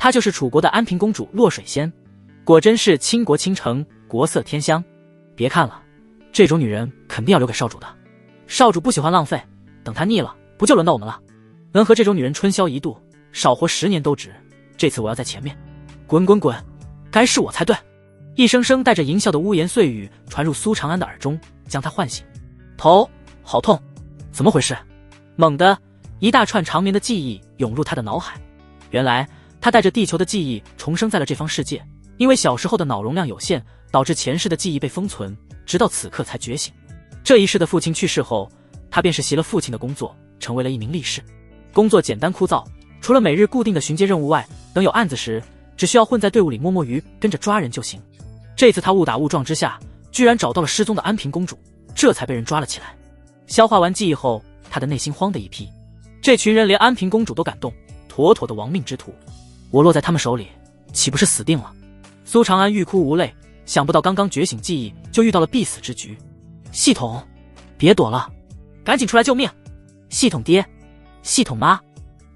她就是楚国的安平公主洛水仙，果真是倾国倾城，国色天香。别看了，这种女人肯定要留给少主的。少主不喜欢浪费，等她腻了，不就轮到我们了？能和这种女人春宵一度，少活10年都值。这次我要在前面。滚滚滚，该是我才对。一声声带着淫笑的污言碎语传入苏长安的耳中，将他唤醒。头好痛，怎么回事？猛地，一大串长眠的记忆涌入他的脑海。原来他带着地球的记忆重生在了这方世界，因为小时候的脑容量有限，导致前世的记忆被封存，直到此刻才觉醒。这一世的父亲去世后，他便是袭了父亲的工作，成为了一名力士。工作简单枯燥，除了每日固定的巡街任务外，等有案子时，只需要混在队伍里摸摸鱼，跟着抓人就行。这次他误打误撞之下，居然找到了失踪的安平公主，这才被人抓了起来。消化完记忆后，他的内心慌的一批。这群人连安平公主都敢动，妥妥的亡命之徒。我落在他们手里，岂不是死定了？苏长安欲哭无泪，想不到刚刚觉醒记忆，就遇到了必死之局。系统，别躲了，赶紧出来救命！系统爹，系统妈，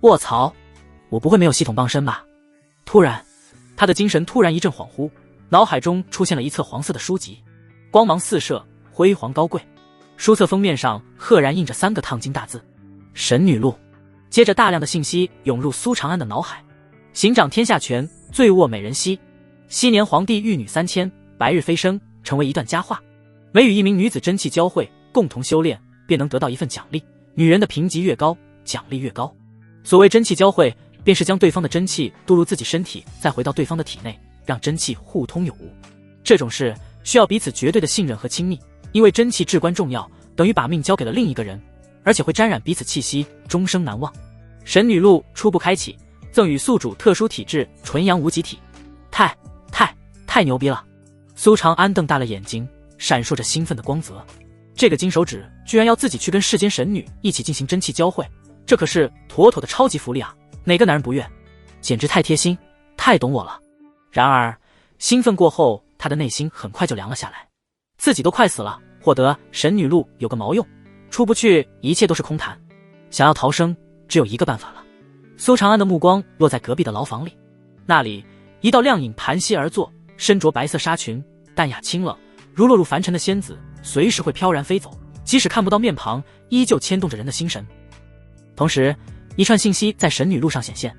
卧槽，我不会没有系统傍身吧？突然，他的精神突然一阵恍惚，脑海中出现了一册黄色的书籍，光芒四射，辉煌高贵。书册封面上赫然印着3个烫金大字：神女录。接着大量的信息涌入苏长安的脑海：行掌天下权，醉卧美人膝。昔年皇帝玉女3000，白日飞升，成为一段佳话。每与一名女子真气交汇，共同修炼，便能得到一份奖励。女人的评级越高，奖励越高。所谓真气交汇，便是将对方的真气渡入自己身体，再回到对方的体内，让真气互通有无。这种事需要彼此绝对的信任和亲密，因为真气至关重要，等于把命交给了另一个人，而且会沾染彼此气息，终生难忘。神女录初步开启，赠予宿主特殊体质纯阳无极体。太牛逼了！苏长安瞪大了眼睛，闪烁着兴奋的光泽。这个金手指居然要自己去跟世间神女一起进行真气交汇，这可是妥妥的超级福利啊！哪个男人不愿？简直太贴心，太懂我了。然而兴奋过后，他的内心很快就凉了下来。自己都快死了，获得神女录有个毛用？出不去，一切都是空谈。想要逃生，只有一个办法了。苏长安的目光落在隔壁的牢房里，那里一道亮影盘膝而坐，身着白色纱裙，淡雅清冷，如落入凡尘的仙子，随时会飘然飞走，即使看不到面庞，依旧牵动着人的心神。同时，一串信息在神女录上显现：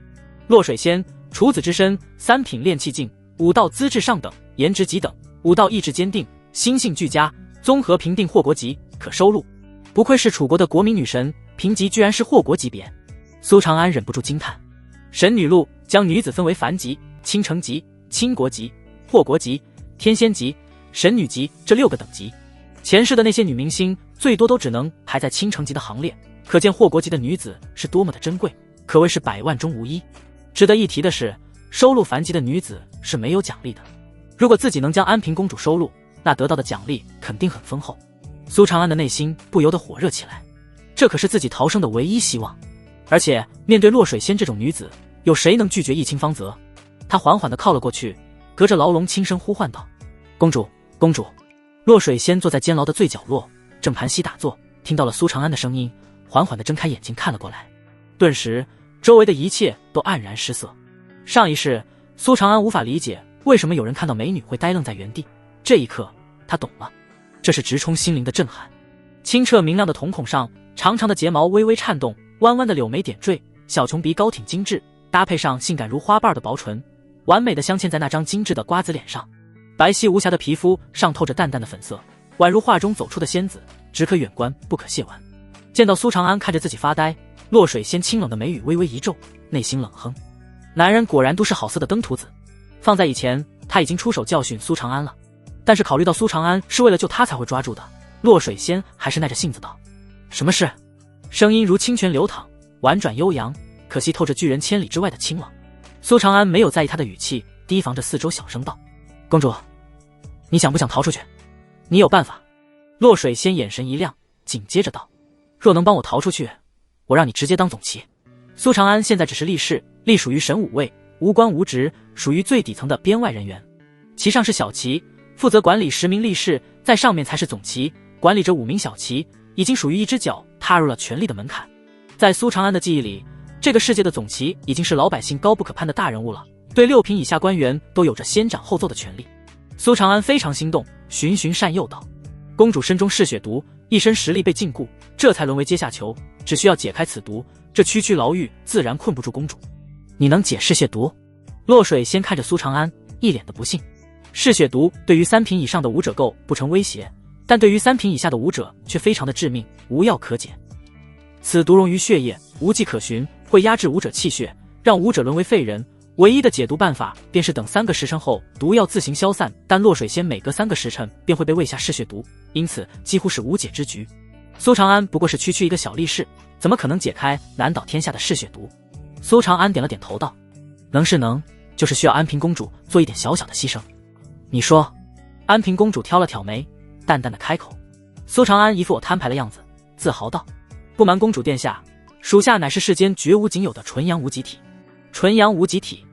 洛水仙，处子之身，3品炼气境，5道资质上等，颜值极等，5道意志坚定，心性俱佳，综合评定霍国级，可收录。不愧是楚国的国民女神，评级居然是霍国级别。苏长安忍不住惊叹。神女录将女子分为凡级、倾城级、倾国级、霍国级、天仙级、神女级这6个等级。前世的那些女明星最多都只能排在倾城级的行列，可见霍国级的女子是多么的珍贵，可谓是100万中无一。值得一提的是，收录凡级的女子是没有奖励的。如果自己能将安平公主收录，那得到的奖励肯定很丰厚。苏长安的内心不由得火热起来，这可是自己逃生的唯一希望。而且面对洛水仙这种女子，有谁能拒绝一清芳泽？他缓缓地靠了过去，隔着牢笼轻声呼唤道：公主，公主。洛水仙坐在监牢的最角落，正盘膝打坐，听到了苏长安的声音，缓缓地睁开眼睛看了过来。顿时周围的一切都黯然失色。上一世苏长安无法理解为什么有人看到美女会呆愣在原地，这一刻他懂了，这是直冲心灵的震撼。清澈明亮的瞳孔上，长长的睫毛微微颤动，弯弯的柳眉点缀，小琼鼻高挺精致，搭配上性感如花瓣的薄唇，完美的镶嵌在那张精致的瓜子脸上。白皙无瑕的皮肤上透着淡淡的粉色，宛如画中走出的仙子，只可远观不可亵玩。见到苏长安看着自己发呆，洛水仙清冷的眉宇微微一皱，内心冷哼：男人果然都是好色的登徒子。放在以前，他已经出手教训苏长安了，但是考虑到苏长安是为了救他才会抓住的，洛水仙还是耐着性子道：什么事？声音如清泉流淌，婉转悠扬，可惜透着拒人千里之外的清冷。苏长安没有在意他的语气，提防着四周，小声道：公主，你想不想逃出去？你有办法。洛水仙眼神一亮，紧接着道：若能帮我逃出去，我让你直接当总旗。苏长安现在只是力士，隶属于神武卫，无官无职，属于最底层的编外人员。旗上是小旗，负责管理10名力士，在上面才是总旗，管理着5名小旗，已经属于一只脚踏入了权力的门槛。在苏长安的记忆里，这个世界的总旗已经是老百姓高不可攀的大人物了，对6品以下官员都有着先斩后奏的权利。苏长安非常心动，循循善诱道：“公主身中嗜血毒，一身实力被禁锢，这才沦为阶下囚。只需要解开此毒，这区区牢狱自然困不住公主。你能解嗜血毒？”洛水先看着苏长安，一脸的不信。嗜血毒对于3品以上的武者构不成威胁，但对于3品以下的武者却非常的致命，无药可解。此毒溶于血液，无迹可寻，会压制武者气血，让武者沦为废人。唯一的解毒办法便是等3个时辰后毒药自行消散，但洛水仙每隔3个时辰便会被喂下嗜血毒，因此几乎是无解之局。苏长安不过是区区一个小力士，怎么可能解开难倒天下的嗜血毒？苏长安点了点头道：“能是能，就是需要安平公主做一点小小的牺牲。”你说？安平公主挑了挑眉，淡淡的开口。苏长安一副我摊牌的样子，自豪道：“不瞒公主殿下，属下乃是世间绝无仅有的纯阳无极体。”纯阳无极体？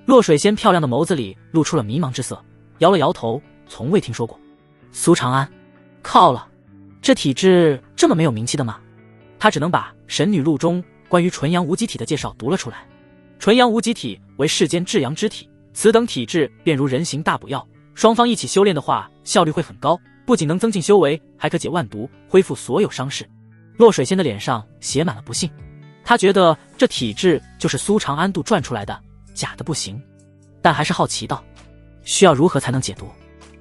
洛水仙漂亮的眸子里露出了迷茫之色，摇了摇头，从未听说过。苏长安，靠了，这体质这么没有名气的吗？他只能把《神女录》中关于纯阳无极体的介绍读了出来。纯阳无极体为世间至阳之体，此等体质便如人形大补药，双方一起修炼的话，效率会很高，不仅能增进修为，还可解万毒，恢复所有伤势。洛水仙的脸上写满了不信，他觉得这体质就是苏长安杜赚出来的，假的不行，但还是好奇道：“需要如何才能解毒？”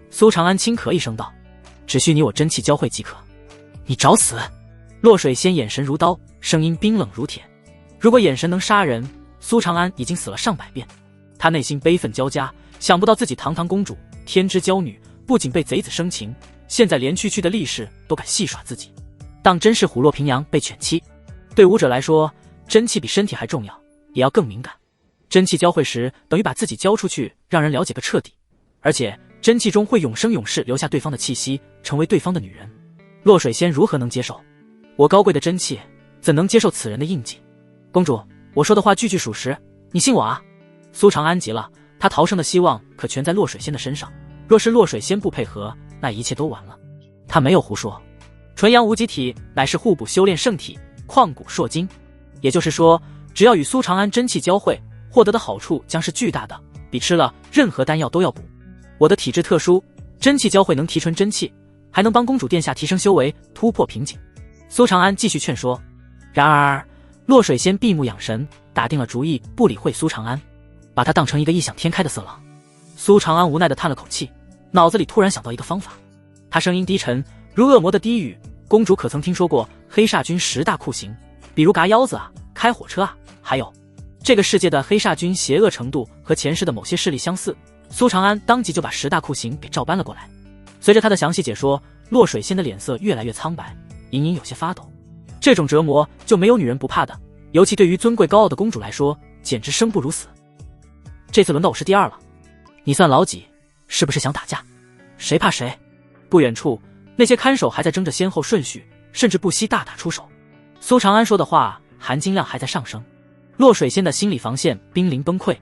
苏长安轻咳一声道：“只需你我真气交汇即可。”你找死！洛水仙眼神如刀，声音冰冷如铁。如果眼神能杀人，苏长安已经死了上百遍。他内心悲愤交加，想不到自己堂堂公主，天之娇女，不仅被贼子生擒，现在连区区的力士都敢戏耍自己，当真是虎落平阳被犬欺。对武者来说，真气比身体还重要，也要更敏感。真气交汇时，等于把自己交出去，让人了解个彻底。而且真气中会永生永世留下对方的气息，成为对方的女人。洛水仙如何能接受？我高贵的真气怎能接受此人的印记？公主，我说的话句句属实，你信我啊！苏长安急了，他逃生的希望可全在洛水仙的身上。若是洛水仙不配合，那一切都完了。他没有胡说，纯阳无极体乃是互补修炼圣体，旷古烁今。也就是说，只要与苏长安真气交汇，获得的好处将是巨大的，比吃了任何丹药都要补。我的体质特殊，真气交汇能提纯真气，还能帮公主殿下提升修为，突破瓶颈。苏长安继续劝说，然而洛水仙闭目养神，打定了主意不理会苏长安，把他当成一个异想天开的色狼。苏长安无奈地叹了口气，脑子里突然想到一个方法。他声音低沉如恶魔的低语：“公主可曾听说过黑煞军10大酷刑？比如嘎腰子啊，开火车啊，还有……这个世界的黑煞军邪恶程度和前世的某些势力相似。”苏长安当即就把10大酷刑给照搬了过来。随着他的详细解说，洛水仙的脸色越来越苍白，隐隐有些发抖。这种折磨就没有女人不怕的，尤其对于尊贵高傲的公主来说，简直生不如死。这次轮到我是第2了，你算老几？是不是想打架？谁怕谁？不远处，那些看守还在争着先后顺序，甚至不惜大打出手。苏长安说的话含金量还在上升，洛水仙的心理防线濒临崩溃。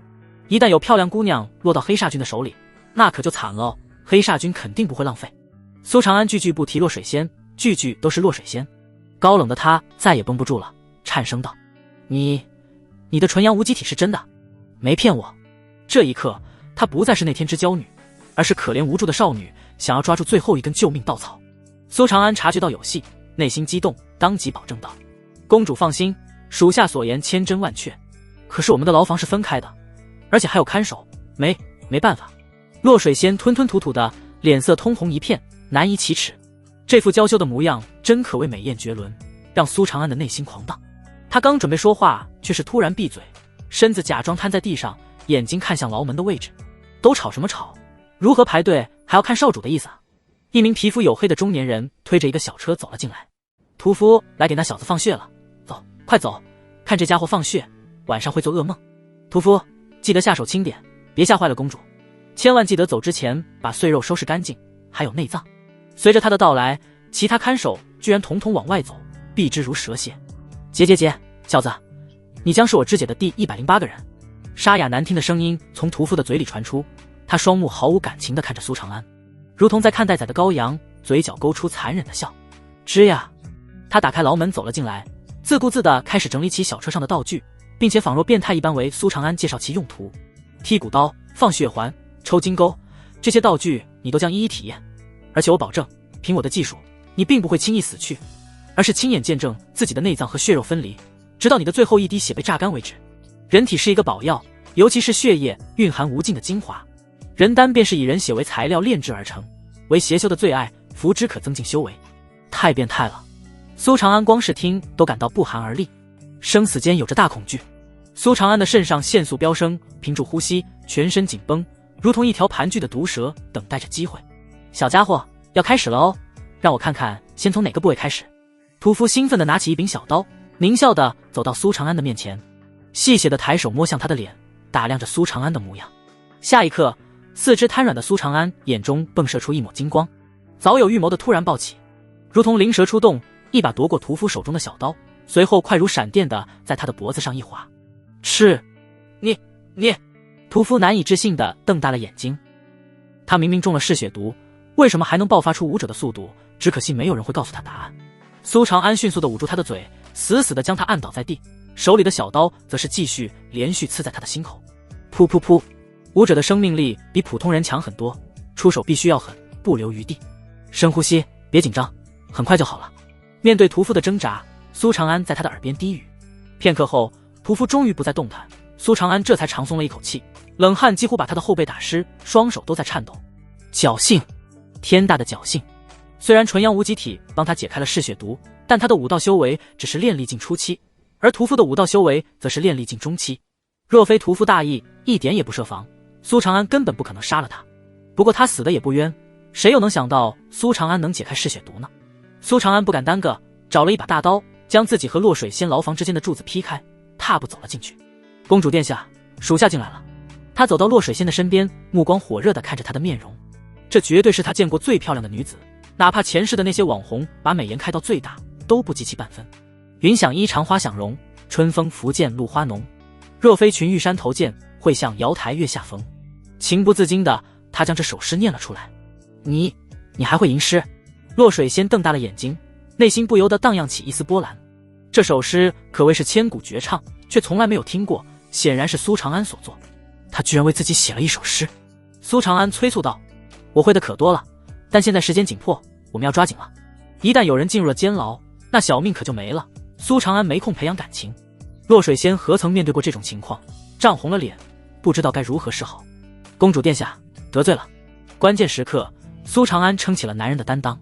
一旦有漂亮姑娘落到黑煞军的手里，那可就惨了哦，黑煞军肯定不会浪费。苏长安句句不提洛水仙，句句都是洛水仙。高冷的他再也绷不住了，颤声道：“你的纯阳无极体是真的，没骗我。”这一刻，她不再是那天之娇女，而是可怜无助的少女，想要抓住最后一根救命稻草。苏长安察觉到有戏，内心激动，当即保证道：“公主放心，属下所言千真万确。可是我们的牢房是分开的，而且还有看守，没办法。”洛水仙吞吞吐吐的，脸色通红一片，难以启齿。这副娇羞的模样真可谓美艳绝伦，让苏长安的内心狂荡。他刚准备说话，却是突然闭嘴，身子假装瘫在地上，眼睛看向牢门的位置。都吵什么吵？如何排队还要看少主的意思啊？一名皮肤黝黑的中年人推着一个小车走了进来。屠夫来给那小子放血了，走，快走，看这家伙放血，晚上会做噩梦。屠夫，记得下手轻点，别吓坏了公主。千万记得走之前把碎肉收拾干净，还有内脏。随着他的到来，其他看守居然统统往外走，避之如蛇蝎。姐，小子，你将是我肢解的第108个人。沙哑难听的声音从屠夫的嘴里传出，他双目毫无感情地看着苏长安，如同在看待宰的羔羊，嘴角勾出残忍的笑。吱呀，他打开牢门走了进来，自顾自地开始整理起小车上的道具，并且仿若变态一般为苏长安介绍其用途。剔骨刀、放血环、抽筋钩，这些道具你都将一一体验。而且我保证，凭我的技术，你并不会轻易死去，而是亲眼见证自己的内脏和血肉分离，直到你的最后一滴血被榨干为止。人体是一个宝药，尤其是血液蕴含无尽的精华，人丹便是以人血为材料炼制而成，为邪修的最爱，服之可增进修为。太变态了！苏长安光是听都感到不寒而栗，生死间有着大恐惧。苏长安的肾上腺素飙升，屏住呼吸，全身紧绷，如同一条盘踞的毒蛇，等待着机会。小家伙，要开始了哦，让我看看先从哪个部位开始。屠夫兴奋地拿起一柄小刀，狞笑地走到苏长安的面前，细细地抬手摸向他的脸，打量着苏长安的模样。下一刻，四肢瘫软的苏长安眼中迸射出一抹金光，早有预谋的突然暴起，如同灵蛇出洞，一把夺过屠夫手中的小刀，随后快如闪电地在他的脖子上一划。你！屠夫难以置信地瞪大了眼睛。他明明中了嗜血毒，为什么还能爆发出武者的速度？只可惜没有人会告诉他答案。苏长安迅速地捂住他的嘴，死死地将他按倒在地，手里的小刀则是继续连续刺在他的心口。噗噗噗！武者的生命力比普通人强很多，出手必须要狠，不留余地。深呼吸，别紧张，很快就好了。面对屠夫的挣扎，苏长安在他的耳边低语。片刻后，屠夫终于不再动弹，苏长安这才长松了一口气，冷汗几乎把他的后背打湿，双手都在颤抖。侥幸，天大的侥幸！虽然纯阳无极体帮他解开了嗜血毒，但他的武道修为只是炼力境初期，而屠夫的武道修为则是炼力境中期。若非屠夫大意，一点也不设防，苏长安根本不可能杀了他。不过他死的也不冤，谁又能想到苏长安能解开嗜血毒呢？苏长安不敢耽搁，找了一把大刀，将自己和洛水仙牢房之间的柱子劈开，踏步走了进去。公主殿下，属下进来了。他走到洛水仙的身边，目光火热地看着她的面容，这绝对是他见过最漂亮的女子，哪怕前世的那些网红把美颜开到最大，都不及其半分。云想衣裳花想容，春风拂槛露花浓。若非群玉山头见，会向瑶台月下逢。情不自禁的，他将这首诗念了出来。你还会吟诗？洛水仙瞪大了眼睛，内心不由得荡漾起一丝波澜。这首诗可谓是千古绝唱，却从来没有听过，显然是苏长安所作。他居然为自己写了一首诗。苏长安催促道：我会的可多了，但现在时间紧迫，我们要抓紧了。一旦有人进入了监牢，那小命可就没了。苏长安没空培养感情，洛水仙何曾面对过这种情况，涨红了脸，不知道该如何是好。公主殿下，得罪了。关键时刻，苏长安撑起了男人的担当。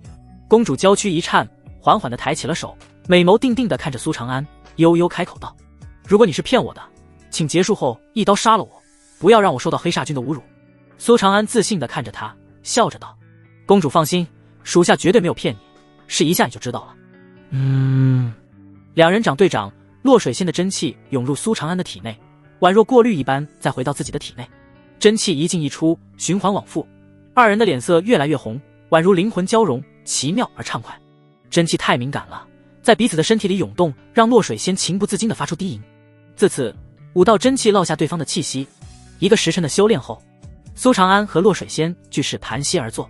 公主娇躯一颤，缓缓地抬起了手，美眸定定地看着苏长安，悠悠开口道：如果你是骗我的，请结束后一刀杀了我，不要让我受到黑煞君的侮辱。苏长安自信地看着他，笑着道：公主放心，属下绝对没有骗你，试一下你就知道了。两人掌对掌，洛水仙的真气涌入苏长安的体内，宛若过滤一般再回到自己的体内，真气一进一出，循环往复，二人的脸色越来越红，宛如灵魂交融，奇妙而畅快。真气太敏感了，在彼此的身体里涌动，让洛水仙情不自禁地发出低吟。自此，武道真气烙下对方的气息。一个时辰的修炼后，苏长安和洛水仙俱是盘膝而坐。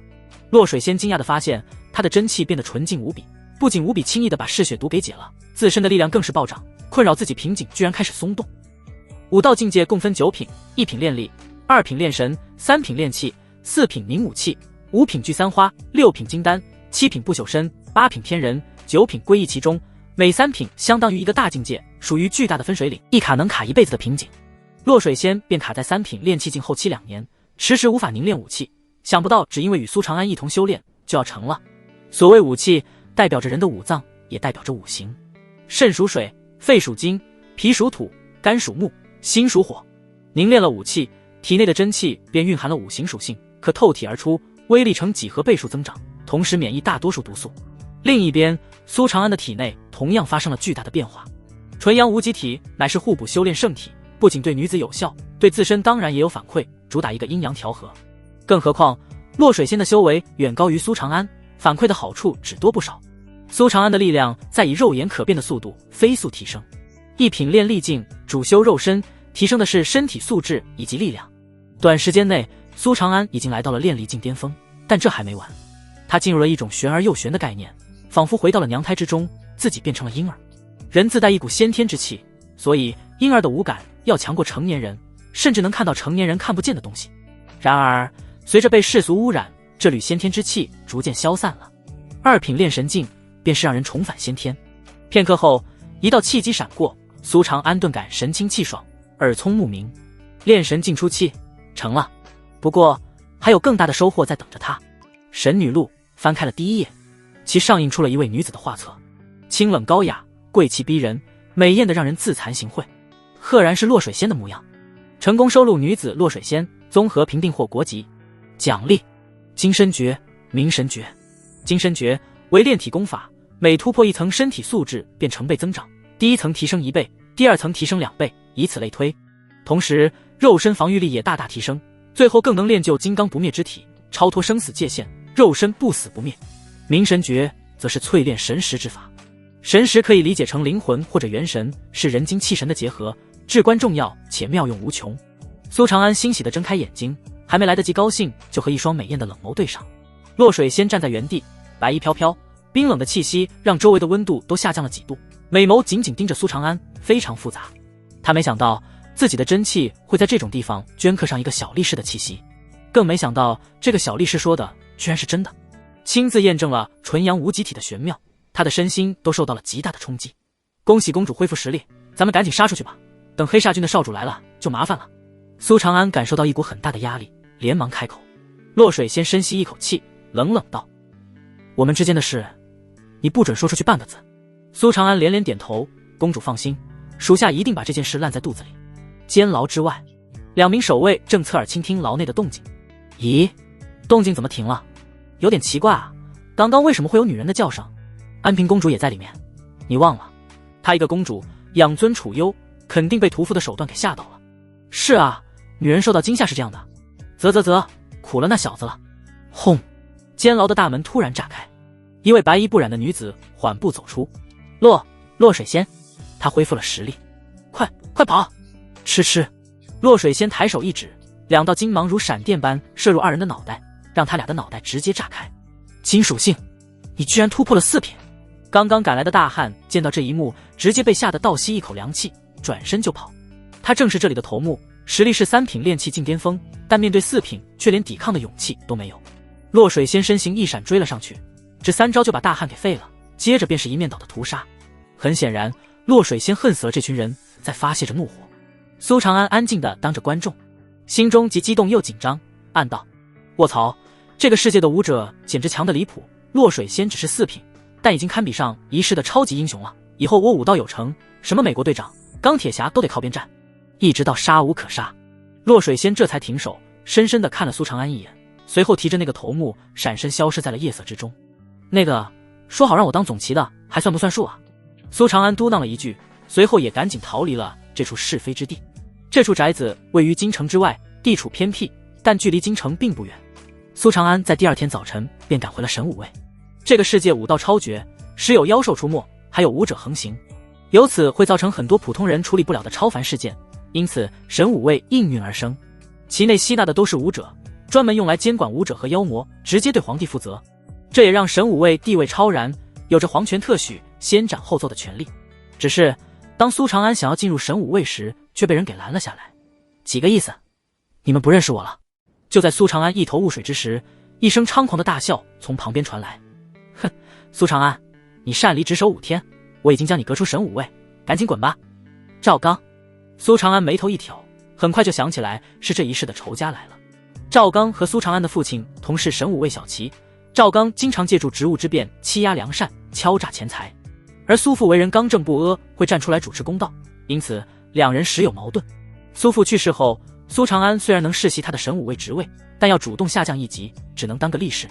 洛水仙惊讶地发现，他的真气变得纯净无比，不仅无比轻易地把嗜血毒给解了，自身的力量更是暴涨，困扰自己瓶颈居然开始松动。武道境界共分9品，1品炼力，2品炼神，3品炼气，4品明武器，5品聚三花，6品金丹，7品不朽身，8品天人，9品归一其中。每3品相当于一个大境界，属于巨大的分水岭，一卡能卡一辈子的瓶颈。洛水仙便卡在3品炼气境后期2年，迟迟无法凝练武器，想不到只因为与苏长安一同修炼，就要成了。所谓武器，代表着人的五脏，也代表着五行。肾属水，肺属金，脾属土，肝属木，心属火。凝练了武器，体内的真气便蕴含了五行属性，可透体而出，威力呈几何倍数增长，同时免疫大多数毒素。另一边，苏长安的体内同样发生了巨大的变化。纯阳无极体乃是互补修炼圣体，不仅对女子有效，对自身当然也有反馈，主打一个阴阳调和。更何况洛水仙的修为远高于苏长安，反馈的好处只多不少。苏长安的力量在以肉眼可辨的速度飞速提升，1品炼力境，主修肉身，提升的是身体素质以及力量。短时间内，苏长安已经来到了炼力境巅峰，但这还没完，他进入了一种玄而又玄的概念，仿佛回到了娘胎之中，自己变成了婴儿。人自带一股先天之气，所以婴儿的五感要强过成年人，甚至能看到成年人看不见的东西。然而，随着被世俗污染，这缕先天之气逐渐消散了。二品炼神境便是让人重返先天。片刻后，一道契机闪过，苏长安顿感神清气爽，耳聪目明。炼神境初期成了，不过还有更大的收获在等着他。神女录翻开了第1页，其上映出了一位女子的画册，清冷高雅，贵气逼人，美艳的让人自惭形秽，赫然是落水仙的模样。成功收录女子落水仙，综合评定获国籍。奖励：金身诀、明神诀。金身诀为炼体功法，每突破一层，身体素质便成倍增长，第一层提升1倍，第二层提升2倍，以此类推。同时肉身防御力也大大提升，最后更能练就金刚不灭之体，超脱生死界限，肉身不死不灭。明神诀则是淬炼神识之法，神识可以理解成灵魂或者元神，是人精气神的结合，至关重要且妙用无穷。苏长安欣喜地睁开眼睛，还没来得及高兴，就和一双美艳的冷眸对上。落水仙站在原地，白衣飘飘，冰冷的气息让周围的温度都下降了几度，美眸紧紧盯着苏长安，非常复杂。他没想到自己的真气会在这种地方镌刻上一个小力士的气息，更没想到这个小力士说的居然是真的，亲自验证了纯阳无极体的玄妙，他的身心都受到了极大的冲击。恭喜公主恢复实力，咱们赶紧杀出去吧，等黑煞军的少主来了就麻烦了。苏长安感受到一股很大的压力，连忙开口。落水仙深吸一口气，冷冷道：我们之间的事，你不准说出去半个字。苏长安连连点头，公主放心，属下一定把这件事烂在肚子里。监牢之外，2名守卫正侧耳倾听牢内的动静。咦，动静怎么停了？有点奇怪啊，刚刚为什么会有女人的叫声？安平公主也在里面，你忘了，她一个公主养尊处优，肯定被屠夫的手段给吓到了。是啊，女人受到惊吓是这样的。啧，苦了那小子了。轰！监牢的大门突然炸开，一位白衣不染的女子缓步走出。落水仙，她恢复了实力。快跑！吃！落水仙抬手一指，2道金芒如闪电般射入2人的脑袋，让他俩的脑袋直接炸开。金属性，你居然突破了4品！刚刚赶来的大汉见到这一幕，直接被吓得倒吸一口凉气，转身就跑。他正是这里的头目，实力是3品炼气境巅峰，但面对4品却连抵抗的勇气都没有。落水仙身形一闪追了上去，只3招就把大汉给废了，接着便是一面倒的屠杀。很显然，落水仙恨死了这群人，在发泄着怒火。苏长安安静地当着观众，心中既激动又紧张，暗道：卧槽，这个世界的武者简直强得离谱，落水仙只是4品，但已经堪比上一世的超级英雄了，以后我武道有成，什么美国队长、钢铁侠都得靠边站，一直到杀无可杀。落水仙这才停手，深深地看了苏长安一眼，随后提着那个头目闪身消失在了夜色之中。那个说好让我当总旗的，还算不算数啊？苏长安嘟囔了一句，随后也赶紧逃离了这处是非之地。这处宅子位于京城之外，地处偏僻，但距离京城并不远。苏长安在第2天早晨便赶回了神武卫。这个世界武道超绝，时有妖兽出没，还有武者横行，由此会造成很多普通人处理不了的超凡事件，因此神武卫应运而生，其内吸纳的都是武者，专门用来监管武者和妖魔，直接对皇帝负责。这也让神武卫地位超然，有着皇权特许、先斩后奏的权利。只是当苏长安想要进入神武卫时，却被人给拦了下来。几个意思？你们不认识我了？就在苏长安一头雾水之时，一声猖狂的大笑从旁边传来。哼，苏长安，你擅离职守5天，我已经将你革出神武卫，赶紧滚吧。赵刚。苏长安眉头一挑，很快就想起来是这一世的仇家来了。赵刚和苏长安的父亲同是神武卫小旗，赵刚经常借助职务之便欺压良善，敲诈钱财，而苏父为人刚正不阿，会站出来主持公道，因此2人时有矛盾。苏父去世后，苏长安虽然能世袭他的神武卫职位，但要主动下降一级，只能当个力士，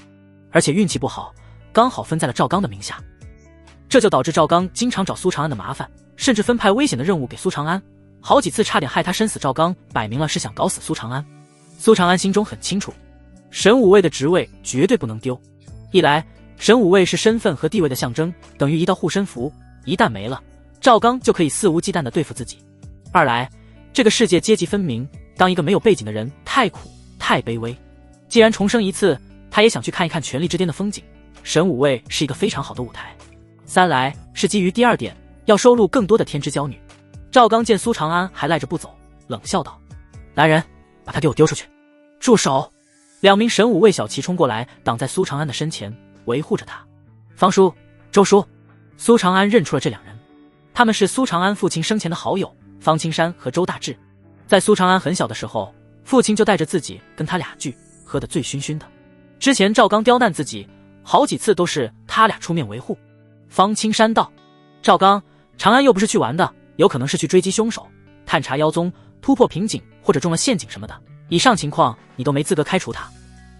而且运气不好，刚好分在了赵刚的名下。这就导致赵刚经常找苏长安的麻烦，甚至分派危险的任务给苏长安，好几次差点害他身死。赵刚摆明了是想搞死苏长安。苏长安心中很清楚，神武卫的职位绝对不能丢。一来，神武卫是身份和地位的象征，等于一道护身符，一旦没了，赵刚就可以肆无忌惮地对付自己。二来，这个世界阶级分明，当一个没有背景的人太苦太卑微。既然重生一次，他也想去看一看权力之巅的风景，神武卫是一个非常好的舞台。三来是基于第2点，要收录更多的天之娇女。赵刚见苏长安还赖着不走，冷笑道：来人，把他给我丢出去！住手！2名神武卫小骑冲过来，挡在苏长安的身前，维护着他。方叔、周叔，苏长安认出了这2人，他们是苏长安父亲生前的好友方青山和周大志。在苏长安很小的时候，父亲就带着自己跟他俩聚，喝得醉醺醺的。之前赵刚刁难自己，好几次都是他俩出面维护。方青山道：赵刚，长安又不是去玩的，有可能是去追击凶手、探查妖宗、突破瓶颈或者中了陷阱什么的。以上情况你都没资格开除他。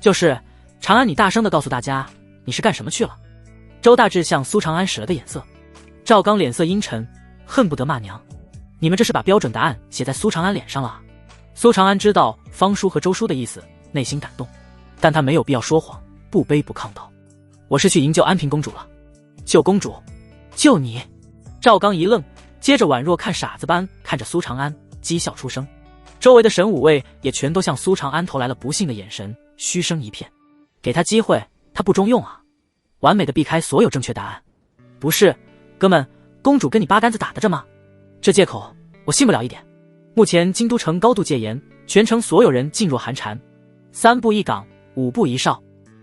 就是长安，你大声地告诉大家你是干什么去了。周大志向苏长安使了个眼色。赵刚脸色阴沉，恨不得骂娘。你们这是把标准答案写在苏长安脸上了啊。苏长安知道方叔和周叔的意思，内心感动，但他没有必要说谎，不卑不亢道：我是去营救安平公主了。救公主？救你？赵刚一愣，接着宛若看傻子般看着苏长安，讥笑出声。周围的神武卫也全都向苏长安投来了不信的眼神，嘘声一片。给他机会，他不中用啊！完美的避开所有正确答案。不是，哥们，公主跟你八竿子打得着吗？这借口我信不了一点。目前京都城高度戒严，全城所有人噤若寒蝉，3步一岗，5步一哨。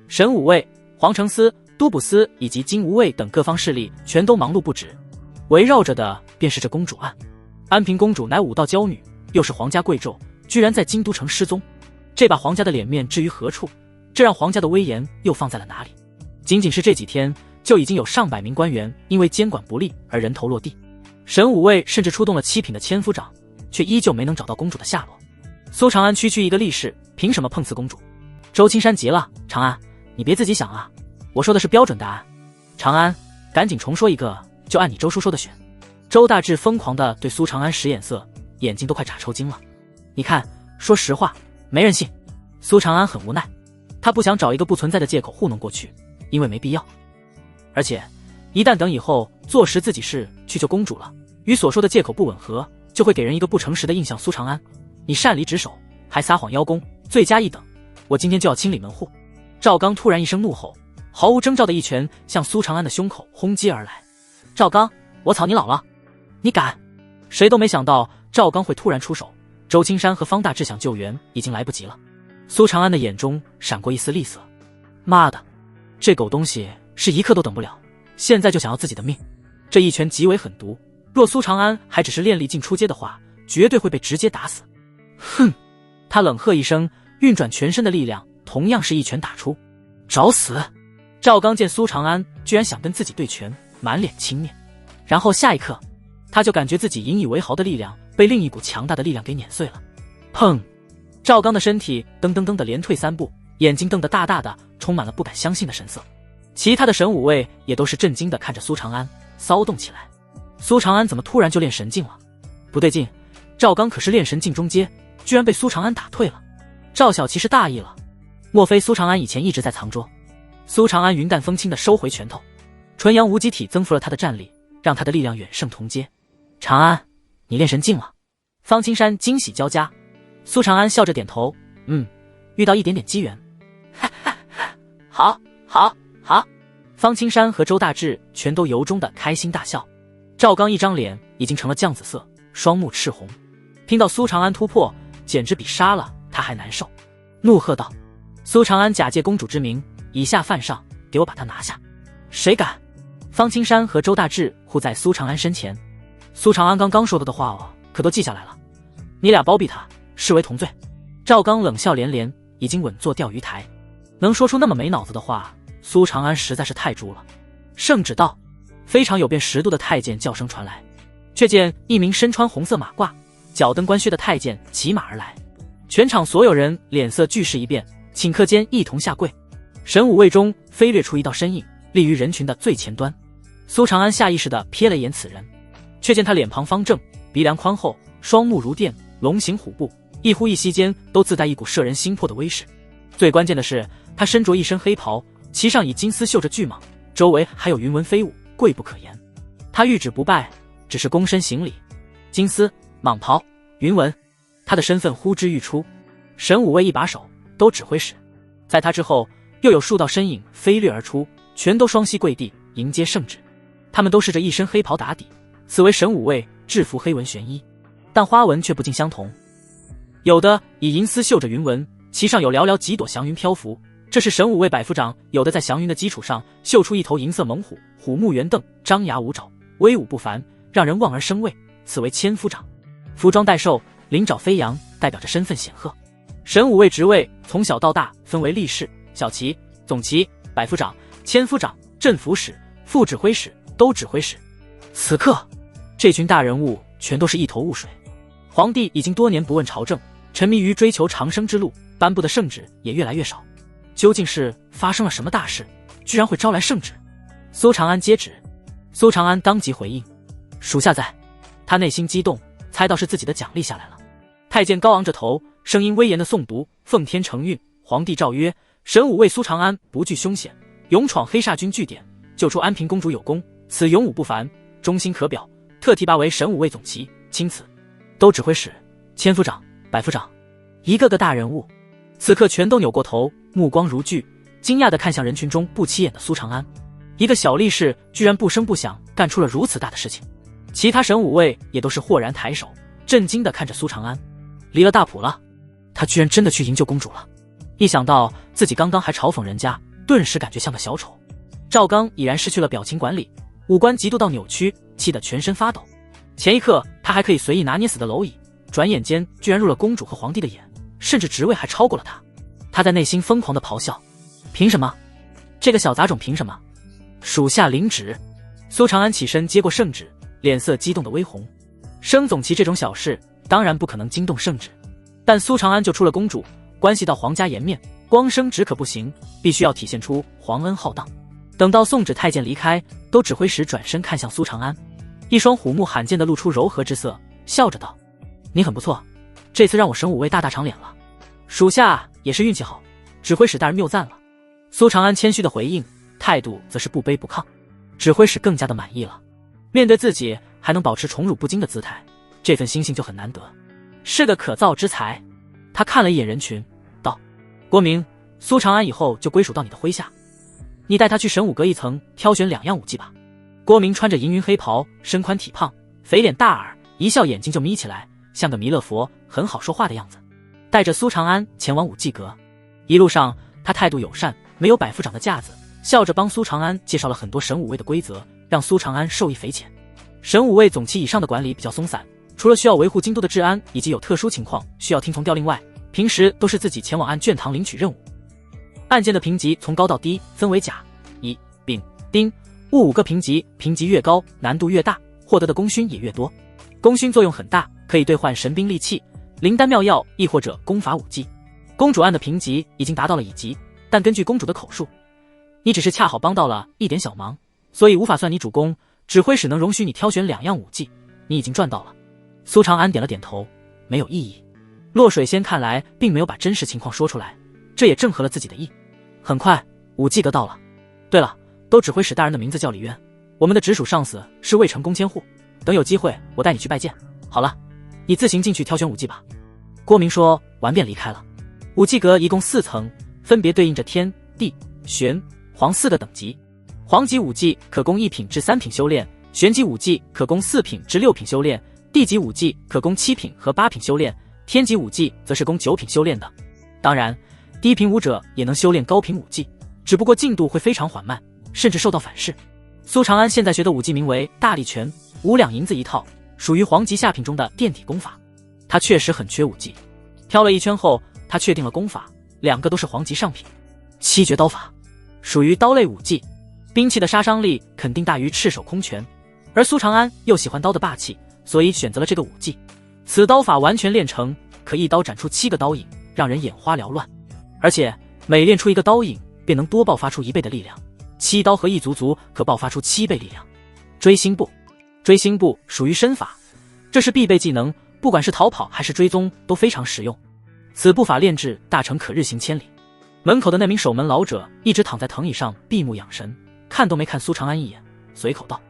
神武卫、皇城司、都捕司以及金吾卫等各方势力全都忙碌不止，围绕着的便是这公主案。安平公主乃武道娇女，又是皇家贵胄，居然在京都城失踪，这把皇家的脸面置于何处？这让皇家的威严又放在了哪里？仅仅是这几天，就已经有上百名官员因为监管不力而人头落地。神武卫甚至出动了7品的千夫长，却依旧没能找到公主的下落。苏长安区区一个力士，凭什么碰瓷公主？周青山急了：长安，你别自己想啊，我说的是标准答案。长安，赶紧重说一个，就按你周叔说的选。周大志疯狂地对苏长安使眼色，眼睛都快眨抽筋了。你看，说实话，没人信。苏长安很无奈，他不想找一个不存在的借口糊弄过去，因为没必要。而且，一旦等以后坐实自己是去救公主了，与所说的借口不吻合，就会给人一个不诚实的印象。苏长安，你擅离职守，还撒谎邀功，罪加一等。我今天就要清理门户。赵刚突然一声怒吼，毫无征兆的一拳向苏长安的胸口轰击而来。赵刚，我操你姥姥！你敢！谁都没想到赵刚会突然出手，周青山和方大志想救援已经来不及了。苏长安的眼中闪过一丝厉色，妈的，这狗东西是一刻都等不了，现在就想要自己的命。这一拳极为狠毒，若苏长安还只是练力进出阶的话，绝对会被直接打死。哼！他冷喝一声，运转全身的力量，同样是一拳打出。找死！赵刚见苏长安居然想跟自己对拳，满脸轻蔑，然后下一刻他就感觉自己引以为豪的力量被另一股强大的力量给碾碎了。砰！赵刚的身体噔噔噔的连退3步，眼睛瞪得大大的，充满了不敢相信的神色。其他的神武卫也都是震惊的看着苏长安，骚动起来。苏长安怎么突然就练神境了？不对劲，赵刚可是练神境中阶，居然被苏长安打退了。赵小骑士大意了，莫非苏长安以前一直在藏拙？苏长安云淡风轻的收回拳头，纯阳无极体增幅了他的战力，让他的力量远胜同阶。长安，你练神境了？方青山惊喜交加。苏长安笑着点头，遇到一点点机缘。好，好，好。方青山和周大志全都由衷的开心大笑。赵刚一张脸已经成了酱紫色，双目赤红，听到苏长安突破，简直比杀了他还难受，怒喝道：苏长安假借公主之名，以下犯上，给我把他拿下！谁敢！方青山和周大志护在苏长安身前。苏长安刚刚说的话可都记下来了，你俩包庇他，视为同罪。赵刚冷笑连连，已经稳坐钓鱼台，能说出那么没脑子的话，苏长安实在是太猪了。圣旨到！非常有辨识度的太监叫声传来，却见一名身穿红色马褂、脚蹬官靴的太监骑马而来。全场所有人脸色俱是一变，顷刻间一同下跪。神武卫中飞掠出一道身影，立于人群的最前端。苏长安下意识地瞥了一眼此人，却见他脸庞方正，鼻梁宽厚，双目如电，龙行虎步，一呼一吸间都自带一股摄人心魄的威势。最关键的是，他身着一身黑袍，其上以金丝绣着巨蟒，周围还有云纹飞舞，贵不可言。他御旨不拜，只是躬身行礼。金丝、蟒袍、云纹，他的身份呼之欲出。神武卫一把手，都指挥使。在他之后，又有数道身影飞掠而出，全都双膝跪地迎接圣旨。他们都是这一身黑袍打底，此为神武卫制服黑纹玄衣，但花纹却不尽相同。有的以银丝绣着云纹，其上有寥寥几朵祥云漂浮，这是神武卫百夫长；有的在祥云的基础上绣出一头银色猛虎，虎目圆瞪，张牙舞爪，威武不凡，让人望而生畏，此为千夫长。服装带兽，鳞爪飞扬，代表着身份显赫。神武卫职位从小到大分为例士、小旗、总旗、百夫长、千夫长、镇抚使、副指挥使、都指挥使。此刻这群大人物全都是一头雾水。皇帝已经多年不问朝政，沉迷于追求长生之路，颁布的圣旨也越来越少。究竟是发生了什么大事，居然会招来圣旨？苏长安接旨。苏长安当即回应：属下在。他内心激动，猜到是自己的奖励下来了。太监高昂着头，声音威严的诵读：奉天承运，皇帝诏曰，神武卫苏长安不惧凶险，勇闯黑煞军据点，救出安平公主有功，此勇武不凡，忠心可表，特提拔为神武卫总旗，钦此。都指挥使、千夫长、百夫长，一个个大人物此刻全都扭过头，目光如炬，惊讶地看向人群中不起眼的苏长安。一个小力士居然不声不响干出了如此大的事情，其他神武卫也都是豁然抬手，震惊地看着苏长安。离了大谱了，他居然真的去营救公主了。一想到自己刚刚还嘲讽人家，顿时感觉像个小丑。赵刚已然失去了表情管理，五官极度到扭曲，气得全身发抖。前一刻他还可以随意拿捏死的蝼蚁，转眼间居然入了公主和皇帝的眼，甚至职位还超过了他。他在内心疯狂地咆哮：凭什么？这个小杂种凭什么？属下领旨。苏长安起身接过圣旨，脸色激动的微红。升总旗这种小事当然不可能惊动圣旨，但苏长安救出了公主，关系到皇家颜面，光升旨可不行，必须要体现出皇恩浩荡。等到送旨太监离开，都指挥使转身看向苏长安，一双虎目罕见的露出柔和之色，笑着道：你很不错，这次让我神武卫大大长脸了，属下也是运气好，指挥使大人谬赞了。苏长安谦虚的回应，态度则是不卑不亢。指挥使更加的满意了，面对自己还能保持宠辱不惊的姿态，这份心性就很难得，是个可造之才。他看了一眼人群，道：郭明，苏长安以后就归属到你的麾下，你带他去神武阁一层挑选2样武技吧。郭明穿着银云黑袍，身宽体胖，肥脸大耳，一笑眼睛就眯起来，像个弥勒佛，很好说话的样子。带着苏长安前往武技阁，一路上他态度友善，没有百夫长的架子，笑着帮苏长安介绍了很多神武卫的规则，让苏长安受益匪浅。神武卫总旗以上的管理比较松散，除了需要维护京都的治安以及有特殊情况需要听从调令外，平时都是自己前往案卷堂领取任务。案件的评级从高到低分为甲、乙、丙、丁、戊5个评级，评级越高难度越大，获得的功勋也越多。功勋作用很大，可以兑换神兵利器、灵丹妙药，亦或者功法武技。公主案的评级已经达到了乙级，但根据公主的口述，你只是恰好帮到了一点小忙，所以无法算你主攻，指挥使能容许你挑选2样武技，你已经赚到了。苏长安点了点头，没有异议。落水仙看来并没有把真实情况说出来，这也正合了自己的意。很快武技阁到了。对了，都指挥使大人的名字叫李渊，我们的直属上司是魏成功千户，等有机会我带你去拜见。好了，你自行进去挑选武技吧。郭明说完便离开了。武技阁一共4层，分别对应着天、地、玄、黄4个等级。黄级武技可供1品至3品修炼，玄级武技可供4品至6品修炼，地级武技可供7品和8品修炼，天级武技则是供9品修炼的。当然，低品武者也能修炼高品武技，只不过进度会非常缓慢，甚至受到反噬。苏长安现在学的武技名为大力拳，5两银子一套，属于黄级下品中的垫底功法。他确实很缺武技，挑了一圈后，他确定了功法，2个都是黄级上品。七绝刀法属于刀类武技，兵器的杀伤力肯定大于赤手空拳，而苏长安又喜欢刀的霸气，所以选择了这个武技。此刀法完全练成，可一刀斩出7个刀影，让人眼花缭乱，而且每练出1个刀影，便能多爆发出1倍的力量，7刀合一足足可爆发出7倍力量。追星步，追星步属于身法，这是必备技能，不管是逃跑还是追踪都非常实用。此步法练至大成可日行千里。门口的那名守门老者一直躺在藤椅上闭目养神，看都没看苏长安一眼，随口道：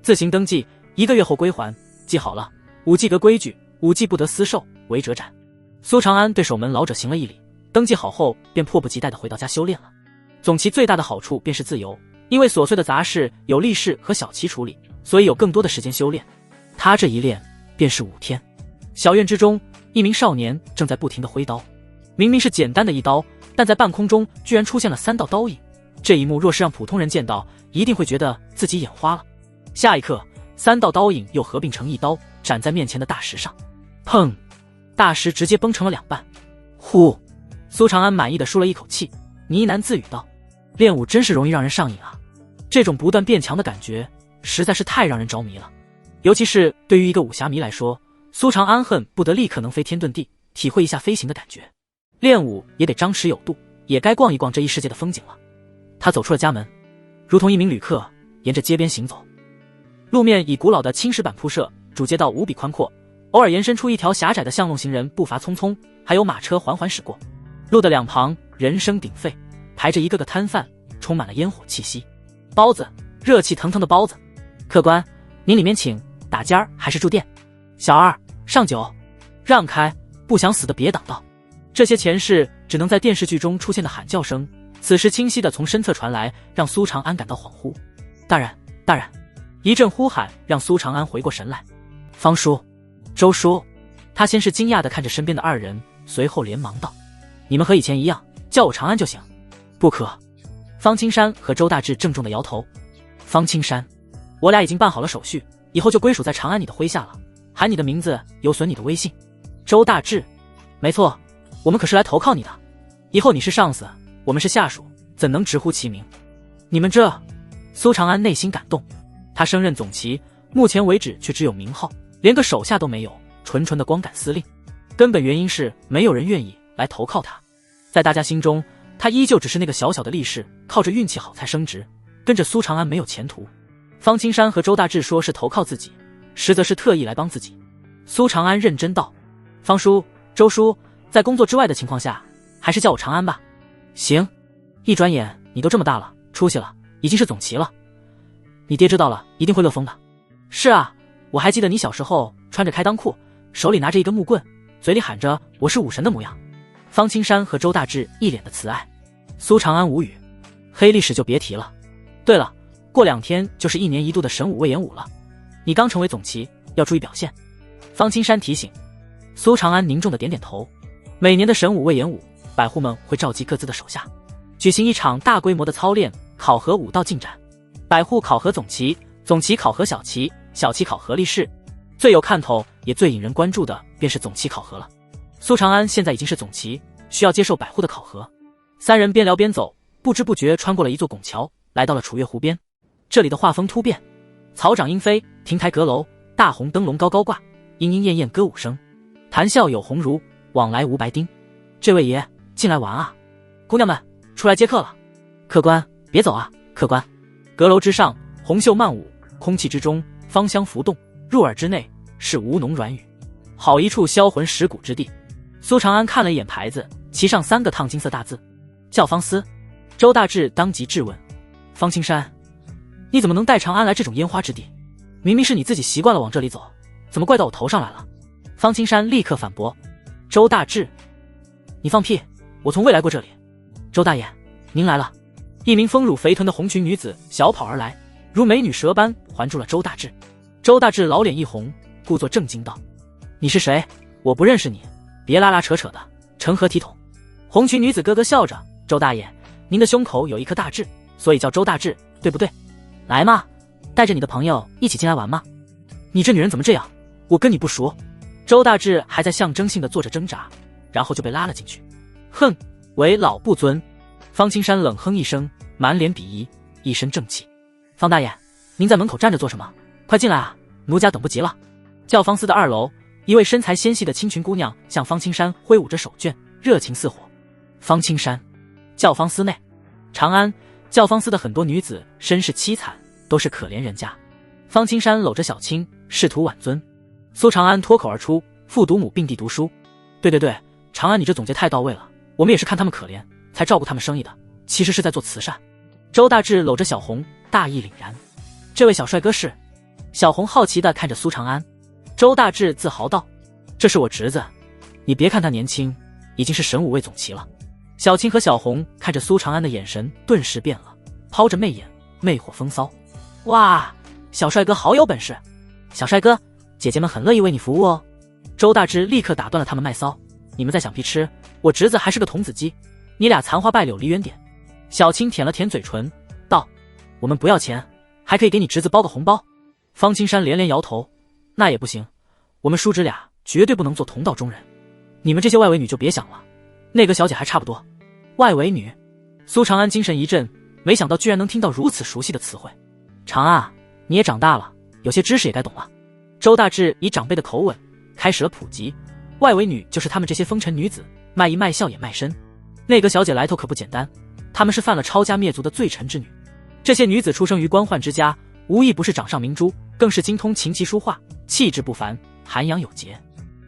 自行登记，1个月后归还，记好了，武技阁规矩，武技不得私售，违者斩。苏长安对守门老者行了一礼，登记好后便迫不及待地回到家修炼了。总旗最大的好处便是自由，因为琐碎的杂事有力士和小旗处理，所以有更多的时间修炼。他这一练便是5天。小院之中，一名少年正在不停地挥刀。明明是简单的一刀，但在半空中居然出现了3道刀影。这一幕若是让普通人见到，一定会觉得自己眼花了。下一刻，3道刀影又合并成一刀，斩在面前的大石上。砰！大石直接崩成了2半。呼！苏长安满意的舒了一口气，呢喃自语道：“练武真是容易让人上瘾啊！这种不断变强的感觉，实在是太让人着迷了。尤其是对于一个武侠迷来说，苏长安恨不得立刻能飞天遁地，体会一下飞行的感觉。练武也得张弛有度，也该逛一逛这一世界的风景了。”他走出了家门，如同一名旅客，沿着街边行走。路面以古老的青石板铺设，主街道无比宽阔，偶尔延伸出一条狭窄的巷弄，行人步伐匆匆，还有马车缓缓驶过。路的两旁人声鼎沸，排着一个个摊贩，充满了烟火气息。包子，热气腾腾的包子。客官，您里面请，打尖儿还是住店？小二，上酒。让开，不想死的别挡道。这些前世只能在电视剧中出现的喊叫声，此时清晰地从身侧传来，让苏长安感到恍惚。大人，大人！一阵呼喊让苏长安回过神来。方叔，周叔。他先是惊讶地看着身边的2人，随后连忙道：“你们和以前一样，叫我长安就行。”不可。方青山和周大志郑重地摇头。方青山，我俩已经办好了手续，以后就归属在长安你的麾下了，喊你的名字有损你的威信。周大志，没错，我们可是来投靠你的，以后你是上司，我们是下属，怎能直呼其名？你们这……苏长安内心感动，他升任总旗，目前为止却只有名号，连个手下都没有，纯纯的光杆司令。根本原因是没有人愿意来投靠他，在大家心中，他依旧只是那个小小的力士，靠着运气好才升职，跟着苏长安没有前途。方青山和周大志说是投靠自己，实则是特意来帮自己。苏长安认真道：“方叔，周叔，在工作之外的情况下，还是叫我长安吧。”行。一转眼你都这么大了，出息了，已经是总旗了。你爹知道了一定会乐疯的。是啊，我还记得你小时候穿着开裆裤，手里拿着一根木棍，嘴里喊着我是武神的模样。方青山和周大志一脸的慈爱。苏长安无语，黑历史就别提了。对了，过2天就是1年1度的神武魏延武了，你刚成为总旗，要注意表现。方青山提醒。苏长安凝重的点点头。每年的神武魏延武，百户们会召集各自的手下，举行一场大规模的操练，考核武道进展。百户考核总旗，总旗考核小旗，小旗考核力士。最有看头也最引人关注的便是总旗考核了。苏长安现在已经是总旗，需要接受百户的考核。3人边聊边走，不知不觉穿过了一座拱桥，来到了楚月湖边。这里的画风突变，草长莺飞，亭台阁楼，大红灯笼高高挂，莺莺燕燕歌舞声，谈笑有鸿儒，往来无白丁。这位爷，进来玩啊！姑娘们，出来接客了。客官，别走啊，客官。阁楼之上，红袖漫舞，空气之中芳香浮动，入耳之内是吴侬软语，好一处销魂蚀骨之地。苏长安看了一眼牌子，其上3个烫金色大字：教坊司。周大志当即质问：方青山，你怎么能带长安来这种烟花之地？明明是你自己习惯了往这里走，怎么怪到我头上来了？方青山立刻反驳：周大志，你放屁，我从未来过这里。周大爷，您来了。一名丰乳肥臀的红裙女子小跑而来，如美女蛇般环住了周大志。周大志老脸一红，故作正经道：你是谁？我不认识你，别拉拉扯扯的，成何体统？红裙女子咯咯笑着：周大爷，您的胸口有一颗大痣，所以叫周大志，对不对？来嘛，带着你的朋友一起进来玩吗？你这女人怎么这样？我跟你不熟。周大志还在象征性的做着挣扎，然后就被拉了进去。哼，为老不尊。方青山冷哼一声，满脸鄙夷，一身正气。方大爷，您在门口站着做什么？快进来啊，奴家等不及了。教坊司的2楼，一位身材纤细的青裙姑娘向方青山挥舞着手绢，热情似火。方青山，教坊司内，长安教坊司的很多女子身世凄惨，都是可怜人家。方青山搂着小青，试图挽尊。苏长安脱口而出：父独母并蒂读书。对对对，长安你这总结太到位了，我们也是看他们可怜才照顾他们生意的，其实是在做慈善。周大志搂着小红，大义凛然。这位小帅哥是？小红好奇地看着苏长安。周大志自豪道：这是我侄子，你别看他年轻，已经是神武卫总旗了。小青和小红看着苏长安的眼神顿时变了，抛着媚眼，魅惑风骚。哇，小帅哥好有本事！小帅哥，姐姐们很乐意为你服务哦。周大志立刻打断了他们卖骚：“你们在想屁吃？我侄子还是个童子鸡，你俩残花败柳离远点。”小青舔了舔嘴唇，道：“我们不要钱，还可以给你侄子包个红包。”方青山连连摇头：“那也不行，我们叔侄俩绝对不能做同道中人。你们这些外围女就别想了，那个小姐还差不多。”外围女，苏长安精神一振，没想到居然能听到如此熟悉的词汇。长安，你也长大了，有些知识也该懂了。周大志以长辈的口吻开始了普及，外围女就是他们这些风尘女子，卖艺卖笑也卖身。那个小姐来头可不简单，她们是犯了抄家灭族的罪臣之女。这些女子出生于官宦之家，无一不是掌上明珠，更是精通琴棋书画，气质不凡，涵养有节，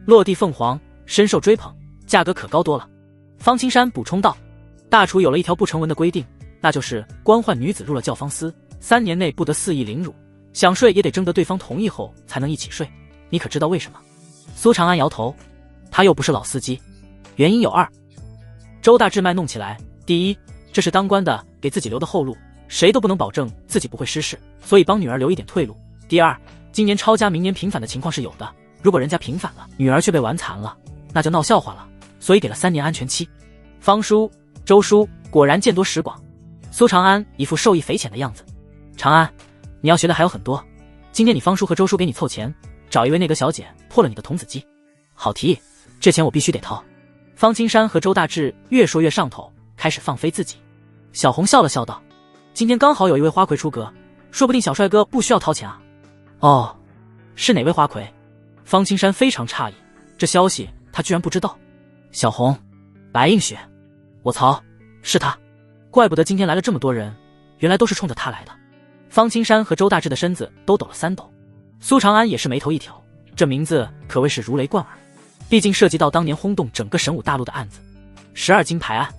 落地凤凰，深受追捧，价格可高多了。方青山补充道：“大楚有了一条不成文的规定，那就是官宦女子入了教坊司，3年内不得肆意凌辱，想睡也得征得对方同意后才能一起睡。你可知道为什么？”苏长安摇头，他又不是老司机。原因有2。周大志卖弄起来，第一，这是当官的给自己留的后路，谁都不能保证自己不会失势，所以帮女儿留一点退路。第2，今年抄家明年平反的情况是有的，如果人家平反了，女儿却被玩残了，那就闹笑话了，所以给了3年安全期。方叔、周叔果然见多识广。苏长安一副受益匪浅的样子：“长安，你要学的还有很多。今天你方叔和周叔给你凑钱，找一位那个小姐破了你的童子鸡。好提议，这钱我必须得掏。”方青山和周大志越说越上头，开始放飞自己。小红笑了笑道：“今天刚好有一位花魁出阁，说不定小帅哥不需要掏钱啊。”“哦，是哪位花魁？”方青山非常诧异，这消息他居然不知道。小红，白映雪。我操，是他！怪不得今天来了这么多人，原来都是冲着他来的。方青山和周大志的身子都抖了3抖。苏长安也是眉头一挑，这名字可谓是如雷贯耳，毕竟涉及到当年轰动整个神武大陆的案子——12金牌案。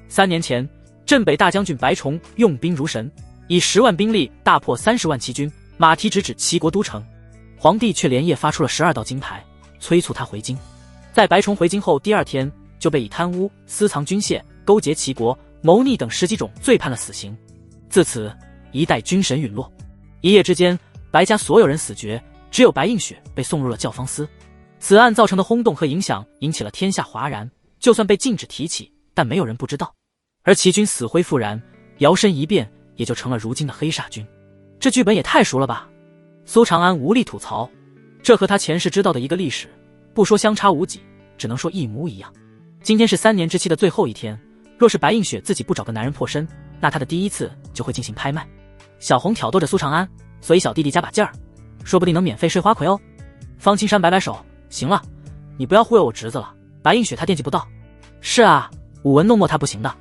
3年前，镇北大将军白崇用兵如神，以10万兵力大破30万齐军，马蹄直指齐国都城。皇帝却连夜发出了12道金牌，催促他回京。在白崇回京后第2天，就被以贪污、私藏军械、勾结齐国、谋逆等10几种罪判了死刑。自此，一代军神陨落。一夜之间，白家所有人死绝，只有白映雪被送入了教坊司。此案造成的轰动和影响引起了天下哗然，就算被禁止提起，但没有人不知道。而齐军死灰复燃，摇身一变，也就成了如今的黑煞军。这剧本也太熟了吧！苏长安无力吐槽，这和他前世知道的一个历史，不说相差无几，只能说一模一样。今天是3年之期的最后一天，若是白映雪自己不找个男人破身，那她的第一次就会进行拍卖。小红挑逗着苏长安，所以小弟弟加把劲儿，说不定能免费睡花魁哦。方青山摆摆手，行了，你不要忽悠我侄子了，白映雪他惦记不到。是啊，舞文弄墨他不行的。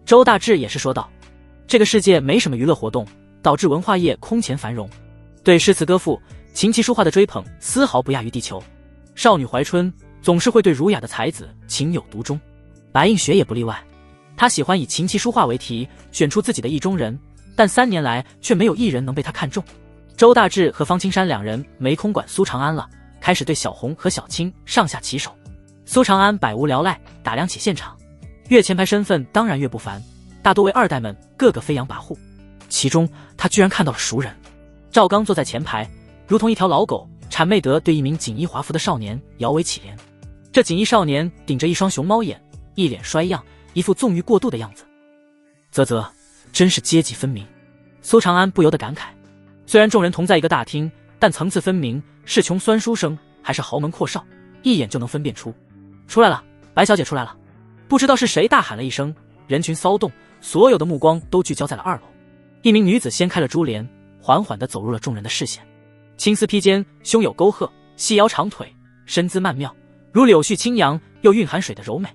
周大志也是说道，这个世界没什么娱乐活动，导致文化业空前繁荣，对诗词歌赋、琴棋书画的追捧丝毫不亚于地球。少女怀春总是会对儒雅的才子情有独钟，白映雪也不例外。她喜欢以琴棋书画为题选出自己的意中人，但3年来却没有一人能被她看中。周大志和方青山2人没空管苏长安了，开始对小红和小青上下其手。苏长安百无聊赖打量起现场，越前排身份当然越不凡，大多为2代们，个个飞扬跋扈。其中他居然看到了熟人，赵刚坐在前排，如同一条老狗，谄媚地对一名锦衣华服的少年摇尾乞怜。这锦衣少年顶着一双熊猫眼，一脸衰样，一副纵欲过度的样子。啧啧，真是阶级分明。苏长安不由得感慨，虽然众人同在一个大厅，但层次分明，是穷酸书生还是豪门阔少，一眼就能分辨出。出来了，白小姐出来了。不知道是谁大喊了一声，人群骚动，所有的目光都聚焦在了2楼。一名女子掀开了珠帘，缓缓地走入了众人的视线。青丝披肩，胸有沟壑，细腰长腿，身姿曼妙，如柳絮轻扬又蕴含水的柔美。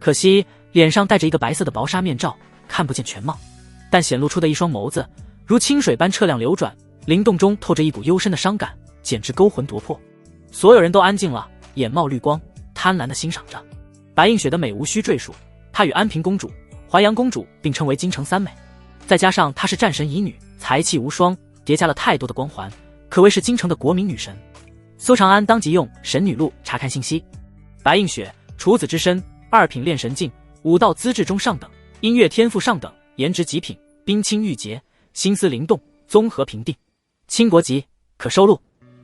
可惜脸上戴着一个白色的薄纱面罩，看不见全貌，但显露出的一双眸子如清水般澈亮流转，灵动中透着一股幽深的伤感，简直勾魂夺魄。所有人都安静了，眼冒绿光，贪婪地欣赏着。白映雪的美无需赘述，她与安平公主、淮阳公主并称为京城3美，再加上她是战神遗女，才气无双，叠加了太多的光环，可谓是京城的国民女神。苏长安当即用神女录查看信息，白映雪处子之身，2品炼神境，5道资质中上等，音乐天赋上等，颜值极品，冰清玉洁，心思灵动，综合评定，倾国籍，可收录。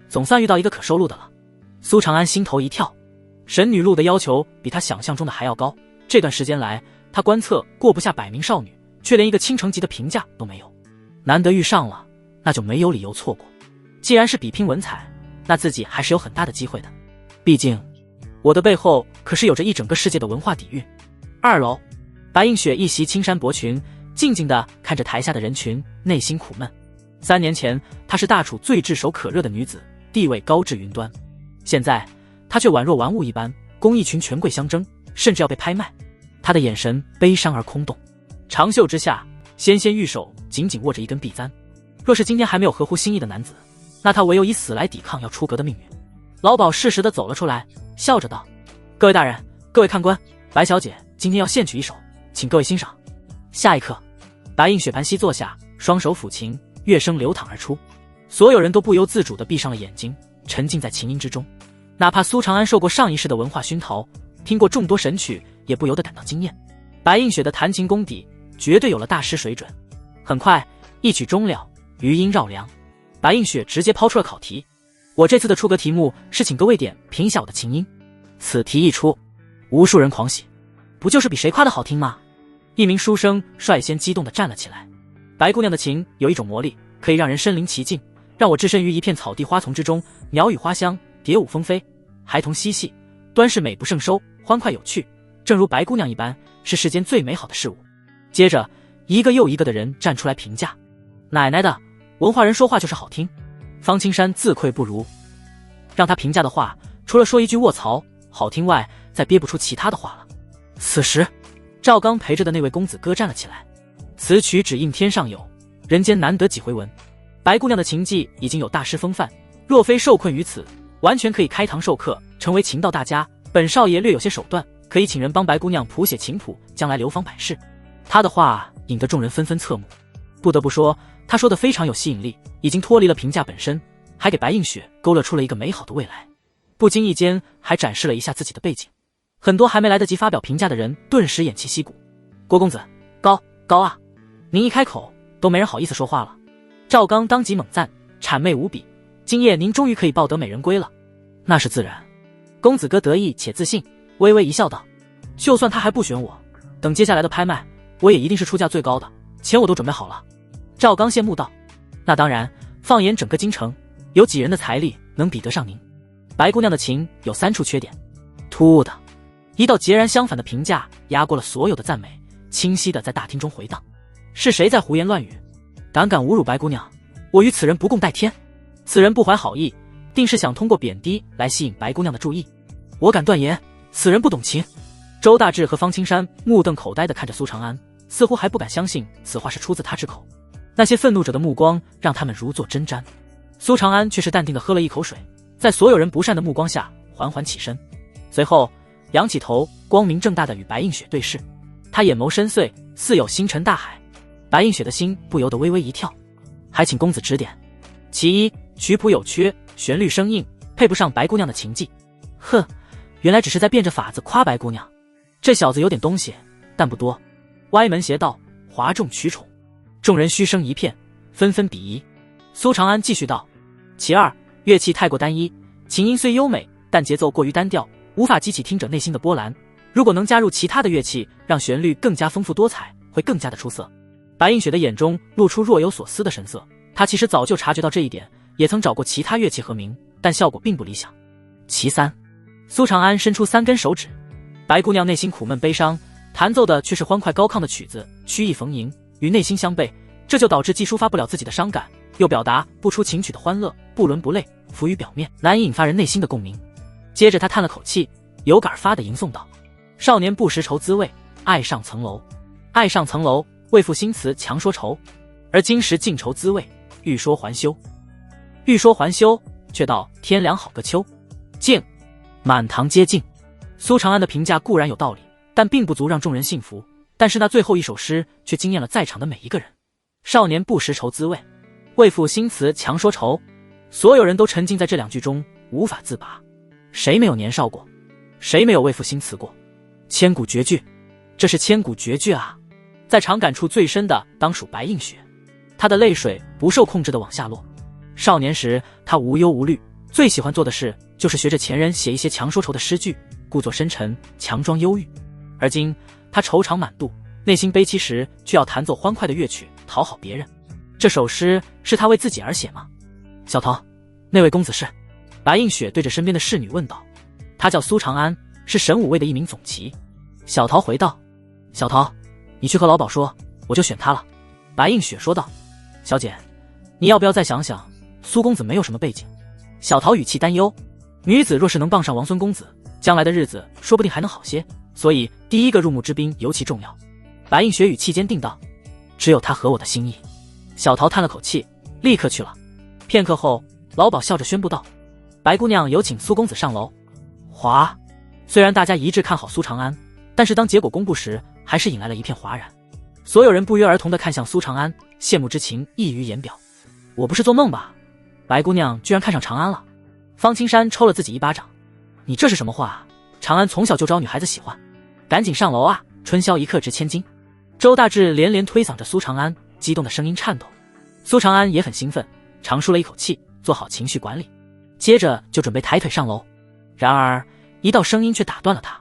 总算遇到一个可收录的了。苏长安心头一跳，神女路的要求比他想象中的还要高。这段时间来，他观测过不下100名少女，却连一个倾城级的评价都没有。难得遇上了，那就没有理由错过。既然是比拼文采，那自己还是有很大的机会的。毕竟，我的背后可是有着一整个世界的文化底蕴。2楼，白映雪一袭青衫薄裙，静静地看着台下的人群，内心苦闷。3年前，她是大楚最炙手可热的女子，地位高至云端。现在，她却宛若玩物一般，供一群权贵相争，甚至要被拍卖。她的眼神悲伤而空洞，长袖之下，纤纤玉手紧紧握着一根碧簪。若是今天还没有合乎心意的男子，那他唯有以死来抵抗要出阁的命运。老鸨适时地走了出来，笑着道：“各位大人，各位看官，白小姐今天要献曲一首，请各位欣赏。”下一刻，白映雪盘膝坐下，双手抚琴，乐声流淌而出，所有人都不由自主地闭上了眼睛，沉浸在琴音之中。哪怕苏长安受过上一世的文化熏陶，听过众多神曲，也不由得感到惊艳。白映雪的弹琴功底绝对有了大师水准。很快，一曲终了，余音绕梁，白映雪直接抛出了考题：“我这次的出阁题目是请各位点评一下我的琴音。”此题一出，无数人狂喜，不就是比谁夸的好听吗？一名书生率先激动地站了起来：“白姑娘的琴有一种魔力，可以让人身临其境，让我置身于一片草地花丛之中，鸟语花香，蝶舞蜂飞，孩童嬉戏，端是美不胜收，欢快有趣，正如白姑娘一般，是世间最美好的事物。”接着，一个又一个的人站出来评价：“奶奶的，文化人说话就是好听。”方青山自愧不如，让他评价的话，除了说一句卧槽好听外，再憋不出其他的话了。此时，赵刚陪着的那位公子哥站了起来：“此曲只应天上有，人间难得几回闻。白姑娘的琴技已经有大师风范，若非受困于此，完全可以开堂授课，成为琴道大家。本少爷略有些手段，可以请人帮白姑娘谱写琴谱，将来流芳百世。”他的话引得众人纷纷侧目。不得不说，他说的非常有吸引力，已经脱离了评价本身，还给白映雪勾勒出了一个美好的未来。不经意间还展示了一下自己的背景，很多还没来得及发表评价的人顿时偃旗息鼓。郭公子，高啊！您一开口都没人好意思说话了。赵刚当即猛赞，谄媚无比：“今夜您终于可以抱得美人归了。”那是自然。公子哥得意且自信，微微一笑道：“就算他还不选我，等接下来的拍卖，我也一定是出价最高的，钱我都准备好了。”赵刚羡慕道：“那当然，放眼整个京城，有几人的财力能比得上您？白姑娘的琴有3处缺点。”突兀的一道截然相反的评价压过了所有的赞美，清晰的在大厅中回荡。是谁在胡言乱语？胆敢侮辱白姑娘，我与此人不共戴天！此人不怀好意，定是想通过贬低来吸引白姑娘的注意。我敢断言，此人不懂琴。周大志和方青山目瞪口呆地看着苏长安，似乎还不敢相信此话是出自他之口。那些愤怒者的目光让他们如坐针毡。苏长安却是淡定地喝了一口水，在所有人不善的目光下缓缓起身，随后仰起头，光明正大地与白映雪对视。他眼眸深邃，似有星辰大海。白映雪的心不由得微微一跳，还请公子指点。其一，曲谱有缺，旋律生硬，配不上白姑娘的琴技。哼，原来只是在变着法子夸白姑娘。这小子有点东西，但不多。歪门邪道，哗众取宠。众人嘘声一片，纷纷鄙夷。苏长安继续道：“其二，乐器太过单一，琴音虽优美，但节奏过于单调，无法激起听者内心的波澜。如果能加入其他的乐器，让旋律更加丰富多彩，会更加的出色。”白映雪的眼中露出若有所思的神色，她其实早就察觉到这一点，也曾找过其他乐器和鸣，但效果并不理想。其三，苏长安伸出3根手指，白姑娘内心苦闷悲伤，弹奏的却是欢快高亢的曲子，曲意逢迎，与内心相悖，这就导致既抒发不了自己的伤感，又表达不出琴曲的欢乐，不伦不类，浮于表面，难以引发人内心的共鸣。接着他叹了口气，有感而发地吟诵道：“少年不识愁滋味，爱上层楼。爱上层楼，为赋新词强说愁。而今时尽愁滋味，欲说还休。欲说还休，却道天凉好个秋。静，满堂皆静。”苏长安的评价固然有道理，但并不足让众人信服。但是那最后一首诗却惊艳了在场的每一个人。少年不识愁滋味，为赋新词强说愁。所有人都沉浸在这2句中，无法自拔。谁没有年少过？谁没有为赋新词过？千古绝句，这是千古绝句啊！在场感触最深的当属白映雪，她的泪水不受控制地往下落。少年时，她无忧无虑，最喜欢做的事就是学着前人写一些强说愁的诗句，故作深沉，强装忧郁。而今他愁肠满肚，内心悲戚时，却要弹奏欢快的乐曲讨好别人。这首诗是他为自己而写吗？小桃，那位公子是？白映雪对着身边的侍女问道。他叫苏长安，是神武卫的一名总旗。小桃回道。小桃，你去和老鸨说，我就选他了。白映雪说道。小姐，你要不要再想想，苏公子没有什么背景。小桃语气担忧，女子若是能傍上王孙公子，将来的日子说不定还能好些，所以第一个入幕之宾尤其重要。白映雪语气坚定道。只有他合我的心意。小桃叹了口气，立刻去了。片刻后，老鸨笑着宣布道。白姑娘有请苏公子上楼。哗！虽然大家一致看好苏长安，但是当结果公布时，还是引来了一片哗然。所有人不约而同地看向苏长安，羡慕之情溢于言表。我不是做梦吧？白姑娘居然看上长安了。方青山抽了自己一巴掌。你这是什么话？长安从小就招女孩子喜欢，赶紧上楼啊！春宵一刻值千金。周大志连连推搡着苏长安，激动的声音颤抖。苏长安也很兴奋，长舒了一口气，做好情绪管理，接着就准备抬腿上楼。然而一道声音却打断了他。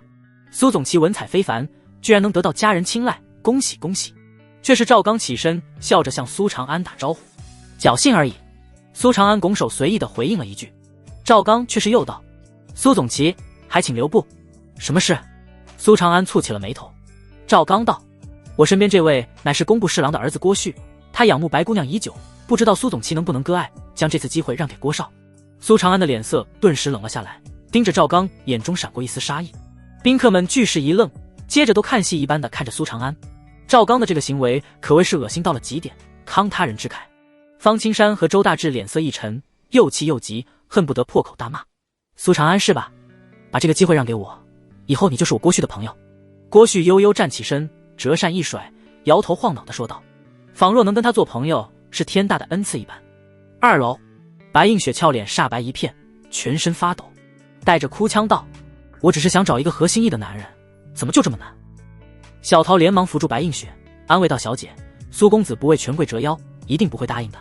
苏总旗文采非凡，居然能得到家人青睐，恭喜恭喜！却是赵刚起身笑着向苏长安打招呼。侥幸而已。苏长安拱手随意地回应了一句。赵刚却是又道。苏总旗，还请留步。什么事？苏长安蹙起了眉头。赵刚道。我身边这位乃是工部侍郎的儿子郭旭，他仰慕白姑娘已久，不知道苏总旗能不能割爱，将这次机会让给郭少。苏长安的脸色顿时冷了下来，盯着赵刚，眼中闪过一丝杀意。宾客们俱是一愣，接着都看戏一般的看着苏长安。赵刚的这个行为可谓是恶心到了极点，慷他人之慨。方青山和周大志脸色一沉，又气又急，恨不得破口大骂。苏长安是吧？把这个机会让给我，以后你就是我郭旭的朋友。郭旭悠悠站起身，折扇一甩，摇头晃脑地说道。仿若能跟他做朋友是天大的恩赐一般。2楼，白映雪俏脸煞白一片，全身发抖，带着哭腔道。我只是想找一个合心意的男人，怎么就这么难？小桃连忙扶住白映雪，安慰道。小姐，苏公子不为权贵折腰，一定不会答应的。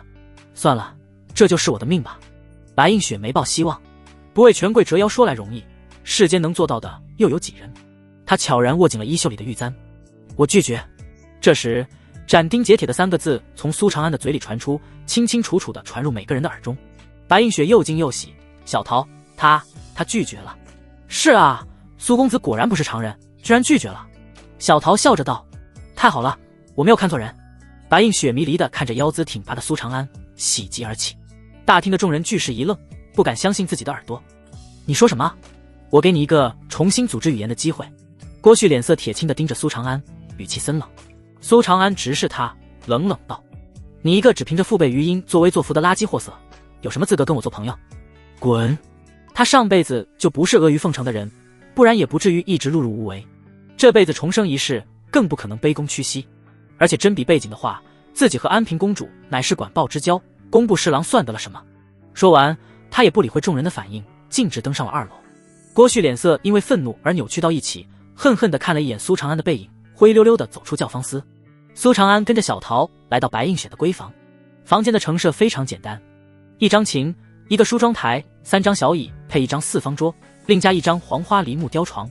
算了，这就是我的命吧。白映雪没抱希望。不为权贵折腰说来容易，世间能做到的又有几人？她悄然握紧了衣袖里的玉簪。我拒绝。这时斩钉截铁的3个字从苏长安的嘴里传出，清清楚楚地传入每个人的耳中。白映雪又惊又喜。小桃，他拒绝了。是啊，苏公子果然不是常人，居然拒绝了。小桃笑着道。太好了，我没有看错人。白映雪迷离地看着腰姿挺拔的苏长安，喜极而泣。大厅的众人俱是一愣，不敢相信自己的耳朵。你说什么？我给你一个重新组织语言的机会。郭旭脸色铁青地盯着苏长安，语气森冷。苏长安直视他，冷冷道。你一个只凭着父辈余音作威作福的垃圾货色，有什么资格跟我做朋友？滚！他上辈子就不是阿谀奉承的人，不然也不至于一直碌碌无为。这辈子重生一世，更不可能卑躬屈膝。而且真比背景的话，自己和安平公主乃是管鲍之交，工部侍郎算得了什么？说完，他也不理会众人的反应，径直登上了2楼。郭旭脸色因为愤怒而扭曲到一起，恨恨地看了一眼苏长安的背影，灰溜溜地走出教坊司。苏长安跟着小桃来到白映雪的闺房。房间的陈设非常简单，一张琴，一个梳妆台，3张小椅配一张4方桌，另加一张黄花梨木雕床。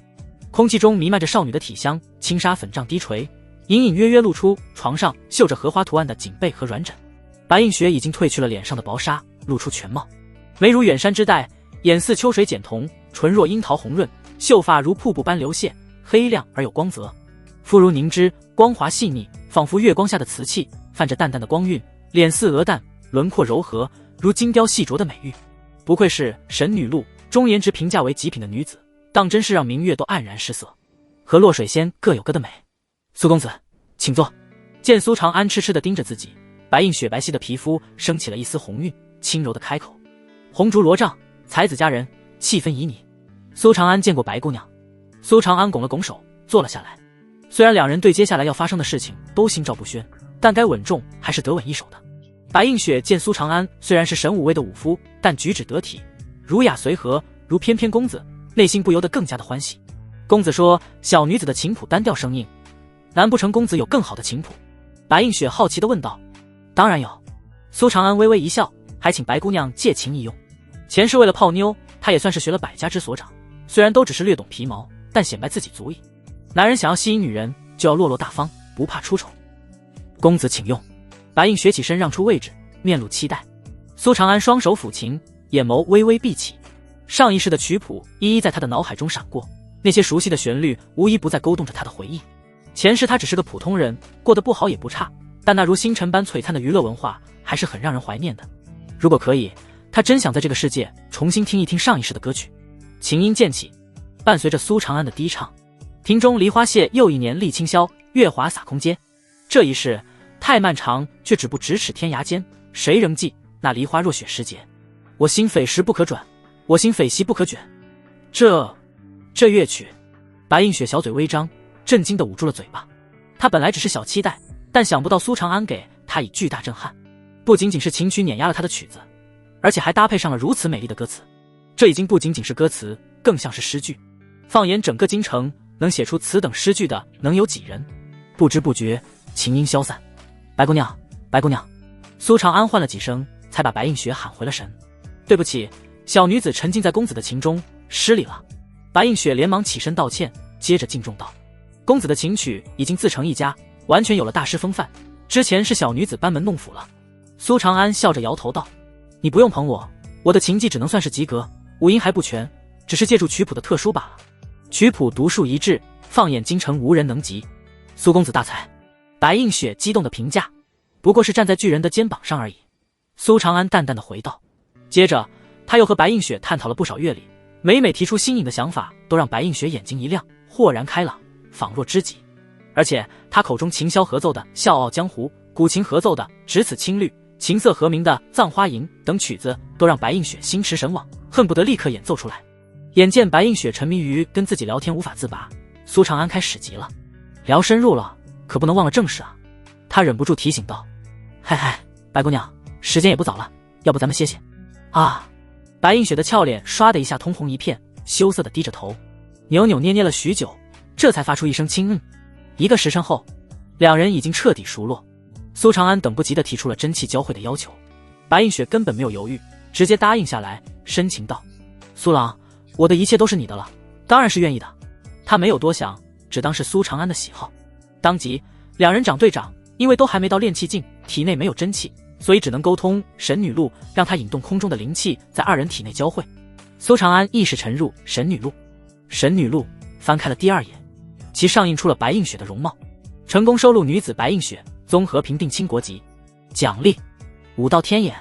空气中弥漫着少女的体香，轻纱粉帐低垂，隐隐约约露出床上绣着荷花图案的锦被和软枕。白映雪已经褪去了脸上的薄纱，露出全貌，眉如远山之黛，眼似秋水剪瞳，唇若樱桃红润，秀发如瀑布般流泻，黑亮而有光泽，肤如凝脂，光滑细腻，仿佛月光下的瓷器，泛着淡淡的光晕，脸似鹅蛋，轮廓柔和，如精雕细琢的美玉。不愧是神女路中颜值评价为极品的女子，当真是让明月都黯然失色，和落水仙各有各的美。苏公子，请坐。见苏长安痴痴地盯着自己，白映雪白皙的皮肤升起了一丝红晕，轻柔地开口。红烛罗帐，才子佳人，气氛旖旎。苏长安见过白姑娘。苏长安拱了拱手，坐了下来。虽然两人对接下来要发生的事情都心照不宣，但该稳重还是得稳一手的。白映雪见苏长安虽然是神武卫的武夫，但举止得体，儒雅随和，如翩翩公子，内心不由得更加的欢喜。公子说小女子的琴谱单调生硬，难不成公子有更好的琴谱？白映雪好奇地问道。当然有。苏长安微微一笑，还请白姑娘借琴一用。前世为了泡妞，他也算是学了百家之所长，虽然都只是略懂皮毛，但显摆自己足矣。男人想要吸引女人，就要落落大方，不怕出丑。公子请用。白映雪起身让出位置，面露期待。苏长安双手抚琴，眼眸微微闭起，上一世的曲谱一一在他的脑海中闪过，那些熟悉的旋律无一不在勾动着他的回忆。前世他只是个普通人，过得不好也不差，但那如星辰般璀璨的娱乐文化还是很让人怀念的。如果可以，他真想在这个世界重新听一听上一世的歌曲。琴音渐起，伴随着苏长安的低唱，庭中梨花谢又一年丽清宵，月华洒空阶。这一世太漫长，却止步咫尺天涯间，谁仍记那梨花若雪时节？我心匪时不可转，我心匪兮不可卷。这乐曲，白映雪小嘴微张，震惊地捂住了嘴巴。他本来只是小期待，但想不到苏长安给他以巨大震撼。不仅仅是琴曲碾压了他的曲子，而且还搭配上了如此美丽的歌词。这已经不仅仅是歌词，更像是诗句。放眼整个京城，能写出此等诗句的能有几人？不知不觉，琴音消散。白姑娘，白姑娘，苏长安唤了几声，才把白映雪喊回了神。对不起，小女子沉浸在公子的琴中，失礼了。白映雪连忙起身道歉，接着敬重道：公子的琴曲已经自成一家，完全有了大师风范，之前是小女子班门弄斧了。苏长安笑着摇头道：你不用捧我，我的琴技只能算是及格，五音还不全，只是借助曲谱的特殊罢了。曲谱独树一帜，放眼京城无人能及。苏公子大才。白映雪激动的评价，不过是站在巨人的肩膀上而已。苏长安淡淡的回道。接着他又和白映雪探讨了不少乐理，每每提出新颖的想法，都让白映雪眼睛一亮，豁然开朗，仿若知己。而且他口中琴箫合奏的《笑傲江湖》，古琴合奏的《只此青绿》，琴瑟和鸣的《葬花吟》等曲子，都让白映雪心驰神往，恨不得立刻演奏出来。眼见白映雪沉迷于跟自己聊天无法自拔，苏长安开始急了。聊深入了，可不能忘了正事啊。他忍不住提醒道：嗨嗨，白姑娘，时间也不早了，要不咱们歇歇啊。白映雪的俏脸唰的一下通红一片，羞涩的低着头，扭扭捏捏了许久，这才发出一声轻嗯。一个时辰后，两人已经彻底熟络。苏长安等不及地提出了真气交汇的要求，白映雪根本没有犹豫，直接答应下来，深情道：苏郎，我的一切都是你的了，当然是愿意的。他没有多想，只当是苏长安的喜好。当即两人掌对掌，因为都还没到炼气境，体内没有真气，所以只能沟通神女路，让他引动空中的灵气在二人体内交汇。苏长安意识沉入神女路，神女路翻开了第二页，其上映出了白映雪的容貌。成功收录女子白映雪，综合评定倾国级。奖励武道天眼。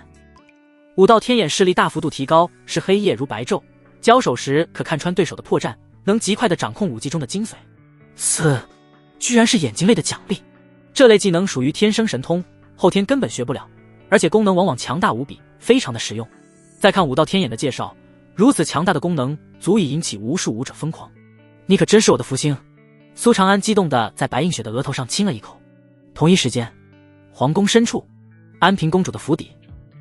武道天眼视力大幅度提高，是黑夜如白昼，交手时可看穿对手的破绽，能极快地掌控武技中的精髓。居然是眼睛类的奖励。这类技能属于天生神通，后天根本学不了，而且功能往往强大无比，非常的实用。再看武道天眼的介绍，如此强大的功能足以引起无数武者疯狂。你可真是我的福星。苏长安激动地在白映雪的额头上亲了一口。同一时间，皇宫深处，安平公主的府邸，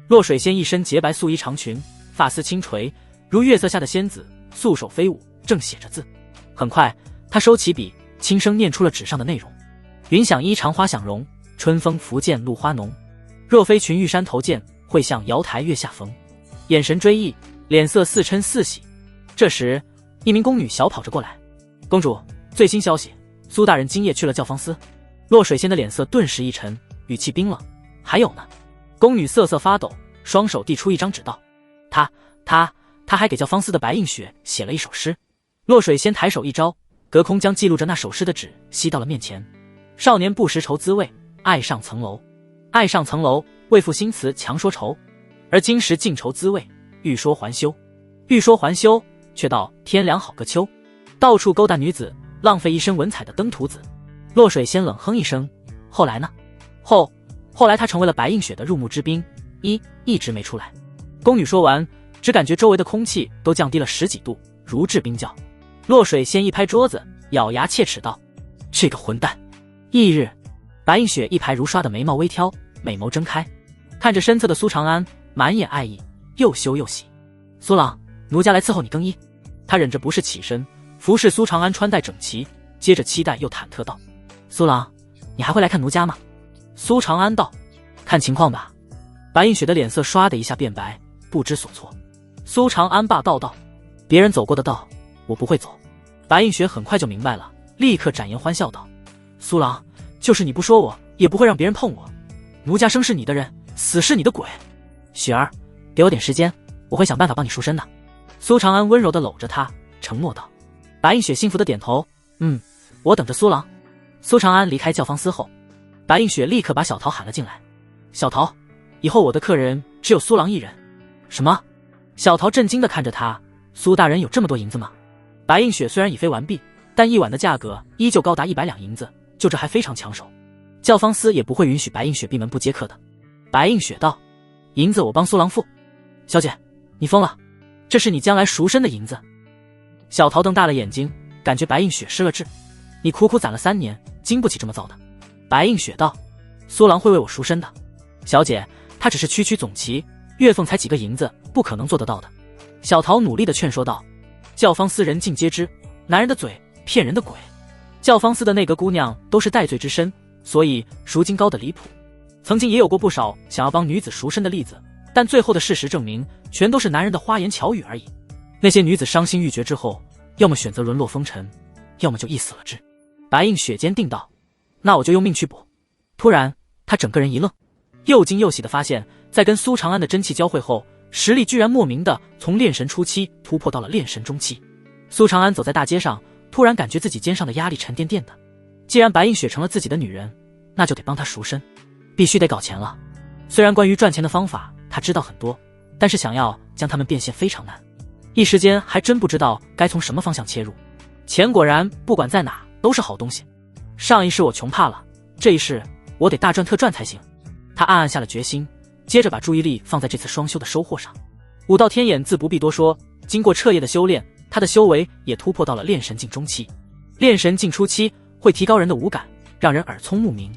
洛水仙一身洁白素衣长裙，发丝轻垂，如月色下的仙子，素手飞舞，正写着字。很快她收起笔，轻声念出了纸上的内容：云想衣裳花想容，春风拂槛露花浓。若非群玉山头见，会向瑶台月下逢。眼神追忆，脸色似嗔似喜。这时一名宫女小跑着过来：公主，最新消息，苏大人今夜去了教坊司。洛水仙的脸色顿时一沉，语气冰冷：还有呢？宫女瑟瑟发抖，双手递出一张纸道：他还给教坊司的白映雪写了一首诗。洛水仙抬手一招，隔空将记录着那首诗的纸吸到了面前。少年不识愁滋味，爱上层楼。爱上层楼，为赋新词强说愁。而今时尽愁滋味，欲说还休。欲说还休，却道天凉好个秋。到处勾搭女子，浪费一身文采的登徒子。洛水仙冷哼一声：后来呢？后来他成为了白映雪的入幕之宾，一直没出来。宫女说完，只感觉周围的空气都降低了10几度，如置冰窖。洛水仙一拍桌子，咬牙切齿道：这个混蛋！翌日，白映雪一排如刷的眉毛微挑，美眸睁开，看着身侧的苏长安，满眼爱意，又羞又喜。苏郎，奴家来伺候你更衣。他忍着不适起身，服侍苏长安穿戴整齐，接着期待又忐忑道：苏郎，你还会来看奴家吗？苏长安道：看情况吧。白映雪的脸色唰的一下变白，不知所措。苏长安霸道道：“别人走过的道，我不会走。”白映雪很快就明白了，立刻展颜欢笑道：“苏郎，就是你不说我，也不会让别人碰我。奴家生是你的人，死是你的鬼。雪儿，给我点时间，我会想办法帮你赎身的。”苏长安温柔地搂着她，承诺道。白映雪幸福地点头：“我等着苏郎。”苏长安离开教坊司后，白映雪立刻把小桃喊了进来：“小桃，以后我的客人只有苏郎一人。”“什么？”小桃震惊地看着他：“苏大人有这么多银子吗？”白映雪虽然已飞完毕，但一碗的价格依旧高达100两银子，就这还非常抢手。教坊司也不会允许白映雪闭门不接客的。白映雪道：“银子我帮苏郎付。”“小姐，你疯了，这是你将来赎身的银子。”小桃瞪大了眼睛，感觉白映雪失了智：“你苦苦攒了3年，经不起这么造的。”白映雪道：“苏郎会为我赎身的。”“小姐，他只是区区总旗，月俸才几个银子，不可能做得到的。”小桃努力地劝说道。教坊司人尽皆知，男人的嘴骗人的鬼。教坊司的内阁姑娘都是戴罪之身，所以赎金高的离谱。曾经也有过不少想要帮女子赎身的例子，但最后的事实证明，全都是男人的花言巧语而已。那些女子伤心欲绝之后，要么选择沦落风尘，要么就一死了之。白映雪坚定道：“那我就用命去补。”突然，她整个人一愣，又惊又喜地发现，在跟苏长安的真气交汇后，实力居然莫名的从炼神初期突破到了炼神中期。苏长安走在大街上，突然感觉自己肩上的压力沉甸甸的。既然白映雪成了自己的女人，那就得帮她赎身，必须得搞钱了。虽然关于赚钱的方法他知道很多，但是想要将它们变现非常难，一时间还真不知道该从什么方向切入。钱果然不管在哪都是好东西。上一世我穷怕了，这一世我得大赚特赚才行。他暗暗下了决心，接着把注意力放在这次双修的收获上。武道天眼自不必多说，经过彻夜的修炼，他的修为也突破到了炼神境中期。炼神境初期会提高人的五感，让人耳聪目明，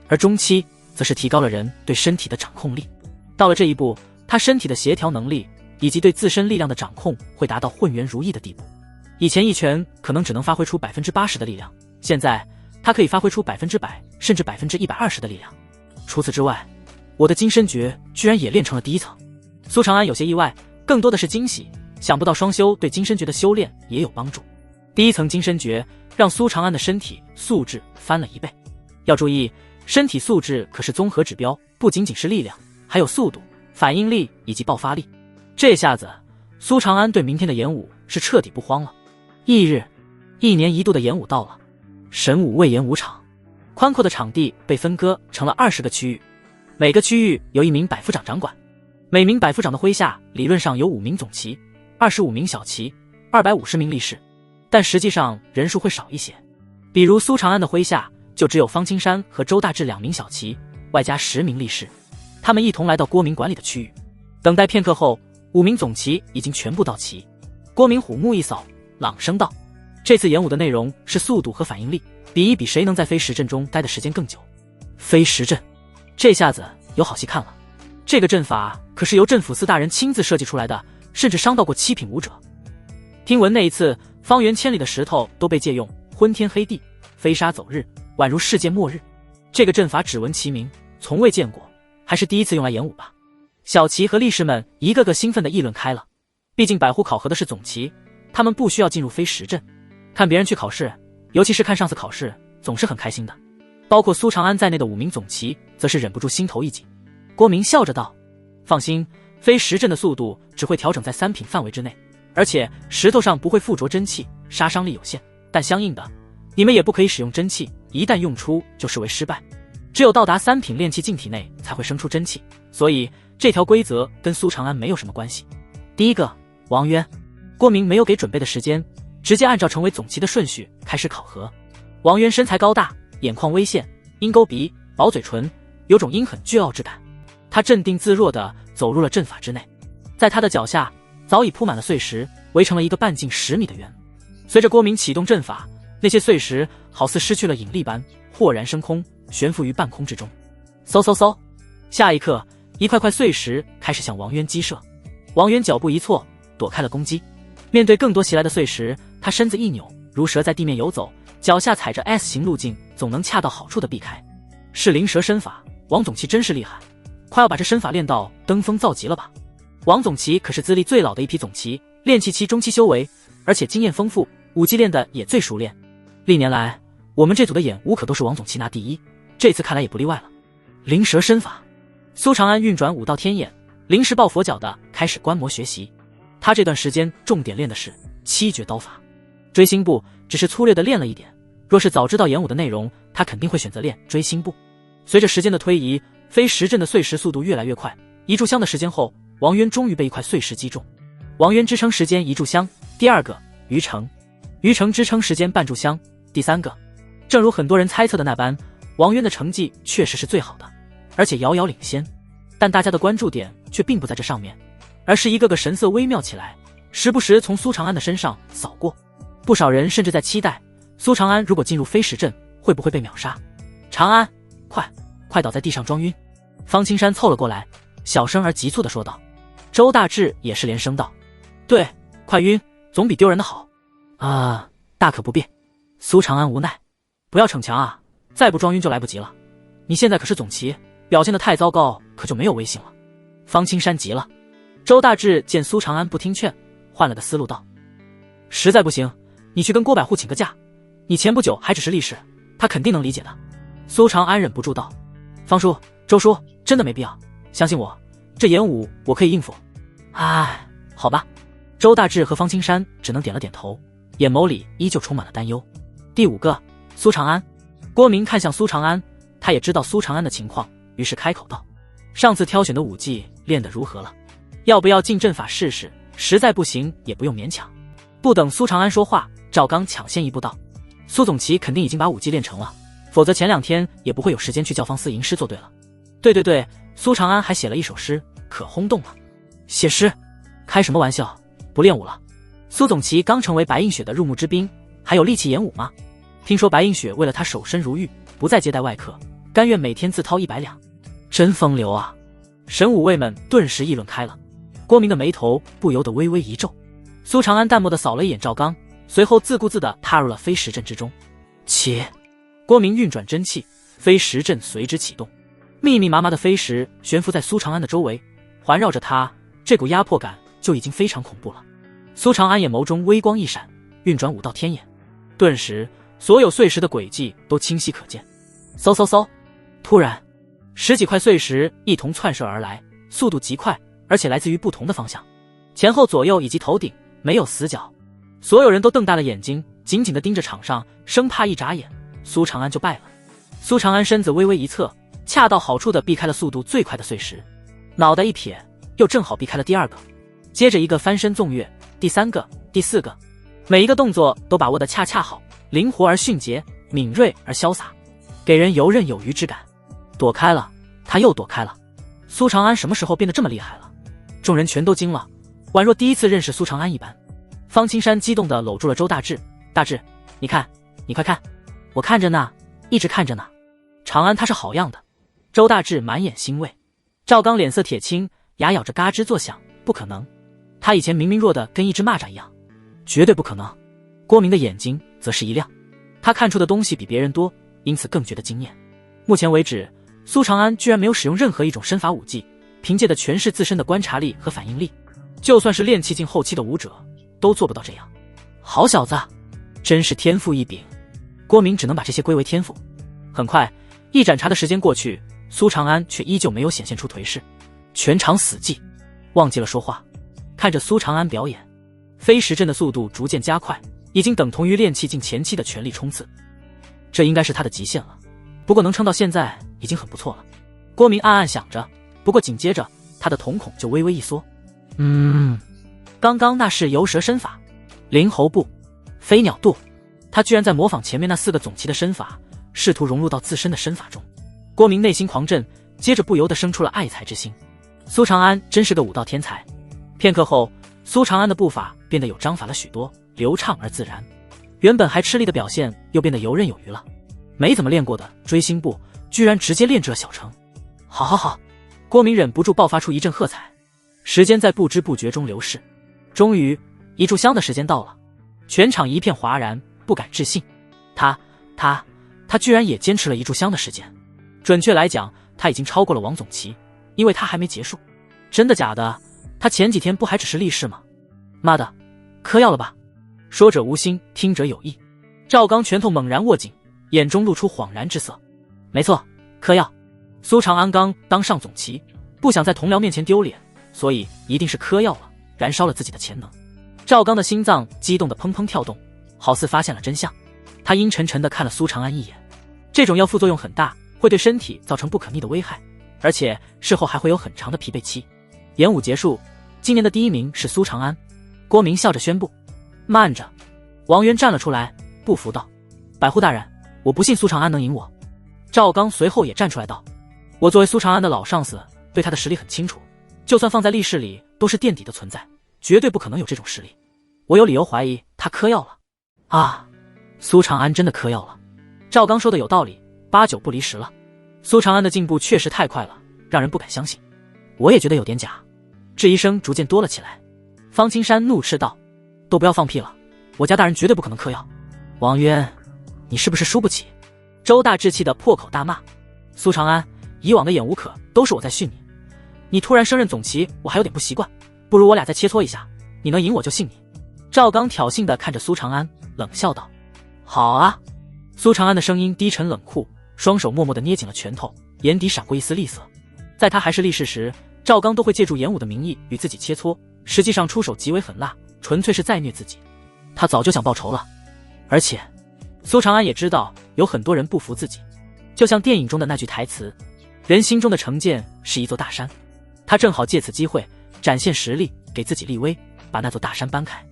而中期则是提高了人对身体的掌控力。到了这一步，他身体的协调能力以及对自身力量的掌控会达到混元如意的地步。以前一拳可能只能发挥出 80% 的力量，现在他可以发挥出 100%甚至 120% 的力量。除此之外，我的金身诀居然也练成了第一层。苏长安有些意外，更多的是惊喜，想不到双修对金身诀的修炼也有帮助。第一层金身诀让苏长安的身体素质翻了1倍。要注意，身体素质可是综合指标，不仅仅是力量，还有速度、反应力以及爆发力。这下子苏长安对明天的演武是彻底不慌了。翌日，1年1度的演武到了。神武卫演武场，宽阔的场地被分割成了20个区域，每个区域由1名百夫长掌管。每名百夫长的麾下理论上有5名总旗、25名小旗、250名力士，但实际上人数会少一些。比如苏长安的麾下就只有方青山和周大志2名小旗，外加10名力士。他们一同来到郭明管理的区域，等待片刻后，5名总旗已经全部到齐。郭明虎目一扫，朗声道：“这次演武的内容是速度和反应力，比一比谁能在飞石阵中待的时间更久。”飞石阵，这下子有好戏看了。这个阵法可是由镇抚司大人亲自设计出来的，甚至伤到过7品武者。听闻那一次，方圆千里的石头都被借用，昏天黑地，飞沙走日，宛如世界末日。这个阵法只闻其名，从未见过，还是第一次用来演武吧。小旗和力士们一个个兴奋地议论开了。毕竟百户考核的是总旗，他们不需要进入飞石阵。看别人去考试，尤其是看上司考试，总是很开心的。包括苏长安在内的5名总旗则是忍不住心头一紧。郭明笑着道：“放心，飞石阵的速度只会调整在3品范围之内，而且石头上不会附着真气，杀伤力有限。但相应的，你们也不可以使用真气，一旦用出就视为失败。只有到达3品炼气境体内才会生出真气，所以这条规则跟苏长安没有什么关系。”第一个，王渊。郭明没有给准备的时间，直接按照成为总旗的顺序开始考核。王渊身材高大，眼眶微陷，鹰钩鼻，薄嘴唇，有种阴狠倨傲之感。他镇定自若地走入了阵法之内，在他的脚下早已铺满了碎石，围成了一个半径10米的圆。随着郭明启动阵法，那些碎石好似失去了引力般豁然升空，悬浮于半空之中。嗖嗖嗖，下一刻，一块块碎石开始向王渊击射。王渊脚步一错，躲开了攻击。面对更多袭来的碎石，他身子一扭，如蛇在地面游走，脚下踩着 S 型路径，总能恰到好处地避开。是灵蛇身法，王总旗真是厉害，快要把这身法练到登峰造极了吧。王总旗可是资历最老的一批总旗，练气期中期修为，而且经验丰富，武技练得也最熟练。历年来，我们这组的演武可都是王总旗拿第一，这次看来也不例外了。灵蛇身法，苏长安运转武道天眼，临时抱佛脚的开始观摩学习。他这段时间重点练的是七绝刀法，追星步只是粗略的练了一点，若是早知道演武的内容，他肯定会选择练追星步。随着时间的推移，飞石阵的碎石速度越来越快，一炷香的时间后，王渊终于被一块碎石击中。王渊支撑时间一炷香，第二个于成，于成支撑时间半炷香，第三个。正如很多人猜测的那般，王渊的成绩确实是最好的，而且遥遥领先，但大家的关注点却并不在这上面，而是一个个神色微妙起来，时不时从苏长安的身上扫过。不少人甚至在期待，苏长安如果进入飞石阵，会不会被秒杀？长安，快倒在地上装晕！方青山凑了过来，小声而急促地说道。周大志也是连声道：对，快晕，总比丢人的好。大可不必。苏长安无奈，不要逞强啊，再不装晕就来不及了。你现在可是总旗，表现得太糟糕，可就没有威信了。方青山急了。周大志见苏长安不听劝，换了个思路道：实在不行，你去跟郭百户请个假，你前不久还只是力士，他肯定能理解的。苏长安忍不住道：方叔、周叔，真的没必要，相信我，这演武我可以应付。好吧。周大志和方青山只能点了点头，眼眸里依旧充满了担忧。第五个，苏长安。郭明看向苏长安，他也知道苏长安的情况，于是开口道：上次挑选的武技练得如何了？要不要进阵法试试？实在不行也不用勉强。不等苏长安说话，赵刚抢先一步道：苏总旗肯定已经把武技练成了，否则前2天也不会有时间去教坊司吟诗作对了。对，苏长安还写了一首诗，可轰动了。写诗？开什么玩笑，不练武了？苏总旗刚成为白映雪的入幕之宾，还有力气演武吗？听说白映雪为了他守身如玉，不再接待外客，甘愿每天自掏100两，真风流啊！神武卫们顿时议论开了。郭明的眉头不由得微微一皱。苏长安淡漠地扫了一眼赵刚，随后自顾自地踏入了飞石阵之中。郭明运转真气，飞石阵随之启动，密密麻麻的飞石悬浮在苏长安的周围，环绕着他，这股压迫感就已经非常恐怖了。苏长安眼眸中微光一闪，运转武道天眼，顿时所有碎石的轨迹都清晰可见。嗖，突然10几块碎石一同窜射而来，速度极快，而且来自于不同的方向，前后左右以及头顶，没有死角。所有人都瞪大了眼睛，紧紧地盯着场上，生怕一眨眼苏长安就败了。苏长安身子微微一侧，恰到好处地避开了速度最快的碎石，脑袋一撇，又正好避开了第2个，接着一个翻身纵跃，第3个、第4个，每一个动作都把握得恰恰好，灵活而迅捷，敏锐而潇洒，给人游刃有余之感。躲开了，他又躲开了。苏长安什么时候变得这么厉害了？众人全都惊了，宛若第一次认识苏长安一般。方青山激动地搂住了周大志：大志，你看，你快看，我看着呢，一直看着呢。长安他是好样的。周大志满眼欣慰。赵刚脸色铁青，牙咬着嘎吱作响：不可能，他以前明明弱得跟一只蚂蚱一样，绝对不可能。郭明的眼睛则是一亮，他看出的东西比别人多，因此更觉得惊艳。目前为止，苏长安居然没有使用任何一种身法武技，凭借的全是自身的观察力和反应力，就算是练气境后期的武者都做不到这样。好小子，真是天赋异禀。郭明只能把这些归为天赋。很快，一盏茶的时间过去，苏长安却依旧没有显现出颓势，全场死寂，忘记了说话。看着苏长安表演，飞石阵的速度逐渐加快，已经等同于练气境前期的全力冲刺，这应该是他的极限了。不过能撑到现在已经很不错了。郭明暗暗想着，不过紧接着他的瞳孔就微微一缩。刚刚那是游蛇身法、灵猴步、飞鸟渡，他居然在模仿前面那4个总旗的身法，试图融入到自身的身法中。郭明内心狂震，接着不由得生出了爱才之心。苏长安真是个武道天才。片刻后，苏长安的步伐变得有章法了许多，流畅而自然，原本还吃力的表现又变得游刃有余了。没怎么练过的追星步居然直接练至了小成。好，郭明忍不住爆发出一阵喝彩。时间在不知不觉中流逝，终于一炷香的时间到了，全场一片哗然，不敢置信。他居然也坚持了一炷香的时间。准确来讲，他已经超过了王总旗，因为他还没结束。真的假的？他前几天不还只是立誓吗？妈的，嗑药了吧？说者无心，听者有意。赵刚拳头猛然握紧，眼中露出恍然之色。没错，嗑药。苏长安刚当上总旗，不想在同僚面前丢脸，所以一定是嗑药了，燃烧了自己的潜能。赵刚的心脏激动得砰砰跳动，好似发现了真相。他阴沉沉地看了苏长安一眼，这种药副作用很大，会对身体造成不可逆的危害，而且事后还会有很长的疲惫期。演武结束，今年的第1名是苏长安。郭明笑着宣布。慢着，王渊站了出来，不服道：百户大人，我不信苏长安能赢我。赵刚随后也站出来道：我作为苏长安的老上司，对他的实力很清楚，就算放在历史里都是垫底的存在，绝对不可能有这种实力。我有理由怀疑他嗑药了。啊，苏长安真的嗑药了。赵刚说的有道理，8、9不离10了。苏长安的进步确实太快了，让人不敢相信。我也觉得有点假。质疑声逐渐多了起来。方青山怒斥道：都不要放屁了，我家大人绝对不可能嗑药。王渊，你是不是输不起？周大志气的破口大骂。苏长安，以往的演无可都是我在训你，你突然升任总旗，我还有点不习惯，不如我俩再切磋一下，你能赢我就信你。赵刚挑衅地看着苏长安，冷笑道：好啊。苏长安的声音低沉冷酷，双手默默地捏紧了拳头，眼底闪过一丝厉色。在他还是力士时，赵刚都会借助演武的名义与自己切磋，实际上出手极为狠辣，纯粹是在虐自己。他早就想报仇了，而且苏长安也知道有很多人不服自己，就像电影中的那句台词：人心中的成见是一座大山。他正好借此机会展现实力，给自己立威，把那座大山搬开。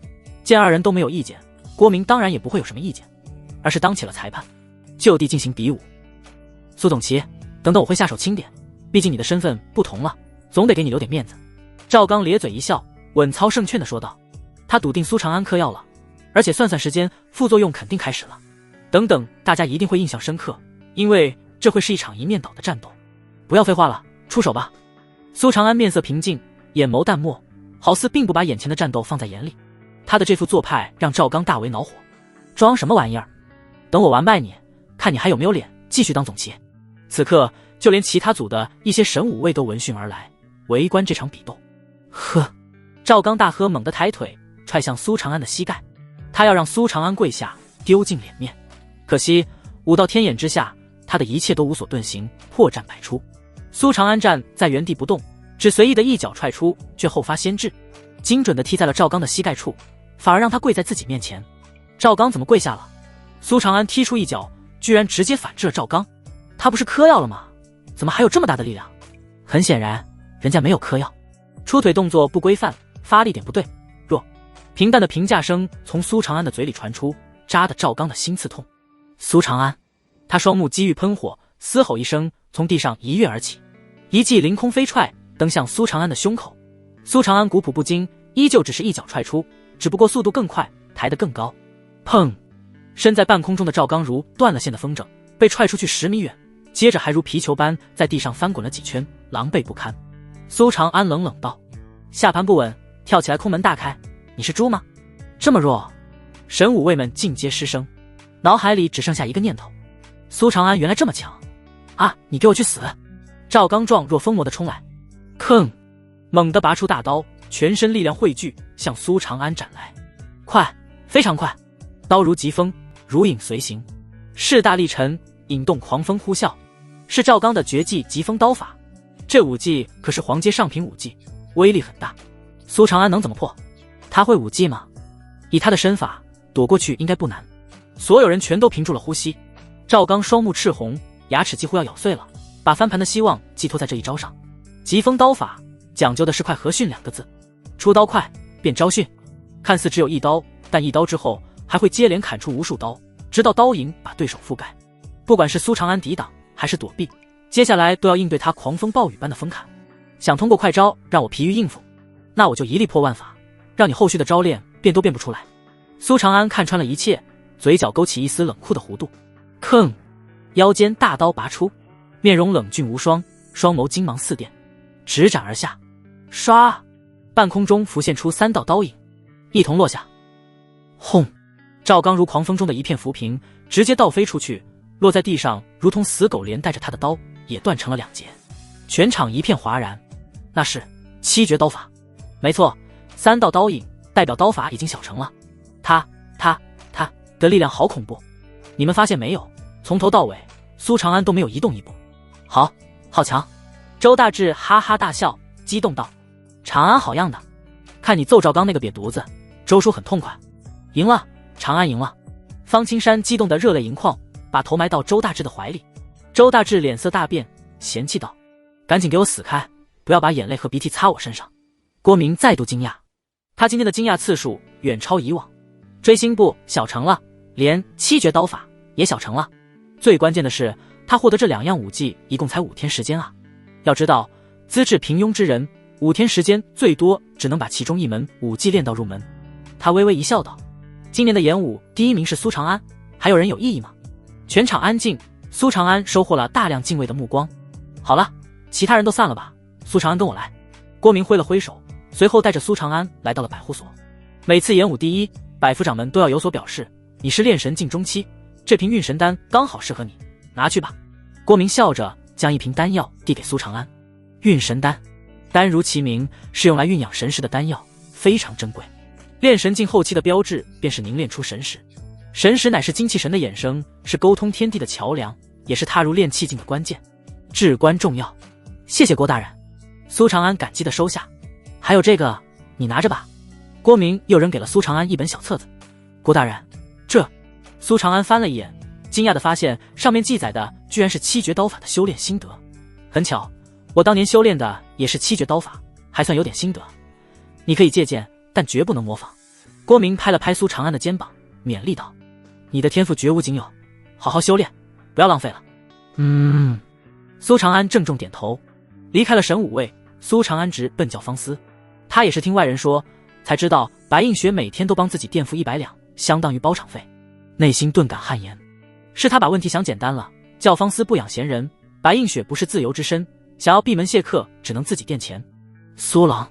见二人都没有意见，郭明当然也不会有什么意见，而是当起了裁判，就地进行比武。苏总旗，等等我会下手轻点，毕竟你的身份不同了，总得给你留点面子。赵刚咧嘴一笑，稳操胜券地说道。他笃定苏长安嗑药了，而且算算时间，副作用肯定开始了。等等，大家一定会印象深刻，因为这会是一场一面倒的战斗。不要废话了，出手吧。苏长安面色平静，眼眸淡漠，好似并不把眼前的战斗放在眼里。他的这副做派让赵刚大为恼火。装什么玩意儿？等我完败你，看你还有没有脸继续当总旗。此刻就连其他组的一些神武卫都闻讯而来，围观这场比斗。呵！赵刚大喝，猛地抬腿踹向苏长安的膝盖，他要让苏长安跪下，丢尽脸面。可惜武到天眼之下，他的一切都无所遁形，破绽百出。苏长安站在原地不动，只随意的一脚踹出，却后发先至，精准地踢在了赵刚的膝盖处，反而让他跪在自己面前。赵刚怎么跪下了？苏长安踢出一脚，居然直接反制了赵刚。他不是嗑药了吗？怎么还有这么大的力量？很显然，人家没有嗑药。出腿动作不规范，发力点不对，弱。平淡的评价声从苏长安的嘴里传出，扎得赵刚的心刺痛。苏长安，他双目激欲喷火，嘶吼一声，从地上一跃而起，一记凌空飞踹蹬向苏长安的胸口。苏长安古朴不惊，依旧只是一脚踹出，只不过速度更快，抬得更高。砰！身在半空中的赵刚如断了线的风筝，被踹出去10米远，接着还如皮球般在地上翻滚了几圈，狼狈不堪。苏长安冷冷道：下盘不稳，跳起来空门大开，你是猪吗？这么弱？神武卫们尽皆失声，脑海里只剩下一个念头：苏长安原来这么强啊！你给我去死！赵刚状若疯魔的冲来，吭！猛地拔出大刀，全身力量汇聚，向苏长安斩来。快，非常快！刀如疾风，如影随形，势大力沉，引动狂风呼啸，是赵刚的绝技疾风刀法。这武技可是黄阶上品武技，威力很大。苏长安能怎么破？他会武技吗？以他的身法，躲过去应该不难。所有人全都屏住了呼吸。赵刚双目赤红，牙齿几乎要咬碎了，把翻盘的希望寄托在这一招上。疾风刀法讲究的是快和迅2个字，出刀快，变招迅。看似只有一刀，但一刀之后还会接连砍出无数刀，直到刀影把对手覆盖。不管是苏长安抵挡还是躲避，接下来都要应对他狂风暴雨般的风砍。想通过快招让我疲于应付，那我就一力破万法，让你后续的招练变都变不出来。苏长安看穿了一切，嘴角勾起一丝冷酷的弧度，吭！腰间大刀拔出，面容冷峻无双，双眸金芒似电，直斩而下。唰！半空中浮现出3道刀影，一同落下。轰！赵刚如狂风中的一片浮萍，直接倒飞出去，落在地上，如同死狗，连带着他的刀也断成了2截。全场一片哗然，那是7绝刀法。没错，3道刀影代表刀法已经小成了。他的力量好恐怖，你们发现没有？从头到尾，苏长安都没有移动一步。好强！周大志哈哈大笑，激动道：“长安好样的！看你揍赵刚那个瘪犊子，周叔很痛快。赢了，长安赢了！”方青山激动得热泪盈眶，把头埋到周大志的怀里。周大志脸色大变，嫌弃道：“赶紧给我死开，不要把眼泪和鼻涕擦我身上。”郭明再度惊讶，他今天的惊讶次数远超以往。追星部小成了，连7绝刀法也小成了。最关键的是，他获得这2样武技一共才5天时间啊！要知道，资质平庸之人5天时间最多只能把其中一门武技练到入门。他微微一笑道：“今年的演武第1名是苏长安，还有人有异议吗？”全场安静，苏长安收获了大量敬畏的目光。好了，其他人都散了吧，苏长安跟我来。郭明挥了挥手，随后带着苏长安来到了百户所。每次演武第1，百夫长们都要有所表示。你是炼神境中期，这瓶运神丹刚好适合你，拿去吧。郭明笑着将一瓶丹药递给苏长安。运神丹，丹如其名，是用来酝养神识的丹药，非常珍贵。炼神境后期的标志便是凝练出神识，神识乃是精气神的衍生，是沟通天地的桥梁，也是踏入炼气境的关键，至关重要。谢谢郭大人。苏长安感激地收下。还有这个，你拿着吧。郭明又扔给了苏长安一本小册子。郭大人，这……苏长安翻了一眼，惊讶地发现上面记载的居然是7绝刀法的修炼心得。很巧，我当年修炼的也是7绝刀法，还算有点心得。你可以借鉴，但绝不能模仿。郭明拍了拍苏长安的肩膀，勉励道：“你的天赋绝无仅有，好好修炼，不要浪费了。”苏长安郑重点头。离开了神武卫，苏长安直奔教坊司。他也是听外人说才知道，白映雪每天都帮自己垫付100两，相当于包场费，内心顿感汗颜。是他把问题想简单了，教坊司不养闲人，白映雪不是自由之身，想要闭门谢客只能自己垫钱。苏郎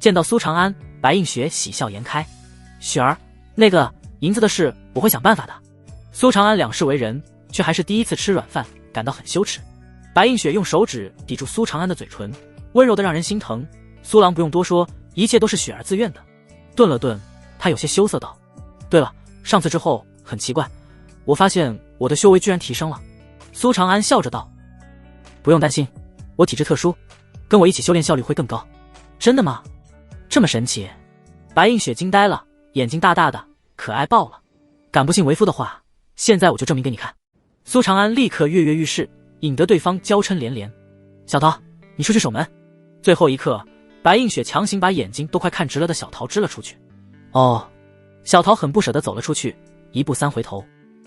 见到苏长安，白映雪喜笑颜开：“雪儿，那个银子的事我会想办法的。”苏长安两世为人，却还是第一次吃软饭，感到很羞耻。白映雪用手指抵住苏长安的嘴唇，温柔的让人心疼。苏郎不用多说，一切都是雪儿自愿的。顿了顿，他有些羞涩道：“对了，上次之后很奇怪，我发现我的修为居然提升了。”苏长安笑着道：“不用担心，我体质特殊，跟我一起修炼效率会更高。”真的吗？这么神奇？白映雪惊呆了，眼睛大大的，可爱爆了。敢不信为夫的话，现在我就证明给你看。苏长安立刻跃跃欲试，引得对方娇嗔连连：“小桃，你出去守门。”最后一刻，白映雪强行把眼睛都快看直了的小桃支了出去。哦，小桃很不舍得走了出去，1步3回头。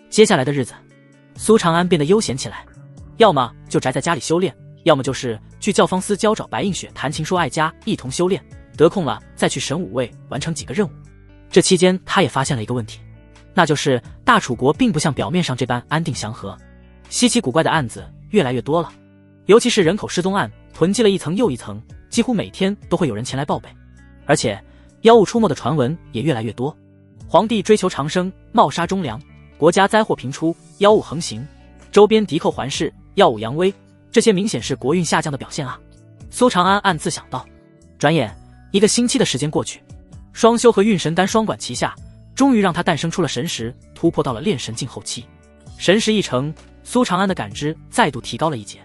接下来的日子，苏长安变得悠闲起来，要么就宅在家里修炼，要么就是去教坊司教找白映雪谈情说爱家，一同修炼，得空了再去神武卫完成几个任务。这期间他也发现了一个问题，那就是大楚国并不像表面上这般安定祥和，稀奇古怪的案子越来越多了，尤其是人口失踪案囤积了一层又一层，几乎每天都会有人前来报备，而且妖物出没的传闻也越来越多。皇帝追求长生，冒杀忠良，国家灾祸频出，妖物横行，周边敌寇环视，耀武扬威，这些明显是国运下降的表现啊。苏长安暗自想到。转眼1个星期的时间过去，双修和运神丹双管齐下，终于让他诞生出了神识，突破到了炼神境后期。神识一成，苏长安的感知再度提高了一截。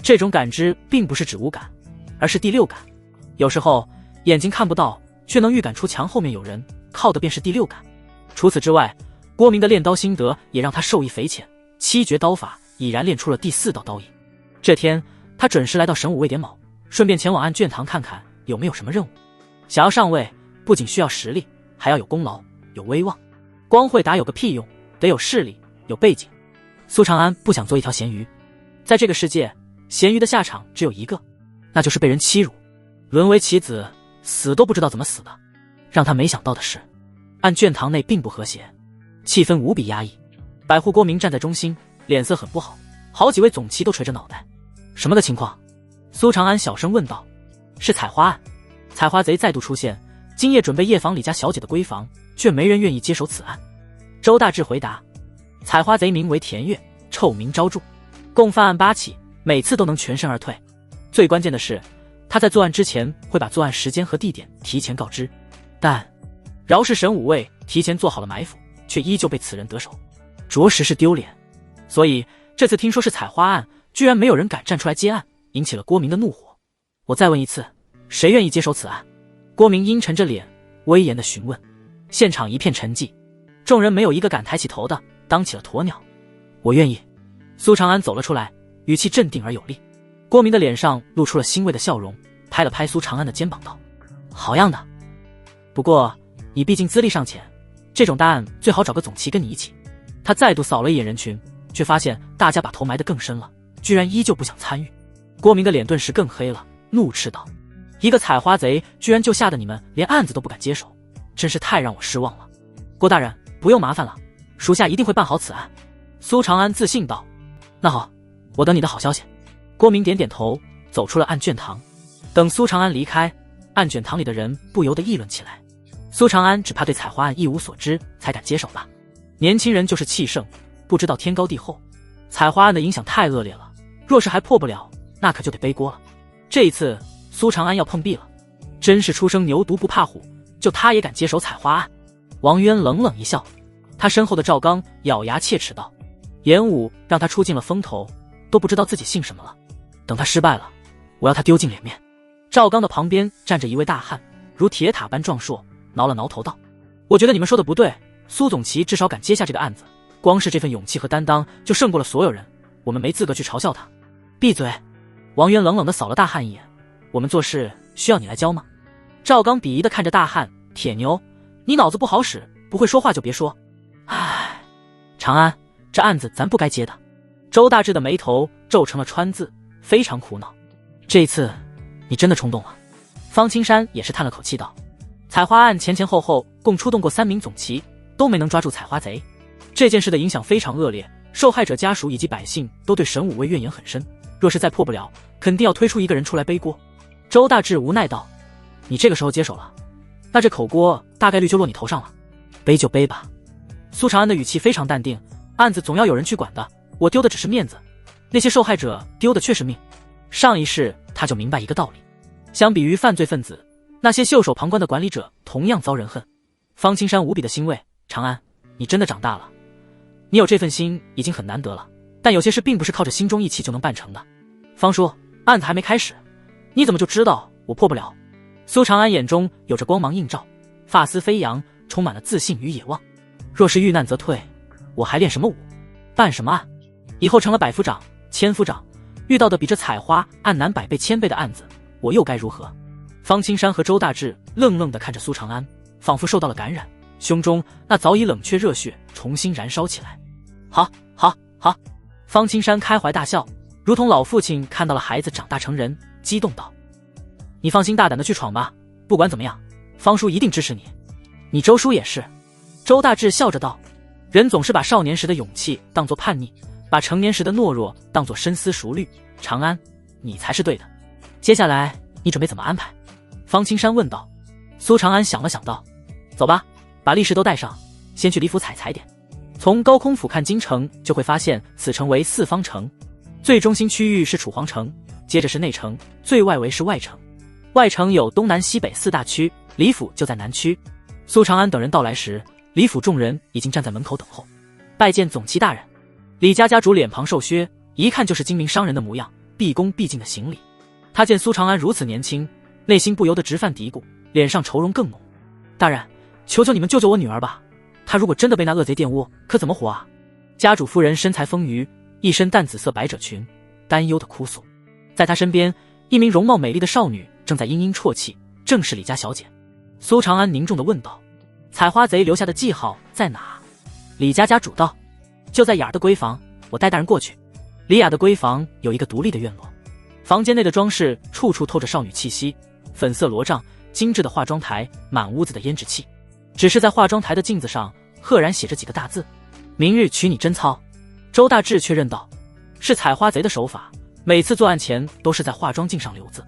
这种感知并不是指无感，而是第6感。有时候眼睛看不到，却能预感出墙后面有人，靠的便是第6感。除此之外，郭明的练刀心得也让他受益匪浅，7绝刀法已然练出了第4道刀影。这天他准时来到神武卫点卯，顺便前往案卷堂看看有没有什么任务。想要上位，不仅需要实力，还要有功劳，有威望。光会打有个屁用，得有势力，有背景。苏长安不想做一条咸鱼，在这个世界，咸鱼的下场只有一个，那就是被人欺辱，沦为棋子，死都不知道怎么死的。让他没想到的是，案卷堂内并不和谐，气氛无比压抑。百户郭明站在中心，脸色很不好，好几位总旗都垂着脑袋。什么个情况？苏长安小声问道。是采花案，采花贼再度出现，今夜准备夜访李家小姐的闺房，却没人愿意接手此案。周大志回答，采花贼名为田月，臭名昭著，共犯案8起，每次都能全身而退。最关键的是，他在作案之前会把作案时间和地点提前告知，但饶是沈武卫提前做好了埋伏，却依旧被此人得手，着实是丢脸。所以这次听说是采花案，居然没有人敢站出来接案，引起了郭明的怒火。我再问一次，谁愿意接手此案？郭明阴沉着脸，威严地询问。现场一片沉寂，众人没有一个敢抬起头的，当起了鸵鸟。我愿意。苏长安走了出来，语气镇定而有力。郭明的脸上露出了欣慰的笑容，拍了拍苏长安的肩膀道：好样的，不过你毕竟资历尚浅，这种大案最好找个总旗跟你一起。他再度扫了一眼人群，却发现大家把头埋得更深了，居然依旧不想参与。郭明的脸顿时更黑了，怒斥道：一个采花贼居然就吓得你们连案子都不敢接手，真是太让我失望了。郭大人不用麻烦了，属下一定会办好此案。苏长安自信道。那好，我等你的好消息。郭明点点头，走出了案卷堂。等苏长安离开，案卷堂里的人不由得议论起来。苏长安只怕对采花案一无所知，才敢接手吧。年轻人就是气盛，不知道天高地厚。采花案的影响太恶劣了，若是还破不了，那可就得背锅了。这一次苏长安要碰壁了，真是初生牛犊不怕虎，就他也敢接手采花案。王渊冷冷一笑，他身后的赵刚咬牙切齿道：严武让他出尽了风头，都不知道自己姓什么了，等他失败了，我要他丢尽脸面。赵刚的旁边站着一位大汉，如铁塔般壮硕，挠了挠头道：我觉得你们说的不对，苏总旗至少敢接下这个案子，光是这份勇气和担当就胜过了所有人，我们没资格去嘲笑他。闭嘴！王渊冷冷地扫了大汉一眼，我们做事需要你来教吗？赵刚鄙夷地看着大汉，铁牛，你脑子不好使，不会说话就别说。唉，长安，这案子咱不该接的。周大志的眉头皱成了川字，非常苦恼。这一次你真的冲动了。方青山也是叹了口气道：采花案前前后后共出动过3名总旗，都没能抓住采花贼。这件事的影响非常恶劣，受害者家属以及百姓都对沈武卫怨言很深，若是再破不了，肯定要推出一个人出来背锅。周大志无奈道：你这个时候接手了，那这口锅大概率就落你头上了，背就背吧。苏长安的语气非常淡定，案子总要有人去管的，我丢的只是面子，那些受害者丢的却是命。上一世他就明白一个道理，相比于犯罪分子，那些袖手旁观的管理者同样遭人恨。方青山无比的欣慰，长安，你真的长大了，你有这份心已经很难得了，但有些事并不是靠着心中义气就能办成的。方叔，案子还没开始，你怎么就知道我破不了？苏长安眼中有着光芒映照，发丝飞扬，充满了自信与野望。若是遇难则退，我还练什么武？办什么案？以后成了百夫长、千夫长，遇到的比这采花案难100倍1000倍的案子，我又该如何？方青山和周大志愣愣地看着苏长安，仿佛受到了感染，胸中那早已冷却热血重新燃烧起来。好，好，好！方青山开怀大笑，如同老父亲看到了孩子长大成人，激动道：你放心大胆地去闯吧，不管怎么样，方叔一定支持你。你周叔也是。周大志笑着道：人总是把少年时的勇气当作叛逆，把成年时的懦弱当作深思熟虑，长安，你才是对的。接下来你准备怎么安排？方青山问道。苏长安想了想道：走吧，把力士都带上，先去李府踩点。从高空俯瞰京城，就会发现此城为4方城，最中心区域是楚皇城，接着是内城，最外围是外城。外城有东南西北4大区，李府就在南区。苏长安等人到来时，李府众人已经站在门口等候，拜见总旗大人。李家家主脸庞瘦削，一看就是精明商人的模样，毕恭毕敬的行礼。他见苏长安如此年轻，内心不由得直犯嘀咕，脸上愁容更浓。大人，求求你们救救我女儿吧，她如果真的被那恶贼玷污，可怎么活啊？家主夫人身材丰腴，一身淡紫色百褶裙，担忧的哭诉。在她身边，一名容貌美丽的少女正在嘤嘤啜泣，正是李家小姐。苏长安凝重地问道：采花贼留下的记号在哪？李家家主道：就在雅儿的闺房，我带大人过去。李雅的闺房有一个独立的院落，房间内的装饰处处透着少女气息，粉色罗帐，精致的化妆台，满屋子的胭脂气。只是在化妆台的镜子上赫然写着几个大字：明日娶你贞操。周大志确认道：是采花贼的手法，每次作案前都是在化妆镜上留字，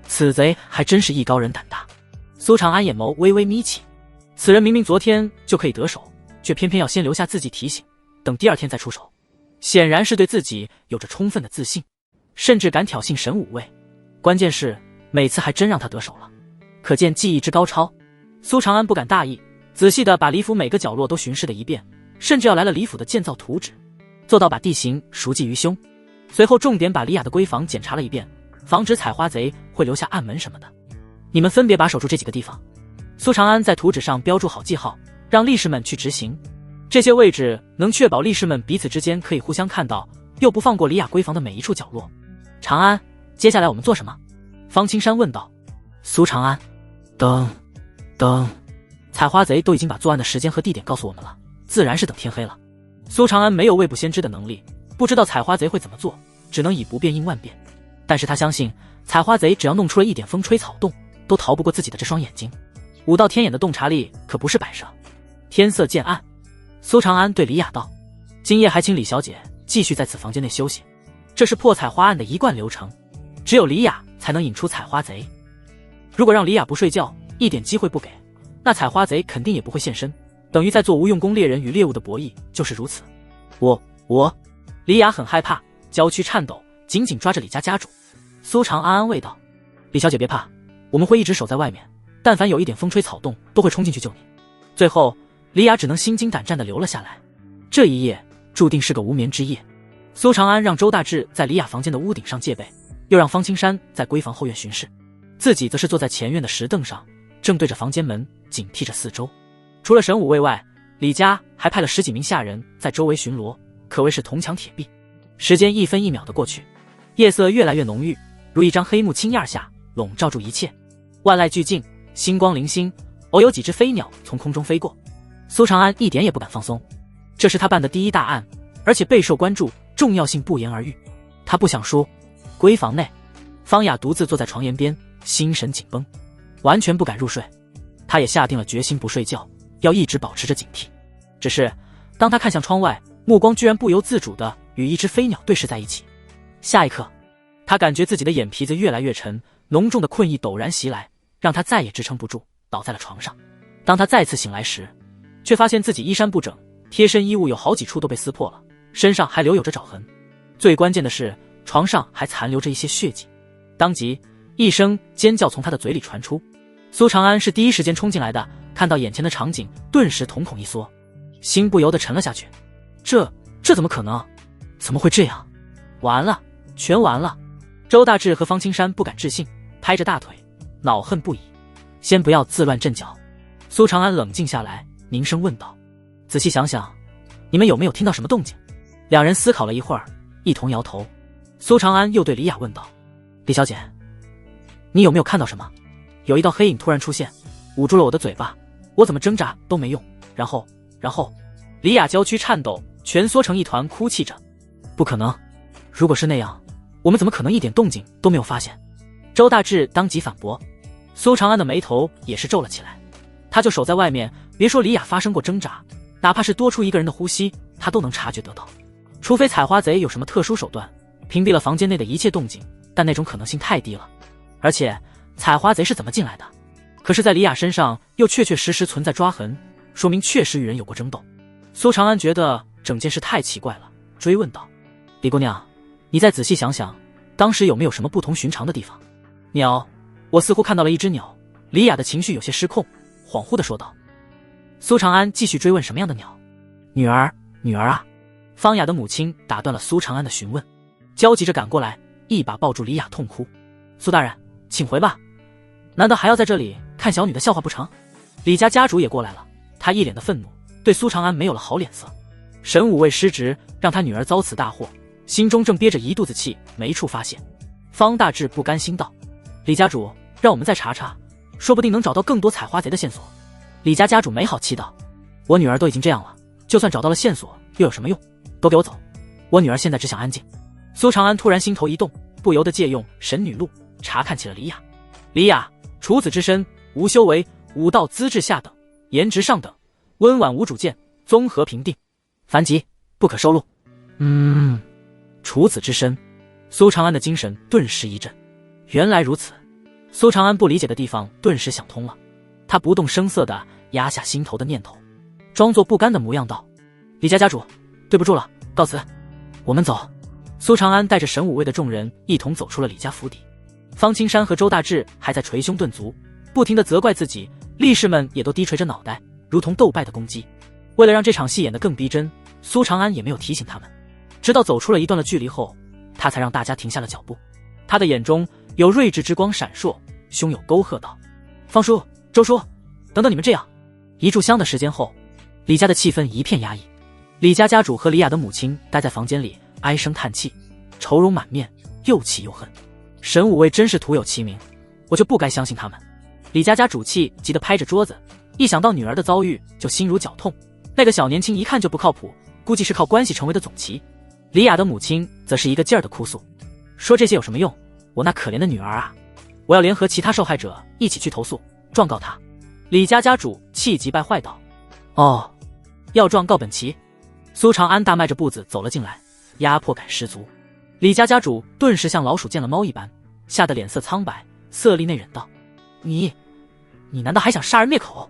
此贼还真是艺高人胆大。苏长安眼眸微微眯起，此人明明昨天就可以得手，却偏偏要先留下字迹提醒，等第2天再出手，显然是对自己有着充分的自信，甚至敢挑衅沈武卫。关键是每次还真让他得手了，可见技艺之高超。苏长安不敢大意，仔细地把李府每个角落都巡视了一遍，甚至要来了李府的建造图纸，做到把地形熟记于胸。随后重点把李雅的闺房检查了一遍，防止采花贼会留下暗门什么的。你们分别把守住这几个地方。苏长安在图纸上标注好记号，让力士们去执行。这些位置能确保力士们彼此之间可以互相看到，又不放过李雅闺房的每一处角落。长安，接下来我们做什么？方青山问道。苏长安，等，采花贼都已经把作案的时间和地点告诉我们了，自然是等天黑了。苏长安没有未卜先知的能力，不知道采花贼会怎么做，只能以不变应万变。但是他相信，采花贼只要弄出了一点风吹草动，都逃不过自己的这双眼睛。5道天眼的洞察力可不是摆设。天色渐暗，苏长安对李雅道：“今夜还请李小姐继续在此房间内休息，这是破采花案的一贯流程，只有李雅才能引出采花贼。如果让李雅不睡觉，一点机会不给，那采花贼肯定也不会现身，等于在做无用功猎人与猎物的博弈，就是如此。”我，李雅很害怕，娇躯颤抖，紧紧抓着李家家主。苏长安安慰道：“李小姐别怕，我们会一直守在外面，但凡有一点风吹草动，都会冲进去救你。”最后，李雅只能心惊胆战地留了下来。这一夜注定是个无眠之夜。苏长安让周大志在李雅房间的屋顶上戒备，又让方青山在闺房后院巡视，自己则是坐在前院的石凳上，正对着房间门，警惕着四周。除了神武卫外，李家还派了10几名下人在周围巡逻，可谓是铜墙铁壁。时间一分一秒的过去，夜色越来越浓郁，如一张黑幕青叶下，笼罩住一切。万籁俱静，星光零星，偶有几只飞鸟从空中飞过。苏长安一点也不敢放松，这是他办的第一大案，而且备受关注，重要性不言而喻。他不想输。闺房内，方雅独自坐在床沿边，心神紧绷，完全不敢入睡。他也下定了决心不睡觉，要一直保持着警惕。只是当他看向窗外，目光居然不由自主地与一只飞鸟对视在一起。下一刻，他感觉自己的眼皮子越来越沉，浓重的困意陡然袭来，让他再也支撑不住，倒在了床上。当他再次醒来时，却发现自己衣衫不整，贴身衣物有好几处都被撕破了，身上还留有着爪痕。最关键的是，床上还残留着一些血迹。当即一声尖叫从他的嘴里传出。苏长安是第一时间冲进来的，看到眼前的场景，顿时瞳孔一缩，心不由得沉了下去。这怎么可能？怎么会这样？完了，全完了！周大志和方青山不敢置信，拍着大腿，恼恨不已。先不要自乱阵脚。苏长安冷静下来，凝声问道：“仔细想想，你们有没有听到什么动静？”两人思考了一会儿，一同摇头。苏长安又对李雅问道：“李小姐，你有没有看到什么？有一道黑影突然出现，捂住了我的嘴巴，我怎么挣扎都没用。然后……”李雅娇躯颤抖，蜷缩成一团，哭泣着：“不可能！如果是那样，我们怎么可能一点动静都没有发现？”周大志当即反驳。苏长安的眉头也是皱了起来。他就守在外面，别说李雅发生过挣扎，哪怕是多出一个人的呼吸，他都能察觉得到。除非采花贼有什么特殊手段，屏蔽了房间内的一切动静，但那种可能性太低了。而且采花贼是怎么进来的？可是在李雅身上又确确实实存在抓痕，说明确实与人有过争斗。苏长安觉得整件事太奇怪了，追问道：“李姑娘，你再仔细想想，当时有没有什么不同寻常的地方？”鸟，我似乎看到了一只鸟。李雅的情绪有些失控，恍惚地说道。苏长安继续追问什么样的鸟？女儿啊！方雅的母亲打断了苏长安的询问，焦急着赶过来，一把抱住李雅痛哭：“苏大人，请回吧，难道还要在这里看小女的笑话不成？”李家家主也过来了，他一脸的愤怒，对苏长安没有了好脸色。神武卫失职，让他女儿遭此大祸，心中正憋着一肚子气，没处发泄。方大志不甘心道：“李家主，让我们再查查，说不定能找到更多采花贼的线索。”李家家主没好气道：“我女儿都已经这样了，就算找到了线索又有什么用？都给我走！我女儿现在只想安静。”苏长安突然心头一动，不由得借用神女录查看起了李雅。李雅，处子之身，无修为，武道资质下等，颜值上等，温婉无主见，综合评定，凡籍不可收录。处子之身，苏长安的精神顿时一震。原来如此，苏长安不理解的地方顿时想通了。他不动声色地压下心头的念头，装作不甘的模样道：“李家家主，对不住了，告辞，我们走。”苏长安带着神武卫的众人一同走出了李家府邸。方青山和周大志还在捶胸顿足，不停地责怪自己，力士们也都低垂着脑袋，如同斗败的公鸡。为了让这场戏演得更逼真，苏长安也没有提醒他们，直到走出了一段的距离后，他才让大家停下了脚步。他的眼中有睿智之光闪烁，胸有沟壑道：“方叔、周叔，等等你们这样。”一炷香的时间后，李家的气氛一片压抑。李家家主和李雅的母亲待在房间里唉声叹气，愁容满面，又气又恨。沈武卫真是徒有其名，我就不该相信他们。李家家主气急得拍着桌子，一想到女儿的遭遇就心如绞痛。那个小年轻一看就不靠谱，估计是靠关系成为的总旗。李雅的母亲则是一个劲儿的哭诉，说这些有什么用？我那可怜的女儿啊！我要联合其他受害者一起去投诉，状告他。李家家主气急败坏道：“哦，要状告本旗？”苏长安大迈着步子走了进来，压迫感十足。李家家主顿时像老鼠见了猫一般，吓得脸色苍白，色厉内荏道：“你难道还想杀人灭口？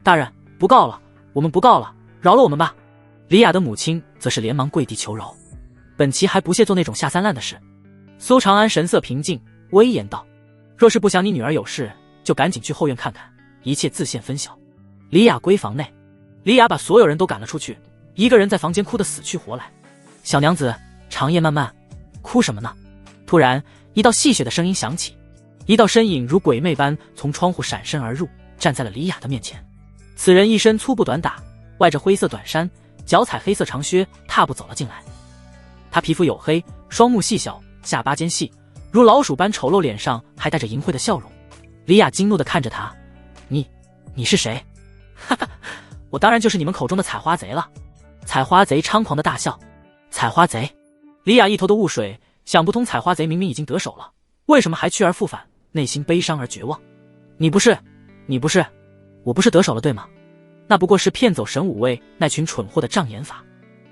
大人，不告了，我们不告了，饶了我们吧！”李雅的母亲则是连忙跪地求饶，本旗还不屑做那种下三滥的事。苏长安神色平静，威严道：“若是不想你女儿有事，就赶紧去后院看看，一切自现分晓。”李雅归房内，李雅把所有人都赶了出去，一个人在房间哭得死去活来。“小娘子，长夜漫漫，哭什么呢？”突然，一道戏谑的声音响起，一道身影如鬼魅般从窗户闪身而入，站在了李雅的面前。此人一身粗布短打，外着灰色短衫，脚踩黑色长靴，踏步走了进来。他皮肤黝黑，双目细小，下巴尖细，如老鼠般丑陋，脸上还带着淫秽的笑容。李雅惊怒地看着他：“你是谁？”“哈哈，我当然就是你们口中的采花贼了。”采花贼猖狂地大笑。“采花贼！”李雅一头的雾水，想不通采花贼明明已经得手了，为什么还去而复返，内心悲伤而绝望。“你不是，我不是得手了对吗？那不过是骗走沈武卫那群蠢货的障眼法。”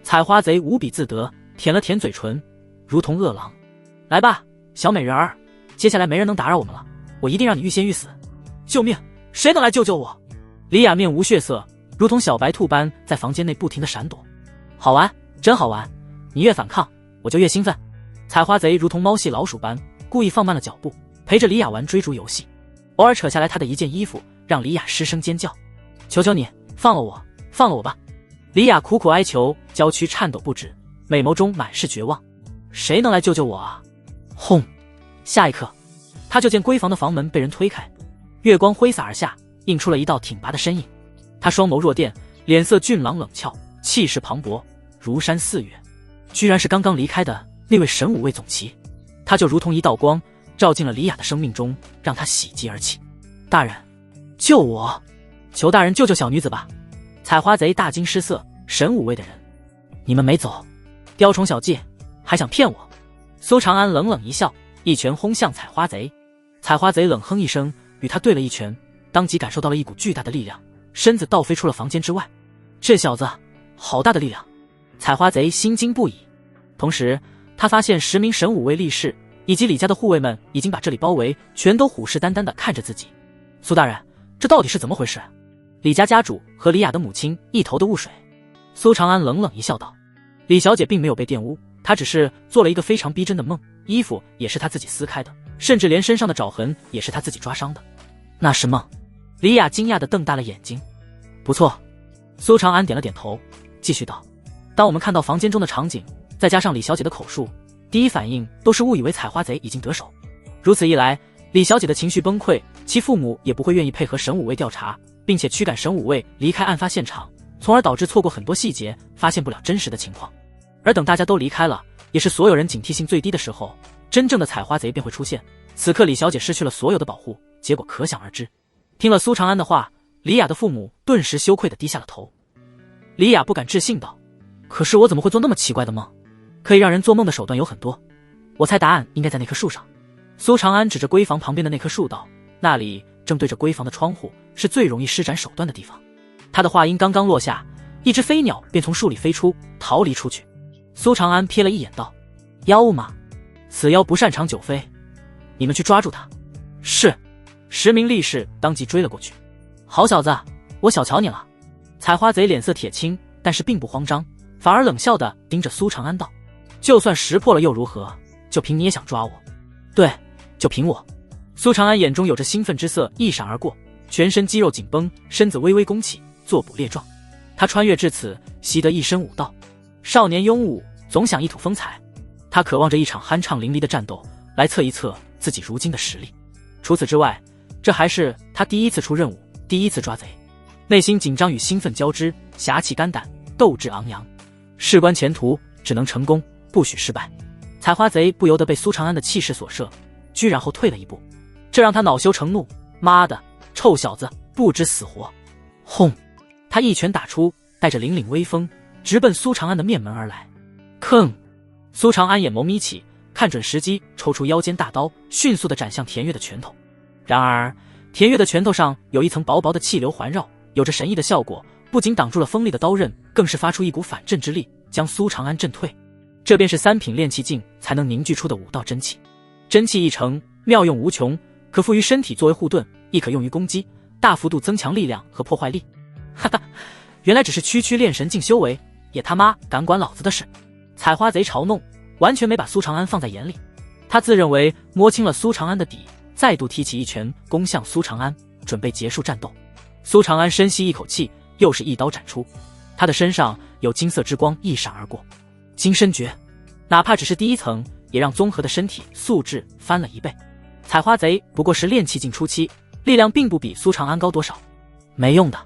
采花贼无比自得，舔了舔嘴唇，如同饿狼。“来吧，小美人儿，接下来没人能打扰我们了，我一定让你欲仙欲死！救命！谁能来救救我？”李雅面无血色，如同小白兔般在房间内不停地闪躲。“好玩，真好玩！你越反抗，我就越兴奋。”采花贼如同猫戏老鼠般，故意放慢了脚步，陪着李雅玩追逐游戏，偶尔扯下来他的一件衣服，让李雅失声尖叫：“求求你，放了我，放了我吧！”李雅苦苦哀求，娇躯颤抖不止，美眸中满是绝望。“谁能来救救我啊？”轰！下一刻，他就见闺房的房门被人推开，月光挥洒而下，映出了一道挺拔的身影。他双眸若电，脸色俊朗冷峭，气势磅礴，如山似月。居然是刚刚离开的那位沈武卫总旗。他就如同一道光，照进了李雅的生命中，让他喜极而泣。“大人，救我！求大人救救小女子吧！”采花贼大惊失色，沈武卫的人，你们没走，雕虫小技，还想骗我？苏长安冷冷一笑，一拳轰向采花贼。采花贼冷哼一声，与他对了一拳，当即感受到了一股巨大的力量，身子倒飞出了房间之外。这小子好大的力量！采花贼心惊不已，同时他发现10名沈武卫力士以及李家的护卫们已经把这里包围，全都虎视眈眈地看着自己。“苏大人，这到底是怎么回事？”李家家主和李雅的母亲一头的雾水。苏长安冷冷一笑道：“李小姐并没有被玷污，她只是做了一个非常逼真的梦，衣服也是她自己撕开的，甚至连身上的爪痕也是她自己抓伤的。”“那是梦？”李雅惊讶地瞪大了眼睛。“不错。”苏长安点了点头，继续道：“当我们看到房间中的场景，再加上李小姐的口述，第一反应都是误以为采花贼已经得手。如此一来，李小姐的情绪崩溃，其父母也不会愿意配合沈武卫调查，并且驱赶沈武卫离开案发现场，从而导致错过很多细节，发现不了真实的情况。而等大家都离开了，也是所有人警惕性最低的时候，真正的采花贼便会出现。此刻李小姐失去了所有的保护，结果可想而知。”听了苏长安的话，李雅的父母顿时羞愧地低下了头。李雅不敢置信道：“可是我怎么会做那么奇怪的梦？可以让人做梦的手段有很多，我猜答案应该在那棵树上。”苏长安指着闺房旁边的那棵树道：“那里正对着闺房的窗户，是最容易施展手段的地方。”他的话音刚刚落下，一只飞鸟便从树里飞出，逃离出去。苏长安瞥了一眼道：“妖吗？此妖不擅长久飞，你们去抓住他。”“是。”10名力士当即追了过去。“好小子，我小瞧你了。”采花贼脸色铁青，但是并不慌张，反而冷笑地盯着苏长安道：“就算识破了又如何？就凭你也想抓我？”“对，就凭我。”苏长安眼中有着兴奋之色一闪而过，全身肌肉紧绷，身子微微弓起，坐捕猎状。他穿越至此，习得一身武道，少年勇武，总想一吐风采。他渴望着一场酣畅淋漓的战斗，来测一测自己如今的实力。除此之外，这还是他第一次出任务，第一次抓贼，内心紧张与兴奋交织，侠气肝胆，斗志昂扬。事关前途，只能成功，不许失败。采花贼不由得被苏长安的气势所慑，居然后退了一步，这让他恼羞成怒。妈的，臭小子，不知死活！轰！他一拳打出，带着凛凛威风，直奔苏长安的面门而来。吭！苏长安眼眸眯起，看准时机，抽出腰间大刀，迅速地斩向田月的拳头。然而，田月的拳头上有一层薄薄的气流环绕，有着神异的效果，不仅挡住了锋利的刀刃，更是发出一股反震之力，将苏长安震退。这便是3品炼气境才能凝聚出的武道真气。真气一成，妙用无穷，可附于身体作为护盾，亦可用于攻击，大幅度增强力量和破坏力。哈哈，原来只是区炼神境修为，也他妈敢管老子的事！采花贼嘲弄，完全没把苏长安放在眼里。他自认为摸清了苏长安的底，再度提起一拳攻向苏长安，准备结束战斗。苏长安深吸一口气，又是一刀斩出，他的身上有金色之光一闪而过。金身诀，哪怕只是第一层，也让综合的身体素质翻了1倍。采花贼不过是炼气境初期，力量并不比苏长安高多少，没用的。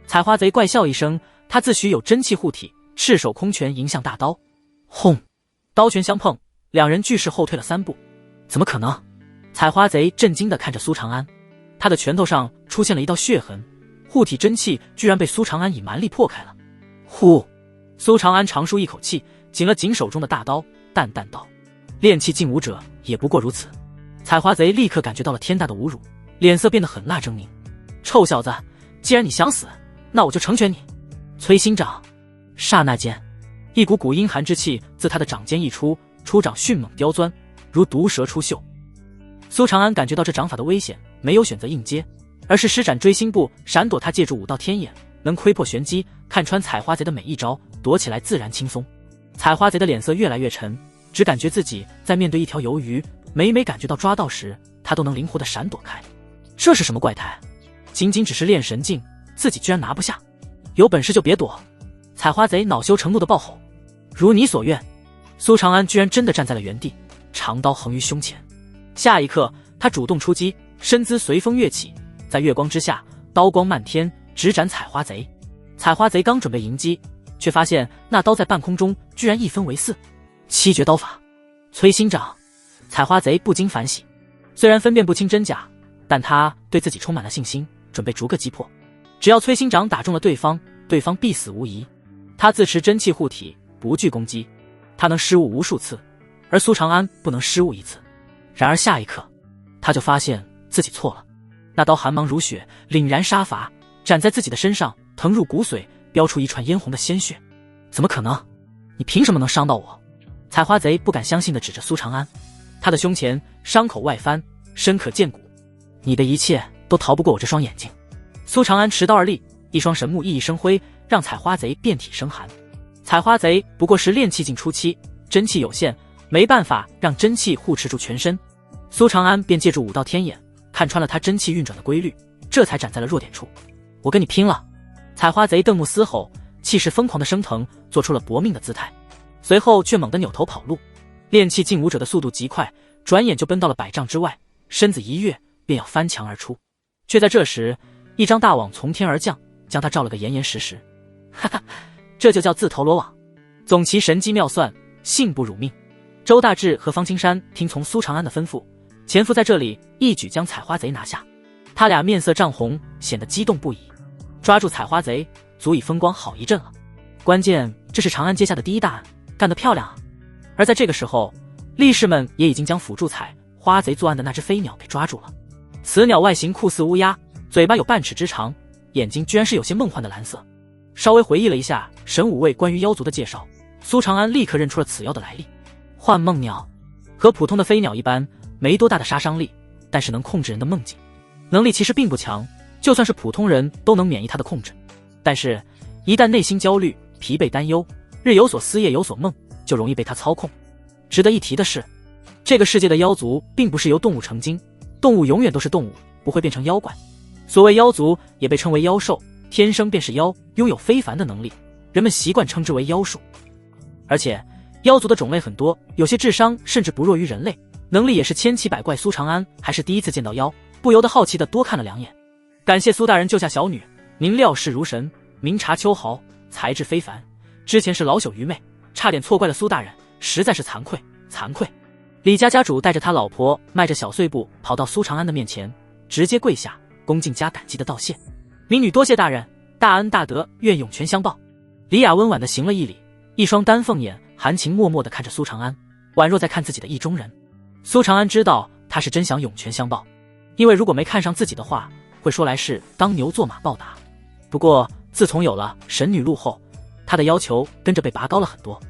采花贼怪笑一声，他自诩有真气护体，赤手空拳迎向大刀。轰！刀拳相碰，两人俱是后退了3步。怎么可能？采花贼震惊地看着苏长安，他的拳头上出现了一道血痕，护体真气居然被苏长安以蛮力破开了。呼！苏长安长舒一口气，紧了紧手中的大刀，淡淡道：“炼气境武者也不过如此。”采花贼立刻感觉到了天大的侮辱，脸色变得狠辣狰狞。臭小子，既然你想死，那我就成全你！摧心掌！刹那间，一股股阴寒之气自他的掌间溢出，出掌迅猛刁钻，如毒蛇出岫。苏长安感觉到这掌法的危险，没有选择应接，而是施展追星步闪躲。他借助武道天眼，能窥破玄机，看穿采花贼的每一招，躲起来自然轻松。采花贼的脸色越来越沉，只感觉自己在面对一条鱿鱼，每感觉到抓到时，他都能灵活地闪躲开。这是什么怪胎？仅仅只是炼神境，自己居然拿不下？有本事就别躲！采花贼恼羞成怒地暴吼：“如你所愿！”苏长安居然真的站在了原地，长刀横于胸前。下一刻，他主动出击，身姿随风跃起，在月光之下，刀光漫天，直斩采花贼。采花贼刚准备迎击，却发现那刀在半空中居然一分为4。7绝刀法，摧心掌！采花贼不禁反喜，虽然分辨不清真假，但他对自己充满了信心，准备逐个击破。只要摧心掌打中了对方，对方必死无疑。他自持真气护体，不惧攻击，他能失误无数次，而苏长安不能失误1次。然而下一刻，他就发现自己错了。那刀寒芒如雪，凛然杀伐，斩在自己的身上，疼入骨髓，飙出一串嫣红的鲜血。怎么可能？你凭什么能伤到我？采花贼不敢相信地指着苏长安，他的胸前伤口外翻，深可见骨。你的一切都逃不过我这双眼睛。苏长安持刀而立，一双神目熠熠生辉，让采花贼遍体生寒。采花贼不过是炼气境初期，真气有限，没办法让真气护持住全身。苏长安便借助武道天眼，看穿了他真气运转的规律，这才斩在了弱点处。我跟你拼了！采花贼瞪目嘶吼，气势疯狂的升腾，做出了搏命的姿态，随后却猛地扭头跑路。炼气境武者的速度极快，转眼就奔到了100丈之外，身子一跃便要翻墙而出，却在这时，一张大网从天而降，将他罩了个严严实实。哈哈，这就叫自投罗网。总其神机妙算，幸不辱命。周大志和方青山听从苏长安的吩咐，潜伏在这里，一举将采花贼拿下。他俩面色涨红，显得激动不已。抓住采花贼，足以风光好一阵了。关键这是长安接下的第一大案，干得漂亮啊！而在这个时候，力士们也已经将辅助采花贼作案的那只飞鸟给抓住了。此鸟外形酷似乌鸦，嘴巴有半尺之长，眼睛居然是有些梦幻的蓝色。稍微回忆了一下神武卫关于妖族的介绍，苏长安立刻认出了此妖的来历。幻梦鸟和普通的飞鸟一般，没多大的杀伤力，但是能控制人的梦境，能力其实并不强，就算是普通人都能免疫它的控制。但是一旦内心焦虑、疲惫、担忧，日有所思夜有所梦，就容易被它操控。值得一提的是，这个世界的妖族并不是由动物成精，动物永远都是动物，不会变成妖怪。所谓妖族，也被称为妖兽，天生便是妖，拥有非凡的能力，人们习惯称之为妖术。而且妖族的种类很多，有些智商甚至不弱于人类，能力也是千奇百怪。苏长安还是第一次见到妖，不由得好奇地多看了2眼。感谢苏大人救下小女，您料事如神，明察秋毫，才智非凡。之前是老朽愚昧，差点错怪了苏大人，实在是惭愧惭愧。李家家主带着他老婆迈着小碎步跑到苏长安的面前，直接跪下，恭敬加感激的道谢。民女多谢大人，大恩大德，愿涌泉相报。李雅温婉地行了一礼，一双丹凤眼含情脉脉地看着苏长安，宛若在看自己的意中人。苏长安知道他是真想涌泉相报，因为如果没看上自己的话，会说来是当牛做马报答。不过自从有了神女录后，他的要求跟着被拔高了很多。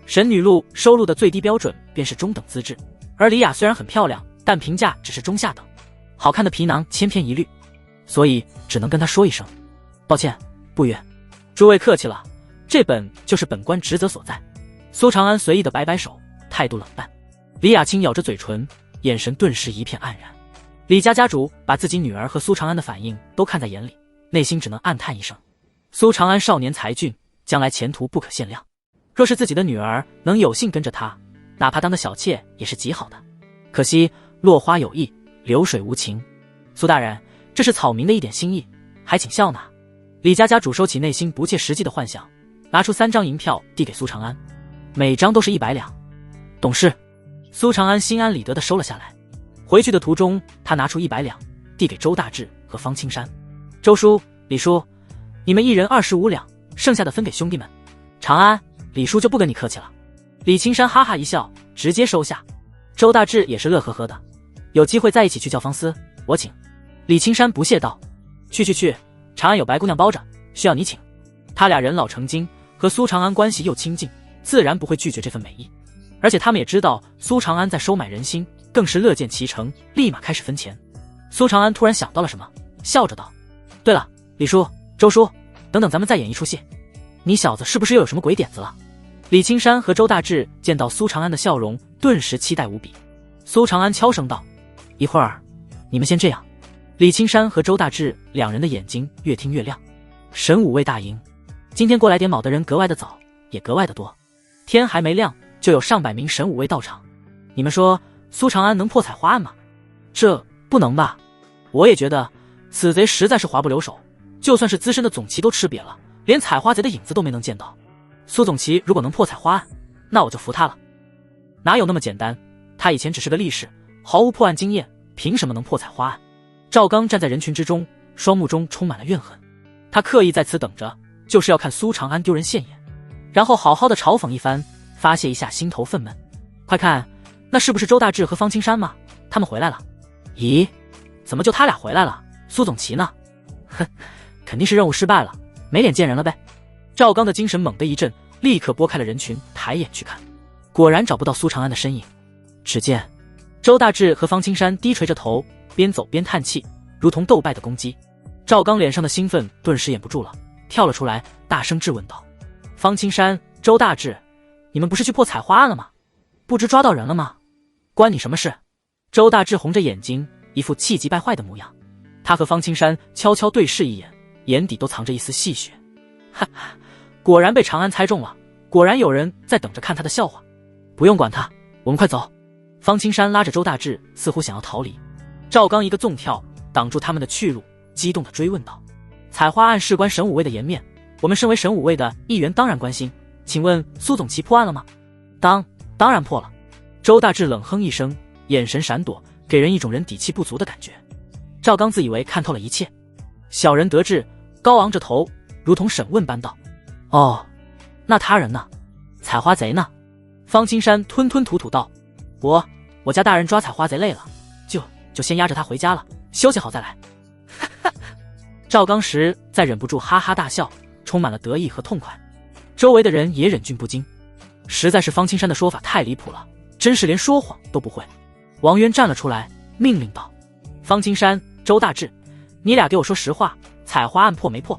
神女录收录的最低标准便是中等资质，而李雅虽然很漂亮，但评价只是中下等，好看的皮囊千篇一律，所以只能跟他说一声抱歉，不约。诸位客气了，这本就是本官职责所在。苏长安随意的摆摆手，态度冷淡。李雅轻咬着嘴唇，眼神顿时一片黯然。李家家主把自己女儿和苏长安的反应都看在眼里，内心只能暗叹一声：苏长安少年才俊，将来前途不可限量。若是自己的女儿能有幸跟着他，哪怕当个小妾也是极好的。可惜落花有意，流水无情。苏大人，这是草民的一点心意，还请笑纳。李家家主收起内心不切实际的幻想，拿出3张银票递给苏长安，每张都是100两。懂事。苏长安心安理得地收了下来。回去的途中，他拿出100两递给周大志和方青山。周叔、李叔，你们一人25两，剩下的分给兄弟们。长安、李叔就不跟你客气了。李青山哈哈一笑，直接收下。周大志也是乐呵呵的，有机会再一起去教坊司，我请。李青山不屑道：去，长安有白姑娘包着，需要你请。他俩人老成精，和苏长安关系又亲近，自然不会拒绝这份美意。而且他们也知道苏长安在收买人心，更是乐见其成，立马开始分钱。苏长安突然想到了什么，笑着道：对了，李叔、周叔，等等咱们再演一出戏。你小子是不是又有什么鬼点子了？李青山和周大志见到苏长安的笑容，顿时期待无比。苏长安悄声道：一会儿你们先这样。李青山和周大志两人的眼睛越听越亮。神武卫大营今天过来点卯的人格外的早，也格外的多，天还没亮就有上百名神武卫到场。你们说苏长安能破采花案吗？这不能吧。我也觉得此贼实在是滑不留手，就算是资深的总旗都吃瘪了，连采花贼的影子都没能见到。苏总旗如果能破采花案，那我就服他了。哪有那么简单，他以前只是个力士，毫无破案经验，凭什么能破采花案？赵刚站在人群之中，双目中充满了怨恨。他刻意在此等着，就是要看苏长安丢人现眼，然后好好的嘲讽一番，发泄一下心头愤懑。快看，那是不是周大志和方青山吗？他们回来了。咦，怎么就他俩回来了？苏总旗呢？哼，肯定是任务失败了，没脸见人了呗。赵刚的精神猛地一震，立刻拨开了人群，抬眼去看，果然找不到苏长安的身影。只见周大志和方青山低垂着头，边走边叹气，如同斗败的公鸡。赵刚脸上的兴奋顿时掩不住了，跳了出来，大声质问道：方青山、周大志，你们不是去破采花案了吗？不知抓到人了吗？关你什么事？周大志红着眼睛，一副气急败坏的模样。他和方青山悄悄对视一眼，眼底都藏着一丝戏谑。哈哈，果然被长安猜中了，果然有人在等着看他的笑话。不用管他，我们快走。方青山拉着周大志，似乎想要逃离。赵刚一个纵跳挡住他们的去路，激动地追问道：采花案事关神武卫的颜面，我们身为神武卫的一员当然关心，请问苏总旗破案了吗？当然破了。周大志冷哼一声，眼神闪躲，给人一种人底气不足的感觉。赵刚自以为看透了一切，小人得志，高昂着头，如同审问般道：哦，那他人呢？采花贼呢？方青山吞吞吐吐道：我家大人抓采花贼累了，就先押着他回家了，休息好再来。赵刚实在忍不住哈哈大笑，充满了得意和痛快。周围的人也忍俊不禁，实在是方青山的说法太离谱了，真是连说谎都不会。王渊站了出来，命令道：方青山、周大志，你俩给我说实话，采花案破没破？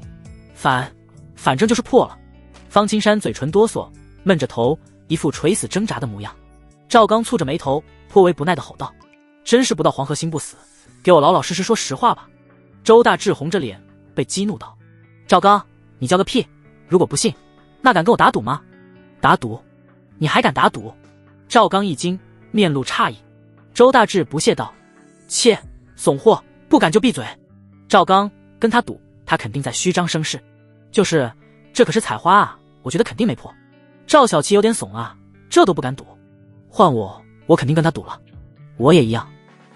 反正就是破了。方青山嘴唇哆嗦，闷着头，一副垂死挣扎的模样。赵刚蹙着眉头，颇为不耐地吼道：真是不到黄河心不死，给我老老实实说实话吧。周大志红着脸被激怒道：赵刚，你叫个屁！如果不信，那敢跟我打赌吗？打赌？你还敢打赌？赵刚一惊，面露诧异。周大志不屑道：切，怂货，不敢就闭嘴。赵刚，跟他赌，他肯定在虚张声势。就是，这可是采花啊，我觉得肯定没破。赵小琪有点怂啊，这都不敢赌。换我肯定跟他赌了。我也一样。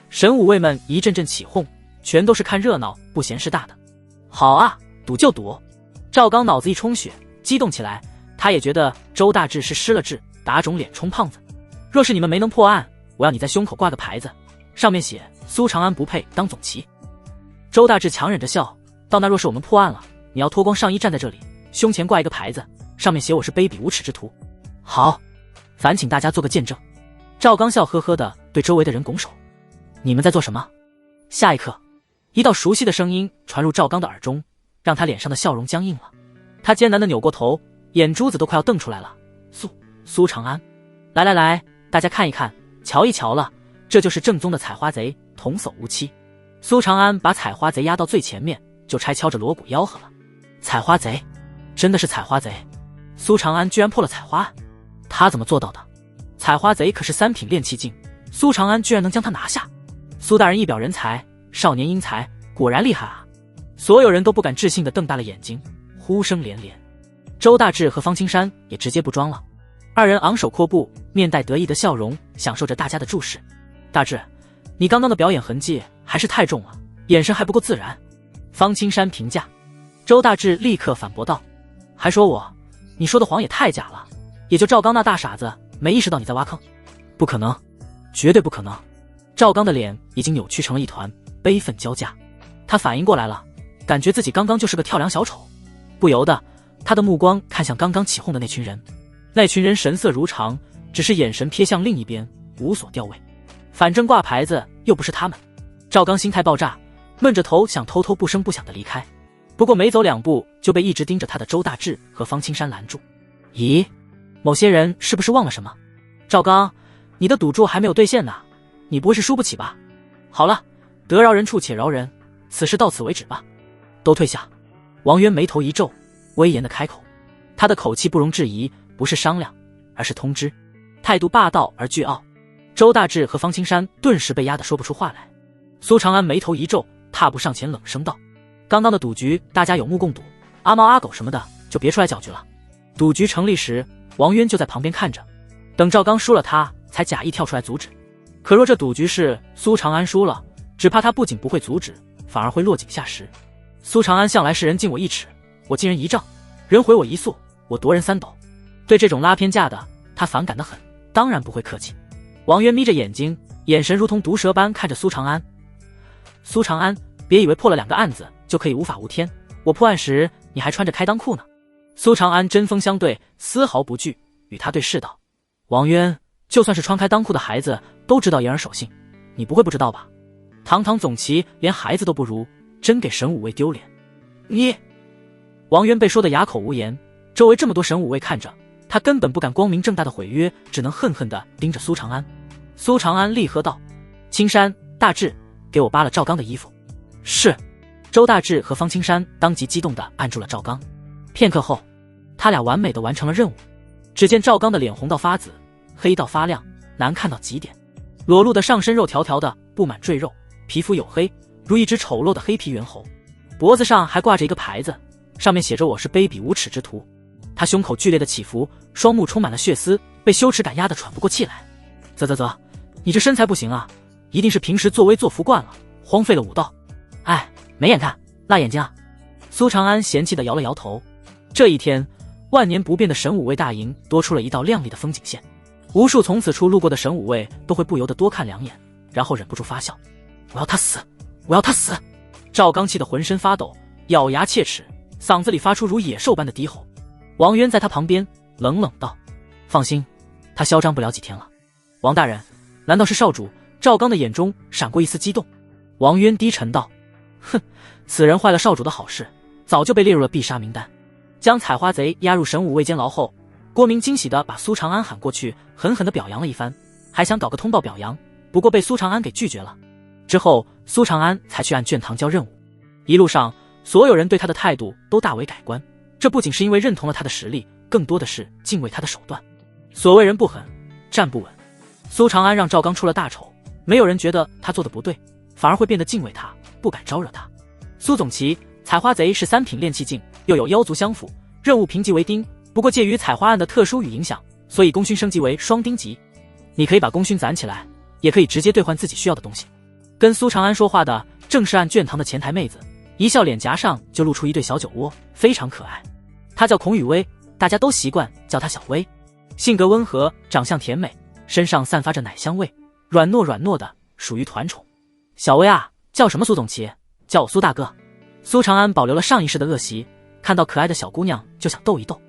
神武卫们一阵阵起哄，全都是看热闹不嫌事大的。好啊，赌就赌。赵刚脑子一充血，激动起来。他也觉得周大志是失了智，打肿脸充胖子。若是你们没能破案，我要你在胸口挂个牌子，上面写苏长安不配当总旗。周大志强忍着笑道：那若是我们破案了，你要脱光上衣站在这里，胸前挂一个牌子，上面写我是卑鄙无耻之徒。好，烦请大家做个见证。赵刚笑呵呵地对周围的人拱手。你们在做什么？下一刻，一道熟悉的声音传入赵刚的耳中，让他脸上的笑容僵硬了。他艰难地扭过头，眼珠子都快要瞪出来了。苏长安，来，大家看一看，瞧一瞧了，这就是正宗的采花贼，童叟无欺。苏长安把采花贼压到最前面，就差敲着锣鼓吆喝了。采花贼，真的是采花贼！苏长安居然破了采花案，他怎么做到的？采花贼可是3品炼气境，苏长安居然能将他拿下。苏大人一表人才，少年英才，果然厉害啊！所有人都不敢置信地瞪大了眼睛，呼声连连。周大志和方青山也直接不装了，二人昂首阔步，面带得意的笑容，享受着大家的注视。大志，你刚刚的表演痕迹还是太重了，眼神还不够自然。方青山评价。周大志立刻反驳道：还说我？你说的谎也太假了，也就赵刚那大傻子没意识到你在挖坑。不可能，绝对不可能。赵刚的脸已经扭曲成了一团，悲愤交加。他反应过来了，感觉自己刚刚就是个跳梁小丑，不由得他的目光看向刚刚起哄的那群人。那群人神色如常，只是眼神瞥向另一边，无所调位。反正挂牌子又不是他们。赵刚心态爆炸，闷着头想偷偷不声不响地离开，不过没走2步就被一直盯着他的周大志和方青山拦住。咦，某些人是不是忘了什么？赵刚，你的赌注还没有兑现呢，你不会是输不起吧？好了，得饶人处且饶人，此事到此为止吧。都退下。王渊眉头一皱，威严地开口，他的口气不容置疑，不是商量，而是通知，态度霸道而倨傲。周大志和方青山顿时被压得说不出话来。苏长安眉头一皱，踏步上前冷声道：刚刚的赌局大家有目共睹，阿猫阿狗什么的就别出来搅局了。赌局成立时，王渊就在旁边看着，等赵刚输了他才假意跳出来阻止。可若这赌局是苏长安输了，只怕他不仅不会阻止，反而会落井下石。苏长安向来是人敬我1尺，我敬人1丈，人毁我1粟，我夺人3斗。对这种拉偏架的，他反感得很，当然不会客气。王渊眯着眼睛，眼神如同毒蛇般看着苏长安。苏长安，别以为破了2个案子就可以无法无天，我破案时你还穿着开裆裤呢。苏长安针锋相对，丝毫不惧，与他对视道：王渊，就算是穿开裆裤的孩子都知道言而守信，你不会不知道吧？堂堂总旗连孩子都不如，真给神武卫丢脸。你……王渊被说得哑口无言，周围这么多神武卫看着，他根本不敢光明正大的毁约，只能恨恨地盯着苏长安。苏长安厉喝道：青山、大志，给我扒了赵刚的衣服。是。周大志和方青山当即激动地按住了赵刚。片刻后，他俩完美地完成了任务。只见赵刚的脸红到发紫，黑到发亮，难看到极点，裸露的上身肉条条的，布满赘肉，皮肤黝黑，如一只丑陋的黑皮猿猴，脖子上还挂着一个牌子，上面写着我是卑鄙无耻之徒。他胸口剧烈的起伏，双目充满了血丝，被羞耻感压得喘不过气来。啧，你这身材不行啊，一定是平时作威作福惯了，荒废了武道。哎，没眼看，辣眼睛啊。苏长安嫌弃地摇了摇头。这一天，万年不变的神武卫大营多出了一道亮丽的风景线，无数从此处路过的神武卫都会不由得多看2眼，然后忍不住发笑：我要他死，我要他死！赵刚气得浑身发抖，咬牙切齿，嗓子里发出如野兽般的低吼。王渊在他旁边冷冷道：放心，他嚣张不了几天了。王大人，难道是少主？赵刚的眼中闪过一丝激动。王渊低沉道：哼，此人坏了少主的好事，早就被列入了必杀名单。将采花贼押入神武卫监牢后，郭明惊喜地把苏长安喊过去，狠狠地表扬了一番，还想搞个通报表扬，不过被苏长安给拒绝了。之后，苏长安才去按卷堂交任务。一路上，所有人对他的态度都大为改观，这不仅是因为认同了他的实力，更多的是敬畏他的手段。所谓人不狠，站不稳。苏长安让赵刚出了大丑，没有人觉得他做的不对，反而会变得敬畏他，不敢招惹他。苏总旗采花贼是3品炼气境，又有妖族相辅，任务评级为丁，不过介于采花案的特殊语影响，所以功勋升级为双丁级。你可以把功勋攒起来，也可以直接兑换自己需要的东西。跟苏长安说话的正是按卷堂的前台妹子，一笑脸颊上就露出一对小酒窝，非常可爱。她叫孔雨薇，大家都习惯叫她小薇。性格温和，长相甜美，身上散发着奶香味，软糯软糯的，属于团宠。小薇啊，叫什么苏总旗？叫我苏大哥。苏长安保留了上一世的恶习，看到可爱的小姑娘就想逗一逗。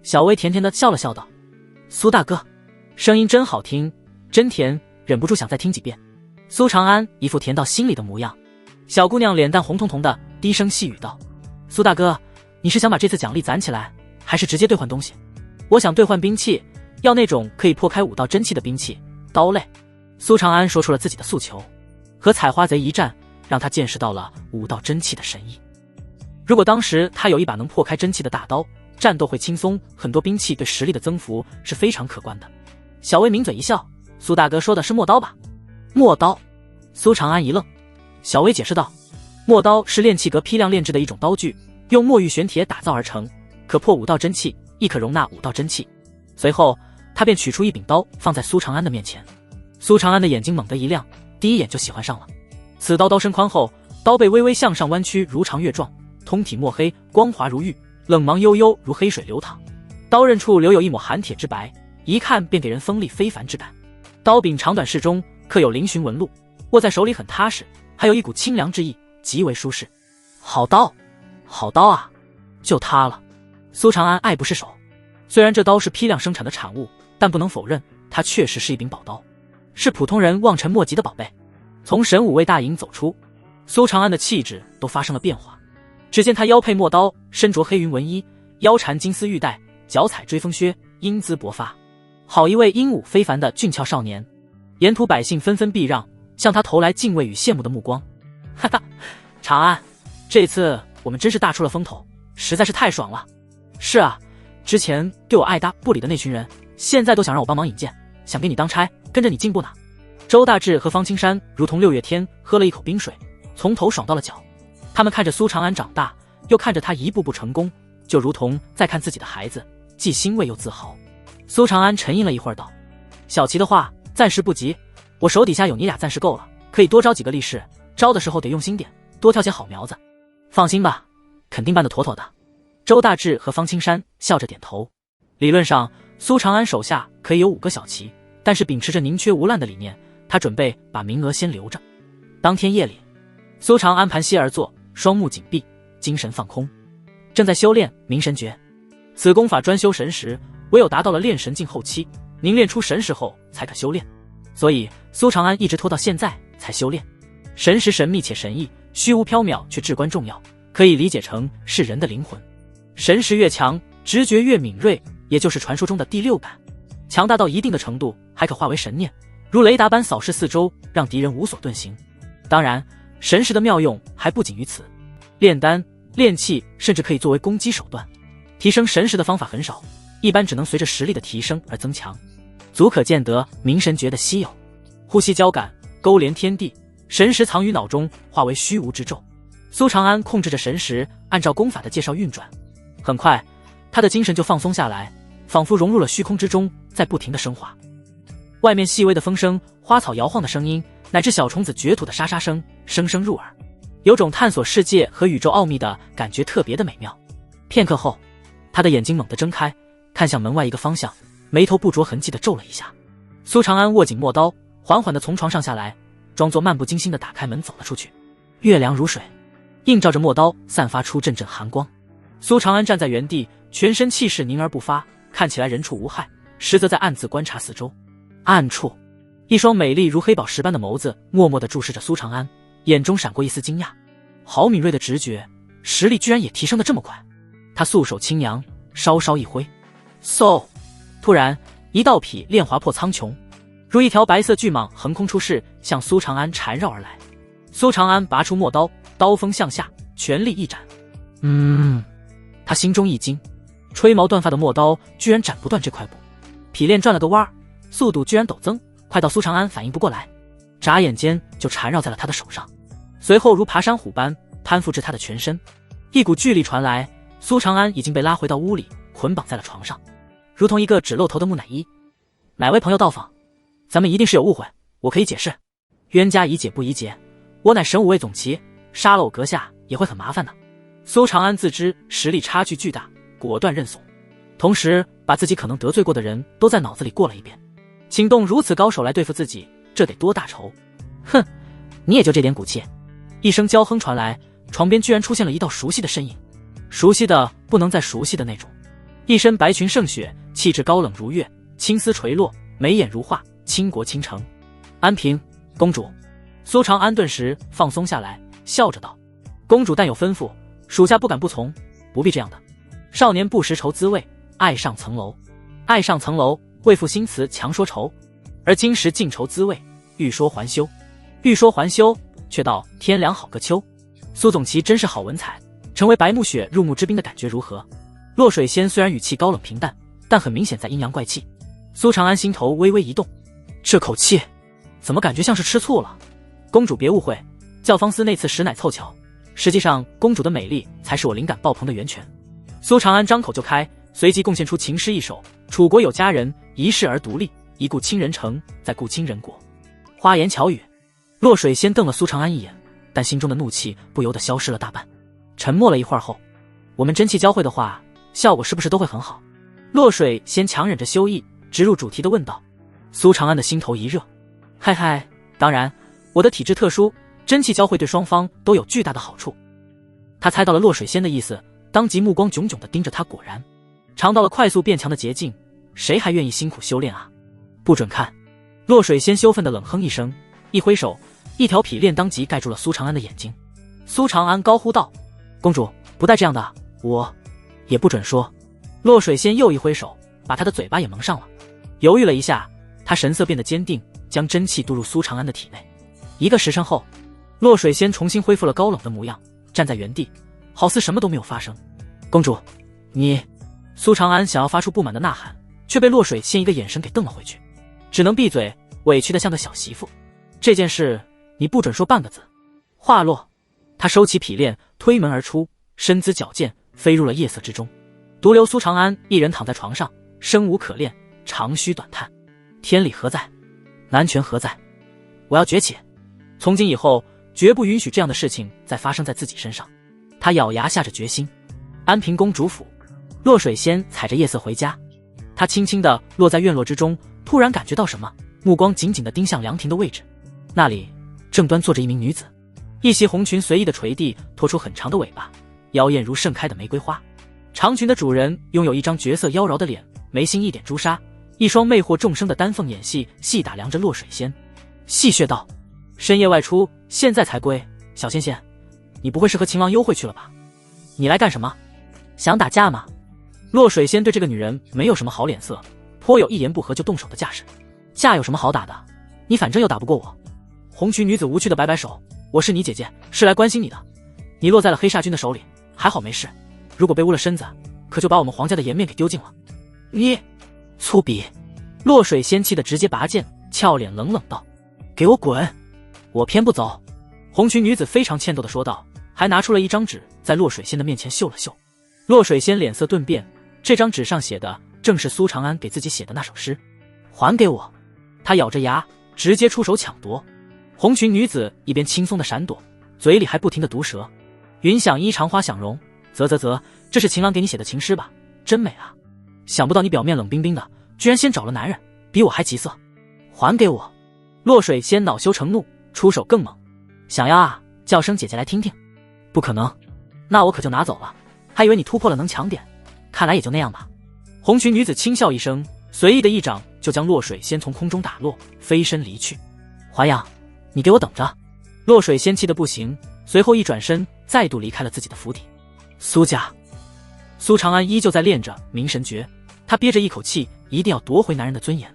小薇甜甜的笑了笑道：苏大哥，声音真好听，真甜，忍不住想再听几遍。苏长安一副甜到心里的模样。小姑娘脸蛋红彤彤的，低声细语道：苏大哥，你是想把这次奖励攒起来，还是直接兑换东西？我想兑换兵器，要那种可以破开5道真气的兵器，刀类。苏长安说出了自己的诉求。和采花贼一战，让他见识到了5道真气的神意。如果当时他有一把能破开真气的大刀，战斗会轻松很多，兵器对实力的增幅是非常可观的。小薇抿嘴一笑：苏大哥说的是陌刀吧？陌刀。苏长安一愣。小薇解释道：陌刀是炼气阁批量炼制的一种刀具，用墨玉玄铁打造而成，可破5道真气，亦可容纳5道真气。随后他便取出一柄刀放在苏长安的面前。苏长安的眼睛猛地一亮，第一眼就喜欢上了。此刀刀身宽厚，刀背微微向上弯曲，如长月状，通体墨黑，光滑如玉，冷芒悠悠，如黑水流淌。刀刃处留有一抹寒铁之白，一看便给人锋利非凡之感。刀柄长短适中，刻有嶙峋纹路，握在手里很踏实，还有一股清凉之意，极为舒适。好刀，好刀啊！就它了。苏长安爱不释手。虽然这刀是批量生产的产物，但不能否认，它确实是一柄宝刀，是普通人望尘莫及的宝贝。从神武卫大营走出，苏长安的气质都发生了变化。只见他腰佩陌刀，身着黑云纹衣，腰缠金丝玉带，脚踩追风靴，英姿勃发，好一位英武非凡的俊俏少年。沿途百姓纷纷避让，向他投来敬畏与羡慕的目光。哈哈，长安，这次我们真是大出了风头，实在是太爽了。是啊，之前对我爱搭不理的那群人，现在都想让我帮忙引荐，想给你当差，跟着你进步呢。周大志和方青山如同6月天喝了一口冰水，从头爽到了脚。他们看着苏长安长大，又看着他一步步成功，就如同在看自己的孩子，既欣慰又自豪。苏长安沉吟了一会儿道：小齐的话暂时不急，我手底下有你俩暂时够了，可以多招几个力士，招的时候得用心点，多挑些好苗子。放心吧，肯定办得妥妥的。周大志和方青山笑着点头。理论上苏长安手下可以有5个小齐，但是秉持着宁缺毋滥的理念，他准备把名额先留着。当天夜里，苏长安盘膝而坐，双目紧闭，精神放空，正在修炼明神诀。此功法专修神识，唯有达到了炼神境后期，凝练出神识后才可修炼，所以苏长安一直拖到现在才修炼。神识神秘且神异，虚无缥缈却至关重要，可以理解成是人的灵魂。神识越强，直觉越敏锐，也就是传说中的第6感。强大到一定的程度，还可化为神念，如雷达般扫视四周，让敌人无所遁形。当然，神识的妙用还不仅于此，炼丹、炼气甚至可以作为攻击手段。提升神识的方法很少，一般只能随着实力的提升而增强，足可见得明神诀的稀有。呼吸交感，勾连天地，神识藏于脑中，化为虚无之咒。苏长安控制着神识，按照功法的介绍运转。很快，他的精神就放松下来，仿佛融入了虚空之中，在不停的升华。外面细微的风声，花草摇晃的声音，乃至小虫子掘土的沙沙声，声声入耳，有种探索世界和宇宙奥秘的感觉，特别的美妙。片刻后，他的眼睛猛地睁开，看向门外一个方向，眉头不着痕迹地皱了一下。苏长安握紧陌刀，缓缓地从床上下来，装作漫不经心地打开门走了出去。月亮如水，映照着陌刀，散发出阵阵寒光。苏长安站在原地，全身气势凝而不发，看起来人畜无害，实则在暗自观察四周。暗处，一双美丽如黑宝石般的眸子默默地注视着苏长安，眼中闪过一丝惊讶。好敏锐的直觉，实力居然也提升得这么快。他素手轻扬，稍稍一挥，嗖！突然一道劈炼划破苍穹，如一条白色巨蟒横空出世，向苏长安缠绕而来。苏长安拔出陌刀，刀锋向下，全力一斩。他心中一惊，吹毛断发的陌刀居然斩不断这块布。匹练转了个弯儿，速度居然陡增，快到苏长安反应不过来，眨眼间就缠绕在了他的手上，随后如爬山虎般攀附至他的全身。一股巨力传来，苏长安已经被拉回到屋里，捆绑在了床上，如同一个只露头的木乃伊。哪位朋友到访？咱们一定是有误会，我可以解释。冤家宜解不宜结，我乃神武卫总旗，杀了我阁下也会很麻烦的。苏长安自知实力差距巨大，果断认怂，同时把自己可能得罪过的人都在脑子里过了一遍。请动如此高手来对付自己，这得多大仇？哼，你也就这点骨气。一声娇哼传来，床边居然出现了一道熟悉的身影，熟悉的不能再熟悉的那种。一身白裙胜雪，气质高冷如月，青丝垂落，眉眼如画，倾国倾城。安平公主。苏长安顿时放松下来，笑着道：公主但有吩咐，属下不敢不从，不必这样的。少年不识愁滋味，爱上层楼。爱上层楼，为赋新词强说愁，而今时尽愁滋味，欲说还休。欲说还休，却道天凉好个秋。苏总旗真是好文采，成为白暮雪入幕之宾的感觉如何？洛水仙虽然语气高冷平淡，但很明显在阴阳怪气。苏长安心头微微一动，这口气怎么感觉像是吃醋了？公主别误会，教坊司那次实乃凑巧，实际上公主的美丽才是我灵感爆棚的源泉。苏长安张口就开，随即贡献出情诗一首：楚国有佳人，一世而独立，一顾倾人城，再顾倾人国。花言巧语。洛水仙瞪了苏长安一眼，但心中的怒气不由得消失了大半。沉默了一会儿后，我们真气交汇的话，效果是不是都会很好？洛水仙强忍着羞意，直入主题的问道。苏长安的心头一热，嗨嗨，当然，我的体质特殊，真气交汇对双方都有巨大的好处。他猜到了洛水仙的意思，当即目光炯炯地盯着他。果然，尝到了快速变强的捷径，谁还愿意辛苦修炼啊？不准看！洛水仙羞愤地冷哼一声，一挥手，一条匹链当即盖住了苏长安的眼睛。苏长安高呼道：公主不带这样的，我也不准说。洛水仙又一挥手，把他的嘴巴也蒙上了。犹豫了一下，他神色变得坚定，将真气渡入苏长安的体内。一个时辰后，洛水仙重新恢复了高冷的模样，站在原地，好似什么都没有发生。公主，你……苏长安想要发出不满的呐喊，却被洛水仙一个眼神给瞪了回去，只能闭嘴，委屈的像个小媳妇。这件事你不准说半个字。话落，他收起匹链，推门而出，身姿矫健，飞入了夜色之中。独留苏长安一人躺在床上，生无可恋，长吁短叹。天理何在？南拳何在？我要崛起！从今以后，绝不允许这样的事情再发生在自己身上。他咬牙下着决心。安平公主府，洛水仙踩着夜色回家，他轻轻地落在院落之中，突然感觉到什么，目光紧紧地盯向凉亭的位置。那里正端坐着一名女子，一袭红裙随意的垂地，拖出很长的尾巴，妖艳如盛开的玫瑰花。长裙的主人拥有一张绝色妖娆的脸，眉心一点朱砂，一双魅惑众生的丹凤眼细细打量着洛水仙，戏谑道：深夜外出，现在才归，小仙仙，你不会是和秦王幽会去了吧？你来干什么？想打架吗？洛水仙对这个女人没有什么好脸色，颇有一言不合就动手的架势。架有什么好打的？你反正又打不过我。红裙女子无趣的摆摆手，我是你姐姐，是来关心你的。你落在了黑煞军的手里，还好没事，如果被污了身子，可就把我们皇家的颜面给丢尽了。你粗鄙！洛水仙气得直接拔剑，俏脸冷冷道：给我滚！我偏不走。红裙女子非常欠揍地说道，还拿出了一张纸，在洛水仙的面前秀了秀。洛水仙脸色顿变，这张纸上写的正是苏长安给自己写的那首诗。还给我！他咬着牙，直接出手抢夺。红裙女子一边轻松的闪躲，嘴里还不停的毒舌：云想衣裳花想容，啧，这是情郎给你写的情诗吧？真美啊！想不到你表面冷冰冰的，居然先找了男人，比我还急色。还给我！洛水仙恼羞成怒，出手更猛。想要啊，叫声姐姐来听听。不可能，那我可就拿走了。还以为你突破了能强点，看来也就那样吧。红裙女子轻笑一声，随意的一掌就将洛水仙从空中打落，飞身离去。华阳，你给我等着！洛水仙气得不行，随后一转身，再度离开了自己的府邸。苏家，苏长安依旧在练着明神诀，他憋着一口气，一定要夺回男人的尊严。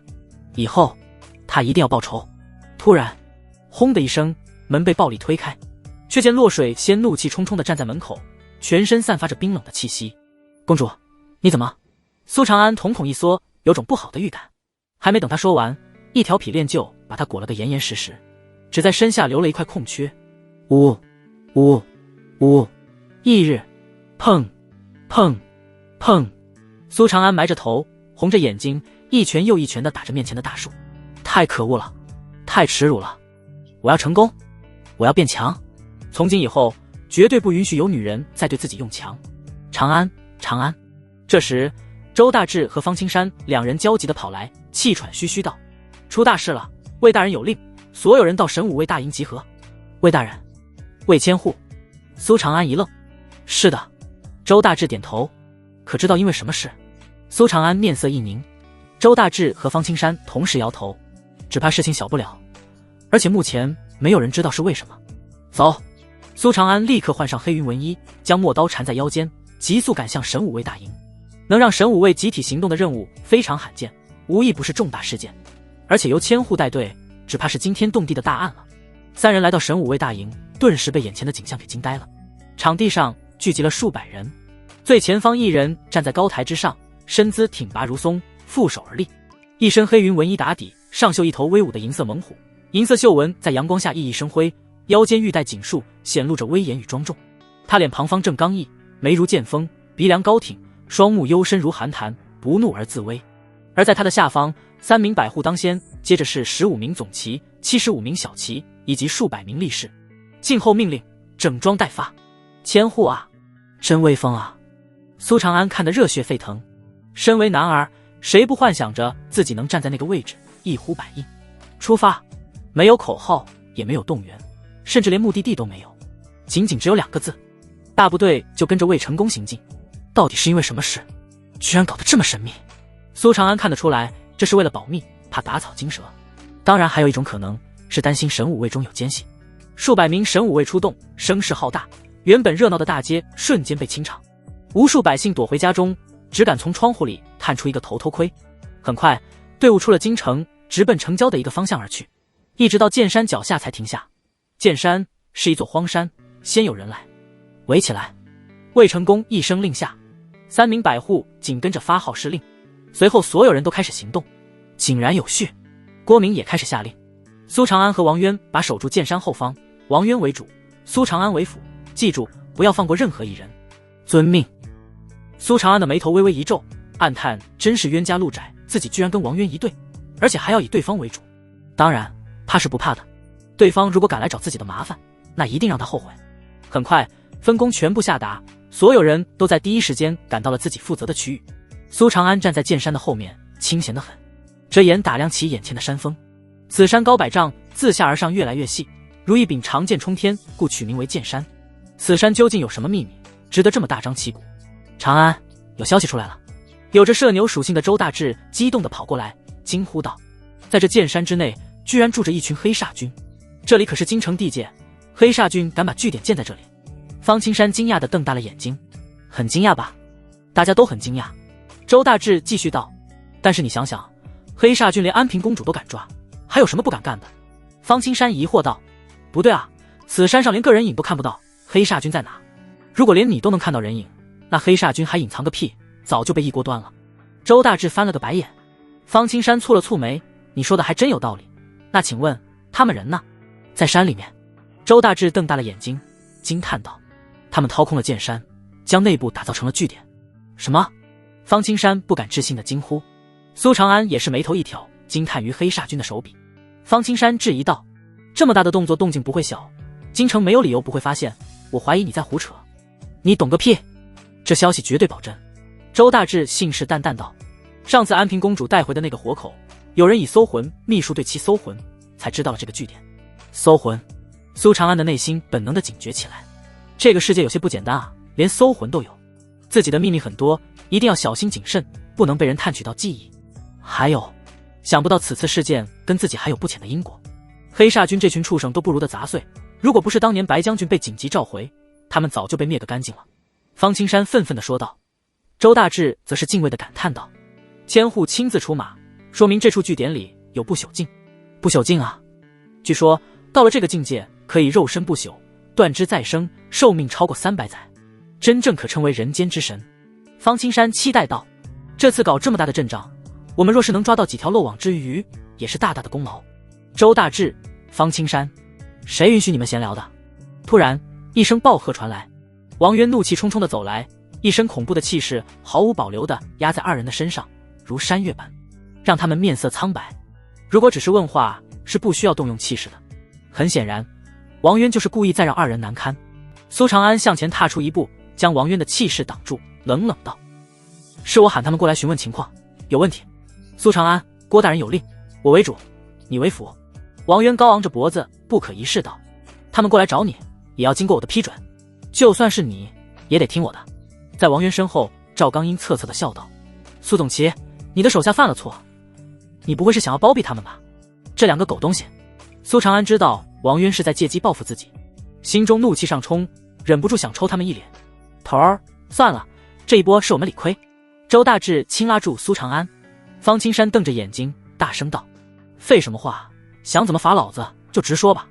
以后，他一定要报仇。突然，轰的一声，门被暴力推开，却见洛水仙怒气冲冲地站在门口，全身散发着冰冷的气息。公主，你怎么？苏长安瞳孔一缩，有种不好的预感。还没等他说完，一条匹练就把他裹了个严严实实，只在身下留了一块空缺。呜呜呜！翌日，砰砰砰！苏长安埋着头，红着眼睛，一拳又一拳地打着面前的大树。太可恶了，太耻辱了！我要成功，我要变强。从今以后，绝对不允许有女人再对自己用强。长安，长安！这时，周大志和方青山两人焦急地跑来，气喘吁吁道：“出大事了！魏大人有令，所有人到神武卫大营集合。”魏大人，魏千户。苏长安一愣：“是的。”周大志点头。可知道因为什么事？苏长安面色一凝。周大志和方青山同时摇头，只怕事情小不了，而且目前没有人知道是为什么。走！苏长安立刻换上黑云纹衣，将陌刀缠在腰间，急速赶向神武卫大营。能让神武卫集体行动的任务非常罕见，无疑不是重大事件，而且由千户带队，只怕是惊天动地的大案了。三人来到神武卫大营，顿时被眼前的景象给惊呆了。场地上聚集了数百人，最前方一人站在高台之上，身姿挺拔如松，负手而立，一身黑云纹衣打底，上绣一头威武的银色猛虎，银色绣纹在阳光下熠熠生辉，腰间玉带锦束，显露着威严与庄重。他脸庞方正刚毅，眉如剑锋，鼻梁高挺，双目幽深如寒潭，不怒而自威。而在他的下方，3名百户当先，接着是15名总旗、75名小旗以及数百名力士。静候命令，整装待发。千户啊，真威风啊！苏长安看得热血沸腾。身为男儿，谁不幻想着自己能站在那个位置，一呼百应？出发！没有口号，也没有动员，甚至连目的地都没有，仅仅只有2个字：大部队就跟着魏成功行进。到底是因为什么事，居然搞得这么神秘？苏长安看得出来，这是为了保密，怕打草惊蛇。当然还有一种可能，是担心神武卫中有奸细。数百名神武卫出动，声势浩大，原本热闹的大街瞬间被清场。无数百姓躲回家中，只敢从窗户里探出一个头偷窥。很快，队伍出了京城，直奔城郊的一个方向而去，一直到剑山脚下才停下。剑山是一座荒山，先有人来，围起来。魏成功一声令下，3名百户紧跟着发号施令，随后所有人都开始行动，井然有序。郭明也开始下令，苏长安和王渊把守住剑山后方，王渊为主，苏长安为辅，记住不要放过任何一人。遵命。苏长安的眉头微微一皱，暗叹真是冤家路窄，自己居然跟王渊一队，而且还要以对方为主。当然他是不怕的，对方如果敢来找自己的麻烦，那一定让他后悔。很快分工全部下达，所有人都在第一时间赶到了自己负责的区域。苏长安站在剑山的后面，清闲得很，遮眼打量起眼前的山峰。此山高100丈，自下而上越来越细，如一柄长剑冲天，故取名为剑山。此山究竟有什么秘密，值得这么大张旗鼓？长安，有消息出来了。有着射牛属性的周大志激动地跑过来，惊呼道：“在这剑山之内，居然住着一群黑煞军！这里可是京城地界，黑煞军敢把据点建在这里？”方青山惊讶地瞪大了眼睛。很惊讶吧？大家都很惊讶。周大志继续道：“但是你想想，黑煞军连安平公主都敢抓，还有什么不敢干的？”方青山疑惑道：“不对啊，此山上连个人影都看不到，黑煞军在哪？如果连你都能看到人影，那黑煞军还隐藏个屁，早就被一锅端了。”周大志翻了个白眼。方青山蹙了蹙眉：“你说的还真有道理。那请问他们人呢？”“在山里面。”周大志瞪大了眼睛，惊叹道：“他们掏空了剑山，将内部打造成了据点。”“什么？”方青山不敢置信的惊呼。苏长安也是眉头一挑，惊叹于黑煞军的手笔。方青山质疑道：“这么大的动作，动静不会小，京城没有理由不会发现，我怀疑你在胡扯。”“你懂个屁！这消息绝对保真。”周大志信誓旦旦道：“上次安平公主带回的那个活口，有人以搜魂秘术对其搜魂，才知道了这个据点。”“搜魂！”苏长安的内心本能的警觉起来。这个世界有些不简单啊，连搜魂都有。自己的秘密很多，一定要小心谨慎，不能被人探取到记忆。还有，想不到此次事件跟自己还有不浅的因果。黑煞军这群畜生都不如得杂碎，如果不是当年白将军被紧急召回，他们早就被灭个干净了。方青山愤愤地说道。周大志则是敬畏地感叹道：“千户亲自出马，说明这处据点里有不朽境，不朽境啊！据说到了这个境界，可以肉身不朽，断肢再生，寿命超过300载，真正可称为人间之神。方青山期待道：这次搞这么大的阵仗，我们若是能抓到几条漏网之鱼，也是大大的功劳。周大志、方青山，谁允许你们闲聊的？突然一声暴喝传来，王渊怒气冲冲地走来，一身恐怖的气势毫无保留地压在二人的身上，如山岳般，让他们面色苍白。如果只是问话，是不需要动用气势的。很显然，王渊就是故意再让二人难堪。苏长安向前踏出一步，将王渊的气势挡住，冷冷道：是我喊他们过来询问情况，有问题。苏长安，郭大人有令，我为主，你为辅。王渊高昂着脖子，不可一世道：他们过来找你，也要经过我的批准，就算是你也得听我的。在王渊身后，赵刚英恻恻地笑道：苏总旗，你的手下犯了错，你不会是想要包庇他们吧？这两个狗东西。苏长安知道王渊是在借机报复自己，心中怒气上冲，忍不住想抽他们一脸。头儿，算了，这一波是我们理亏。周大志轻拉住苏长安。方青山瞪着眼睛大声道：废什么话，想怎么罚老子就直说吧。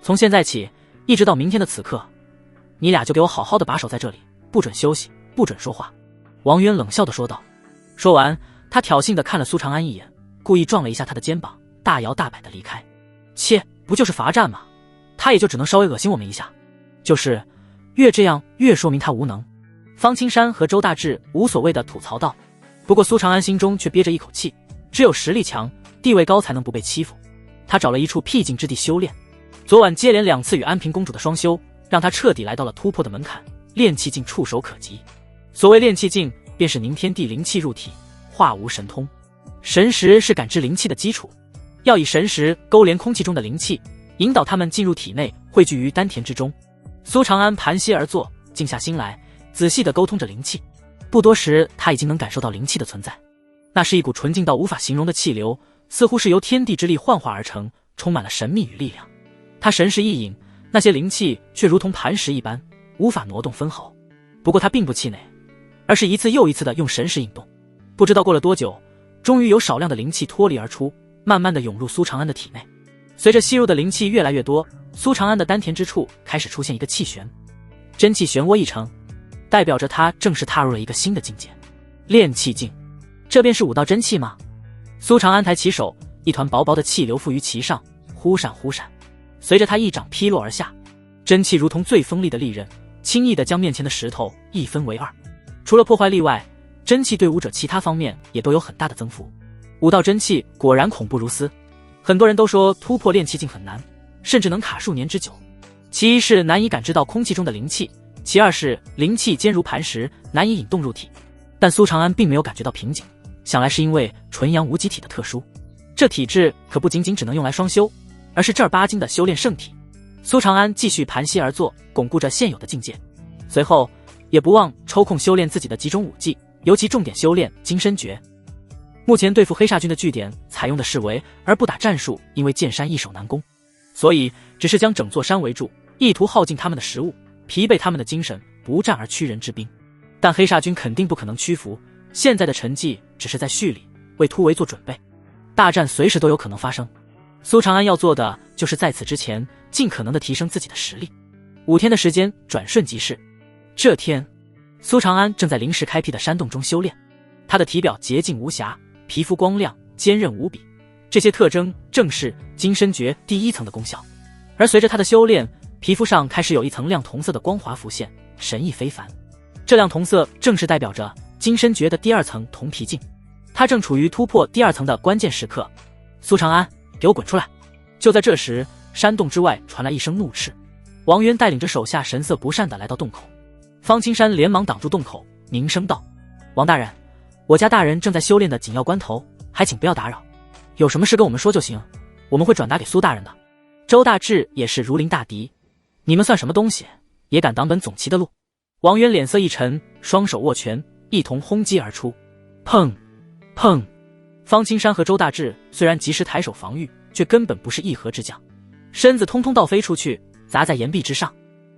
从现在起一直到明天的此刻，你俩就给我好好的把守在这里，不准休息，不准说话。王渊冷笑地说道。说完，他挑衅地看了苏长安一眼，故意撞了一下他的肩膀，大摇大摆地离开。切，不就是罚站吗？他也就只能稍微恶心我们一下，就是越这样越说明他无能。方青山和周大志无所谓地吐槽道。不过苏长安心中却憋着一口气，只有实力强、地位高才能不被欺负。他找了一处僻静之地修炼，昨晚接连2次与安平公主的双修，让他彻底来到了突破的门槛，炼气境触手可及。所谓炼气境，便是凝天地灵气入体，化无神通。神识是感知灵气的基础，要以神识勾连空气中的灵气，引导他们进入体内，汇聚于丹田之中。苏长安盘膝而坐，静下心来，仔细地沟通着灵气。不多时，他已经能感受到灵气的存在，那是一股纯净到无法形容的气流，似乎是由天地之力幻化而成，充满了神秘与力量。他神识一引，那些灵气却如同磐石一般，无法挪动分毫。不过他并不气馁，而是一次又一次地用神识引动。不知道过了多久，终于有少量的灵气脱离而出，慢慢地涌入苏长安的体内。随着吸入的灵气越来越多，苏长安的丹田之处开始出现一个气旋，真气漩涡一成，代表着他正式踏入了一个新的境界——炼气境。这便是武道真气吗？苏长安抬起手，一团薄薄的气流附于其上，忽闪忽闪。随着他一掌劈落而下，真气如同最锋利的利刃，轻易地将面前的石头一分为二。除了破坏力外，真气对武者其他方面也都有很大的增幅。武道真气果然恐怖如斯。很多人都说突破炼气境很难，甚至能卡数年之久。其一是难以感知到空气中的灵气，其二是灵气坚如磐石，难以引动入体。但苏长安并没有感觉到瓶颈，想来是因为纯阳无极体的特殊，这体质可不仅仅只能用来双修，而是正儿八经的修炼圣体。苏长安继续盘膝而坐，巩固着现有的境界，随后也不忘抽空修炼自己的几种武技，尤其重点修炼金身诀。目前对付黑煞军的据点采用的是围而不打战术，因为剑山易守难攻，所以只是将整座山围住，意图耗尽他们的食物，疲惫他们的精神，不战而屈人之兵。但黑煞军肯定不可能屈服，现在的沉寂只是在蓄力，为突围做准备。大战随时都有可能发生，苏长安要做的就是在此之前尽可能的提升自己的实力。5天的时间转瞬即逝。这天，苏长安正在临时开辟的山洞中修炼，他的体表洁净无瑕，皮肤光亮坚韧无比，这些特征正是金身诀第1层的功效。而随着他的修炼，皮肤上开始有一层亮铜色的光华浮现，神异非凡。这亮铜色正是代表着金身诀的第2层铜皮境，他正处于突破第2层的关键时刻。苏长安，给我滚出来！就在这时，山洞之外传来一声怒斥。王渊带领着手下神色不善地来到洞口，方青山连忙挡住洞口，凝声道：王大人，我家大人正在修炼的紧要关头，还请不要打扰，有什么事跟我们说就行，我们会转达给苏大人的。周大志也是如临大敌，你们算什么东西，也敢挡本总旗的路？王渊脸色一沉，双手握拳，一同轰击而出。砰砰！方青山和周大志虽然及时抬手防御，却根本不是一合之将，身子通通倒飞出去，砸在岩壁之上。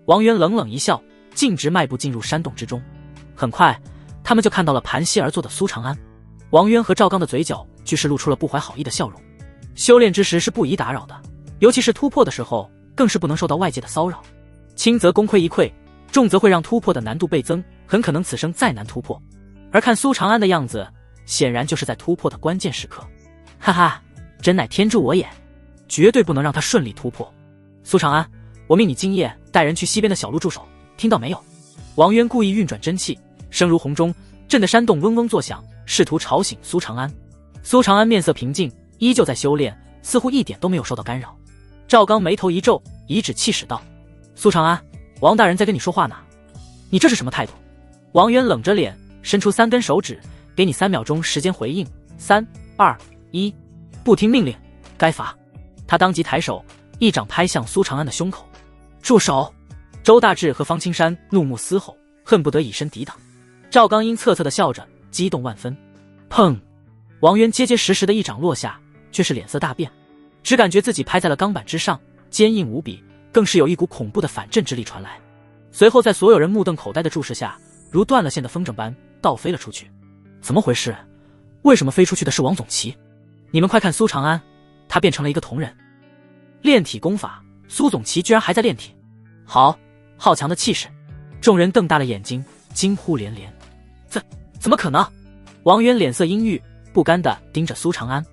王渊冷冷一笑，径直迈步进入山洞之中。很快，他们就看到了盘膝而坐的苏长安。王渊和赵刚的嘴角俱是露出了不怀好意的笑容。修炼之时是不宜打扰的，尤其是突破的时候，更是不能受到外界的骚扰。轻则功亏一篑，重则会让突破的难度倍增，很可能此生再难突破。而看苏长安的样子，显然就是在突破的关键时刻。哈哈，真乃天助我也，绝对不能让他顺利突破。苏长安，我命你今夜带人去西边的小路驻守，听到没有？王渊故意运转真气，声如洪钟，震得山洞嗡嗡作响，试图吵醒苏长安。苏长安面色平静，依旧在修炼，似乎一点都没有受到干扰。赵刚眉头一皱，颐指气使道：苏长安，王大人在跟你说话呢，你这是什么态度？王渊冷着脸，伸出3根手指，给你3秒钟时间回应。3、2、1，不听命令，该罚。他当即抬手，一掌拍向苏长安的胸口。住手！周大志和方青山怒目嘶吼，恨不得以身抵挡。赵刚阴恻恻地笑着，激动万分。砰！王渊结结实实的一掌落下，却是脸色大变，只感觉自己拍在了钢板之上，坚硬无比，更是有一股恐怖的反震之力传来。随后在所有人目瞪口呆的注视下，如断了线的风筝般倒飞了出去。怎么回事？为什么飞出去的是王总旗？你们快看苏长安，他变成了一个铜人。炼体功法，苏总旗居然还在炼体，好强的气势！众人瞪大了眼睛，惊呼连连。怎么可能？王渊脸色阴郁，不甘地盯着苏长安。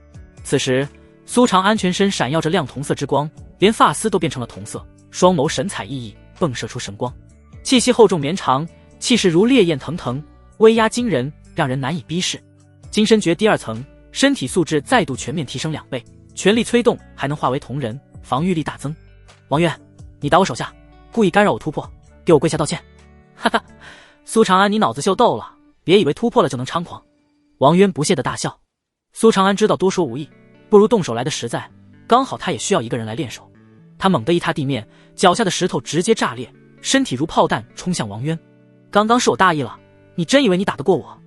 此时苏长安全身闪耀着亮铜色之光，连发丝都变成了铜色，双眸神采奕奕，迸射出神光，气息厚重绵长，气势如烈焰腾腾，威压惊人，让人难以逼视。金身诀第2层，身体素质再度全面提升2倍，全力催动还能化为铜人，防御力大增。王渊，你打我手下，故意干扰我突破，给我跪下道歉！哈哈，苏长安，你脑子秀逗了，别以为突破了就能猖狂。王渊不屑地大笑。苏长安知道多说无益，不如动手来的实在，刚好他也需要一个人来练手。他猛地一踏地面，脚下的石头直接炸裂，身体如炮弹冲向王渊。刚刚是我大意了，你真以为你打得过我？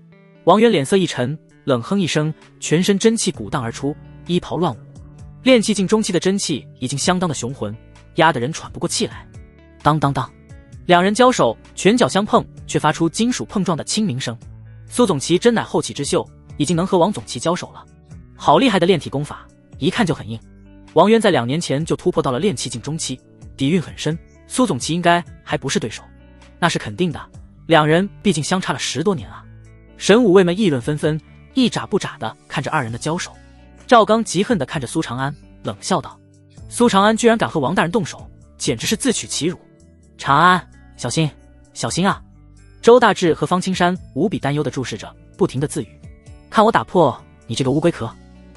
王渊脸色一沉，冷哼一声，全身真气鼓荡而出，衣袍乱舞。炼气境中期的真气已经相当的雄浑，压得人喘不过气来。当当当，两人交手，拳脚相碰，却发出金属碰撞的轻鸣声。苏总旗真乃后起之秀，已经能和王总旗交手了。好厉害的炼体功法，一看就很硬。王渊在2年前就突破到了炼气境中期，底蕴很深，苏总旗应该还不是对手。那是肯定的，两人毕竟相差了10多年啊。神武卫们议论纷纷，一眨不眨地看着2人的交手。赵刚极恨地看着苏长安，冷笑道：苏长安居然敢和王大人动手，简直是自取其辱。长安，小心小心啊！周大志和方青山无比担忧地注视着，不停地自语：看我打破你这个乌龟壳！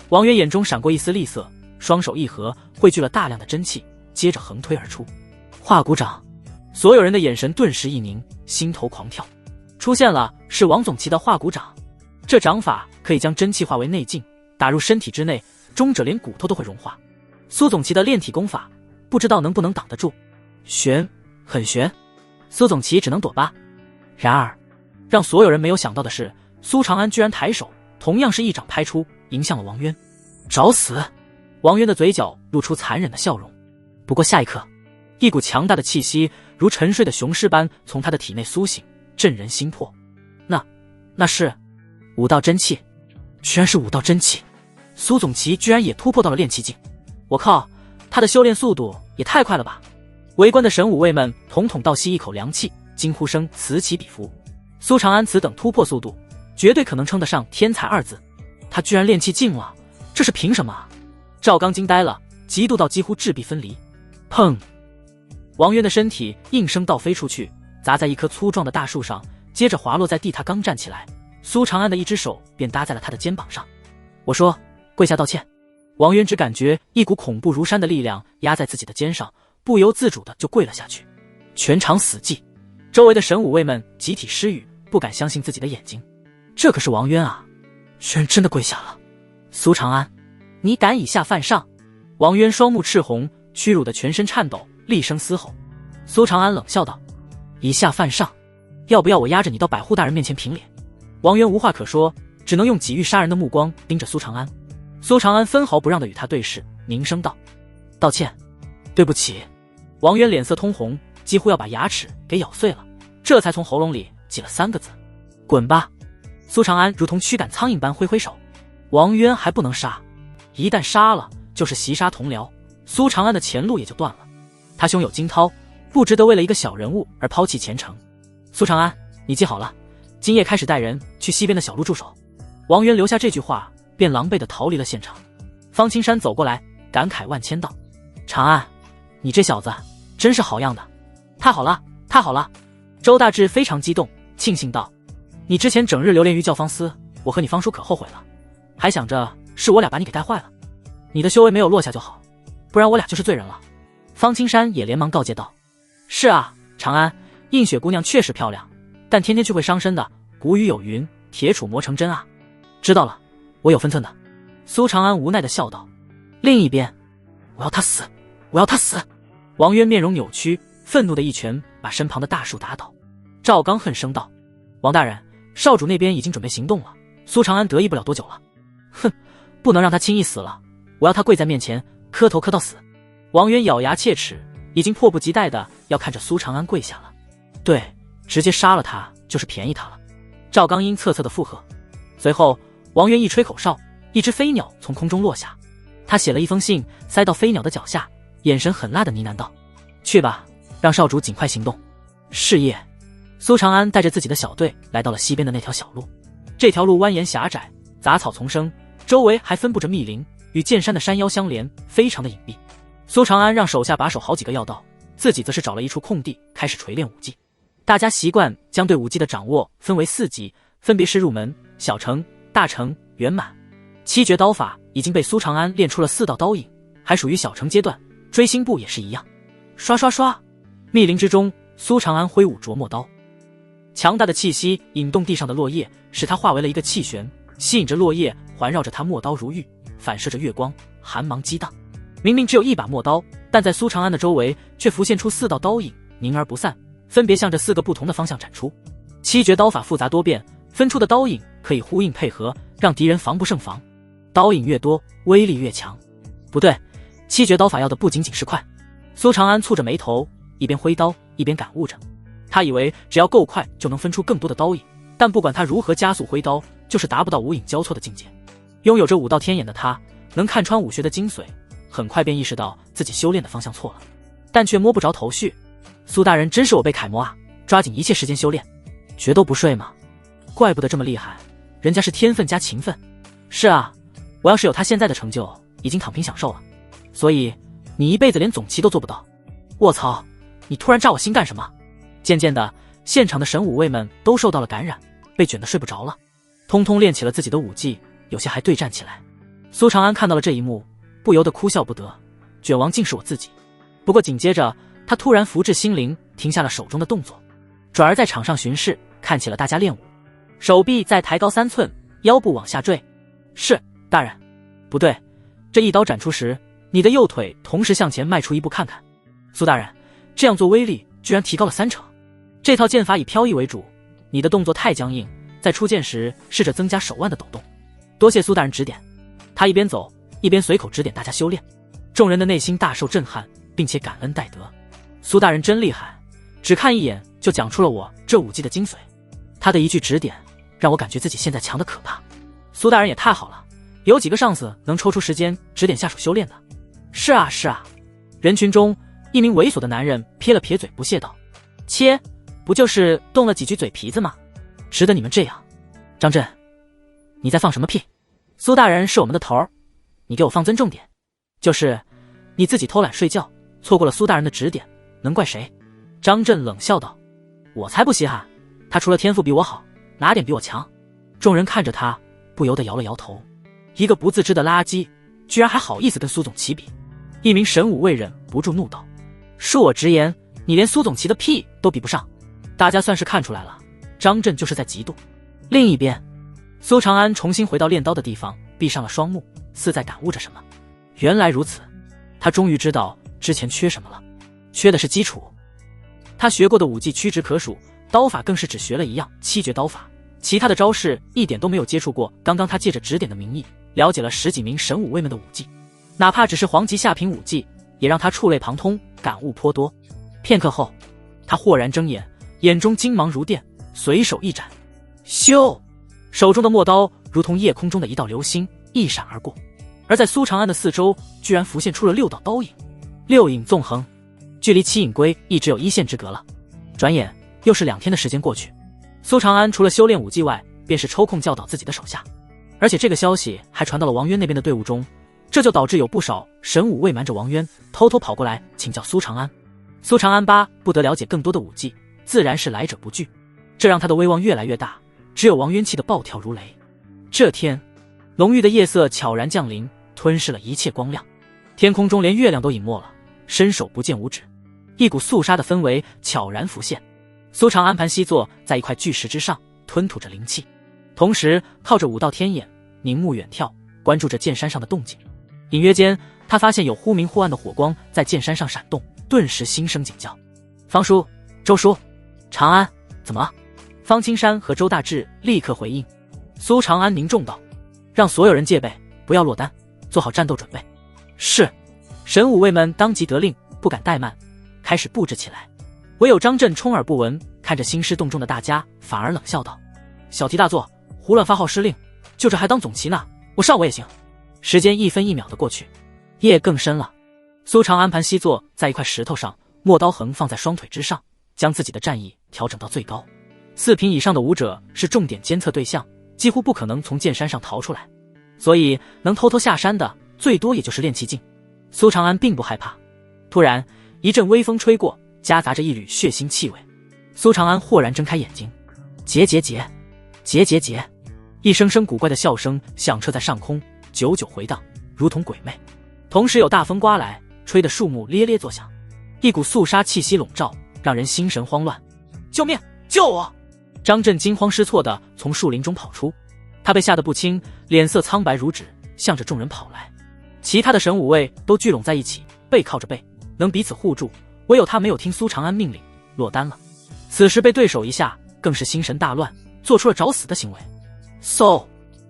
王渊眼中闪过一丝厉色，双手一合，汇聚了大量的真气，接着横推而出。化骨掌！所有人的眼神顿时一凝，心头狂跳。出现了，是王总旗的化骨掌。这掌法可以将真气化为内劲，打入身体之内，中者连骨头都会融化。苏总旗的炼体功法，不知道能不能挡得住。悬，很悬，苏总旗只能躲吧。然而，让所有人没有想到的是，苏长安居然抬手，同样是一掌拍出，迎向了王渊。找死！王渊的嘴角露出残忍的笑容。不过下一刻，一股强大的气息如沉睡的雄狮般从他的体内苏醒，震人心魄。那是武道真气，居然是武道真气！苏总旗居然也突破到了炼气境，我靠，他的修炼速度也太快了吧！围观的神武卫们统统倒吸一口凉气，惊呼声此起彼伏。苏长安此等突破速度，绝对可能称得上天才2字。他居然炼气境了，这是凭什么啊？赵刚惊呆了，嫉妒到几乎质壁分离。砰！王渊的身体应声倒飞出去，砸在一棵粗壮的大树上，接着滑落在地。他刚站起来，苏长安的一只手便搭在了他的肩膀上。我说，跪下道歉。王渊只感觉一股恐怖如山的力量压在自己的肩上，不由自主的就跪了下去。全场死寂，周围的神武卫们集体失语，不敢相信自己的眼睛。这可是王渊啊，居然真的跪下了！苏长安，你敢以下犯上！王渊双目赤红，屈辱的全身颤抖，厉声嘶吼。苏长安冷笑道：以下犯上，要不要我押着你到百户大人面前评脸？王渊无话可说，只能用几欲杀人的目光盯着苏长安。苏长安分毫不让地与他对视，凝声道：道歉，对不起。王渊脸色通红，几乎要把牙齿给咬碎了，这才从喉咙里挤了3个字：滚吧！苏长安如同驱赶苍蝇般挥挥手。王渊还不能杀，一旦杀了，就是袭杀同僚，苏长安的前路也就断了。他胸有惊涛，不值得为了一个小人物而抛弃前程。苏长安，你记好了，今夜开始带人去西边的小路驻守。王渊留下这句话，便狼狈地逃离了现场。方青山走过来，感慨万千道：“长安，你这小子真是好样的！太好了，太好了！”周大志非常激动，庆幸道：“你之前整日流连于教坊司，我和你方叔可后悔了，还想着是我俩把你给带坏了。你的修为没有落下就好，不然我俩就是罪人了。”方青山也连忙告诫道：“是啊，长安，映雪姑娘确实漂亮，但天天去会伤身的。古语有云，铁杵磨成针啊。”知道了，我有分寸的。苏长安无奈地笑道。另一边，我要他死，我要他死！王渊面容扭曲，愤怒的一拳把身旁的大树打倒。赵刚恨声道：“王大人，少主那边已经准备行动了，苏长安得意不了多久了。哼，不能让他轻易死了，我要他跪在面前磕头磕到死。”王渊咬牙切齿，已经迫不及待的要看着苏长安跪下了。对，直接杀了他就是便宜他了。赵刚阴恻恻的附和。随后王渊一吹口哨，一只飞鸟从空中落下，他写了一封信塞到飞鸟的脚下，眼神狠辣的呢喃道：“去吧，让少主尽快行动。”是夜，苏长安带着自己的小队来到了西边的那条小路。这条路蜿蜒狭窄，杂草丛生，周围还分布着密林，与剑山的山腰相连，非常的隐蔽。苏长安让手下把守好几个要道，自己则是找了一处空地开始锤炼武技。大家习惯将对武技的掌握分为4级，分别是入门、小成、大成、圆满。七绝刀法已经被苏长安练出了4道刀影，还属于小成阶段。追星步也是一样。刷刷刷，密林之中，苏长安挥舞琢磨刀，强大的气息引动地上的落叶，使它化为了一个气旋，吸引着落叶环绕着他，墨刀如玉，反射着月光，寒芒激荡。明明只有一把墨刀，但在苏长安的周围却浮现出4道刀影，凝而不散，分别向着4个不同的方向展出。七绝刀法复杂多变，分出的刀影可以呼应配合，让敌人防不胜防。刀影越多，威力越强。不对，七绝刀法要的不仅仅是快。苏长安蹙着眉头，一边挥刀一边感悟着。他以为只要够快就能分出更多的刀影，但不管他如何加速挥刀，就是达不到无影交错的境界。拥有着武道天眼的他，能看穿武学的精髓，很快便意识到自己修炼的方向错了，但却摸不着头绪。苏大人真是我辈楷模啊，抓紧一切时间修炼，觉都不睡吗？怪不得这么厉害，人家是天分加勤奋。是啊，我要是有他现在的成就，已经躺平享受了。所以你一辈子连总旗都做不到。卧槽，你突然炸我心干什么？渐渐的，现场的神武卫们都受到了感染，被卷得睡不着了，通通练起了自己的武技，有些还对战起来。苏长安看到了这一幕，不由得哭笑不得，卷王竟是我自己。不过紧接着他突然福至心灵，停下了手中的动作，转而在场上巡视，看起了大家练武。手臂再抬高3寸，腰部往下坠。是，大人。不对，这一刀斩出时，你的右腿同时向前迈出1步看看。苏大人，这样做威力居然提高了3成。这套剑法以飘逸为主，你的动作太僵硬，在出剑时试着增加手腕的抖动。多谢苏大人指点。他一边走一边随口指点大家修炼，众人的内心大受震撼，并且感恩戴德。苏大人真厉害，只看一眼就讲出了我这武技的精髓。他的一句指点，让我感觉自己现在强得可怕。苏大人也太好了，有几个上司能抽出时间指点下属修炼的？是啊是啊。人群中，一名猥琐的男人撇了撇嘴，不屑道：“切，不就是动了几句嘴皮子吗？值得你们这样？”张震，你在放什么屁？苏大人是我们的头儿，你给我放尊重点。就是你自己偷懒睡觉，错过了苏大人的指点，能怪谁？张震冷笑道：“我才不稀罕，他除了天赋比我好，哪点比我强？”众人看着他，不由得摇了摇头。一个不自知的垃圾，居然还好意思跟苏总齐比。一名神武卫忍不住怒道：“恕我直言，你连苏总齐的屁都比不上。”大家算是看出来了，张震就是在嫉妒。另一边，苏长安重新回到练刀的地方，闭上了双目，似在感悟着什么。原来如此，他终于知道之前缺什么了，缺的是基础。他学过的武技屈指可数，刀法更是只学了一样七绝刀法，其他的招式一点都没有接触过。刚刚他借着指点的名义，了解了10几名神武卫们的武技，哪怕只是黄级下品武技，也让他触类旁通，感悟颇多。片刻后，他豁然睁眼，眼中金芒如电，随手一斩，咻！手中的墨刀如同夜空中的一道流星，一闪而过。而在苏长安的四周居然浮现出了6道刀影，6影纵横，距离7影归亦只有1线之隔了。转眼又是2天的时间过去，苏长安除了修炼武技外，便是抽空教导自己的手下，而且这个消息还传到了王渊那边的队伍中，这就导致有不少神武卫瞒着王渊，偷偷跑过来请教苏长安。苏长安巴不得了解更多的武技，自然是来者不拒，这让他的威望越来越大，只有王渊气得暴跳如雷。这天，浓郁的夜色悄然降临，吞噬了一切光亮，天空中连月亮都隐没了，伸手不见五指，一股肃杀的氛围悄然浮现。苏长安盘膝坐在一块巨石之上，吞吐着灵气，同时靠着5道天眼凝目远眺，关注着剑山上的动静。隐约间，他发现有忽明忽暗的火光在剑山上闪动，顿时心生警觉。方叔、周叔、长安，怎么了？方青山和周大志立刻回应。苏长安凝重道：让所有人戒备，不要落单，做好战斗准备。是。神武卫们当即得令，不敢怠慢，开始布置起来。唯有张震充耳不闻，看着兴师动众的大家，反而冷笑道：小题大做，胡乱发号施令，就这还当总旗呢？我上我也行。时间1分1秒的过去，夜更深了。苏长安盘膝坐在一块石头上，陌刀横放在双腿之上，将自己的战意调整到最高。4品以上的武者是重点监测对象，几乎不可能从剑山上逃出来，所以能偷偷下山的最多也就是炼气境。苏长安并不害怕。突然一阵微风吹过，夹杂着一缕血腥气味。苏长安豁然睁开眼睛，结结结结结结，一声声古怪的笑声响彻在上空，久久回荡，如同鬼魅。同时有大风刮来，吹得树木咧咧作响，一股肃杀气息笼罩，让人心神慌乱。救命！救我！张震惊慌失措地从树林中跑出，他被吓得不轻，脸色苍白如纸，向着众人跑来。其他的神武卫都聚拢在一起，背靠着背，能彼此护住，唯有他没有听苏长安命令，落单了。此时被对手一下，更是心神大乱，做出了找死的行为。嗖！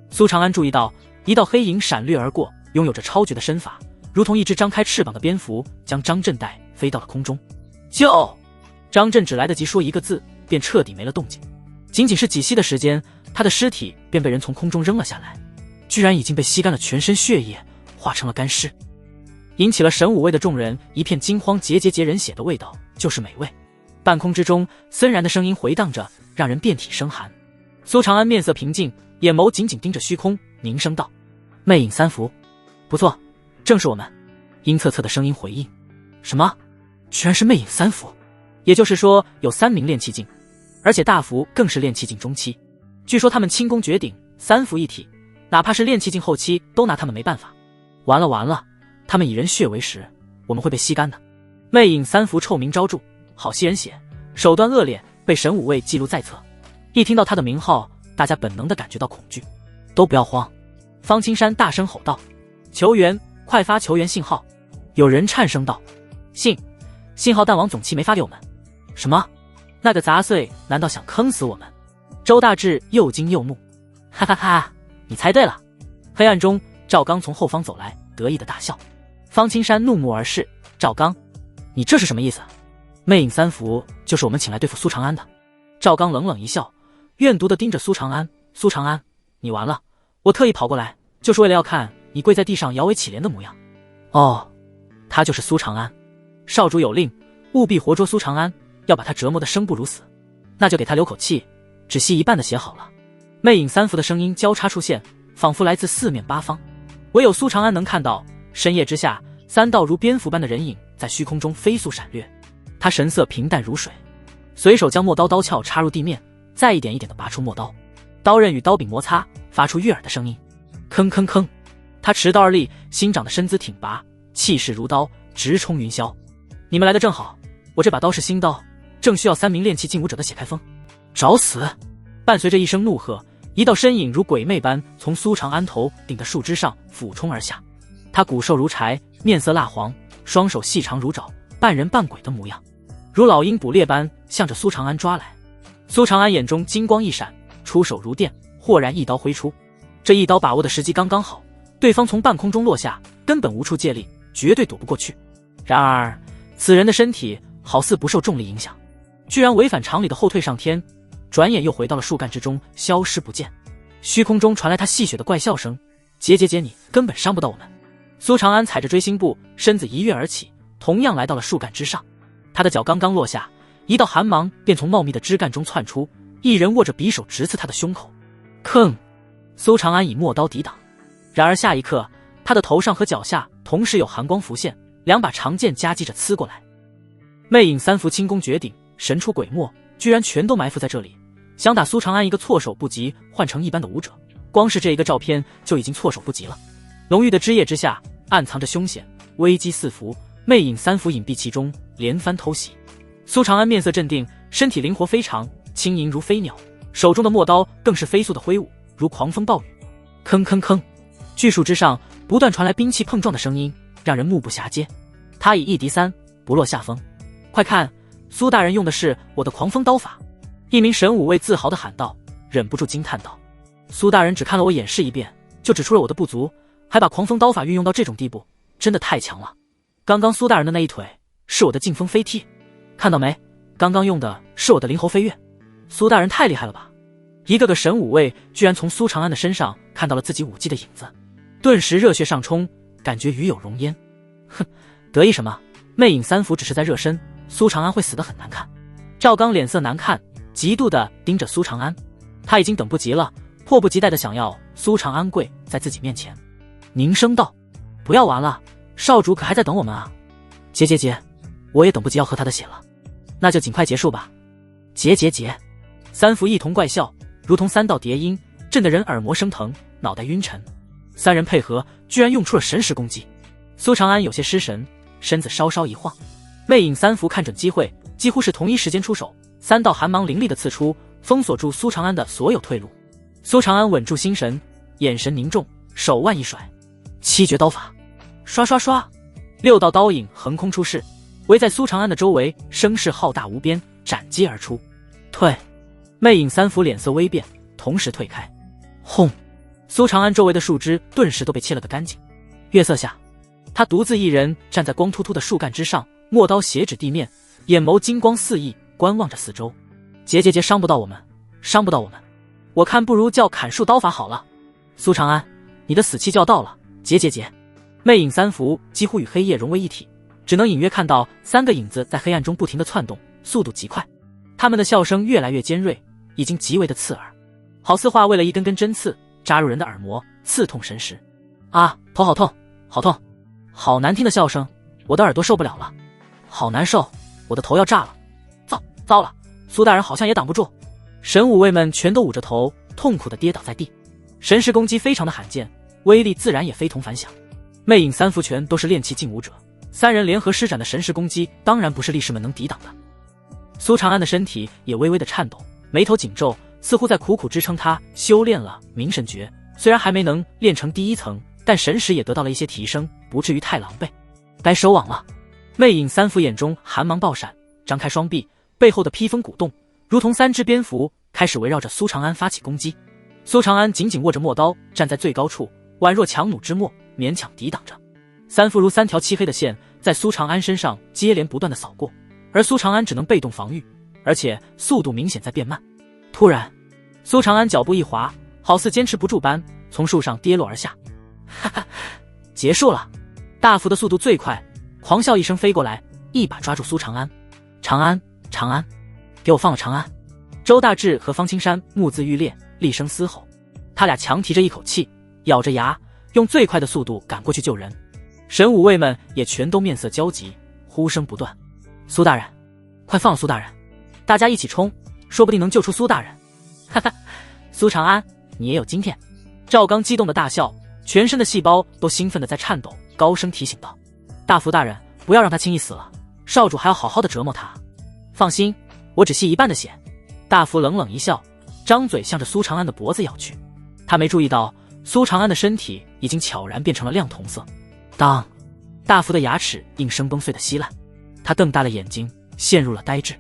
苏长安注意到一道黑影闪掠而过，拥有着超绝的身法，如同一只张开翅膀的蝙蝠，将张震带飞到了空中。救！张震只来得及说一个字，便彻底没了动静。仅仅是几息的时间，他的尸体便被人从空中扔了下来，居然已经被吸干了全身血液，化成了干尸，引起了神武卫的众人一片惊慌。节节节人血的味道就是美味。半空之中森然的声音回荡着，让人遍体生寒。苏长安面色平静，眼眸紧紧盯着虚空，凝声道：魅影三符，不错，正是我们。阴恻恻的声音回应：什么？居然是魅影三符？也就是说有3名炼气境，而且大符更是炼气境中期。据说他们轻功绝顶，3符一体，哪怕是炼气境后期都拿他们没办法。完了完了，他们以人血为食，我们会被吸干的。魅影三符臭名昭著，好吸人血，手段恶劣，被神武卫记录在册。一听到他的名号，大家本能地感觉到恐惧。都不要慌！方青山大声吼道：求援，快发求援信号！有人颤声道：信号弹王总旗没发给我们。什么？那个杂碎难道想坑死我们？周大志又惊又怒。哈哈哈，你猜对了。黑暗中赵刚从后方走来，得意的大笑。方青山怒目而视，赵刚，你这是什么意思？魅影三符就是我们请来对付苏长安的。赵刚冷冷一笑，怨毒的盯着苏长安。苏长安，你完了，我特意跑过来就是为了要看你跪在地上摇尾乞怜的模样。哦，他就是苏长安。少主有令，务必活捉苏长安，要把他折磨得生不如死。那就给他留口气，只吸一半的血好了。魅影三符的声音交叉出现，仿佛来自4面8方，唯有苏长安能看到。深夜之下，3道如蝙蝠般的人影在虚空中飞速闪掠，他神色平淡如水，随手将陌刀刀鞘插入地面，再一点一点地拔出陌刀，刀刃与刀柄摩擦，发出悦耳的声音。吭吭吭，他持刀而立，新长的身姿挺拔，气势如刀，直冲云霄。你们来得正好，我这把刀是新刀，正需要3名炼气境武者的血开锋。找死！伴随着一声怒喝，一道身影如鬼魅般从苏长安头顶的树枝上俯冲而下。他骨瘦如柴，面色蜡黄，双手细长如爪，半人半鬼的模样，如老鹰捕猎般向着苏长安抓来。苏长安眼中金光一闪，出手如电，豁然一刀挥出。这一刀把握的时机刚刚好，对方从半空中落下，根本无处借力，绝对躲不过去。然而此人的身体好似不受重力影响，居然违反常理的后退上天，转眼又回到了树干之中，消失不见。虚空中传来他戏谑的怪笑声：姐，你根本伤不到我们。苏长安踩着锥心步，身子一跃而起，同样来到了树干之上。他的脚刚刚落下，一道寒芒便从茂密的枝干中窜出，一人握着匕首直刺他的胸口。吭！苏长安以陌刀抵挡，然而下一刻，他的头上和脚下同时有寒光浮现，两把长剑夹击着刺过来。魅影三伏轻功绝顶，神出鬼没，居然全都埋伏在这里，想打苏长安一个措手不及，换成一般的武者，光是这一个照片就已经措手不及了。浓郁的枝叶之下暗藏着凶险，危机四伏，魅影三伏隐蔽其中，连番偷袭。苏长安面色镇定，身体灵活非常，轻盈如飞鸟，手中的陌刀更是飞速的挥舞，如狂风暴雨。吭吭吭，巨树之上不断传来兵器碰撞的声音，让人目不暇接。他以一敌三，不落下风。快看，苏大人用的是我的狂风刀法！一名神武卫自豪地喊道，忍不住惊叹道：苏大人只看了我演示一遍，就指出了我的不足，还把狂风刀法运用到这种地步，真的太强了。刚刚苏大人的那一腿是我的劲风飞踢，看到没？刚刚用的是我的灵猴飞跃。苏大人太厉害了吧！一个个神武卫居然从苏长安的身上看到了自己武技的影子，顿时热血上冲，感觉与有荣焉。哼，得意什么？魅影三伏只是在热身，苏长安会死得很难看。赵刚脸色难看，嫉妒地盯着苏长安，他已经等不及了，迫不及待地想要苏长安跪在自己面前，凝声道：不要玩了，少主可还在等我们啊！结，我也等不及要喝他的血了，那就尽快结束吧。结，三伏一同怪笑，如同三道叠音，震得人耳膜生疼，脑袋晕沉。三人配合，居然用出了神识攻击。苏长安有些失神，身子稍稍一晃。魅影三伏看准机会，几乎是同一时间出手，三道寒芒凌厉地刺出，封锁住苏长安的所有退路。苏长安稳住心神，眼神凝重，手腕一甩，七绝刀法，刷刷刷，6道刀影横空出世，围在苏长安的周围，声势浩大无边，斩击而出。退！魅影三伏脸色微变，同时退开。轰！苏长安周围的树枝顿时都被切了个干净。月色下，他独自一人站在光秃秃的树干之上，陌刀斜指地面，眼眸金光四溢，观望着四周。结，伤不到我们，伤不到我们。我看不如叫砍树刀法好了。苏长安，你的死期就要到了。结。魅影三伏几乎与黑夜融为一体，只能隐约看到3个影子在黑暗中不停地窜动，速度极快。他们的笑声越来越尖锐，已经极为的刺耳，好似化为了一根根针刺，扎入人的耳膜，刺痛神识。啊，头好痛，好痛，好难听的笑声，我的耳朵受不了了，好难受，我的头要炸了。糟了，苏大人好像也挡不住。神武卫们全都捂着头，痛苦地跌倒在地。神识攻击非常的罕见，威力自然也非同凡响。魅影三伏拳都是炼气劲武者，3人联合施展的神识攻击当然不是力士们能抵挡的。苏长安的身体也微微的颤抖，眉头紧皱，似乎在苦苦支撑他修炼了明神诀，虽然还没能练成第1层，但神识也得到了一些提升，不至于太狼狈。该收网了。魅影三伏眼中寒芒爆闪，张开双臂，背后的披风鼓动，如同3只蝙蝠开始围绕着苏长安发起攻击。苏长安紧紧握着陌刀，站在最高处，宛若强弩之末，勉强抵挡着。三伏如3条漆黑的线在苏长安身上接连不断的扫过，而苏长安只能被动防御，而且速度明显在变慢。突然，苏长安脚步一滑，好似坚持不住般从树上跌落而下。哈哈，结束了！大幅的速度最快，狂笑一声飞过来，一把抓住苏长安。长安，给我放了长安！周大志和方青山目眦欲裂，厉声嘶吼。他俩强提着一口气，咬着牙，用最快的速度赶过去救人。神武卫们也全都面色焦急，呼声不断。苏大人，快放了苏大人！大家一起冲，说不定能救出苏大人。哈哈，苏长安，你也有今天！赵刚激动的大笑，全身的细胞都兴奋的在颤抖，高声提醒道：大福大人，不要让他轻易死了，少主还要好好的折磨他。放心，我只吸一半的血。大福冷冷一笑，张嘴向着苏长安的脖子咬去。他没注意到苏长安的身体已经悄然变成了亮铜色。当，大福的牙齿应声崩碎的稀烂，他瞪大了眼睛，陷入了呆滞，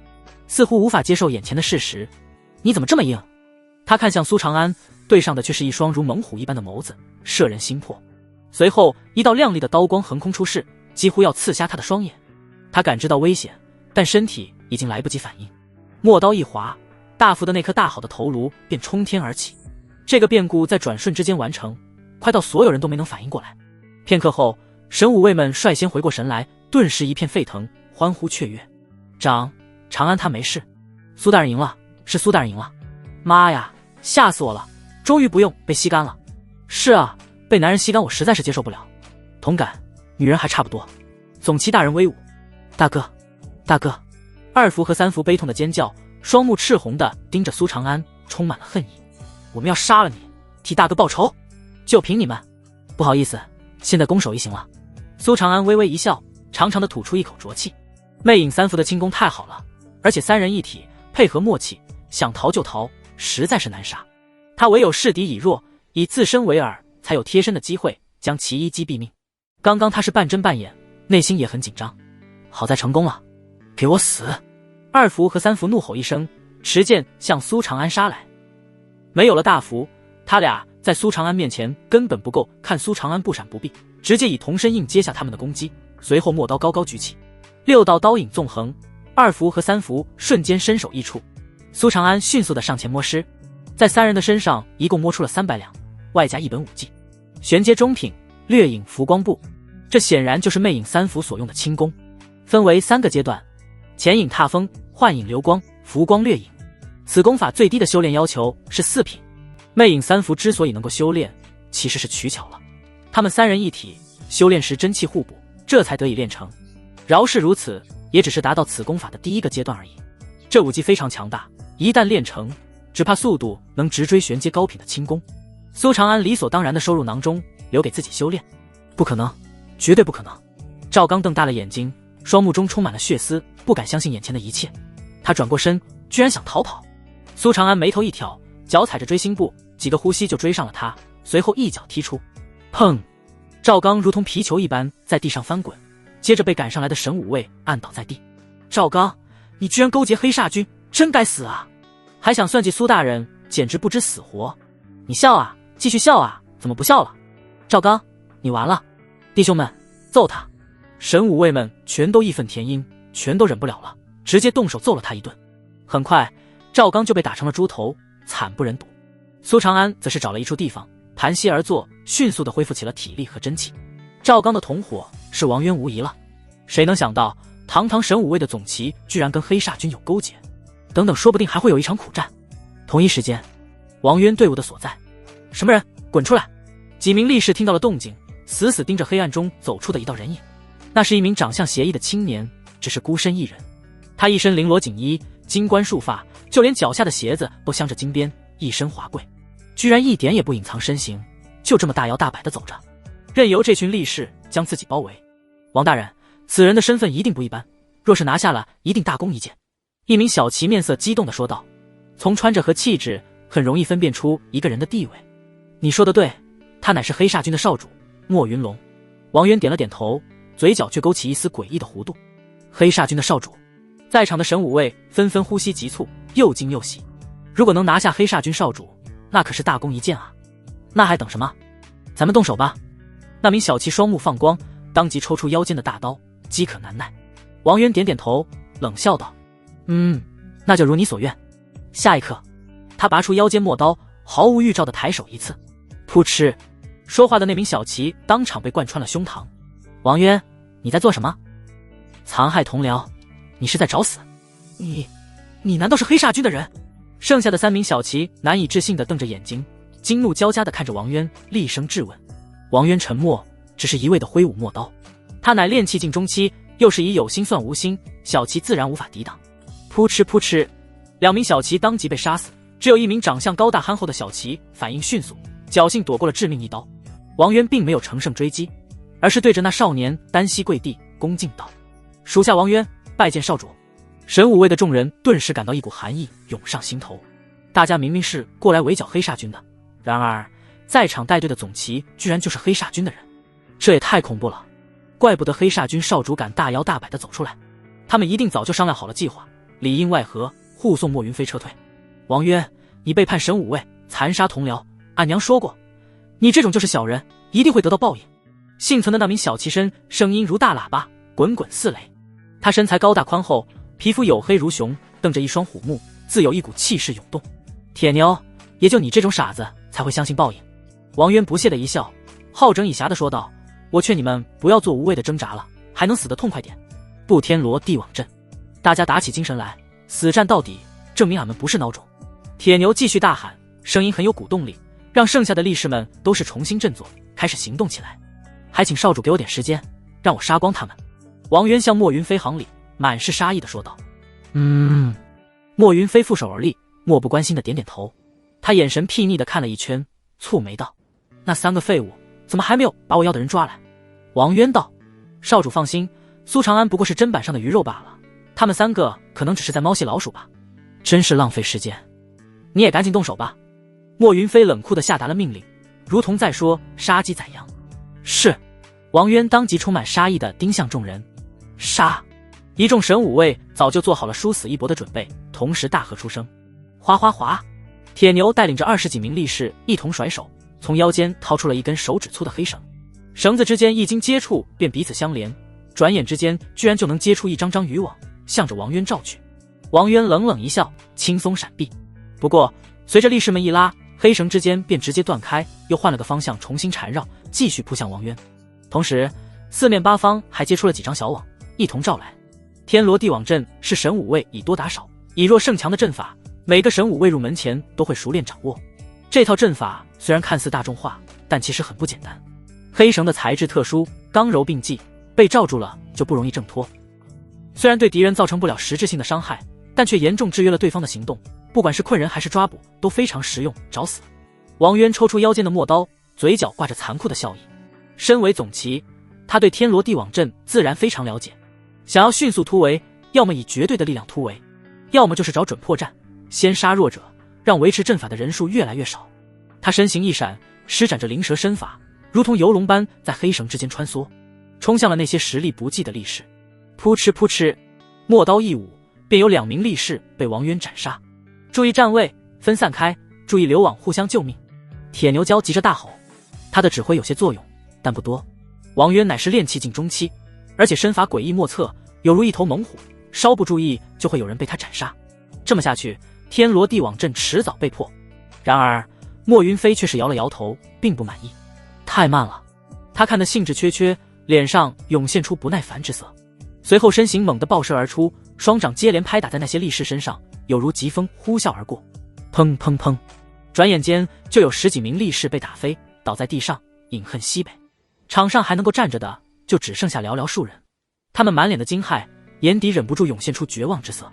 似乎无法接受眼前的事实。你怎么这么硬？他看向苏长安，对上的却是一双如猛虎一般的眸子，摄人心魄。随后一道亮丽的刀光横空出世，几乎要刺瞎他的双眼。他感知到危险，但身体已经来不及反应。陌刀一划，大福的那颗大好的头颅便冲天而起。这个变故在转瞬之间完成，快到所有人都没能反应过来。片刻后，神武卫们率先回过神来，顿时一片沸腾，欢呼雀跃。长安他没事，苏大人赢了，是苏大人赢了。妈呀，吓死我了，终于不用被吸干了。是啊，被男人吸干我实在是接受不了。同感，女人还差不多。总旗大人威武。大哥，大哥。二福和三福悲痛的尖叫，双目赤红的盯着苏长安，充满了恨意。我们要杀了你，替大哥报仇，就凭你们。不好意思，现在攻守一行了。苏长安微微一笑，长长的吐出一口浊气。魅影三福的轻功太好了，而且三人一体，配合默契，想逃就逃，实在是难杀。他唯有示敌以弱，以自身为饵，才有贴身的机会将其一击毙命。刚刚他是半睁半眼，内心也很紧张。好在成功了，给我死！二福和三福怒吼一声，持剑向苏长安杀来。没有了大福，他俩在苏长安面前根本不够看苏长安不闪不避，直接以同身硬接下他们的攻击，随后陌刀高高举起，6道刀影纵横，二福和三福瞬间身首异处。苏长安迅速地上前摸尸，在三人的身上一共摸出了300两，外加一本武技，玄阶中品，掠影浮光步。这显然就是魅影三福所用的轻功，分为3个阶段：潜影踏风、幻影流光、浮光掠影。此功法最低的修炼要求是4品。魅影三福之所以能够修炼，其实是取巧了。他们3人一体，修炼时真气互补，这才得以炼成。饶是如此，也只是达到此功法的第1个阶段而已。这武技非常强大，一旦练成，只怕速度能直追玄阶高品的轻功。苏长安理所当然地收入囊中，留给自己修炼。不可能，绝对不可能！赵刚瞪大了眼睛，双目中充满了血丝，不敢相信眼前的一切。他转过身，居然想逃跑。苏长安眉头一挑，脚踩着追星步，几个呼吸就追上了他，随后一脚踢出。砰！赵刚如同皮球一般在地上翻滚，接着被赶上来的神武卫按倒在地。赵刚，你居然勾结黑煞军，真该死啊！还想算计苏大人，简直不知死活！你笑啊，继续笑啊，怎么不笑了？赵刚，你完了！弟兄们，揍他！神武卫们全都义愤填膺，全都忍不了了，直接动手揍了他一顿。很快，赵刚就被打成了猪头，惨不忍睹。苏长安则是找了一处地方盘膝而坐，迅速地恢复起了体力和真气。赵刚的同伙是王渊无疑了。谁能想到，堂堂神武卫的总旗居然跟黑煞军有勾结？等等，说不定还会有一场苦战。同一时间，王渊队伍的所在，什么人？滚出来！几名力士听到了动静，死死盯着黑暗中走出的一道人影。那是一名长相邪异的青年，只是孤身一人。他一身绫罗锦衣，金冠束发，就连脚下的鞋子都镶着金边，一身华贵，居然一点也不隐藏身形，就这么大摇大摆地走着，任由这群力士将自己包围。王大人，此人的身份一定不一般，若是拿下了，一定大功一件。一名小骑面色激动地说道，从穿着和气质很容易分辨出一个人的地位。你说得对，他乃是黑煞军的少主莫云龙。王渊点了点头，嘴角却勾起一丝诡异的弧度。黑煞军的少主，在场的神武卫纷纷呼吸急促，又惊又喜。如果能拿下黑煞军少主，那可是大功一件啊！那还等什么？咱们动手吧！那名小骑双目放光，当即抽出腰间的大刀，饥渴难耐。王渊点点头，冷笑道：那就如你所愿。下一刻，他拔出腰间陌刀，毫无预兆地抬手一刺，噗嗤！说话的那名小骑当场被贯穿了胸膛。王渊，你在做什么？残害同僚，你是在找死？你难道是黑煞军的人？剩下的3名小骑难以置信地瞪着眼睛，惊怒交加地看着王渊，厉声质问。王渊沉默，只是一味地挥舞陌刀。他乃炼气境中期，又是以有心算无心，小骑自然无法抵挡。噗嗤噗嗤，2名小骑当即被杀死，只有一名长相高大憨厚的小骑反应迅速，侥幸躲过了致命一刀。王渊并没有乘胜追击，而是对着那少年单膝跪地，恭敬道：属下王渊拜见少主。神武卫的众人顿时感到一股寒意涌上心头。大家明明是过来围剿黑煞军的，然而在场带队的总旗居然就是黑煞军的人，这也太恐怖了。怪不得黑煞军少主敢大摇大摆地走出来，他们一定早就商量好了计划，里应外合，护送莫云飞撤退。王渊，你背叛神武卫，残杀同僚，俺娘说过，你这种就是小人，一定会得到报应。幸存的那名小骑身声音如大喇叭，滚滚似雷。他身材高大宽厚，皮肤黝黑如熊，瞪着一双虎目，自有一股气势涌动。铁牛，也就你这种傻子才会相信报应。王渊不屑的一笑，好整以暇地说道：“我劝你们不要做无谓的挣扎了，还能死得痛快点。不天罗地网阵！”大家打起精神来，死战到底，证明俺们不是孬种。铁牛继续大喊，声音很有鼓动力，让剩下的力士们都是重新振作，开始行动起来。还请少主给我点时间，让我杀光他们。王渊向莫云飞行礼，满是杀意地说道：“莫云飞负手而立，漠不关心地点点头。他眼神睥睨地看了一圈，蹙眉道：“那3个废物怎么还没有把我要的人抓来？”王渊道：“少主放心，苏长安不过是砧板上的鱼肉罢了，他们3个可能只是在猫戏老鼠吧。真是浪费时间，你也赶紧动手吧。”莫云飞冷酷地下达了命令，如同在说杀鸡宰羊。是。王渊当即充满杀意地盯向众人。杀！一众神武卫早就做好了殊死一搏的准备，同时大喝出声。哗哗哗！铁牛带领着20几名力士一同甩手，从腰间掏出了一根手指粗的黑绳，绳子之间一经接触便彼此相连，转眼之间居然就能接出一张张渔网，向着王渊照去。王渊冷冷一笑，轻松闪避。不过随着力士们一拉，黑绳之间便直接断开，又换了个方向重新缠绕，继续扑向王渊。同时四面八方还接出了几张小网，一同罩来。天罗地网阵是神武卫以多打少，以弱胜强的阵法，每个神武卫入门前都会熟练掌握。这套阵法虽然看似大众化，但其实很不简单。黑绳的材质特殊，刚柔并济，被罩住了就不容易挣脱。虽然对敌人造成不了实质性的伤害，但却严重制约了对方的行动，不管是困人还是抓捕都非常实用，找死。王渊抽出腰间的陌刀，嘴角挂着残酷的笑意。身为总旗，他对天罗地网阵自然非常了解。想要迅速突围，要么以绝对的力量突围，要么就是找准破绽，先杀弱者，让维持阵法的人数越来越少。他身形一闪，施展着灵蛇身法，如同游龙般在黑绳之间穿梭，冲向了那些实力不济的力士。扑哧扑哧，陌刀一舞，便有2名力士被王渊斩杀。注意站位，分散开，注意留网，互相救命。铁牛蛟急着大吼，他的指挥有些作用，但不多。王渊乃是炼气境中期，而且身法诡异莫测，有如一头猛虎，稍不注意就会有人被他斩杀。这么下去，天罗地网阵迟早被破。然而莫云飞却是摇了摇头，并不满意。太慢了，他看得兴致缺缺，脸上涌现出不耐烦之色。随后身形猛地爆射而出，双掌接连拍打在那些力士身上，有如疾风呼啸而过。砰砰砰，转眼间就有10几名力士被打飞，倒在地上，饮恨西北。场上还能够站着的就只剩下寥寥数人，他们满脸的惊骇，眼底忍不住涌现出绝望之色。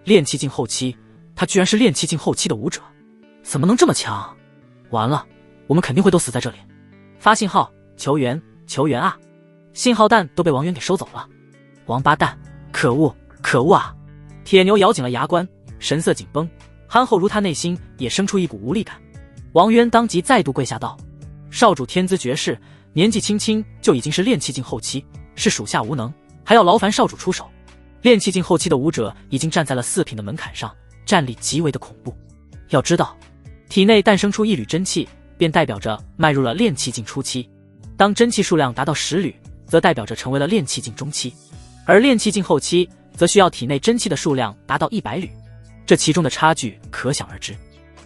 炼气境后期，他居然是炼气境后期的武者，怎么能这么强？完了，我们肯定会都死在这里。发信号，求援，求援啊！信号弹都被王渊给收走了。王八蛋，可恶，可恶啊！铁牛咬紧了牙关，神色紧绷，憨厚如他内心也生出一股无力感。王渊当即再度跪下道：“少主天资绝世，年纪轻轻就已经是炼气境后期，是属下无能，还要劳烦少主出手。”炼气境后期的武者已经站在了4品的门槛上，战力极为的恐怖。要知道，体内诞生出1缕真气，便代表着迈入了炼气境初期；当真气数量达到10缕，则代表着成为了炼气境中期；而炼气境后期，则需要体内真气的数量达到100缕。这其中的差距可想而知。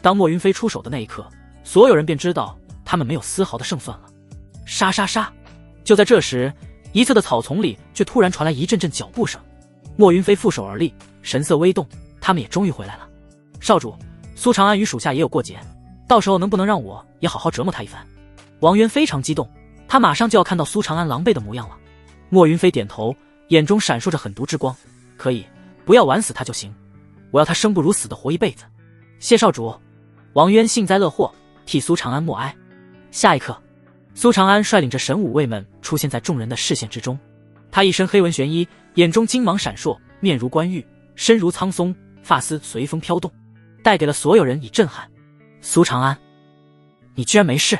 当莫云飞出手的那一刻，所有人便知道他们没有丝毫的胜算了。杀杀杀！就在这时，一侧的草丛里却突然传来一阵阵脚步声。莫云飞负手而立，神色微动，他们也终于回来了。少主，苏长安与属下也有过节，到时候能不能让我也好好折磨他一番？王渊非常激动，他马上就要看到苏长安狼狈的模样了。莫云飞点头，眼中闪烁着狠毒之光。可以，不要玩死他就行，我要他生不如死的活一辈子。谢少主。王渊幸灾乐祸，替苏长安默哀。下一刻，苏长安率领着神武卫们出现在众人的视线之中。他一身黑纹玄衣，眼中金芒闪烁，面如冠玉，身如苍松，发丝随风飘动，带给了所有人以震撼。苏长安，你居然没事？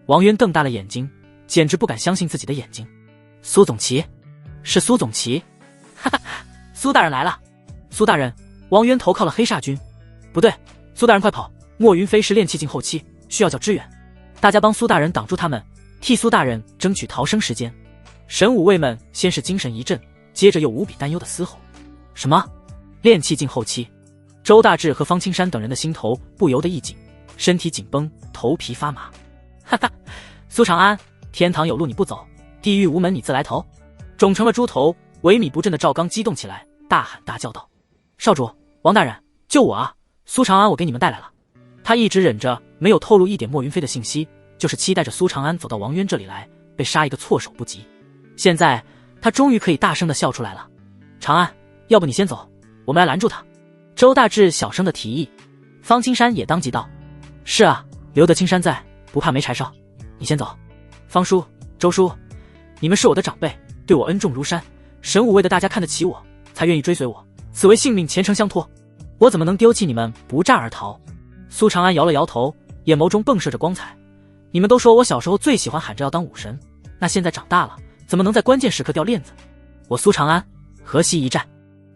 王渊瞪大了眼睛，简直不敢相信自己的眼睛。苏总旗，是苏总旗！哈哈，苏大人来了！苏大人，王渊投靠了黑煞军。不对，苏大人快跑！莫云飞是炼气境后期，需要叫支援。大家帮苏大人挡住他们，替苏大人争取逃生时间。神武卫们先是精神一振，接着又无比担忧的嘶吼：什么？炼气境后期？周大志和方青山等人的心头不由得一紧，身体紧绷，头皮发麻。哈哈，苏长安，天堂有路你不走，地狱无门你自来投。肿成了猪头，萎靡不振的赵刚激动起来，大喊大叫道：少主，王大人，救我啊！苏长安我给你们带来了。他一直忍着没有透露一点莫云飞的信息，就是期待着苏长安走到王渊这里来，被杀一个措手不及。现在他终于可以大声地笑出来了。长安，要不你先走，我们来拦住他。周大志小声地提议。方青山也当即道：是啊，留得青山在，不怕没柴烧，你先走。方叔，周叔，你们是我的长辈，对我恩重如山，神武卫的大家看得起我，才愿意追随我，此为性命前程相托，我怎么能丢弃你们不战而逃？苏长安摇了摇头，眼眸中迸射着光彩。你们都说我小时候最喜欢喊着要当武神，那现在长大了，怎么能在关键时刻掉链子？我苏长安河西一战。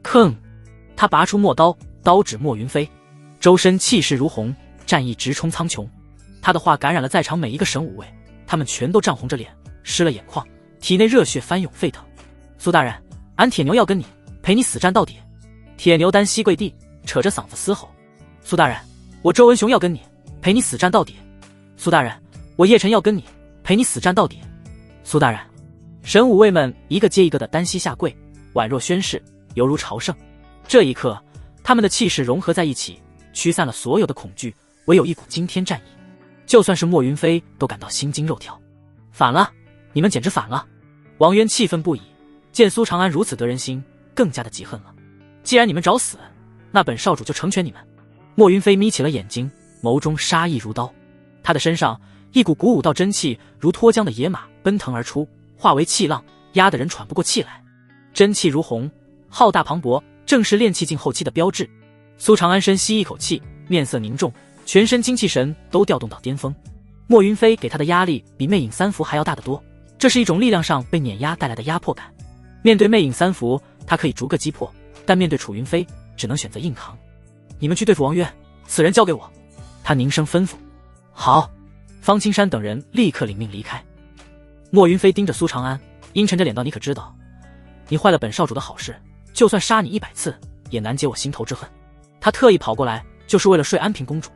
吭，他拔出陌刀，刀指莫云飞，周身气势如虹，战意直冲苍穹。他的话感染了在场每一个神武卫，他们全都涨红着脸，湿了眼眶，体内热血翻涌沸腾。苏大人，俺铁牛要跟你陪你死战到底。铁牛单膝跪地，扯着嗓子嘶吼。苏大人，我周文雄要跟你陪你死战到底。苏大人，我叶晨要跟你陪你死战到底。苏大人，神武卫们一个接一个的单膝下跪，宛若宣誓，犹如朝圣。这一刻，他们的气势融合在一起，驱散了所有的恐惧，唯有一股惊天战意。就算是莫云飞都感到心惊肉跳。反了，你们简直反了！王渊气愤不已，见苏长安如此得人心，更加的嫉恨了。既然你们找死，那本少主就成全你们。莫云飞眯起了眼睛，眸中杀意如刀。他的身上一股鼓舞到真气如脱缰的野马奔腾而出，化为气浪，压得人喘不过气来。真气如虹，浩大磅礴，正是炼气境后期的标志。苏长安深吸一口气，面色凝重，全身精气神都调动到巅峰。莫云飞给他的压力比魅影三伏还要大得多，这是一种力量上被碾压带来的压迫感。面对魅影三伏，他可以逐个击破，但面对楚云飞，只能选择硬扛。你们去对付王渊，此人交给我。他凝声吩咐。好。方青山等人立刻领命离开。莫云飞盯着苏长安，阴沉着脸道：你可知道，你坏了本少主的好事，就算杀你100次，也难解我心头之恨。他特意跑过来，就是为了睡安平公主，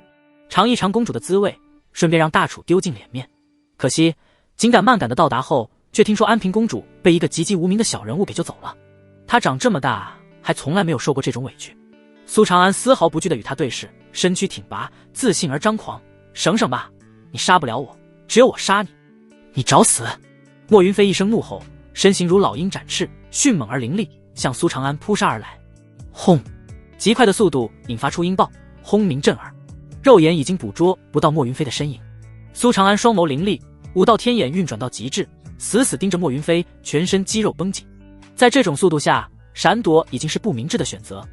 尝一尝公主的滋味，顺便让大楚丢尽脸面。可惜紧赶慢赶的到达后，却听说安平公主被一个籍籍无名的小人物给救走了。他长这么大还从来没有受过这种委屈。苏长安丝毫不惧地与他对视，身躯挺拔，自信而张狂。省省吧，你杀不了我，只有我杀你。你找死！莫云飞一声怒吼，身形如老鹰展翅，迅猛而凌厉，向苏长安扑杀而来。轰！极快的速度引发出音爆，轰鸣震耳。肉眼已经捕捉不到莫云飞的身影。苏长安双眸凌厉，5道天眼运转到极致，死死盯着莫云飞，全身肌肉绷紧。在这种速度下，闪躲已经是不明智的选择，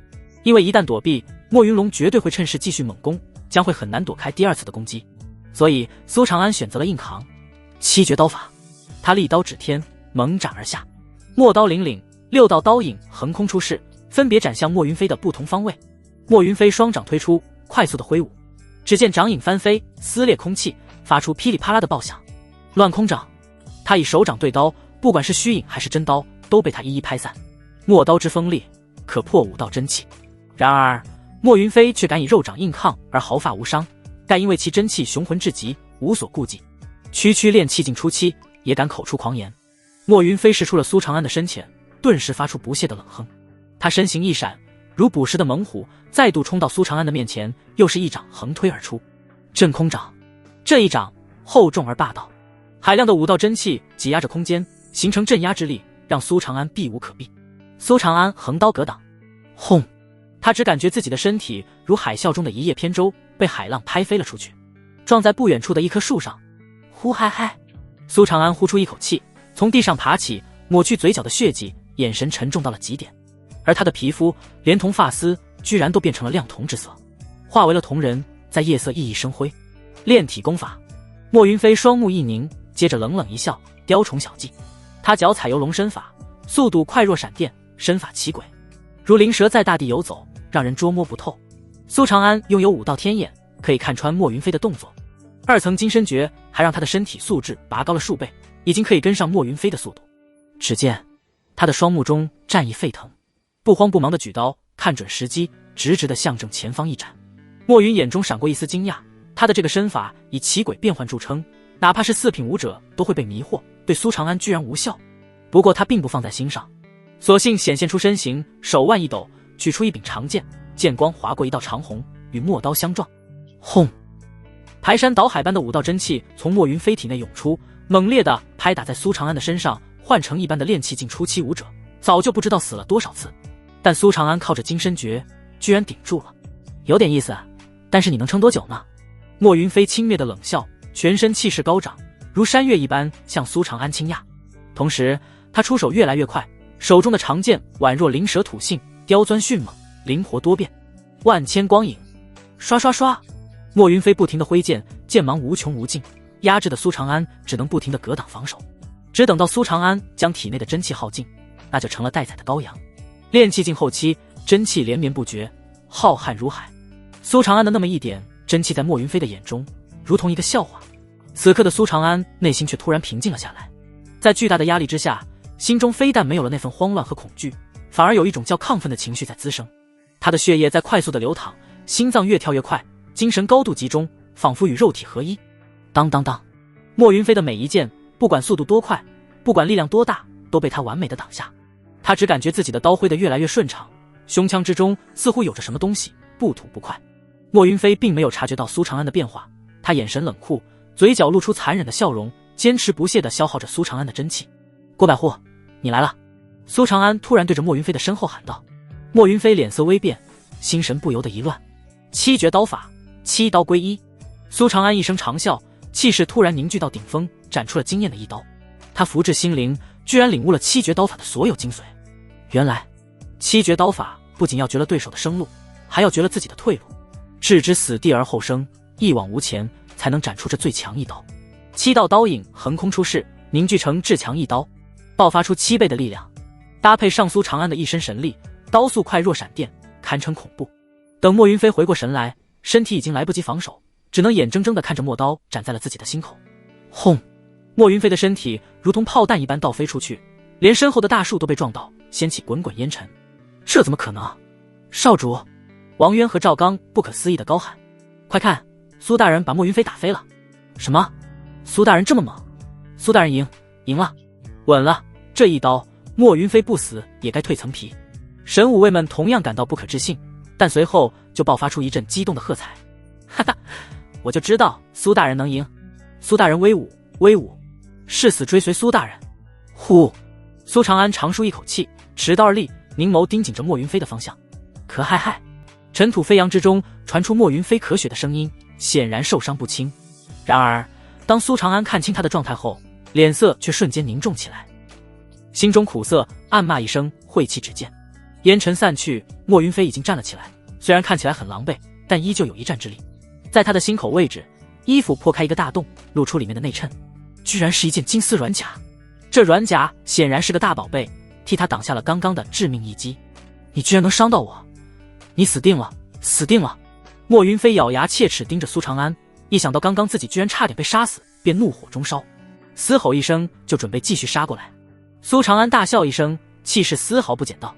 因为一旦躲避，莫云龙绝对会趁势继续猛攻，将会很难躲开第2次的攻击。所以苏长安选择了硬扛。七绝刀法，他力刀指天，猛斩而下，陌刀凛凛，6道刀影横空出世，分别斩向莫云飞的不同方位。莫云飞双掌推出，快速的挥舞，只见掌影翻飞，撕裂空气，发出噼里啪啦的爆响。乱空掌，他以手掌对刀，不管是虚影还是真刀，都被他一一拍散。陌刀之锋利，可破5道真气。然而莫云飞却敢以肉掌硬抗而毫发无伤，盖因为其真气雄浑至极，无所顾忌。区区炼气境初期，也敢口出狂言。莫云飞识出了苏长安的深浅，顿时发出不屑的冷哼。他身形一闪，如捕食的猛虎，再度冲到苏长安的面前，又是一掌横推而出。震空掌，这一掌厚重而霸道，海量的5道真气挤压着空间，形成镇压之力，让苏长安避无可避。苏长安横刀格挡，轰！他只感觉自己的身体如海啸中的一叶扁舟，被海浪拍飞了出去，撞在不远处的一棵树上。呼嗨嗨！苏长安呼出一口气，从地上爬起，抹去嘴角的血迹，眼神沉重到了极点。而他的皮肤连同发丝居然都变成了亮铜之色，化为了铜人，在夜色熠熠生辉。炼体功法，莫云飞双目一凝，接着冷冷一笑，雕虫小技。他脚踩游龙身法，速度快若闪电，身法奇诡，如灵蛇在大地游走，让人捉摸不透。苏长安拥有5道天眼，可以看穿莫云飞的动作。2层金身诀还让他的身体素质拔高了数倍，已经可以跟上莫云飞的速度。只见他的双目中战意沸腾，不慌不忙的举刀，看准时机，直直的向正前方一斩。莫云眼中闪过一丝惊讶，他的这个身法以奇诡变幻著称，哪怕是四品武者都会被迷惑，对苏长安居然无效。不过他并不放在心上，索性显现出身形，手腕一抖，取出一柄长剑，剑光划过一道长虹，与墨刀相撞。轰！排山倒海般的武道真气从莫云飞体内涌出，猛烈地拍打在苏长安的身上。换成一般的炼气境初期武者，早就不知道死了多少次。但苏长安靠着金身诀，居然顶住了，有点意思。但是你能撑多久呢？莫云飞轻蔑的冷笑，全身气势高涨，如山岳一般向苏长安倾压。同时，他出手越来越快，手中的长剑宛若灵蛇吐信，刁钻迅猛，灵活多变。万千光影，刷刷刷！莫云飞不停地挥剑，剑芒无穷无尽，压制的苏长安只能不停地格挡防守。只等到苏长安将体内的真气耗尽，那就成了待宰的羔羊。炼气境后期，真气连绵不绝，浩瀚如海。苏长安的那么一点真气，在莫云飞的眼中如同一个笑话。此刻的苏长安内心却突然平静了下来，在巨大的压力之下，心中非但没有了那份慌乱和恐惧，反而有一种较亢奋的情绪在滋生。他的血液在快速的流淌，心脏越跳越快，精神高度集中，仿佛与肉体合一。当当当，莫云飞的每一剑，不管速度多快，不管力量多大，都被他完美的挡下。他只感觉自己的刀挥得越来越顺畅，胸腔之中似乎有着什么东西不吐不快。莫云飞并没有察觉到苏长安的变化，他眼神冷酷，嘴角露出残忍的笑容，坚持不懈地消耗着苏长安的真气。郭百户，你来了！苏长安突然对着莫云飞的身后喊道。莫云飞脸色微变，心神不由得一乱。七绝刀法，七刀归一。苏长安一声长啸，气势突然凝聚到顶峰，斩出了惊艳的一刀。他福至心灵，居然领悟了七绝刀法的所有精髓。原来七绝刀法不仅要绝了对手的生路，还要绝了自己的退路，置之死地而后生，一往无前，才能斩出这最强一刀。七道刀影横空出世，凝聚成至强一刀，爆发出7倍的力量，搭配上苏长安的一身神力，刀速快若闪电，堪称恐怖。等莫云飞回过神来，身体已经来不及防守，只能眼睁睁地看着陌刀斩在了自己的心口。轰！莫云飞的身体如同炮弹一般倒飞出去，连身后的大树都被撞倒，掀起滚滚烟尘。这怎么可能？少主！王渊和赵刚不可思议地高喊：快看，苏大人把莫云飞打飞了！什么？苏大人这么猛？苏大人赢了，稳了！这一刀，莫云飞不死也该蜕层皮。神武卫们同样感到不可置信，但随后就爆发出一阵激动的喝彩。哈哈，我就知道苏大人能赢！苏大人威武，威武！誓死追随苏大人！呼！苏长安长舒一口气，持刀而立，凝眸盯紧着莫云飞的方向。可嗨嗨！尘土飞扬之中传出莫云飞咳血的声音，显然受伤不轻。然而，当苏长安看清他的状态后，脸色却瞬间凝重起来，心中苦涩，暗骂一声，晦气只见。烟尘散去，莫云飞已经站了起来，虽然看起来很狼狈，但依旧有一战之力。在他的心口位置，衣服破开一个大洞，露出里面的内衬，居然是一件金丝软甲。这软甲显然是个大宝贝，替他挡下了刚刚的致命一击。你居然能伤到我，你死定了，死定了！莫云飞咬牙切齿盯着苏长安，一想到刚刚自己居然差点被杀死，便怒火中烧，嘶吼一声就准备继续杀过来。苏长安大笑一声，气势丝毫不减道：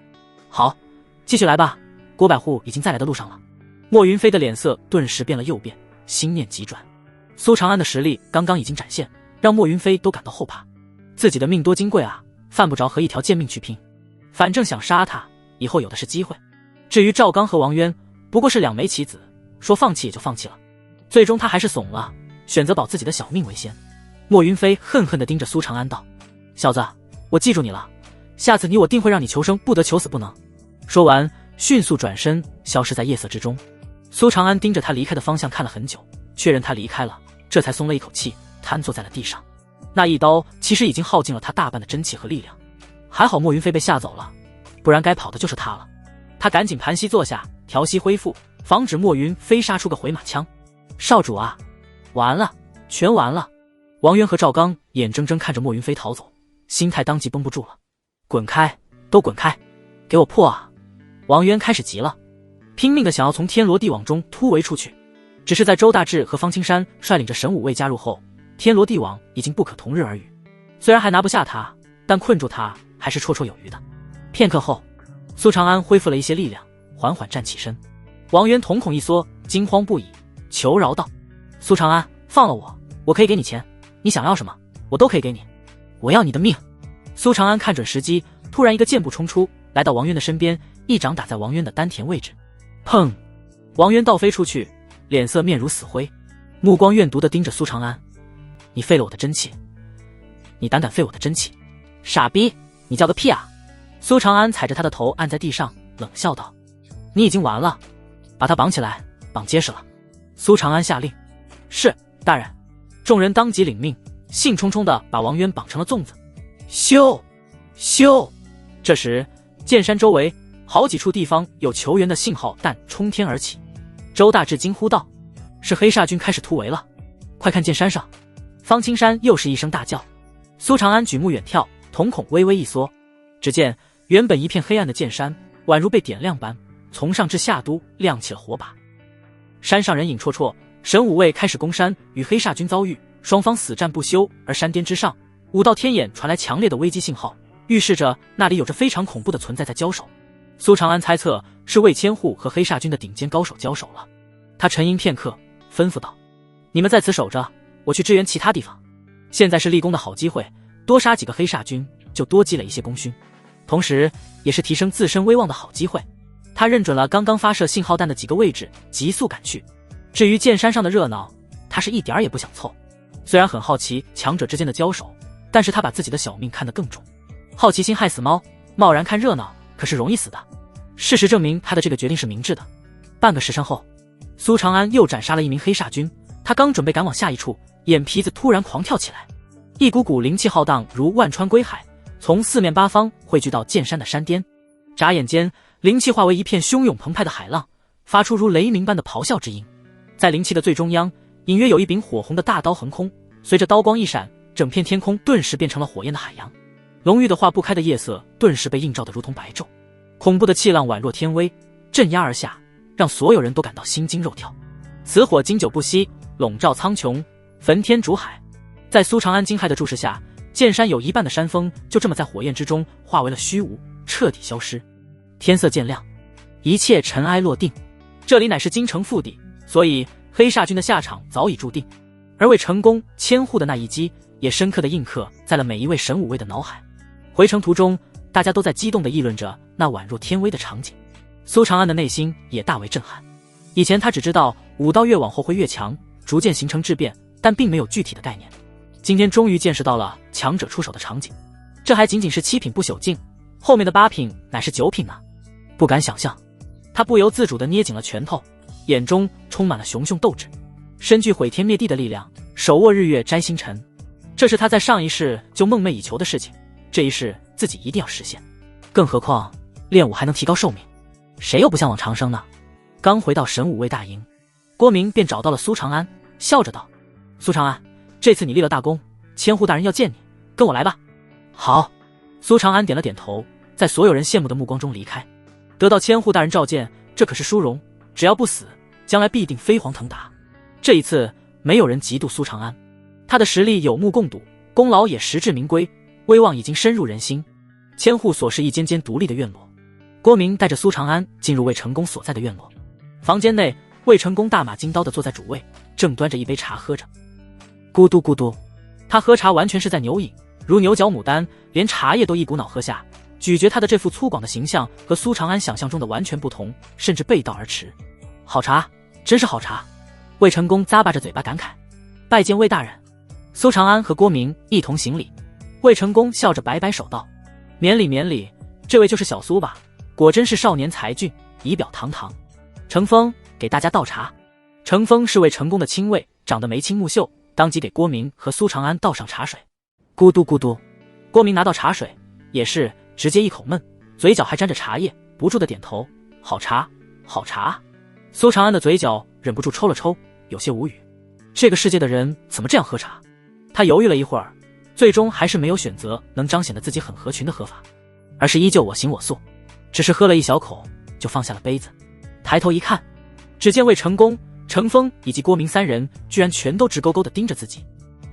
好，继续来吧，郭百户已经在来的路上了。莫云飞的脸色顿时变了又变，心念急转。苏长安的实力刚刚已经展现，让莫云飞都感到后怕。自己的命多金贵啊，犯不着和一条贱命去拼。反正想杀他，以后有的是机会。至于赵刚和王渊，不过是两枚棋子，说放弃也就放弃了。最终他还是怂了，选择保自己的小命为先。莫云飞恨恨地盯着苏长安道：小子，我记住你了，下次你我定会让你求生不得求死不能。说完，迅速转身消失在夜色之中。苏长安盯着他离开的方向看了很久，确认他离开了，这才松了一口气，瘫坐在了地上。那一刀其实已经耗尽了他大半的真气和力量，还好莫云飞被吓走了，不然该跑的就是他了。他赶紧盘膝坐下，调息恢复，防止莫云飞杀出个回马枪。少主啊，完了，全完了！王渊和赵刚眼睁睁看着莫云飞逃走，心态当即绷不住了。滚开，都滚开，给我破啊！王渊开始急了，拼命的想要从天罗地网中突围出去。只是在周大志和方青山率领着神武卫加入后，天罗地网已经不可同日而语。虽然还拿不下他，但困住他还是绰绰有余的。片刻后，苏长安恢复了一些力量，缓缓站起身。王渊瞳孔一缩，惊慌不已，求饶道：苏长安，放了我，我可以给你钱，你想要什么，我都可以给你。我要你的命！苏长安看准时机，突然一个箭步冲出，来到王渊的身边，一掌打在王渊的丹田位置。砰！王渊倒飞出去，脸色面如死灰，目光怨毒地盯着苏长安。你废了我的真气！你胆敢废我的真气！傻逼，你叫个屁啊！苏长安踩着他的头按在地上，冷笑道：你已经完了，把他绑起来，绑结实了。苏长安下令：是，大人。众人当即领命，兴冲冲地把王渊绑成了粽子。咻咻！这时剑山周围好几处地方有求援的信号弹冲天而起。周大志惊呼道：是黑煞军开始突围了，快看剑山上！方青山又是一声大叫。苏长安举目远眺，瞳孔微微一缩，只见原本一片黑暗的剑山宛如被点亮般，从上至下都亮起了火把。山上人影绰绰，神武卫开始攻山，与黑煞军遭遇，双方死战不休。而山巅之上5道天眼传来强烈的危机信号，预示着那里有着非常恐怖的存在在交手。苏长安猜测是魏千户和黑煞军的顶尖高手交手了。他沉吟片刻，吩咐道：你们在此守着，我去支援其他地方。现在是立功的好机会，多杀几个黑煞军，就多积累一些功勋，同时也是提升自身威望的好机会。他认准了刚刚发射信号弹的几个位置，急速赶去。至于剑山上的热闹，他是一点也不想凑。虽然很好奇强者之间的交手，但是他把自己的小命看得更重。好奇心害死猫，贸然看热闹可是容易死的。事实证明他的这个决定是明智的。半个时辰后，苏长安又斩杀了一名黑煞军，他刚准备赶往下一处，眼皮子突然狂跳起来，一股股灵气浩荡如万川归海，从四面八方汇聚到剑山的山巅。眨眼间，灵气化为一片汹涌澎湃的海浪，发出如雷鸣般的咆哮之音。在灵气的最中央，隐约有一柄火红的大刀横空，随着刀光一闪，整片天空顿时变成了火焰的海洋。浓郁的化不开的夜色顿时被映照得如同白昼，恐怖的气浪宛若天威，镇压而下，让所有人都感到心惊肉跳。此火经久不息，笼罩苍穹，焚天逐海。在苏长安惊骇的注视下，剑山有一半的山峰就这么在火焰之中化为了虚无，彻底消失。天色渐亮，一切尘埃落定，这里乃是京城腹地，所以黑煞军的下场早已注定。而为成功千户的那一击，也深刻地印刻在了每一位神武卫的脑海。回城途中，大家都在激动地议论着那宛若天威的场景。苏长安的内心也大为震撼。以前他只知道武道越往后会越强，逐渐形成质变，但并没有具体的概念。今天终于见识到了强者出手的场景，这还仅仅是7品不朽境，后面的8品乃是9品呢。不敢想象，他不由自主地捏紧了拳头，眼中充满了熊熊斗志。身具毁天灭地的力量，手握日月摘星辰，这是他在上一世就梦寐以求的事情，这一世自己一定要实现。更何况练武还能提高寿命，谁又不向往长生呢？刚回到神武卫大营，郭明便找到了苏长安，笑着道：苏长安，这次你立了大功，千户大人要见你，跟我来吧。好。苏长安点了点头，在所有人羡慕的目光中离开。得到千户大人召见，这可是殊荣，只要不死，将来必定飞黄腾达。这一次没有人嫉妒苏长安，他的实力有目共睹，功劳也实至名归，威望已经深入人心。千户所是一间间独立的院落，郭明带着苏长安进入魏成功所在的院落。房间内，魏成功大马金刀地坐在主位，正端着一杯茶喝着。咕嘟咕嘟，他喝茶完全是在牛饮，如牛嚼牡丹，连茶叶都一股脑喝下。咀嚼他的这副粗犷的形象和苏长安想象中的完全不同，甚至背道而驰。好茶，真是好茶。魏成功咂巴着嘴巴感慨，拜见魏大人。苏长安和郭明一同行礼，魏成功笑着摆摆手道：免礼免礼，这位就是小苏吧，果真是少年才俊，仪表堂堂。程峰给大家倒茶。程峰是魏成功的亲卫，长得眉清目秀，当即给郭明和苏长安倒上茶水。咕嘟咕嘟，郭明拿到茶水也是直接一口闷，嘴角还沾着茶叶，不住的点头：好茶，好茶。苏长安的嘴角忍不住抽了抽，有些无语。这个世界的人怎么这样喝茶？他犹豫了一会儿，最终还是没有选择能彰显得自己很合群的喝法，而是依旧我行我素，只是喝了一小口就放下了杯子。抬头一看，只见魏成功、程峰以及郭明3人居然全都直勾勾地盯着自己。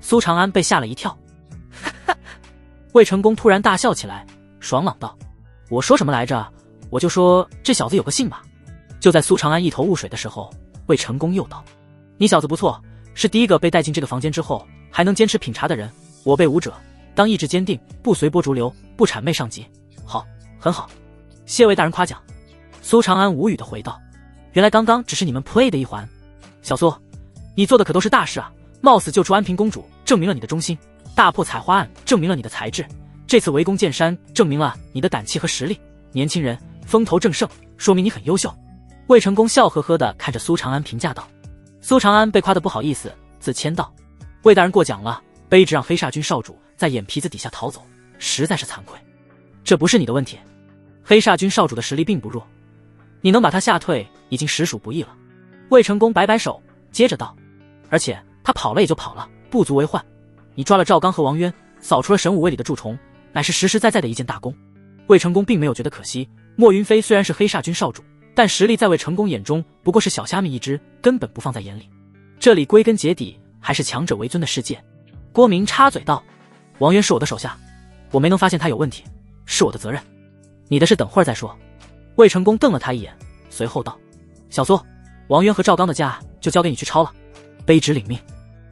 苏长安被吓了一跳。魏成功突然大笑起来，爽朗道：我说什么来着？我就说这小子有个性吧。就在苏长安一头雾水的时候，魏成功又道：你小子不错，是第一个被带进这个房间之后还能坚持品茶的人。我辈武者当意志坚定，不随波逐流，不谄媚上级。好，很好，谢魏大人夸奖。苏长安无语地回道：原来刚刚只是你们 play 的一环。小苏，你做的可都是大事啊！冒死救出安平公主，证明了你的忠心；大破采花案，证明了你的才智；这次围攻剑山，证明了你的胆气和实力。年轻人风头正盛，说明你很优秀。魏成功笑呵呵地看着苏长安评价道。苏长安被夸得不好意思，自谦道：魏大人过奖了，卑职让黑煞军少主在眼皮子底下逃走，实在是惭愧。这不是你的问题，黑煞军少主的实力并不弱，你能把他吓退已经实属不易了。魏成功摆摆手，接着道：而且他跑了也就跑了，不足为患。你抓了赵刚和王渊，扫除了神武卫里的蛀虫，乃是实实在在的一件大功。魏成功并没有觉得可惜，莫云飞虽然是黑煞军少主，但实力在魏成功眼中不过是小虾米一只，根本不放在眼里。这里归根结底还是强者为尊的世界。郭明插嘴道：王渊是我的手下，我没能发现他有问题，是我的责任。你的事等会儿再说。魏成功瞪了他一眼，随后道：小苏，王渊和赵刚的家就交给你去抄了。卑职领命。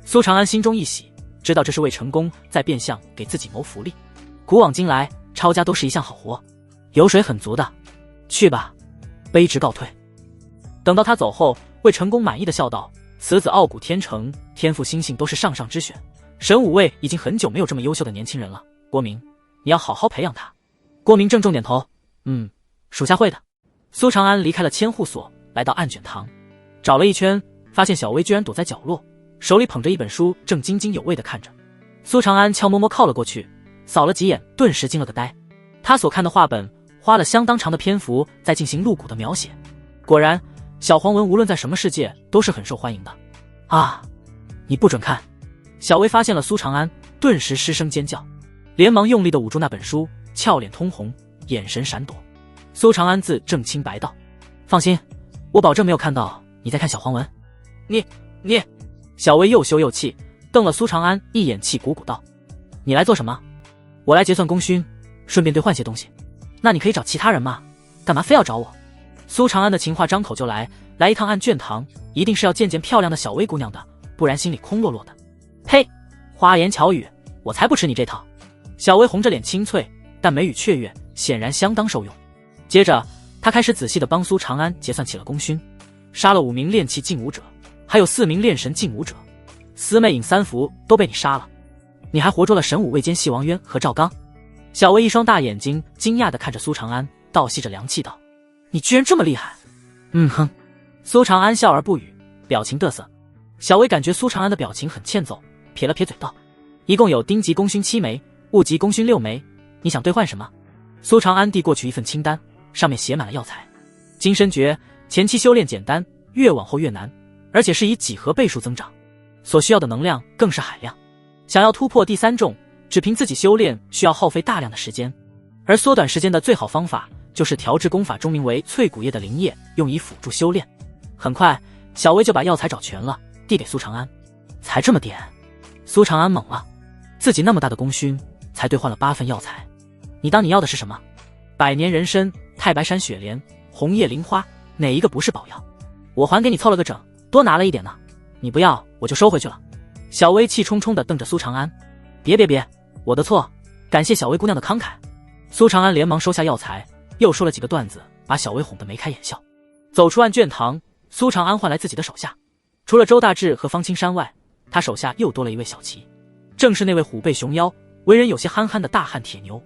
苏长安心中一喜，知道这是魏成功在变相给自己谋福利。古往今来，抄家都是一项好活，油水很足的。去吧，卑职告退。等到他走后，魏成功满意的笑道：此子傲骨天成，天赋星星都是上上之选，神武卫已经很久没有这么优秀的年轻人了。郭明，你要好好培养他。郭明郑重点头，属下会的。苏长安离开了千户所，来到案卷堂，找了一圈，发现小薇居然躲在角落，手里捧着一本书，正津津有味地看着。苏长安悄摸摸靠了过去，扫了几眼，顿时惊了个呆。他所看的画本花了相当长的篇幅在进行露骨的描写，果然小黄文无论在什么世界都是很受欢迎的。啊，你不准看！小薇发现了苏长安，顿时失声尖叫，连忙用力地捂住那本书，俏脸通红，眼神闪躲。苏长安自正清白道：放心，我保证没有看到你在看小黄文。你小薇又羞又气，瞪了苏长安一眼，气鼓鼓道：你来做什么？我来结算功勋，顺便兑换些东西。那你可以找其他人嘛，干嘛非要找我？苏长安的情话张口就来一趟案卷堂，一定是要见见漂亮的小薇姑娘的，不然心里空落落的。呸，花言巧语，我才不吃你这套。小薇红着脸清脆，但眉宇雀跃，显然相当受用。接着他开始仔细地帮苏长安结算起了功勋，杀了5名炼气劲武者，还有4名炼神劲武者，司魅影3幅都被你杀了，你还活捉了神武卫监系王渊和赵刚。小薇一双大眼睛惊讶地看着苏长安，倒吸着凉气道：你居然这么厉害！哼。苏长安笑而不语，表情得瑟。小薇感觉苏长安的表情很欠揍，撇了撇嘴道：一共有丁级功勋7枚，戊级功勋6枚，你想兑换什么？苏长安递过去一份清单，上面写满了药材。金身诀前期修炼简单，越往后越难，而且是以几何倍数增长，所需要的能量更是海量。想要突破第3重，只凭自己修炼需要耗费大量的时间，而缩短时间的最好方法就是调制功法中名为淬骨叶的灵液，用以辅助修炼。很快小薇就把药材找全了，递给苏长安。才这么点？苏长安懵了，自己那么大的功勋才兑换了8份药材，你当你要的是什么？百年人参、太白山雪莲、红叶灵花，哪一个不是宝药？我还给你凑了个整，多拿了一点呢，你不要我就收回去了。小薇气冲冲地瞪着苏长安，别，我的错，感谢小薇姑娘的慷慨。苏长安连忙收下药材，又说了几个段子，把小薇哄得眉开眼笑。走出案卷堂，苏长安唤来自己的手下，除了周大志和方青山外，他手下又多了一位小旗，正是那位虎背熊腰、为人有些憨憨的大汉铁牛。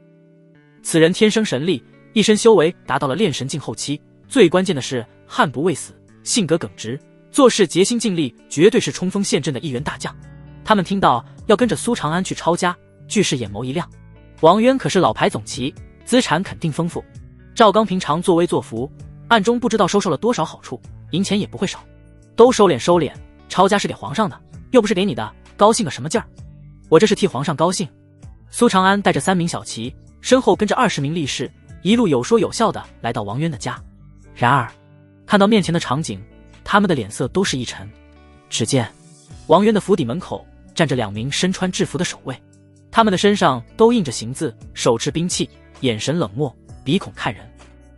此人天生神力，一身修为达到了炼神境后期，最关键的是悍不畏死，性格耿直，做事竭心尽力，绝对是冲锋陷阵的一员大将。他们听到要跟着苏长安去抄家，俱是眼眸一亮。王渊可是老牌总旗，资产肯定丰富。赵刚平常作威作福，暗中不知道收受了多少好处，银钱也不会少。都收敛，抄家是给皇上的，又不是给你的，高兴个什么劲儿？我这是替皇上高兴。苏长安带着3名小旗，身后跟着20名力士，一路有说有笑的来到王渊的家。然而看到面前的场景，他们的脸色都是一沉。只见王渊的府邸门口站着2名身穿制服的守卫，他们的身上都印着刑字，手持兵器，眼神冷漠，鼻孔看人。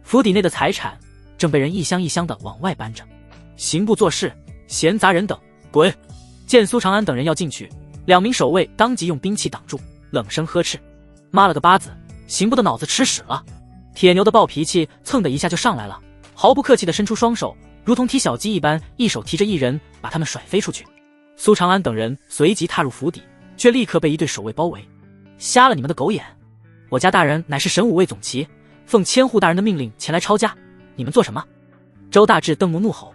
府邸内的财产正被人一箱一箱的往外搬着。刑部做事，闲杂人等，滚！见苏长安等人要进去，2名守卫当即用兵器挡住，冷声呵斥：“妈了个巴子，行不得脑子吃屎了！”铁牛的暴脾气蹭的一下就上来了，毫不客气地伸出双手，如同踢小鸡一般，一手提着一人，把他们甩飞出去。苏长安等人随即踏入府邸，却立刻被一队守卫包围。瞎了你们的狗眼！我家大人乃是神武卫总旗，奉千户大人的命令前来抄家，你们做什么？周大志瞪目怒吼：“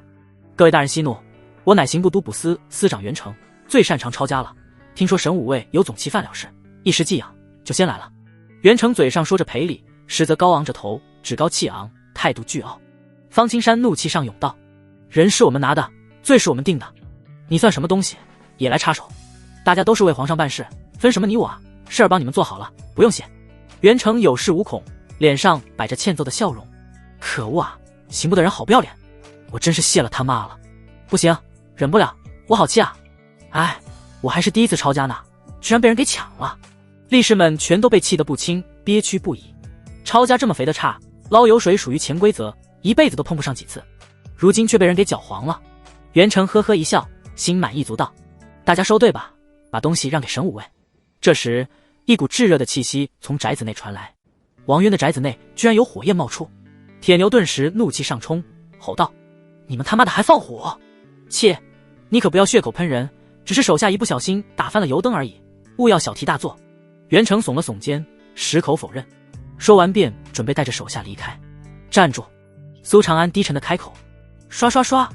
各位大人息怒，我乃刑部都捕司司长袁成，最擅长抄家了。听说神武卫有总旗犯了事，一时寄养，就先来了。”袁成嘴上说着赔礼，实则高昂着头，趾高气昂，态度倨傲。方青山怒气上涌道：“人是我们拿的，罪是我们定的，你算什么东西，也来插手？大家都是为皇上办事，分什么你我啊？事儿帮你们做好了，不用谢。”袁成有恃无恐，脸上摆着欠揍的笑容。可恶啊，刑部的人好不要脸，我真是谢了他妈了。不行，忍不了，我好气啊！哎，我还是第一次抄家呢，居然被人给抢了。力士们全都被气得不轻，憋屈不已。抄家这么肥的叉，捞油水属于潜规则，一辈子都碰不上几次，如今却被人给搅黄了。袁成呵呵一笑，心满意足道：“大家收队吧，把东西让给神武卫。”这时，一股炙热的气息从宅子内传来，王渊的宅子内居然有火焰冒出。铁牛顿时怒气上冲，吼道：“你们他妈的还放火！切，你可不要血口喷人，只是手下一不小心打翻了油灯而已，勿要小题大做。”袁成耸了耸肩，矢口否认。说完便准备带着手下离开。站住！苏长安低沉的开口。刷刷刷！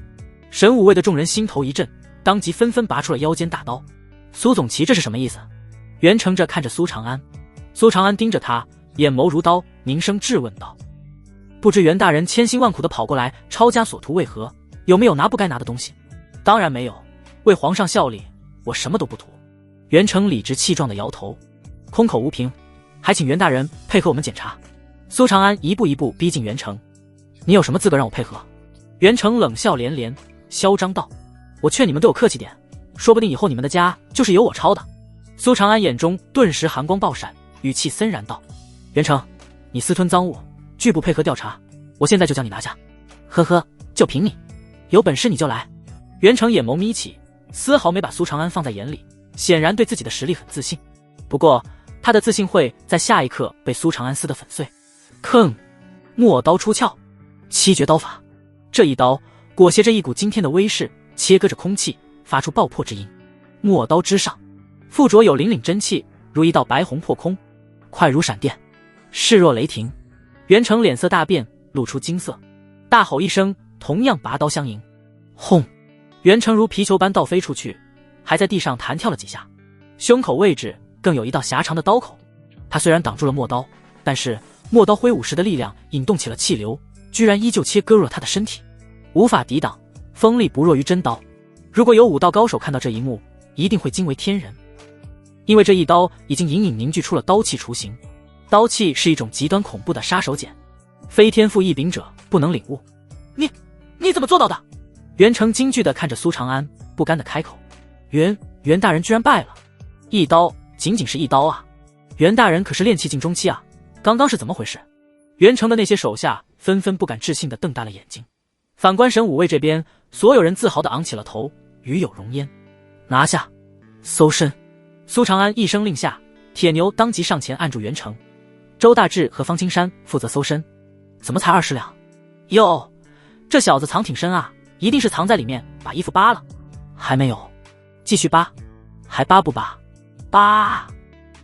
神武卫的众人心头一震，当即纷纷拔出了腰间大刀。苏总旗这是什么意思？袁成着看着苏长安，苏长安盯着他，眼眸如刀，凝声质问道：“不知袁大人千辛万苦地跑过来抄家所图为何？有没有拿不该拿的东西？”“当然没有，为皇上效力，我什么都不图。”袁成理直气壮地摇头，空口无凭，还请袁大人配合我们检查。苏长安一步一步逼近袁成：“你有什么资格让我配合？”袁成冷笑连连，嚣张道：“我劝你们对我客气点，说不定以后你们的家就是由我抄的。”苏长安眼中顿时寒光爆闪，语气森然道：“袁成，你私吞赃物，拒不配合调查，我现在就将你拿下。”“呵呵，就凭你，有本事你就来。”袁成眼眸眯起，丝毫没把苏长安放在眼里，显然对自己的实力很自信。不过他的自信会在下一刻被苏长安撕得粉碎。吭！木偶刀出鞘，七绝刀法。这一刀裹挟着一股惊天的威势，切割着空气，发出爆破之音。木偶刀之上附着有凛凛真气，如一道白虹破空，快如闪电，势若雷霆。袁成脸色大变，露出惊色，大吼一声，同样拔刀相迎。轰！袁成如皮球般倒飞出去，还在地上弹跳了几下，胸口位置更有一道狭长的刀口。他虽然挡住了陌刀，但是陌刀挥舞时的力量引动起了气流，居然依旧切割入了他的身体，无法抵挡，锋利不弱于真刀。如果有武道高手看到这一幕，一定会惊为天人。因为这一刀已经隐隐凝聚出了刀气雏形。刀气是一种极端恐怖的杀手锏，非天赋异禀者不能领悟。你怎么做到的？袁成惊惧地看着苏长安，不甘地开口：“袁大人居然败了！一刀，仅仅是一刀啊！袁大人可是炼气境中期啊，刚刚是怎么回事？”袁成的那些手下纷纷不敢置信地瞪大了眼睛。反观神武卫这边，所有人自豪地昂起了头，与有荣焉。拿下，搜身！苏长安一声令下，铁牛当即上前按住袁成，周大志和方青山负责搜身。怎么才20两？哟，这小子藏挺深啊，一定是藏在里面把衣服扒了。还没有，继续扒，还扒不扒？扒！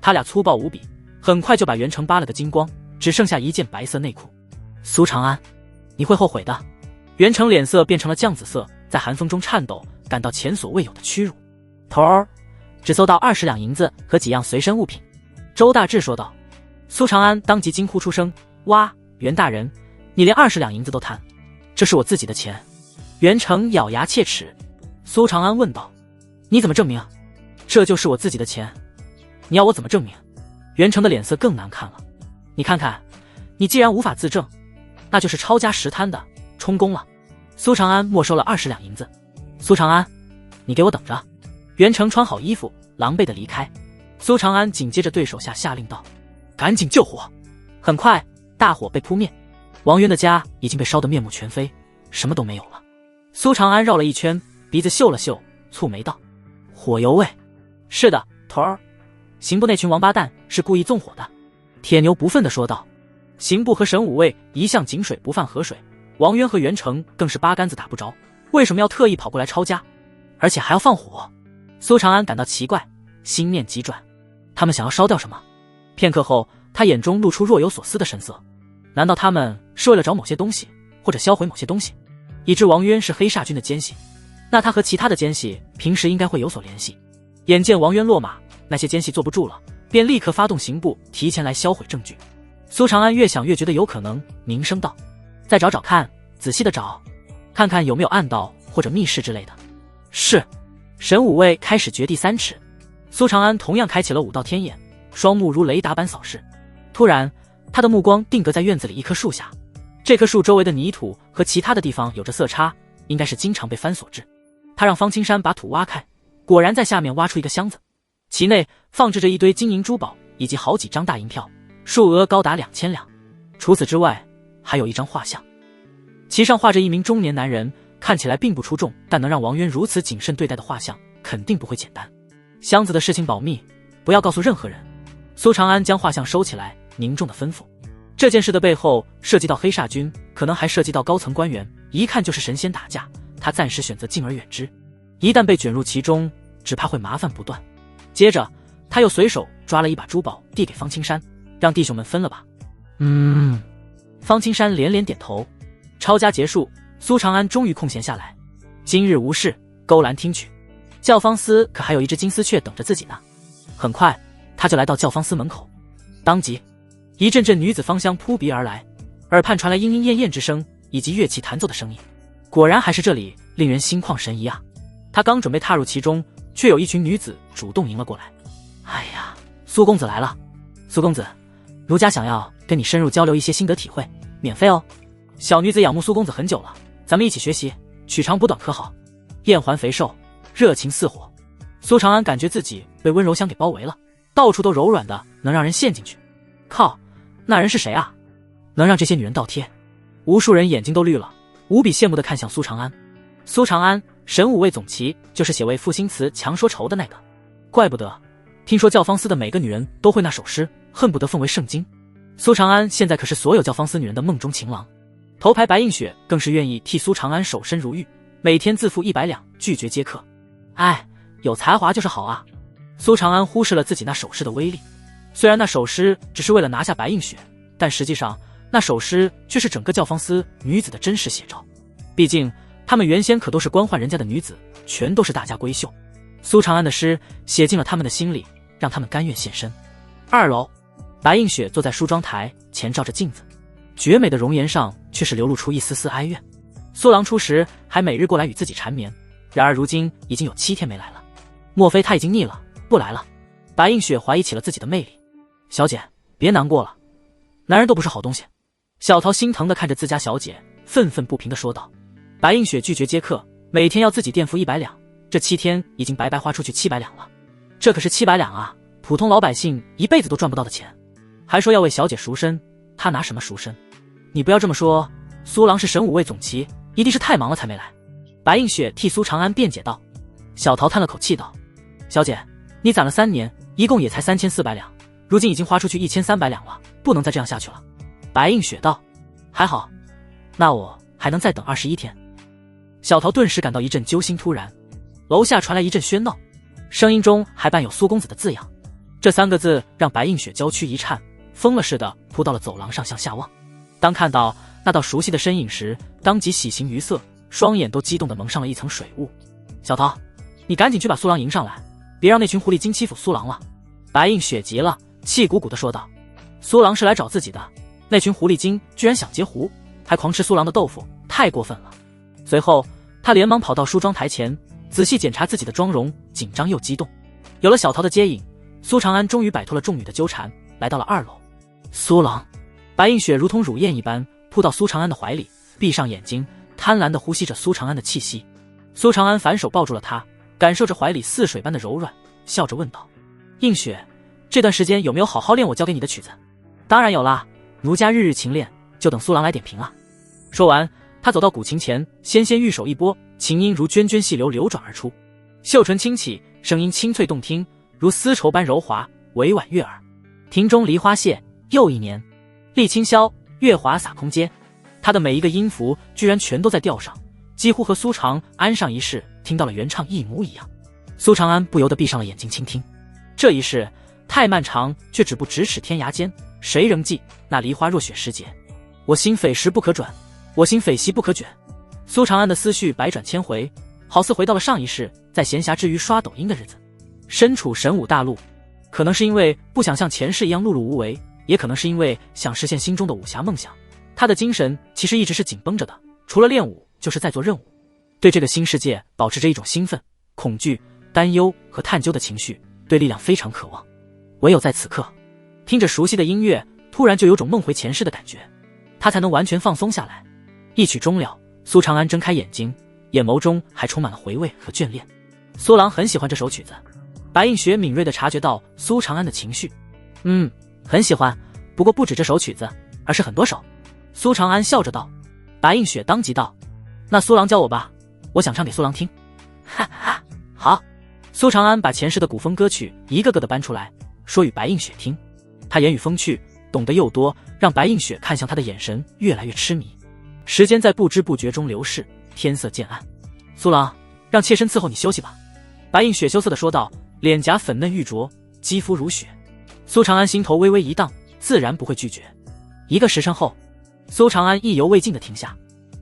他俩粗暴无比，很快就把袁成扒了个精光，只剩下一件白色内裤。苏长安，你会后悔的。袁成脸色变成了酱紫色，在寒风中颤抖，感到前所未有的屈辱。头儿，只搜到20两银子和几样随身物品。周大志说道。苏长安当即惊呼出声：“哇，袁大人，你连20两银子都贪？这是我自己的钱。”袁成咬牙切齿。苏长安问道：“你怎么证明？”“这就是我自己的钱，你要我怎么证明？”袁成的脸色更难看了。“你看看，你既然无法自证，那就是抄家实贪的，充公了。”苏长安没收了20两银子。苏长安，你给我等着！袁成穿好衣服，狼狈地离开。苏长安紧接着对手下下令道：“赶紧救火！”很快，大火被扑灭，王渊的家已经被烧得面目全非，什么都没有了。苏长安绕了一圈，鼻子嗅了嗅，蹙眉道：“火油味。是的，头儿，刑部那群王八蛋是故意纵火的。铁牛不忿地说道。刑部和沈武卫一向井水不犯河水，王渊和袁成更是八竿子打不着，为什么要特意跑过来抄家，而且还要放火？苏长安感到奇怪，心念急转，他们想要烧掉什么？片刻后，他眼中露出若有所思的神色。难道他们是为了找某些东西，或者销毁某些东西？已知王渊是黑煞军的奸细，那他和其他的奸细平时应该会有所联系。眼见王渊落马，那些奸细坐不住了，便立刻发动刑部提前来销毁证据。苏长安越想越觉得有可能，凝声道：再找找看，仔细的找，看看有没有暗道或者密室之类的。是。沈武卫开始掘地3尺，苏长安同样开启了5道天眼，双目如雷达般扫视。突然，他的目光定格在院子里一棵树下，这棵树周围的泥土和其他的地方有着色差，应该是经常被翻所致。他让方青山把土挖开，果然在下面挖出一个箱子，其内放置着一堆金银珠宝以及好几张大银票，数额高达2000两。除此之外，还有一张画像，其上画着一名中年男人，看起来并不出众，但能让王渊如此谨慎对待的画像，肯定不会简单。箱子的事情保密，不要告诉任何人。苏长安将画像收起来，凝重地吩咐。这件事的背后涉及到黑煞军，可能还涉及到高层官员，一看就是神仙打架，他暂时选择敬而远之，一旦被卷入其中，只怕会麻烦不断。接着他又随手抓了一把珠宝递给方青山，让弟兄们分了吧。方青山连连点头。抄家结束，苏长安终于空闲下来，今日无事，勾栏听曲。教坊司可还有一只金丝雀等着自己呢。很快他就来到教坊司门口，当即一阵阵女子芳香扑鼻而来，耳畔传来莺莺燕燕之声以及乐器弹奏的声音，果然还是这里，令人心旷神怡啊。他刚准备踏入其中，却有一群女子主动迎了过来。哎呀，苏公子来了。苏公子，奴家想要跟你深入交流一些心得体会，免费哦。小女子仰慕苏公子很久了，咱们一起学习，取长补短可好？燕环肥瘦，热情似火。苏长安感觉自己被温柔乡给包围了，到处都柔软的，能让人陷进去。靠，那人是谁啊？能让这些女人倒贴？无数人眼睛都绿了，无比羡慕地看向苏长安。苏长安，神武卫总旗，就是写为负心词强说愁的那个。怪不得，听说教坊司的每个女人都会那首诗，恨不得奉为圣经。苏长安现在可是所有教坊司女人的梦中情郎。头牌白映雪更是愿意替苏长安守身如玉，每天自付100两，拒绝接客。哎，有才华就是好啊。苏长安忽视了自己那首诗的威力，虽然那首诗只是为了拿下白映雪，但实际上那首诗却是整个教坊司女子的真实写照。毕竟她们原先可都是官宦人家的女子，全都是大家闺秀。苏长安的诗写进了他们的心里，让他们甘愿献身。2楼，白映雪坐在梳妆台前照着镜子，绝美的容颜上却是流露出一丝丝哀怨。苏郎初时还每日过来与自己缠绵，然而如今已经有7天没来了，莫非他已经腻了不来了？白映雪怀疑起了自己的魅力。小姐别难过了，男人都不是好东西。小桃心疼地看着自家小姐，愤愤不平地说道。白映雪拒绝接客，每天要自己垫付100两，这7天已经白白花出去700两了。这可是700两啊，普通老百姓一辈子都赚不到的钱。还说要为小姐赎身，他拿什么赎身？你不要这么说，苏郎是神武卫总旗，一定是太忙了才没来。白映雪替苏长安辩解道。小桃叹了口气道，小姐，你攒了3年，一共也才3400两，如今已经花出去1300两了，不能再这样下去了。白映雪道，还好，那我还能再等21天。小桃顿时感到一阵揪心突然，楼下传来一阵喧闹，声音中还伴有苏公子的字样。这3个字让白映雪娇躯一颤，疯了似的扑到了走廊上向下望。当看到那道熟悉的身影时，当即喜形于色，双眼都激动地蒙上了一层水雾。小桃，你赶紧去把苏郎迎上来，别让那群狐狸精欺负苏郎了。白映雪急了，气鼓鼓地说道。苏郎是来找自己的，那群狐狸精居然想截胡，还狂吃苏郎的豆腐，太过分了。随后他连忙跑到梳妆台前，仔细检查自己的妆容，紧张又激动。有了小桃的接引，苏长安终于摆脱了众女的纠缠，来到了2楼。苏郎，白映雪如同乳燕一般扑到苏长安的怀里，闭上眼睛，贪婪地呼吸着苏长安的气息。苏长安反手抱住了她，感受着怀里似水般的柔软，笑着问道：映雪，这段时间有没有好好练我教给你的曲子？当然有啦，奴家日日勤练，就等苏郎来点评啊。说完，他走到古琴前，纤纤玉手一拨，琴音如涓涓细流流转而出，秀唇轻启，声音清脆动听，如丝绸般柔滑，委婉悦耳。庭中梨花谢，又一年。丽清霄，月华洒空阶。他的每一个音符居然全都在调上，几乎和苏长安上一世听到了原唱一模一样。苏长安不由得闭上了眼睛倾听。这一世太漫长，却止步咫尺天涯间。谁仍记那梨花若雪时节？我心匪时不可转，我心匪兮不可卷。苏长安的思绪百转千回，好似回到了上一世，在闲暇之余刷抖音的日子。身处神武大陆，可能是因为不想像前世一样碌碌无为，也可能是因为想实现心中的武侠梦想。他的精神其实一直是紧绷着的，除了练武就是在做任务，对这个新世界保持着一种兴奋、恐惧、担忧和探究的情绪，对力量非常渴望。唯有在此刻，听着熟悉的音乐，突然就有种梦回前世的感觉，他才能完全放松下来。一曲终了，苏长安睁开眼睛，眼眸中还充满了回味和眷恋。苏郎很喜欢这首曲子。白映雪敏锐地察觉到苏长安的情绪，很喜欢，不过不止这首曲子，而是很多首。苏长安笑着道。白映雪当即道：那苏郎教我吧，我想唱给苏郎听。哈哈，好。苏长安把前世的古风歌曲一个个的搬出来，说与白映雪听。他言语风趣，懂得又多，让白映雪看向他的眼神越来越痴迷。时间在不知不觉中流逝，天色渐暗。苏郎，让妾身伺候你休息吧。白映雪羞涩地说道，脸颊粉嫩玉琢，肌肤如雪。苏长安心头微微一荡，自然不会拒绝。一个时辰后，苏长安意犹未尽地停下。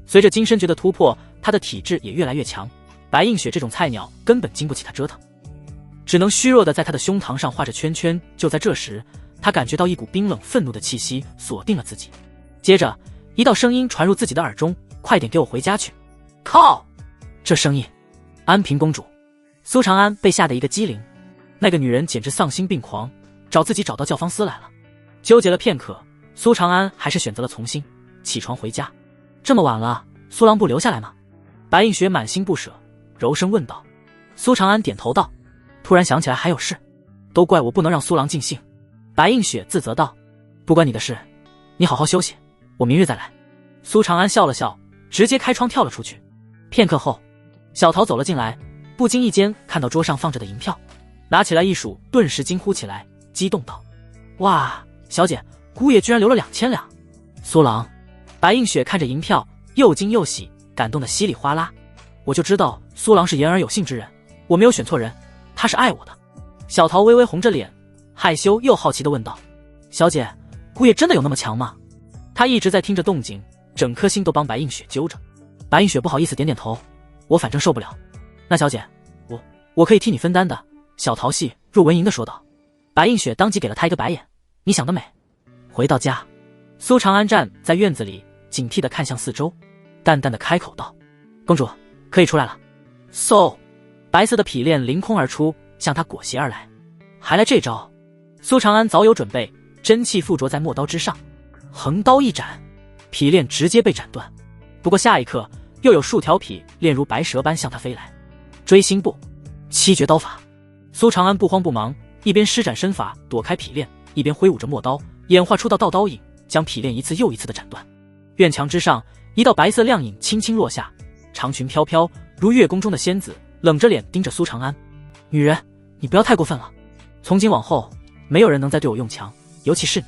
随着金身诀的突破，他的体质也越来越强，白映雪这种菜鸟根本经不起他折腾，只能虚弱地在他的胸膛上画着圈圈。就在这时，他感觉到一股冰冷愤怒的气息锁定了自己。接着一道声音传入自己的耳中，快点给我回家去。靠！这声音，安平公主。苏长安被吓得一个机灵，那个女人简直丧心病狂，找自己找到教坊司来了。纠结了片刻，苏长安还是选择了从心，起床回家。这么晚了，苏郎不留下来吗？白映雪满心不舍，柔声问道。苏长安点头道，突然想起来还有事，都怪我不能让苏郎尽兴。白映雪自责道，不关你的事，你好好休息，我明日再来。苏长安笑了笑，直接开窗跳了出去。片刻后，小桃走了进来，不经意间看到桌上放着的银票，拿起来一数，顿时惊呼起来，激动道，哇，小姐，姑爷居然留了2000两。苏郎。白映雪看着银票，又惊又喜，感动得稀里哗啦。我就知道苏郎是言而有信之人，我没有选错人，他是爱我的。小桃微微红着脸，害羞又好奇地问道，小姐，姑爷真的有那么强吗？他一直在听着动静，整颗心都帮白映雪揪着。白映雪不好意思点点头，我反正受不了。那小姐，我可以替你分担的。小桃戏若闻盈地说道。白映雪当即给了他一个白眼，你想得美。回到家，苏长安站在院子里，警惕地看向四周，淡淡地开口道，公主可以出来了。嗖，白色的匹链凌空而出，向他裹挟而来。还来这招？苏长安早有准备，真气附着在陌刀之上，横刀一斩，匹链直接被斩断。不过下一刻，又有数条匹链如白蛇般向他飞来。追星步，七绝刀法。苏长安不慌不忙，一边施展身法躲开匹链，一边挥舞着陌刀，演化出道刀影，将匹链一次又一次地斩断。院墙之上，一道白色亮影轻轻落下，长裙飘飘，如月宫中的仙子，冷着脸盯着苏长安。女人，你不要太过分了，从今往后，没有人能再对我用强，尤其是你。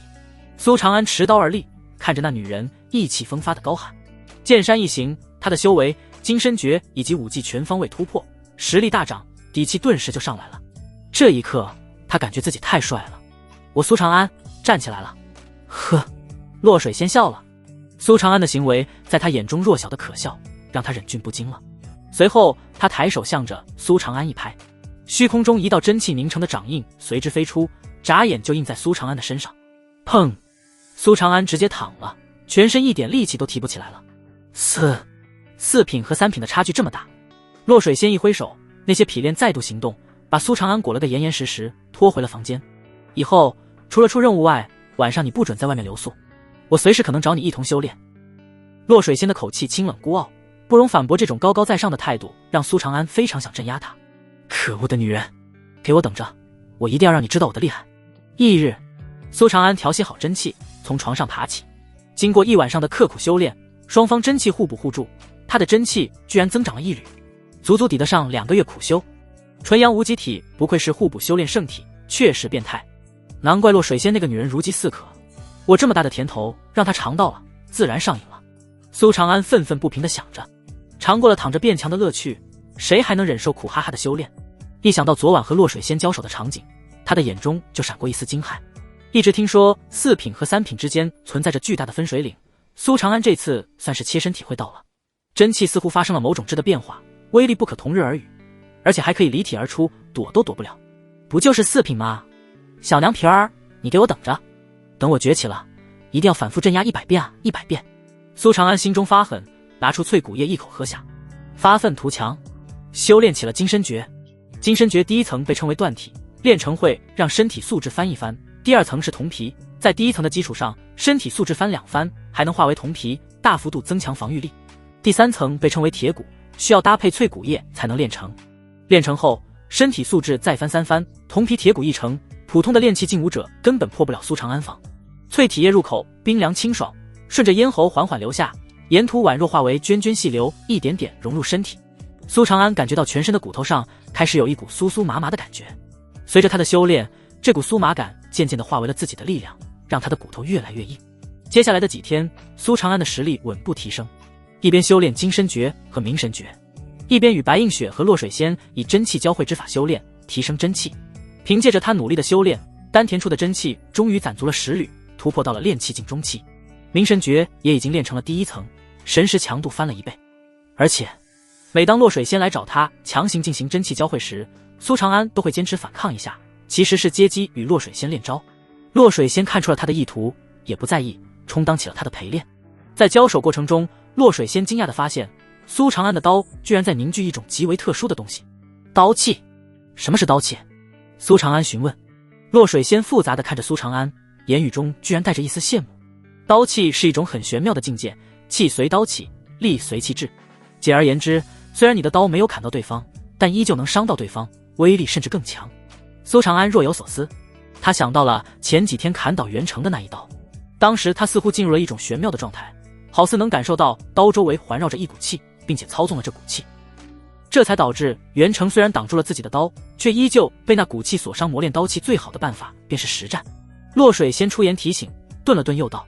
苏长安持刀而立，看着那女人，意气风发地高喊。剑山一行，他的修为、金身诀以及武技全方位突破，实力大涨，底气顿时就上来了。这一刻，他感觉自己太帅了。我苏长安站起来了。呵，落水先笑了。苏长安的行为在他眼中弱小的可笑，让他忍俊不禁了。随后他抬手向着苏长安一拍，虚空中一道真气凝成的掌印随之飞出，眨眼就印在苏长安的身上。砰！苏长安直接躺了，全身一点力气都提不起来了。四品和3品的差距这么大。落水仙一挥手，那些匹链再度行动，把苏长安裹了个严严实实，拖回了房间。以后除了出任务外，晚上你不准在外面留宿，我随时可能找你一同修炼。落水仙的口气清冷孤傲，不容反驳，这种高高在上的态度让苏长安非常想镇压他。可恶的女人，给我等着，我一定要让你知道我的厉害。翌日，苏长安调息好真气，从床上爬起。经过一晚上的刻苦修炼，双方真气互补互助，他的真气居然增长了1缕，足足抵得上2个月苦修。纯阳无极体不愧是互补修炼圣体，确实变态。难怪洛水仙那个女人如饥似渴，我这么大的甜头让她尝到了，自然上瘾了。苏长安愤愤不平地想着，尝过了躺着变强的乐趣，谁还能忍受苦哈哈的修炼？一想到昨晚和洛水仙交手的场景，他的眼中就闪过一丝惊骇。一直听说4品和3品之间存在着巨大的分水岭，苏长安这次算是切身体会到了。真气似乎发生了某种质的变化，威力不可同日而语，而且还可以离体而出，躲都躲不了。不就是4品吗？小娘皮儿，你给我等着，等我崛起了，一定要反复镇压100遍啊，100遍！苏长安心中发狠，拿出淬骨液一口喝下，发愤图强，修炼起了金身诀。金身诀第一层被称为断体，炼成会让身体素质翻一番；第二层是铜皮，在第一层的基础上，身体素质翻2番，还能化为铜皮，大幅度增强防御力。第3层被称为铁骨，需要搭配淬骨液才能炼成。炼成后，身体素质再翻3番，铜皮铁骨一成，普通的炼气劲武者根本破不了苏长安防。淬体液入口冰凉清爽，顺着咽喉缓缓流下，沿途宛若化为涓涓细流，一点点融入身体。苏长安感觉到全身的骨头上开始有一股酥酥麻麻的感觉，随着他的修炼，这股酥麻感渐渐地化为了自己的力量，让他的骨头越来越硬。接下来的几天，苏长安的实力稳步提升，一边修炼金身诀和明神诀，一边与白映雪和洛水仙以真气交汇之法修炼，提升真气。凭借着他努力的修炼，丹田处的真气终于攒足了10缕，突破到了炼气境中期。明神诀也已经练成了第1层，神识强度翻了1倍。而且每当洛水仙来找他强行进行真气交汇时，苏长安都会坚持反抗一下，其实是接机与洛水仙练招。洛水仙看出了他的意图，也不在意，充当起了他的陪练。在交手过程中，洛水仙惊讶地发现，苏长安的刀居然在凝聚一种极为特殊的东西——刀气。什么是刀气？苏长安询问。洛水仙复杂地看着苏长安，言语中居然带着一丝羡慕。刀气是一种很玄妙的境界，气随刀起，力随气至。简而言之，虽然你的刀没有砍到对方，但依旧能伤到对方，威力甚至更强。苏长安若有所思，他想到了前几天砍倒袁成的那一刀，当时他似乎进入了一种玄妙的状态，好似能感受到刀周围环绕着一股气，并且操纵了这股气，这才导致袁成虽然挡住了自己的刀，却依旧被那股气所伤。磨练刀气最好的办法便是实战。洛水先出言提醒，顿了顿又道：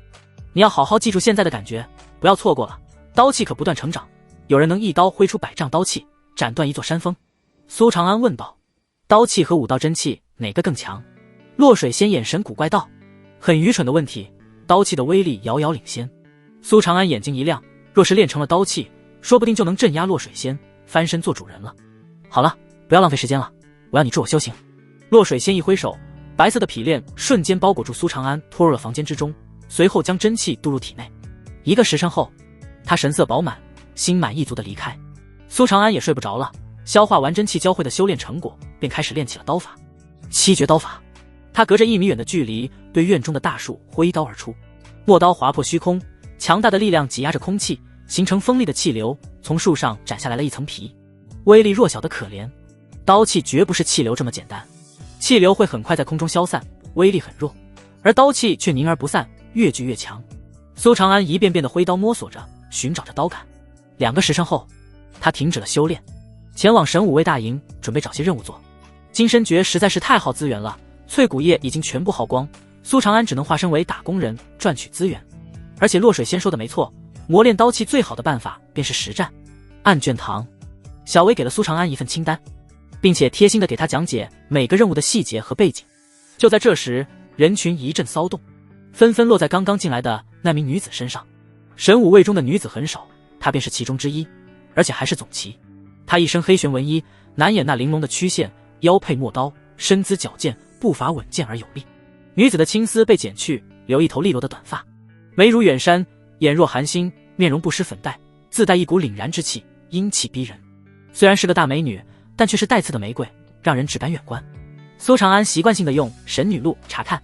你要好好记住现在的感觉，不要错过了，刀气可不断成长，有人能一刀挥出100丈刀气，斩断一座山峰。苏长安问道：刀气和武道真气哪个更强？洛水仙眼神古怪道：很愚蠢的问题，刀气的威力遥遥领先。苏长安眼睛一亮，若是练成了刀气，说不定就能镇压洛水仙，翻身做主人了。好了，不要浪费时间了，我要你助我修行。洛水仙一挥手，白色的匹链瞬间包裹住苏长安，拖入了房间之中，随后将真气渡入体内。1个时辰后，他神色饱满，心满意足地离开。苏长安也睡不着了，消化完真气交汇的修炼成果，便开始练起了刀法。7绝刀法，他隔着1米远的距离对院中的大树挥刀而出，陌刀划破虚空，强大的力量挤压着空气，形成锋利的气流，从树上斩下来了一层皮，威力弱小的可怜。刀气绝不是气流这么简单，气流会很快在空中消散，威力很弱，而刀气却凝而不散，越聚越强。苏长安一遍遍的挥刀摸索着，寻找着刀感。2个时辰后，他停止了修炼，前往神武卫大营，准备找些任务做。金身诀实在是太耗资源了，淬骨液已经全部耗光，苏长安只能化身为打工人赚取资源。而且洛水仙说的没错，磨练刀气最好的办法便是实战。案卷堂，小薇给了苏长安一份清单，并且贴心的给他讲解每个任务的细节和背景。就在这时，人群一阵骚动，纷纷落在刚刚进来的那名女子身上。神武卫中的女子很少，她便是其中之一，而且还是总旗。她一身黑玄纹衣，难掩那玲珑的曲线，腰佩陌刀，身姿矫健，步伐稳健而有力。女子的青丝被剪去，留一头利落的短发，眉如远山，眼若寒星，面容不施粉黛，自带一股凛然之气，英气逼人。虽然是个大美女，但却是带刺的玫瑰，让人只敢远观。苏长安习惯性的用神女录查看。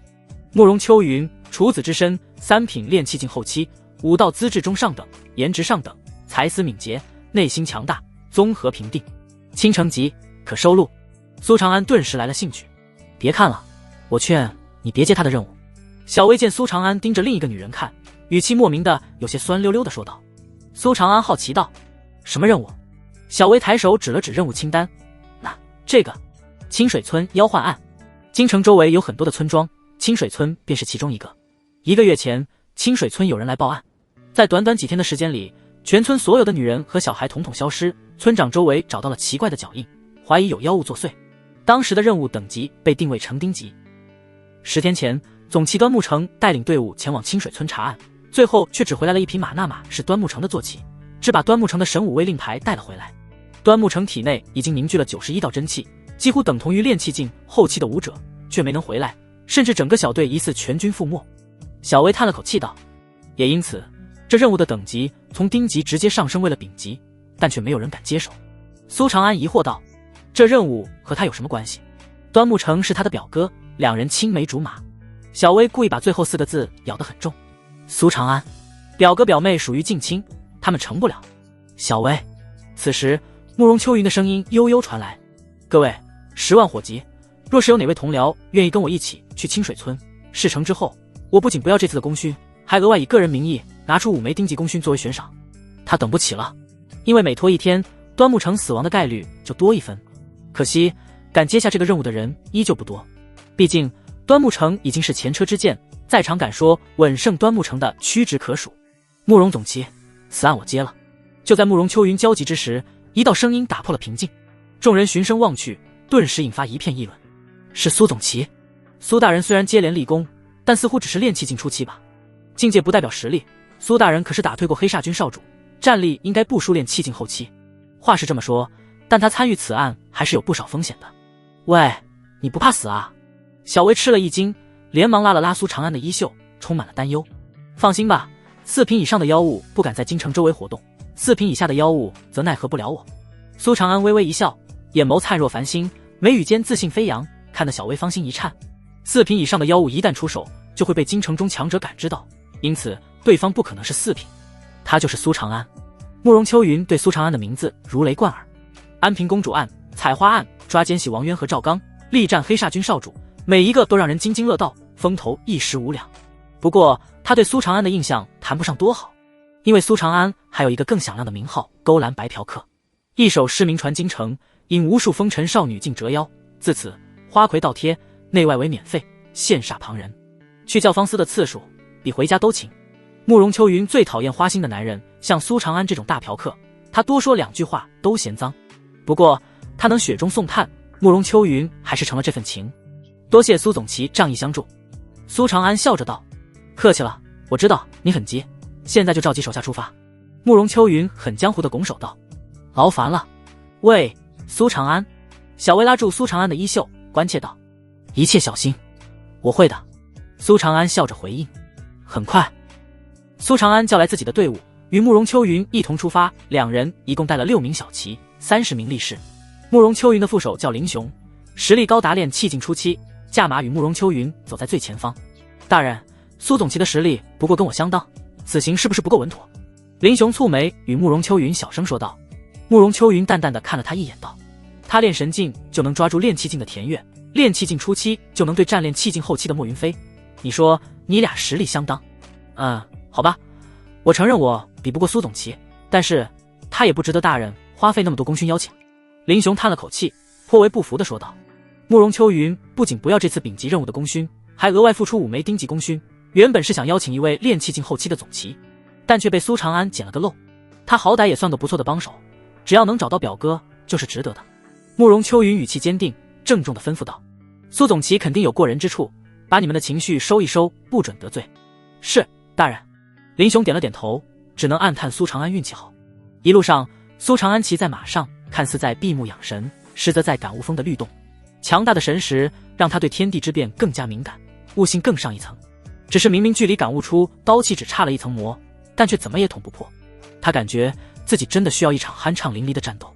慕容秋云，处子之身，3品炼气境后期，武道资质中上等，颜值上等，才思敏捷，内心强大，综合评定，倾城级，可收录。苏长安顿时来了兴趣。别看了，我劝你别接他的任务。小薇见苏长安盯着另一个女人看，语气莫名的有些酸溜溜的说道。苏长安好奇道：什么任务？小薇抬手指了指任务清单，这个清水村妖幻案。京城周围有很多的村庄，清水村便是其中一个。1个月前，清水村有人来报案，在短短几天的时间里，全村所有的女人和小孩统统消失，村长周围找到了奇怪的脚印，怀疑有妖物作祟。当时的任务等级被定位成丁级。10天前，总旗端木成带领队伍前往清水村查案，最后却只回来了一匹马，那马是端木成的坐骑，只把端木成的神武卫令牌带了回来。端木成体内已经凝聚了91道真气，几乎等同于炼气境后期的武者，却没能回来，甚至整个小队疑似全军覆没。小薇叹了口气道，也因此这任务的等级从丁级直接上升为了丙级，但却没有人敢接手。苏长安疑惑道，这任务和他有什么关系？端木成是他的表哥，两人青梅竹马。小薇故意把最后4个字咬得很重。苏长安，表哥表妹属于近亲，他们成不了。小薇。此时慕容秋云的声音悠悠传来，各位10万火急，若是有哪位同僚愿意跟我一起去清水村，事成之后，我不仅不要这次的功勋，还额外以个人名义拿出5枚丁级功勋作为悬赏。他等不起了，因为每拖1天，端木成死亡的概率就多1分。可惜敢接下这个任务的人依旧不多，毕竟端木成已经是前车之鉴，在场敢说稳胜端木成的屈指可数。慕容总旗，此案我接了。就在慕容秋云焦急之时，一道声音打破了平静，众人循声望去，顿时引发一片议论。是苏总旗。苏大人虽然接连立功，但似乎只是炼气境初期吧。境界不代表实力，苏大人可是打退过黑煞军少主，战力应该不输炼气境后期。话是这么说，但他参与此案还是有不少风险的。喂，你不怕死啊？小薇吃了一惊，连忙拉了拉苏长安的衣袖，充满了担忧。放心吧，4品以上的妖物不敢在京城周围活动，4品以下的妖物则奈何不了我。苏长安微微一笑，眼眸灿若繁星，眉宇间自信飞扬，看得小薇芳心一颤。4品以上的妖物一旦出手，就会被京城中强者感知到，因此对方不可能是4品，他就是苏长安。慕容秋云对苏长安的名字如雷贯耳。安平公主案、采花案、抓奸细王渊和赵刚，力战黑煞军少主，每一个都让人津津乐道，风头一时无两。不过他对苏长安的印象谈不上多好，因为苏长安还有一个更响亮的名号——勾栏白嫖客，一首诗名传京城，引无数风尘少女尽折腰。自此花魁倒贴，内外为免费，羡煞旁人。去教坊司的次数比回家都勤。慕容秋云最讨厌花心的男人，像苏长安这种大嫖客，他多说2句话都嫌脏。不过他能雪中送炭，慕容秋云还是成了这份情。多谢苏总旗仗义相助。苏长安笑着道，客气了，我知道你很急，现在就召集手下出发。慕容秋云很江湖的拱手道，劳烦了。喂，苏长安。小薇拉住苏长安的衣袖，关切道，一切小心。我会的。苏长安笑着回应。很快，苏长安叫来自己的队伍，与慕容秋云一同出发，两人一共带了6名小骑，30名力士。慕容秋云的副手叫林雄，实力高达炼气境初期，驾马与慕容秋云走在最前方。大人，苏总旗的实力不过跟我相当，此行是不是不够稳妥？林雄蹙眉与慕容秋云小声说道。慕容秋云淡淡的看了他一眼道，他练神境就能抓住炼气境的田悦，炼气境初期就能对战炼气境后期的莫云飞，你说你俩实力相当？好吧，我承认我比不过苏总旗，但是他也不值得大人花费那么多功勋邀请。林雄叹了口气，颇为不服的说道。慕容秋云不仅不要这次丙级任务的功勋，还额外付出5枚丁级功勋，原本是想邀请一位炼气境后期的总旗，但却被苏长安捡了个漏。他好歹也算个不错的帮手，只要能找到表哥就是值得的。慕容秋云语气坚定，郑重地吩咐道，苏总旗肯定有过人之处，把你们的情绪收一收，不准得罪。是，大人。林雄点了点头，只能暗叹苏长安运气好。一路上，苏长安骑在马上，看似在闭目养神，实则在感悟风的律动。强大的神识让他对天地之变更加敏感，悟性更上一层。只是明明距离感悟出刀气只差了一层膜，但却怎么也捅不破。他感觉自己真的需要一场酣畅淋漓的战斗。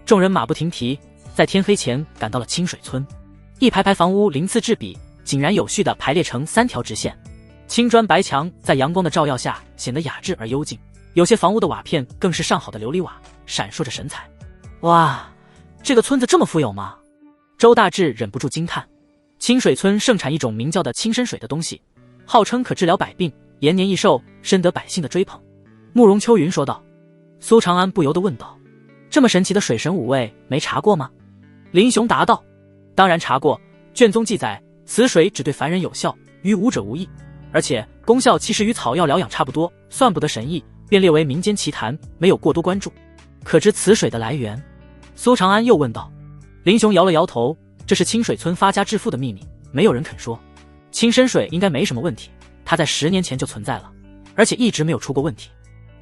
众人马不停蹄，在天黑前赶到了清水村。一排排房屋鳞次栉比，井然有序地排列成3条直线。青砖白墙在阳光的照耀下显得雅致而幽静，有些房屋的瓦片更是上好的琉璃瓦，闪烁着神采。哇，这个村子这么富有吗？周大志忍不住惊叹。清水村盛产一种名叫的青参水的东西，号称可治疗百病，延年益寿，深得百姓的追捧。慕容秋云说道。苏长安不由得问道，这么神奇的水神五味没查过吗？林雄答道：“当然查过，卷宗记载，此水只对凡人有效，于武者无益，而且功效其实与草药疗养差不多，算不得神异，便列为民间奇谈，没有过多关注。可知此水的来源？”苏长安又问道。林雄摇了摇头，这是清水村发家致富的秘密，没有人肯说。清深水应该没什么问题，它在10年前就存在了，而且一直没有出过问题。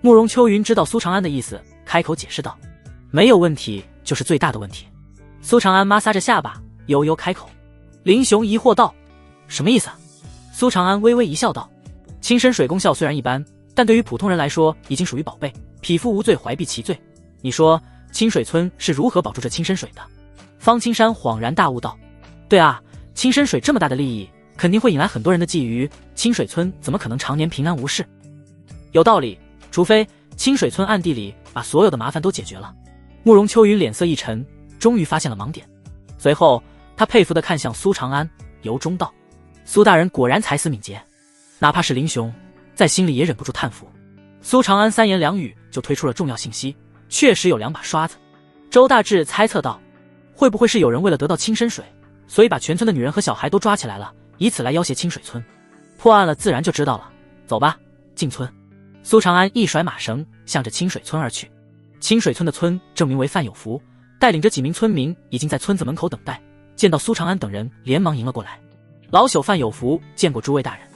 慕容秋云知道苏长安的意思，开口解释道：“没有问题就是最大的问题。”苏长安摩挲着下巴，悠悠开口。林雄疑惑道：“什么意思？”苏长安微微一笑道：“清深水功效虽然一般，但对于普通人来说已经属于宝贝，匹夫无罪，怀璧其罪。你说清水村是如何保住这清深水的？”方青山恍然大悟道：“对啊，清深水这么大的利益，肯定会引来很多人的觊觎，清水村怎么可能常年平安无事？有道理，除非清水村暗地里把所有的麻烦都解决了。”慕容秋云脸色一沉，终于发现了盲点。随后他佩服地看向苏长安，由衷道：“苏大人果然才思敏捷。”哪怕是林雄在心里也忍不住叹服。苏长安3言2语就推出了重要信息，确实有2把刷子。周大志猜测道：“会不会是有人为了得到清深水，所以把全村的女人和小孩都抓起来了，以此来要挟清水村？破案了自然就知道了。走吧，进村。”苏长安一甩马绳，向着清水村而去。清水村的村正名为范有福，带领着几名村民已经在村子门口等待，见到苏长安等人，连忙迎了过来。老朽范有福见过诸位大人。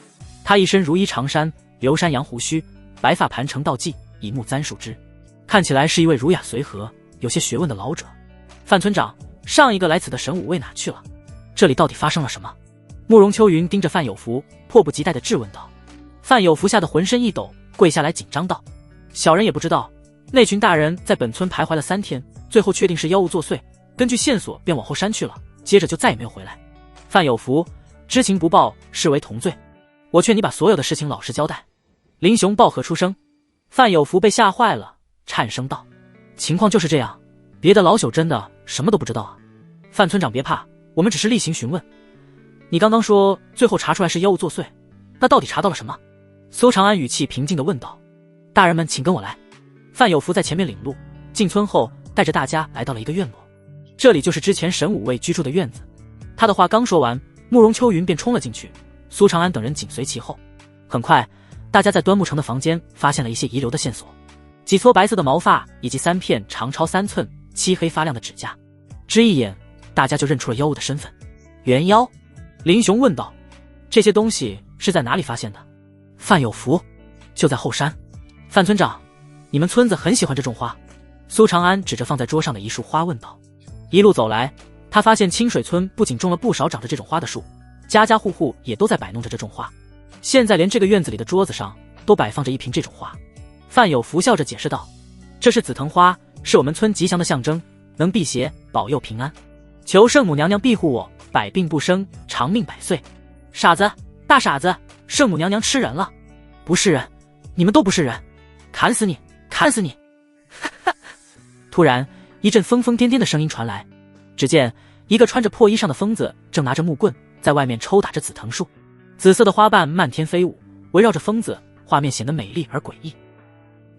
他一身如衣长衫，留山羊胡须，白发盘成倒髻，以木簪束之，看起来是一位儒雅随和、有些学问的老者。范村长，上一个来此的神武卫哪去了？这里到底发生了什么？慕容秋云盯着范有福，迫不及待地质问道。范有福吓得浑身一抖，跪下来紧张道：“小人也不知道，那群大人在本村徘徊了3天，最后确定是妖物作祟，根据线索便往后山去了，接着就再也没有回来。范有福，知情不报视为同罪，我劝你把所有的事情老实交代。”林雄暴喝出声。范有福被吓坏了，颤声道：“情况就是这样，别的老朽真的什么都不知道啊。”范村长别怕，我们只是例行询问。你刚刚说最后查出来是妖物作祟，那到底查到了什么？苏长安语气平静地问道。大人们请跟我来。范有福在前面领路，进村后带着大家来到了一个院落，这里就是之前神武卫居住的院子。他的话刚说完，慕容秋云便冲了进去，苏长安等人紧随其后。很快大家在端木城的房间发现了一些遗留的线索，几撮白色的毛发以及3片长超3寸、漆黑发亮的指甲。只一眼大家就认出了妖物的身份。元妖？林雄问道。这些东西是在哪里发现的？范有福：就在后山。范村长，你们村子很喜欢这种花？苏长安指着放在桌上的一束花问道。一路走来，他发现清水村不仅种了不少长着这种花的树，家家户户也都在摆弄着这种花，现在连这个院子里的桌子上都摆放着一瓶这种花。范有福笑着解释道：“这是紫藤花，是我们村吉祥的象征，能辟邪保佑平安，求圣母娘娘庇护我，百病不生，长命百岁。”傻子，大傻子，圣母娘娘吃人了？不是人，你们都不是人，砍死你，砍死你！突然一阵疯疯癫癫的声音传来，只见一个穿着破衣裳的疯子正拿着木棍在外面抽打着紫藤树，紫色的花瓣漫天飞舞，围绕着疯子，画面显得美丽而诡异。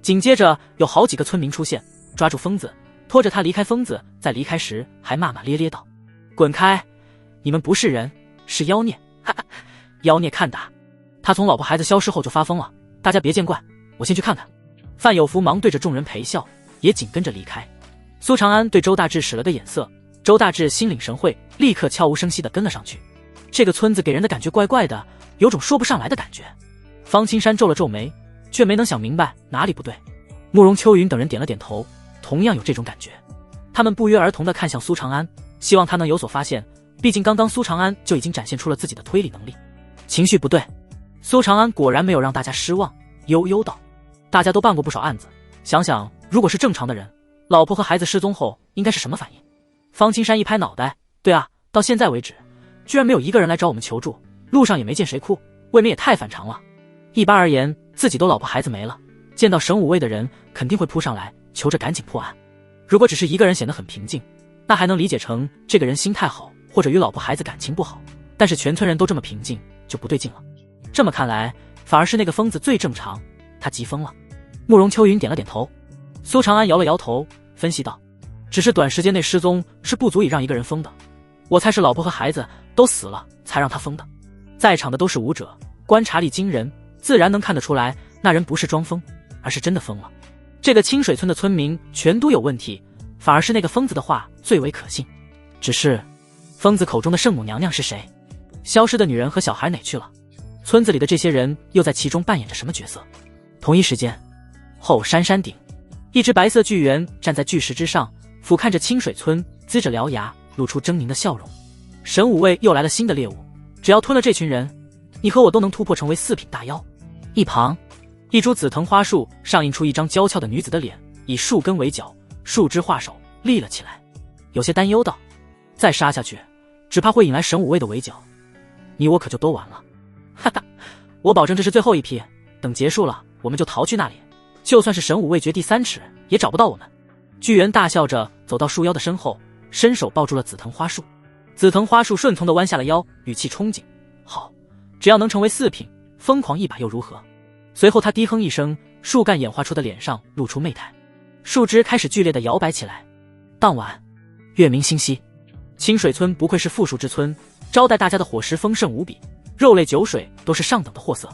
紧接着有好几个村民出现，抓住疯子，拖着他离开。疯子在离开时还骂骂咧咧道：“滚开，你们不是人，是妖孽！妖孽看打！他从老婆孩子消失后就发疯了，大家别见怪，我先去看看。”范有福忙对着众人陪笑，也紧跟着离开。苏长安对周大志使了个眼色，周大志心领神会，立刻悄无声息地跟了上去。这个村子给人的感觉怪怪的，有种说不上来的感觉。方青山皱了皱眉，却没能想明白哪里不对。慕容秋云等人点了点头，同样有这种感觉。他们不约而同地看向苏长安，希望他能有所发现，毕竟刚刚苏长安就已经展现出了自己的推理能力。情绪不对，苏长安果然没有让大家失望，悠悠道：“大家都办过不少案子，想想如果是正常的人，老婆和孩子失踪后应该是什么反应？”方青山一拍脑袋：“对啊，到现在为止，居然没有一个人来找我们求助，路上也没见谁哭，未免也太反常了。一般而言，自己都老婆孩子没了，见到神武卫的人肯定会扑上来，求着赶紧破案。如果只是一个人显得很平静，那还能理解成这个人心态好，或者与老婆孩子感情不好。但是全村人都这么平静，就不对劲了。这么看来，反而是那个疯子最正常，他急疯了。”慕容秋云点了点头。苏长安摇了摇头，分析道：“只是短时间内失踪是不足以让一个人疯的。我猜是老婆和孩子都死了才让他疯的。在场的都是武者，观察力惊人，自然能看得出来，那人不是装疯，而是真的疯了。这个清水村的村民全都有问题，反而是那个疯子的话最为可信。只是，疯子口中的圣母娘娘是谁？消失的女人和小孩哪去了？村子里的这些人又在其中扮演着什么角色？同一时间，后山山顶，一只白色巨猿站在巨石之上，俯瞰着清水村，龇着獠牙，露出狰狞的笑容。神武卫又来了新的猎物，只要吞了这群人，你和我都能突破成为4品大妖。一旁，一株紫藤花树上映出一张娇俏的女子的脸，以树根为角，树枝画手，立了起来。有些担忧道：再杀下去，只怕会引来神武卫的围剿，你我可就都完了。哈哈，我保证这是最后一批，等结束了，我们就逃去那里，就算是神武卫绝地3尺，也找不到我们。巨猿大笑着走到树妖的身后，伸手抱住了紫藤花树。紫藤花树顺从地弯下了腰，语气憧憬：好，只要能成为4品，疯狂一把又如何？随后他低哼一声，树干演化出的脸上露出媚态，树枝开始剧烈地摇摆起来。当晚，月明星稀，清水村不愧是富庶之村，招待大家的伙食丰盛无比，肉类酒水都是上等的货色。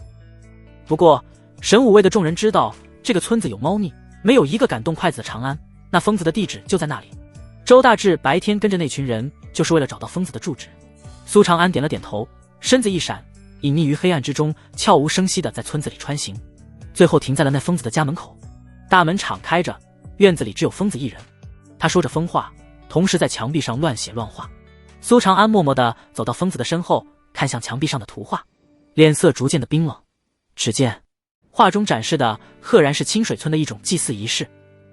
不过神武卫的众人知道这个村子有猫腻，没有一个敢动筷子的长安，那疯子的地址就在那里。周大志白天跟着那群人就是为了找到疯子的住址。苏长安点了点头，身子一闪，隐匿于黑暗之中，悄无声息地在村子里穿行，最后停在了那疯子的家门口。大门敞开着，院子里只有疯子一人，他说着疯话，同时在墙壁上乱写乱画。苏长安默默地走到疯子的身后，看向墙壁上的图画，脸色逐渐的冰冷。只见画中展示的赫然是清水村的一种祭祀仪式，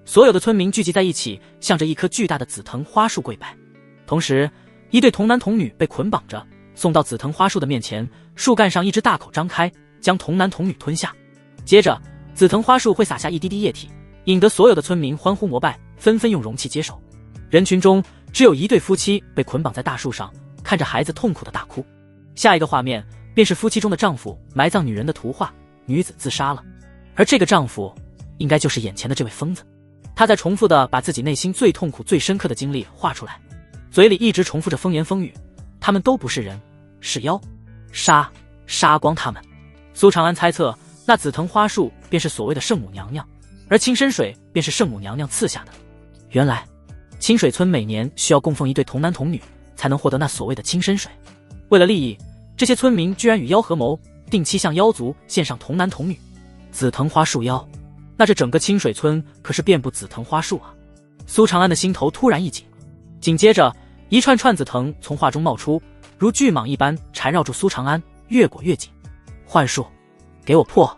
所有的村民聚集在一起，向着一棵巨大的紫藤花树跪拜。同时，一对童男童女被捆绑着，送到紫藤花树的面前，树干上一只大口张开，将童男童女吞下。接着，紫藤花树会洒下一滴滴液体，引得所有的村民欢呼膜拜，纷纷用容器接手。人群中只有一对夫妻被捆绑在大树上，看着孩子痛苦的大哭。下一个画面便是夫妻中的丈夫埋葬女人的图画，女子自杀了。而这个丈夫应该就是眼前的这位疯子，他在重复的把自己内心最痛苦最深刻的经历画出来，嘴里一直重复着风言风语，他们都不是人，是妖，杀光他们。苏长安猜测那紫藤花树便是所谓的圣母娘娘，而清深水便是圣母娘娘赐下的。原来清水村每年需要供奉一对童男童女，才能获得那所谓的清深水。为了利益，这些村民居然与妖合谋，定期向妖族献上童男童女。紫藤花树妖，那这整个清水村可是遍布紫藤花树啊！苏长安的心头突然一紧，紧接着一串串紫藤从画中冒出，如巨蟒一般缠绕住苏长安，越裹越紧。幻术，给我破！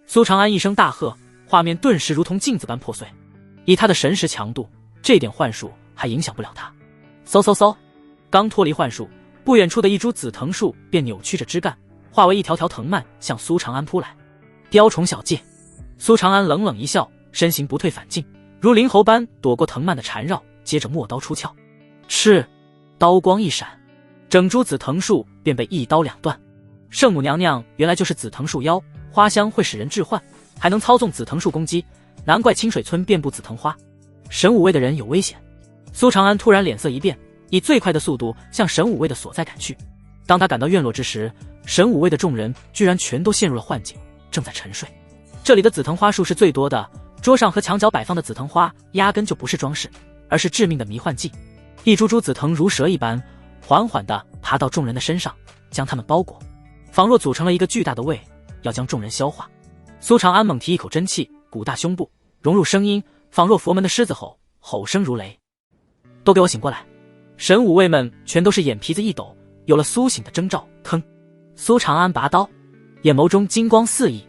苏长安一声大喝，画面顿时如同镜子般破碎。以他的神识强度，这点幻术还影响不了他。嗖，刚脱离幻术，不远处的一株紫藤树便扭曲着枝干，化为一条条藤蔓向苏长安扑来。雕虫小技！苏长安冷冷一笑，身形不退反进，如灵猴般躲过藤蔓的缠绕，接着墨刀出鞘，赤，刀光一闪，整株紫藤树便被一刀两断。圣母娘娘原来就是紫藤树妖，花香会使人致幻，还能操纵紫藤树攻击，难怪清水村遍布紫藤花。神武卫的人有危险！苏长安突然脸色一变，以最快的速度向神武卫的所在赶去。当他赶到院落之时，神武卫的众人居然全都陷入了幻境，正在沉睡。这里的紫藤花树是最多的，桌上和墙角摆放的紫藤花压根就不是装饰，而是致命的迷幻剂。一株株紫藤如蛇一般，缓缓地爬到众人的身上，将他们包裹，仿若组成了一个巨大的胃，要将众人消化。苏长安猛提一口真气，鼓大胸部，融入声音，仿若佛门的狮子吼，吼声如雷。都给我醒过来！神武卫们全都是眼皮子一抖，有了苏醒的征兆。吭！苏长安拔刀，眼眸中金光四溢，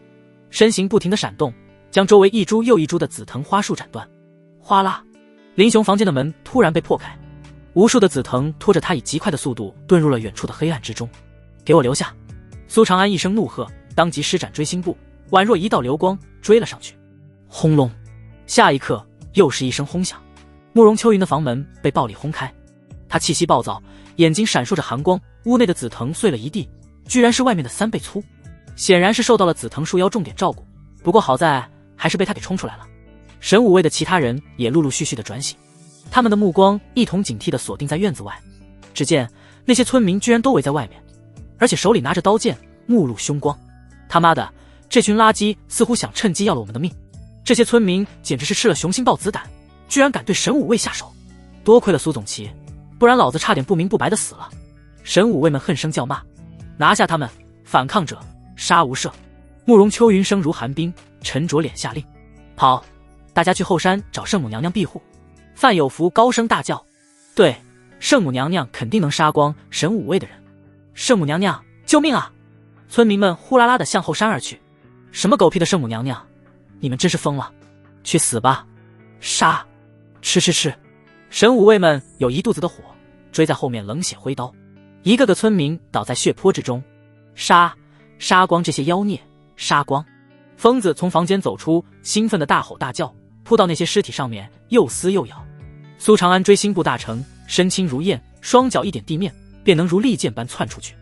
身形不停地闪动，将周围一株又一株的紫藤花树斩断。哗啦！林雄房间的门突然被破开，无数的紫藤拖着他以极快的速度遁入了远处的黑暗之中。给我留下！苏长安一声怒喝，当即施展追星步，宛若一道流光追了上去。轰隆！下一刻又是一声轰响，慕容秋云的房门被暴力轰开。他气息暴躁，眼睛闪烁着寒光，屋内的紫藤碎了一地，居然是外面的3倍粗，显然是受到了紫藤树妖重点照顾，不过好在还是被他给冲出来了。神武卫的其他人也陆陆续续的转醒，他们的目光一同警惕地锁定在院子外。只见那些村民居然都围在外面，而且手里拿着刀剑，目露凶光。他妈的，这群垃圾似乎想趁机要了我们的命！这些村民简直是吃了雄心豹子胆，居然敢对神武卫下手！多亏了苏总旗，不然老子差点不明不白的死了。神武卫们恨声叫骂：拿下他们！反抗者杀无赦！慕容秋云声如寒冰，沉着脸下令：跑！大家去后山找圣母娘娘庇护。范有福高声大叫：对，圣母娘娘肯定能杀光神武卫的人。圣母娘娘，救命啊！村民们呼啦啦地向后山而去。什么狗屁的圣母娘娘，你们真是疯了！去死吧！杀！吃！神武卫们有一肚子的火，追在后面冷血挥刀，一个个村民倒在血泊之中。杀光这些妖孽！杀光！疯子从房间走出，兴奋的大吼大叫，扑到那些尸体上面，又撕又咬。苏长安追星步大成，身轻如燕，双脚一点地面，便能如利剑般窜出去，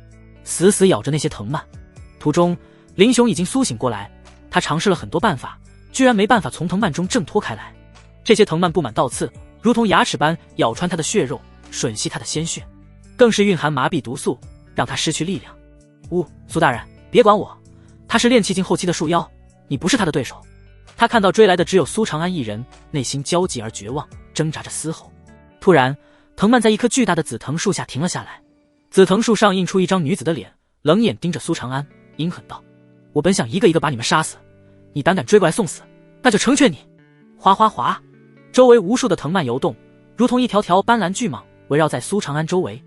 死死咬着那些藤蔓。途中，林雄已经苏醒过来，他尝试了很多办法，居然没办法从藤蔓中挣脱开来。这些藤蔓布满倒刺，如同牙齿般咬穿他的血肉，吮吸他的鲜血，更是蕴含麻痹毒素，让他失去力量。苏大人，别管我，他是炼气境后期的树妖，你不是他的对手。他看到追来的只有苏长安一人，内心焦急而绝望，挣扎着嘶吼。突然，藤蔓在一棵巨大的紫藤树下停了下来，紫藤树上映出一张女子的脸，冷眼盯着苏长安，阴狠道：我本想一个一个把你们杀死，你胆敢追过来送死，那就成全你！哗哗哗，周围无数的藤蔓游动，如同一条条斑斓巨蟒围绕在苏长安周围。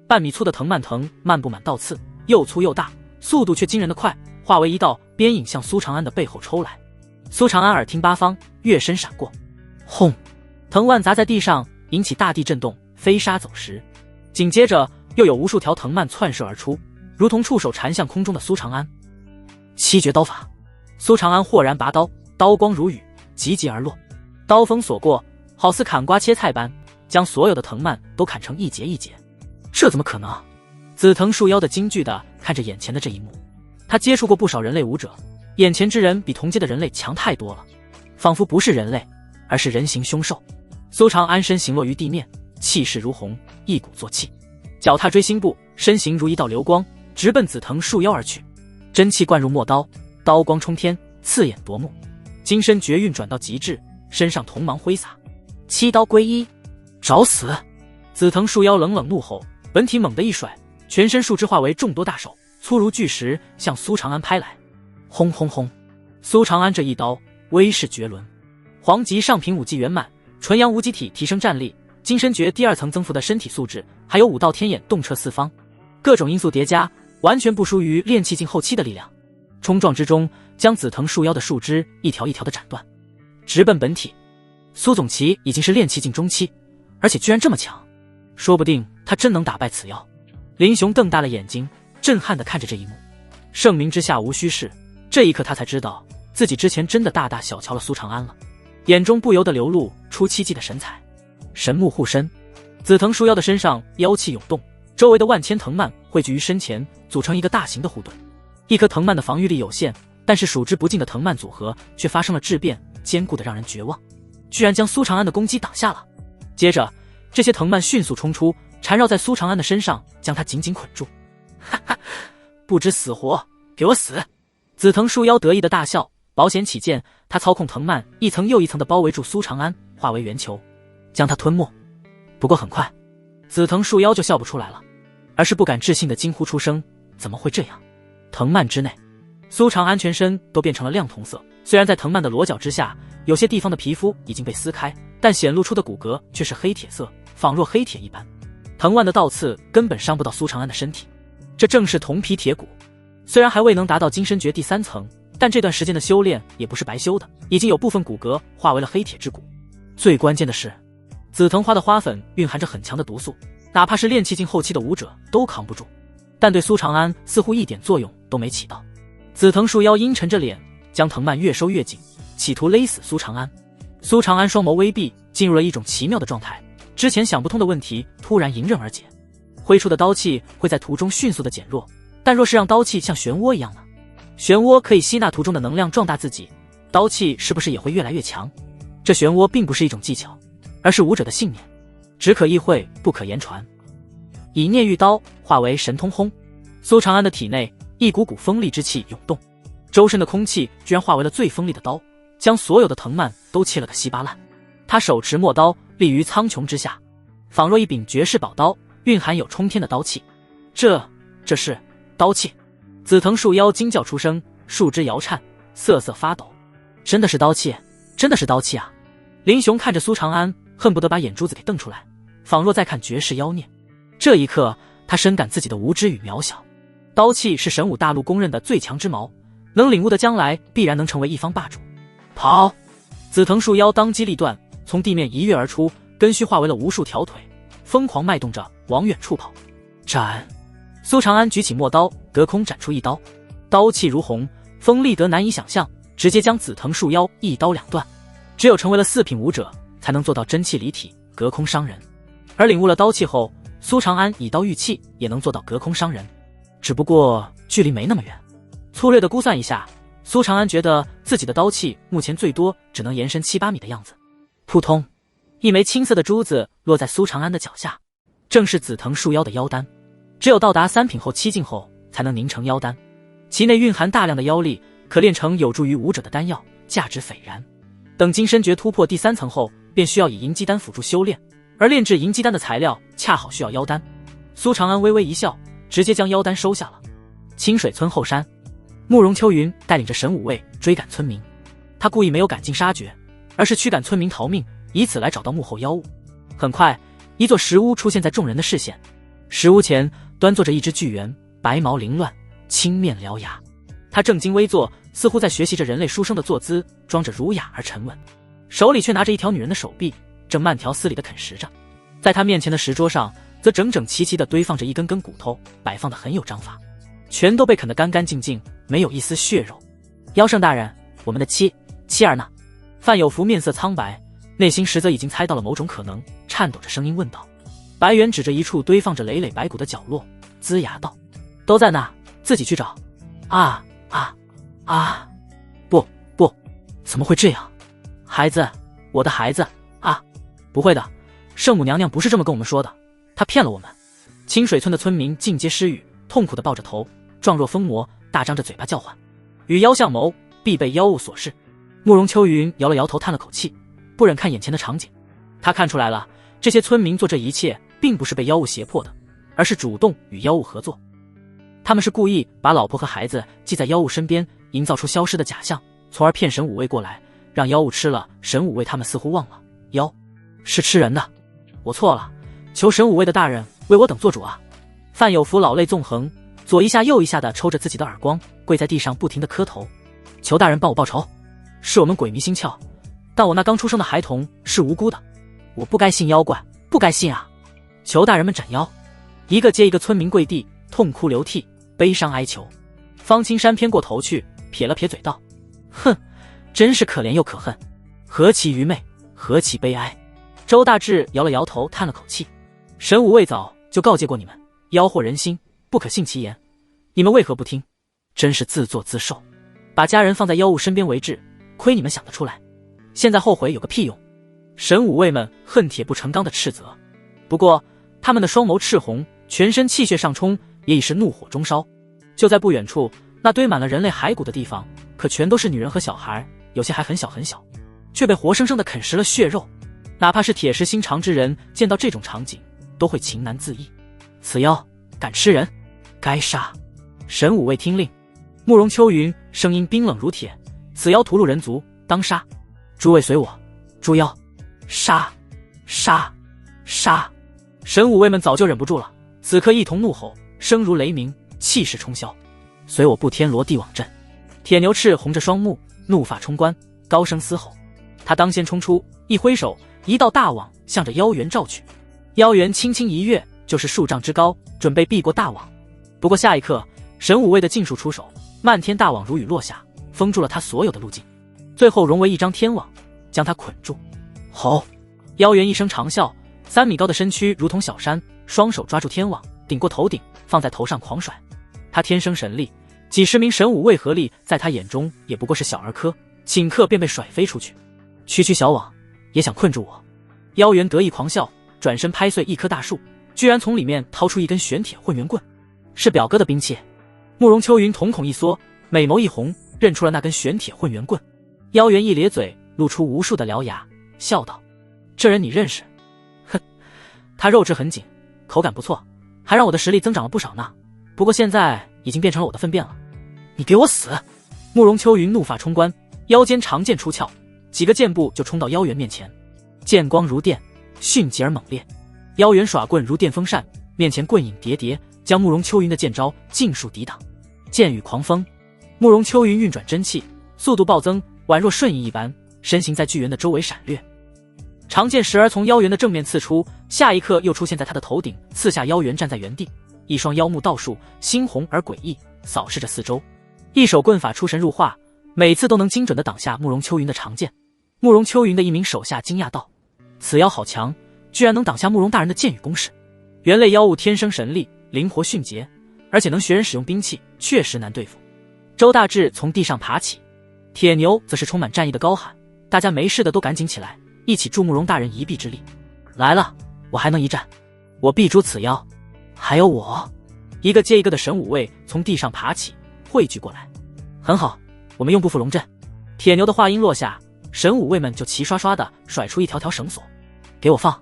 半米粗的藤蔓藤蔓布满倒刺，又粗又大，速度却惊人的快，化为一道边影向苏长安的背后抽来。苏长安耳听八方，跃身闪过，轰！藤蔓砸在地上，引起大地震动，飞沙走石。紧接着又有无数条藤蔓窜射而出，如同触手缠向空中的苏长安。七绝刀法！苏长安豁然拔刀，刀光如雨，急急而落，刀锋所过，好似砍瓜切菜般，将所有的藤蔓都砍成一节一节。这怎么可能？紫藤树妖的惊惧地看着眼前的这一幕。他接触过不少人类武者，眼前之人比同阶的人类强太多了，仿佛不是人类，而是人形凶兽。苏长安身形落于地面，气势如虹，一鼓作气，脚踏追星步，身形如一道流光，直奔紫藤树妖而去。真气灌入墨刀，刀光冲天，刺眼夺目，金身绝运转到极致，身上铜芒挥洒，七刀归一，找死！紫藤树妖冷冷怒吼，本体猛地一甩，全身树枝化为众多大手，粗如巨石，向苏长安拍来。轰轰轰！苏长安这一刀威势绝伦，黄级上品武技圆满，纯阳无极体提升战力，金身诀第二层增幅的身体素质，还有五道天眼洞彻四方，各种因素叠加，完全不输于炼气境后期的力量。冲撞之中，将紫藤树妖的树枝一条一条的斩断，直奔本体。苏总旗已经是炼气境中期，而且居然这么强，说不定他真能打败此妖。林雄瞪大了眼睛，震撼地看着这一幕。盛名之下无虚事，这一刻他才知道自己之前真的大大小瞧了苏长安了，眼中不由得流露出七技的神采。神木护身，紫藤树妖的身上妖气涌动，周围的万千藤蔓汇聚于身前，组成一个大型的护盾。一颗藤蔓的防御力有限，但是数之不尽的藤蔓组合却发生了质变，坚固的让人绝望，居然将苏长安的攻击挡下了。接着这些藤蔓迅速冲出，缠绕在苏长安的身上，将他紧紧捆住。哈哈，不知死活，给我死！紫藤树妖得意的大笑，保险起见，他操控藤蔓一层又一层的包围住苏长安，化为圆球，将他吞没。不过很快，紫藤树妖就笑不出来了，而是不敢置信的惊呼出声：怎么会这样？藤蔓之内，苏长安全身都变成了亮铜色，虽然在藤蔓的裸角之下，有些地方的皮肤已经被撕开，但显露出的骨骼却是黑铁色，仿若黑铁一般。藤蔓的倒刺根本伤不到苏长安的身体，这正是铜皮铁骨。虽然还未能达到金身诀第3层，但这段时间的修炼也不是白修的，已经有部分骨骼化为了黑铁之骨。最关键的是，紫藤花的花粉蕴含着很强的毒素，哪怕是炼气境后期的武者都扛不住，但对苏长安似乎一点作用都没起到。紫藤树妖阴沉着脸，将藤蔓越收越紧，企图勒死苏长安。苏长安双眸微闭，进入了一种奇妙的状态，之前想不通的问题突然迎刃而解。挥出的刀气会在途中迅速的减弱，但若是让刀气像漩涡一样呢？漩涡可以吸纳途中的能量壮大自己，刀气是不是也会越来越强？这漩涡并不是一种技巧，而是武者的信念，只可意会，不可言传。以念御刀化为神通轰，苏长安的体内一股股锋利之气涌动，周身的空气居然化为了最锋利的刀，将所有的藤蔓都切了个稀巴烂。他手持墨刀立于苍穹之下，仿若一柄绝世宝刀，蕴含有冲天的刀气。这是刀气！紫藤树妖惊叫出声，树枝摇颤，瑟瑟发抖。真的是刀气，真的是刀气啊！林雄看着苏长安，恨不得把眼珠子给瞪出来，仿若在看绝世妖孽。这一刻，他深感自己的无知与渺小。刀气是神武大陆公认的最强之矛，能领悟的将来必然能成为一方霸主。跑！紫藤树妖当机立断，从地面一跃而出，根须化为了无数条腿，疯狂迈动着往远处跑。斩！苏长安举起墨刀，隔空斩出一刀，刀气如虹，锋利得难以想象，直接将紫藤树妖一刀两断。只有成为了4品武者，才能做到真气离体，隔空伤人。而领悟了刀气后，苏长安以刀御气也能做到隔空伤人，只不过距离没那么远。粗略的估算一下，苏长安觉得自己的刀气目前最多只能延伸7、8米的样子。扑通，一枚青色的珠子落在苏长安的脚下，正是紫藤树妖的妖丹。只有到达3品后7境后才能凝成妖丹，其内蕴含大量的妖力，可炼成有助于武者的丹药，价值斐然。等金身诀突破第3层后，便需要以银鸡丹辅助修炼，而炼制银鸡丹的材料恰好需要妖丹。苏长安微微一笑，直接将妖丹收下了。清水村后山，慕容秋云带领着神武卫追赶村民，他故意没有赶尽杀绝，而是驱赶村民逃命，以此来找到幕后妖物。很快，一座石屋出现在众人的视线，石屋前端坐着一只巨猿，白毛凌乱，青面獠牙。他正襟危坐，似乎在学习着人类书生的坐姿，装着儒雅而沉稳，手里却拿着一条女人的手臂，正慢条斯理地啃食着。在他面前的石桌上，则整整齐齐地堆放着一根根骨头，摆放得很有章法，全都被啃得干干净净，没有一丝血肉。妖圣大人，我们的妻儿呢？范有福面色苍白，内心实则已经猜到了某种可能，颤抖着声音问道。白猿指着一处堆放着累累白骨的角落，龇牙道：“都在那，自己去找。”不，怎么会这样？孩子，我的孩子啊！不会的，圣母娘娘不是这么跟我们说的，她骗了我们。清水村的村民尽皆失语，痛苦地抱着头，状若疯魔，大张着嘴巴叫唤。与妖相谋，必被妖物所噬。慕容秋云摇了摇头，叹了口气，不忍看眼前的场景。他看出来了，这些村民做这一切，并不是被妖物胁迫的，而是主动与妖物合作。他们是故意把老婆和孩子系在妖物身边，营造出消失的假象，从而骗神武卫过来，让妖物吃了。神武卫他们似乎忘了，妖是吃人的。我错了，求神武卫的大人为我等做主啊！范有福老泪纵横，左一下右一下的抽着自己的耳光，跪在地上不停的磕头，求大人帮我报仇。是我们鬼迷心窍，但我那刚出生的孩童是无辜的，我不该信妖怪，不该信啊！求大人们斩妖！一个接一个村民跪地，痛哭流涕，悲伤哀求。方青山偏过头去，撇了撇嘴道：“哼，真是可怜又可恨，何其愚昧，何其悲哀。”周大志摇了摇头，叹了口气：“神武卫早就告诫过你们，妖惑人心，不可信其言，你们为何不听？真是自作自受，把家人放在妖物身边为质，亏你们想得出来，现在后悔有个屁用！”神武卫们恨铁不成钢的斥责，不过他们的双眸赤红，全身气血上冲，也已是怒火中烧。就在不远处，那堆满了人类骸骨的地方，可全都是女人和小孩，有些还很小很小，却被活生生的啃食了血肉。哪怕是铁石心肠之人，见到这种场景，都会情难自抑。此妖敢吃人，该杀！神武卫听令。慕容秋云声音冰冷如铁：“此妖屠戮人族，当杀！诸位随我，诛妖！杀！杀！杀！”神武卫们早就忍不住了，此刻一同怒吼，声如雷鸣，气势冲霄。随我布天罗地网阵！铁牛赤红着双目，怒发冲冠，高声嘶吼。他当先冲出，一挥手，一道大网向着妖猿照去。妖猿轻轻一跃，就是数丈之高，准备避过大网。不过下一刻，神武卫的尽数出手，漫天大网如雨落下，封住了他所有的路径，最后融为一张天网，将他捆住。吼！妖猿一声长啸，3米高的身躯如同小山，双手抓住天网，顶过头顶，放在头上狂甩。他天生神力，几十名神武卫合力，在他眼中也不过是小儿科，顷刻便被甩飞出去。区区小网也想困住我？妖猿得意狂笑，转身拍碎一棵大树，居然从里面掏出一根玄铁混元棍，是表哥的兵器。慕容秋云瞳孔一缩，美眸一红，认出了那根玄铁混元棍。妖猿一咧嘴，露出无数的獠牙，笑道：“这人你认识？”“哼，他肉质很紧，口感不错，还让我的实力增长了不少呢。不过现在已经变成了我的粪便了。你给我死！”慕容秋云怒发冲冠，腰间长剑出鞘，几个箭步就冲到妖猿面前，剑光如电，迅疾而猛烈。妖猿耍棍如电风扇，面前棍影叠叠，将慕容秋云的剑招尽数抵挡。剑雨狂风，慕容秋云运转真气，速度暴增，宛若瞬移一般，身形在巨猿的周围闪掠。长剑时而从妖猿的正面刺出，下一刻又出现在他的头顶，刺下妖猿站在原地，一双妖目倒竖，猩红而诡异，扫视着四周。一手棍法出神入化，每次都能精准地挡下慕容秋云的长剑。慕容秋云的一名手下惊讶道：“此妖好强，居然能挡下慕容大人的剑雨攻势。猿类妖物天生神力，灵活迅捷，而且能学人使用兵器，确实难对付。”周大志从地上爬起，铁牛则是充满战意的高喊：“大家没事的都赶紧起来，一起助慕容大人一臂之力！来了，我还能一战，我必诛此妖！还有我！”一个接一个的神武卫从地上爬起，汇聚过来。很好，我们用不负龙阵。铁牛的话音落下，神武卫们就齐刷刷地甩出一条条绳索，给我放！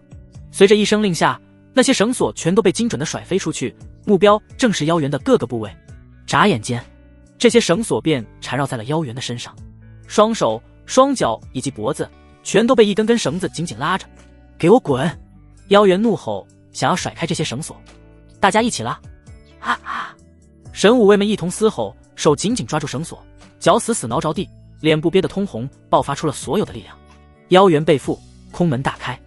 随着一声令下，那些绳索全都被精准地甩飞出去，目标正是妖猿的各个部位。眨眼间，这些绳索便缠绕在了妖猿的身上，双手、双脚以及脖子全都被一根根绳子紧紧拉着。给我滚！妖猿怒吼，想要甩开这些绳索。大家一起拉！啊啊！神武卫们一同嘶吼，手紧紧抓住绳索，脚死死挠着地，脸部憋得通红，爆发出了所有的力量。妖猿被缚，空门大开。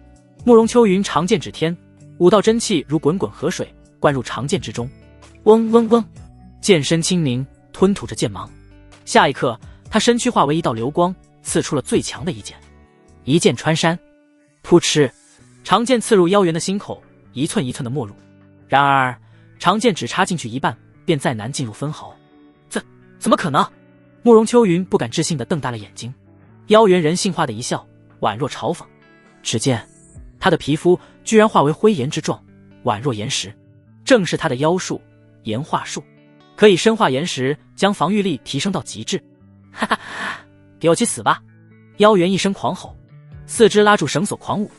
慕容秋云长剑指天，五道真气如滚滚河水灌入长剑之中。嗡嗡嗡，剑身轻凝，吞吐着剑芒。下一刻，他身躯化为一道流光，刺出了最强的一剑。一剑穿山，噗嗤，长剑刺入妖猿的心口，一寸一寸的没入。然而长剑只插进去一半，便再难进入分毫。怎么可能？慕容秋云不敢置信地瞪大了眼睛。妖猿人性化的一笑，宛若嘲讽。只见他的皮肤居然化为灰岩之状，宛若岩石，正是他的妖术岩化术，可以深化岩石，将防御力提升到极致。哈哈，给我去死吧！妖猿一声狂吼，四肢拉住绳索狂舞，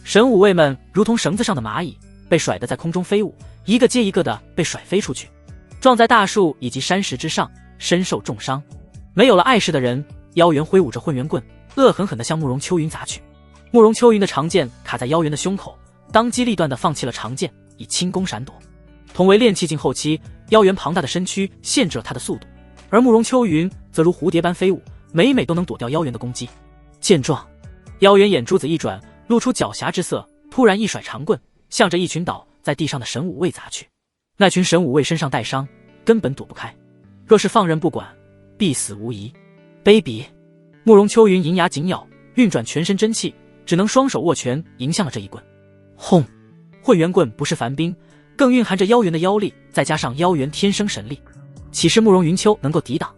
神武卫们如同绳子上的蚂蚁，被甩得在空中飞舞，一个接一个的被甩飞出去，撞在大树以及山石之上，身受重伤。没有了碍事的人，妖猿挥舞着混元棍，恶狠狠地向慕容秋云砸去。慕容秋云的长剑卡在妖猿的胸口，当机立断地放弃了长剑，以轻功闪躲。同为炼气境后期，妖猿庞大的身躯限制了他的速度，而慕容秋云则如蝴蝶般飞舞，每每都能躲掉妖猿的攻击。见状，妖猿眼珠子一转，露出狡黠之色，突然一甩长棍，向着一群倒在地上的神武卫砸去。那群神武卫身上带伤，根本躲不开，若是放任不管，必死无疑。卑鄙！慕容秋云银牙紧咬，运转全身真气，只能双手握拳迎向了这一棍。轰！混元棍不是凡兵，更蕴含着妖猿的妖力，再加上妖猿天生神力，岂是慕容云秋能够抵挡？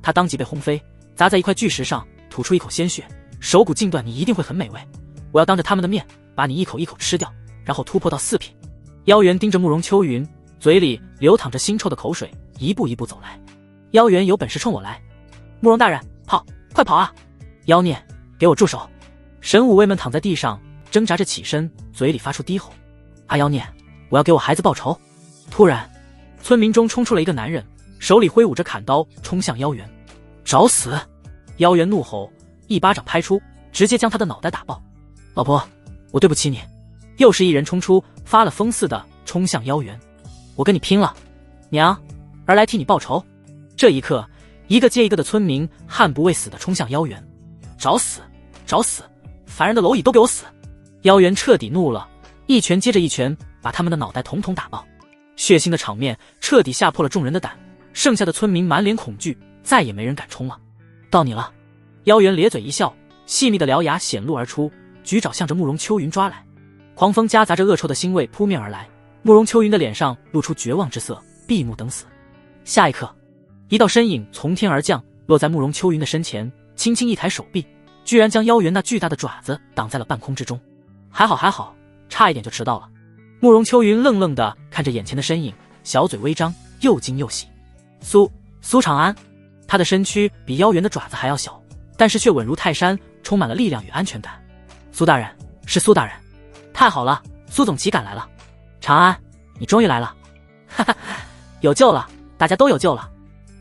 他当即被轰飞，砸在一块巨石上，吐出一口鲜血，手骨尽断，你一定会很美味，我要当着他们的面把你一口一口吃掉，然后突破到4品。妖猿盯着慕容秋云，嘴里流淌着腥臭的口水，一步一步走来。妖猿有本事冲我来！慕容大人，跑，快跑啊！妖孽，给我住手！神武卫们躺在地上，挣扎着起身，嘴里发出低吼。啊，妖孽，我要给我孩子报仇！突然，村民中冲出了一个男人，手里挥舞着砍刀，冲向妖猿。找死！妖猿怒吼，一巴掌拍出，直接将他的脑袋打爆。老婆，我对不起你。又是一人冲出，发了疯似的冲向妖猿。我跟你拼了！娘，儿来替你报仇！这一刻，一个接一个的村民悍不畏死地冲向妖猿。找死！找死！凡人的蝼蚁都给我死！妖猿彻底怒了，一拳接着一拳，把他们的脑袋统统打爆。血腥的场面彻底吓破了众人的胆，剩下的村民满脸恐惧，再也没人敢冲了。到你了！妖猿咧嘴一笑，细密的獠牙显露而出，举爪向着慕容秋云抓来。狂风夹杂着恶臭的腥味扑面而来，慕容秋云的脸上露出绝望之色，闭目等死。下一刻，一道身影从天而降，落在慕容秋云的身前，轻轻一抬手臂，居然将妖猿那巨大的爪子挡在了半空之中。还好还好，差一点就迟到了。慕容秋云愣愣地看着眼前的身影，小嘴微张，又惊又喜。苏长安，他的身躯比妖猿的爪子还要小，但是却稳如泰山，充满了力量与安全感。苏大人，是苏大人，太好了，苏总旗赶来了。长安，你终于来了，哈哈，有救了，大家都有救了。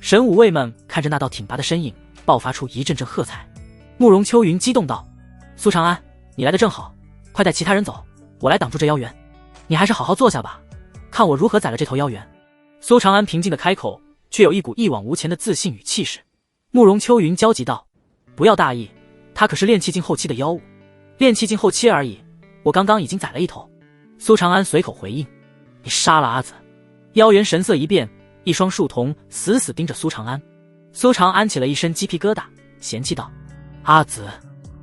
神武卫们看着那道挺拔的身影，爆发出一阵阵喝彩。慕容秋云激动道：苏长安，你来得正好，快带其他人走，我来挡住这妖猿。你还是好好坐下吧，看我如何宰了这头妖猿。苏长安平静的开口，却有一股一往无前的自信与气势。慕容秋云焦急道：不要大意，他可是炼气境后期的妖物，炼气境后期而已，我刚刚已经宰了一头。苏长安随口回应：你杀了阿紫。妖猿神色一变，一双树瞳死死盯着苏长安。苏长安起了一身鸡皮疙瘩，嫌弃道：阿紫，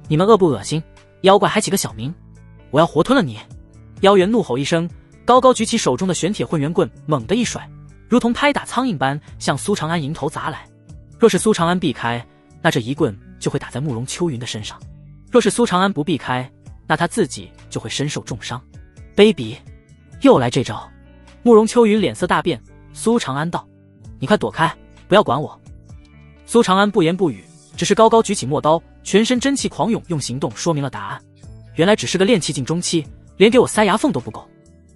你们恶不恶心？妖怪还起个小名，我要活吞了你！妖猿怒吼一声，高高举起手中的玄铁混元棍，猛地一甩，如同拍打苍蝇般向苏长安迎头砸来。若是苏长安避开，那这一棍就会打在慕容秋云的身上；若是苏长安不避开，那他自己就会身受重伤。卑鄙，又来这招！慕容秋云脸色大变，苏长安道：你快躲开，不要管我。苏长安不言不语，只是高高举起陌刀，全身真气狂涌，用行动说明了答案。原来只是个炼气境中期，连给我塞牙缝都不够。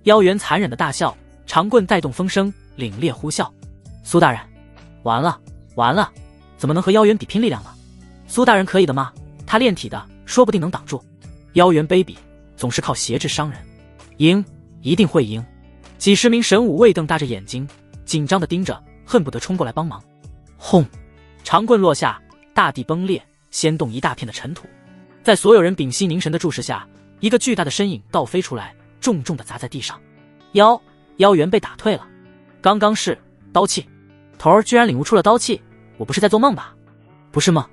妖猿残忍的大笑，长棍带动风声，凛冽呼啸。苏大人，完了完了，怎么能和妖猿比拼力量呢？苏大人可以的吗？他炼体的，说不定能挡住。妖猿卑鄙，总是靠挟制伤人。赢，一定会赢。几十名神武卫瞪大着眼睛，紧张地盯着，恨不得冲过来帮忙。轰！长棍落下，大地崩裂，掀动一大片的尘土。在所有人屏息凝神的注视下，一个巨大的身影倒飞出来，重重地砸在地上。妖猿被打退了。刚刚是刀气，头儿居然领悟出了刀气，我不是在做梦吧？不是梦，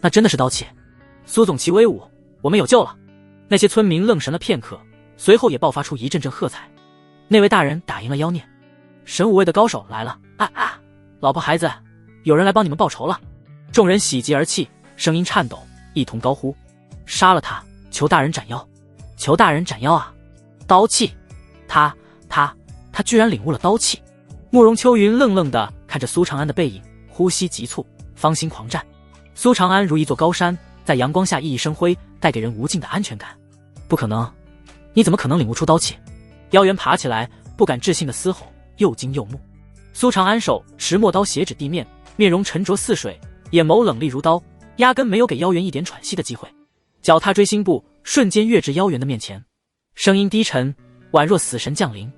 那真的是刀气。苏总旗威武，我们有救了！那些村民愣神了片刻，随后也爆发出一阵阵喝彩。那位大人打赢了妖孽，神武卫的高手来了！老婆孩子，有人来帮你们报仇了！众人喜极而泣，声音颤抖，一同高呼：杀了他，求大人斩妖！求大人斩妖啊！刀气，他居然领悟了刀气！慕容秋云愣愣地看着苏长安的背影，呼吸急促，芳心狂战。苏长安如一座高山，在阳光下熠熠生辉，带给人无尽的安全感。不可能，你怎么可能领悟出刀气？妖猿爬起来，不敢置信的嘶吼，又惊又怒。苏长安手持陌刀斜指地面，面容沉着似水，眼眸冷厉如刀，压根没有给妖猿一点喘息的机会。脚踏追星步，瞬间跃至妖猿的面前，声音低沉，宛若死神降临。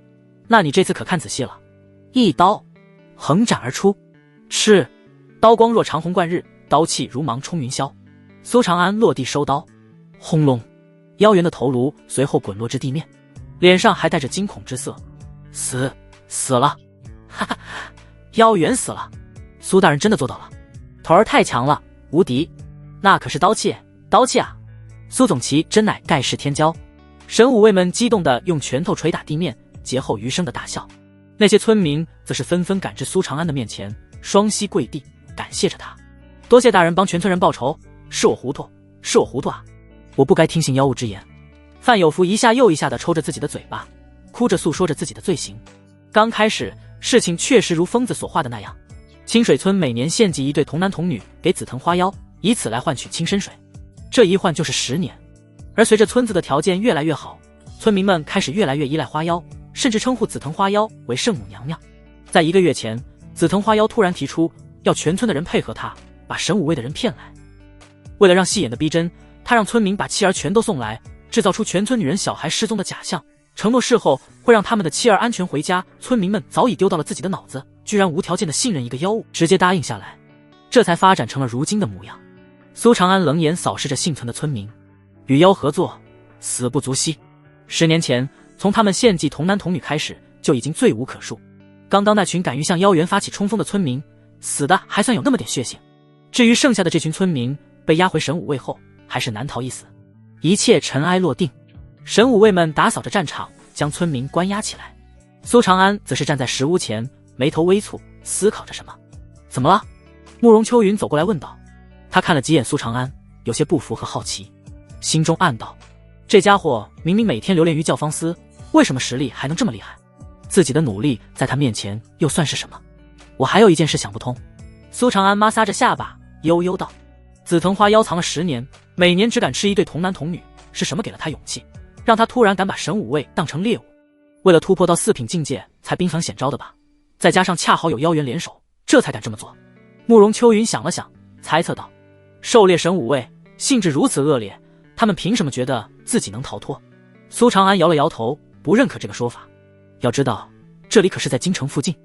那你这次可看仔细了！一刀横斩而出，赤刀光若长虹贯日，刀气如芒冲云霄。苏长安落地收刀，轰隆，妖猿的头颅随后滚落至地面，脸上还带着惊恐之色。死了！哈哈，妖猿死了！苏大人真的做到了，头儿太强了，无敌！那可是刀气啊！苏总旗真乃盖世天骄！神武卫们激动地用拳头捶打地面，劫后余生的大笑。那些村民则是纷纷赶至苏长安的面前，双膝跪地，感谢着他。多谢大人帮全村人报仇，是我糊涂啊！我不该听信妖物之言。范有福一下又一下地抽着自己的嘴巴，哭着诉说着自己的罪行。刚开始事情确实如疯子所画的那样，清水村每年献祭一对童男童女给紫藤花妖，以此来换取清深水。这一换就是10年。而随着村子的条件越来越好，村民们开始越来越依赖花妖，甚至称呼紫藤花妖为圣母娘娘。在1个月前，紫藤花妖突然提出要全村的人配合他，把神武卫的人骗来。为了让戏演的逼真，他让村民把妻儿全都送来，制造出全村女人小孩失踪的假象，承诺事后会让他们的妻儿安全回家。村民们早已丢到了自己的脑子，居然无条件的信任一个妖物，直接答应下来，这才发展成了如今的模样。苏长安冷眼扫视着幸存的村民，与妖合作，死不足惜。10年前，从他们献祭童男童女开始，就已经罪无可恕。刚刚那群敢于向妖猿发起冲锋的村民，死的还算有那么点血性。至于剩下的这群村民，被押回神武卫后，还是难逃一死。一切尘埃落定，神武卫们打扫着战场，将村民关押起来。苏长安则是站在石屋前，眉头微蹙，思考着什么。怎么了？慕容秋云走过来问道。他看了几眼苏长安，有些不服和好奇，心中暗道：这家伙明明每天流连于教坊司，为什么实力还能这么厉害？自己的努力在他面前又算是什么？我还有一件事想不通。苏长安摩挲着下巴，悠悠道：紫藤花妖藏了10年，每年只敢吃一对童男童女，是什么给了他勇气，让他突然敢把神武卫当成猎物？为了突破到4品境界才兵强险招的吧？再加上恰好有妖猿联手，这才敢这么做。慕容秋云想了想，猜测道：狩猎神武卫性质如此恶劣，他们凭什么觉得自己能逃脱？苏长安摇了摇头，不认可这个说法。要知道，这里可是在京城附近，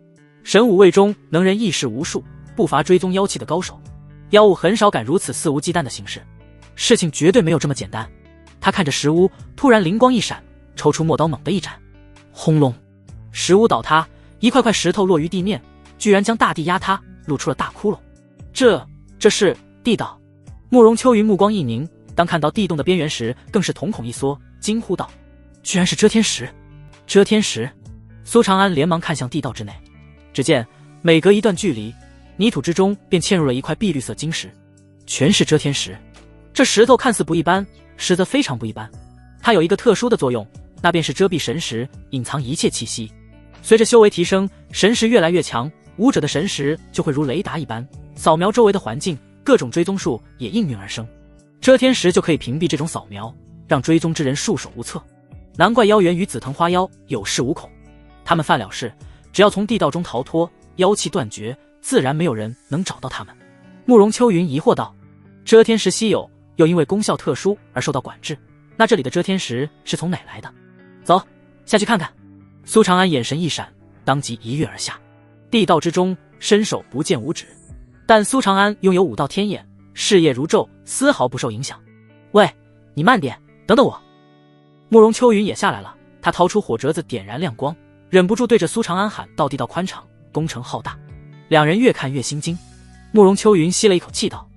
神武卫中能人异士无数，不乏追踪妖气的高手，妖物很少敢如此肆无忌惮的行事，事情绝对没有这么简单。他看着石屋，突然灵光一闪，抽出墨刀猛地一斩，轰隆，石屋倒塌，一块块石头落于地面，居然将大地压塌，露出了大窟窿。这是地道。慕容秋云目光一凝，当看到地洞的边缘时，更是瞳孔一缩，惊呼道：居然是遮天石！遮天石！苏长安连忙看向地道之内，只见每隔一段距离，泥土之中便嵌入了一块碧绿色晶石，全是遮天石。这石头看似不一般，实则非常不一般。它有一个特殊的作用，那便是遮蔽神识，隐藏一切气息。随着修为提升，神识越来越强，武者的神识就会如雷达一般，扫描周围的环境，各种追踪术也应运而生。遮天石就可以屏蔽这种扫描，让追踪之人束手无策。难怪妖猿与紫藤花妖有恃无恐，他们犯了事，只要从地道中逃脱，妖气断绝，自然没有人能找到他们。慕容秋云疑惑道：遮天石稀有，又因为功效特殊而受到管制，那这里的遮天石是从哪来的？走，下去看看。苏长安眼神一闪，当即一跃而下。地道之中伸手不见五指，但苏长安拥有5道天眼，视野如昼，丝毫不受影响。喂，你慢点，等等我。慕容秋云也下来了，他掏出火折子点燃亮光，忍不住对着苏长安喊道：地道宽敞，工程浩大。两人越看越心惊。慕容秋云吸了一口气道：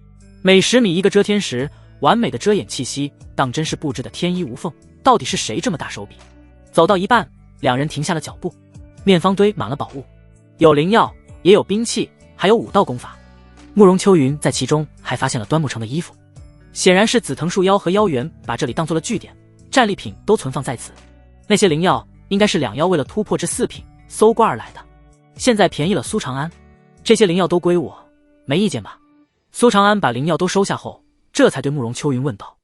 每10米一个遮天石，完美的遮掩气息，当真是布置的天衣无缝。到底是谁这么大手笔？走到一半，两人停下了脚步。面方堆满了宝物，有灵药，也有兵器，还有5道功法。慕容秋云在其中还发现了端木成的衣服，显然是紫藤树妖和妖猿把这里当做了据点，战利品都存放在此。那些灵药应该是两妖为了突破至4品搜刮而来的，现在便宜了苏长安，这些灵药都归我，没意见吧？苏长安把灵药都收下后，这才对慕容秋云问道：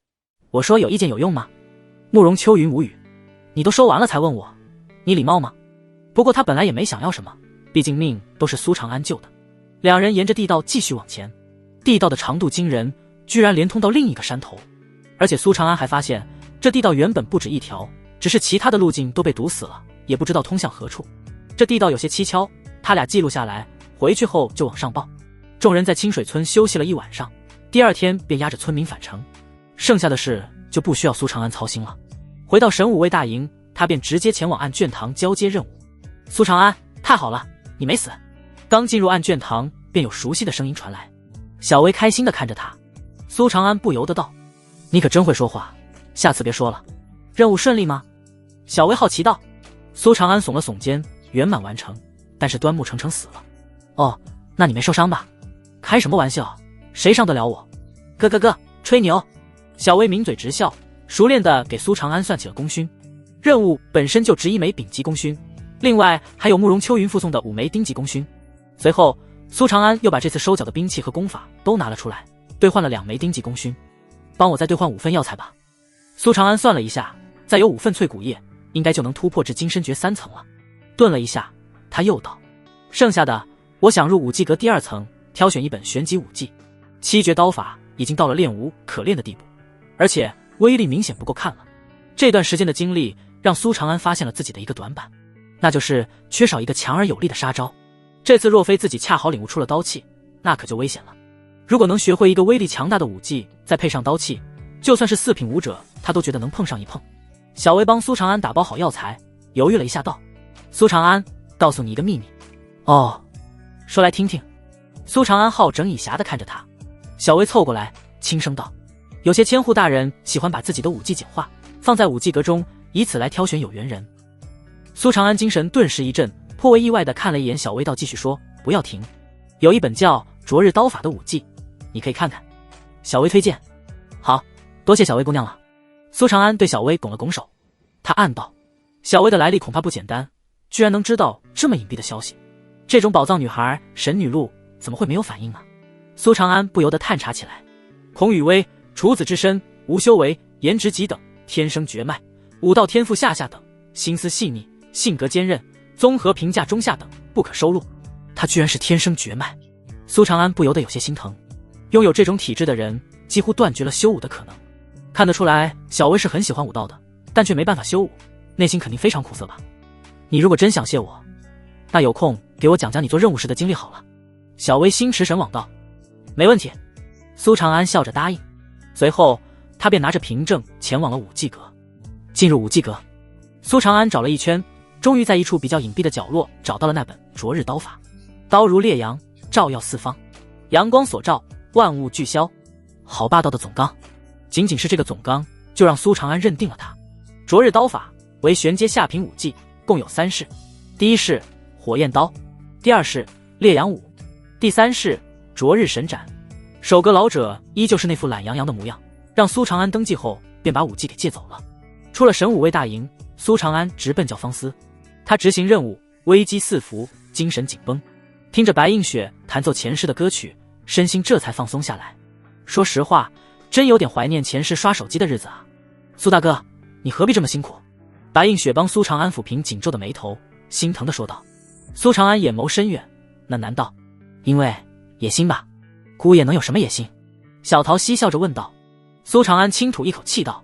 我说有意见有用吗？慕容秋云无语，你都收完了才问我，你礼貌吗？不过他本来也没想要什么，毕竟命都是苏长安救的。两人沿着地道继续往前，地道的长度惊人，居然连通到另一个山头。而且苏长安还发现，这地道原本不止一条，只是其他的路径都被堵死了，也不知道通向何处。这地道有些蹊跷，他俩记录下来，回去后就往上报。众人在清水村休息了一晚上，第2天便押着村民返程，剩下的事就不需要苏长安操心了。回到神武卫大营，他便直接前往暗卷堂交接任务。苏长安，太好了，你没死。刚进入暗卷堂，便有熟悉的声音传来。小薇开心地看着他，苏长安不由得道：你可真会说话，下次别说了。任务顺利吗？小薇好奇道。苏长安耸了耸肩，圆满完成，但是端木成成死了。哦，那你没受伤吧？开什么玩笑，谁伤得了我？哥，吹牛。小薇抿嘴直笑，熟练地给苏长安算起了功勋。任务本身就值1枚丙级功勋，另外还有慕容秋云附送的5枚丁级功勋。随后苏长安又把这次收缴的兵器和功法都拿了出来，兑换了2枚丁级功勋。帮我再兑换5份药材吧。苏长安算了一下，再有5份淬骨液，应该就能突破至金身诀3层了。顿了一下，他又道：剩下的我想入武技阁第2层，挑选一本玄级武技。7绝刀法已经到了练无可练的地步，而且威力明显不够看了。这段时间的经历让苏长安发现了自己的一个短板，那就是缺少一个强而有力的杀招。这次若非自己恰好领悟出了刀气，那可就危险了。如果能学会一个威力强大的武技，再配上刀气，就算是4品武者，他都觉得能碰上一碰。小薇帮苏长安打包好药材，犹豫了一下道：苏长安，告诉你一个秘密。哦，说来听听。苏长安好整以暇地看着他。小薇凑过来轻声道：有些千户大人喜欢把自己的武技简化，放在武技阁中，以此来挑选有缘人。苏长安精神顿时一振，颇为意外地看了一眼小薇道：继续说，不要停。有一本叫昨日刀法的武技，你可以看看。小薇推荐。好，多谢小薇姑娘了。苏长安对小薇拱了拱手，他暗道，小薇的来历恐怕不简单，居然能知道这么隐蔽的消息，这种宝藏女孩神女路怎么会没有反应呢？苏长安不由得探查起来。孔雨薇，处子之身，无修为，颜值极等，天生绝脉，武道天赋下等，心思细腻，性格坚韧，综合评价中下等，不可收录。他居然是天生绝脉，苏长安不由得有些心疼。拥有这种体质的人几乎断绝了修武的可能。看得出来小薇是很喜欢武道的，但却没办法修武，内心肯定非常苦涩吧。你如果真想谢我，那有空给我讲讲你做任务时的经历好了。小薇心驰神往道。没问题。苏长安笑着答应，随后他便拿着凭证前往了武技阁。进入武技阁，苏长安找了一圈，终于在一处比较隐蔽的角落找到了那本昨日刀法。刀如烈阳，照耀四方，阳光所照，万物俱消。好霸道的总纲，仅仅是这个总纲就让苏长安认定了他。昨日刀法为玄阶下品武技，共有3式。第一式火焰刀，第二式烈阳舞，第三式昨日神斩。首阁老者依旧是那副懒洋洋的模样，让苏长安登记后便把武技给借走了。出了神武卫大营，苏长安直奔教坊司。他执行任务，危机四伏，精神紧绷，听着白映雪弹奏前世的歌曲，身心这才放松下来。说实话，真有点怀念前世刷手机的日子啊。苏大哥，你何必这么辛苦？白映雪帮苏长安抚平紧皱的眉头，心疼地说道。苏长安眼眸深远，那难道因为野心吧？姑爷能有什么野心？小桃嬉笑着问道。苏长安轻吐一口气道，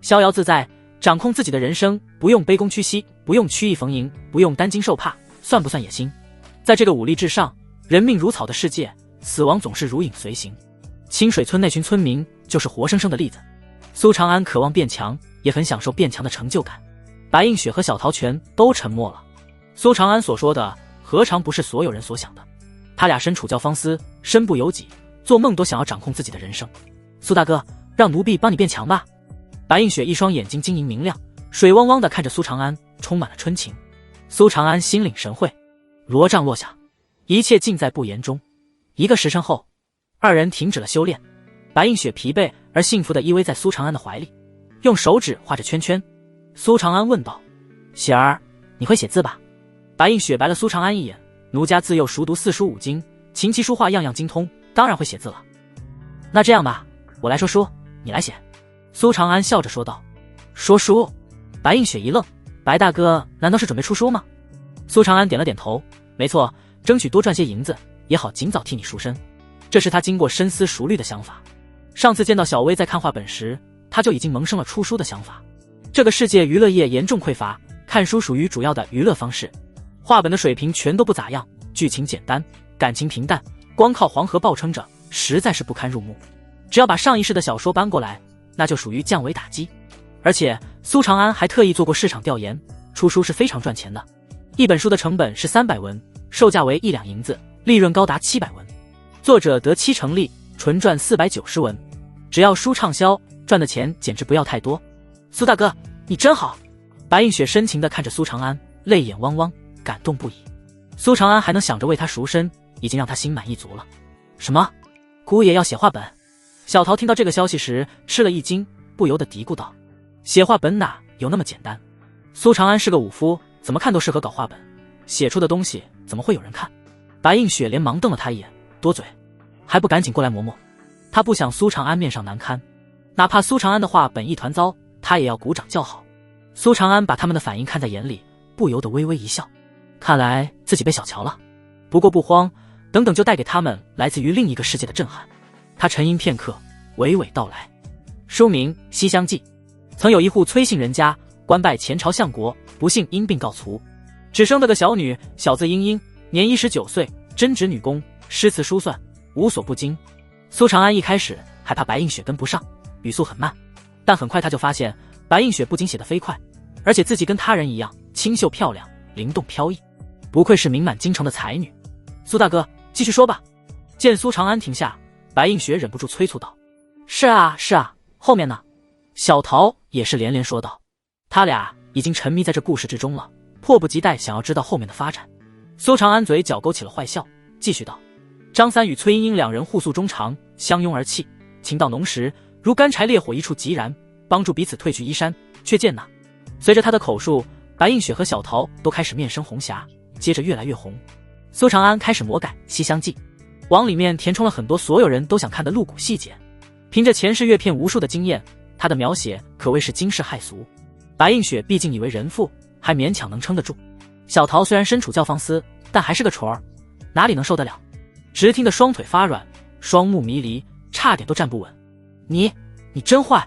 逍遥自在，掌控自己的人生，不用卑躬屈膝，不用曲意逢迎，不用担惊受怕，算不算野心？在这个武力至上，人命如草的世界，死亡总是如影随形。清水村那群村民就是活生生的例子。苏长安渴望变强，也很享受变强的成就感。白映雪和小桃全都沉默了。苏长安所说的何尝不是所有人所想的？他俩身处教坊司，身不由己，做梦都想要掌控自己的人生。苏大哥，让奴婢帮你变强吧。白映雪一双眼睛晶莹明亮，水汪汪地看着苏长安，充满了春情。苏长安心领神会，罗帐落下，一切尽在不言中。1个时辰后，二人停止了修炼。白映雪疲惫而幸福地依偎在苏长安的怀里，用手指画着圈圈。苏长安问道，雪儿，你会写字吧？白映雪白了苏长安一眼，奴家自幼熟读4书5经，琴棋书画样样精通，当然会写字了。那这样吧，我来说书，你来写。苏长安笑着说道。说书？白映雪一愣，白大哥难道是准备出书吗？苏长安点了点头，没错，争取多赚些银子，也好尽早替你赎身。这是他经过深思熟虑的想法。上次见到小薇在看画本时，他就已经萌生了出书的想法。这个世界娱乐业严重匮乏，看书属于主要的娱乐方式。画本的水平全都不咋样，剧情简单，感情平淡，光靠黄河报撑着，实在是不堪入目。只要把上一世的小说搬过来，那就属于降维打击。而且苏长安还特意做过市场调研，出书是非常赚钱的。一本书的成本是300文，售价为1两银子，利润高达700文。作者得7成利，纯赚490文。只要书畅销，赚的钱简直不要太多。苏大哥，你真好。白映雪深情地看着苏长安，泪眼汪汪，感动不已。苏长安还能想着为他赎身，已经让他心满意足了。什么？姑爷要写画本？小桃听到这个消息时吃了一惊，不由得嘀咕道，写画本哪有那么简单？苏长安是个武夫，怎么看都适合搞画本，写出的东西怎么会有人看？白映雪连忙瞪了他一眼，多嘴，还不赶紧过来磨磨。他不想苏长安面上难堪，哪怕苏长安的画本一团糟，他也要鼓掌叫好。苏长安把他们的反应看在眼里，不由得微微一笑，看来自己被小瞧了。不过不慌，等等就带给他们来自于另一个世界的震撼。他沉吟片刻，娓娓道来。书名《西厢记》。曾有一户崔姓人家，官拜前朝相国，不幸因病告卒，只生了个小女，小字英英，年一19岁，真职女工，诗词书算无所不精。苏长安一开始还怕白映雪跟不上，语速很慢，但很快他就发现白映雪不仅写得飞快，而且自己跟他人一样清秀漂亮，灵动飘逸，不愧是名满京城的才女。苏大哥，继续说吧。见苏长安停下，白映雪忍不住催促道。是啊是啊，后面呢？小桃也是连连说道。他俩已经沉迷在这故事之中了，迫不及待想要知道后面的发展。苏长安嘴角勾起了坏笑，继续道。张三与崔莺莺2人互诉衷肠，相拥而泣，情到浓时如干柴烈火一触即燃，帮助彼此褪去衣衫。却见呐，随着他的口述，白映雪和小桃都开始面生红霞，接着越来越红。苏长安开始魔改《西厢记》，往里面填充了很多所有人都想看的露骨细节。凭着前世阅片无数的经验，他的描写可谓是惊世骇俗。白映雪毕竟已为人妇，还勉强能撑得住。小桃虽然身处教坊司，但还是个雏儿，哪里能受得了？直听得双腿发软，双目迷离，差点都站不稳。你真坏！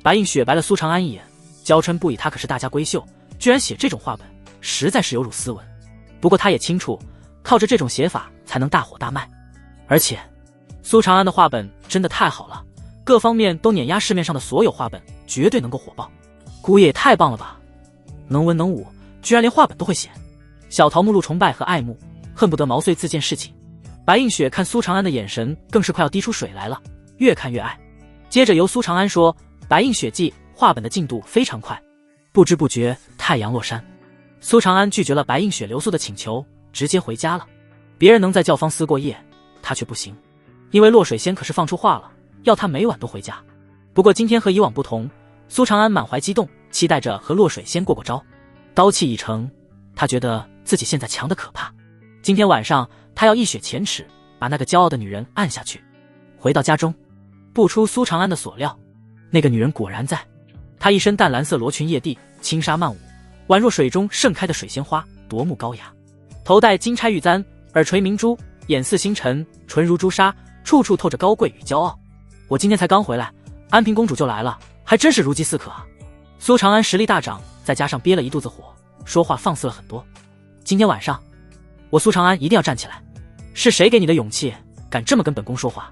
白映雪白了苏长安一眼，娇嗔不已，他可是大家闺秀，居然写这种话本，实在是有辱斯文。不过他也清楚，靠着这种写法才能大火大卖。而且苏长安的话本真的太好了，各方面都碾压市面上的所有话本，绝对能够火爆。姑爷也太棒了吧，能文能武，居然连话本都会写。小桃目露崇拜和爱慕，恨不得毛遂自荐侍寝。白映雪看苏长安的眼神更是快要滴出水来了，越看越爱。接着由苏长安说，白映雪记话本的进度非常快，不知不觉太阳落山。苏长安拒绝了白映雪留宿的请求，直接回家了。别人能在教坊司过夜，他却不行，因为洛水仙可是放出话了，要他每晚都回家。不过今天和以往不同，苏长安满怀激动，期待着和洛水仙过招。刀气已成，他觉得自己现在强得可怕。今天晚上他要一雪前耻，把那个骄傲的女人按下去。回到家中，不出苏长安的所料，那个女人果然在。她一身淡蓝色罗裙曳地，轻纱漫舞，宛若水中盛开的水仙花，夺目高雅。头戴金钗玉簪，耳垂明珠，眼似星辰，唇如朱砂，处处透着高贵与骄傲。我今天才刚回来，安平公主就来了，还真是如饥似渴啊。苏长安实力大涨，再加上憋了一肚子火，说话放肆了很多。今天晚上我苏长安一定要站起来。是谁给你的勇气，敢这么跟本宫说话？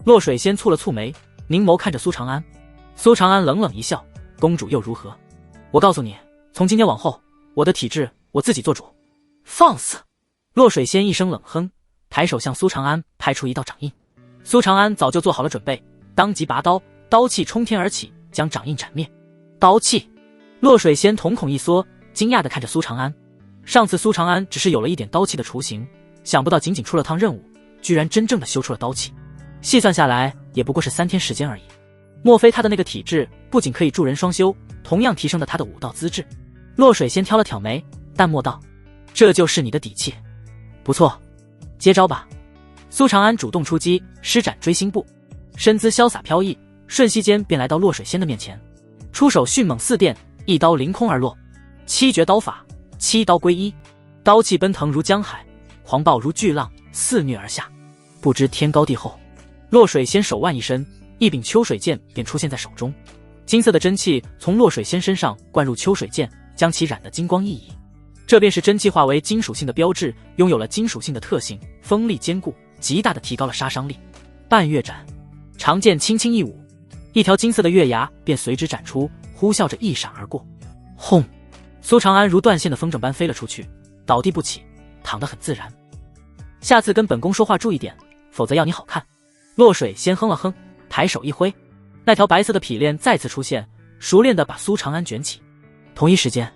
洛水仙蹙了蹙眉，凝眸看着苏长安。苏长安冷冷一笑，公主又如何？我告诉你，从今天往后，我的体质我自己做主。放肆！洛水仙一声冷哼，抬手向苏长安拍出一道掌印。苏长安早就做好了准备，当即拔刀，刀气冲天而起，将掌印斩灭。刀气！洛水仙瞳孔一缩，惊讶地看着苏长安。上次苏长安只是有了一点刀气的雏形，想不到仅仅出了趟任务，居然真正的修出了刀气。细算下来，也不过是3天时间而已。莫非他的那个体质不仅可以助人双修，同样提升了他的武道资质？洛水仙挑了挑眉，淡漠道：“这就是你的底气，不错，接招吧。”苏长安主动出击，施展追星步，身姿潇洒飘逸，瞬息间便来到洛水仙的面前，出手迅猛似电，一刀凌空而落。7绝刀法，7刀归一，刀气奔腾如江海，狂暴如巨浪，肆虐而下，不知天高地厚。洛水仙手腕一伸，一柄秋水剑便出现在手中，金色的真气从洛水仙身上灌入秋水剑，将其染得金光熠熠。这便是真气化为金属性的标志，拥有了金属性的特性，锋利坚固，极大的提高了杀伤力。半月斩，长剑轻轻一舞，一条金色的月牙便随之斩出，呼啸着一闪而过。轰！苏长安如断线的风筝般飞了出去，倒地不起，躺得很自然。下次跟本宫说话注意点，否则要你好看。洛水先哼了哼，抬手一挥，那条白色的匹链再次出现，熟练地把苏长安卷起。同一时间，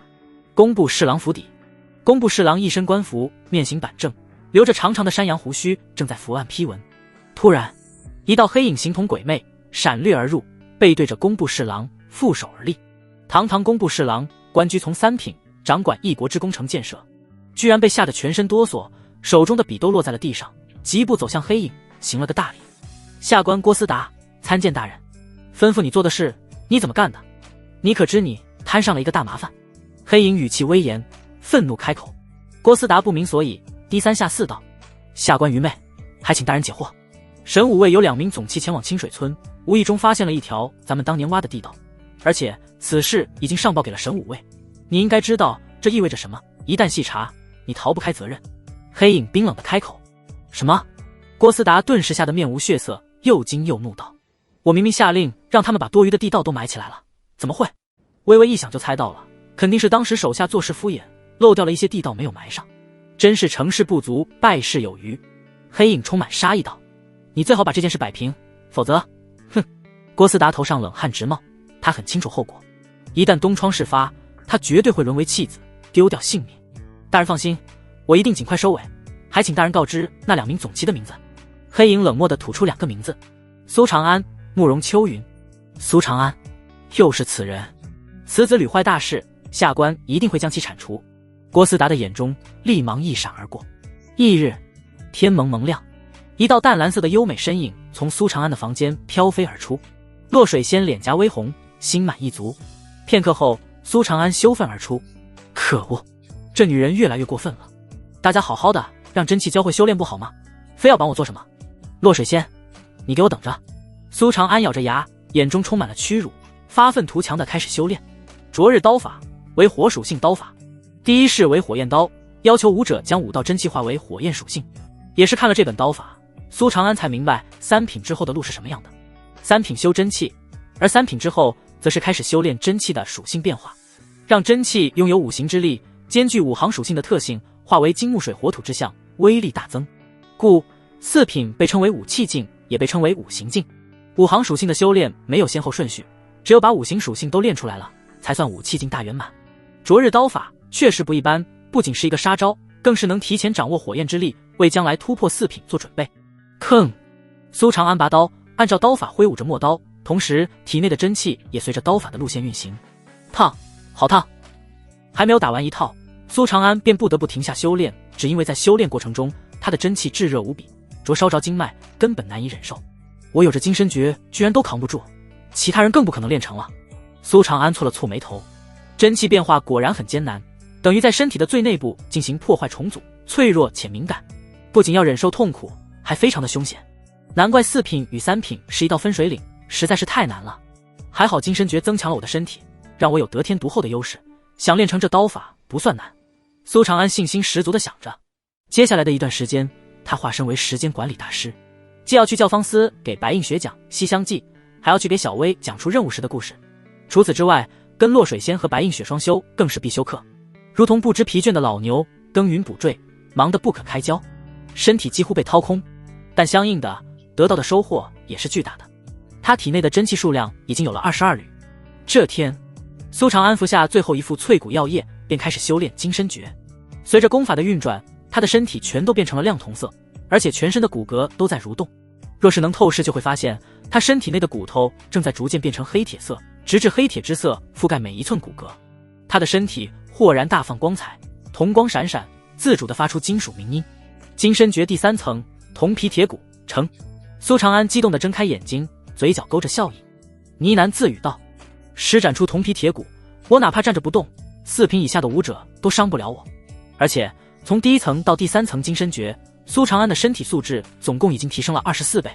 工部侍郎府邸，工部侍郎一身官服，面型板正，留着长长的山羊胡须，正在伏案批文。突然，一道黑影形同鬼魅，闪掠而入，背对着工部侍郎，负手而立。堂堂工部侍郎，官居从3品，掌管一国之工程建设，居然被吓得全身哆嗦，手中的笔都落在了地上，疾步走向黑影，行了个大礼。下官郭思达参见大人，吩咐你做的事，你怎么干的？你可知你摊上了一个大麻烦？黑影语气威严，愤怒开口。郭思达不明所以，低三下四道：下官愚昧，还请大人解惑。神武卫有2名总期前往清水村，无意中发现了一条咱们当年挖的地道，而且此事已经上报给了神武卫。你应该知道这意味着什么，一旦细查，你逃不开责任。黑影冰冷的开口。什么？郭思达顿时吓得面无血色，又惊又怒道：我明明下令让他们把多余的地道都埋起来了，怎么会？微微一想就猜到了，肯定是当时手下做事敷衍，漏掉了一些地道没有埋上，真是成事不足败事有余。黑影充满杀意道：你最好把这件事摆平，否则……哼！郭思达头上冷汗直冒，他很清楚后果，一旦东窗事发，他绝对会沦为弃子，丢掉性命。大人放心，我一定尽快收尾，还请大人告知那2名总期的名字。黑影冷漠地吐出2个名字：苏长安、慕容秋云。苏长安，又是此人，此子屡坏大事，下官一定会将其铲除。郭思达的眼中立芒一闪而过。翌日，天蒙蒙亮，一道淡蓝色的优美身影从苏长安的房间飘飞而出。洛水仙脸颊微红，心满意足。片刻后，苏长安羞愤而出：可恶，这女人越来越过分了。大家好好的让真气教会修炼不好吗？非要绑我做什么？洛水仙，你给我等着！苏长安咬着牙，眼中充满了屈辱，发愤图强地开始修炼。昨日刀法为火属性刀法，第一式为火焰刀，要求武者将武道真气化为火焰属性。也是看了这本刀法，苏长安才明白3品之后的路是什么样的。3品修真气，而3品之后则是开始修炼真气的属性变化，让真气拥有5行之力，兼具5行属性的特性，化为金木水火土之象，威力大增。故4品被称为武气境，也被称为5行境。5行属性的修炼没有先后顺序，只有把5行属性都练出来了，才算武气境大圆满。昨日刀法确实不一般，不仅是一个杀招，更是能提前掌握火焰之力，为将来突破4品做准备。吭！苏长安拔刀，按照刀法挥舞着墨刀，同时体内的真气也随着刀法的路线运行。烫，好烫！还没有打完一套，苏长安便不得不停下修炼，只因为在修炼过程中，他的真气炙热无比，灼烧着经脉，根本难以忍受。我有着金身诀，居然都扛不住，其他人更不可能练成了。苏长安蹙了蹙眉头，真气变化果然很艰难，等于在身体的最内部进行破坏重组，脆弱且敏感，不仅要忍受痛苦，还非常的凶险。难怪4品与3品是一道分水岭，实在是太难了。还好金身诀增强了我的身体，让我有得天独厚的优势，想练成这刀法不算难。苏长安信心十足地想着。接下来的一段时间，他化身为时间管理大师，既要去教坊司给白映雪讲《西厢记》，还要去给小薇讲出任务时的故事。除此之外，跟洛水仙和白映雪双修更是必修课。如同不知疲倦的老牛，耕耘补缀，忙得不可开交，身体几乎被掏空，但相应的得到的收获也是巨大的。他体内的真气数量已经有了22缕。这天，苏长安服下最后一副淬骨药液，便开始修炼金身诀。随着功法的运转，他的身体全都变成了亮铜色，而且全身的骨骼都在蠕动。若是能透视，就会发现他身体内的骨头正在逐渐变成黑铁色，直至黑铁之色覆盖每一寸骨骼。他的身体豁然大放光彩，铜光闪闪，自主地发出金属鸣音。金身诀第3层，铜皮铁骨成。苏长安激动地睁开眼睛，嘴角勾着笑意，呢喃自语道：施展出铜皮铁骨，我哪怕站着不动，4品以下的武者都伤不了我。而且从第1层到第3层金身诀，苏长安的身体素质总共已经提升了24倍。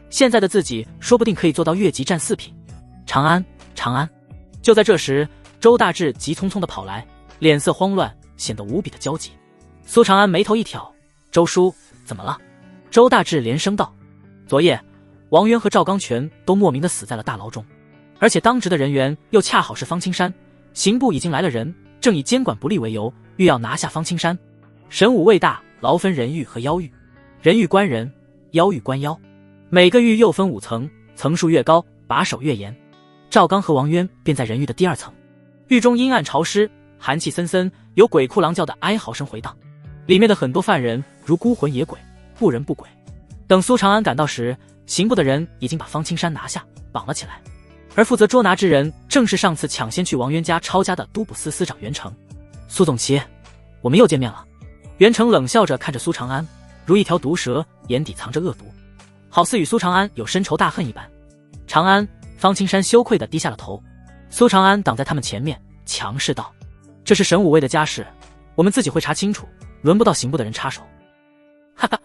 现在的自己说不定可以做到越级战4品。长安，长安！就在这时，周大志急匆匆地跑来，脸色慌乱，显得无比的焦急。苏长安眉头一挑：周叔，怎么了？周大志连声道：昨夜，王渊和赵刚全都莫名的死在了大牢中，而且当值的人员又恰好是方青山，刑部已经来了人，正以监管不力为由，欲要拿下方青山。神武卫大牢分人狱和妖狱，人狱关人，妖狱关妖，每个狱又分5层，层数越高，把守越严。赵刚和王渊便在人狱的第2层，狱中阴暗潮湿，寒气森森，有鬼哭狼叫的哀嚎声回荡，里面的很多犯人如孤魂野鬼，不人不鬼。等苏长安赶到时，刑部的人已经把方青山拿下，绑了起来，而负责捉拿之人正是上次抢先去王渊家抄家的都捕司司长袁成。苏总旗，我们又见面了。袁成冷笑着看着苏长安，如一条毒蛇，眼底藏着恶毒，好似与苏长安有深仇大恨一般。长安，方青山羞愧地低下了头。苏长安挡在他们前面，强势道：这是神武卫的家事，我们自己会查清楚，轮不到刑部的人插手。哈哈，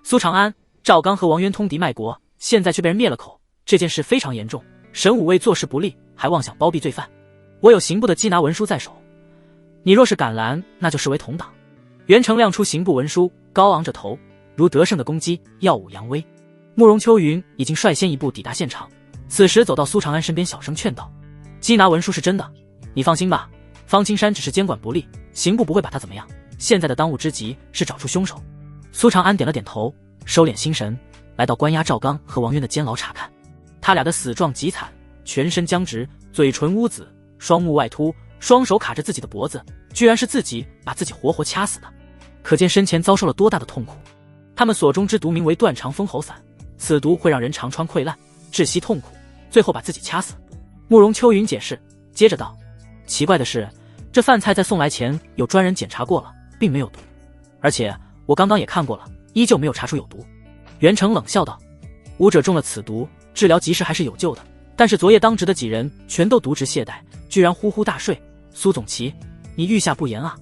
苏长安，赵刚和王渊通敌卖国，现在却被人灭了口，这件事非常严重，神武卫做事不力，还妄想包庇罪犯，我有刑部的缉拿文书在手，你若是敢拦，那就视为同党。袁成亮出刑部文书，高昂着头，如得胜的公鸡，耀武扬威。慕容秋云已经率先一步抵达现场，此时走到苏长安身边，小声劝道：缉拿文书是真的，你放心吧，方青山只是监管不力，刑部不会把他怎么样，现在的当务之急是找出凶手。苏长安点了点头，收敛心神，来到关押赵刚和王渊的监牢查看。他俩的死状极惨，全身僵直，嘴唇乌紫，双目外凸，双手卡着自己的脖子，居然是自己把自己活活掐死的，可见身前遭受了多大的痛苦。他们所中之毒名为断肠封喉散，此毒会让人肠穿溃烂，窒息痛苦，最后把自己掐死。慕容秋云解释，接着道：“奇怪的是，这饭菜在送来前有专人检查过了，并没有毒，而且我刚刚也看过了，依旧没有查出有毒。”袁成冷笑道：“武者中了此毒，治疗及时还是有救的，但是昨夜当值的几人全都渎职懈怠，居然呼呼大睡。苏总旗，你御下不严啊！”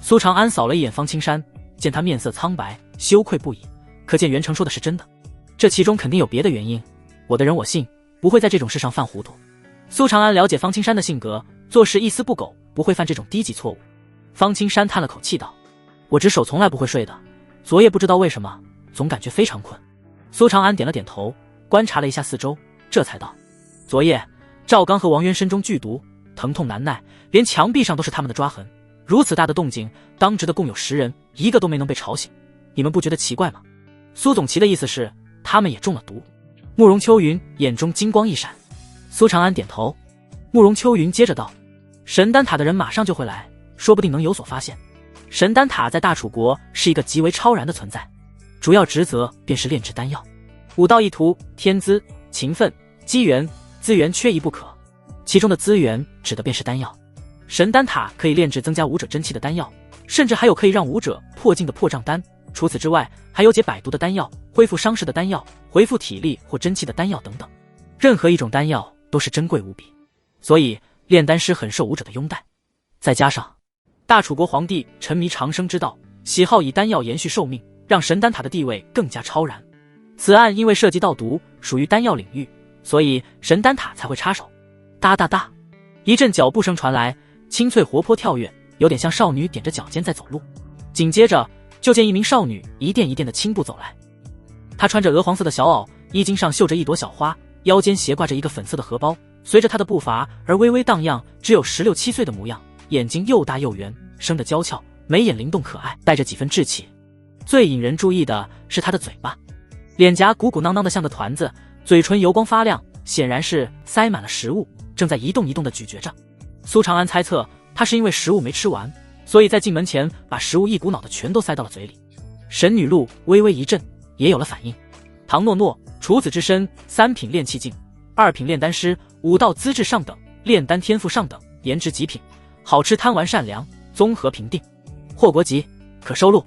苏长安扫了一眼方青山，见他面色苍白，羞愧不已，可见袁成说的是真的。这其中肯定有别的原因，我的人我信，不会在这种事上犯糊涂。苏长安了解方青山的性格，做事一丝不苟，不会犯这种低级错误。方青山叹了口气道：“我只手从来不会睡的，昨夜不知道为什么，总感觉非常困。”苏长安点了点头，观察了一下四周，这才道：“昨夜赵刚和王渊身中剧毒，疼痛难耐，连墙壁上都是他们的抓痕。如此大的动静，当值的共有10人，一个都没能被吵醒，你们不觉得奇怪吗？”苏总旗的意思是他们也中了毒。慕容秋云眼中金光一闪，苏长安点头。慕容秋云接着道：“神丹塔的人马上就会来，说不定能有所发现。神丹塔在大楚国是一个极为超然的存在，主要职责便是炼制丹药。武道一途，天资、勤奋、机缘、资源缺一不可，其中的资源指的便是丹药。神丹塔可以炼制增加武者真气的丹药，甚至还有可以让武者破境的破障丹。除此之外，还有解百毒的丹药、恢复伤势的丹药、恢复体力或真气的丹药等等。任何一种丹药都是珍贵无比，所以炼丹师很受武者的拥戴。再加上大楚国皇帝沉迷长生之道，喜好以丹药延续寿命，让神丹塔的地位更加超然。此案因为涉及到毒，属于丹药领域，所以神丹塔才会插手。哒哒哒，一阵脚步声传来，清脆活泼跳跃，有点像少女踮着脚尖在走路。紧接着就见一名少女一垫一垫的轻步走来，她穿着鹅黄色的小袄，衣襟上绣着一朵小花，腰间斜挂着一个粉色的荷包，随着她的步伐而微微荡漾，只有16、17岁的模样，眼睛又大又圆，生得娇俏，眉眼灵动可爱，带着几分稚气。最引人注意的是她的嘴巴，脸颊鼓鼓囊囊的像个团子，嘴唇油光发亮，显然是塞满了食物，正在一动一动地咀嚼着。苏长安猜测她是因为食物没吃完，所以在进门前把食物一股脑的全都塞到了嘴里。神女路微微一震，也有了反应。唐诺诺，处子之身，3品炼气境，2品炼丹师，武道资质上等，炼丹天赋上等，颜值极品，好吃贪玩善良，综合评定，霍国籍，可收录。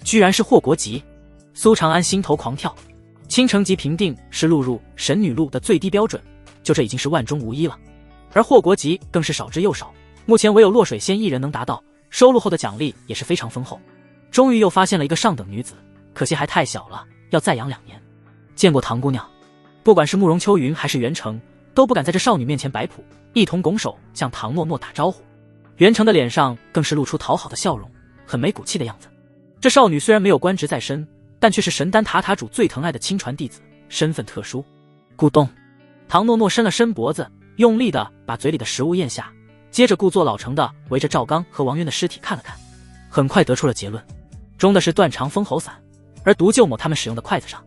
居然是霍国籍，苏长安心头狂跳。倾城级评定是录入神女路的最低标准，就这已经是万中无一了，而霍国籍更是少之又少，目前唯有洛水仙一人能达到，收录后的奖励也是非常丰厚。终于又发现了一个上等女子，可惜还太小了，要再养2年。见过唐姑娘，不管是慕容秋云还是袁成，都不敢在这少女面前摆谱，一同拱手向唐诺诺打招呼。袁成的脸上更是露出讨好的笑容，很没骨气的样子。这少女虽然没有官职在身，但却是神丹塔塔主最疼爱的亲传弟子，身份特殊。咕咚，唐诺诺伸了伸脖子，用力地把嘴里的食物咽下，接着故作老成的围着赵刚和王渊的尸体看了看，很快得出了结论，中的是断肠封喉散，而毒就抹他们使用的筷子上。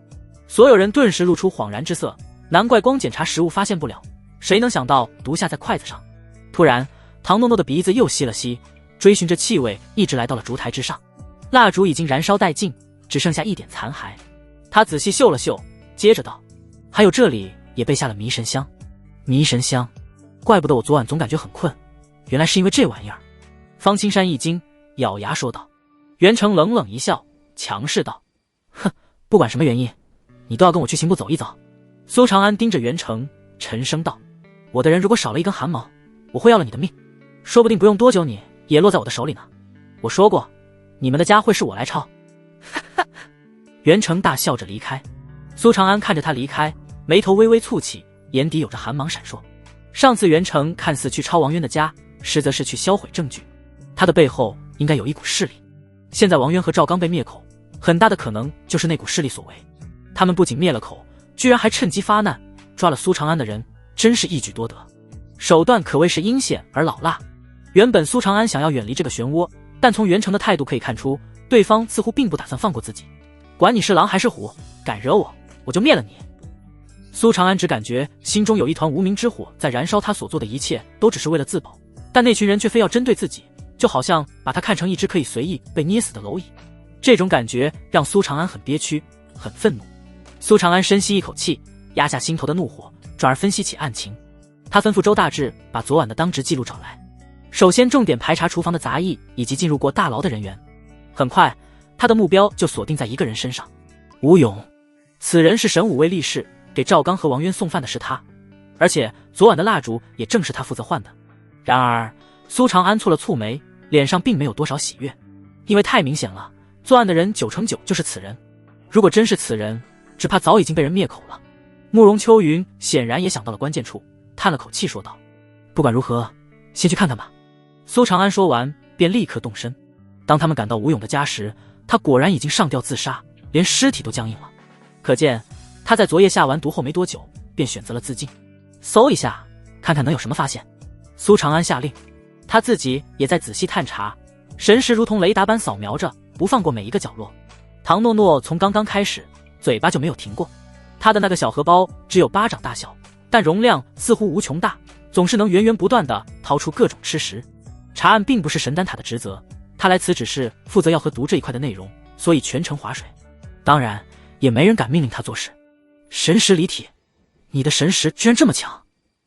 所有人顿时露出恍然之色，难怪光检查食物发现不了，谁能想到毒下在筷子上。突然唐诺诺的鼻子又吸了吸，追寻着气味一直来到了烛台之上，蜡烛已经燃烧殆尽，只剩下一点残骸。他仔细嗅了嗅，接着道：“还有这里也备下了迷神香。”迷神香，怪不得我昨晚总感觉很困，原来是因为这玩意儿。方青山一惊，咬牙说道。袁成冷冷一笑，强势道：“哼，不管什么原因，你都要跟我去刑部走一走。”苏长安盯着袁成，沉声道：“我的人如果少了一根汗毛，我会要了你的命，说不定不用多久你也落在我的手里呢。我说过，你们的家会是我来抄。”袁成大笑着离开。苏长安看着他离开，眉头微微蹙起，眼底有着寒芒闪烁。上次袁成看似去抄王渊的家，实则是去销毁证据，他的背后应该有一股势力。现在王渊和赵刚被灭口，很大的可能就是那股势力所为。他们不仅灭了口，居然还趁机发难，抓了苏长安的人，真是一举多得，手段可谓是阴险而老辣。原本苏长安想要远离这个漩涡，但从袁成的态度可以看出，对方似乎并不打算放过自己。管你是狼还是虎，敢惹我，我就灭了你。苏长安只感觉心中有一团无名之火在燃烧，他所做的一切都只是为了自保，但那群人却非要针对自己，就好像把他看成一只可以随意被捏死的蝼蚁。这种感觉让苏长安很憋屈，很愤怒。苏长安深吸一口气，压下心头的怒火，转而分析起案情。他吩咐周大志把昨晚的当值记录找来，首先重点排查厨房的杂役以及进入过大牢的人员。很快，他的目标就锁定在一个人身上，吴勇。此人是神武卫力士，给赵刚和王渊送饭的是他，而且昨晚的蜡烛也正是他负责换的。然而苏长安蹙了蹙眉，脸上并没有多少喜悦，因为太明显了，作案的人9成9就是此人。如果真是此人，只怕早已经被人灭口了。慕容秋云显然也想到了关键处，叹了口气说道：不管如何，先去看看吧。苏长安说完便立刻动身。当他们赶到吴勇的家时，他果然已经上吊自杀，连尸体都僵硬了。可见他在昨夜下完毒后没多久便选择了自尽。搜一下看看能有什么发现。苏长安下令，他自己也在仔细探查，神识如同雷达般扫描着，不放过每一个角落。唐诺诺从刚刚开始嘴巴就没有停过，他的那个小荷包只有巴掌大小，但容量似乎无穷大，总是能源源不断地掏出各种吃食。查案并不是神丹塔的职责，他来此只是负责要和毒这一块的内容，所以全程划水。当然也没人敢命令他做事。神识离体，你的神识居然这么强！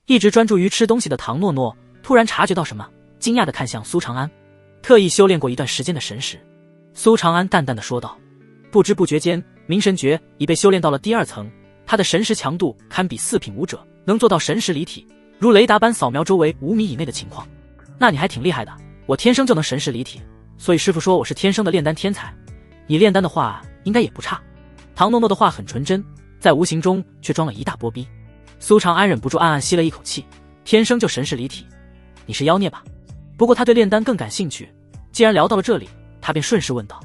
一直专注于吃东西的唐诺诺突然察觉到什么，惊讶地看向苏长安。特意修炼过一段时间的神识。苏长安淡淡地说道。不知不觉间，明神诀已被修炼到了第2层，他的神识强度堪比4品武者，能做到神识离体，如雷达般扫描周围5米以内的情况。那你还挺厉害的，我天生就能神识离体，所以师父说我是天生的炼丹天才，你炼丹的话应该也不差。唐诺诺的话很纯真，在无形中却装了一大波逼。苏长安忍不住暗暗吸了一口气，天生就神识离体，你是妖孽吧？不过他对炼丹更感兴趣，既然聊到了这里，他便顺势问道：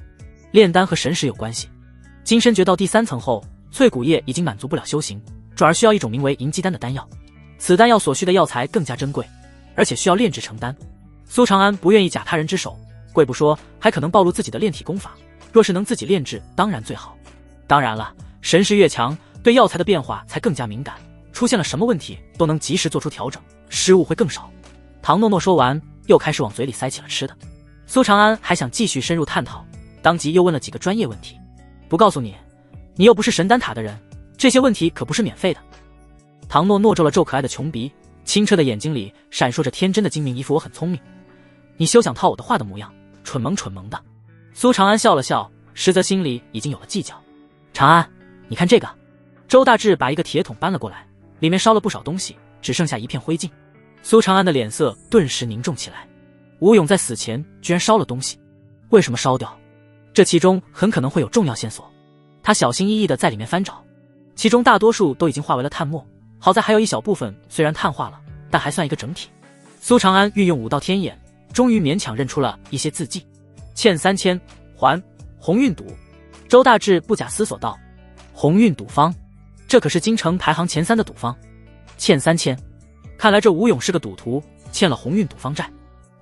炼丹和神识有关系？金身诀到第3层后，淬骨叶已经满足不了修行，转而需要一种名为银鸡丹的丹药。此丹药所需的药材更加珍贵，而且需要炼制成丹。苏长安不愿意假他人之手，贵不说，还可能暴露自己的炼体功法，若是能自己炼制当然最好。当然了，神识越强，对药材的变化才更加敏感，出现了什么问题都能及时做出调整，失误会更少。唐诺诺说完又开始往嘴里塞起了吃的。苏长安还想继续深入探讨，当即又问了几个专业问题。不告诉你，你又不是神丹塔的人，这些问题可不是免费的。唐诺诺皱了皱可爱的穷鼻，清澈的眼睛里闪烁着天真的精明，一副我很聪明，你休想套我的话的模样，蠢萌蠢萌的。苏长安笑了笑，实则心里已经有了计较。长安，你看这个。周大志把一个铁桶搬了过来，里面烧了不少东西，只剩下一片灰烬。苏长安的脸色顿时凝重起来。吴勇在死前居然烧了东西，为什么烧掉？这其中很可能会有重要线索。他小心翼翼地在里面翻找，其中大多数都已经化为了炭末，好在还有一小部分虽然碳化了，但还算一个整体。苏长安运用5道天眼，终于勉强认出了一些字迹：欠3000，还鸿运赌。周大志不假思索道：鸿运赌方，这可是京城排行前3的赌方。欠3000，看来这吴勇是个赌徒，欠了鸿运赌方债。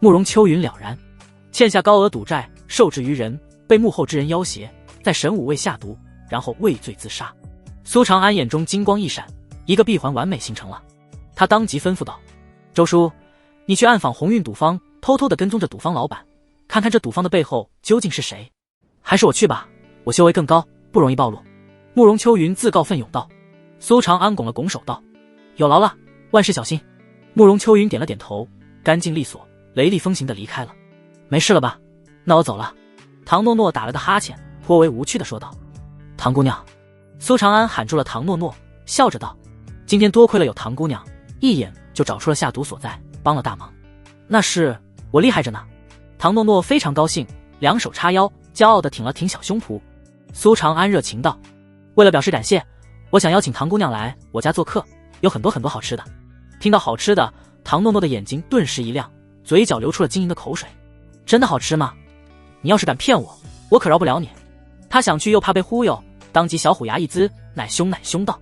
慕容秋云了然，欠下高额赌债，受制于人，被幕后之人要挟，在神武卫下毒，然后畏罪自杀。苏长安眼中金光一闪，一个闭环完美形成了。他当即吩咐道：周叔，你去暗访鸿运赌方，偷偷地跟踪着赌方老板，看看这赌方的背后究竟是谁。还是我去吧，我修为更高，不容易暴露。慕容秋云自告奋勇道。苏长安拱了拱手道：有劳了，万事小心。慕容秋云点了点头，干净利索，雷厉风行地离开了。没事了吧？那我走了。唐诺诺打了个哈欠，颇为无趣地说道：唐姑娘。苏长安喊住了唐诺诺，笑着道：今天多亏了有唐姑娘，一眼就找出了下毒所在，帮了大忙。那是我厉害着呢。唐诺诺非常高兴，两手叉腰，骄傲地挺了挺小胸脯。苏长安热情道：为了表示感谢，我想邀请唐姑娘来我家做客，有很多很多好吃的。听到好吃的，唐诺诺的眼睛顿时一亮，嘴角流出了晶莹的口水。真的好吃吗？你要是敢骗我，我可饶不了你。他想去又怕被忽悠，当即小虎牙一呲，奶凶奶凶道。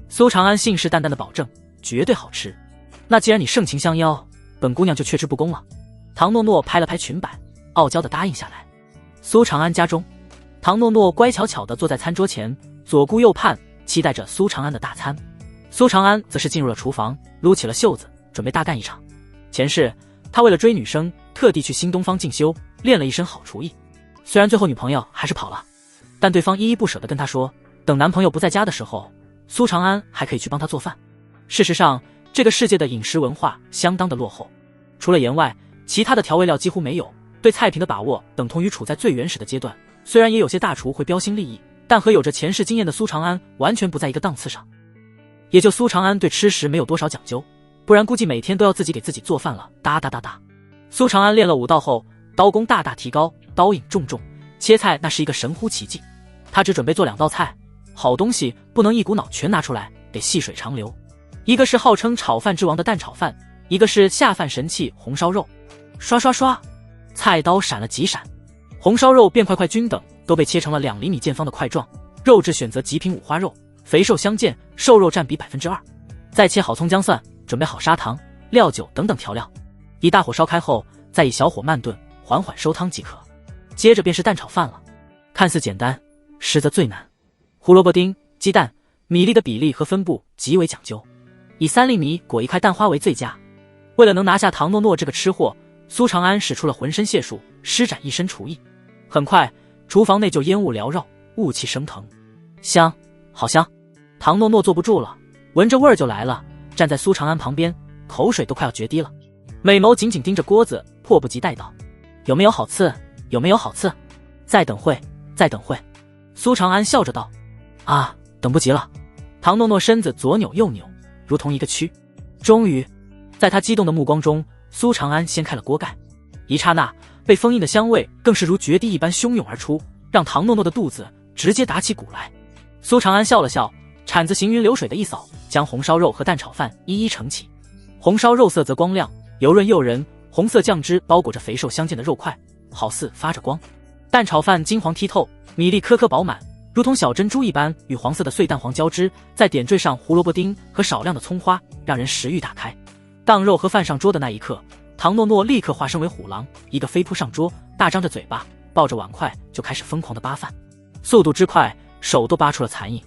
苏长安信誓旦旦的保证，绝对好吃。那既然你盛情相邀，本姑娘就却之不恭了。唐诺诺拍了拍裙摆，傲娇的答应下来。苏长安家中，唐诺诺乖巧巧的坐在餐桌前，左顾右盼，期待着苏长安的大餐。苏长安则是进入了厨房，撸起了袖子，准备大干一场。前世他为了追女生，特地去新东方进修，练了一身好厨艺。虽然最后女朋友还是跑了，但对方依依不舍地跟他说，等男朋友不在家的时候，苏长安还可以去帮他做饭。事实上，这个世界的饮食文化相当的落后，除了盐外，其他的调味料几乎没有，对菜品的把握等同于处在最原始的阶段。虽然也有些大厨会标新立异，但和有着前世经验的苏长安完全不在一个档次上。也就苏长安对吃食没有多少讲究，不然估计每天都要自己给自己做饭了。哒哒哒哒。苏长安练了5道后，刀工大大提高，刀影重重，切菜那是一个神乎其技。他只准备做2道菜，好东西不能一股脑全拿出来，得细水长流。一个是号称炒饭之王的蛋炒饭，一个是下饭神器红烧肉。刷刷刷，菜刀闪了几闪，红烧肉便块块均等，都被切成了2厘米见方的块状。肉质选择极品五花肉，肥瘦相间，瘦肉占比 2%。再切好葱姜蒜，准备好砂糖、料酒等等调料，以大火烧开后，再以小火慢炖，缓缓收汤即可。接着便是蛋炒饭了，看似简单，实则最难。胡萝卜丁、鸡蛋、米粒的比例和分布极为讲究，以3粒米裹1块蛋花为最佳。为了能拿下唐诺诺这个吃货，苏长安使出了浑身解数，施展一身厨艺。很快，厨房内就烟雾缭绕，雾气升腾，香，好香！唐诺诺坐不住了，闻着味儿就来了，站在苏长安旁边，口水都快要决堤了，美眸紧紧盯着锅子，迫不及待道：“有没有好刺？有没有好刺？再等会，再等会。”苏长安笑着道：“啊，等不及了。”唐诺诺身子左扭右扭，如同一个蛆。终于，在他激动的目光中，苏长安掀开了锅盖，一刹那，被封印的香味更是如决堤一般汹涌而出，让唐诺诺的肚子直接打起鼓来。苏长安笑了笑，铲子行云流水的一扫，将红烧肉和蛋炒饭一一盛起。红烧肉色泽光亮，油润诱人，红色酱汁包裹着肥瘦相间的肉块，好似发着光。蛋炒饭金黄剔透，米粒颗颗饱满，如同小珍珠一般，与黄色的碎蛋黄交织，再点缀上胡萝卜丁和少量的葱花，让人食欲大开。当肉和饭上桌的那一刻，唐诺诺立刻化身为虎狼，一个飞扑上桌，大张着嘴巴，抱着碗筷就开始疯狂的扒饭，速度之快，手都扒出了残影。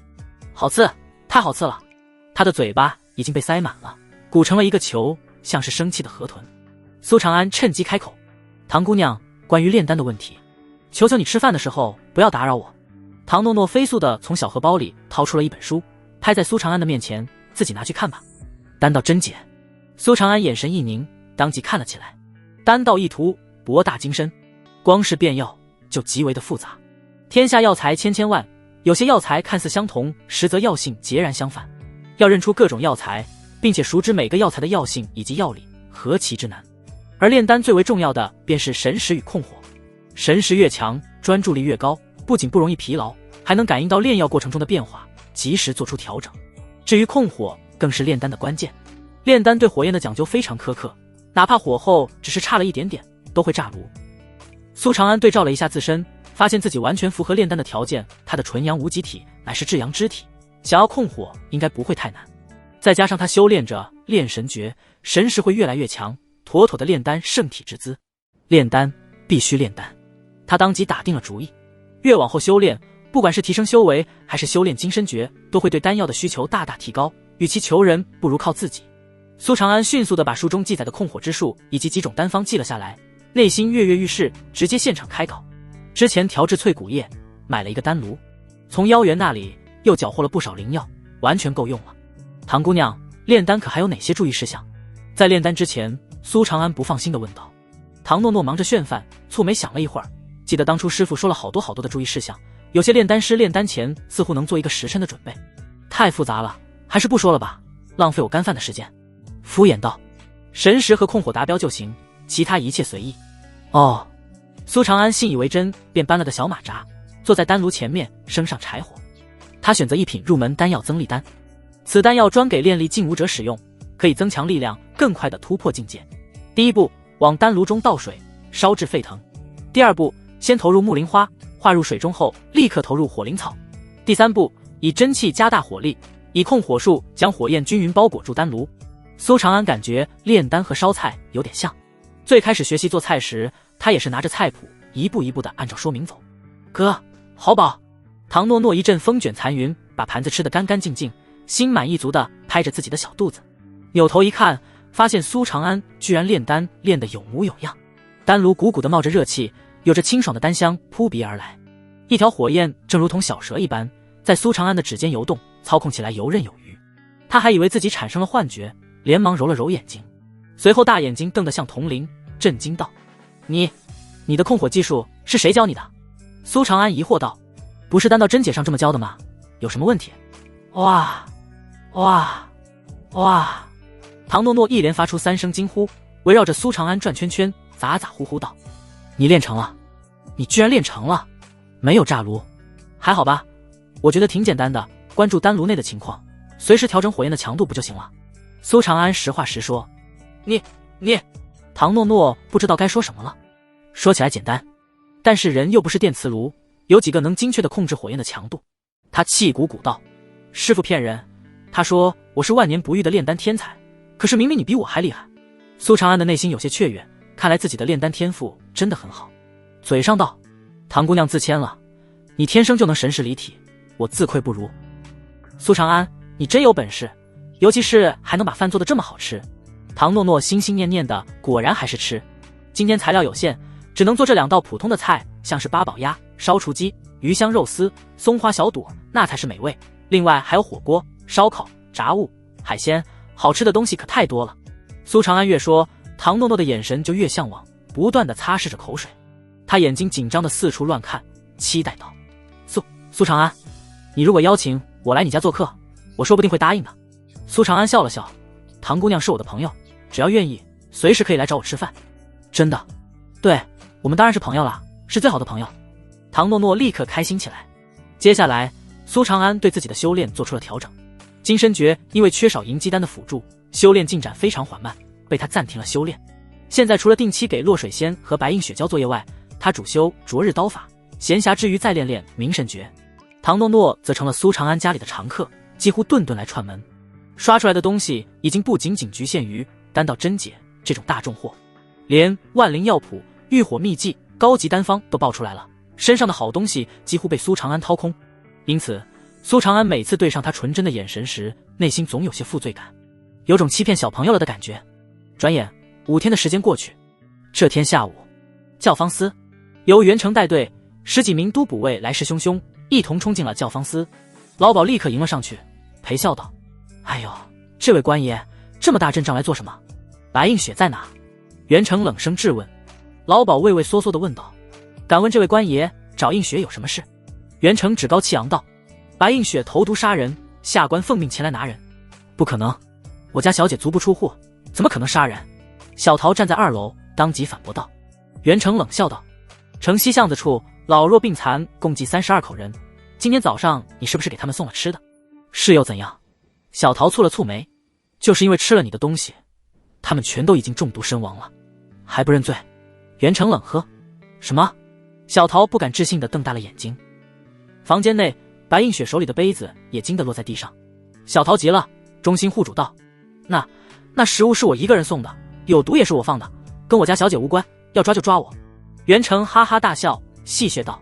好刺，太好刺了！他的嘴巴已经被塞满了，鼓成了一个球，像是生气的河豚。苏长安趁机开口：“唐姑娘，关于炼丹的问题，求求你吃饭的时候不要打扰我。”唐诺诺飞速地从小荷包里掏出了一本书，拍在苏长安的面前：“自己拿去看吧。”丹道真解。苏长安眼神一凝，当即看了起来。丹道一图博大精深，光是变药就极为的复杂。天下药材千千万，有些药材看似相同，实则药性截然相反。要认出各种药材，并且熟知每个药材的药性以及药理，何其之难。而炼丹最为重要的便是神识与控火。神识越强，专注力越高，不仅不容易疲劳，还能感应到炼药过程中的变化，及时做出调整。至于控火，更是炼丹的关键。炼丹对火焰的讲究非常苛刻，哪怕火候只是差了一点点，都会炸炉。苏长安对照了一下自身，发现自己完全符合炼丹的条件，他的纯阳无极体乃是至阳之体，想要控火应该不会太难。再加上他修炼着炼神诀，神识会越来越强，妥妥的炼丹圣体之姿。炼丹必须炼丹，他当即打定了主意。越往后修炼，不管是提升修为还是修炼金身诀，都会对丹药的需求大大提高，与其求人，不如靠自己。苏长安迅速地把书中记载的控火之术以及几种丹方记了下来，内心跃跃欲试，直接现场开搞。之前调制淬骨液，买了一个丹炉，从妖园那里又缴获了不少灵药，完全够用了。唐姑娘，炼丹可还有哪些注意事项？在炼丹之前，苏长安不放心地问道。唐诺诺忙着炫饭，蹙眉想了一会儿，记得当初师傅说了好多的注意事项，有些炼丹师炼丹前似乎能做一个时辰的准备。太复杂了，还是不说了吧，浪费我干饭的时间。敷衍道：“神识和控火达标就行，其他一切随意。”哦，苏长安信以为真，便搬了个小马扎，坐在丹炉前面，生上柴火。他选择一品入门丹药增力丹，此丹药专给炼力劲武者使用，可以增强力量，更快地突破境界。第一步，往丹炉中倒水，烧至沸腾。第二步，先投入木灵花，化入水中后，立刻投入火灵草。第三步，以真气加大火力，以控火术将火焰均匀包裹住丹炉。苏长安感觉炼丹和烧菜有点像，最开始学习做菜时，他也是拿着菜谱一步一步的按照说明走。哥，好饱！唐诺诺一阵风卷残云，把盘子吃得干干净净，心满意足的拍着自己的小肚子。扭头一看，发现苏长安居然炼丹炼得有模有样，丹炉鼓鼓的冒着热气，有着清爽的丹香扑鼻而来。一条火焰正如同小蛇一般，在苏长安的指尖游动，操控起来游刃有余。他还以为自己产生了幻觉，连忙揉了揉眼睛，随后大眼睛瞪得像铜铃，震惊道：“你的控火技术是谁教你的？”苏长安疑惑道：“不是单到甄姐上这么教的吗？有什么问题？”哇！唐诺诺一连发出3声惊呼，围绕着苏长安转圈圈，咋呼呼道：“你练成了！你居然练成了！没有炸炉，还好吧？我觉得挺简单的，关注丹炉内的情况，随时调整火焰的强度不就行了？”苏长安实话实说。你……唐诺诺不知道该说什么了。说起来简单，但是人又不是电磁炉，有几个能精确地控制火焰的强度？他气鼓鼓道：“师傅骗人，他说我是万年不遇的炼丹天才，可是明明你比我还厉害。”苏长安的内心有些雀跃，看来自己的炼丹天赋真的很好，嘴上道：“唐姑娘自谦了，你天生就能神识离体，我自愧不如。”苏长安，你真有本事，尤其是还能把饭做得这么好吃。唐诺诺心心念念的，果然还是吃。今天材料有限，只能做这2道普通的菜，像是八宝鸭、烧雏鸡、鱼香肉丝、松花小肚，那才是美味。另外还有火锅、烧烤、炸物、海鲜，好吃的东西可太多了。苏长安越说，唐诺诺的眼神就越向往，不断的擦拭着口水。他眼睛紧张的四处乱看，期待道：“苏长安，你如果邀请我来你家做客，我说不定会答应的。”苏长安笑了笑：“唐姑娘是我的朋友，只要愿意，随时可以来找我吃饭。”真的？对，我们当然是朋友了，是最好的朋友。唐诺诺立刻开心起来。接下来，苏长安对自己的修炼做出了调整。金身诀因为缺少银鸡丹的辅助，修炼进展非常缓慢，被他暂停了修炼。现在除了定期给落水仙和白映雪交作业外，他主修灼日刀法，闲暇之余再练练明神诀。唐诺诺则成了苏长安家里的常客，几乎顿顿来串门。刷出来的东西已经不仅仅局限于丹道真解这种大众货，连万灵药谱、浴火秘技、高级丹方都爆出来了，身上的好东西几乎被苏长安掏空。因此苏长安每次对上他纯真的眼神时，内心总有些负罪感，有种欺骗小朋友了的感觉。转眼5天的时间过去，这天下午，教坊司由袁成带队10几名都捕卫来势汹汹，一同冲进了教坊司。老鸨立刻迎了上去，陪笑道：“哎呦，这位官爷，这么大阵仗来做什么？白映雪在哪？”袁成冷声质问。老鸨畏畏缩缩地问道：“敢问这位官爷，找映雪有什么事？”袁成趾高气扬道：“白映雪投毒杀人，下官奉命前来拿人。”“不可能，我家小姐足不出户，怎么可能杀人？”小桃站在2楼，当即反驳道。袁成冷笑道：“城西巷子处老弱病残共计32口人，今天早上你是不是给他们送了吃的？是又怎样？”小桃蹙了蹙眉：“就是因为吃了你的东西，他们全都已经中毒身亡了，还不认罪？”袁成冷喝：“什么？”小桃不敢置信地瞪大了眼睛。房间内，白映雪手里的杯子也惊得落在地上。小桃急了，忠心护主道：“那食物是我一个人送的，有毒也是我放的，跟我家小姐无关，要抓就抓我。”袁成哈哈大笑，戏谑道：“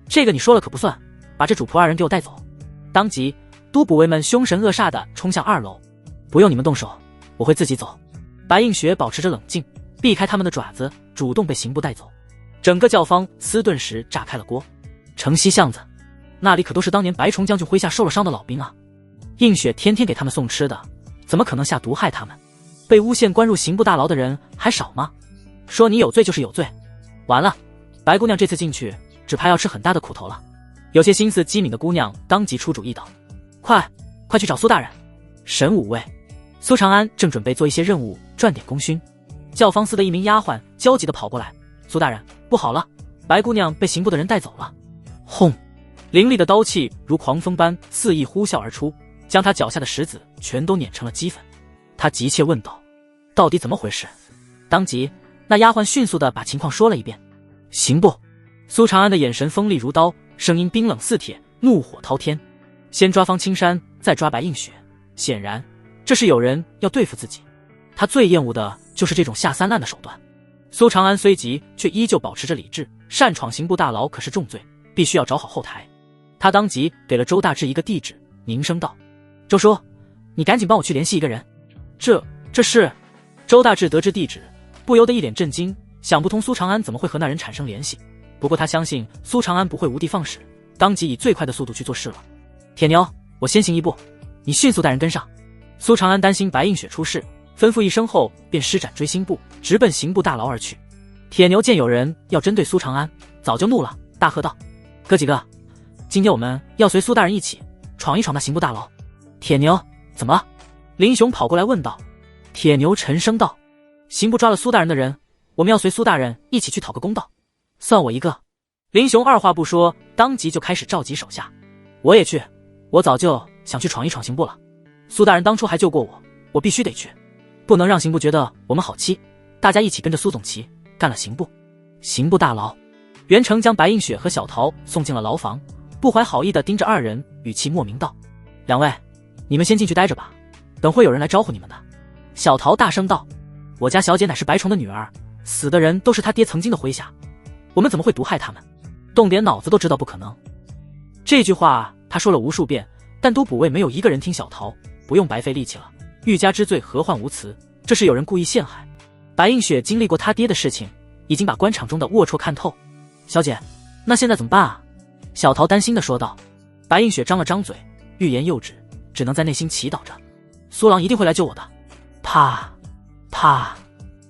这个你说了可不算，把这主仆2人给我带走。”当即都捕卫们凶神恶煞地冲向2楼。“不用你们动手，我会自己走。”白映雪保持着冷静，避开他们的爪子，主动被刑部带走。整个教坊司顿时炸开了锅。城西巷子那里可都是当年白崇将军麾下受了伤的老兵啊，映雪天天给他们送吃的，怎么可能下毒害他们？被诬陷关入刑部大牢的人还少吗？说你有罪就是有罪。完了，白姑娘这次进去只怕要吃很大的苦头了。有些心思机敏的姑娘当即出主意道：“快去找苏大人。”神武卫苏长安正准备做一些任务赚点功勋，教坊司的一名丫鬟焦急地跑过来：“苏大人，不好了，白姑娘被刑部的人带走了。”轰！凌厉的刀气如狂风般肆意呼啸而出，将他脚下的石子全都碾成了齑粉。他急切问道：“到底怎么回事？”当即那丫鬟迅速地把情况说了一遍。刑部苏长安的眼神锋利如刀，声音冰冷似铁，怒火滔天。先抓方青山，再抓白映雪，显然这是有人要对付自己。他最厌恶的就是这种下三滥的手段。苏长安虽急，却依旧保持着理智，擅闯刑部大牢可是重罪，必须要找好后台。他当即给了周大志一个地址，凝声道：“周叔，你赶紧帮我去联系一个人。”这是……周大志得知地址，不由得一脸震惊，想不通苏长安怎么会和那人产生联系。不过他相信苏长安不会无的放矢，当即以最快的速度去做事了。铁牛，我先行一步，你迅速带人跟上。苏长安担心白映雪出事，吩咐一声后，便施展追星步，直奔刑部大牢而去。铁牛见有人要针对苏长安，早就怒了，大喝道：“哥几个，今天我们要随苏大人一起闯一闯那刑部大牢。”铁牛，怎么了？林雄跑过来问道。铁牛沉声道：“刑部抓了苏大人的人，我们要随苏大人一起去讨个公道，算我一个。”林雄二话不说，当即就开始召集手下：“我也去，我早就想去闯一闯刑部了。苏大人当初还救过我，我必须得去，不能让刑部觉得我们好欺。大家一起跟着苏总旗干了刑部。”刑部大牢，袁成将白映雪和小桃送进了牢房，不怀好意地盯着二人，语气莫名道：“两位，你们先进去待着吧，等会有人来招呼你们的。”小桃大声道：“我家小姐乃是白虫的女儿，死的人都是他爹曾经的麾下，我们怎么会毒害他们？动点脑子都知道不可能。”这句话他说了无数遍，但都捕卫没有一个人听小桃，不用白费力气了。欲加之罪，何患无辞？这是有人故意陷害。白映雪经历过他爹的事情，已经把官场中的龌龊看透。小姐，那现在怎么办啊？小桃担心地说道。白映雪张了张嘴，欲言又止，只能在内心祈祷着，苏郎一定会来救我的。啪！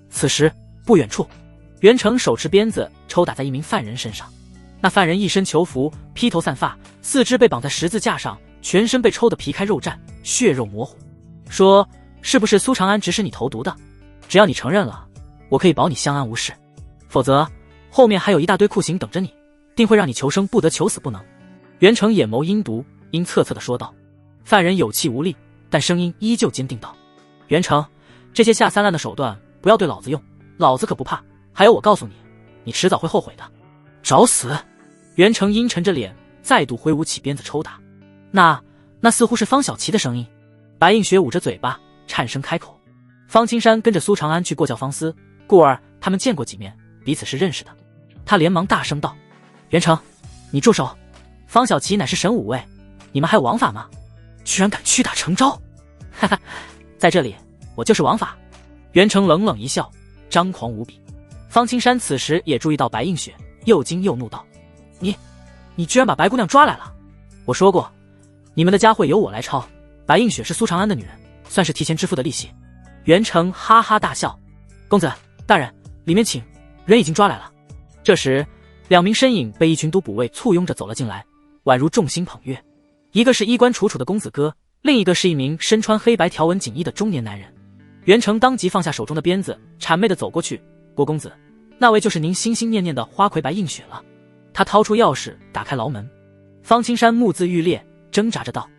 此时不远处，袁成手持鞭子抽打在一名犯人身上。那犯人一身囚服，披头散发，四肢被绑在十字架上，全身被抽得皮开肉绽，血肉模糊。说：“是不是苏长安指使你投毒的？只要你承认了，我可以保你相安无事，否则后面还有一大堆酷刑等着你，定会让你求生不得求死不能。”袁成眼眸阴毒，阴恻恻地说道。犯人有气无力，但声音依旧坚定道：“袁成，这些下三滥的手段不要对老子用，老子可不怕。还有我告诉你，你迟早会后悔的。”找死！袁成阴沉着脸，再度挥舞起鞭子抽打。那似乎是方小琪的声音。白映雪捂着嘴巴，颤声开口：“方青山跟着苏长安去过教方司，故而他们见过几面，彼此是认识的。”他连忙大声道：“袁成，你住手！方小琪乃是神武卫，你们还有王法吗？居然敢屈打成招！哈哈，在这里我就是王法。”袁成冷冷一笑，张狂无比。方青山此时也注意到白映雪，又惊又怒道：“你居然把白姑娘抓来了！我说过，你们的家会由我来抄。白映雪是苏长安的女人，算是提前支付的利息。”袁成哈哈大笑：“公子大人，里面请，人已经抓来了。”这时，两名身影被一群都捕卫簇拥着走了进来，宛如众星捧月。一个是衣冠楚楚的公子哥，另一个是一名身穿黑白条纹锦衣的中年男人。袁成当即放下手中的鞭子，谄媚地走过去：“郭公子，那位就是您心心念念的花魁白映雪了。”他掏出钥匙打开牢门。方青山目眦欲裂，挣扎着道：“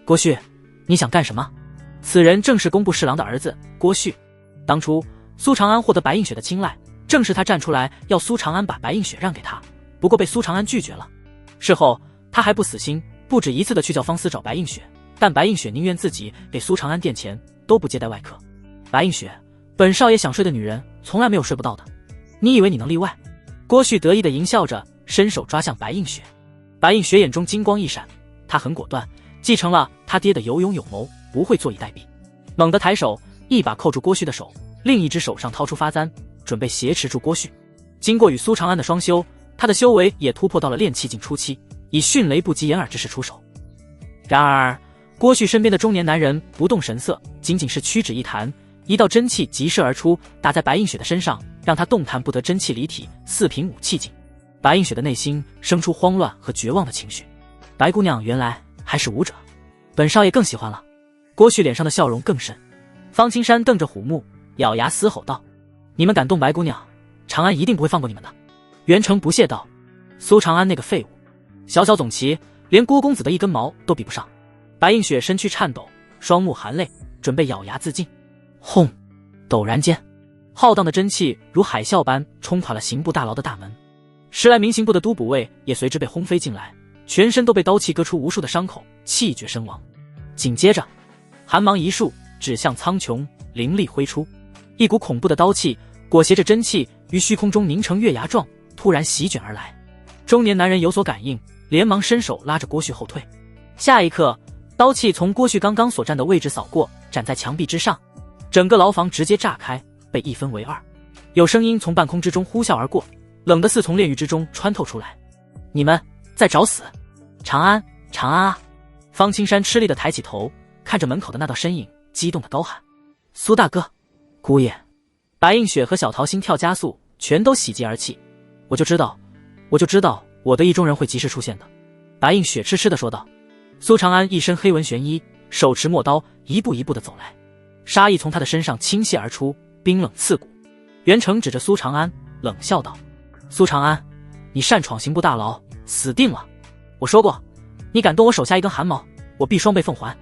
郭旭，你想干什么？”此人正是工部侍郎的儿子郭旭。当初苏长安获得白映雪的青睐，正是他站出来要苏长安把白映雪让给他，不过被苏长安拒绝了。事后他还不死心，不止一次的去教方司找白映雪，但白映雪宁愿自己给苏长安垫钱，都不接待外客。白映雪，本少爷想睡的女人，从来没有睡不到的，你以为你能例外？郭旭得意的淫笑着，伸手抓向白映雪。白映雪眼中金光一闪，他很果断，继承了他爹的有勇有谋，不会坐以待毙。猛地抬手，一把扣住郭旭的手，另一只手上掏出发簪，准备挟持住郭旭。经过与苏长安的双修，他的修为也突破到了炼气境初期，以迅雷不及掩耳之势出手。然而郭旭身边的中年男人不动神色，仅仅是屈指一弹，一道真气急射而出，打在白映雪的身上，让她动弹不得，真气离体，四平武气境。白映雪的内心生出慌乱和绝望的情绪。白姑娘原来还是武者，本少爷更喜欢了。郭旭脸上的笑容更甚。方青山瞪着虎目，咬牙嘶吼道：“你们敢动白姑娘，长安一定不会放过你们的。”袁成不屑道：“苏长安那个废物，小小总旗连郭公子的一根毛都比不上。”白映雪身躯颤抖，双目含泪，准备咬牙自尽。轰！陡然间，浩荡的真气如海啸般冲垮了刑部大牢的大门，10来名刑部的都捕卫也随之被轰飞进来，全身都被刀气割出无数的伤口，气绝身亡。紧接着，寒芒一束，指向苍穹，凌厉挥出，一股恐怖的刀气裹挟着真气于虚空中凝成月牙状，突然席卷而来。中年男人有所感应，连忙伸手拉着郭旭后退。下一刻，刀气从郭旭刚刚所站的位置扫过，斩在墙壁之上，整个牢房直接炸开，被一分为二。有声音从半空之中呼啸而过，冷得似从炼狱之中穿透出来：“你们在找死！长安，长安啊！”方青山吃力地抬起头，看着门口的那道身影，激动地高喊：“苏大哥！”姑爷，白映雪和小桃心跳加速，全都喜极而泣。我就知道我的意中人会及时出现的。白映雪痴痴地说道。苏长安一身黑纹玄衣，手持墨刀，一步一步地走来，杀意从他的身上倾泻而出，冰冷刺骨。袁成指着苏长安冷笑道：苏长安，你擅闯刑部大牢，死定了！我说过，你敢动我手下一根汗毛，我必双倍奉还。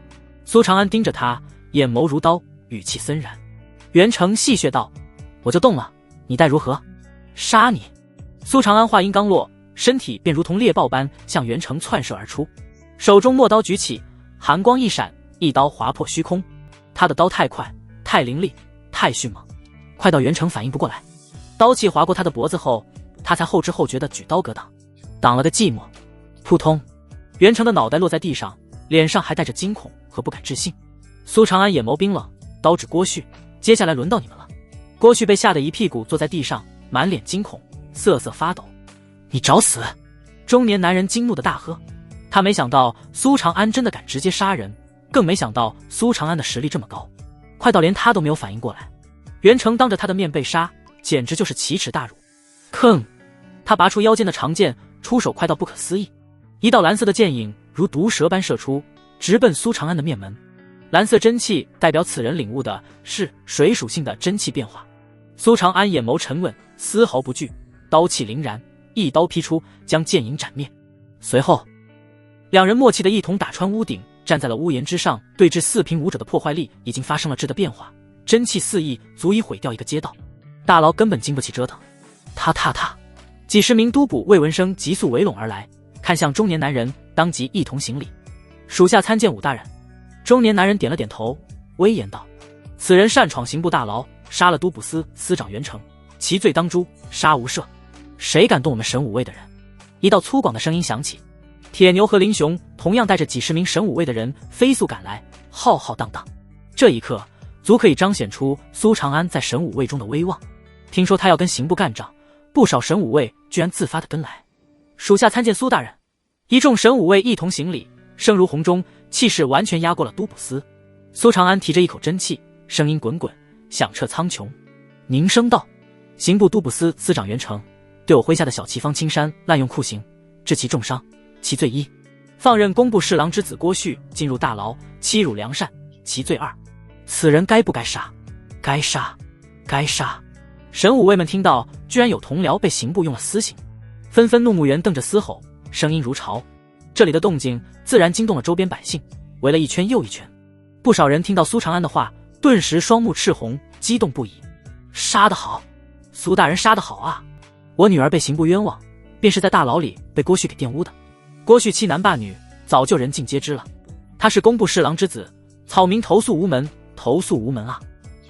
苏长安盯着他，眼眸如刀，语气森然。袁成戏谑道：我就动了，你待如何？杀你！苏长安话音刚落，身体便如同猎豹般向袁成窜射而出，手中墨刀举起，寒光一闪，一刀划破虚空。他的刀太快，太凌厉，太迅猛，快到袁成反应不过来。刀气划过他的脖子后，他才后知后觉地举刀格挡，挡了个寂寞。扑通，袁成的脑袋落在地上，脸上还带着惊恐和不敢置信。苏长安眼眸冰冷，刀指郭旭：接下来轮到你们了。郭旭被吓得一屁股坐在地上，满脸惊恐，瑟瑟发抖。你找死！中年男人惊怒的大喝。他没想到苏长安真的敢直接杀人，更没想到苏长安的实力这么高，快到连他都没有反应过来。袁成当着他的面被杀，简直就是奇耻大辱。吭！他拔出腰间的长剑，出手快到不可思议，一道蓝色的剑影如毒蛇般射出，直奔苏长安的面门。蓝色真气代表此人领悟的是水属性的真气变化。苏长安眼眸沉稳，丝毫不惧，刀气凛然，一刀劈出，将剑影斩灭。随后两人默契的一同打穿屋顶，站在了屋檐之上，对峙四平武者的破坏力已经发生了质的变化，真气四溢，足以毁掉一个街道。大牢根本经不起折腾。踏踏踏，几十名督捕魏文生急速围拢而来，看向中年男人，当即一同行礼。属下参见武大人。中年男人点了点头，威严道：此人擅闯刑部大牢，杀了都捕司司长袁成，其罪当诛，杀无赦。谁敢动我们神武卫的人？一道粗犷的声音响起。铁牛和林雄同样带着几十名神武卫的人飞速赶来，浩浩荡荡。这一刻足可以彰显出苏长安在神武卫中的威望。听说他要跟刑部干仗，不少神武卫居然自发地跟来。属下参见苏大人。一众神武卫一同行礼，声如洪钟，气势完全压过了都捕司。苏长安提着一口真气，声音滚滚，响彻苍穹，凝声道：刑部都捕司司长袁成对我麾下的小旗方青山滥用酷刑，致其重伤，其罪一；放任工部侍郎之子郭旭进入大牢，欺辱良善，其罪二。此人该不该杀？该杀，该杀！神武卫们听到居然有同僚被刑部用了私刑，纷纷怒目圆瞪着嘶吼，声音如潮。这里的动静自然惊动了周边百姓，围了一圈又一圈。不少人听到苏长安的话，顿时双目赤红，激动不已。杀得好，苏大人杀得好啊！我女儿被刑部冤枉，便是在大牢里被郭旭给玷污的。郭旭欺男霸女，早就人尽皆知了。他是工部侍郎之子，草民投诉无门，投诉无门啊！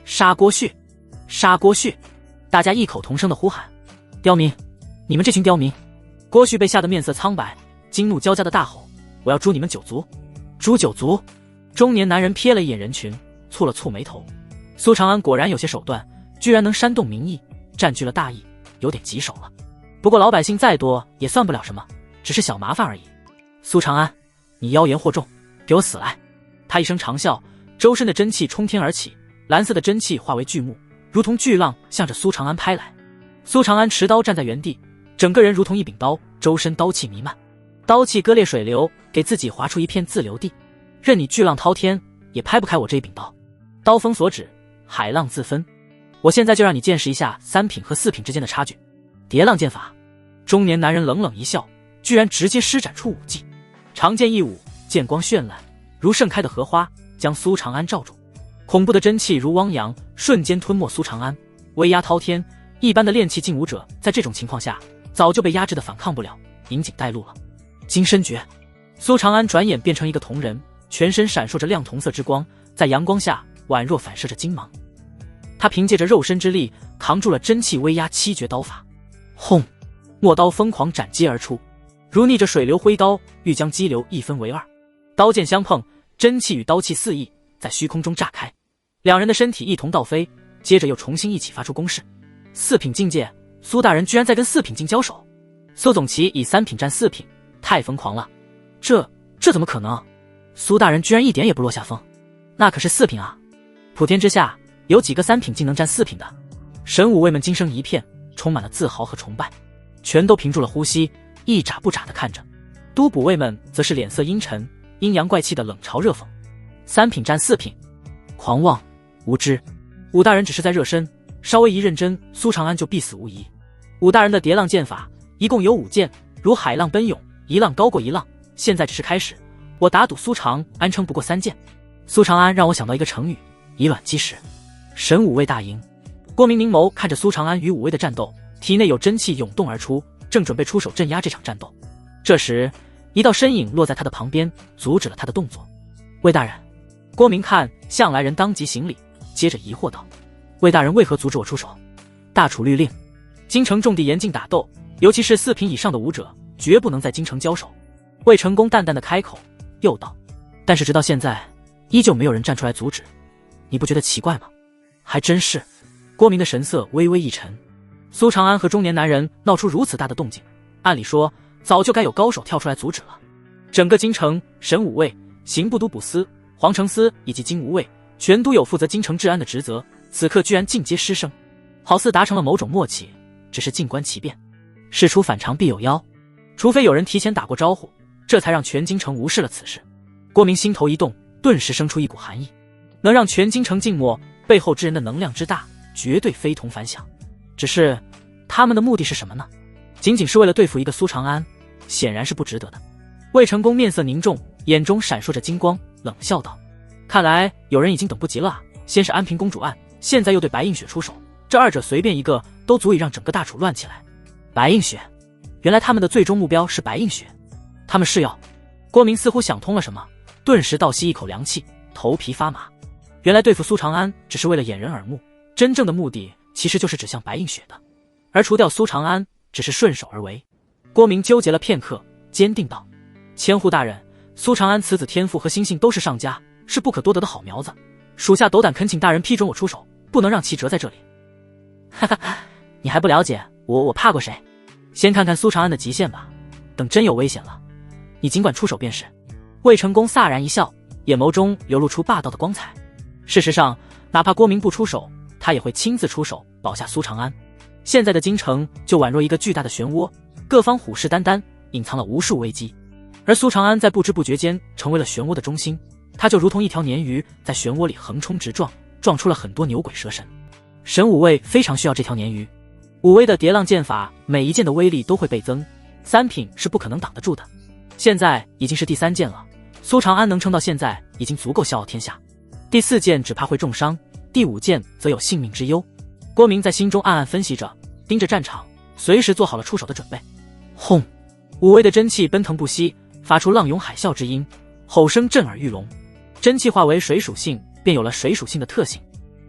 杀郭旭，杀郭旭！大家异口同声的呼喊：刁民，你们这群刁民！郭旭被吓得面色苍白，惊怒交加的大吼：我要诛你们九族！诛九族！中年男人瞥了一眼人群，蹙了蹙眉头。苏长安果然有些手段，居然能煽动民意，占据了大义，有点棘手了。不过老百姓再多也算不了什么，只是小麻烦而已。苏长安，你妖言惑众，给我死来！他一声长啸，周身的真气冲天而起，蓝色的真气化为巨幕，如同巨浪向着苏长安拍来。苏长安持刀站在原地，整个人如同一柄刀，周身刀气弥漫，刀气割裂水流，给自己划出一片自留地。任你巨浪滔天，也拍不开我这一柄刀。刀锋所指，海浪自分。我现在就让你见识一下三品和四品之间的差距。叠浪剑法。中年男人冷冷一笑，居然直接施展出武技。长剑一舞，剑光绚烂，如盛开的荷花，将苏长安罩住。恐怖的真气如汪洋，瞬间吞没苏长安，威压滔天。一般的练气劲武者在这种情况下早就被压制的反抗不了，引颈带路了。金身诀。苏长安转眼变成一个铜人，全身闪烁着亮铜色之光，在阳光下宛若反射着金芒。他凭借着肉身之力扛住了真气威压七绝刀法。轰！墨刀疯狂斩击而出，如逆着水流挥刀，欲将激流一分为二。刀剑相碰，真气与刀气四溢，在虚空中炸开。两人的身体一同倒飞，接着又重新一起发出攻势。四品境界，苏大人居然在跟四品境交手。苏总旗以三品战四品，太疯狂了。这怎么可能？苏大人居然一点也不落下风，那可是四品啊！普天之下有几个3品竟能战4品的？神武卫们惊声一片，充满了自豪和崇拜，全都屏住了呼吸，一眨不眨地看着。都捕卫们则是脸色阴沉，阴阳怪气的冷嘲热讽：3品战4品，狂妄无知。武大人只是在热身，稍微一认真，苏长安就必死无疑。武大人的叠浪剑法一共有5剑，如海浪奔涌，一浪高过一浪，现在只是开始，我打赌苏长安撑不过3剑。苏长安让我想到一个成语，以卵击石。神武卫大赢。郭明凝眸看着苏长安与武卫的战斗，体内有真气涌动而出，正准备出手镇压这场战斗。这时一道身影落在他的旁边，阻止了他的动作。魏大人。郭明看向来人当即行礼，接着疑惑道：魏大人为何阻止我出手？大楚律令，京城重地严禁打斗，尤其是4品以上的武者，绝不能在京城交手。魏成功淡淡的开口，又道：但是直到现在依旧没有人站出来阻止，你不觉得奇怪吗？还真是。郭明的神色微微一沉。苏长安和中年男人闹出如此大的动静，按理说早就该有高手跳出来阻止了。整个京城，神武卫、刑部都捕司、皇城司以及京吴卫全都有负责京城治安的职责，此刻居然尽皆失声，好似达成了某种默契，只是静观其变。事出反常必有妖，除非有人提前打过招呼，这才让全京城无视了此事。郭明心头一动，顿时生出一股寒意，能让全京城静默，背后之人的能量之大，绝对非同凡响。只是他们的目的是什么呢？仅仅是为了对付一个苏长安，显然是不值得的。魏成功面色凝重，眼中闪烁着金光，冷笑道：看来有人已经等不及了啊！先是安平公主案，现在又对白映雪出手，这二者随便一个都足以让整个大楚乱起来。白映雪，原来他们的最终目标是白映雪，他们是要……郭明似乎想通了什么，顿时倒吸一口凉气，头皮发麻。原来对付苏长安只是为了掩人耳目，真正的目的其实就是指向白映雪的，而除掉苏长安只是顺手而为。郭明纠结了片刻，坚定道：千户大人，苏长安此子天赋和心性都是上佳，是不可多得的好苗子，属下斗胆恳请大人批准我出手，不能让其折在这里。哈哈，你还不了解我怕过谁？先看看苏长安的极限吧，等真有危险了，你尽管出手便是。魏成功飒然一笑，眼眸中流露出霸道的光彩。事实上，哪怕郭明不出手，他也会亲自出手保下苏长安。现在的京城就宛若一个巨大的漩涡，各方虎视眈眈，隐藏了无数危机。而苏长安在不知不觉间成为了漩涡的中心，他就如同一条鲶鱼，在漩涡里横冲直撞，撞出了很多牛鬼蛇神。神武卫非常需要这条鲶鱼。武威的叠浪剑法，每一剑的威力都会倍增，3品是不可能挡得住的。现在已经是第3剑了，苏长安能撑到现在已经足够笑傲天下。第4剑只怕会重伤，第5剑则有性命之忧。郭明在心中暗暗分析着，盯着战场，随时做好了出手的准备。轰！武威的真气奔腾不息，发出浪涌海啸之音，吼声震耳欲聋。真气化为水属性，便有了水属性的特性，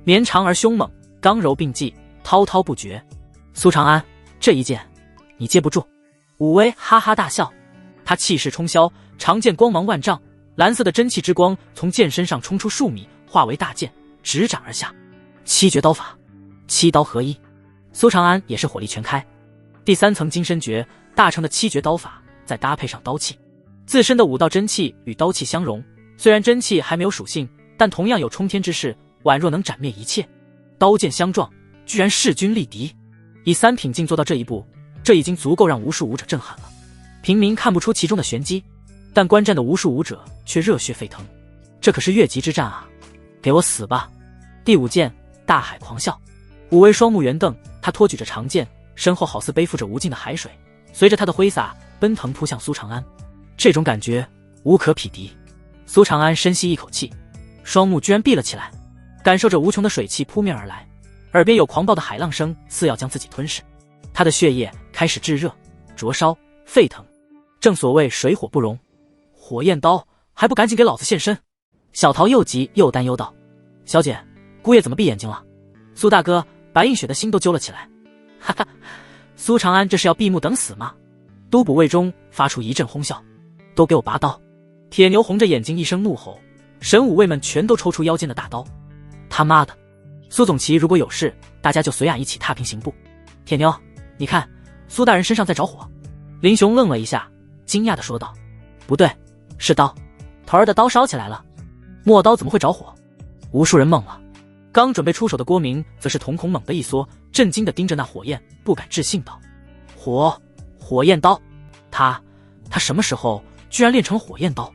绵长而凶猛，刚柔并济，滔滔不绝。苏长安，这一剑你接不住。武威哈哈大笑，他气势冲霄，长剑光芒万丈，蓝色的真气之光从剑身上冲出数米，化为大剑，直斩而下。7绝刀法，7刀合一。苏长安也是火力全开。第3层金身诀，大成的7绝刀法，再搭配上刀气，自身的5道真气与刀气相融。虽然真气还没有属性，但同样有冲天之势，宛若能斩灭一切。刀剑相撞，居然势均力敌。以3品境做到这一步，这已经足够让无数武者震撼了。平民看不出其中的玄机，但观战的无数武者却热血沸腾。这可是越级之战啊！给我死吧！第5剑，大海狂啸。武威双目圆瞪，他托举着长剑，身后好似背负着无尽的海水，随着他的挥洒奔腾扑向苏长安。这种感觉无可匹敌。苏长安深吸一口气，双目居然闭了起来，感受着无穷的水汽扑面而来，耳边有狂暴的海浪声似要将自己吞噬。他的血液开始炙热、灼烧、沸腾。正所谓水火不容，火焰刀还不赶紧给老子现身！小桃又急又担忧道：小姐，姑爷怎么闭眼睛了？苏大哥，白映雪的心都揪了起来。哈哈，苏长安这是要闭目等死吗？都捕卫中发出一阵哄笑，都给我拔刀！铁牛红着眼睛一声怒吼，神武卫们全都抽出腰间的大刀。他妈的！苏总旗如果有事，大家就随俺一起踏平刑部。铁牛，你看苏大人身上在着火。林雄愣了一下，惊讶地说道：不对，是刀，头儿的刀烧起来了。陌刀怎么会着火？无数人懵了。刚准备出手的郭明则是瞳孔猛地一缩，震惊地盯着那火焰，不敢置信道：火焰刀！他什么时候居然练成了火焰刀？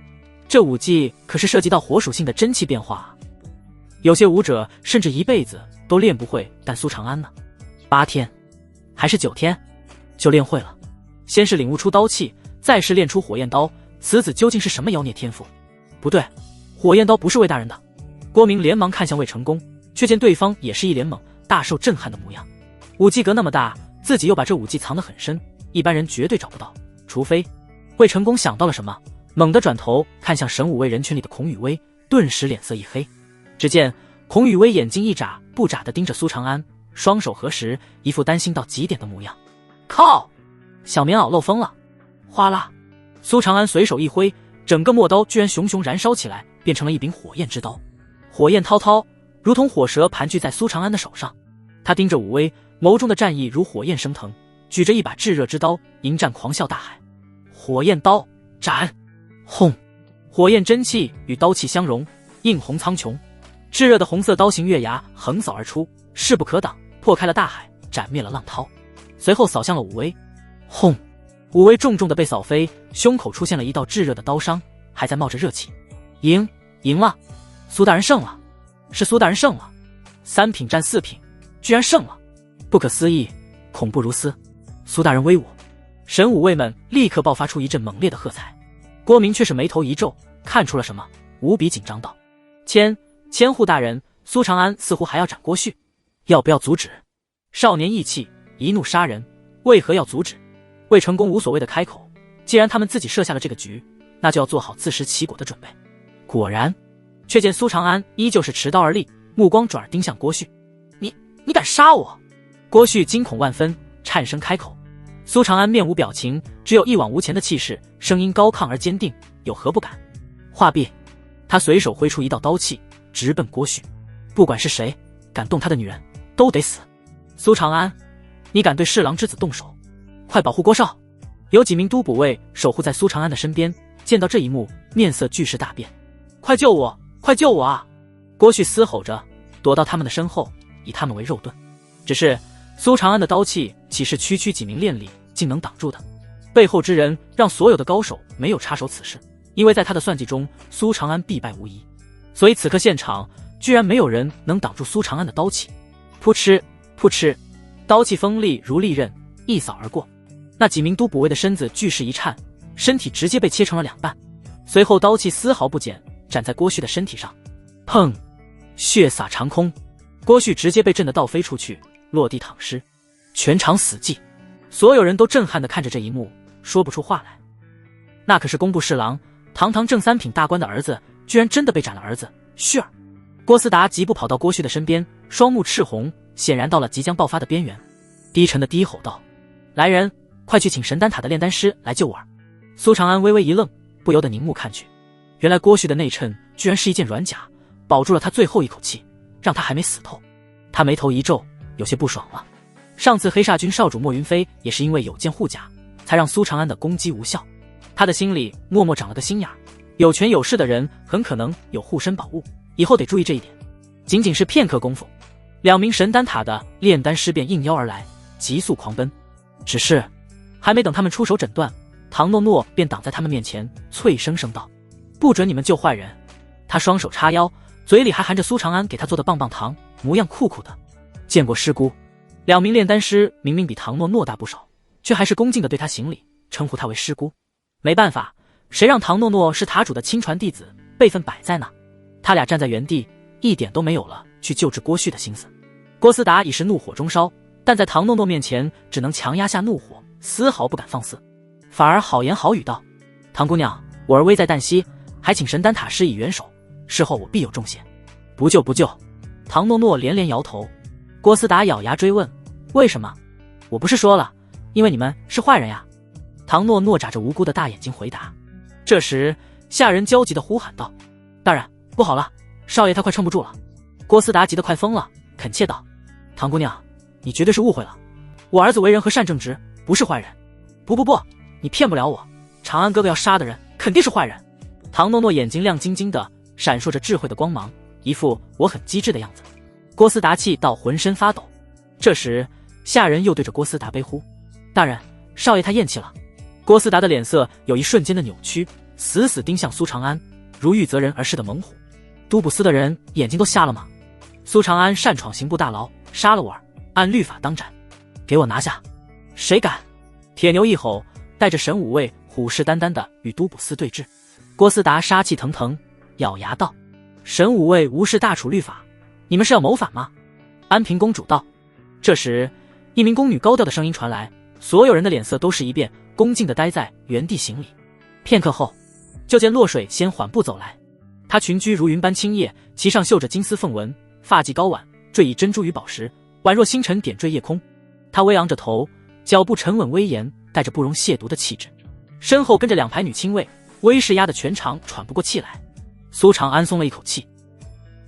这武技可是涉及到火属性的真气变化啊！有些武者甚至一辈子都练不会，但苏长安呢？8天还是9天就练会了。先是领悟出刀气，再是练出火焰刀，此子究竟是什么妖孽天赋？不对，火焰刀不是魏大人的。郭明连忙看向魏成功，却见对方也是一脸懵，大受震撼的模样。武技格那么大，自己又把这武技藏得很深，一般人绝对找不到，除非……魏成功想到了什么，猛地转头看向神武卫人群里的孔雨薇，顿时脸色一黑。只见孔雨薇眼睛一眨不眨地盯着苏长安，双手合十，一副担心到极点的模样。靠！小棉袄漏风了！哗啦！苏长安随手一挥，整个陌刀居然熊熊燃烧起来，变成了一柄火焰之刀。火焰滔滔，如同火蛇盘踞在苏长安的手上。他盯着武威，眸中的战意如火焰升腾，举着一把炙热之刀，迎战狂笑大海。火焰刀斩！轰！火焰真气与刀气相融，映红苍穹。炙热的红色刀形月牙横扫而出，势不可挡，破开了大海，斩灭了浪涛。随后扫向了武威。轰！武威重重的被扫飞，胸口出现了一道炙热的刀伤，还在冒着热气。赢了！苏大人胜了！是苏大人胜了！3品战4品，居然胜了！不可思议，恐怖如斯！苏大人威武！神武卫们立刻爆发出一阵猛烈的喝彩。郭明却是眉头一皱，看出了什么，无比紧张道：千户大人，苏长安似乎还要斩郭旭，要不要阻止？少年义气，一怒杀人，为何要阻止？魏成功无所谓的开口，既然他们自己设下了这个局，那就要做好自食其果的准备。果然，却见苏长安依旧是持刀而立，目光转而盯向郭旭。你敢杀我？郭旭惊恐万分，颤声开口。苏长安面无表情，只有一往无前的气势，声音高亢而坚定，有何不敢？话毕，他随手挥出一道刀气，直奔郭旭。不管是谁敢动他的女人，都得死。苏长安，你敢对侍郎之子动手？快保护郭少！有几名都捕卫守护在苏长安的身边，见到这一幕，面色俱是大变。快救我！快救我啊！郭旭嘶吼着，躲到他们的身后，以他们为肉盾。只是苏长安的刀气岂是区区几名练吏竟能挡住的？背后之人让所有的高手没有插手此事，因为在他的算计中，苏长安必败无疑。所以此刻现场居然没有人能挡住苏长安的刀气。扑哧扑哧，刀气锋利如利刃，一扫而过。那几名都捕卫的身子巨势一颤，身体直接被切成了2半。随后刀气丝毫不减，斩在郭旭的身体上。砰！血洒长空，郭旭直接被震得倒飞出去，落地躺尸。全场死寂，所有人都震撼地看着这一幕，说不出话来。那可是工部侍郎，堂堂正3品大官的儿子，居然真的被斩了儿子。旭儿！郭思达急步跑到郭旭的身边，双目赤红，显然到了即将爆发的边缘，低沉的低吼道：来人，快去请神丹塔的炼丹师来救我儿！苏长安微微一愣，不由得凝目看去，原来郭旭的内衬居然是一件软甲，保住了他最后一口气，让他还没死透。他眉头一皱，有些不爽了。上次黑煞军少主莫云飞也是因为有件护甲，才让苏长安的攻击无效。他的心里默默长了个心眼儿，有权有势的人很可能有护身宝物，以后得注意这一点。仅仅是片刻功夫，2名神丹塔的炼丹师便应邀而来，急速狂奔。只是还没等他们出手诊断，唐诺诺便挡在他们面前，脆声声道：不准你们救坏人！他双手叉腰，嘴里还含着苏长安给他做的棒棒糖，模样酷酷的。见过师姑！2名炼丹师明明比唐诺诺大不少，却还是恭敬地对他行礼，称呼他为师姑。没办法，谁让唐诺诺是塔主的亲传弟子，辈分摆在那。他俩站在原地，一点都没有了去救治郭旭的心思。郭思达已是怒火中烧，但在唐诺诺面前只能强压下怒火，丝毫不敢放肆，反而好言好语道：唐姑娘，我儿危在旦夕，还请神丹塔施以援手，事后我必有重谢。不救不救！唐诺诺连连摇头。郭思达咬牙追问：为什么？我不是说了，因为你们是坏人呀！唐诺诺眨着无辜的大眼睛回答。这时下人焦急地呼喊道：大人，不好了，少爷他快撑不住了！郭思达急得快疯了，恳切道：唐姑娘，你绝对是误会了，我儿子为人和善正直，不是坏人。不，你骗不了我，长安哥哥要杀的人肯定是坏人。唐诺诺眼睛亮晶晶的，闪烁着智慧的光芒，一副我很机智的样子。郭思达气到浑身发抖。这时下人又对着郭思达悲呼：“大人，少爷太咽气了。”郭思达的脸色有一瞬间的扭曲，死死盯向苏长安，如遇责人而噬的猛虎。都捕司的人眼睛都瞎了吗？苏长安擅闯刑部大牢，杀了我儿，按律法当斩，给我拿下！谁敢！铁牛一吼，带着神武卫虎视眈眈地与都捕司对峙。郭思达杀气腾腾，咬牙道：“神武卫无视大楚律法，你们是要谋反吗？”安平公主道。这时一名宫女高调的声音传来，所有人的脸色都是一变，恭敬地待在原地行礼。片刻后，就见落水仙缓步走来，她裙裾如云般轻曳，其上绣着金丝凤纹，发髻高挽，缀以珍珠与宝石，宛若星辰点缀夜空。她微昂着头，脚步沉稳威严，带着不容亵渎的气质。身后跟着2排女亲卫，威势压得全场喘不过气来。苏长安松了一口气。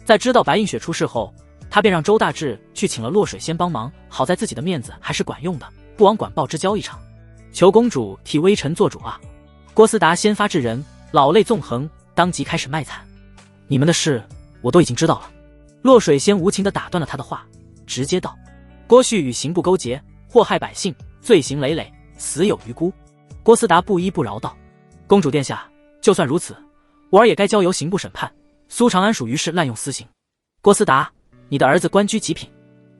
在知道白映雪出事后，他便让周大志去请了落水仙帮忙，好在自己的面子还是管用的，不枉管鲍之交一场。求公主替微臣做主啊！郭思达先发制人，老泪纵横，当即开始卖惨：“你们的事我都已经知道了。”落水仙无情地打断了他的话，直接道：“郭旭与刑部勾结，祸害百姓，罪行累累，死有余辜。”郭思达不依不饶道：“公主殿下，就算如此，我儿也该交由刑部审判。苏长安属于是滥用私刑。”郭思达，你的儿子官居几品？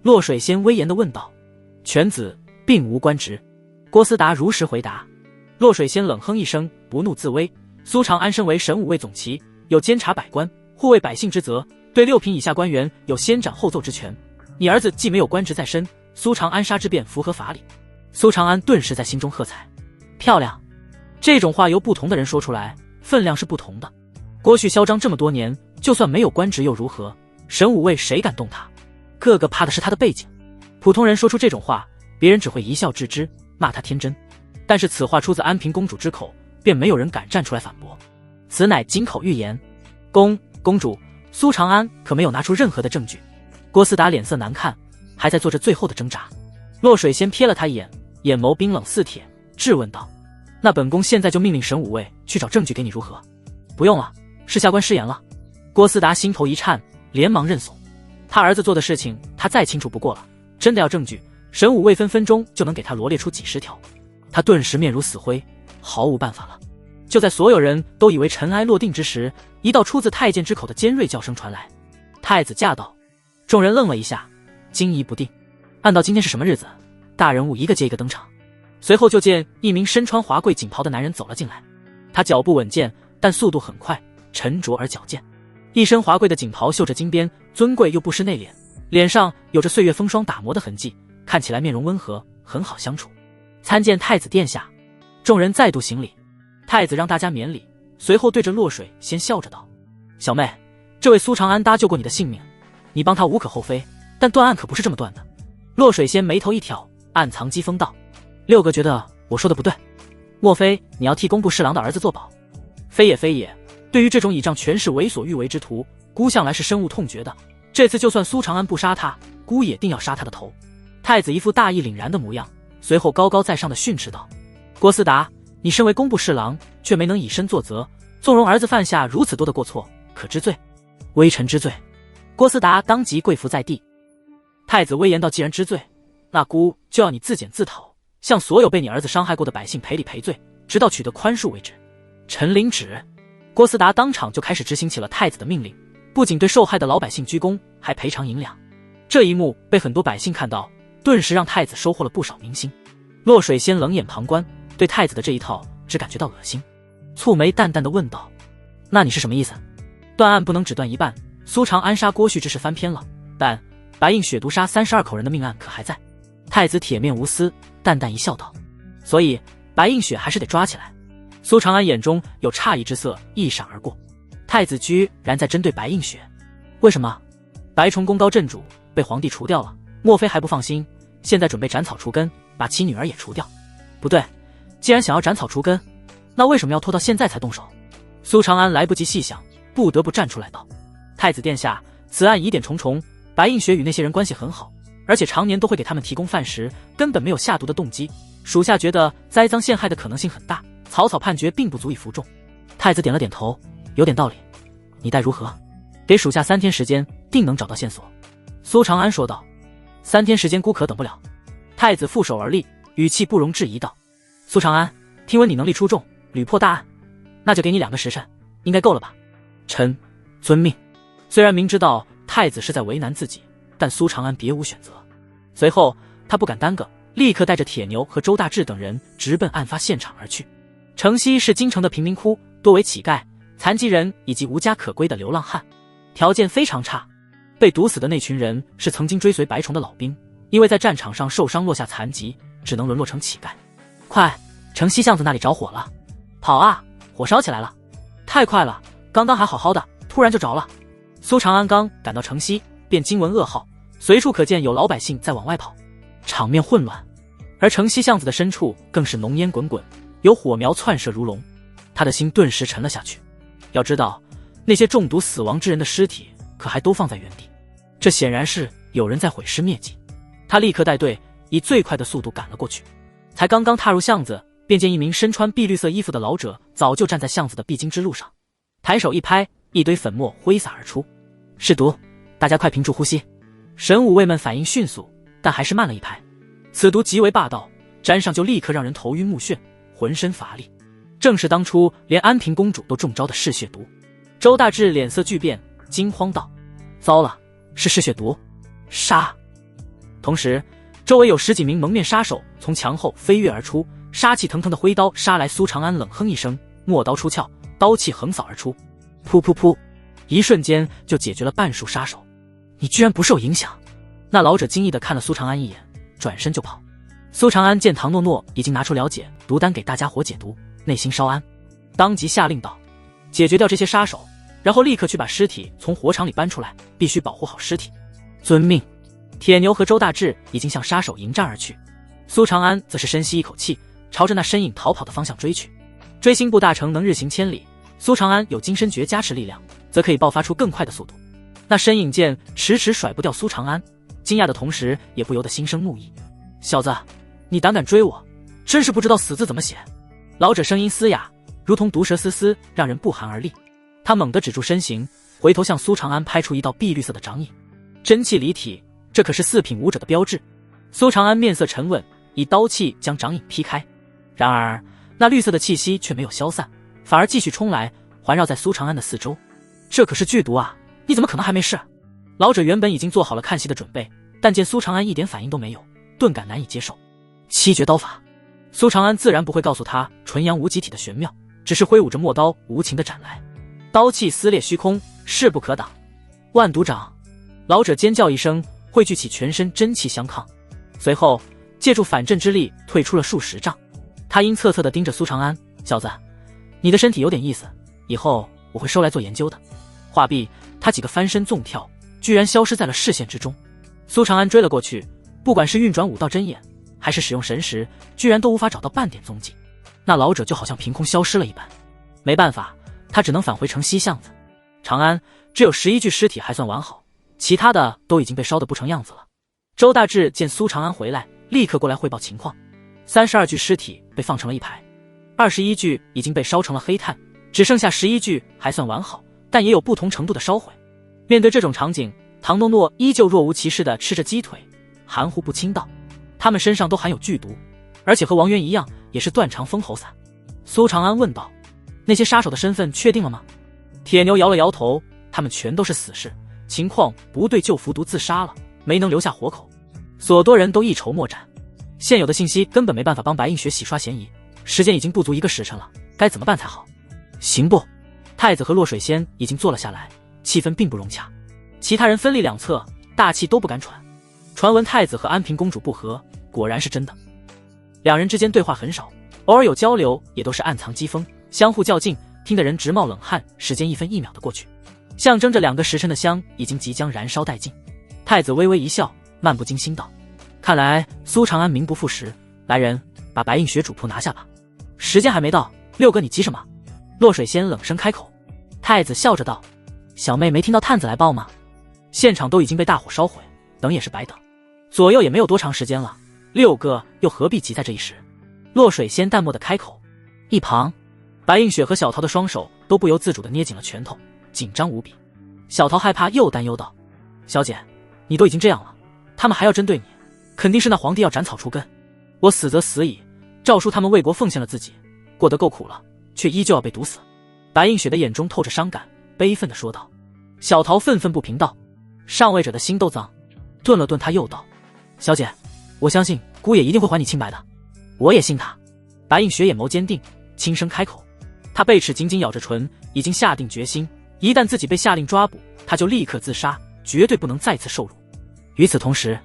落水仙威严地问道。犬子并无官职。郭思达如实回答。落水仙冷哼一声，不怒自威：“苏长安身为神武卫总旗，有监察百官、护卫百姓之责，对6品以下官员有先斩后奏之权。你儿子既没有官职在身，苏长安杀之便符合法理。”苏长安顿时在心中喝彩。漂亮，这种话由不同的人说出来，分量是不同的。郭旭嚣张这么多年，就算没有官职又如何？神武卫谁敢动他？个个怕的是他的背景。普通人说出这种话，别人只会一笑置之，骂他天真。但是此话出自安平公主之口，便没有人敢站出来反驳。此乃金口玉言。公主，苏长安可没有拿出任何的证据。郭思达脸色难看，还在做着最后的挣扎。落水仙瞥了他一眼，眼眸冰冷似铁，质问道：“那本宫现在就命令神武卫去找证据给你如何？”“不用了，是下官失言了。”郭思达心头一颤，连忙认怂。他儿子做的事情他再清楚不过了，真的要证据，神武卫分分钟就能给他罗列出几10条。他顿时面如死灰，毫无办法了。就在所有人都以为尘埃落定之时，一道出自太监之口的尖锐叫声传来：“太子驾到！”众人愣了一下，惊疑不定。按道今天是什么日子？大人物一个接一个登场。随后就见一名身穿华贵锦袍的男人走了进来，他脚步稳健，但速度很快，沉着而矫健。一身华贵的锦袍绣着金边，尊贵又不失内敛，脸上有着岁月风霜打磨的痕迹，看起来面容温和，很好相处。参见太子殿下。众人再度行礼。太子让大家免礼，随后对着落水仙笑着道：“小妹，这位苏长安搭救过你的性命，你帮他无可厚非，但断案可不是这么断的。”落水仙眉头一挑，暗藏讥讽道：“6个觉得我说的不对，莫非你要替工部侍郎的儿子作保？”“非也非也，对于这种倚仗权势为所欲为之徒，孤向来是深恶痛绝的。这次就算苏长安不杀他，孤也定要杀他的头。”太子一副大义凛然的模样，随后高高在上的训斥道：“郭思达，你身为工部侍郎，却没能以身作则，纵容儿子犯下如此多的过错，可知罪？”“微臣知罪。”郭思达当即跪伏在地。太子威严道：“既然知罪，那孤就要你自检自讨，向所有被你儿子伤害过的百姓赔礼赔罪，直到取得宽恕为止。”臣领旨。郭思达当场就开始执行起了太子的命令，不仅对受害的老百姓鞠躬，还赔偿银两。这一幕被很多百姓看到，顿时让太子收获了不少民心。落水仙冷眼旁观，对太子的这一套只感觉到恶心，蹙眉淡淡的问道：“那你是什么意思？断案不能只断一半，苏长安杀郭旭之事翻篇了，但白映雪毒杀32口人的命案可还在？”太子铁面无私，淡淡一笑道：“所以白映雪还是得抓起来。”苏长安眼中有诧异之色一闪而过，太子居然在针对白映雪？为什么？白崇功高震主，被皇帝除掉了，莫非还不放心？现在准备斩草除根，把其女儿也除掉？不对，既然想要斩草除根，那为什么要拖到现在才动手？苏长安来不及细想，不得不站出来道：“太子殿下，此案疑点重重，白映雪与那些人关系很好，而且常年都会给他们提供饭食，根本没有下毒的动机。属下觉得栽赃陷害的可能性很大，草草判决并不足以服众。”太子点了点头，有点道理。你待如何？给属下3天时间，定能找到线索。苏长安说道：“3天时间孤可等不了。”太子负手而立，语气不容置疑道：“苏长安，听闻你能力出众，屡破大案，那就给你2个时辰，应该够了吧？”臣遵命。虽然明知道太子是在为难自己，但苏长安别无选择。随后他不敢耽搁，立刻带着铁牛和周大志等人直奔案发现场而去。城西是京城的贫民窟，多为乞丐、残疾人以及无家可归的流浪汉，条件非常差。被毒死的那群人是曾经追随白崇的老兵，因为在战场上受伤落下残疾，只能沦落成乞丐。快，城西巷子那里着火了！跑啊，火烧起来了！太快了，刚刚还好好的，突然就着了。苏长安刚赶到城西，便惊闻噩耗，随处可见有老百姓在往外跑，场面混乱。而城西巷子的深处更是浓烟滚滚，有火苗窜射如龙，他的心顿时沉了下去。要知道，那些中毒死亡之人的尸体可还都放在原地，这显然是有人在毁尸灭迹。他立刻带队以最快的速度赶了过去，才刚刚踏入巷子，便见一名身穿碧绿色衣服的老者早就站在巷子的必经之路上，抬手一拍，一堆粉末挥洒而出。是毒，大家快屏住呼吸。神武卫们反应迅速，但还是慢了一拍。此毒极为霸道，沾上就立刻让人头晕目眩，浑身乏力。正是当初连安平公主都中招的嗜血毒。周大志脸色巨变，惊慌道：“糟了，是嗜血毒！杀！”同时，周围有10几名蒙面杀手从墙后飞跃而出，杀气腾腾的挥刀杀来。苏长安冷哼一声，墨刀出鞘，刀气横扫而出，噗噗噗，一瞬间就解决了半数杀手。你居然不受影响！那老者惊异地看了苏长安一眼，转身就跑。苏长安见唐诺诺已经拿出了解毒丹给大家伙解毒，内心稍安，当即下令道：“解决掉这些杀手，然后立刻去把尸体从火场里搬出来，必须保护好尸体。”遵命。铁牛和周大志已经向杀手迎战而去，苏长安则是深吸一口气，朝着那身影逃跑的方向追去。追星部大成能日行千里，苏长安有金身诀加持力量，则可以爆发出更快的速度。那身影见迟迟甩不掉苏长安，惊讶的同时也不由得心生怒意：“小子，你胆敢追我，真是不知道死字怎么写！”老者声音嘶哑，如同毒蛇嘶嘶，让人不寒而栗。他猛地止住身形，回头向苏长安拍出一道碧绿色的掌影，真气离体，这可是4品武者的标志。苏长安面色沉稳，以刀气将掌影劈开。然而那绿色的气息却没有消散，反而继续冲来，环绕在苏长安的四周。这可是剧毒啊，你怎么可能还没事？老者原本已经做好了看戏的准备，但见苏长安一点反应都没有，顿感难以接受。7绝刀法，苏长安自然不会告诉他纯阳无极体的玄妙，只是挥舞着墨刀无情地斩来，刀气撕裂虚空，势不可挡。万毒掌！老者尖叫一声，汇聚起全身真气相抗，随后借助反震之力退出了数10丈。他阴恻恻地盯着苏长安：“小子，你的身体有点意思，以后我会收来做研究的。”话毕，他几个翻身纵跳，居然消失在了视线之中。苏长安追了过去，不管是运转武道真眼，还是使用神识，居然都无法找到半点踪迹。那老者就好像凭空消失了一般。没办法，他只能返回城西巷子。长安只有11具尸体还算完好，其他的都已经被烧得不成样子了。周大志见苏长安回来，立刻过来汇报情况。32具尸体被放成了一排，21具已经被烧成了黑炭，只剩下11具还算完好，但也有不同程度的烧毁。面对这种场景，唐诺诺依旧若无其事地吃着鸡腿，含糊不清道：“他们身上都含有剧毒，而且和王源一样，也是断肠封喉散。”苏长安问道：“那些杀手的身份确定了吗？”铁牛摇了摇头：“他们全都是死士，情况不对就服毒自杀了，没能留下活口。所多人都一筹莫展，现有的信息根本没办法帮白映雪洗刷嫌疑，时间已经不足1个时辰了，该怎么办才好？”“行不？”太子和洛水仙已经坐了下来，气氛并不融洽，其他人分立两侧，大气都不敢喘。传闻太子和安平公主不和，果然是真的。两人之间对话很少，偶尔有交流，也都是暗藏讥讽，相互较劲，听得人直冒冷汗。时间1分1秒的过去，象征着2个时辰的香已经即将燃烧殆尽。太子微微一笑，漫不经心道：“看来苏长安名不副实，来人，把白映雪主仆拿下吧。”“时间还没到，六哥你急什么？”洛水仙冷声开口。太子笑着道：“小妹没听到探子来报吗？现场都已经被大火烧毁，等也是白等，左右也没有多长时间了，六哥又何必急在这一时？”洛水仙淡漠的开口。一旁，白映雪和小桃的双手都不由自主地捏紧了拳头，紧张无比。小桃害怕又担忧道：“小姐，你都已经这样了，他们还要针对你，肯定是那皇帝要斩草除根。我死则死矣，诏书他们为国奉献了自己，过得够苦了，却依旧要被毒死。白映雪的眼中透着伤感，悲愤地说道。小桃愤愤不平道：上位者的心都脏。顿了顿，他又道：小姐，我相信姑爷一定会还你清白的。我也信他。白映雪眼眸坚定，轻声开口。他贝齿紧紧咬着唇，已经下定决心，一旦自己被下令抓捕，他就立刻自杀，绝对不能再次受辱。与此同时，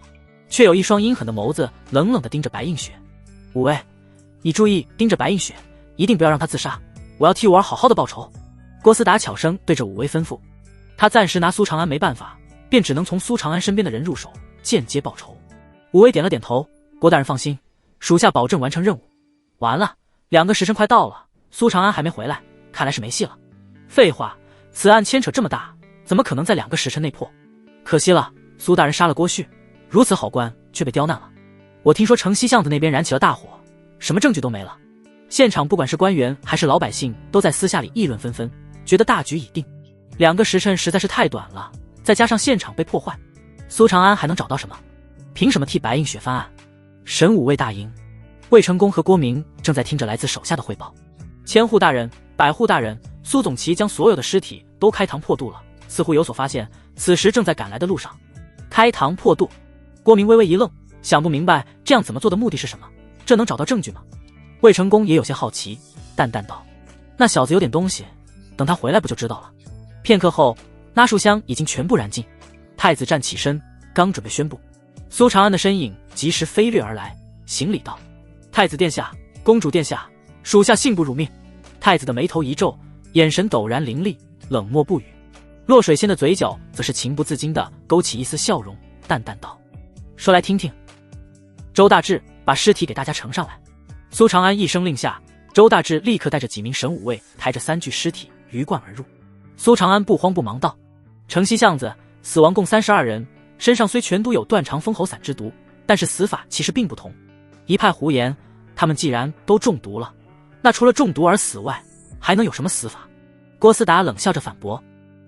却有一双阴狠的眸子冷冷地盯着白映雪。五位，你注意盯着白映雪，一定不要让她自杀，我要替五儿好好的报仇。郭思达悄声对着武威吩咐。他暂时拿苏长安没办法，便只能从苏长安身边的人入手，间接报仇。武威点了点头，郭大人放心，属下保证完成任务。完了，2个时辰快到了，苏长安还没回来，看来是没戏了。废话，此案牵扯这么大，怎么可能在2个时辰内破？可惜了，苏大人杀了郭旭，如此好官却被刁难了。我听说城西巷子那边燃起了大火，什么证据都没了。现场不管是官员还是老百姓，都在私下里议论纷纷，觉得大局已定。2个时辰实在是太短了，再加上现场被破坏，苏长安还能找到什么？凭什么替白映雪翻案？神武卫大营，魏成功和郭明正在听着来自手下的汇报。千户大人、百户大人，苏总旗将所有的尸体都开膛破肚了，似乎有所发现，此时正在赶来的路上。开膛破肚？郭明微微一愣，想不明白这样怎么做的目的是什么？这能找到证据吗？魏成功也有些好奇，淡淡道：那小子有点东西，等他回来不就知道了。片刻后，那束香已经全部燃尽。太子站起身，刚准备宣布，苏长安的身影及时飞掠而来，行礼道：太子殿下，公主殿下，属下信不辱命。太子的眉头一皱，眼神陡然凌厉，冷漠不语。落水仙的嘴角则是情不自禁地勾起一丝笑容，淡淡道：说来听听。周大志，把尸体给大家呈上来。苏长安一声令下，周大志立刻带着几名神武卫，抬着3具尸体鱼贯而入。苏长安不慌不忙道：城西巷子死亡共32人，身上虽全都有断肠封喉散之毒，但是死法其实并不同。一派胡言，他们既然都中毒了，那除了中毒而死外，还能有什么死法？郭思达冷笑着反驳：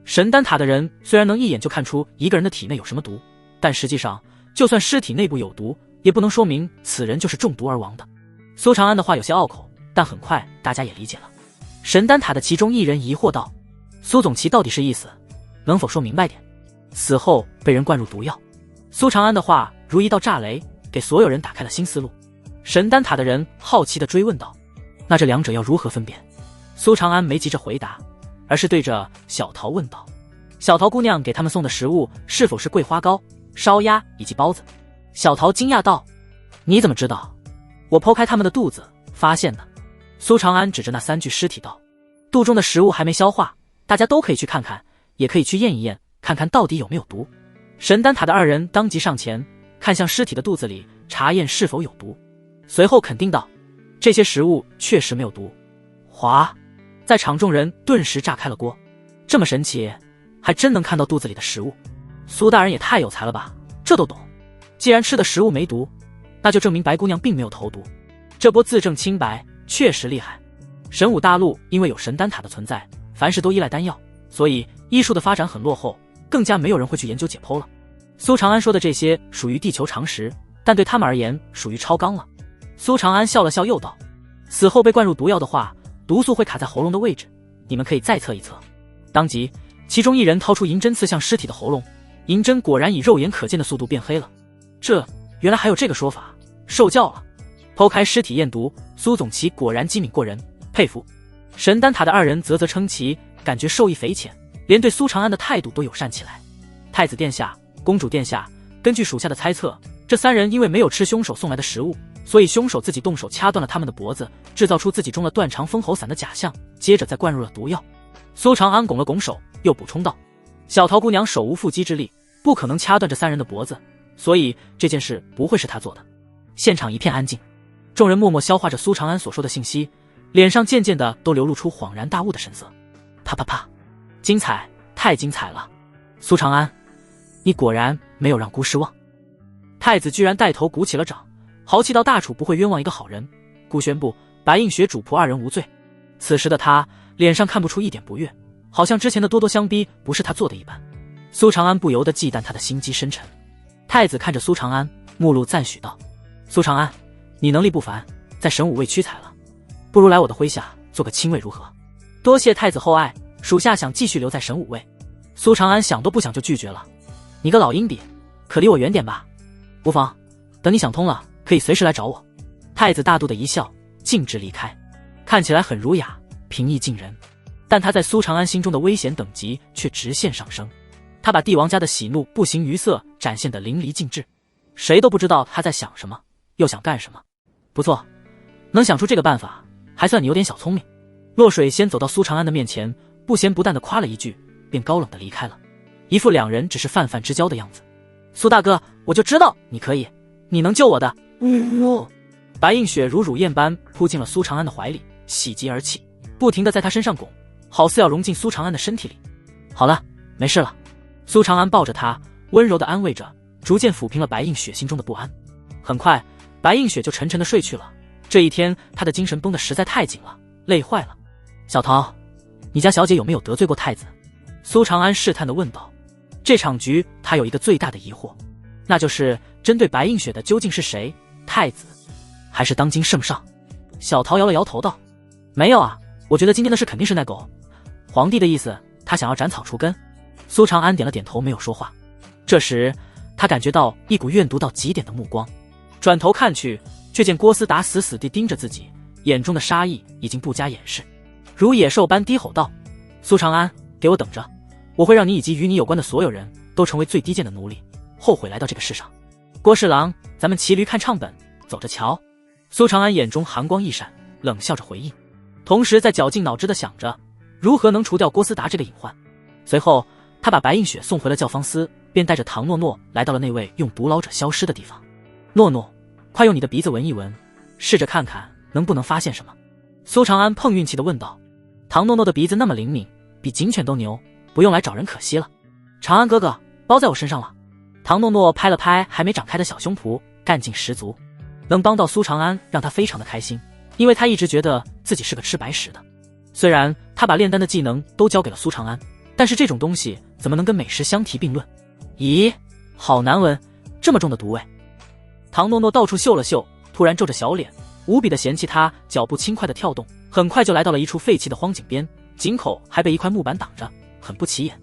神丹塔的人虽然能一眼就看出一个人的体内有什么毒，但实际上就算尸体内部有毒，也不能说明此人就是中毒而亡的。苏长安的话有些拗口，但很快大家也理解了。神丹塔的其中一人疑惑道：苏总旗到底是意思，能否说明白点？死后被人灌入毒药。苏长安的话如一道炸雷，给所有人打开了新思路。神丹塔的人好奇地追问道：那这2者要如何分辨？苏长安没急着回答，而是对着小桃问道：小桃姑娘给他们送的食物是否是桂花糕、烧鸭以及包子？小桃惊讶道：你怎么知道？我剖开他们的肚子发现的。苏长安指着那3具尸体道：肚中的食物还没消化，大家都可以去看看，也可以去验一验，看看到底有没有毒。神丹塔的2人当即上前，看向尸体的肚子里，查验是否有毒，随后肯定道：这些食物确实没有毒。哗，在场众人顿时炸开了锅，这么神奇，还真能看到肚子里的食物。苏大人也太有才了吧，这都懂。既然吃的食物没毒，那就证明白姑娘并没有投毒，这波自证清白确实厉害。神武大陆因为有神丹塔的存在，凡事都依赖丹药，所以医术的发展很落后，更加没有人会去研究解剖了。苏长安说的这些属于地球常识，但对他们而言属于超纲了。苏长安笑了笑又道：死后被灌入毒药的话，毒素会卡在喉咙的位置，你们可以再测一测。当即其中一人掏出银针刺向尸体的喉咙，银针果然以肉眼可见的速度变黑了。原来还有这个说法，受教了。剖开尸体验毒，苏总旗果然机敏过人，佩服。神丹塔的2人啧啧称奇，感觉受益匪浅，连对苏长安的态度都友善起来。太子殿下，公主殿下，根据属下的猜测，这3人因为没有吃凶手送来的食物，所以凶手自己动手掐断了他们的脖子，制造出自己中了断肠封喉散的假象，接着再灌入了毒药。苏长安拱了拱手，又补充道：小桃姑娘手无缚鸡之力，不可能掐断这3人的脖子，所以这件事不会是她做的。现场一片安静，众人默默消化着苏长安所说的信息，脸上渐渐的都流露出恍然大悟的神色。啪啪啪，精彩，太精彩了！苏长安，你果然没有让姑失望。太子居然带头鼓起了掌，豪气到大楚不会冤枉一个好人。姑宣布，白映雪主仆2人无罪。此时的他脸上看不出一点不悦，好像之前的咄咄相逼不是他做的一般。苏长安不由得忌惮他的心机深沉，太子看着苏长安，目露赞许道：“苏长安，你能力不凡，在神武卫屈才了，不如来我的麾下做个亲卫如何？”多谢太子厚爱，属下想继续留在神武卫。苏长安想都不想就拒绝了：“你个老阴笔，可离我远点吧。”“无妨，等你想通了，可以随时来找我。”太子大度的一笑，径直离开，看起来很儒雅，平易近人，但他在苏长安心中的危险等级却直线上升。他把帝王家的喜怒不形于色展现得淋漓尽致，谁都不知道他在想什么，又想干什么。不错，能想出这个办法，还算你有点小聪明。洛水先走到苏长安的面前，不咸不淡地夸了一句，便高冷地离开了，一副两人只是泛泛之交的样子。苏大哥，我就知道你可以，你能救我的。白映雪如乳燕般扑进了苏长安的怀里，喜极而泣，不停地在他身上拱，好似要融进苏长安的身体里。好了，没事了。苏长安抱着他，温柔地安慰着，逐渐抚平了白映雪心中的不安。很快，白映雪就沉沉地睡去了。这一天，她的精神绷得实在太紧了，累坏了。小桃，你家小姐有没有得罪过太子？苏长安试探地问道。这场局他有一个最大的疑惑，那就是针对白映雪的究竟是谁？太子还是当今圣上？小桃摇了摇头道：“没有啊，我觉得今天的事肯定是那狗。皇帝的意思，他想要斩草除根。”苏长安点了点头，没有说话。这时他感觉到一股怨毒到极点的目光，转头看去，却见郭思达死死地盯着自己，眼中的杀意已经不加掩饰，如野兽般低吼道：“苏长安，给我等着！我会让你以及与你有关的所有人都成为最低贱的奴隶，后悔来到这个世上。郭侍郎，咱们骑驴看唱本，走着瞧。”苏长安眼中寒光一闪，冷笑着回应，同时在绞尽脑汁地想着如何能除掉郭思达这个隐患。随后他把白映雪送回了教坊司，便带着唐诺诺来到了那位用毒老者消失的地方。诺诺，快用你的鼻子闻一闻，试着看看能不能发现什么。苏长安碰运气地问道。唐诺诺的鼻子那么灵敏，比警犬都牛，不用来找人可惜了。长安哥哥，包在我身上了。唐诺诺拍了拍还没长开的小胸脯，干劲十足。能帮到苏长安让他非常的开心，因为他一直觉得自己是个吃白食的。虽然他把炼丹的技能都交给了苏长安，但是这种东西怎么能跟美食相提并论？咦，好难闻，这么重的毒味。唐诺诺到处嗅了嗅，突然皱着小脸，无比的嫌弃他，脚步轻快的跳动，很快就来到了一处废弃的荒井边，井口还被一块木板挡着，很不起眼。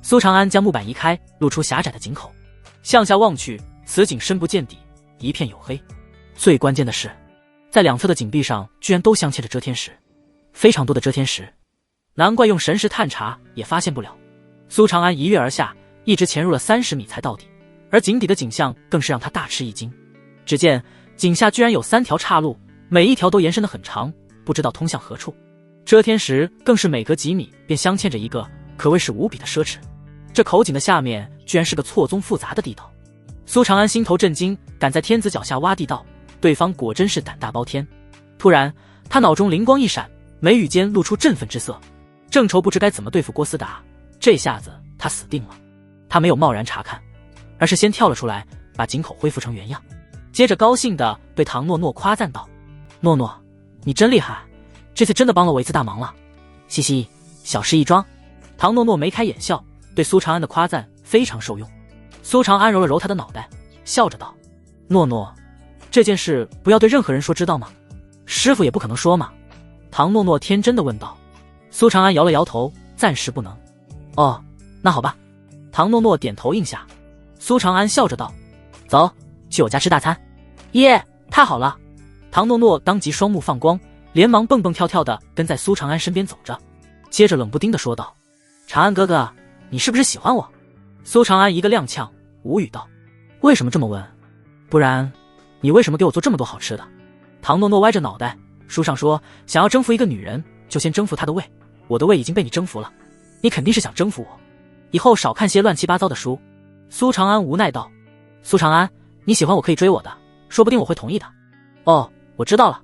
苏长安将木板移开，露出狭窄的井口，向下望去，此井深不见底，一片黝黑。最关键的是，在两侧的井壁上居然都镶嵌着遮天石，非常多的遮天石，难怪用神识探查也发现不了。苏长安一跃而下，一直潜入了30米才到底，而井底的景象更是让他大吃一惊。只见井下居然有3条岔路，每一条都延伸得很长，不知道通向何处。遮天石更是每隔几米便镶嵌着一个，可谓是无比的奢侈。这口井的下面居然是个错综复杂的地道。苏长安心头震惊，敢在天子脚下挖地道，对方果真是胆大包天。突然他脑中灵光一闪，眉宇间露出振奋之色，正愁不知该怎么对付郭思达，这下子他死定了。他没有贸然查看，而是先跳了出来，把井口恢复成原样，接着高兴地对唐诺诺夸赞道：“诺诺，你真厉害，这次真的帮了我一次大忙了。嘻嘻，小事一桩。”唐诺诺眉开眼笑，对苏长安的夸赞非常受用。苏长安揉了揉他的脑袋，笑着道：“诺诺，这件事不要对任何人说，知道吗？”“师傅也不可能说嘛。”唐诺诺天真地问道。苏长安摇了摇头，暂时不能。“哦，那好吧。”唐诺诺点头应下。苏长安笑着道：“走，去我家吃大餐。”“耶，太好了！”唐诺诺当即双目放光，连忙蹦蹦跳跳地跟在苏长安身边走着，接着冷不丁地说道：“长安哥哥，你是不是喜欢我？”苏长安一个踉跄，无语道：“为什么这么问？不然你为什么给我做这么多好吃的？”唐诺诺歪着脑袋，书上说想要征服一个女人，就先征服她的胃，我的胃已经被你征服了，你肯定是想征服我，以后少看些乱七八糟的书。苏长安无奈道：“苏长安，你喜欢我可以追我的，说不定我会同意的。”“哦，我知道了。”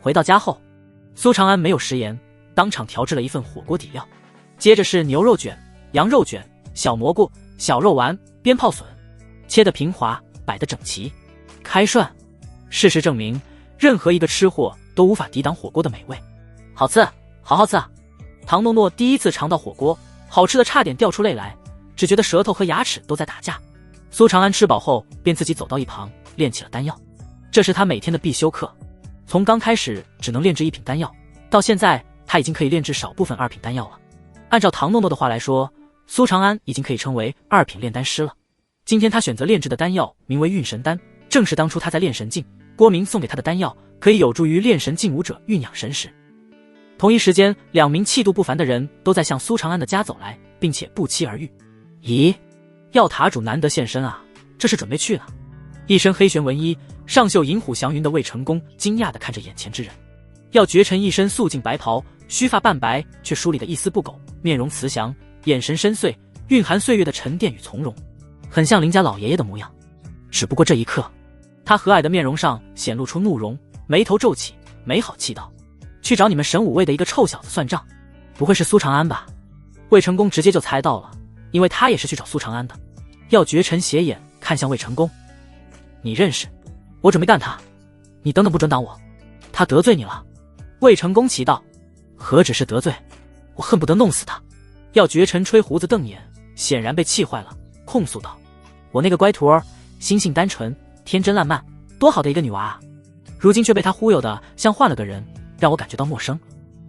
回到家后，苏长安没有食言，当场调制了一份火锅底料，接着是牛肉卷、羊肉卷、小蘑菇、小肉丸、鞭炮笋，切得平滑，摆得整齐，开涮。事实证明，任何一个吃货都无法抵挡火锅的美味。好吃，好好吃啊！唐诺诺第一次尝到火锅，好吃的差点掉出泪来，只觉得舌头和牙齿都在打架。苏长安吃饱后便自己走到一旁练起了丹药，这是他每天的必修课。从刚开始只能炼制1品丹药，到现在他已经可以炼制少部分2品丹药了。按照唐诺诺的话来说，苏长安已经可以称为2品炼丹师了。今天他选择炼制的丹药名为运神丹，正是当初他在炼神境，郭明送给他的丹药，可以有助于炼神境武者酝养神识。同一时间，2名气度不凡的人都在向苏长安的家走来，并且不期而遇。咦，药塔主难得现身啊，这是准备去哪？一身黑玄纹衣，上绣银虎祥云的魏成功惊讶地看着眼前之人。药绝尘一身素净白袍，须发半白，却梳理得一丝不苟，面容慈祥，眼神深邃，蕴含岁月的沉淀与从容，很像林家老爷爷的模样。只不过这一刻，他和蔼的面容上显露出怒容，眉头皱起，没好气道：“去找你们神武卫的一个臭小子算账，不会是苏长安吧？”魏成功直接就猜到了，因为他也是去找苏长安的。药绝尘斜眼看向魏成功：“你认识？我准备干他，你等等不准挡我！他得罪你了？”魏成功奇道：“何止是得罪，我恨不得弄死他！”药绝尘吹胡子瞪眼，显然被气坏了，控诉道：“我那个乖徒儿，心性单纯，天真烂漫，多好的一个女娃啊！如今却被他忽悠的像换了个人，让我感觉到陌生。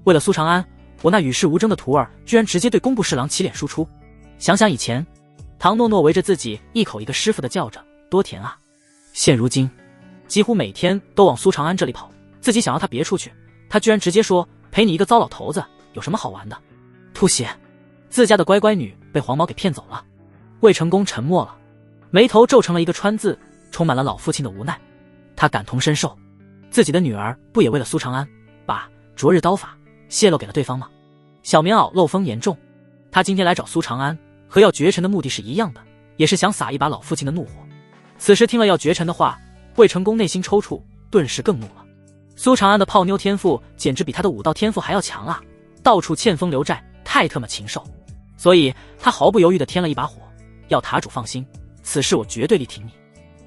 为了苏长安，我那与世无争的徒儿，居然直接对工部侍郎起脸输出。想想以前，唐诺诺围着自己一口一个师傅的叫着，多甜啊！现如今，几乎每天都往苏长安这里跑，自己想要他别出去，他居然直接说陪你一个糟老头子，有什么好玩的？吐血！自家的乖乖女被黄毛给骗走了。”魏成功沉默了，眉头皱成了一个川字，充满了老父亲的无奈。他感同身受，自己的女儿不也为了苏长安，把昨日刀法泄露给了对方吗？小棉袄漏风严重，他今天来找苏长安，和药绝尘的目的是一样的，也是想撒一把老父亲的怒火。此时听了药绝尘的话，魏成功内心抽搐，顿时更怒了。苏长安的泡妞天赋简直比他的武道天赋还要强啊，到处欠风流债，太特么禽兽。所以他毫不犹豫地添了一把火：“药塔主放心，此事我绝对力挺你。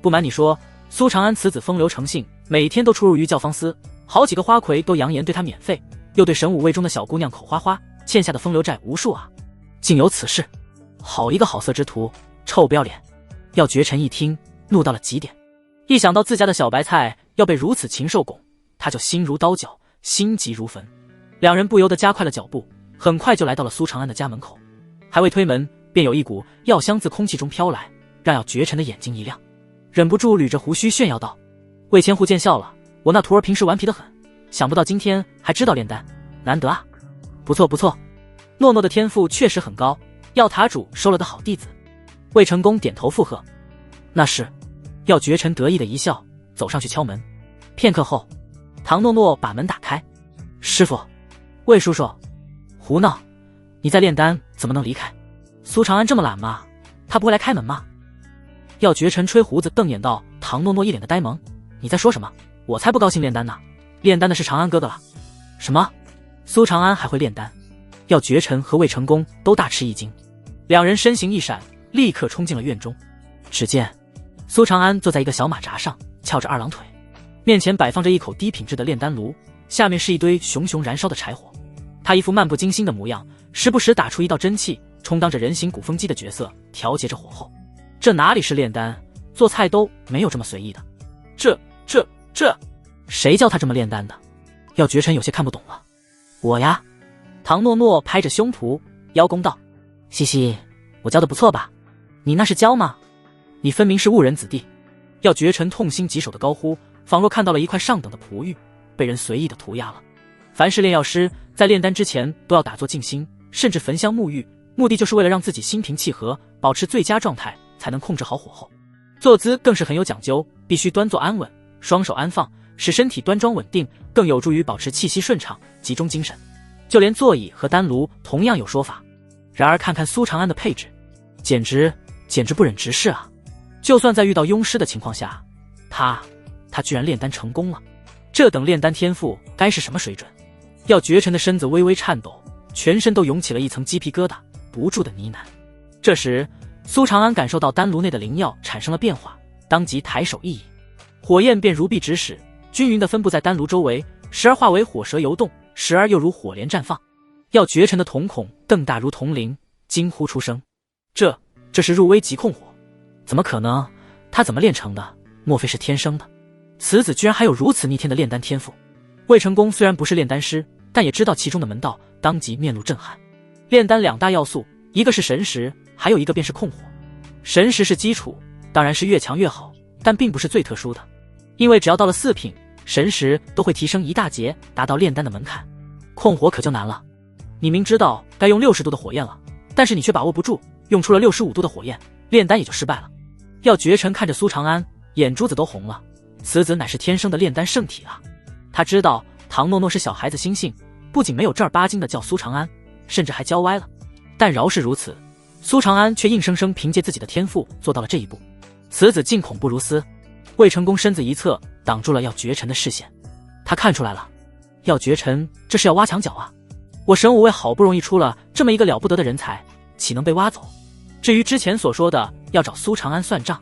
不瞒你说，苏长安此子风流成性，每天都出入于教坊司，好几个花魁都扬言对他免费，又对神武卫中的小姑娘口花花，欠下的风流债无数啊！竟有此事，好一个好色之徒，臭不要脸！”药绝尘一听，怒到了极点，一想到自家的小白菜要被如此禽兽拱，他就心如刀绞，心急如焚。两人不由得加快了脚步，很快就来到了苏长安的家门口。还未推门，便有一股药香自空气中飘来，让药绝尘的眼睛一亮，忍不住捋着胡须炫耀道：“魏千户见笑了，我那徒儿平时顽皮得很，想不到今天还知道炼丹，难得啊！不错不错，诺诺的天赋确实很高，药塔主收了个好弟子。”魏成功点头附和：“那是。”药绝尘得意的一笑，走上去敲门。片刻后，唐诺诺把门打开：“师傅，魏叔叔。”“胡闹，你在炼丹怎么能离开？苏长安这么懒吗？他不会来开门吗？”药绝尘吹胡子瞪眼道。唐诺诺一脸的呆萌：“你在说什么？我才不高兴炼丹呢！炼丹的是长安哥哥了。”“什么？苏长安还会炼丹？”药绝尘和魏成功都大吃一惊，两人身形一闪，立刻冲进了院中。只见苏长安坐在一个小马扎上，翘着二郎腿，面前摆放着一口低品质的炼丹炉，下面是一堆熊熊燃烧的柴火。他一副漫不经心的模样，时不时打出一道真气，充当着人形鼓风机的角色，调节着火候。这哪里是炼丹，做菜都没有这么随意的。这，谁叫他这么炼丹的？药绝尘有些看不懂了。“我呀。”唐诺诺拍着胸脯邀功道：“嘻嘻，我教的不错吧？你那是教吗？你分明是误人子弟！”药绝尘痛心疾首的高呼，仿若看到了一块上等的璞玉，被人随意的涂鸦了。凡是炼药师在炼丹之前都要打坐静心，甚至焚香沐浴，目的就是为了让自己心平气和，保持最佳状态，才能控制好火候。坐姿更是很有讲究，必须端坐安稳，双手安放，使身体端庄稳定，更有助于保持气息顺畅，集中精神。就连座椅和丹炉同样有说法。然而看看苏长安的配置，简直不忍直视啊！就算在遇到庸师的情况下，他居然炼丹成功了，这等炼丹天赋该是什么水准？药绝尘的身子微微颤抖，全身都涌起了一层鸡皮疙瘩，不住的呢喃。这时苏长安感受到丹炉内的灵药产生了变化，当即抬手一引，火焰便如臂指使，均匀地分布在丹炉周围，时而化为火蛇游动，时而又如火莲绽放。药绝尘的瞳孔更大如铜铃，惊呼出声：“这是入微即控火！”怎么可能？他怎么炼成的？莫非是天生的？此子居然还有如此逆天的炼丹天赋！魏成功虽然不是炼丹师，但也知道其中的门道，当即面露震撼。炼丹2大要素，一个是神识，还有一个便是控火。神识是基础，当然是越强越好，但并不是最特殊的，因为只要到了4品，神识都会提升一大截，达到炼丹的门槛。控火可就难了，你明知道该用60度的火焰了，但是你却把握不住，用出了65度的火焰，炼丹也就失败了。药绝尘看着苏长安，眼珠子都红了，此子乃是天生的炼丹圣体啊！他知道唐诺诺是小孩子心性，不仅没有正儿八经的叫苏长安，甚至还教歪了。但饶是如此，苏长安却硬生生凭借自己的天赋做到了这一步。此子竟恐不如斯！魏成功身子一侧，挡住了药绝尘的视线。他看出来了，药绝尘这是要挖墙脚啊！我神武卫好不容易出了这么一个了不得的人才，岂能被挖走？至于之前所说的要找苏长安算账，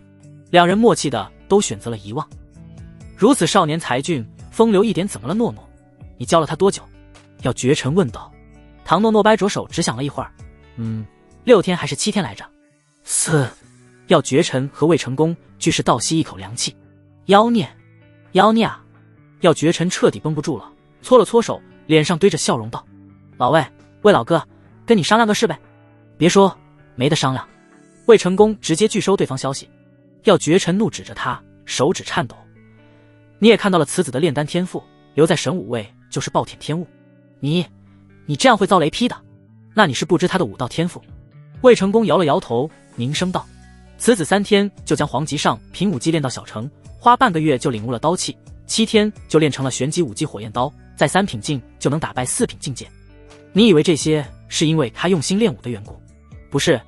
两人默契的都选择了遗忘。如此少年才俊，风流一点怎么了？诺诺，你教了他多久？药绝尘问道。唐诺诺掰着手，只想了一会儿，6天还是7天来着？4。药绝尘和魏成功俱是倒吸一口凉气。妖孽啊！药绝尘彻底绷不住了，搓了搓手，脸上堆着笑容道：老魏老哥，跟你商量个事呗。别说，没得商量。魏成功直接拒收对方消息。药绝尘怒指着他，手指颤抖。你也看到了此子的炼丹天赋，留在神武卫就是暴殄天物。你这样会遭雷劈的。那你是不知他的武道天赋。魏成功摇了摇头，凝声道：此子3天就将黄级上品武技练到小成，花半个月就领悟了刀气，7天就练成了玄级武技火焰刀，在3品境就能打败4品境界。你以为这些是因为他用心练武的缘故？不是，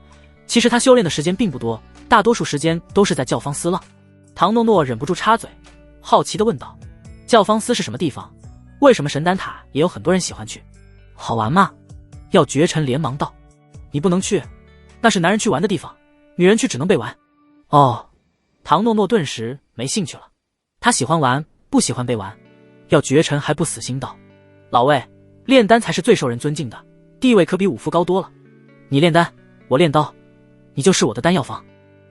其实他修炼的时间并不多，大多数时间都是在教坊司浪。唐诺诺忍不住插嘴，好奇地问道：教坊司是什么地方？为什么神丹塔也有很多人喜欢去？好玩吗？药绝尘连忙道：你不能去，那是男人去玩的地方，女人去只能被玩。哦，唐诺诺顿时没兴趣了，他喜欢玩，不喜欢被玩。药绝尘还不死心道：老魏，炼丹才是最受人尊敬的，地位可比武夫高多了。你炼丹，我炼刀，你就是我的丹药房。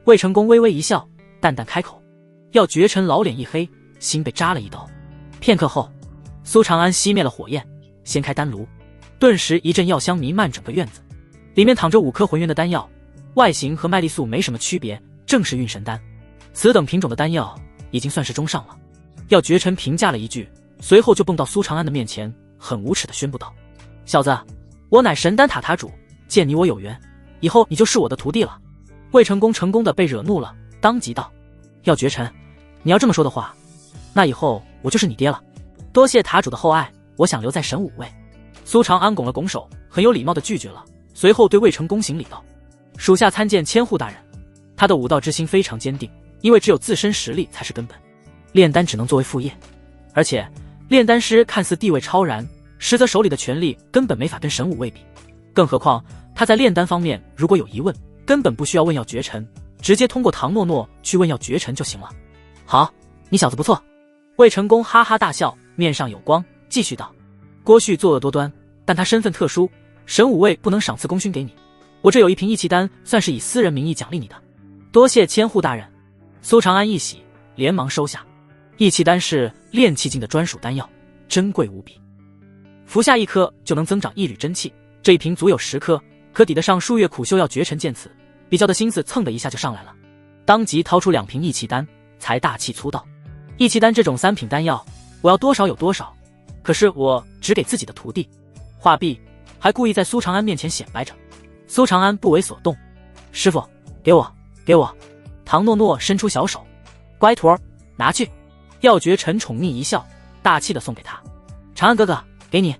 魏成功微微一笑，淡淡开口。药绝尘老脸一黑，心被扎了一刀。片刻后，苏长安熄灭了火焰，掀开丹炉，顿时一阵药香弥漫整个院子，里面躺着5颗浑圆的丹药，外形和麦丽素没什么区别，正是运神丹。此等品种的丹药已经算是中上了。药绝尘评价了一句，随后就蹦到苏长安的面前，很无耻地宣布道：小子，我乃神丹塔塔主，见你我有缘，以后你就是我的徒弟了。魏成功成功的被惹怒了，当即道：药绝尘，你要这么说的话，那以后我就是你爹了。多谢塔主的厚爱，我想留在神武卫。苏长安拱了拱手，很有礼貌的拒绝了，随后对魏成功行礼道：属下参见千户大人。他的武道之心非常坚定，因为只有自身实力才是根本，炼丹只能作为副业。而且炼丹师看似地位超然，实则手里的权力根本没法跟神武卫比。更何况他在炼丹方面如果有疑问，根本不需要问药绝尘，直接通过唐诺诺去问药绝尘就行了。好，你小子不错。魏成功哈哈大笑，面上有光，继续道：郭旭作恶多端，但他身份特殊，神武卫不能赏赐功勋给你，我这有一瓶义气丹，算是以私人名义奖励你的。多谢千户大人。苏长安一喜，连忙收下。义气丹是炼气境的专属丹药，珍贵无比，服下1颗就能增长1缕真气，这一瓶足有10颗，可抵得上数月苦修。药绝尘见此，比较的心思蹭的一下就上来了，当即掏出2瓶义气丹，才大气粗道：义气丹这种3品丹药，我要多少有多少，可是我只给自己的徒弟。话毕，还故意在苏长安面前显摆着。苏长安不为所动，师傅，给我。唐诺诺伸出小手，乖徒儿，拿去。药绝尘宠溺一笑，大气的送给他。长安哥哥，给你。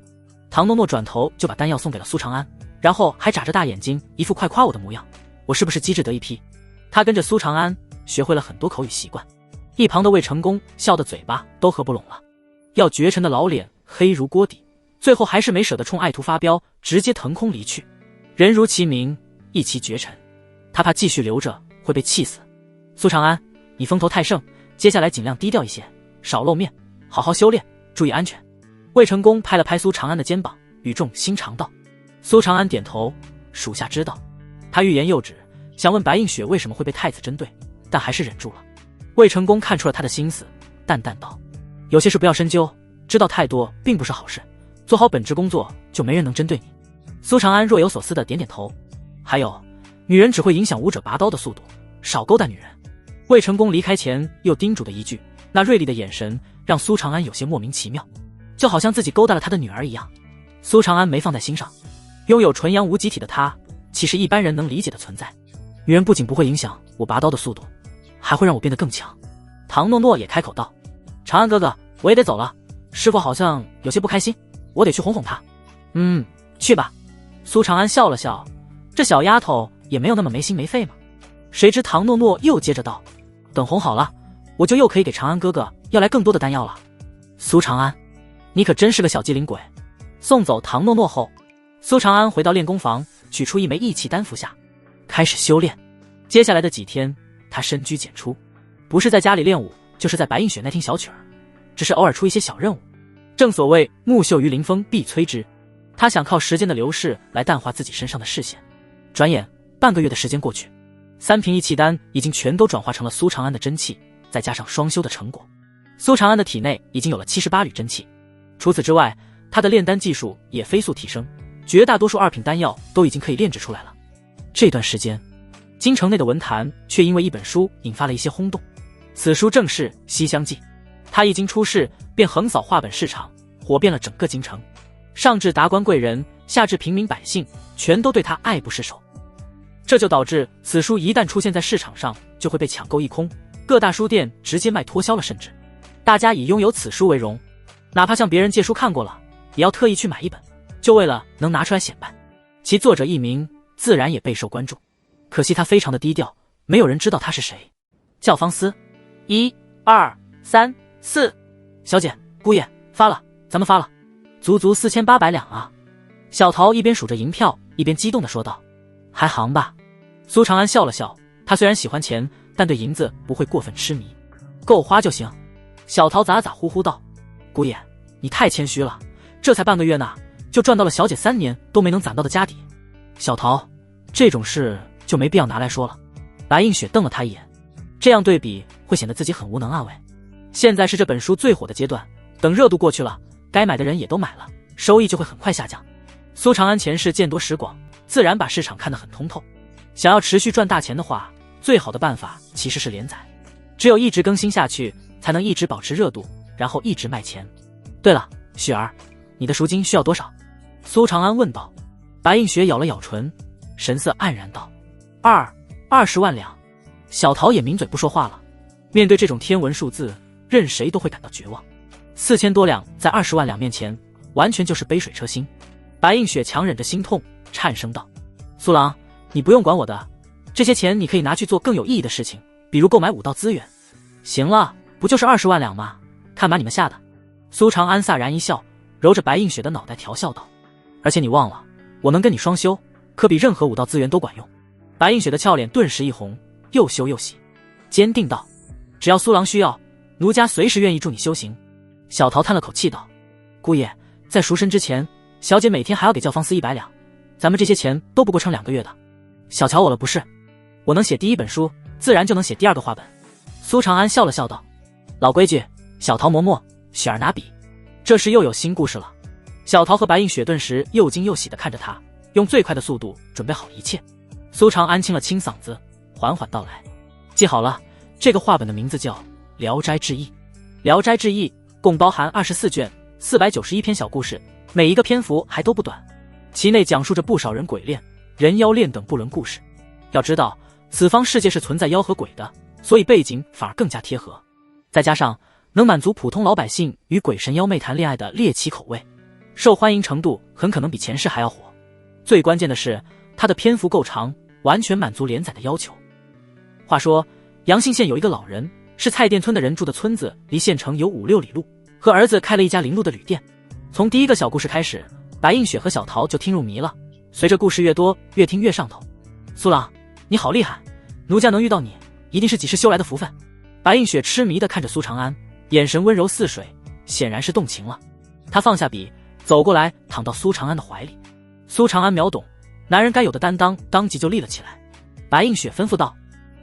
唐诺诺转头就把丹药送给了苏长安，然后还眨着大眼睛，一副快夸我的模样。我是不是机智得一批？他跟着苏长安学会了很多口语习惯。一旁的魏成功笑得嘴巴都合不拢了。药绝尘的老脸黑如锅底，最后还是没舍得冲爱徒发飙，直接腾空离去。人如其名，一骑绝尘，他怕继续留着会被气死。苏长安，你风头太盛，接下来尽量低调一些，少露面，好好修炼，注意安全。魏成功拍了拍苏长安的肩膀，语重心长道。苏长安点头，属下知道。他欲言又止，想问白映雪为什么会被太子针对，但还是忍住了。魏成功看出了他的心思，淡淡道：“有些事不要深究，知道太多并不是好事，做好本职工作就没人能针对你。”苏长安若有所思地点点头。还有，女人只会影响武者拔刀的速度，少勾搭女人。魏成功离开前又叮嘱的一句，那锐利的眼神让苏长安有些莫名其妙，就好像自己勾搭了他的女儿一样。苏长安没放在心上，拥有纯阳无极体的他，其实一般人能理解的存在。女人不仅不会影响我拔刀的速度，还会让我变得更强。唐诺诺也开口道：“长安哥哥，我也得走了，师傅好像有些不开心，我得去哄哄他。”去吧。苏长安笑了笑，这小丫头也没有那么没心没肺嘛。谁知唐诺诺又接着道：“等哄好了，我就又可以给长安哥哥要来更多的丹药了。”苏长安，你可真是个小机灵鬼。送走唐诺诺后，苏长安回到练功房，取出一枚义气丹服下，开始修炼。接下来的几天，他深居简出，不是在家里练武，就是在白映雪那听小曲儿，只是偶尔出一些小任务。正所谓木秀于林峰必摧之，他想靠时间的流逝来淡化自己身上的视线。转眼半个月的时间过去，3瓶义气丹已经全都转化成了苏长安的真气，再加上双修的成果，苏长安的体内已经有了78缕真气。除此之外，他的炼丹技术也飞速提升，绝大多数2品丹药都已经可以炼制出来了。这段时间，京城内的文坛却因为一本书引发了一些轰动，此书正是《西厢记》。他一经出世，便横扫画本市场，火遍了整个京城，上至达官贵人，下至平民百姓，全都对他爱不释手。这就导致此书一旦出现在市场上，就会被抢购一空，各大书店直接卖脱销了，甚至大家以拥有此书为荣，哪怕向别人借书看过了，也要特意去买一本，就为了能拿出来显摆。其作者一名自然也备受关注，可惜他非常的低调，没有人知道他是谁。教坊司，1、2、3、4，小姐，姑爷发了，咱们发了，足足4800两啊！小桃一边数着银票，一边激动地说道：“还行吧？”苏长安笑了笑，他虽然喜欢钱，但对银子不会过分痴迷，够花就行。小桃咋呼呼道：“姑爷，你太谦虚了，这才半个月呢，就赚到了小姐3年都没能攒到的家底。”小桃，这种事就没必要拿来说了。白映雪瞪了他一眼，这样对比会显得自己很无能啊喂。现在是这本书最火的阶段，等热度过去了，该买的人也都买了，收益就会很快下降。苏长安前世见多识广，自然把市场看得很通透。想要持续赚大钱的话，最好的办法其实是连载，只有一直更新下去，才能一直保持热度，然后一直卖钱。对了，雪儿，你的赎金需要多少？苏长安问道。白映雪咬了咬唇，神色黯然道：“20万两。”小桃也抿嘴不说话了。面对这种天文数字，任谁都会感到绝望。4000多两在20万两面前，完全就是杯水车薪。白映雪强忍着心痛，颤声道：“苏郎，你不用管我的，这些钱你可以拿去做更有意义的事情，比如购买武道资源。”行了，不就是20万两吗？看把你们吓的。苏长安飒然一笑，揉着白映雪的脑袋调笑道：“而且你忘了，我能跟你双修，可比任何武道资源都管用。”白映雪的俏脸顿时一红，又羞又喜，坚定道：“只要苏郎需要，奴家随时愿意助你修行。”小桃叹了口气道：“姑爷，在赎身之前，小姐每天还要给教坊司100两，咱们这些钱都不够撑2个月的。小瞧我了不是？我能写第1本书，自然就能写第2个画本。”苏长安笑了笑道：“老规矩，小桃磨墨，雪儿拿笔。”这时又有新故事了。小桃和白映雪顿时又惊又喜地看着他，用最快的速度准备好一切。苏长安清了清嗓子，缓缓道来：“记好了，这个画本的名字叫《聊斋志异》。《聊斋志异》共包含24卷，491篇小故事，每一个篇幅还都不短，其内讲述着不少人鬼恋、人妖恋等不伦故事。要知道，此方世界是存在妖和鬼的，所以背景反而更加贴合，再加上能满足普通老百姓与鬼神妖媚谈恋爱的猎奇口味，受欢迎程度很可能比前世还要火。最关键的是，它的篇幅够长，完全满足连载的要求。话说，阳信县有一个老人，是蔡店村的人住的村子，离县城有5、6里路，和儿子开了一家临路的旅店。从第1个小故事开始，白映雪和小桃就听入迷了，随着故事越多，越听越上头。苏郎，你好厉害，奴家能遇到你，一定是几世修来的福分。白映雪痴迷地看着苏长安，眼神温柔似水，显然是动情了。他放下笔，走过来躺到苏长安的怀里。苏长安秒懂，男人该有的担当当即就立了起来。白映雪吩咐道：“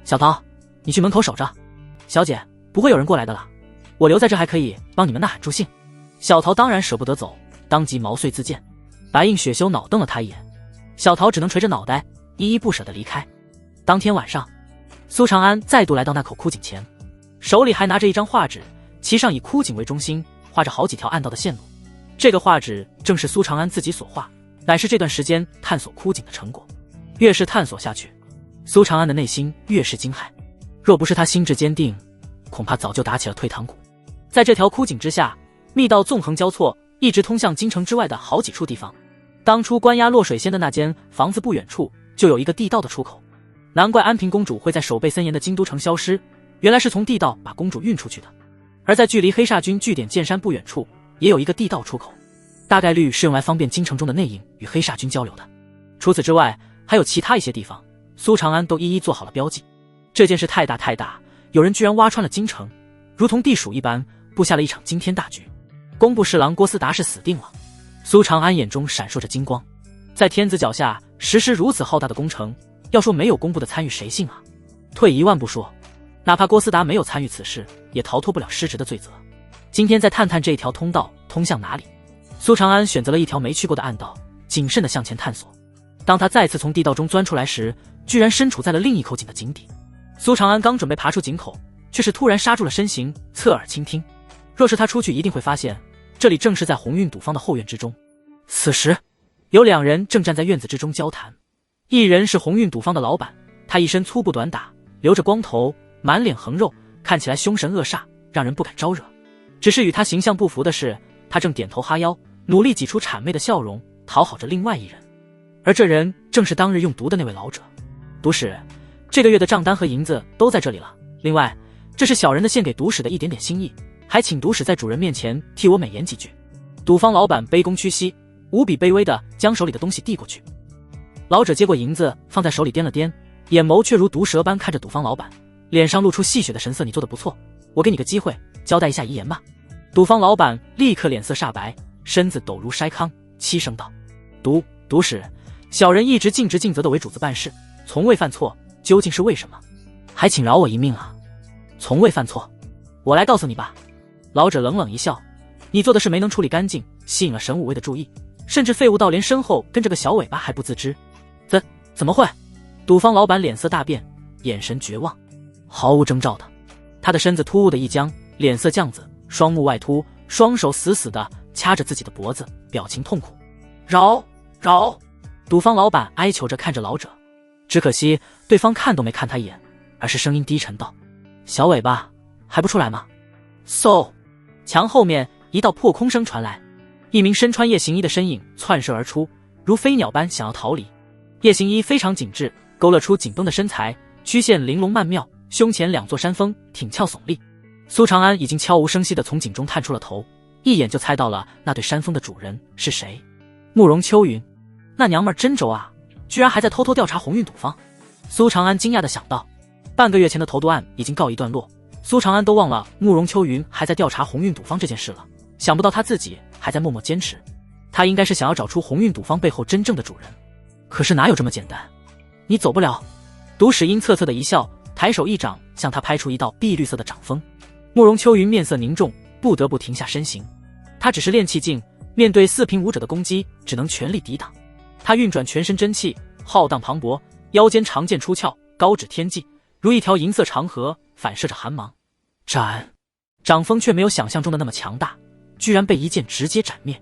小桃，你去门口守着。小姐，不会有人过来的了，我留在这还可以帮你们呐喊助兴。小桃当然舍不得走，当即毛遂自荐。白印雪羞恼瞪了他一眼，小桃只能垂着脑袋，依依不舍地离开。当天晚上，苏长安再度来到那口枯井前，手里还拿着一张画纸，其上以枯井为中心，画着好几条暗道的线路。这个画纸正是苏长安自己所画，乃是这段时间探索枯井的成果。越是探索下去，苏长安的内心越是惊骇。若不是他心智坚定，恐怕早就打起了退堂鼓。在这条枯井之下，密道纵横交错，一直通向京城之外的好几处地方。当初关押落水仙的那间房子不远处就有一个地道的出口，难怪安平公主会在守备森严的京都城消失，原来是从地道把公主运出去的。而在距离黑煞军据点剑山不远处也有一个地道出口，大概率是用来方便京城中的内应与黑煞军交流的。除此之外，还有其他一些地方，苏长安都一一做好了标记。这件事太大太大，有人居然挖穿了京城，如同地鼠一般布下了一场惊天大局。工部侍郎郭思达是死定了。苏长安眼中闪烁着金光，在天子脚下实施如此浩大的工程，要说没有工部的参与谁信啊？退一万步说，哪怕郭思达没有参与此事，也逃脱不了失职的罪责。今天再探探这条通道通向哪里。苏长安选择了一条没去过的暗道，谨慎地向前探索。当他再次从地道中钻出来时，居然身处在了另一口井的井底。苏长安刚准备爬出井口，却是突然刹住了身形，侧耳倾听。若是他出去，一定会发现这里正是在鸿运赌坊的后院之中。此时有两人正站在院子之中交谈，一人是鸿运赌坊的老板，他一身粗布短打，留着光头，满脸横肉，看起来凶神恶煞，让人不敢招惹。只是与他形象不符的是，他正点头哈腰，努力挤出谄媚的笑容，讨好着另外一人。而这人正是当日用毒的那位老者。毒使，这个月的账单和银子都在这里了，另外这是小人的献给毒使的一点点心意，还请毒使在主人面前替我美言几句。赌坊老板卑躬屈膝，无比卑微地将手里的东西递过去。老者接过银子放在手里掂了掂，眼眸却如毒蛇般看着赌坊老板，脸上露出戏谑的神色。你做得不错，我给你个机会交代一下遗言吧。赌坊老板立刻脸色煞白，身子抖如筛糠，凄声道：毒使，小人一直尽职尽责地为主子办事，从未犯错，究竟是为什么？还请饶我一命啊！从未犯错，我来告诉你吧。老者冷冷一笑，你做的事没能处理干净，吸引了神武卫的注意，甚至废物到连身后跟着个小尾巴还不自知。怎么会？赌坊老板脸色大变，眼神绝望，毫无征兆的，他的身子突兀的一僵，脸色犟紫，双目外凸，双手死死地掐着自己的脖子，表情痛苦。饶！赌坊老板哀求着看着老者，只可惜对方看都没看他一眼，而是声音低沉道：小尾巴还不出来吗？嗖！墙后面一道破空声传来，一名身穿夜行衣的身影窜射而出，如飞鸟般想要逃离。夜行衣非常紧致，勾勒出紧绷的身材，曲线玲珑曼妙，胸前两座山峰挺翘耸立。苏长安已经悄无声息地从井中探出了头，一眼就猜到了那对山峰的主人是谁。慕容秋云，那娘们儿真轴啊，居然还在偷偷调查鸿运赌坊。苏长安惊讶地想到，半个月前的投毒案已经告一段落，苏长安都忘了慕容秋云还在调查鸿运赌坊这件事了，想不到他自己还在默默坚持。他应该是想要找出鸿运赌坊背后真正的主人，可是哪有这么简单？你走不了。毒使阴恻恻的一笑，抬手一掌向他拍出一道碧绿色的掌风。慕容秋云面色凝重，不得不停下身形。他只是练气境，面对四平武者的攻击只能全力抵挡。他运转全身真气，浩荡磅礴，腰间长剑出鞘，高指天际，如一条银色长河，反射着寒芒。斩！掌风却没有想象中的那么强大，居然被一剑直接斩灭。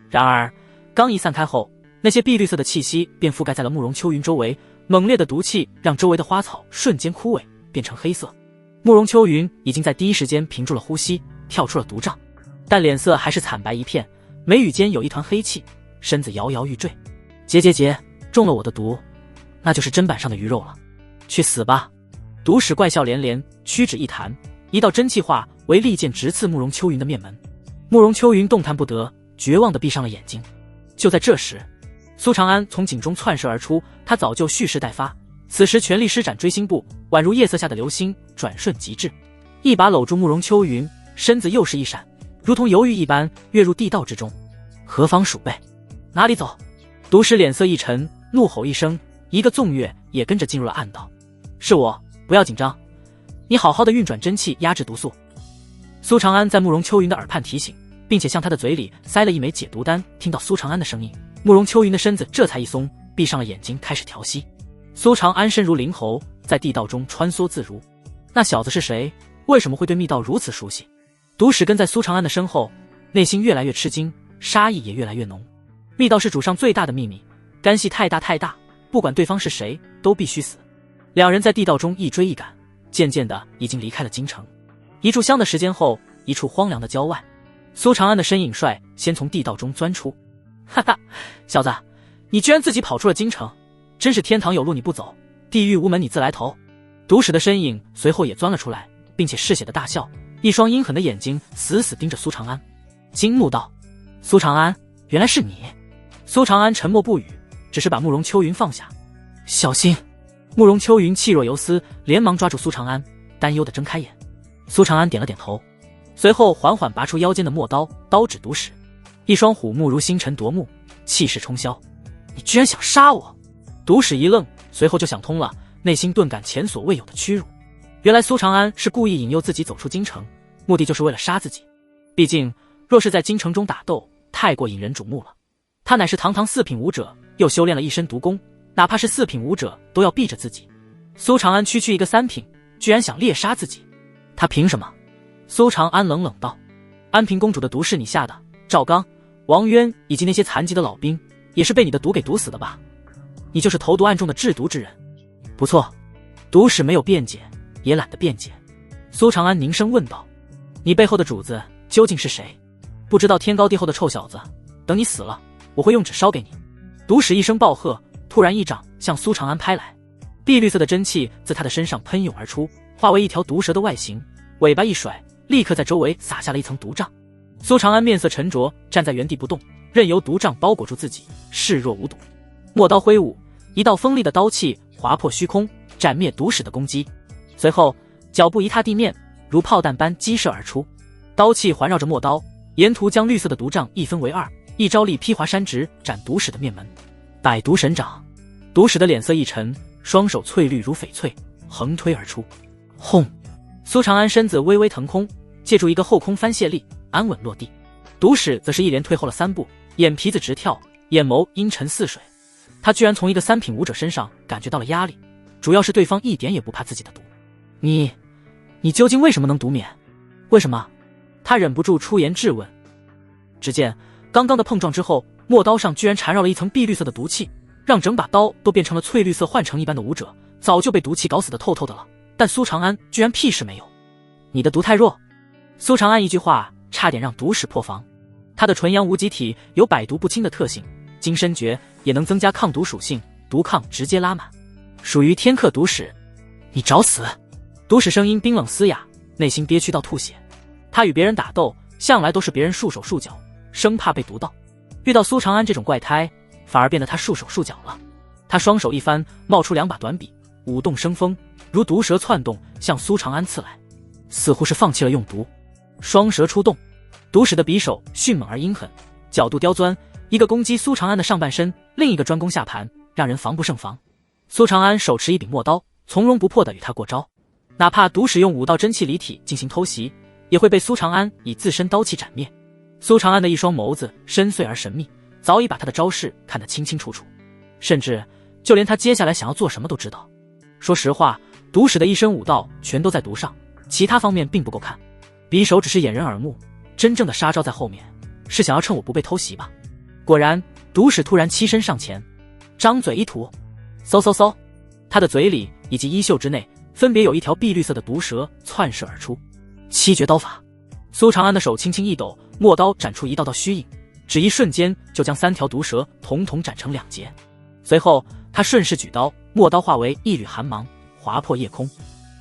然而刚一散开后，那些碧绿色的气息便覆盖在了慕容秋云周围，猛烈的毒气让周围的花草瞬间枯萎，变成黑色。慕容秋云已经在第一时间屏住了呼吸，跳出了毒障，但脸色还是惨白一片，眉宇间有一团黑气，身子摇摇欲坠。结，中了我的毒，那就是砧板上的鱼肉了。去死吧！毒使怪笑连连，屈指一弹，一道真气化为利剑直刺慕容秋云的面门。慕容秋云动弹不得，绝望地闭上了眼睛。就在这时，苏长安从井中窜射而出，他早就蓄势待发，此时全力施展追星步，宛如夜色下的流星，转瞬即至，一把搂住慕容秋云，身子又是一闪，如同游鱼一般跃入地道之中。何方鼠辈？哪里走？毒使脸色一沉，怒吼一声，一个纵跃也跟着进入了暗道。是我，不要紧张，你好好的运转真气，压制毒素。苏长安在慕容秋云的耳畔提醒，并且向他的嘴里塞了一枚解毒丹。听到苏长安的声音，慕容秋云的身子这才一松，闭上了眼睛，开始调息。苏长安身如灵猴，在地道中穿梭自如。那小子是谁？为什么会对密道如此熟悉？毒使跟在苏长安的身后，内心越来越吃惊，杀意也越来越浓。密道是主上最大的秘密，干系太大，不管对方是谁，都必须死。两人在地道中一追一赶，渐渐的已经离开了京城。一炷香的时间后，一处荒凉的郊外，苏长安的身影率先从地道中钻出。哈哈，小子，你居然自己跑出了京城，真是天堂有路你不走，地狱无门你自来投。毒使的身影随后也钻了出来，并且嗜血的大笑，一双阴狠的眼睛死死盯着苏长安。惊怒道：苏长安，原来是你。苏长安沉默不语，只是把慕容秋云放下。小心！慕容秋云气若游丝，连忙抓住苏长安，担忧地睁开眼。苏长安点了点头，随后缓缓拔出腰间的陌刀，刀指毒使，一双虎目如星辰夺目，气势冲霄。你居然想杀我！毒使一愣，随后就想通了，内心顿感前所未有的屈辱。原来苏长安是故意引诱自己走出京城，目的就是为了杀自己。毕竟若是在京城中打斗，太过引人瞩目了。他乃是堂堂4品武者，又修炼了一身毒功，哪怕是4品武者都要避着自己。苏长安区区一个3品，居然想猎杀自己，他凭什么？苏长安冷冷道：安平公主的毒是你下的，赵刚、王渊以及那些残疾的老兵，也是被你的毒给毒死的吧？你就是投毒案中的制毒之人。不错，毒使没有辩解，也懒得辩解。苏长安凝声问道：你背后的主子究竟是谁？不知道天高地厚的臭小子，等你死了，我会用纸烧给你。毒使一声暴喝，突然一掌向苏长安拍来，碧绿色的真气自他的身上喷涌而出，化为一条毒蛇的外形，尾巴一甩，立刻在周围撒下了一层毒障。苏长安面色沉着，站在原地不动，任由毒障包裹住自己，视若无睹。陌刀挥舞，一道锋利的刀气划破虚空，斩灭毒使的攻击。随后脚步一踏地面，如炮弹般激射而出，刀气环绕着陌刀，沿途将绿色的毒障一分为二，一招力劈华山直，斩毒使的面门。百毒神掌！毒使的脸色一沉，双手翠绿如翡翠，横推而出。轰！苏长安身子微微腾空，借助一个后空翻卸力，安稳落地。毒使则是一连退后了3步，眼皮子直跳，眼眸阴沉似水。他居然从一个3品武者身上感觉到了压力，主要是对方一点也不怕自己的毒。你究竟为什么能独免？为什么？他忍不住出言质问。只见刚刚的碰撞之后，陌刀上居然缠绕了一层碧绿色的毒气，让整把刀都变成了翠绿色幻城一般的武者，早就被毒气搞死的透透的了。但苏长安居然屁事没有。你的毒太弱。苏长安一句话差点让毒使破防。他的纯阳无极体有百毒不侵的特性，金身诀也能增加抗毒属性，毒抗直接拉满，属于天克毒使。你找死！毒使声音冰冷嘶哑，内心憋屈到吐血。他与别人打斗向来都是别人束手束脚，生怕被毒到，遇到苏长安这种怪胎，反而变得他束手束脚了。他双手一翻，冒出2把短笔，舞动生风，如毒蛇窜动，向苏长安刺来，似乎是放弃了用毒。双蛇出动，毒使的匕首迅猛而阴狠，角度刁钻，一个攻击苏长安的上半身，另一个专攻下盘，让人防不胜防。苏长安手持一柄陌刀，从容不迫地与他过招，哪怕毒使用5道真气离体进行偷袭，也会被苏长安以自身刀气斩灭。苏长安的一双眸子深邃而神秘，早已把他的招式看得清清楚楚，甚至就连他接下来想要做什么都知道。说实话，毒使的一身武道全都在毒上，其他方面并不够看，匕首只是掩人耳目，真正的杀招在后面，是想要趁我不被偷袭吧。果然，毒使突然欺身上前，张嘴一吐，嗖嗖嗖，他的嘴里以及衣袖之内分别有一条碧绿色的毒蛇窜射而出。七绝刀法！苏长安的手轻轻一抖，陌刀斩出一道道虚影，只一瞬间就将3条毒蛇统统斩成2截。随后他顺势举刀，陌刀化为一缕寒芒，划破夜空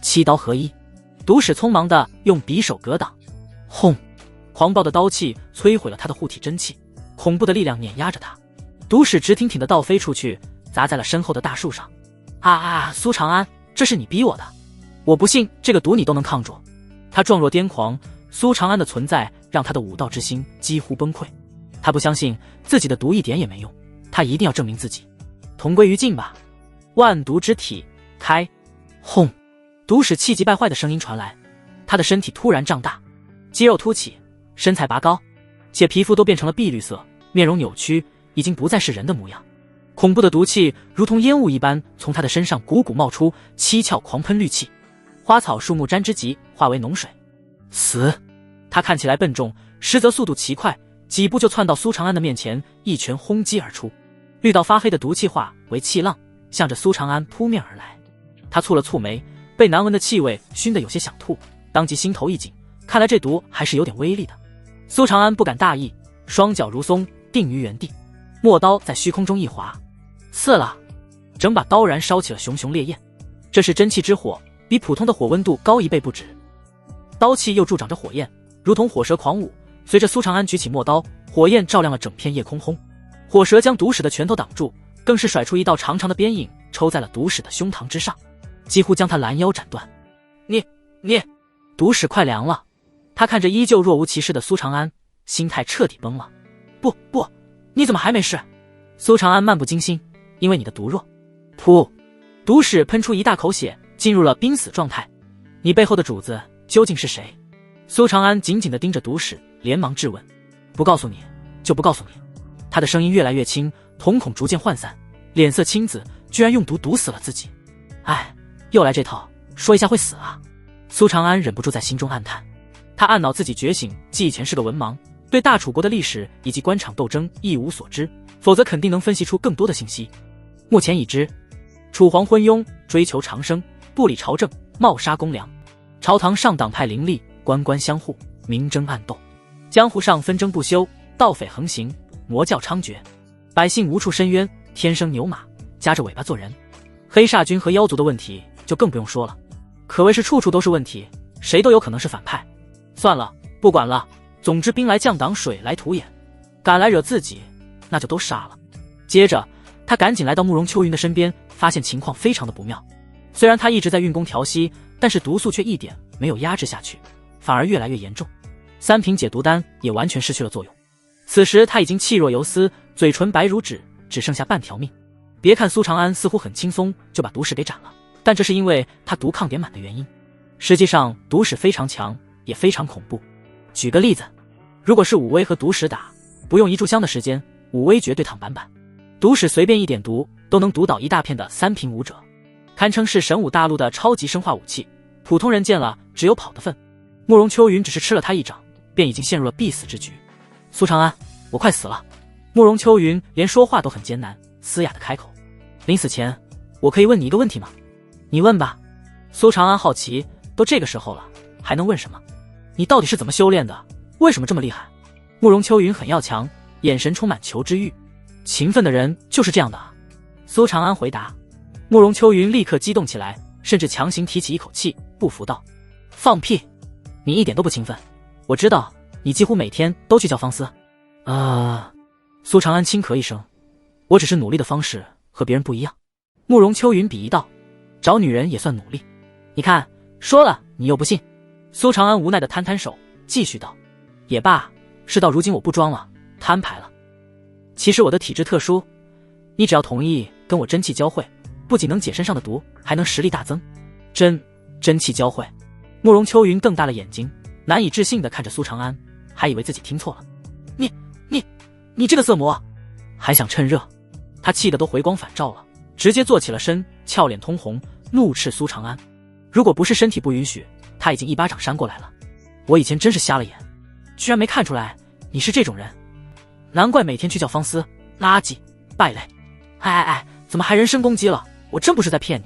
，7刀合一。毒使匆忙地用匕首格挡，轰！狂暴的刀气摧毁了他的护体真气，恐怖的力量碾压着他。毒使直挺挺地倒飞出去，砸在了身后的大树上。苏长安，这是你逼我的，我不信这个毒你都能抗住。他状若癫狂，苏长安的存在让他的武道之心几乎崩溃。他不相信自己的毒一点也没用，他一定要证明自己。同归于尽吧！万毒之体开！轰！毒使气急败坏的声音传来，他的身体突然胀大，肌肉凸起，身材拔高，且皮肤都变成了碧绿色，面容扭曲，已经不再是人的模样。恐怖的毒气如同烟雾一般从他的身上汩汩冒出，七窍狂喷绿气，花草树木沾之即化为脓水。死！他看起来笨重，实则速度奇快，几步就窜到苏长安的面前，一拳轰击而出。绿到发黑的毒气化为气浪，向着苏长安扑面而来。他蹙了蹙眉，被难闻的气味熏得有些想吐，当即心头一紧，看来这毒还是有点威力的。苏长安不敢大意，双脚如松，定于原地，陌刀在虚空中一划，刺了，整把刀燃烧起了熊熊烈焰。这是真气之火，比普通的火温度高1倍不止。刀气又助长着火焰，如同火蛇狂舞，随着苏长安举起陌刀，火焰照亮了整片夜空轰。火蛇将毒使的拳头挡住，更是甩出一道长长的鞭影，抽在了毒使的胸膛之上，几乎将他拦腰斩断。你毒使快凉了。他看着依旧若无其事的苏长安，心态彻底崩了。不，你怎么还没事？苏长安漫不经心，因为你的毒弱。噗！毒使喷出一大口血，进入了濒死状态。你背后的主子究竟是谁？苏长安紧紧地盯着毒使，连忙质问。不告诉你就不告诉你。他的声音越来越轻，瞳孔逐渐涣散，脸色青紫，居然用毒毒死了自己。哎，又来这套，说一下会死啊。苏长安忍不住在心中暗叹。他暗恼自己觉醒既以前是个文盲，对大楚国的历史以及官场斗争一无所知，否则肯定能分析出更多的信息。目前已知，楚皇昏庸，追求长生，不理朝政，冒杀公良，朝堂上党派林立，官官相护，明争暗斗，江湖上纷争不休，盗匪横行，魔教猖獗，百姓无处申冤，天生牛马，夹着尾巴做人。黑煞军和妖族的问题就更不用说了，可谓是处处都是问题，谁都有可能是反派。算了，不管了，总之兵来将挡，水来土掩，敢来惹自己，那就都杀了。接着他赶紧来到慕容秋云的身边，发现情况非常的不妙。虽然他一直在运功调息，但是毒素却一点没有压制下去，反而越来越严重。3瓶解毒丹也完全失去了作用。此时他已经气若游丝，嘴唇白如纸，只剩下半条命。别看苏长安似乎很轻松就把毒使给斩了，但这是因为他毒抗点满的原因。实际上毒使非常强，也非常恐怖。举个例子，如果是武威和毒使打，不用1炷香的时间，武威绝对躺板板。毒使随便一点毒都能毒倒一大片的3品武者，堪称是神武大陆的超级生化武器，普通人见了只有跑的份。慕容秋云只是吃了他一掌，便已经陷入了必死之局。苏长安，我快死了。慕容秋云连说话都很艰难，嘶哑的开口。临死前，我可以问你一个问题吗？你问吧。苏长安好奇，都这个时候了，还能问什么？你到底是怎么修炼的？为什么这么厉害？慕容秋云很要强，眼神充满求知欲。勤奋的人就是这样的啊。苏长安回答。慕容秋云立刻激动起来，甚至强行提起一口气，不服道：放屁！你一点都不勤奋，我知道你几乎每天都去教坊司。苏长安轻咳一声，我只是努力的方式和别人不一样。慕容秋云鄙夷道：找女人也算努力，你看说了你又不信。苏长安无奈的摊摊手，继续道：也罢，事到如今我不装了，摊牌了。其实我的体质特殊，你只要同意跟我真气交汇，不仅能解身上的毒，还能实力大增。真气交汇？慕容秋云瞪大了眼睛，难以置信地看着苏长安，还以为自己听错了。你这个色魔，还想趁热？他气得都回光返照了，直接坐起了身，俏脸通红，怒斥苏长安。如果不是身体不允许，他已经一巴掌扇过来了。我以前真是瞎了眼，居然没看出来你是这种人，难怪每天去叫方司，垃圾败类。怎么还人身攻击了？我真不是在骗你。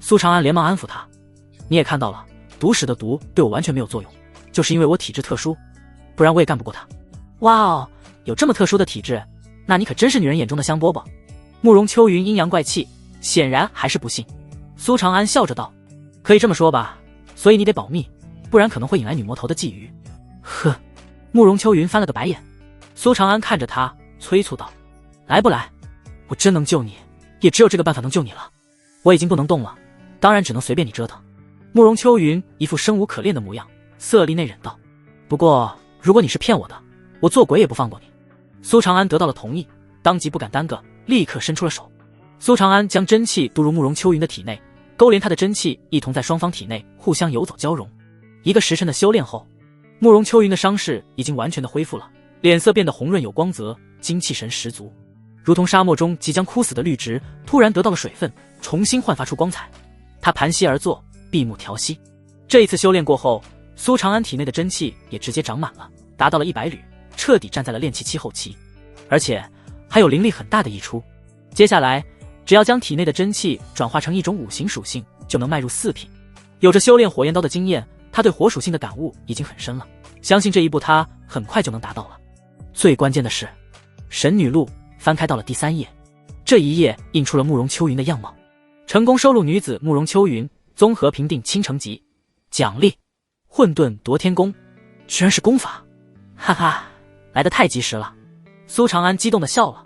苏长安连忙安抚他，你也看到了，毒使的毒对我完全没有作用，就是因为我体质特殊，不然我也干不过他。哇哦，有这么特殊的体质，那你可真是女人眼中的香饽饽。慕容秋云阴阳怪气，显然还是不信。苏长安笑着道：可以这么说吧，所以你得保密，不然可能会引来女魔头的觊觎。呵，慕容秋云翻了个白眼。苏长安看着他，催促道：来不来？我真能救你，也只有这个办法能救你了。我已经不能动了，当然只能随便你折腾。慕容秋云一副生无可恋的模样，色厉内荏道：不过如果你是骗我的，我做鬼也不放过你。苏长安得到了同意，当即不敢耽搁，立刻伸出了手。苏长安将真气渡入慕容秋云的体内，勾连他的真气一同在双方体内互相游走交融。1个时辰的修炼后，慕容秋云的伤势已经完全的恢复了，脸色变得红润有光泽，精气神十足，如同沙漠中即将枯死的绿植突然得到了水分，重新焕发出光彩。他盘膝而坐，闭目调息。这一次修炼过后，苏长安体内的真气也直接长满了，达到了100缕，彻底站在了炼气期后期，而且还有灵力很大的溢出。接下来只要将体内的真气转化成一种5行属性，就能迈入4品。有着修炼火焰刀的经验，他对火属性的感悟已经很深了，相信这一步他很快就能达到了。最关键的是，神女录翻开到了第3页，这一页印出了慕容秋云的样貌。成功收录女子慕容秋云，综合评定倾城级，奖励混沌夺天功，居然是功法，哈哈，来得太及时了。苏长安激动地笑了。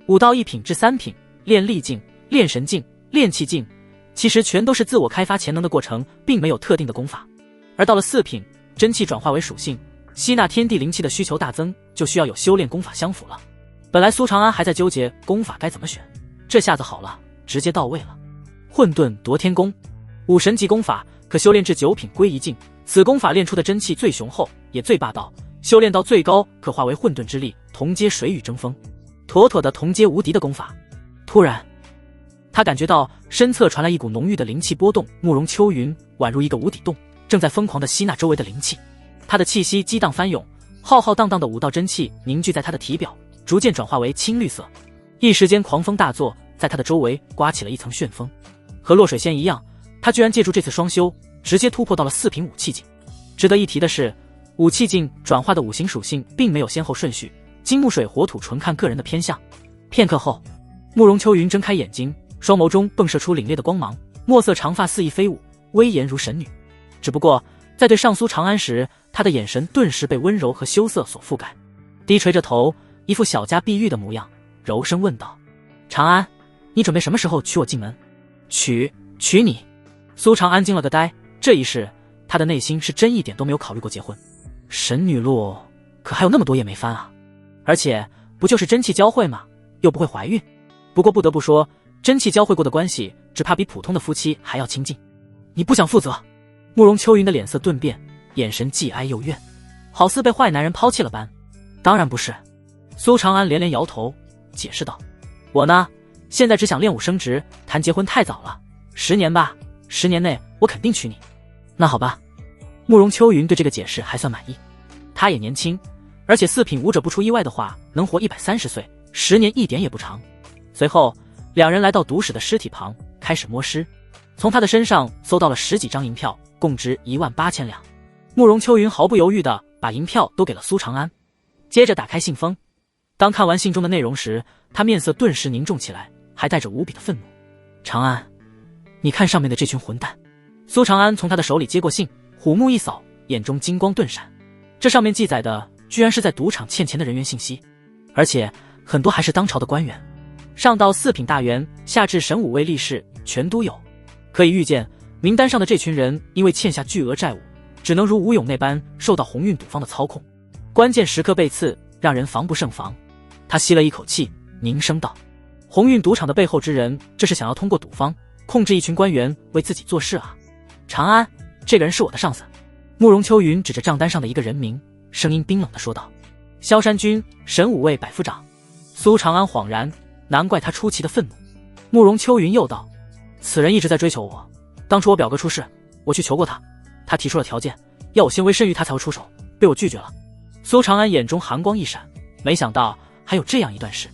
5到1品至3品，练力境、练神境、练气境，其实全都是自我开发潜能的过程，并没有特定的功法。而到了4品，真气转化为属性，吸纳天地灵气的需求大增，就需要有修炼功法相辅了。本来苏长安还在纠结功法该怎么选，这下子好了，直接到位了。混沌夺天功，5神级功法，可修炼至9品归一境。此功法练出的真气最雄厚，也最霸道，修炼到最高可化为混沌之力，同接水雨争锋，妥妥的同阶无敌的功法。突然他感觉到身侧传来一股浓郁的灵气波动，慕容秋云宛如一个无底洞，正在疯狂地吸纳周围的灵气。他的气息激荡翻涌，浩浩荡荡的5道真气凝聚在他的体表，逐渐转化为青绿色。一时间狂风大作，在他的周围刮起了一层旋风。和落水仙一样，他居然借助这次双修，直接突破到了4品武气境。值得一提的是，武气境转化的5行属性并没有先后顺序，金木水火土纯看个人的偏向。片刻后，慕容秋云睁开眼睛，双眸中迸射出凛冽的光芒，墨色长发肆意飞舞，威严如神女。只不过在对上苏长安时，他的眼神顿时被温柔和羞涩所覆盖，低垂着头，一副小家碧玉的模样，柔声问道：长安，你准备什么时候娶我进门？娶你。苏长安惊了个呆，这一世他的内心是真一点都没有考虑过结婚。神女录可还有那么多页没翻啊，而且不就是真气交汇吗？又不会怀孕。不过不得不说，真气交汇过的关系只怕比普通的夫妻还要亲近。你不想负责？慕容秋云的脸色顿变，眼神既哀又怨，好似被坏男人抛弃了般。当然不是。苏长安连连摇头，解释道：我呢，现在只想练武升职，谈结婚太早了，10年吧，10年内我肯定娶你。那好吧。慕容秋云对这个解释还算满意，他也年轻，而且4品武者不出意外的话能活130岁，10年一点也不长。随后两人来到毒使的尸体旁，开始摸尸，从他的身上搜到了10几张银票，共值18000两。慕容秋云毫不犹豫地把银票都给了苏长安，接着打开信封。当看完信中的内容时，他面色顿时凝重起来，还带着无比的愤怒。长安，你看上面的这群混蛋。苏长安从他的手里接过信，虎目一扫，眼中金光顿闪。这上面记载的居然是在赌场欠钱的人员信息，而且很多还是当朝的官员，上到4品大员，下至神武卫力士，全都有。可以预见，名单上的这群人因为欠下巨额债务，只能如吴勇那般受到鸿运赌方的操控，关键时刻被刺，让人防不胜防。他吸了一口气，凝声道：鸿运赌场的背后之人，这是想要通过赌方控制一群官员为自己做事啊。长安，这个人是我的上司。慕容秋云指着账单上的一个人名，声音冰冷地说道：萧山君，神武卫百夫长。苏长安恍然，难怪他出奇的愤怒。慕容秋云又道：此人一直在追求我，当初我表哥出事，我去求过他，他提出了条件，要我先威慑于他才会出手，被我拒绝了。苏长安眼中寒光一闪，没想到还有这样一段事。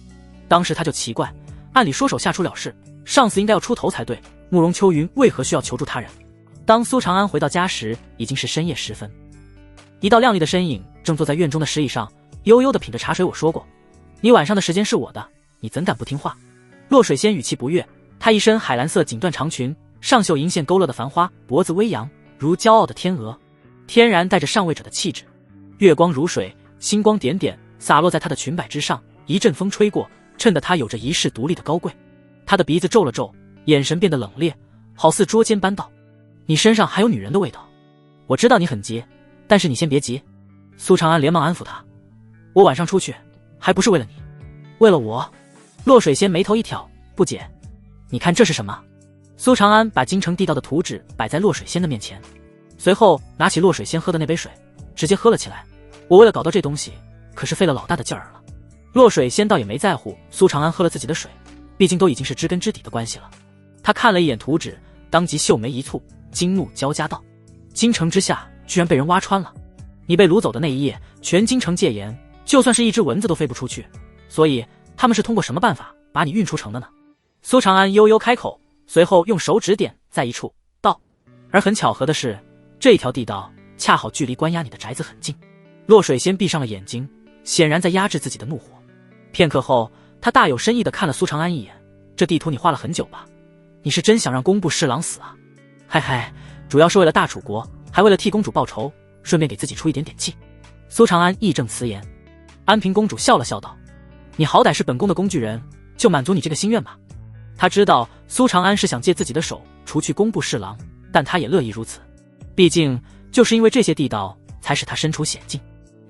当时他就奇怪，按理说手下出了事，上司应该要出头才对，慕容秋云为何需要求助他人？当苏长安回到家时，已经是深夜时分。一道亮丽的身影正坐在院中的石椅上，悠悠地品着茶水。我说过，你晚上的时间是我的，你怎敢不听话？落水仙语气不悦，她一身海蓝色锦缎长裙，上绣银线勾勒的繁花，脖子微扬，如骄傲的天鹅，天然带着上位者的气质。月光如水，星光点点洒落在她的裙摆之上，一阵风吹过，衬得她有着一世独立的高贵。她的鼻子皱了皱，眼神变得冷冽，好似捉奸般道：你身上还有女人的味道。我知道你很急，但是你先别急。苏长安连忙安抚他：我晚上出去还不是为了你？为了我？落水仙眉头一挑：不解，你看这是什么？苏长安把京城地道的图纸摆在洛水仙的面前，随后拿起洛水仙喝的那杯水，直接喝了起来。我为了搞到这东西，可是费了老大的劲儿了。洛水仙倒也没在乎苏长安喝了自己的水，毕竟都已经是知根知底的关系了。他看了一眼图纸，当即秀眉一蹙，惊怒交加道：京城之下居然被人挖穿了！你被掳走的那一夜，全京城戒严，就算是一只蚊子都飞不出去，所以他们是通过什么办法把你运出城的呢？苏长安悠悠开口，随后用手指点在一处道：而很巧合的是，这条地道恰好距离关押你的宅子很近。洛水仙闭上了眼睛，显然在压制自己的怒火。片刻后，他大有深意地看了苏长安一眼：这地图你画了很久吧？你是真想让工部侍郎死啊？嗨嗨，主要是为了大楚国，还为了替公主报仇，顺便给自己出一点点气。苏长安义正辞严。安平公主笑了笑道：你好歹是本宫的工具人，就满足你这个心愿吧。他知道苏长安是想借自己的手除去工部侍郎，但他也乐意如此，毕竟就是因为这些地道才使他身处险境。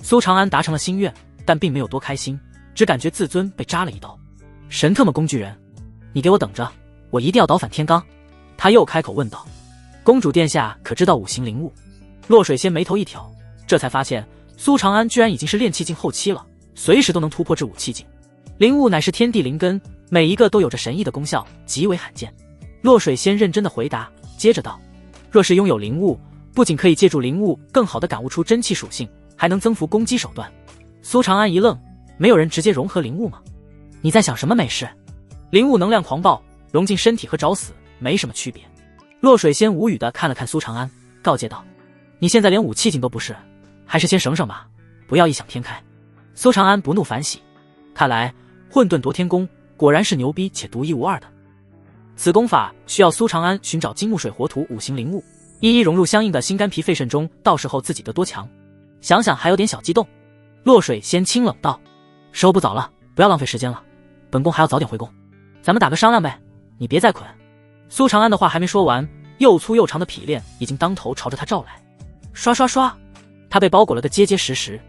苏长安达成了心愿，但并没有多开心，只感觉自尊被扎了一刀。神特么工具人，你给我等着，我一定要倒反天罡。他又开口问道：公主殿下可知道五行灵物？洛水仙眉头一挑，这才发现苏长安居然已经是炼气境后期了，随时都能突破至武气境。灵物乃是天地灵根，每一个都有着神异的功效，极为罕见。洛水仙认真的回答，接着道：若是拥有灵物，不仅可以借助灵物更好地感悟出真气属性，还能增幅攻击手段。苏长安一愣，没有人直接融合灵物吗？你在想什么美事？灵物能量狂暴，融进身体和找死没什么区别。洛水仙无语地看了看苏长安，告诫道：你现在连武器境都不是，还是先省省吧，不要异想天开。苏长安不怒反喜，看来混沌夺天功果然是牛逼且独一无二的。此功法需要苏长安寻找金木水火土五行灵物，一一融入相应的心肝脾肺肾中，到时候自己得多强。想想还有点小激动。洛水仙清冷道：时候不早了，不要浪费时间了，本宫还要早点回宫，咱们打个商量呗，你别再捆。苏长安的话还没说完，又粗又长的匹链已经当头朝着他照来，刷刷刷，他被包裹了个结结实实。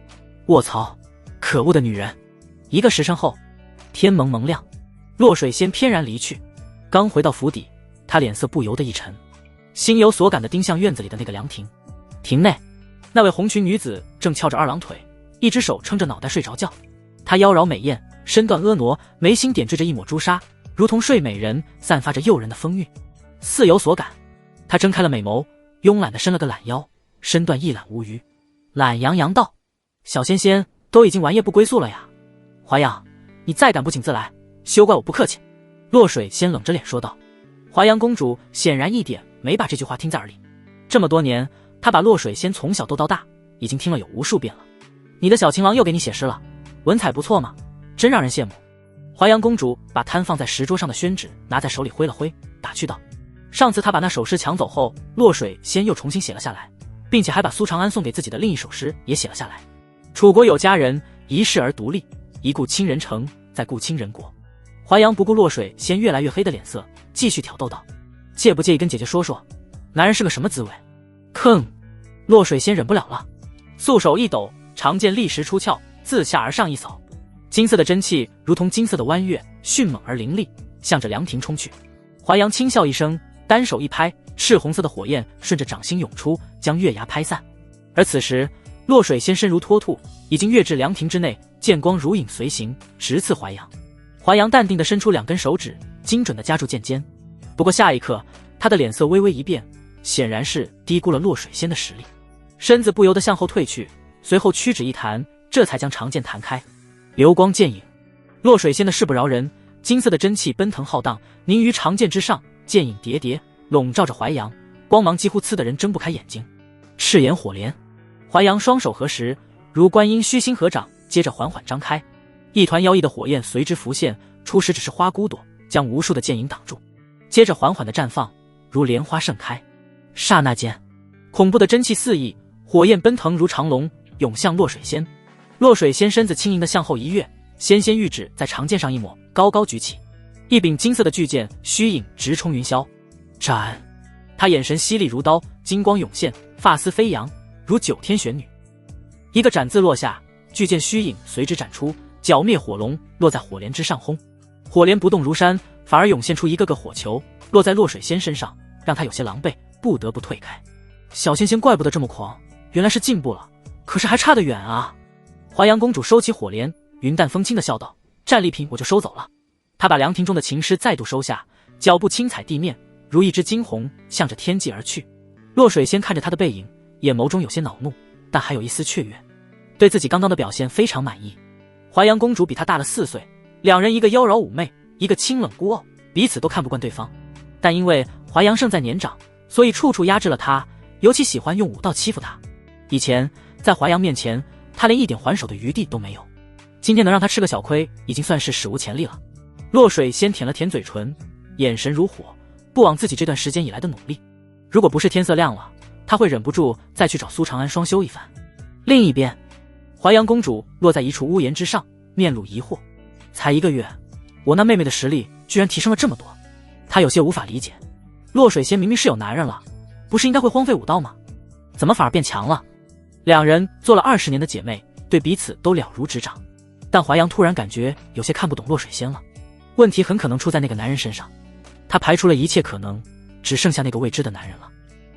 卧槽，可恶的女人！一个时辰后，天蒙蒙亮，洛水仙翩然离去。刚回到府邸，他脸色不由得一沉，心有所感地盯向院子里的那个凉亭。亭内，那位红裙女子正翘着二郎腿，一只手撑着脑袋睡着觉。她妖娆美艳，身段婀娜，眉心点缀着一抹朱砂，如同睡美人，散发着诱人的风韵。似有所感，她睁开了美眸，慵懒地伸了个懒腰，身段一览无余，懒洋洋道：小仙仙都已经玩夜不归宿了呀，华阳，你再敢不请自来，休怪我不客气。洛水仙冷着脸说道。华阳公主显然一点没把这句话听在耳里，这么多年她把洛水仙从小逗到大，已经听了有无数遍了。你的小情郎又给你写诗了，文采不错嘛，真让人羡慕。华阳公主把摊放在石桌上的宣纸拿在手里挥了挥，打趣道：上次她把那首诗抢走后，洛水仙又重新写了下来，并且还把苏长安送给自己的另一首诗也写了下来。楚国有佳人，一世而独立，一顾倾人城，再顾倾人国。华阳不顾洛水仙越来越黑的脸色，继续挑逗道：介不介意跟姐姐说说，男人是个什么滋味？吭！洛水仙忍不了了，素手一抖，长剑立时出鞘，自下而上一扫，金色的真气如同金色的弯月，迅猛而凌厉，向着凉亭冲去。华阳轻笑一声，单手一拍，赤红色的火焰顺着掌心涌出，将月牙拍散。而此时洛水仙身如脱兔，已经跃至凉亭之内，剑光如影随形，直刺华阳。华阳淡定地伸出两根手指，精准地夹住剑尖。不过下一刻，他的脸色微微一变，显然是低估了洛水仙的实力，身子不由得向后退去，随后屈指一弹，这才将长剑弹开，流光剑影。洛水仙的势不饶人，金色的真气奔腾浩荡，凝于长剑之上，剑影叠叠，笼罩着淮阳，光芒几乎刺得人睁不开眼睛。赤炎火莲，淮阳双手合十，如观音虚心合掌，接着缓缓张开，一团妖异的火焰随之浮现，初时只是花骨朵，将无数的剑影挡住，接着缓缓地绽放，如莲花盛开。刹那间，恐怖的真气四溢，火焰奔腾如长龙，涌向洛水仙。洛水仙身子轻盈地向后一跃，纤纤玉指在长剑上一抹，高高举起，一柄金色的巨剑虚影直冲云霄。斩！他眼神犀利如刀，金光涌现，发丝飞扬，如九天玄女。一个斩字落下，巨剑虚影随之斩出，剿灭火龙，落在火莲之上轰。火莲不动如山，反而涌现出一个个火球，落在洛水仙身上，让他有些狼狈，不得不退开。小仙仙怪不得这么狂，原来是进步了，可是还差得远啊！淮阳公主收起火莲，云淡风轻地笑道：“战利品我就收走了。”她把凉亭中的琴诗再度收下，脚步轻踩地面，如一只惊鸿向着天际而去。洛水仙看着她的背影，眼眸中有些恼怒，但还有一丝雀跃，对自己刚刚的表现非常满意。淮阳公主比她大了4岁，两人一个妖娆妩媚，一个清冷孤傲，彼此都看不惯对方。但因为淮阳胜在年长，所以处处压制了她，尤其喜欢用武道欺负她。以前在淮阳面前，她连一点还手的余地都没有，今天能让她吃个小亏，已经算是史无前例了。洛水先舔了舔嘴唇，眼神如火，不枉自己这段时间以来的努力。如果不是天色亮了，她会忍不住再去找苏长安双修一番。另一边，淮阳公主落在一处屋檐之上，面露疑惑：才1个月，我那妹妹的实力居然提升了这么多。她有些无法理解，洛水仙明明是有男人了，不是应该会荒废武道吗？怎么反而变强了？两人做了20年的姐妹，对彼此都了如指掌。但淮阳突然感觉有些看不懂洛水仙了，问题很可能出在那个男人身上。他排除了一切可能，只剩下那个未知的男人了。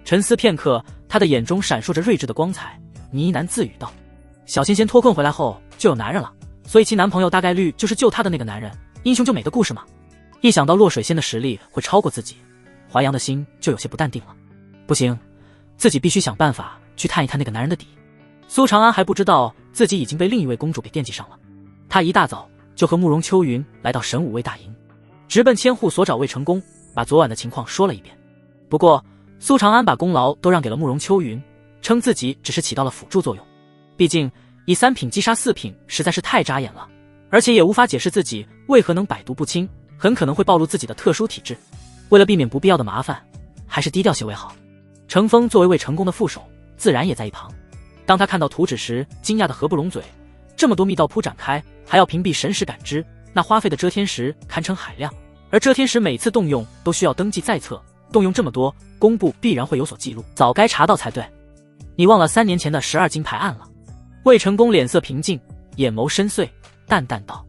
沉思片刻，他的眼中闪烁着睿智的光彩，呢喃自语道：“小仙仙脱困回来后就有男人了，所以其男朋友大概率就是救她的那个男人，英雄救美的故事嘛。”一想到洛水仙的实力会超过自己，淮阳的心就有些不淡定了。不行，自己必须想办法去探一探那个男人的底。苏长安还不知道自己已经被另一位公主给惦记上了，他一大早就和慕容秋云来到神武卫大营，直奔千户所找魏成功，把昨晚的情况说了一遍。不过苏长安把功劳都让给了慕容秋云，称自己只是起到了辅助作用。毕竟以3品击杀4品实在是太扎眼了，而且也无法解释自己为何能百毒不侵，很可能会暴露自己的特殊体质。为了避免不必要的麻烦，还是低调些为好。程峰作为魏成功的副手，自然也在一旁。当他看到图纸时，惊讶的合不拢嘴。这么多密道铺展开，还要屏蔽神识感知，那花费的遮天石堪称海量，而遮天石每次动用都需要登记在册，动用这么多，工部必然会有所记录，早该查到才对。你忘了3年前的12金牌案了？魏成功脸色平静，眼眸深邃，淡淡道：“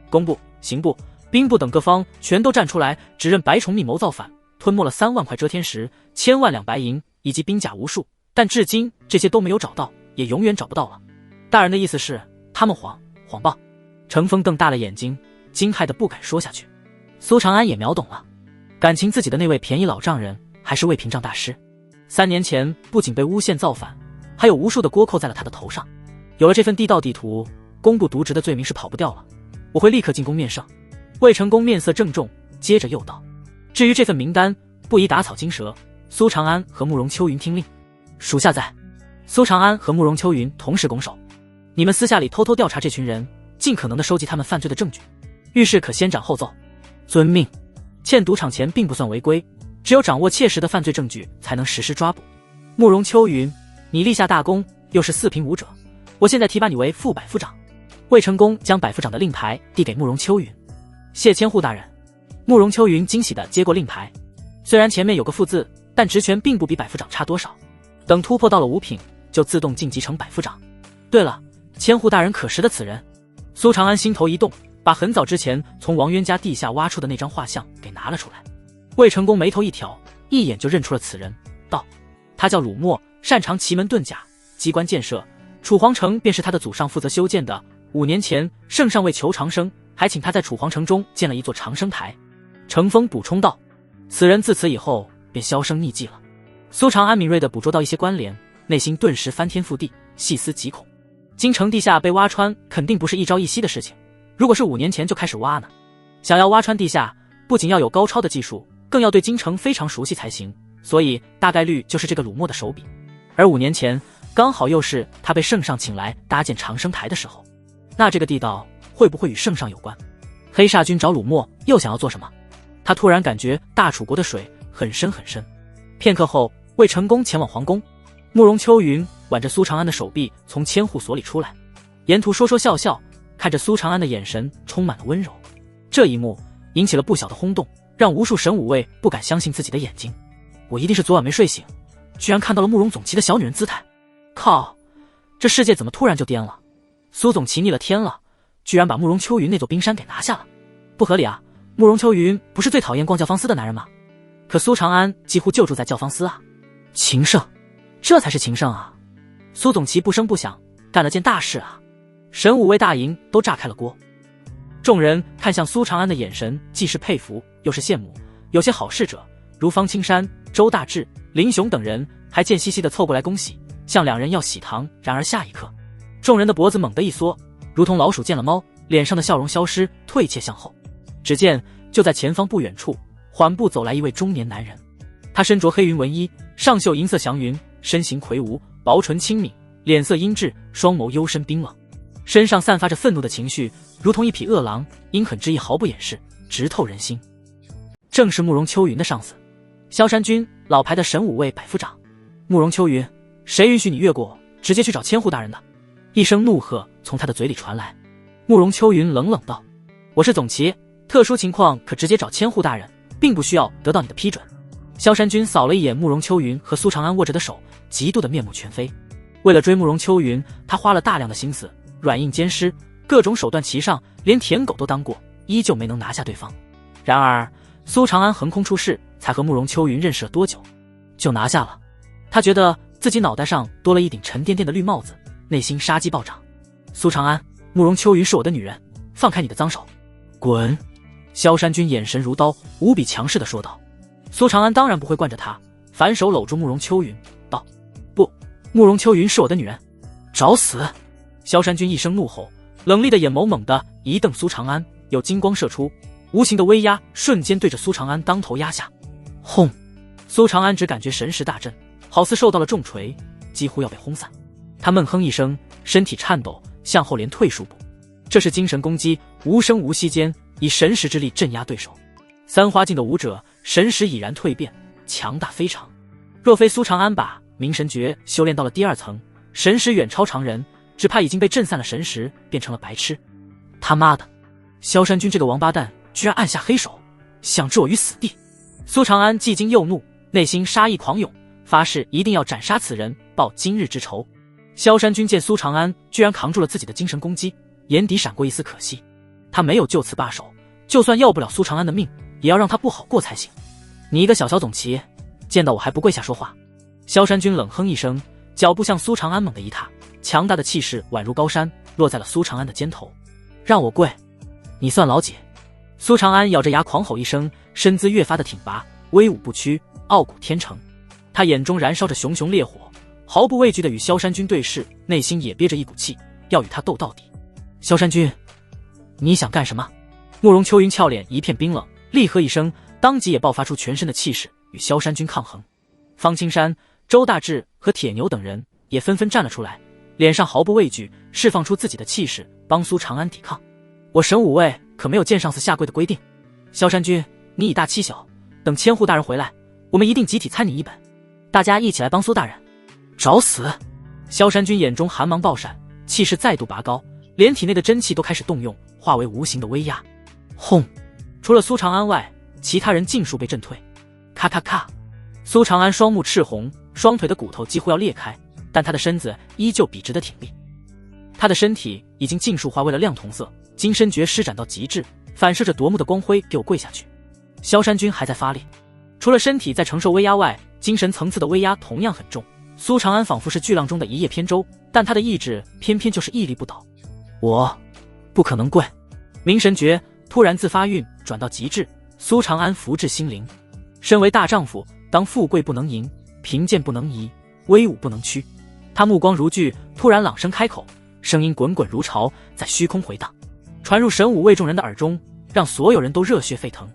工部、刑部、兵部等各方全都站出来，指认白崇密谋造反，吞没了3万块遮天石、1000万两白银以及兵甲无数，但至今这些都没有找到，也永远找不到了。大人的意思是他们谎报？”程峰瞪大了眼睛，惊骇的不敢说下去。苏长安也秒懂了，感情自己的那位便宜老丈人还是魏屏障大师。3年前不仅被诬陷造反，还有无数的锅扣在了他的头上。有了这份地道地图，工部渎职的罪名是跑不掉了，我会立刻进宫面圣。魏成功面色郑重，接着又道：“至于这份名单，不宜打草惊蛇，苏长安和慕容秋云听令，属下在。”苏长安和慕容秋云同时拱手：“你们私下里偷偷调查这群人，尽可能的收集他们犯罪的证据，遇事可先斩后奏。”遵命。欠赌场钱并不算违规，只有掌握切实的犯罪证据才能实施抓捕。慕容秋云，你立下大功，又是4品武者，我现在提拔你为副百夫长。魏成功将百夫长的令牌递给慕容秋云：“谢千户大人。”慕容秋云惊喜地接过令牌，虽然前面有个副字，但职权并不比百夫长差多少，等突破到了5品，就自动晋级成百夫长。对了，千户大人可识得此人？苏长安心头一动，把很早之前从王渊家地下挖出的那张画像给拿了出来。魏成功眉头一挑，一眼就认出了此人，道：“他叫鲁墨，擅长奇门遁甲、机关建设，楚皇城便是他的祖上负责修建的。5年前，圣上为求长生，还请他在楚皇城中建了一座长生台。”程峰补充道：“此人自此以后便销声匿迹了。”苏长安敏锐地捕捉到一些关联，内心顿时翻天覆地，细思极恐。京城地下被挖穿肯定不是一朝一夕的事情，如果是5年前就开始挖呢？想要挖穿地下，不仅要有高超的技术，更要对京城非常熟悉才行，所以大概率就是这个鲁墨的手笔。而5年前刚好又是他被圣上请来搭建长生台的时候，那这个地道会不会与圣上有关？黑煞军找鲁墨又想要做什么？他突然感觉大楚国的水很深很深。片刻后，魏成功前往皇宫，慕容秋云挽着苏长安的手臂从千户所里出来，沿途说说笑笑，看着苏长安的眼神充满了温柔。这一幕引起了不小的轰动，让无数神武卫不敢相信自己的眼睛。我一定是昨晚没睡醒，居然看到了慕容总旗的小女人姿态。靠，这世界怎么突然就颠了？苏总旗逆了天了，居然把慕容秋云那座冰山给拿下了，不合理啊！慕容秋云不是最讨厌光教方司的男人吗？可苏长安几乎就住在教坊司啊，情圣，这才是情圣啊！苏总旗不声不响干了件大事啊！神武卫大营都炸开了锅。众人看向苏长安的眼神既是佩服又是羡慕，有些好事者如方青山、周大志、林雄等人还贱兮兮地凑过来恭喜，向两人要喜糖。然而下一刻，众人的脖子猛地一缩，如同老鼠见了猫，脸上的笑容消失，退怯向后。只见就在前方不远处缓步走来一位中年男人，他身着黑云纹衣，上绣银色祥云，身形魁梧，薄唇轻抿，脸色阴鸷，双眸幽深冰冷，身上散发着愤怒的情绪，如同一匹恶狼，阴狠之意毫不掩饰，直透人心。正是慕容秋云的上司，萧山君，老牌的神武卫百夫长。慕容秋云，谁允许你越过，直接去找千户大人的？一声怒喝从他的嘴里传来。慕容秋云冷冷道：我是总旗，特殊情况可直接找千户大人，并不需要得到你的批准。萧山君扫了一眼慕容秋云和苏长安握着的手，极度的面目全非。为了追慕容秋云，他花了大量的心思，软硬兼施，各种手段齐上，连舔狗都当过，依旧没能拿下对方。然而苏长安横空出世，才和慕容秋云认识了多久，就拿下了。他觉得自己脑袋上多了一顶沉甸甸的绿帽子，内心杀机暴涨。苏长安，慕容秋云是我的女人，放开你的脏手，滚！萧山君眼神如刀，无比强势地说道。苏长安当然不会惯着他，反手搂住慕容秋云道：不，慕容秋云是我的女人，找死！萧山君一声怒吼，冷厉的眼眸猛地一瞪苏长安，有金光射出，无形的威压瞬间对着苏长安当头压下。轰！苏长安只感觉神识大震，好似受到了重锤，几乎要被轰散。他闷哼一声，身体颤抖，向后连退数步。这是精神攻击，无声无息间以神识之力镇压对手。三花境的武者神识已然蜕变，强大非常。若非苏长安把明神诀修炼到了第2层，神识远超常人，只怕已经被震散了神识，变成了白痴。他妈的，萧山君这个王八蛋居然按下黑手，想置我于死地！苏长安既惊又怒，内心杀意狂涌，发誓一定要斩杀此人，报今日之仇。萧山君见苏长安居然扛住了自己的精神攻击，眼底闪过一丝可惜。他没有就此罢手，就算要不了苏长安的命，也要让他不好过才行。你一个小总旗，见到我还不跪下说话？萧山君冷哼一声，脚步向苏长安猛地一踏，强大的气势宛如高山，落在了苏长安的肩头。让我跪，你算老几？苏长安咬着牙狂吼一声，身姿越发的挺拔，威武不屈，傲骨天成。他眼中燃烧着熊熊烈火，毫不畏惧地与萧山君对视，内心也憋着一股气，要与他斗到底。萧山君，你想干什么？慕容秋云俏脸一片冰冷，厉喝一声，当即也爆发出全身的气势，与萧山君抗衡。方青山、周大志和铁牛等人也纷纷站了出来，脸上毫不畏惧，释放出自己的气势，帮苏长安抵抗。我神武卫可没有见上司下跪的规定。萧山君，你以大欺小，等千户大人回来，我们一定集体参你一本，大家一起来帮苏大人。找死！萧山君眼中寒芒爆闪，气势再度拔高，连体内的真气都开始动用，化为无形的威压。轰！除了苏长安外，其他人尽数被震退。咔咔咔！苏长安双目赤红，双腿的骨头几乎要裂开，但他的身子依旧笔直的挺立。他的身体已经尽数化为了亮铜色，金身诀施展到极致，反射着夺目的光辉，给我跪下去！萧山君还在发力，除了身体在承受威压外，精神层次的威压同样很重。苏长安仿佛是巨浪中的一叶扁舟，但他的意志偏偏就是屹立不倒。我不可能跪！明神诀突然自发运转到极致，苏长安福至心灵。身为大丈夫，当富贵不能淫，贫贱不能移，威武不能屈。他目光如炬，突然朗声开口，声音滚滚如潮，在虚空回荡，传入神武卫众人的耳中，让所有人都热血沸腾。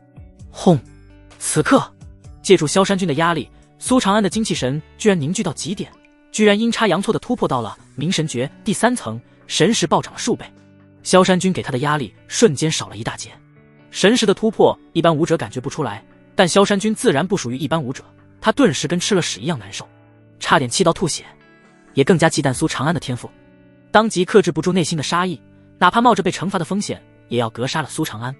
轰！此刻借助萧山君的压力，苏长安的精气神居然凝聚到极点，居然阴差阳错地突破到了明神诀第3层，神识暴涨了数倍。萧山君给他的压力瞬间少了一大截。神识的突破一般武者感觉不出来，但萧山君自然不属于一般武者，他顿时跟吃了屎一样难受，差点气到吐血，也更加忌惮苏长安的天赋，当即克制不住内心的杀意，哪怕冒着被惩罚的风险，也要格杀了苏长安。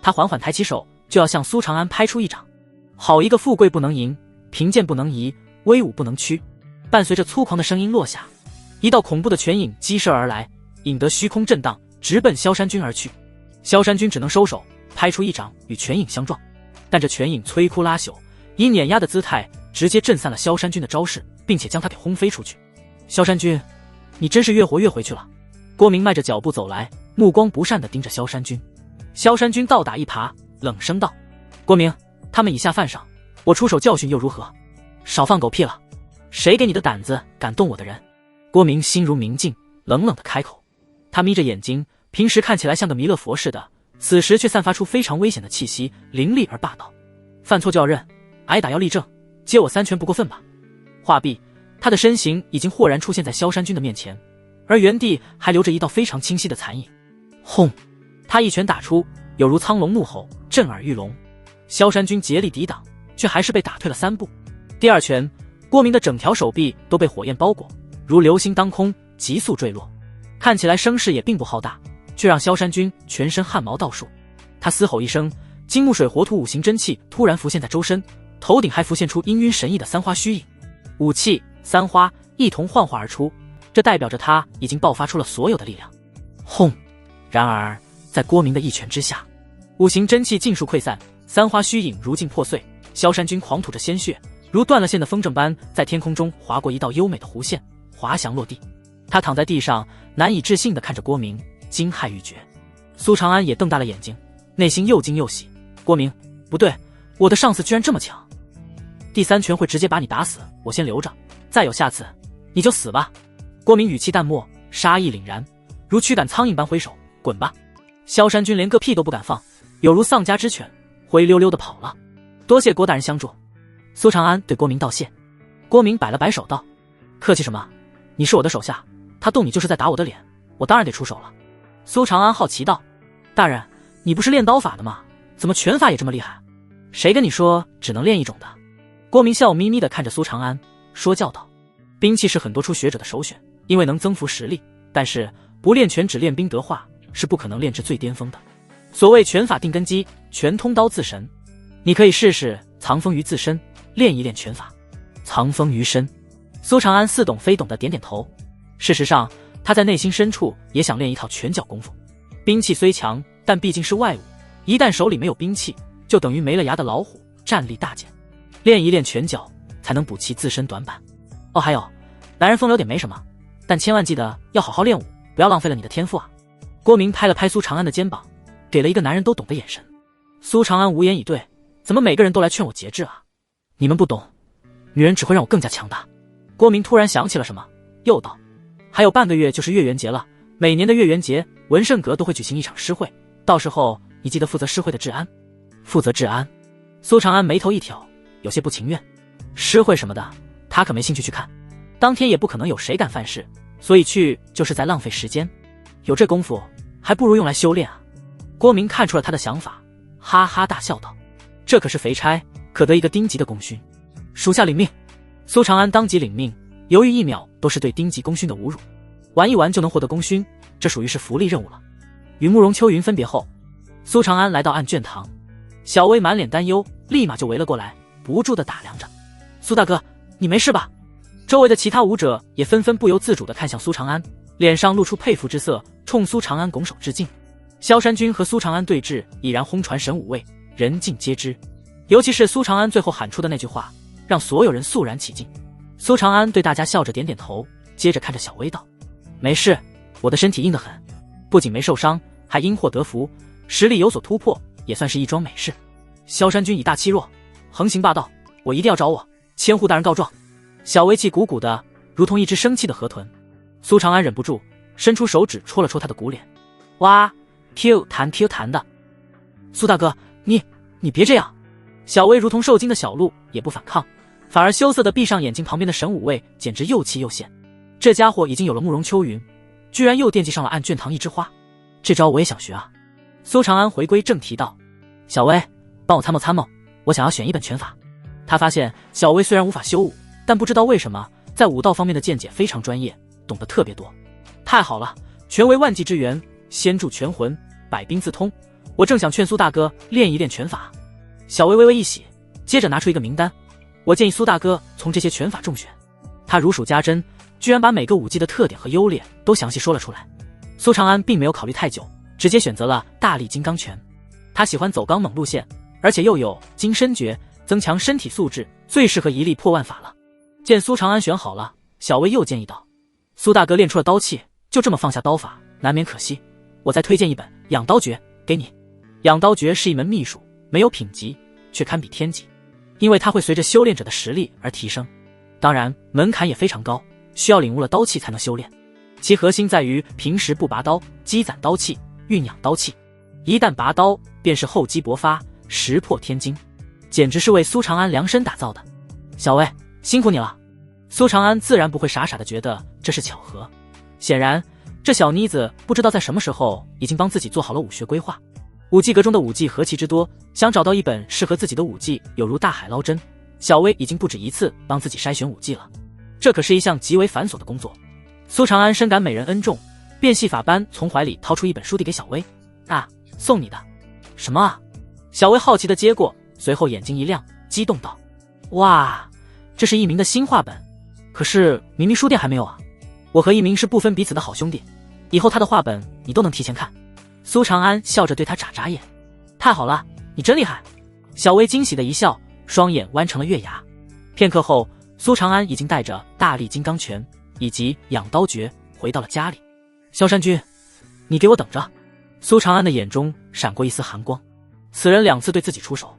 他缓缓抬起手，就要向苏长安拍出一掌。好一个富贵不能淫，贫贱不能移，威武不能屈！伴随着粗狂的声音落下，一道恐怖的拳影激射而来，引得虚空震荡，直奔萧山君而去。萧山君只能收手，拍出一掌与拳影相撞，但这拳影摧枯拉朽，以碾压的姿态直接震散了萧山君的招式，并且将他给轰飞出去。萧山君，你真是越活越回去了。郭明迈着脚步走来，目光不善地盯着萧山君。萧山君倒打一耙，冷声道：郭明，他们以下犯上，我出手教训又如何？少放狗屁了！谁给你的胆子敢动我的人？郭明心如明镜，冷冷地开口。他眯着眼睛，平时看起来像个弥勒佛似的，此时却散发出非常危险的气息，凌厉而霸道。犯错就要认，挨打要立正，接我3拳不过分吧？话毕，他的身形已经豁然出现在萧山君的面前，而原地还留着一道非常清晰的残影。轰！他一拳打出，有如苍龙怒吼，震耳欲聋。萧山君竭力抵挡，却还是被打退了3步。第2拳，郭明的整条手臂都被火焰包裹，如流星当空，急速坠落。看起来声势也并不浩大，却让萧山君全身汗毛倒竖。他嘶吼一声，金木水火土5行真气突然浮现在周身，头顶还浮现出氤氲神异的3花虚影，武器3花一同幻化而出，这代表着他已经爆发出了所有的力量。轰！然而在郭明的一拳之下，5行真气尽数溃散，3花虚影如镜破碎，萧山君狂吐着鲜血，如断了线的风筝般在天空中划过一道优美的弧线，滑翔落地。他躺在地上，难以置信地看着郭明，惊骇欲绝。苏长安也瞪大了眼睛，内心又惊又喜。郭明，不对，我的上司居然这么强！第3拳会直接把你打死，我先留着，再有下次你就死吧。郭明语气淡漠，杀意凛然，如驱赶苍蝇般挥手，滚吧！萧山君连个屁都不敢放，有如丧家之犬，灰溜溜地跑了。多谢郭大人相助。苏长安对郭明道谢。郭明摆了摆手道：客气什么，你是我的手下，他动你就是在打我的脸，我当然得出手了。苏长安好奇道：大人，你不是练刀法的吗？怎么拳法也这么厉害？谁跟你说只能练一种的？郭明笑眯眯地看着苏长安，说教道：兵器是很多初学者的首选，因为能增幅实力，但是不练拳只练兵得化，是不可能练至最巅峰的。所谓拳法定根基，拳通刀自神，你可以试试藏锋于自身，练一练拳法。藏锋于身。苏长安似懂非懂的点点头。事实上，他在内心深处也想练一套拳脚功夫。兵器虽强，但毕竟是外物，一旦手里没有兵器，就等于没了牙的老虎，战力大减。练一练拳脚，才能补齐自身短板。哦，还有，男人风流点没什么，但千万记得要好好练武，不要浪费了你的天赋啊。郭明拍了拍苏长安的肩膀，给了一个男人都懂的眼神。苏长安无言以对，怎么每个人都来劝我节制啊？你们不懂，女人只会让我更加强大。郭明突然想起了什么，又道：还有半个月就是月圆节了，每年的月圆节，文胜阁都会举行一场诗会，到时候你记得负责诗会的治安。负责治安？苏长安眉头一挑，有些不情愿。诗会什么的，他可没兴趣去看。当天也不可能有谁敢犯事，所以去就是在浪费时间。有这功夫，还不如用来修炼啊。郭明看出了他的想法，哈哈大笑道：这可是肥差，可得一个丁级的功勋。属下领命。苏长安当即领命，犹豫1秒都是对丁级功勋的侮辱。玩一玩就能获得功勋，这属于是福利任务了。与慕容秋云分别后，苏长安来到案卷堂，小薇满脸担忧，立马就围了过来，不住地打量着。苏大哥，你没事吧？周围的其他武者也纷纷不由自主地看向苏长安，脸上露出佩服之色，冲苏长安拱手致敬。萧山君和苏长安对峙已然轰传神武卫，人尽皆知。尤其是苏长安最后喊出的那句话，让所有人肃然起敬。苏长安对大家笑着点点头，接着看着小薇道：没事，我的身体硬得很，不仅没受伤，还因祸得福，实力有所突破，也算是一桩美事。萧山君以大欺弱，横行霸道，我一定要找我千户大人告状。小薇气鼓鼓的，如同一只生气的河豚。苏长安忍不住伸出手指戳了戳他的鼓脸，哇 Q 弹 Q 弹的。苏大哥，你别这样。小薇如同受惊的小鹿，也不反抗，反而羞涩地闭上眼睛。旁边的神武卫简直又气又羡，这家伙已经有了慕容秋云，居然又惦记上了案卷堂一枝花，这招我也想学啊。苏长安回归正题道：小薇，帮我参谋参谋，我想要选一本拳法。他发现小薇虽然无法修武，但不知道为什么在武道方面的见解非常专业，懂得特别多。太好了，拳为万技之源，先助拳魂，百兵自通，我正想劝苏大哥练一练拳法。小薇微微一喜，接着拿出一个名单，我建议苏大哥从这些拳法中选。他如数家珍，居然把每个武技的特点和优劣都详细说了出来。苏长安并没有考虑太久，直接选择了大力金刚拳。他喜欢走刚猛路线，而且又有金身诀，增强身体素质，最适合一力破万法了。见苏长安选好了，小薇又建议道：“苏大哥练出了刀气，就这么放下刀法，难免可惜。我再推荐一本《养刀诀》给你。养刀诀是一门秘术，没有品级，却堪比天级，因为它会随着修炼者的实力而提升。当然，门槛也非常高，需要领悟了刀气才能修炼。其核心在于平时不拔刀，积攒刀气，酝养刀气。一旦拔刀，便是厚积薄发，石破天惊，简直是为苏长安量身打造的。小薇，辛苦你了。”苏长安自然不会傻傻的觉得这是巧合，显然这小妮子不知道在什么时候已经帮自己做好了武学规划。武技阁中的武技何其之多，想找到一本适合自己的武技有如大海捞针。小薇已经不止一次帮自己筛选武技了，这可是一项极为繁琐的工作。苏长安深感美人恩重，便戏法般从怀里掏出一本书递给小薇：“啊，送你的。”“什么啊？”小薇好奇的接过，随后眼睛一亮，激动道：“哇，这是一鸣的新画本。可是明明书店还没有啊！我和一鸣是不分彼此的好兄弟，以后他的画本你都能提前看。”苏长安笑着对他眨眨眼：“太好了，你真厉害！”小薇惊喜的一笑，双眼弯成了月牙。片刻后，苏长安已经带着大力金刚拳以及养刀诀回到了家里。“萧山君，你给我等着！”苏长安的眼中闪过一丝寒光。此人2次对自己出手，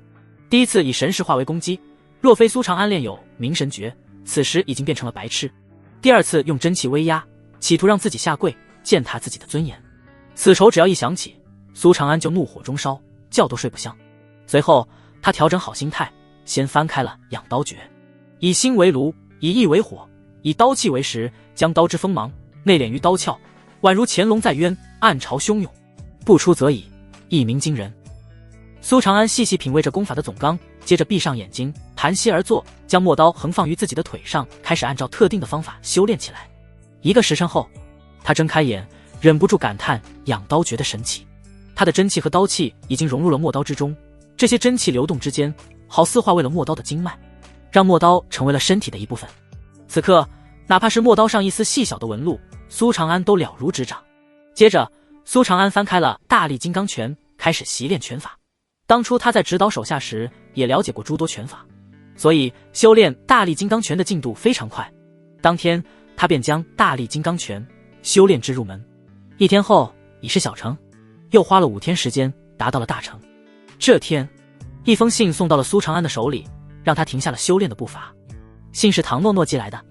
第一次以神识化为攻击，若非苏长安练有明神诀，此时已经变成了白痴。第2次用真气威压，企图让自己下跪，践踏自己的尊严。此仇只要一想起，苏长安就怒火中烧，觉都睡不香。随后他调整好心态，先翻开了养刀诀。以心为炉，以意为火，以刀气为食，将刀之锋芒内敛于刀鞘，宛如潜龙在渊，暗潮汹涌，不出则已，一鸣惊人。苏长安细细品味着功法的总纲，接着闭上眼睛，盘膝而坐，将墨刀横放于自己的腿上，开始按照特定的方法修炼起来。1个时辰后，他睁开眼，忍不住感叹养刀诀的神奇。他的真气和刀气已经融入了墨刀之中，这些真气流动之间，好似化为了墨刀的经脉，让墨刀成为了身体的一部分。此刻，哪怕是墨刀上一丝细小的纹路，苏长安都了如指掌。接着，苏长安翻开了大力金刚拳，开始习练拳法。当初他在指导手下时，也了解过诸多拳法，所以修炼大力金刚拳的进度非常快。当天，他便将大力金刚拳修炼至入门。1天后，已是小成，又花了5天时间达到了大成。这天，一封信送到了苏长安的手里，让他停下了修炼的步伐。信是唐诺诺寄来的：“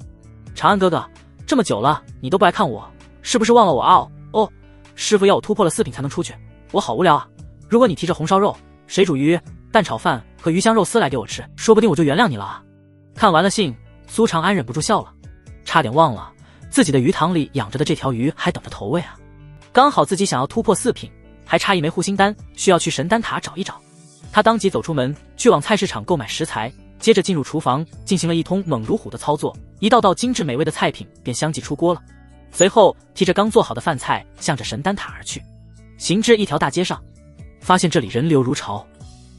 长安哥哥，这么久了，你都不来看我，是不是忘了我啊？哦，师傅要我突破了4品才能出去，我好无聊啊！如果你提着红烧肉、水煮鱼、蛋炒饭和鱼香肉丝来给我吃，说不定我就原谅你了啊！”看完了信，苏长安忍不住笑了，差点忘了自己的鱼塘里养着的这条鱼还等着投喂啊！刚好自己想要突破4品，还差一枚护心丹，需要去神丹塔找一找。他当即走出门，去往菜市场购买食材，接着进入厨房，进行了一通猛如虎的操作，一道道精致美味的菜品便相继出锅了。随后提着刚做好的饭菜，向着神丹塔而去。行至一条大街上，发现这里人流如潮，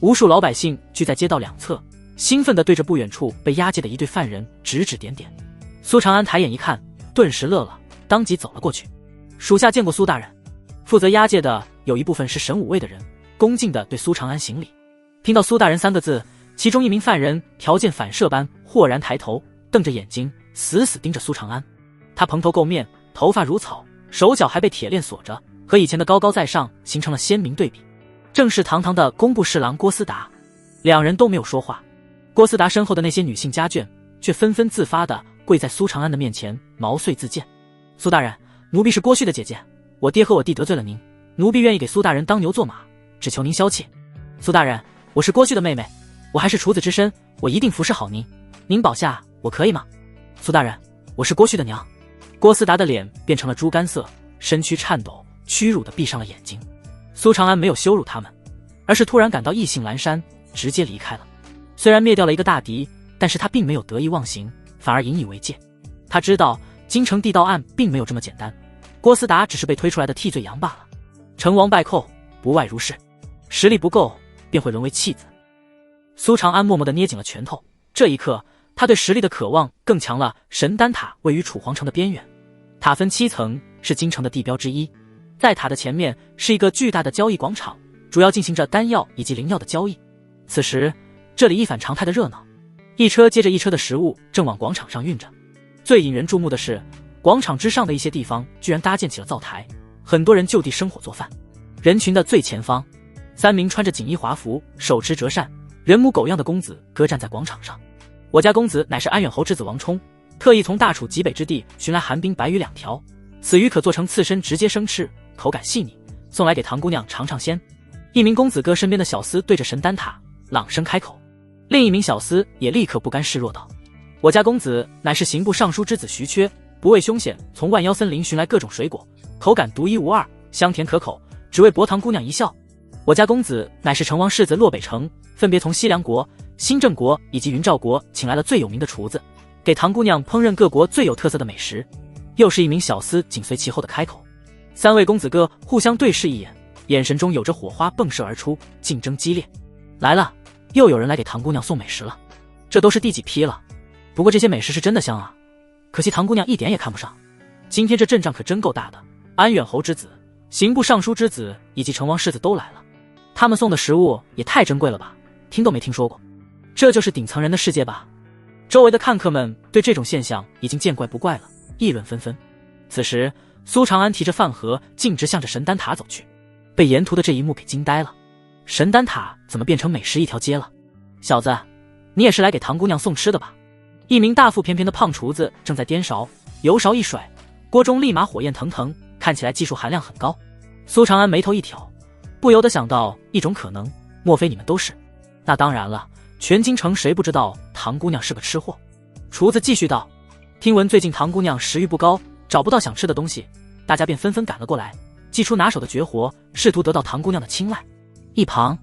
无数老百姓聚在街道两侧，兴奋地对着不远处被押解的一对犯人指指点点。苏长安抬眼一看，顿时乐了，当即走了过去。属下见过苏大人。负责押解的有一部分是神武卫的人，恭敬地对苏长安行礼。听到苏大人3个字，其中一名犯人条件反射般豁然抬头，瞪着眼睛死死盯着苏长安。他蓬头垢面，头发如草，手脚还被铁链锁着，和以前的高高在上形成了鲜明对比。正是堂堂的工部侍郎郭思达。2人都没有说话。郭思达身后的那些女性家眷却纷纷自发地跪在苏长安的面前，毛遂自荐：“苏大人，奴婢是郭旭的姐姐，我爹和我弟得罪了您，奴婢愿意给苏大人当牛做马，只求您消气。苏大人，我是郭旭的妹妹，我还是处子之身，我一定服侍好您，您保下我可以吗？苏大人，我是郭旭的娘。”郭思达的脸变成了猪肝色，身躯颤抖，屈辱地闭上了眼睛。苏长安没有羞辱他们，而是突然感到意兴阑珊，直接离开了。虽然灭掉了一个大敌，但是他并没有得意忘形，反而引以为戒。他知道京城地道案并没有这么简单，郭思达只是被推出来的替罪羊罢了。成王败寇，不外如是，实力不够便会沦为弃子。苏长安默默地捏紧了拳头，这一刻他对实力的渴望更强了。神丹塔位于楚皇城的边缘，塔分7层，是京城的地标之一。在塔的前面是一个巨大的交易广场，主要进行着丹药以及灵药的交易。此时这里一反常态的热闹，一车接着一车的食物正往广场上运着。最引人注目的是，广场之上的一些地方居然搭建起了灶台，很多人就地生火做饭。人群的最前方，3名穿着锦衣华服、手持折扇、人模狗样的公子哥站在广场上。我家公子乃是安远侯之子王冲，特意从大楚极北之地寻来寒冰白鱼2条，此鱼可做成刺身直接生吃，口感细腻，送来给唐姑娘尝尝鲜。一名公子哥身边的小厮对着神丹塔朗声开口，另一名小厮也立刻不甘示弱道：我家公子乃是刑部尚书之子徐缺，不畏凶险，从万妖森林寻来各种水果，口感独一无二，香甜可口，只为博唐姑娘一笑。我家公子乃是成王世子洛北城，分别从西凉国、新郑国以及云赵国请来了最有名的厨子，给唐姑娘烹饪各国最有特色的美食。又是一名小厮紧随其后的开口。3位公子哥互相对视一眼，眼神中有着火花迸射而出，竞争激烈。来了，又有人来给唐姑娘送美食了，这都是第几批了？不过这些美食是真的香啊，可惜唐姑娘一点也看不上。今天这阵仗可真够大的，安远侯之子、刑部尚书之子以及成王世子都来了，他们送的食物也太珍贵了吧，听都没听说过。这就是顶层人的世界吧？周围的看客们对这种现象已经见怪不怪了，议论纷纷。此时苏长安提着饭盒径直向着神丹塔走去，被沿途的这一幕给惊呆了。神丹塔怎么变成美食一条街了？小子，你也是来给唐姑娘送吃的吧？一名大腹便便的胖厨子正在颠勺，油勺一甩，锅中立马火焰腾腾，看起来技术含量很高。苏长安眉头一挑，不由得想到一种可能，莫非你们都是？那当然了，全京城谁不知道唐姑娘是个吃货？厨子继续道，听闻最近唐姑娘食欲不高，找不到想吃的东西，大家便纷纷赶了过来，祭出拿手的绝活，试图得到唐姑娘的青睐。一旁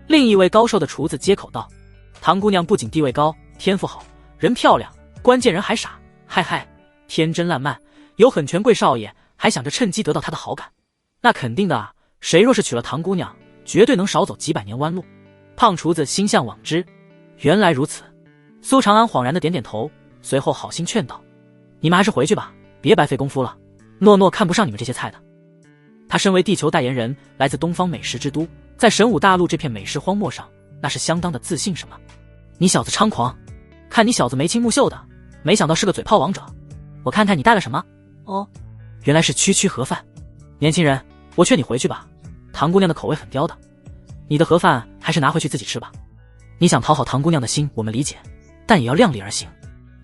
另一位高瘦的厨子接口道，唐姑娘不仅地位高，天赋好，人漂亮，关键人还傻，嗨嗨，天真烂漫，有很权贵少爷还想着趁机得到她的好感，那肯定的啊，谁若是娶了唐姑娘，绝对能少走几百年弯路。胖厨子心向往之，原来如此。苏长安恍然的点点头，随后好心劝道，你们还是回去吧，别白费功夫了，诺诺看不上你们这些菜的。他身为地球代言人，来自东方美食之都，在神武大陆这片美食荒漠上，那是相当的自信。什么？你小子猖狂，看你小子眉清目秀的，没想到是个嘴炮王者。我看看你带了什么？哦，原来是区区盒饭。年轻人，我劝你回去吧，唐姑娘的口味很刁的，你的盒饭还是拿回去自己吃吧。你想讨好唐姑娘的心我们理解，但也要量力而行。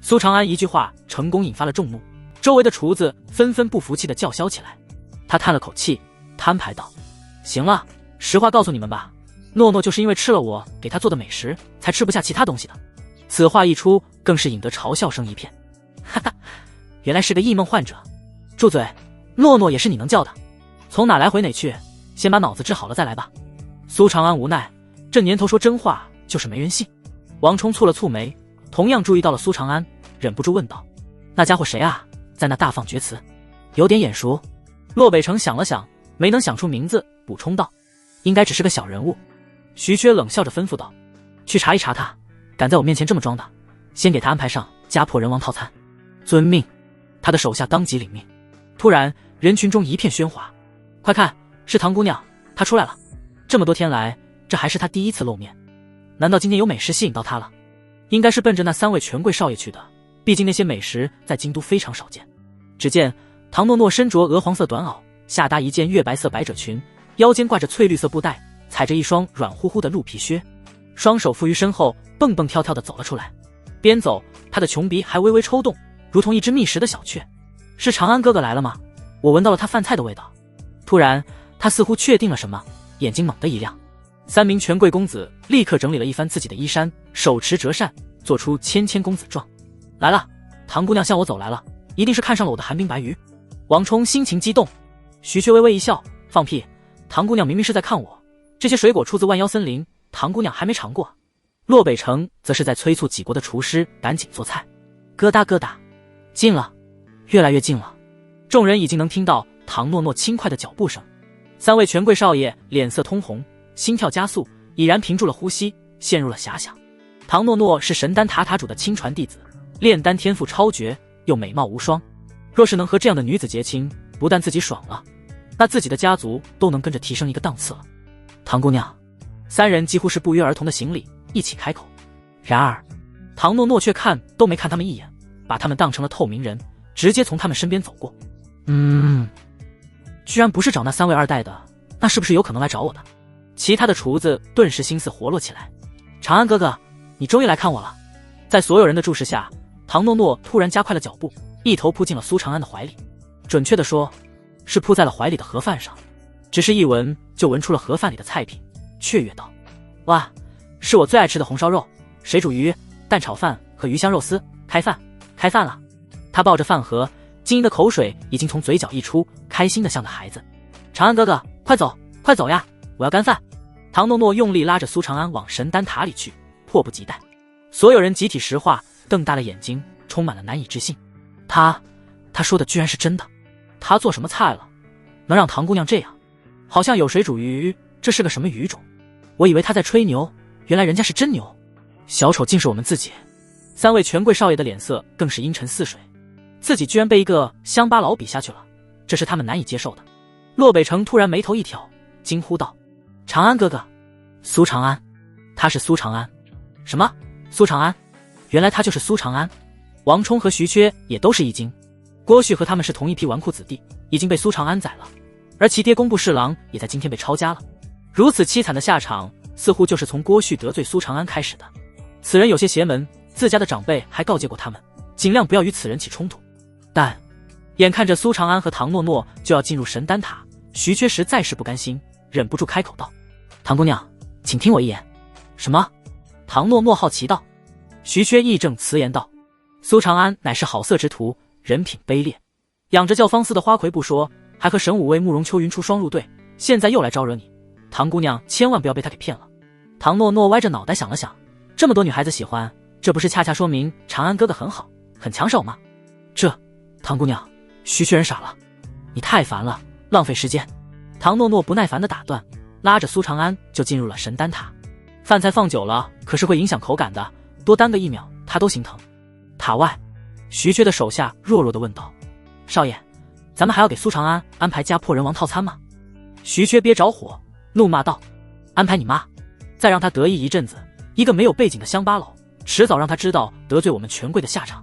苏长安一句话成功引发了众怒，周围的厨子纷纷不服气地叫嚣起来。他叹了口气，摊牌道，行了，实话告诉你们吧，诺诺就是因为吃了我给他做的美食，才吃不下其他东西的。此话一出，更是引得嘲笑声一片。哈哈，原来是个异梦患者。住嘴，诺诺也是你能叫的，从哪来回哪去，先把脑子治好了再来吧。苏长安无奈，这年头说真话就是没人信。王冲蹙了蹙眉，同样注意到了苏长安，忍不住问道，那家伙谁啊，在那大放厥词，有点眼熟。洛北城想了想，没能想出名字，补充道，应该只是个小人物。徐缺冷笑着吩咐道，去查一查他，敢在我面前这么装的，先给他安排上家破人亡套餐。遵命。他的手下当即领命。突然人群中一片喧哗，快看，是唐姑娘，她出来了。这么多天来，这还是她第一次露面，难道今天有美食吸引到她了？应该是奔着那3位权贵少爷去的，毕竟那些美食在京都非常少见。只见唐诺诺身着鹅黄色短袄，下搭一件月白色百褶裙，腰间挂着翠绿色布带，踩着一双软乎乎的鹿皮靴，双手负于身后，蹦蹦跳跳地走了出来。边走，他的穷鼻还微微抽动，如同一只觅食的小雀。是长安哥哥来了吗？我闻到了他饭菜的味道。突然他似乎确定了什么，眼睛猛地一亮。3名权贵公子立刻整理了一番自己的衣衫，手持折扇，做出谦谦公子状。来了，唐姑娘向我走来了，一定是看上了我的寒冰白鱼。王冲心情激动。徐缺微微一笑，放屁，唐姑娘明明是在看我，这些水果出自万妖森林，唐姑娘还没尝过。洛北城则是在催促几国的厨师赶紧做菜。咯哒咯哒，近了，越来越近了。众人已经能听到唐诺诺轻快的脚步声。3位权贵少爷脸色通红，心跳加速，已然屏住了呼吸，陷入了遐想。唐诺诺是神丹塔塔主的亲传弟子，炼丹天赋超绝，又美貌无双。若是能和这样的女子结亲，不但自己爽了，那自己的家族都能跟着提升一个档次了。唐姑娘，3人几乎是不约而同的行礼，一起开口。然而，唐诺诺却看都没看他们一眼，把他们当成了透明人，直接从他们身边走过。居然不是找那3位二代的，那是不是有可能来找我的？其他的厨子顿时心思活络起来。长安哥哥，你终于来看我了。在所有人的注视下，唐诺诺突然加快了脚步，一头扑进了苏长安的怀里。准确的说，是扑在了怀里的盒饭上。只是一闻就闻出了盒饭里的菜品，雀跃道：哇，是我最爱吃的红烧肉、水煮鱼、蛋炒饭和鱼香肉丝，开饭了。他抱着饭盒，晶莹的口水已经从嘴角溢出，开心的像个孩子。长安哥哥，快走呀，我要干饭。唐诺诺用力拉着苏长安往神丹塔里去，迫不及待。所有人集体石化，瞪大了眼睛，充满了难以置信。他说的居然是真的。他做什么菜了，能让唐姑娘这样？好像有水煮鱼，这是个什么鱼种？我以为他在吹牛，原来人家是真牛。小丑竟是我们自己。3位权贵少爷的脸色更是阴沉似水，自己居然被一个乡巴佬比下去了，这是他们难以接受的。洛北城突然眉头一挑，惊呼道：长安哥哥！苏长安，他是苏长安。什么？苏长安？原来他就是苏长安。王冲和徐缺也都是一惊。郭旭和他们是同一批纨绔子弟，已经被苏长安宰了，而其爹工部侍郎也在今天被抄家了。如此凄惨的下场，似乎就是从郭旭得罪苏长安开始的。此人有些邪门，自家的长辈还告诫过他们，尽量不要与此人起冲突。但眼看着苏长安和唐诺诺就要进入神丹塔，徐缺实在是不甘心，忍不住开口道：唐姑娘，请听我一言。什么？唐诺诺好奇道。徐缺义正辞严道：苏长安乃是好色之徒，人品卑劣，养着叫方四的花魁不说，还和神武卫慕容秋云出双入对，现在又来招惹你，唐姑娘千万不要被他给骗了。唐诺诺歪着脑袋想了想，这么多女孩子喜欢，这不是恰恰说明长安哥哥很好，很抢手吗？唐姑娘，徐缺人傻了，你太烦了，浪费时间。唐诺诺不耐烦地打断，拉着苏长安就进入了神丹塔。饭菜放久了可是会影响口感的，多耽个1秒他都心疼。塔外，徐缺的手下弱弱地问道：少爷，咱们还要给苏长安安排家破人亡套餐吗？徐缺憋着火，怒骂道：安排你妈！再让他得意一阵子，一个没有背景的乡巴佬，迟早让他知道得罪我们权贵的下场。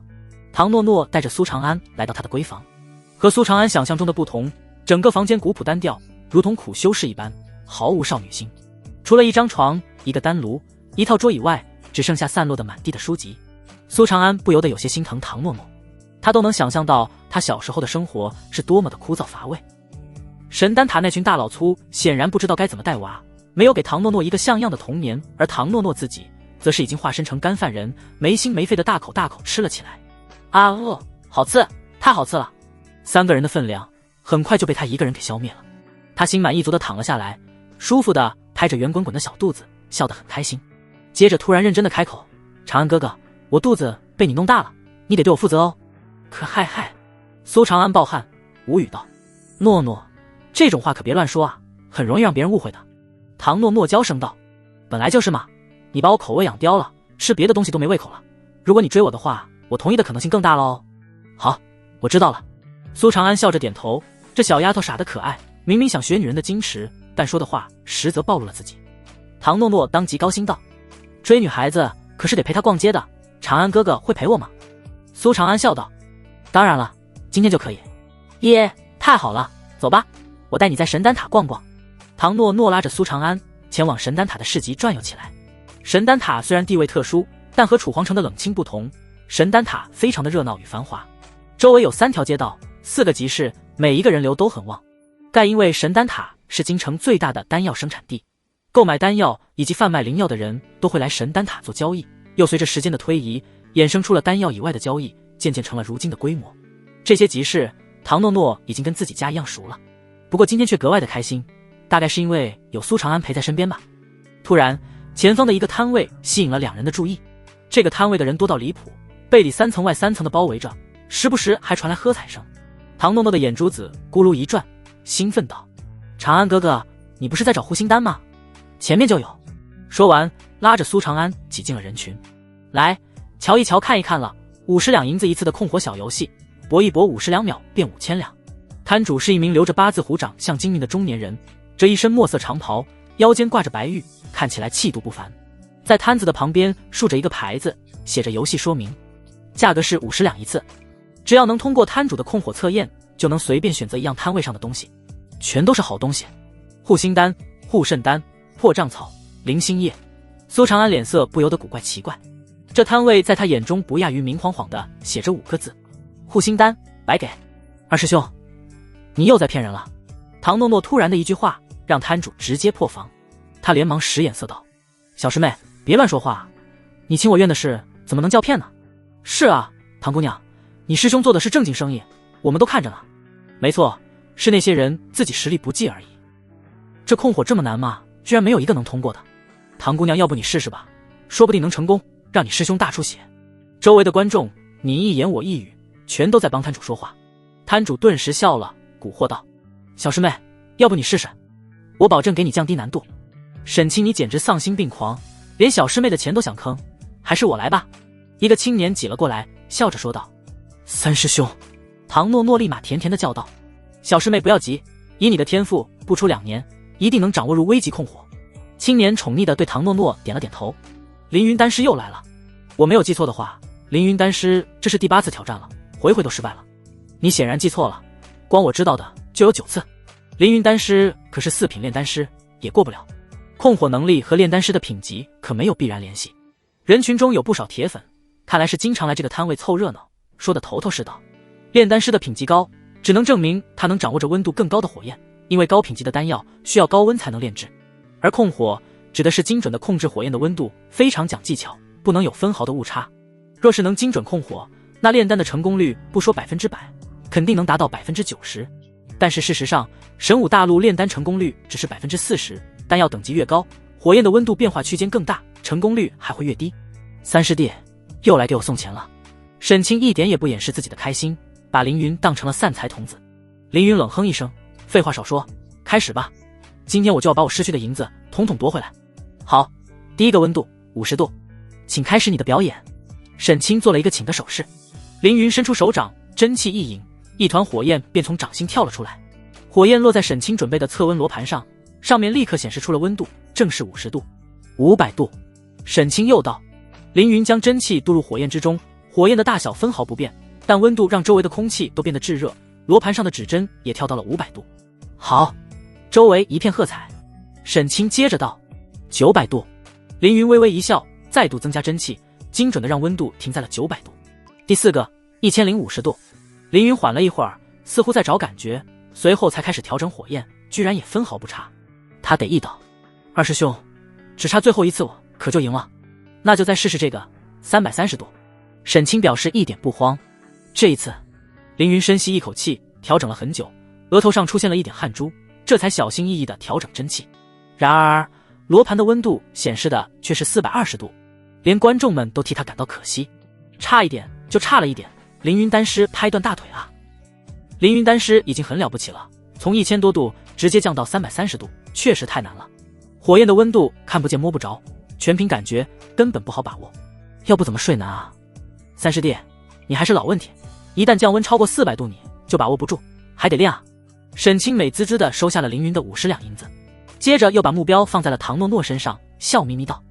唐诺诺带着苏长安来到他的闺房，和苏长安想象中的不同，整个房间古朴单调，如同苦修士一般，毫无少女心。除了一张床、一个丹炉、一套桌以外，只剩下散落的满地的书籍。苏长安不由得有些心疼唐诺诺，他都能想象到他小时候的生活是多么的枯燥乏味。神丹塔那群大老粗显然不知道该怎么带娃，没有给唐诺诺一个像样的童年，而唐诺诺自己则是已经化身成干饭人，没心没肺的大口大口吃了起来。好刺，太好刺了！3个人的分量很快就被他一个人给消灭了。他心满意足地躺了下来，舒服地拍着圆滚滚的小肚子，笑得很开心。接着突然认真地开口：长安哥哥，我肚子被你弄大了，你得对我负责哦。可嗨！苏长安暴汗，无语道：诺诺，这种话可别乱说啊，很容易让别人误会的。唐诺诺娇声道：本来就是嘛，你把我口味养刁了，吃别的东西都没胃口了。如果你追我的话，我同意的可能性更大了哦。好，我知道了。苏长安笑着点头，这小丫头傻得可爱，明明想学女人的矜持，但说的话实则暴露了自己。唐诺诺当即高兴道：追女孩子可是得陪她逛街的，长安哥哥会陪我吗？苏长安笑道：当然了，今天就可以。耶，太好了，走吧，我带你在神丹塔逛逛。唐诺诺拉着苏长安前往神丹塔的市集转悠起来。神丹塔虽然地位特殊，但和楚皇城的冷清不同，神丹塔非常的热闹与繁华，周围有3条街道，4个集市，每一个人流都很旺。盖因为神丹塔是京城最大的丹药生产地，购买丹药以及贩卖灵药的人都会来神丹塔做交易，又随着时间的推移，衍生出了丹药以外的交易，渐渐成了如今的规模。这些集市，唐诺诺已经跟自己家一样熟了，不过今天却格外的开心，大概是因为有苏长安陪在身边吧。突然，前方的一个摊位吸引了2人的注意。这个摊位的人多到离谱，背里3层外3层的包围着，时不时还传来喝彩声。唐诺诺的眼珠子咕噜一转，兴奋道：长安哥哥，你不是在找护心丹吗？前面就有。说完，拉着苏长安挤进了人群。来，瞧一瞧看一看了，50两银子一次的控火小游戏，搏一搏52秒变5000两。摊主是一名留着8字胡、长相精明的中年人，这一身墨色长袍，腰间挂着白玉，看起来气度不凡。在摊子的旁边竖着一个牌子，写着游戏说明，价格是50两一次，只要能通过摊主的控火测验，就能随便选择一样摊位上的东西，全都是好东西，护心丹、护肾丹、破障草、灵心液。苏长安脸色不由得古怪奇怪，这摊位在他眼中不亚于明晃晃的写着5个字：护心丹，白给。二师兄，你又在骗人了。唐诺诺突然的一句话让摊主直接破防，他连忙使眼色道：小师妹，别乱说话，你情我愿的事怎么能叫骗呢？是啊，唐姑娘，你师兄做的是正经生意，我们都看着呢。没错，是那些人自己实力不济而已。这控火这么难吗？居然没有一个能通过的。唐姑娘，要不你试试吧，说不定能成功，让你师兄大出血。周围的观众你一言我一语，全都在帮摊主说话。摊主顿时笑了，蛊惑道：小师妹，要不你试试，我保证给你降低难度。沈清，你简直丧心病狂，连小师妹的钱都想坑，还是我来吧。一个青年挤了过来，笑着说道：三师兄。唐诺诺立马甜甜的叫道：小师妹不要急，以你的天赋，不出2年一定能掌握入危急控火。青年宠溺的对唐诺诺点了点头。凌云丹师又来了，我没有记错的话，凌云丹师这是第8次挑战了，回回都失败了。你显然记错了，光我知道的就有9次。凌云丹师可是4品炼丹师，也过不了。控火能力和炼丹师的品级可没有必然联系。人群中有不少铁粉，看来是经常来这个摊位凑热闹，说的头头是道。炼丹师的品级高，只能证明他能掌握着温度更高的火焰，因为高品级的丹药需要高温才能炼制，而控火指的是精准的控制火焰的温度，非常讲技巧，不能有分毫的误差。若是能精准控火，那炼丹的成功率不说100%，肯定能达到90%。但是事实上，神武大陆炼丹成功率只是40%，丹药等级越高，火焰的温度变化区间更大，成功率还会越低。三师弟又来给我送钱了。沈清一点也不掩饰自己的开心，把凌云当成了散财童子。凌云冷哼一声，废话少说，开始吧，今天我就要把我失去的银子统统夺回来。好，第一个温度50度，请开始你的表演。沈清做了一个请的手势，凌云伸出手掌，真气一引，一团火焰便从掌心跳了出来。火焰落在沈清准备的测温罗盘上，上面立刻显示出了温度，正是50度。500度。沈清又道。凌云将真气渡入火焰之中，火焰的大小分毫不变，但温度让周围的空气都变得炙热，罗盘上的指针也跳到了500度。好，周围一片喝彩。沈清接着道：900度。凌云微微一笑，再度增加真气，精准的让温度停在了900度。第4个1050度。凌云缓了一会儿，似乎在找感觉，随后才开始调整火焰，居然也分毫不差。他得意道：二师兄，只差最后一次我可就赢了。那就再试试这个330度。沈清表示一点不慌。这一次，凌云深吸一口气，调整了很久，额头上出现了一点汗珠，这才小心翼翼地调整真气。然而罗盘的温度显示的却是420度，连观众们都替他感到可惜。差一点就差了一点，凌云丹师拍断大腿啊！凌云丹师已经很了不起了，从1000多度直接降到330度，确实太难了。火焰的温度看不见摸不着，全凭感觉，根本不好把握。要不怎么睡难啊？三师弟，你还是老问题，一旦降温超过400度，你就把握不住，还得练啊。沈清美滋滋地收下了凌云的50两银子，接着又把目标放在了唐诺诺身上，笑眯眯道：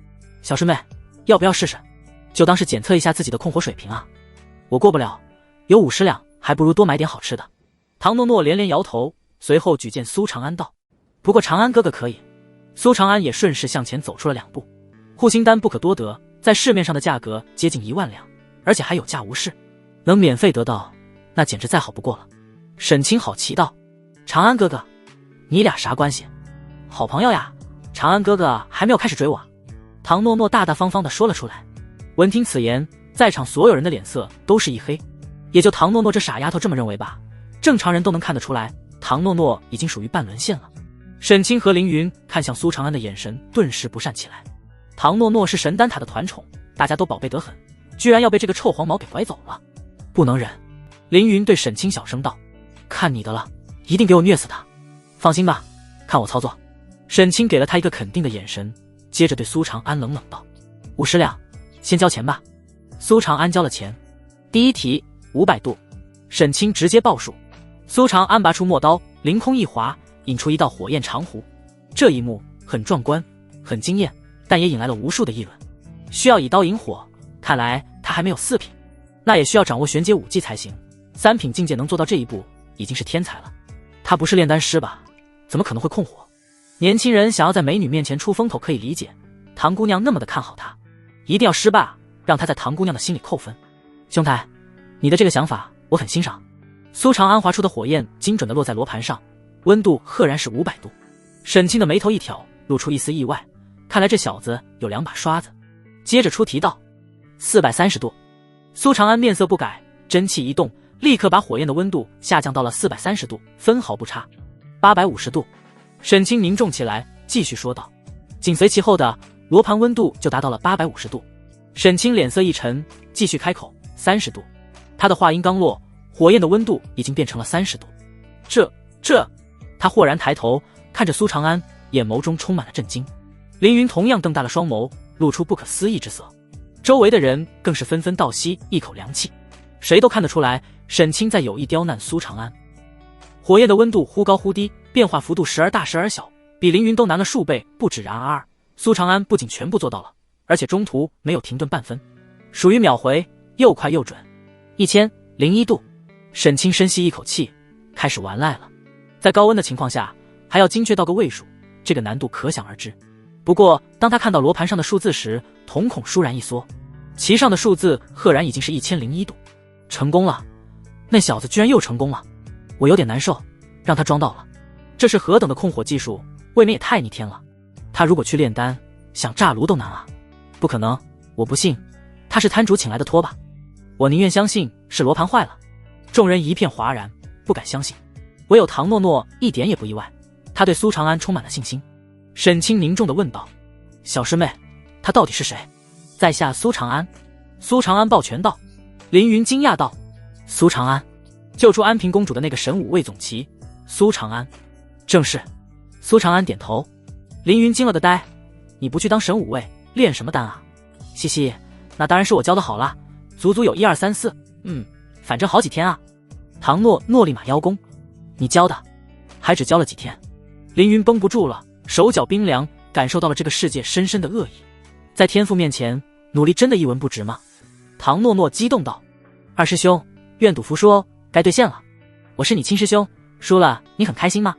小师妹，要不要试试？就当是检测一下自己的控火水平啊。我过不了，有50两，还不如多买点好吃的。唐诺诺连连摇头，随后举荐苏长安道：不过长安哥哥可以。苏长安也顺势向前走出了2步。护心丹不可多得，在市面上的价格接近1万两，而且还有价无市，能免费得到，那简直再好不过了。沈清好奇道：长安哥哥，你俩啥关系？好朋友呀。长安哥哥还没有开始追我。唐诺诺大大方方地说了出来。闻听此言，在场所有人的脸色都是一黑，也就唐诺诺这傻丫头这么认为吧，正常人都能看得出来，唐诺诺已经属于半沦陷了。沈清和凌云看向苏长安的眼神顿时不善起来。唐诺诺是神丹塔的团宠，大家都宝贝得很，居然要被这个臭黄毛给拐走了，不能忍。凌云对沈清小声道：看你的了，一定给我虐死他。放心吧，看我操作。沈清给了他一个肯定的眼神，接着对苏长安冷冷道：50两，先交钱吧。苏长安交了钱。第一题500度。沈清直接报数。苏长安拔出陌刀，凌空一划，引出一道火焰长弧。这一幕很壮观，很惊艳，但也引来了无数的议论。需要以刀引火，看来他还没有4品，那也需要掌握玄阶武技才行。3品境界能做到这一步，已经是天才了。他不是炼丹师吧？怎么可能会控火？年轻人想要在美女面前出风头可以理解，唐姑娘那么的看好他，一定要施霸，让他在唐姑娘的心里扣分。兄台，你的这个想法我很欣赏。苏长安划出的火焰精准地落在罗盘上，温度赫然是500度。沈清的眉头一挑，露出一丝意外，看来这小子有2把刷子。接着出题道：430度。苏长安面色不改，真气一动，立刻把火焰的温度下降到了430度，分毫不差。850度。沈清凝重起来，继续说道。紧随其后的罗盘温度就达到了850度。沈清脸色一沉，继续开口：30度。他的话音刚落，火焰的温度已经变成了30度。这……他豁然抬头看着苏长安，眼眸中充满了震惊。凌云同样瞪大了双眸，露出不可思议之色。周围的人更是纷纷倒吸一口凉气，谁都看得出来，沈清在有意刁难苏长安。火焰的温度忽高忽低，变化幅度时而大时而小，比凌云都难了数倍不止。然而苏长安不仅全部做到了，而且中途没有停顿半分，属于秒回，又快又准。1001度。沈清深吸一口气，开始玩赖了。在高温的情况下，还要精确到个位数，这个难度可想而知。不过当他看到罗盘上的数字时，瞳孔倏然一缩，其上的数字赫然已经是1001度。成功了，那小子居然又成功了。我有点难受，让他装到了。这是何等的控火技术，未免也太逆天了。他如果去炼丹，想炸炉都难啊。不可能，我不信，他是摊主请来的托吧。我宁愿相信是罗盘坏了。众人一片哗然，不敢相信。唯有唐诺诺一点也不意外，他对苏长安充满了信心。沈清凝重地问道：小师妹，他到底是谁？在下苏长安。苏长安抱拳道。凌云惊讶道：苏长安，救出安平公主的那个神武卫总旗。苏长安，正是。苏长安点头。凌云惊了个呆，你不去当神武卫，炼什么丹啊？嘻嘻，那当然是我教的好啦，足足有1、2、3、4，反正好几天啊。唐诺诺立马邀功。你教的？还只教了几天？凌云绷不住了，手脚冰凉，感受到了这个世界深深的恶意。在天赋面前，努力真的一文不值吗？唐诺诺激动道：二师兄，愿赌服输哦，该兑现了。我是你亲师兄，输了你很开心吗？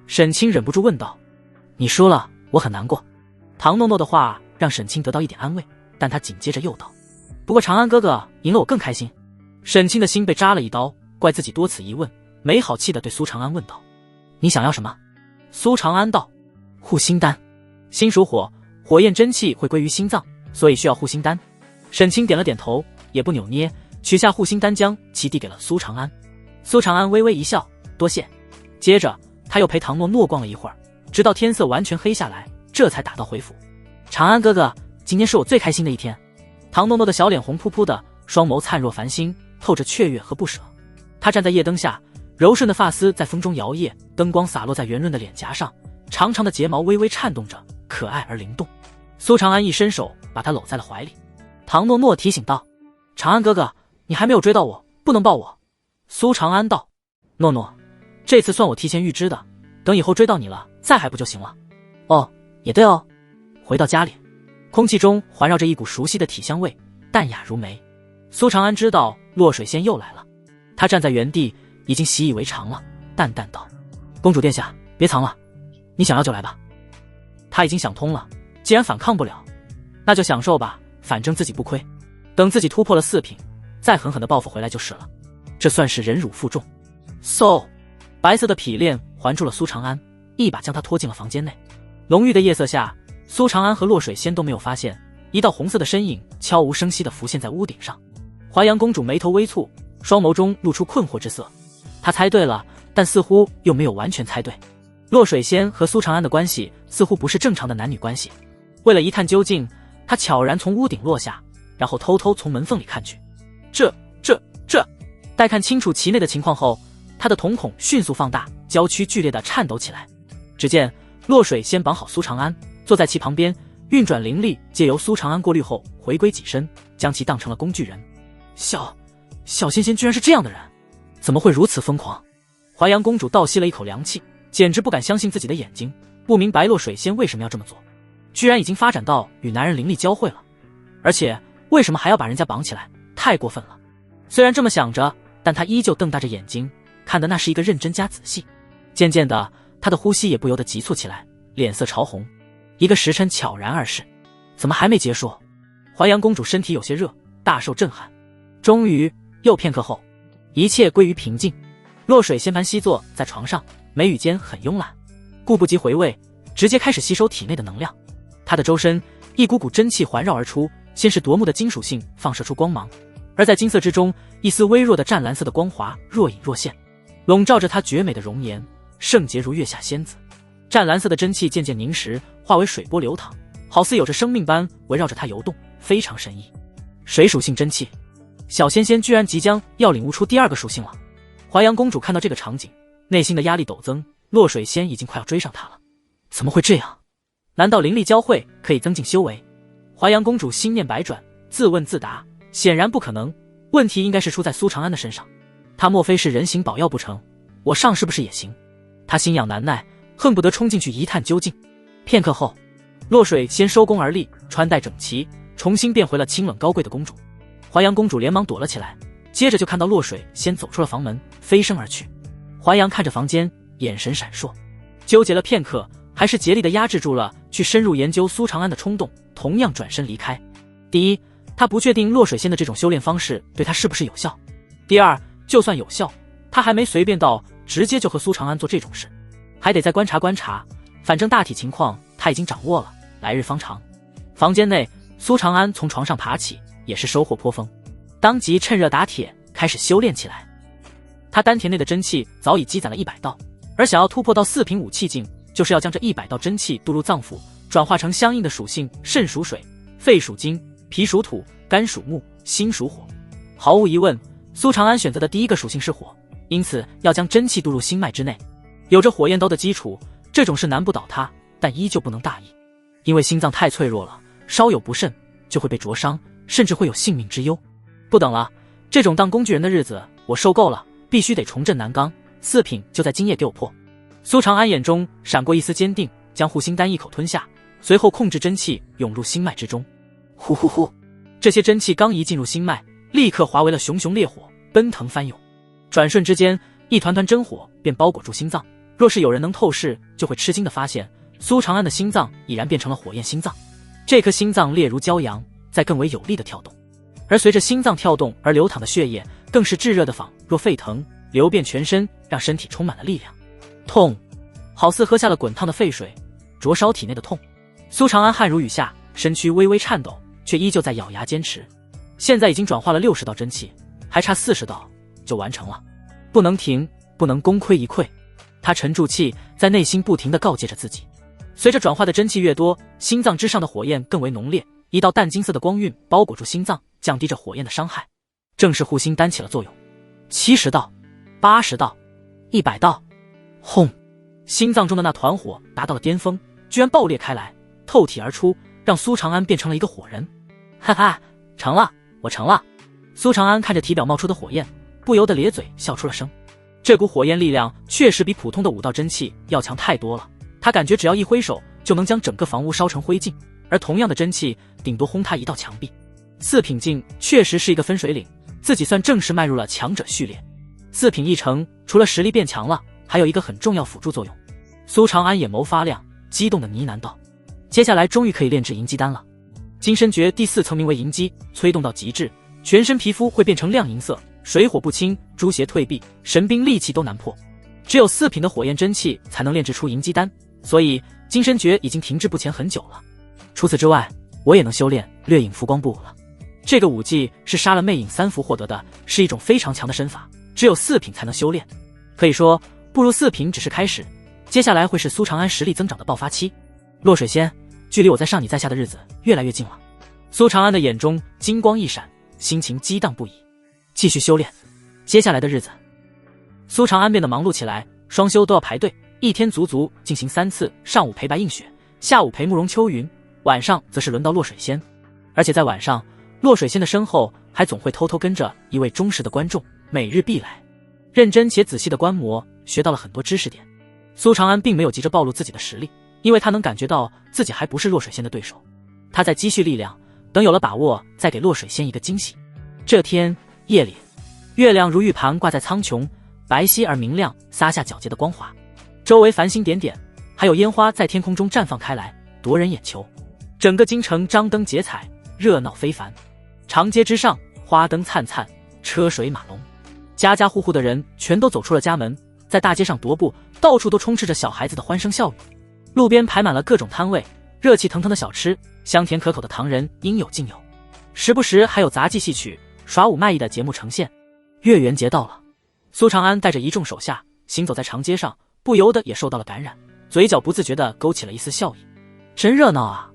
沈清忍不住问道。你输了，我很难过。唐诺诺的话让沈清得到一点安慰，但他紧接着又道：不过长安哥哥赢了我更开心。沈清的心被扎了一刀，怪自己多此一问，没好气地对苏长安问道：你想要什么？苏长安道：护心丹。心属火，火焰真气会归于心脏，所以需要护心丹。沈清点了点头，也不扭捏，取下护心丹将其递给了苏长安。苏长安微微一笑，多谢。接着他又陪唐诺诺逛了一会儿，直到天色完全黑下来，这才打道回府。长安哥哥，今天是我最开心的一天。唐诺诺的小脸红扑扑的，双眸灿若繁星，透着雀跃和不舍。他站在夜灯下，柔顺的发丝在风中摇曳，灯光洒落在圆润的脸颊上，长长的睫毛微微颤动着，可爱而灵动。苏长安一伸手把他搂在了怀里。唐诺诺提醒道：长安哥哥，你还没有追到我，不能抱我。苏长安道：诺诺，这次算我提前预知的，等以后追到你了再还不就行了。哦，也对哦。回到家里，空气中环绕着一股熟悉的体香味，淡雅如梅。苏长安知道洛水仙又来了，他站在原地已经习以为常了，淡淡道：公主殿下，别藏了，你想要就来吧。他已经想通了，既然反抗不了，那就享受吧，反正自己不亏。等自己突破了4品，再狠狠地报复回来就是了。这算是忍辱负重。白色的匹链环住了苏长安，一把将他拖进了房间内。浓郁的夜色下，苏长安和洛水仙都没有发现，一道红色的身影悄无声息地浮现在屋顶上。淮阳公主眉头微蹙，双眸中露出困惑之色。她猜对了，但似乎又没有完全猜对。洛水仙和苏长安的关系似乎不是正常的男女关系。为了一探究竟，她悄然从屋顶落下，然后偷偷从门缝里看去。待看清楚其内的情况后，他的瞳孔迅速放大，娇躯剧烈地颤抖起来。只见洛水先绑好苏长安，坐在其旁边，运转灵力，借由苏长安过滤后回归己身，将其当成了工具人。小仙仙居然是这样的人，怎么会如此疯狂？淮阳公主倒吸了一口凉气，简直不敢相信自己的眼睛，不明白洛水仙为什么要这么做，居然已经发展到与男人灵力交汇了。而且为什么还要把人家绑起来？太过分了。虽然这么想着，但他依旧瞪大着眼睛，看的那是一个认真加仔细。渐渐的，他的呼吸也不由得急促起来，脸色潮红。一个时辰悄然而逝，怎么还没结束？淮阳公主身体有些热，大受震撼。终于，又片刻后，一切归于平静。洛水先盘膝坐在床上，眉宇间很慵懒，顾不及回味，直接开始吸收体内的能量。他的周身一股股真气环绕而出，先是夺目的金属性放射出光芒，而在金色之中，一丝微弱的湛蓝色的光华若隐若现，笼罩着她绝美的容颜，圣洁如月下仙子。湛蓝色的真气渐渐凝实，化为水波流淌，好似有着生命般围绕着她游动，非常神异。水属性真气，小仙仙居然即将要领悟出第二个属性了。淮阳公主看到这个场景，内心的压力陡增，洛水仙已经快要追上她了。怎么会这样？难道灵力交汇可以增进修为？淮阳公主心念百转，自问自答，显然不可能，问题应该是出在苏长安的身上。他莫非是人形宝药不成？我上是不是也行？他心痒难耐，恨不得冲进去一探究竟。片刻后，洛水仙收功而立，穿戴整齐，重新变回了清冷高贵的公主。淮阳公主连忙躲了起来，接着就看到洛水仙走出了房门，飞身而去。淮阳看着房间，眼神闪烁，纠结了片刻，还是竭力地压制住了去深入研究苏长安的冲动，同样转身离开。第一，他不确定洛水仙的这种修炼方式对他是不是有效；第二，就算有效，他还没随便到直接就和苏长安做这种事，还得再观察观察，反正大体情况他已经掌握了，来日方长。房间内，苏长安从床上爬起，也是收获颇丰，当即趁热打铁，开始修炼起来。他丹田内的真气早已积攒了100道，而想要突破到4品武气境，就是要将这100道真气渡入脏腑，转化成相应的属性，肾属水，肺属金，脾属土，肝属木，心属火。毫无疑问，苏长安选择的第一个属性是火，因此要将真气渡入心脉之内。有着火焰刀的基础，这种事难不倒他，但依旧不能大意，因为心脏太脆弱了，稍有不慎就会被灼伤，甚至会有性命之忧。不等了，这种当工具人的日子我受够了，必须得重振南纲，4品就在今夜给我破。苏长安眼中闪过一丝坚定，将护心丹一口吞下，随后控制真气涌入心脉之中。呼呼呼，这些真气刚一进入心脉，立刻化为了熊熊烈火，奔腾翻涌。转瞬之间，一团团真火便包裹住心脏。若是有人能透视，就会吃惊地发现，苏长安的心脏已然变成了火焰心脏。这颗心脏烈如骄阳，在更为有力地跳动，而随着心脏跳动而流淌的血液，更是炙热的仿若沸腾，流遍全身，让身体充满了力量。痛，好似喝下了滚烫的沸水，灼烧体内的痛。苏长安汗如雨下，身躯微微颤抖，却依旧在咬牙坚持。现在已经转化了60道真气，还差40道就完成了，不能停，不能功亏一篑。他沉住气，在内心不停地告诫着自己。随着转化的真气越多，心脏之上的火焰更为浓烈，一道淡金色的光晕包裹住心脏，降低着火焰的伤害。正是护心丹起了作用。70道，80道，100道，轰！心脏中的那团火达到了巅峰，居然爆裂开来，透体而出，让苏长安变成了一个火人。哈哈，成了，我成了！苏长安看着体表冒出的火焰，不由得咧嘴笑出了声。这股火焰力量确实比普通的5道真气要强太多了，他感觉只要一挥手就能将整个房屋烧成灰烬，而同样的真气顶多轰他一道墙壁。4品境确实是一个分水岭，自己算正式迈入了强者序列。4品一成，除了实力变强了，还有一个很重要辅助作用。苏长安眼眸发亮，激动的呢喃道：接下来终于可以炼制银鸡丹了。金身诀第4层名为银鸡，催动到极致，全身皮肤会变成亮银色，水火不侵，诸邪退避，神兵利器都难破。只有4品的火焰真气才能炼制出银鸡丹，所以金身诀已经停滞不前很久了。除此之外，我也能修炼掠影浮光步了。这个武技是杀了魅影3符获得的，是一种非常强的身法，只有4品才能修炼。可以说，步入4品只是开始，接下来会是苏长安实力增长的爆发期。洛水仙，距离我在上你在下的日子越来越近了。苏长安的眼中金光一闪，心情激荡不已。继续修炼，接下来的日子，苏长安变得忙碌起来，双休都要排队，一天足足进行3次，上午陪白映雪，下午陪慕容秋云，晚上则是轮到洛水仙。而且在晚上，洛水仙的身后还总会偷偷跟着一位忠实的观众，每日必来，认真且仔细的观摩，学到了很多知识点。苏长安并没有急着暴露自己的实力，因为他能感觉到自己还不是洛水仙的对手。他在积蓄力量，等有了把握，再给洛水仙一个惊喜。这天夜里，月亮如玉盘挂在苍穹，白皙而明亮，洒下皎洁的光华。周围繁星点点，还有烟花在天空中绽放开来，夺人眼球。整个京城张灯结彩，热闹非凡。长街之上，花灯灿灿，车水马龙，家家户户的人全都走出了家门，在大街上踱步，到处都充斥着小孩子的欢声笑语。路边排满了各种摊位，热气腾腾的小吃，香甜可口的糖人应有尽有，时不时还有杂技戏曲、耍武卖艺的节目呈现。月圆节到了，苏长安带着一众手下行走在长街上，不由得也受到了感染，嘴角不自觉地勾起了一丝笑意。真热闹啊！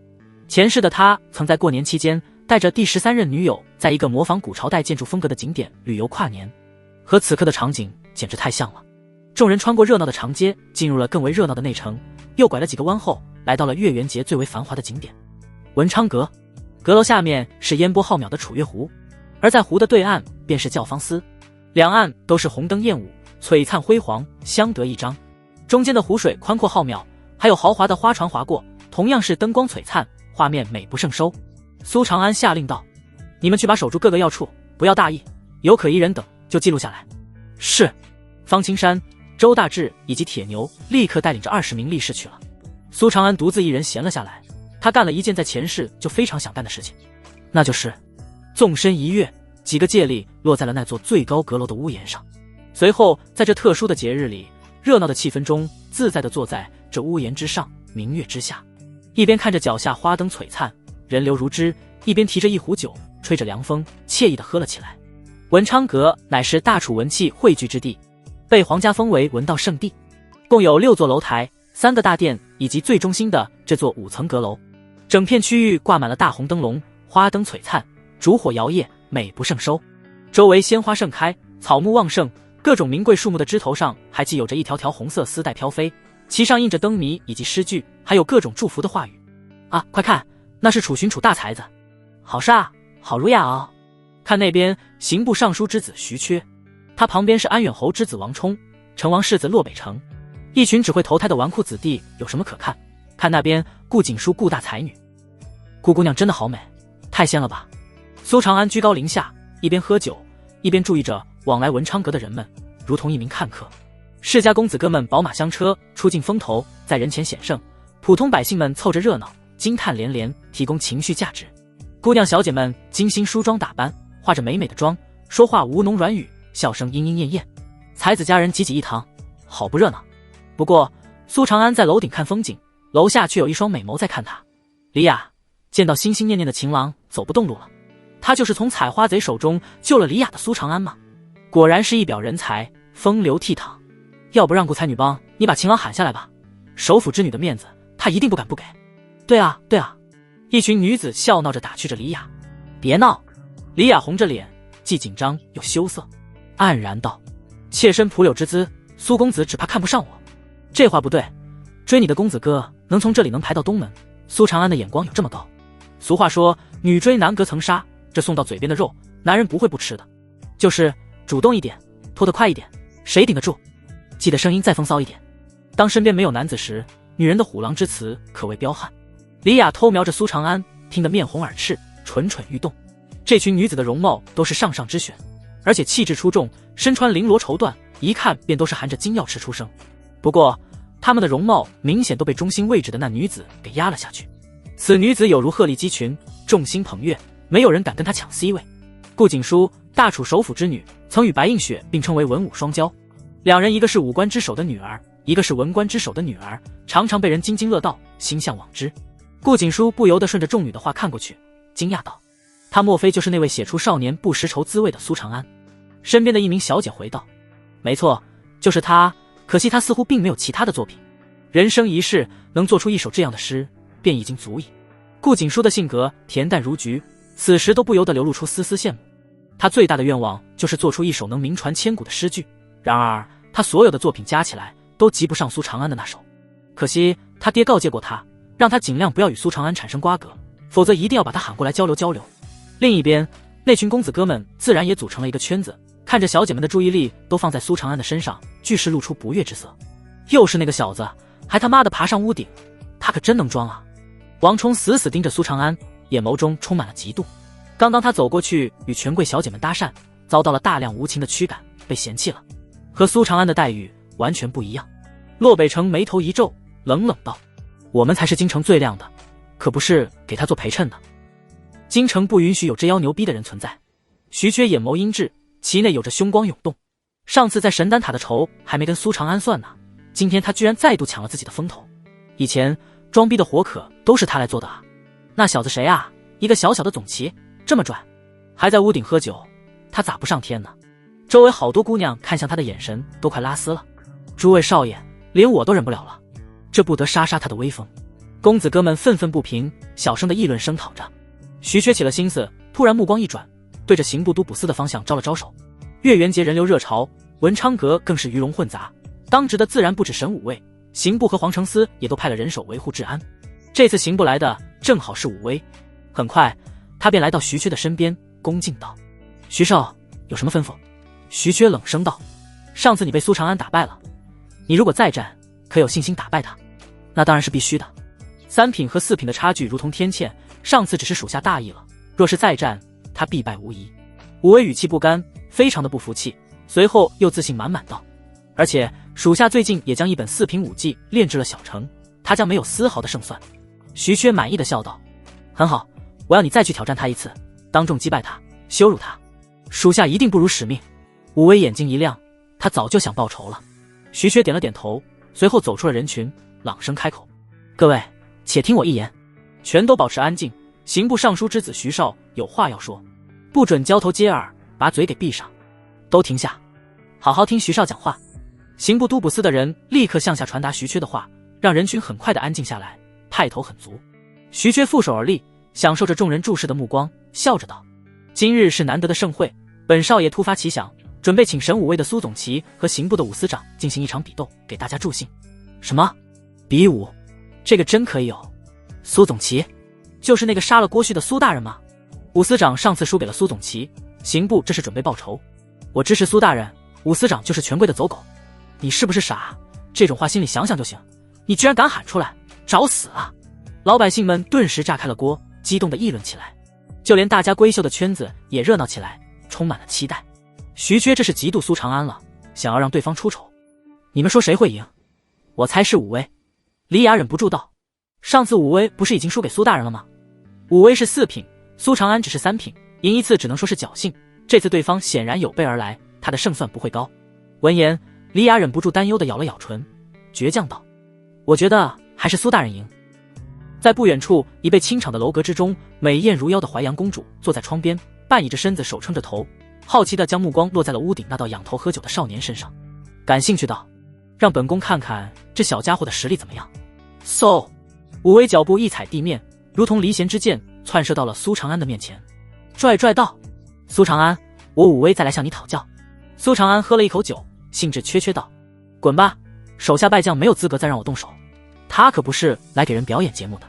前世的他曾在过年期间带着第13任女友，在一个模仿古朝代建筑风格的景点旅游跨年，和此刻的场景简直太像了。众人穿过热闹的长街，进入了更为热闹的内城，又拐了几个弯后，来到了月圆节最为繁华的景点文昌阁。阁楼下面是烟波浩渺的楚月湖，而在湖的对岸便是教坊司，两岸都是红灯艳舞，璀璨辉煌，相得益彰。中间的湖水宽阔浩渺，还有豪华的花船划过，同样是灯光璀璨，画面美不胜收。苏长安下令道：“你们去把守住各个要处，不要大意，有可疑人等就记录下来。”是。方青山、周大志以及铁牛立刻带领着20名力士去了。苏长安独自一人闲了下来，他干了一件在前世就非常想干的事情，那就是纵身一跃，几个借力落在了那座最高阁楼的屋檐上。随后在这特殊的节日里，热闹的气氛中，自在地坐在这屋檐之上，明月之下，一边看着脚下花灯璀璨，人流如织，一边提着一壶酒，吹着凉风，惬意地喝了起来。文昌阁乃是大楚文气汇聚之地，被皇家封为文道圣地，共有6座楼台、3个大殿，以及最中心的这座5层阁楼。整片区域挂满了大红灯笼，花灯璀璨，烛火摇曳，美不胜收。周围鲜花盛开，草木旺盛，各种名贵树木的枝头上还系有着一条条红色丝带飘飞，其上印着灯谜以及诗句，还有各种祝福的话语。啊，快看，那是楚寻楚大才子，好煞，好儒雅哦。看那边，刑部尚书之子徐缺，他旁边是安远侯之子王冲，成王世子洛北城，一群只会投胎的纨绔子弟，有什么可看？看那边顾景书顾大才女，顾姑娘真的好美，太仙了吧！苏长安居高临下，一边喝酒，一边注意着往来文昌阁的人们，如同一名看客。世家公子哥们宝马香车，出尽风头，在人前显圣；普通百姓们凑着热闹，惊叹连连，提供情绪价值。姑娘小姐们精心梳妆打扮，化着美美的妆，说话吴侬软语，笑声莺莺燕燕。才子佳人挤挤一堂，好不热闹。不过苏长安在楼顶看风景，楼下却有一双美眸在看他。李雅见到心心念念的情郎走不动路了，他就是从采花贼手中救了李雅的苏长安吗？果然是一表人才，风流倜傥。要不让顾才女帮你把情郎喊下来吧，首府之女的面子他一定不敢不给。对啊对啊，一群女子笑闹着打趣着李雅。别闹！李雅红着脸，既紧张又羞涩，黯然道：妾身蒲柳之姿，苏公子只怕看不上我。这话不对，追你的公子哥能从这里能排到东门，苏长安的眼光有这么高。俗话说女追男隔层纱，这送到嘴边的肉男人不会不吃的，就是主动一点，拖得快一点，谁顶得住？记得声音再风骚一点。当身边没有男子时，女人的虎狼之词可谓彪悍。李雅偷瞄着苏长安，听得面红耳赤，蠢蠢欲动。这群女子的容貌都是上上之选，而且气质出众，身穿绫罗绸缎，一看便都是含着金钥匙出生。不过她们的容貌明显都被中心位置的那女子给压了下去。此女子有如鹤立鸡群，众星捧月，没有人敢跟她抢 C 位。顾景书，大楚首辅之女，曾与白映雪并称为文武双骄，两人一个是武官之首的女儿，一个是文官之首的女儿，常常被人津津乐道，心向往之。顾景书不由得顺着众女的话看过去，惊讶道：他莫非就是那位写出少年不识愁滋味的苏长安？身边的一名小姐回道：没错，就是他，可惜他似乎并没有其他的作品，人生一世能做出一首这样的诗便已经足矣。顾景书的性格恬淡如菊，此时都不由得流露出丝丝羡慕。他最大的愿望就是做出一首能名传千古的诗句，然而他所有的作品加起来都及不上苏长安的那首。可惜他爹告诫过他，让他尽量不要与苏长安产生瓜葛，否则一定要把他喊过来交流交流。另一边，那群公子哥们自然也组成了一个圈子，看着小姐们的注意力都放在苏长安的身上，俱是露出不悦之色。又是那个小子，还他妈的爬上屋顶，他可真能装啊！王冲死死盯着苏长安，眼眸中充满了嫉妒。刚刚他走过去与权贵小姐们搭讪，遭到了大量无情的驱赶，被嫌弃了，和苏长安的待遇完全不一样。洛北城眉头一皱，冷冷道：“我们才是京城最亮的，可不是给他做陪衬的。京城不允许有这妖牛逼的人存在。”徐缺眼眸阴鸷，其内有着凶光涌动。上次在神丹塔的仇还没跟苏长安算呢，今天他居然再度抢了自己的风头。以前装逼的活可都是他来做的啊！那小子谁啊？一个小小的总旗这么赚，还在屋顶喝酒，他咋不上天呢？周围好多姑娘看向他的眼神都快拉丝了。诸位少爷，连我都忍不了了，这不得杀杀他的威风。公子哥们愤愤不平，小声的议论声讨着。徐缺起了心思，突然目光一转，对着刑部都捕司的方向招了招手。月圆节人流热潮，文昌阁更是鱼龙混杂，当值的自然不止神武卫，刑部和皇城司也都派了人手维护治安。这次刑部来的正好是武威。很快他便来到徐缺的身边，恭敬道：“徐少有什么吩咐？”徐缺冷声道：“上次你被苏长安打败了，你如果再战，可有信心打败他？”“那当然是必须的。3品和4品的差距如同天堑，上次只是属下大意了，若是再战，他必败无疑。”武威语气不甘，非常的不服气，随后又自信满满道：“而且属下最近也将一本4品武技炼制了小成，他将没有丝毫的胜算。”徐缺满意的笑道：“很好，我要你再去挑战他一次，当众击败他，羞辱他，属下一定不辱使命。”武威眼睛一亮，他早就想报仇了。徐缺点了点头，随后走出了人群，朗声开口：“各位，且听我一言。”全都保持安静。刑部尚书之子徐少有话要说，不准交头接耳，把嘴给闭上。都停下，好好听徐少讲话。刑部都捕司的人立刻向下传达徐缺的话，让人群很快的安静下来，派头很足。徐缺负手而立，享受着众人注视的目光，笑着道：“今日是难得的盛会，本少爷突发奇想，准备请神武卫的苏总旗和刑部的武司长进行一场比斗，给大家助兴。”“什么？比武？这个真可以有？苏总旗？就是那个杀了郭旭的苏大人吗？”“武司长上次输给了苏总旗，刑部这是准备报仇。我支持苏大人，武司长就是权贵的走狗。你是不是傻？这种话心里想想就行，你居然敢喊出来，找死啊！”老百姓们顿时炸开了锅，激动地议论起来，就连大家闺秀的圈子也热闹起来，充满了期待。徐缺这是嫉妒苏长安了，想要让对方出丑。你们说谁会赢？我猜是武威。李雅忍不住道：“上次武威不是已经输给苏大人了吗？武威是4品，苏长安只是3品，赢一次只能说是侥幸，这次对方显然有备而来，他的胜算不会高。”闻言，李雅忍不住担忧地咬了咬唇，倔强道：“我觉得还是苏大人赢。”在不远处一被清场的楼阁之中，美艳如妖的淮阳公主坐在窗边，半倚着身子，手撑着头，好奇地将目光落在了屋顶那道仰头喝酒的少年身上，感兴趣道：“让本宫看看这小家伙的实力怎么样。”嗖！武威脚步一踩地面，如同离弦之箭，窜射到了苏长安的面前，拽道：“苏长安，我武威再来向你讨教。”苏长安喝了一口酒，兴致缺缺道：“滚吧，手下败将没有资格再让我动手，他可不是来给人表演节目的，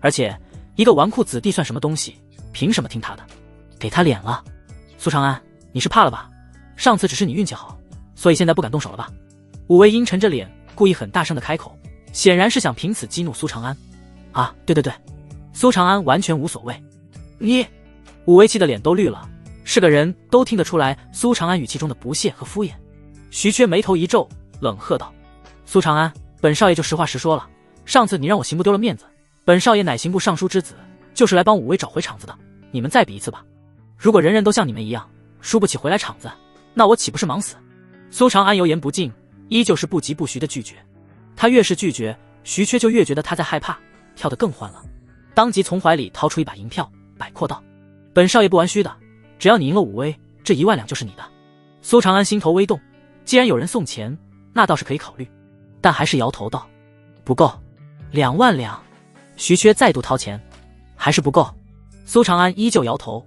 而且一个纨绔子弟算什么东西，凭什么听他的？给他脸了。苏长安，你是怕了吧？上次只是你运气好，所以现在不敢动手了吧？”武威阴沉着脸，故意很大声的开口，显然是想凭此激怒苏长安。“啊，对。”苏长安完全无所谓。“你……”武威气的脸都绿了，是个人都听得出来苏长安语气中的不屑和敷衍。徐缺眉头一皱，冷喝道：“苏长安，本少爷就实话实说了，上次你让我刑部丢了面子，本少爷乃刑部尚书之子，就是来帮武威找回场子的，你们再比一次吧。如果人人都像你们一样，输不起回来场子，那我岂不是忙死？”苏长安油盐不进，依旧是不疾不徐的拒绝。他越是拒绝，徐缺就越觉得他在害怕，跳得更欢了，当即从怀里掏出一把银票，摆阔道：“本少爷不玩虚的，只要你赢了武威，这1万两就是你的。”苏长安心头微动，既然有人送钱，那倒是可以考虑，但还是摇头道：“不够，2万两。”徐缺再度掏钱，还是不够。苏长安依旧摇头，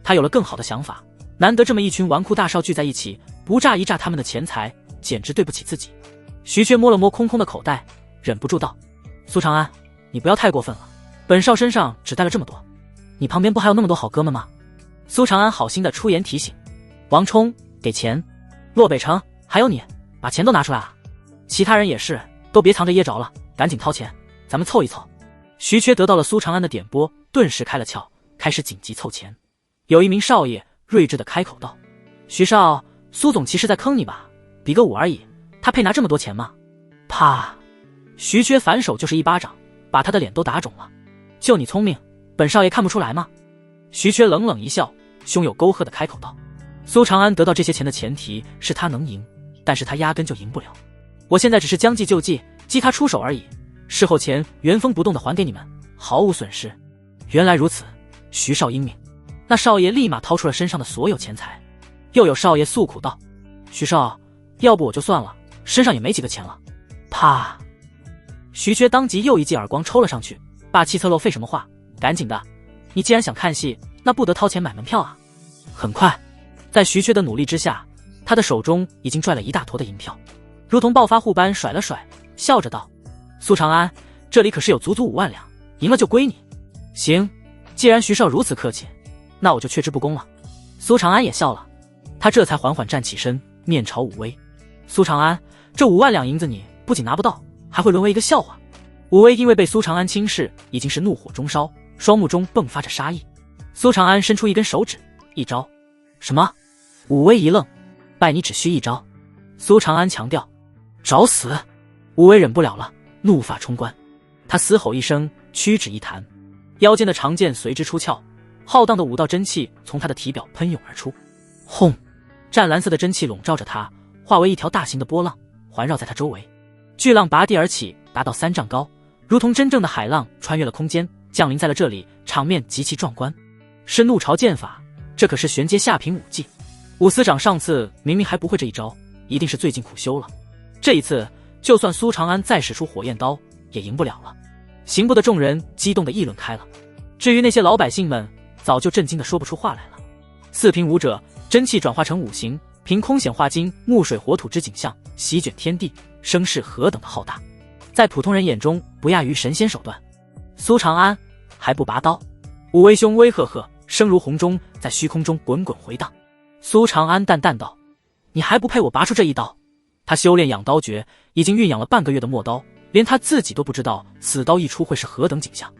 他有了更好的想法，难得这么一群纨绔大少聚在一起，不榨一榨他们的钱财，简直对不起自己。徐缺摸了摸空空的口袋，忍不住道：“苏长安，你不要太过分了，本少身上只带了这么多，你旁边不还有那么多好哥们吗？”苏长安好心的出言提醒：“王冲，给钱。洛北城，还有你，把钱都拿出来啊！其他人也是，都别藏着掖着了，赶紧掏钱，咱们凑一凑。”徐缺得到了苏长安的点拨，顿时开了窍，开始紧急凑钱。有一名少爷睿智地开口道：“徐少，苏总其实在坑你吧？比个武而已，他配拿这么多钱吗？”啪！徐缺反手就是一巴掌，把他的脸都打肿了。就你聪明，本少爷看不出来吗？徐缺冷冷一笑，胸有沟壑地开口道：“苏长安得到这些钱的前提是他能赢，但是他压根就赢不了。我现在只是将计就计，激他出手而已，事后钱原封不动地还给你们，毫无损失。”原来如此，徐少英明。那少爷立马掏出了身上的所有钱财。又有少爷诉苦道：“徐少，要不我就算了，身上也没几个钱了。”啪！徐缺当即又一记耳光抽了上去，霸气侧漏废什么话，赶紧的，你既然想看戏，那不得掏钱买门票啊。很快，在徐缺的努力之下，他的手中已经拽了一大坨的银票，如同暴发户般甩了甩，笑着道：“苏长安，这里可是有足足5万两，赢了就归你。”行，既然徐少如此客气，那我就却之不恭了。苏长安也笑了，他这才缓缓站起身，面朝武威：“苏长安，这5万两银子你不仅拿不到，还会沦为一个笑话。”武威因为被苏长安轻视，已经是怒火中烧，双目中迸发着杀意。苏长安伸出一根手指，一招。什么？武威一愣，拜你只需一招。苏长安强调：“找死！”武威忍不了了，怒发冲冠，他嘶吼一声，屈指一弹，腰间的长剑随之出鞘，浩荡的5道真气从他的体表喷涌而出。轰！湛蓝色的真气笼罩着他，化为一条大型的波浪，环绕在他周围。巨浪拔地而起，达到3丈高，如同真正的海浪穿越了空间，降临在了这里，场面极其壮观。是怒潮剑法，这可是玄阶下品武技。武司长上次明明还不会这一招，一定是最近苦修了。这一次，就算苏长安再使出火焰刀，也赢不了了。刑部的众人激动地议论开了，至于那些老百姓们，早就震惊地说不出话来了。4品武者，真气转化成5行，凭空显化金木水火土之景象，席卷天地，声势何等的浩大，在普通人眼中不亚于神仙手段。苏长安还不拔刀？武威兄威赫赫，声如洪钟，在虚空中滚滚回荡。苏长安淡淡道：“你还不配我拔出这一刀。”他修炼养刀诀，已经酝养了半个月的墨刀，连他自己都不知道此刀一出会是何等景象，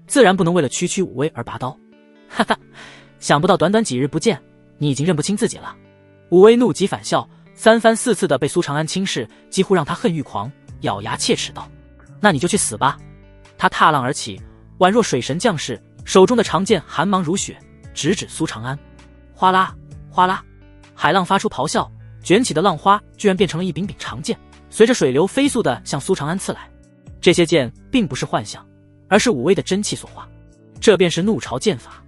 自然不能为了区区武威而拔刀。哈哈，想不到短短几日不见，你已经认不清自己了。武威怒极反笑，3番4次的被苏长安轻视，几乎让他恨欲狂，咬牙切齿道：“那你就去死吧！”他踏浪而起，宛若水神降世，手中的长剑寒芒如雪，直指苏长安。哗啦哗啦，海浪发出咆哮，卷起的浪花居然变成了一柄柄长剑，随着水流飞速地向苏长安刺来。这些剑并不是幻象，而是武威的真气所化，这便是怒潮剑法。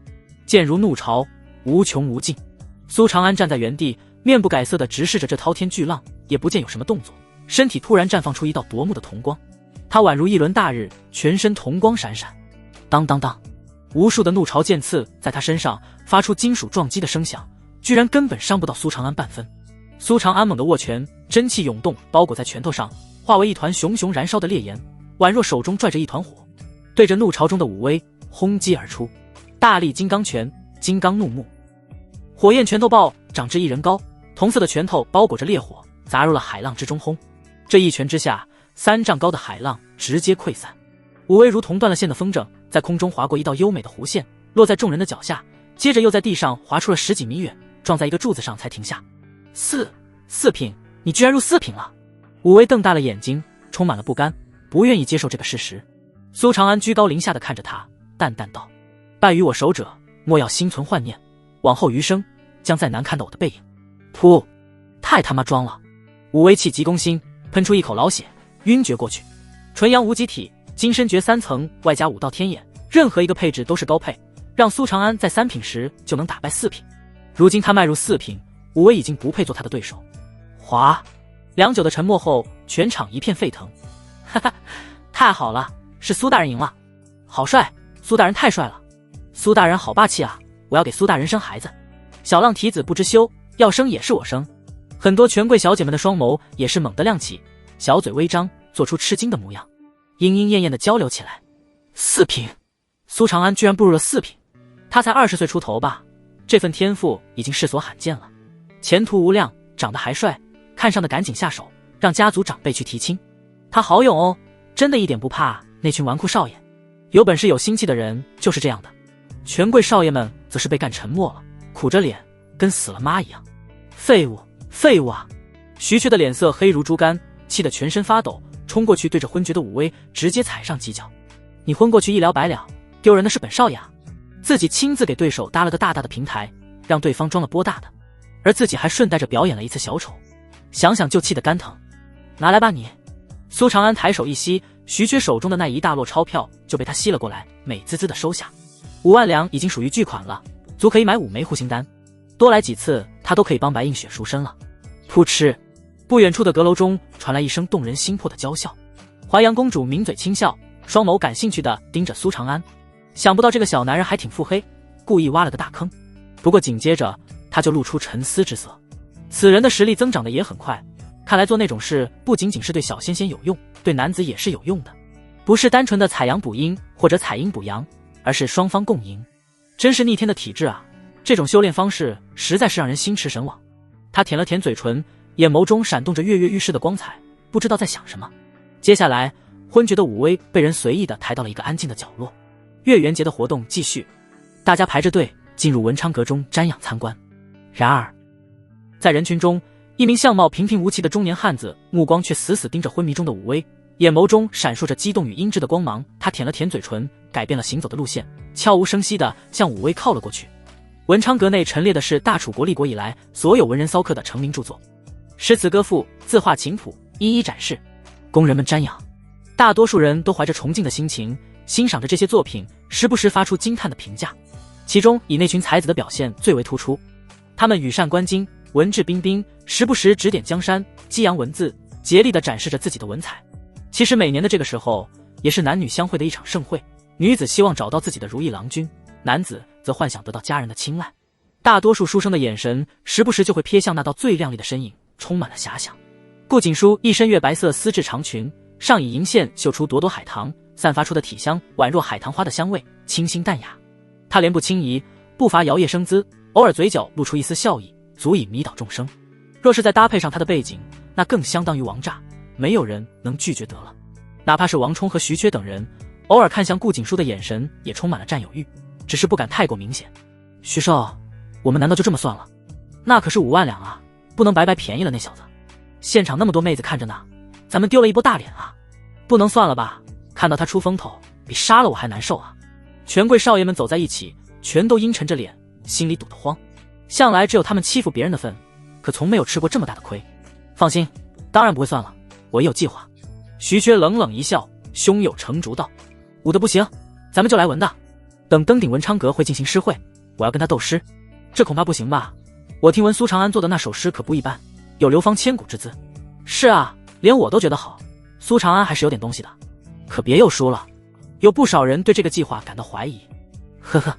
剑如怒潮，无穷无尽。苏长安站在原地，面不改色地直视着这滔天巨浪，也不见有什么动作，身体突然绽放出一道夺目的铜光，他宛如一轮大日，全身铜光闪闪。当当当，无数的怒潮剑刺在他身上发出金属撞击的声响，居然根本伤不到苏长安半分。苏长安猛地握拳，真气涌动，包裹在拳头上，化为一团熊熊燃烧的烈焰，宛若手中拽着一团火，对着怒潮中的武威轰击而出。大力金刚拳，金刚怒目，火焰拳头爆长至1人高，铜色的拳头包裹着烈火，砸入了海浪之中。轰！这一拳之下，3丈高的海浪直接溃散。武威如同断了线的风筝，在空中划过一道优美的弧线，落在众人的脚下，接着又在地上划出了10几米远，撞在一个柱子上才停下。四品，你居然入4品了！武威瞪大了眼睛，充满了不甘，不愿意接受这个事实。苏长安居高临下的看着他，淡淡道：“败于我手者，莫要心存幻念，往后余生将再难看到我的背影。”噗！太他妈装了！武威气急攻心，喷出一口老血，晕厥过去。纯阳无极体，金身诀3层，外加5道天眼，任何一个配置都是高配，让苏长安在3品时就能打败4品。如今他迈入4品，武威已经不配做他的对手。哗！良久的沉默后，全场一片沸腾。哈哈，太好了，是苏大人赢了，好帅！苏大人太帅了，苏大人好霸气啊！我要给苏大人生孩子。小浪提子不知羞，要生也是我生。很多权贵小姐们的双眸也是猛地亮起，小嘴微张，做出吃惊的模样，莺莺燕燕的交流起来。4品，苏长安居然步入了4品，他才20岁出头吧？这份天赋已经世所罕见了，前途无量，长得还帅，看上的赶紧下手，让家族长辈去提亲。他好勇哦，真的一点不怕那群纨绔少爷。有本事有心气的人就是这样的。权贵少爷们则是被干沉默了，苦着脸，跟死了妈一样。废物，废物啊！徐缺的脸色黑如猪肝，气得全身发抖，冲过去对着昏厥的武威直接踩上犄角。你昏过去一了百了，丢人的是本少爷啊！自己亲自给对手搭了个大大的平台，让对方装了波大的，而自己还顺带着表演了一次小丑，想想就气得肝疼。拿来吧你！苏长安抬手一吸，徐缺手中的那一大摞钞票就被他吸了过来，美滋滋的收下。5万两已经属于巨款了，足可以买5枚护心丹，多来几次他都可以帮白映雪赎身了。噗嗤！不远处的阁楼中传来一声动人心魄的娇笑，淮阳公主抿嘴轻笑，双眸感兴趣地盯着苏长安。想不到这个小男人还挺腹黑，故意挖了个大坑。不过紧接着他就露出沉思之色，此人的实力增长的也很快，看来做那种事不仅仅是对小仙仙有用，对男子也是有用的，不是单纯的采阳补阴或者采阴补阳，而是双方共赢。真是逆天的体质啊，这种修炼方式实在是让人心驰神往。他舔了舔嘴唇，眼眸中闪动着跃跃欲试的光彩，不知道在想什么。接下来昏厥的武威被人随意地抬到了一个安静的角落。月圆节的活动继续，大家排着队进入文昌阁中瞻仰参观。然而在人群中，一名相貌平平无奇的中年汉子目光却死死盯着昏迷中的武威，眼眸中闪烁着激动与阴鸷的光芒。他舔了舔嘴唇，改变了行走的路线，悄无声息地向武威靠了过去。文昌阁内陈列的是大楚国立国以来所有文人骚客的成名著作，诗词歌赋、字画琴谱一一展示，供人们瞻仰。大多数人都怀着崇敬的心情欣赏着这些作品，时不时发出惊叹的评价。其中以那群才子的表现最为突出，他们羽扇纶巾，文质彬彬，时不时指点江山，激扬文字，竭力地展示着自己的文采。其实每年的这个时候也是男女相会的一场盛会，女子希望找到自己的如意郎君，男子则幻想得到家人的青睐。大多数书生的眼神时不时就会瞥向那道最亮丽的身影，充满了遐想。顾景书一身月白色丝质长裙，上以银线绣出朵朵海棠，散发出的体香宛若海棠花的香味，清新淡雅。他莲步轻移，步伐摇曳生姿，偶尔嘴角露出一丝笑意，足以迷倒众生。若是再搭配上他的背景，那更相当于王炸，没有人能拒绝得了。哪怕是王冲和徐缺等人，偶尔看向顾景书的眼神也充满了占有欲，只是不敢太过明显。徐少，我们难道就这么算了？那可是5万两啊，不能白白便宜了那小子。现场那么多妹子看着呢，咱们丢了一波大脸啊！不能算了吧，看到他出风头，比杀了我还难受啊！权贵少爷们走在一起，全都阴沉着脸，心里堵得慌。向来只有他们欺负别人的份，可从没有吃过这么大的亏。放心，当然不会算了，我也有计划。徐缺冷冷一笑，胸有成竹道：武的不行，咱们就来文的。等登顶文昌阁会进行诗会，我要跟他斗诗。这恐怕不行吧？我听闻苏长安做的那首诗可不一般，有流芳千古之姿。是啊，连我都觉得好，苏长安还是有点东西的。可别又输了。有不少人对这个计划感到怀疑。呵呵，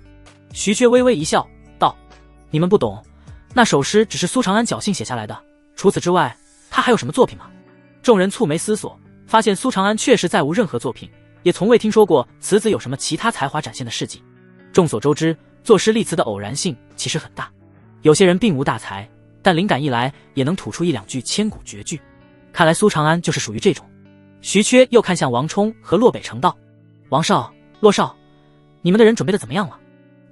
徐缺微微一笑道：你们不懂，那首诗只是苏长安侥幸写下来的，除此之外他还有什么作品吗？众人蹙眉思索，发现苏长安确实再无任何作品，也从未听说过此子有什么其他才华展现的事迹。众所周知，作诗立词的偶然性其实很大，有些人并无大才，但灵感一来也能吐出1-2句千古绝句。看来苏长安就是属于这种。徐缺又看向王冲和洛北城道：王少、洛少，你们的人准备的怎么样了？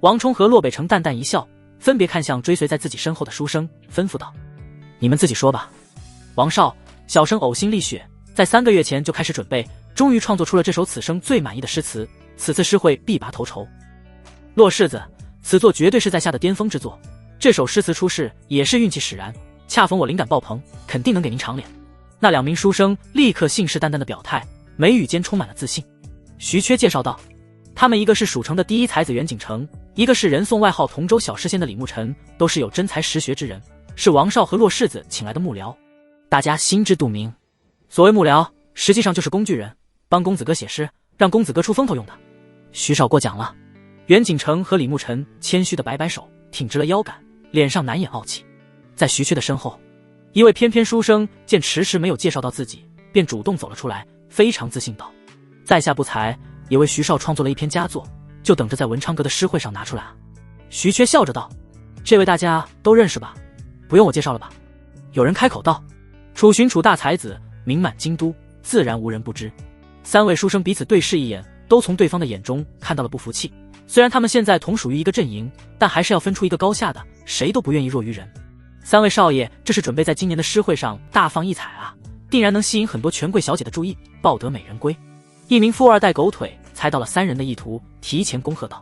王冲和洛北城淡淡一笑，分别看向追随在自己身后的书生，吩咐道：你们自己说吧。王少，小生呕心沥血，在3个月前就开始准备，终于创作出了这首此生最满意的诗词，此次诗会必拔头筹。洛世子，此作绝对是在下的巅峰之作，这首诗词出世也是运气使然，恰逢我灵感爆棚，肯定能给您长脸。那2名书生立刻信誓旦旦的表态，眉宇间充满了自信。徐缺介绍道：他们一个是蜀城的第一才子袁景成，一个是人送外号同州小诗仙的李牧尘，都是有真才实学之人，是王少和洛世子请来的幕僚。大家心知肚明，所谓幕僚实际上就是工具人，帮公子哥写诗，让公子哥出风头用的。徐少过奖了。袁景成和李牧尘谦虚的摆摆手，挺直了腰杆，脸上难掩傲气。在徐缺的身后，一位翩翩书生见迟迟没有介绍到自己，便主动走了出来，非常自信道：在下不才，也为徐少创作了一篇佳作，就等着在文昌阁的诗会上拿出来啊。徐缺笑着道：这位大家都认识吧？不用我介绍了吧？有人开口道：楚寻楚大才子，名满京都，自然无人不知。3位书生彼此对视一眼，都从对方的眼中看到了不服气，虽然他们现在同属于一个阵营，但还是要分出一个高下的，谁都不愿意弱于人。三位少爷这是准备在今年的诗会上大放异彩啊，定然能吸引很多权贵小姐的注意，抱得美人归。一名富二代狗腿猜到了三人的意图，提前恭贺道：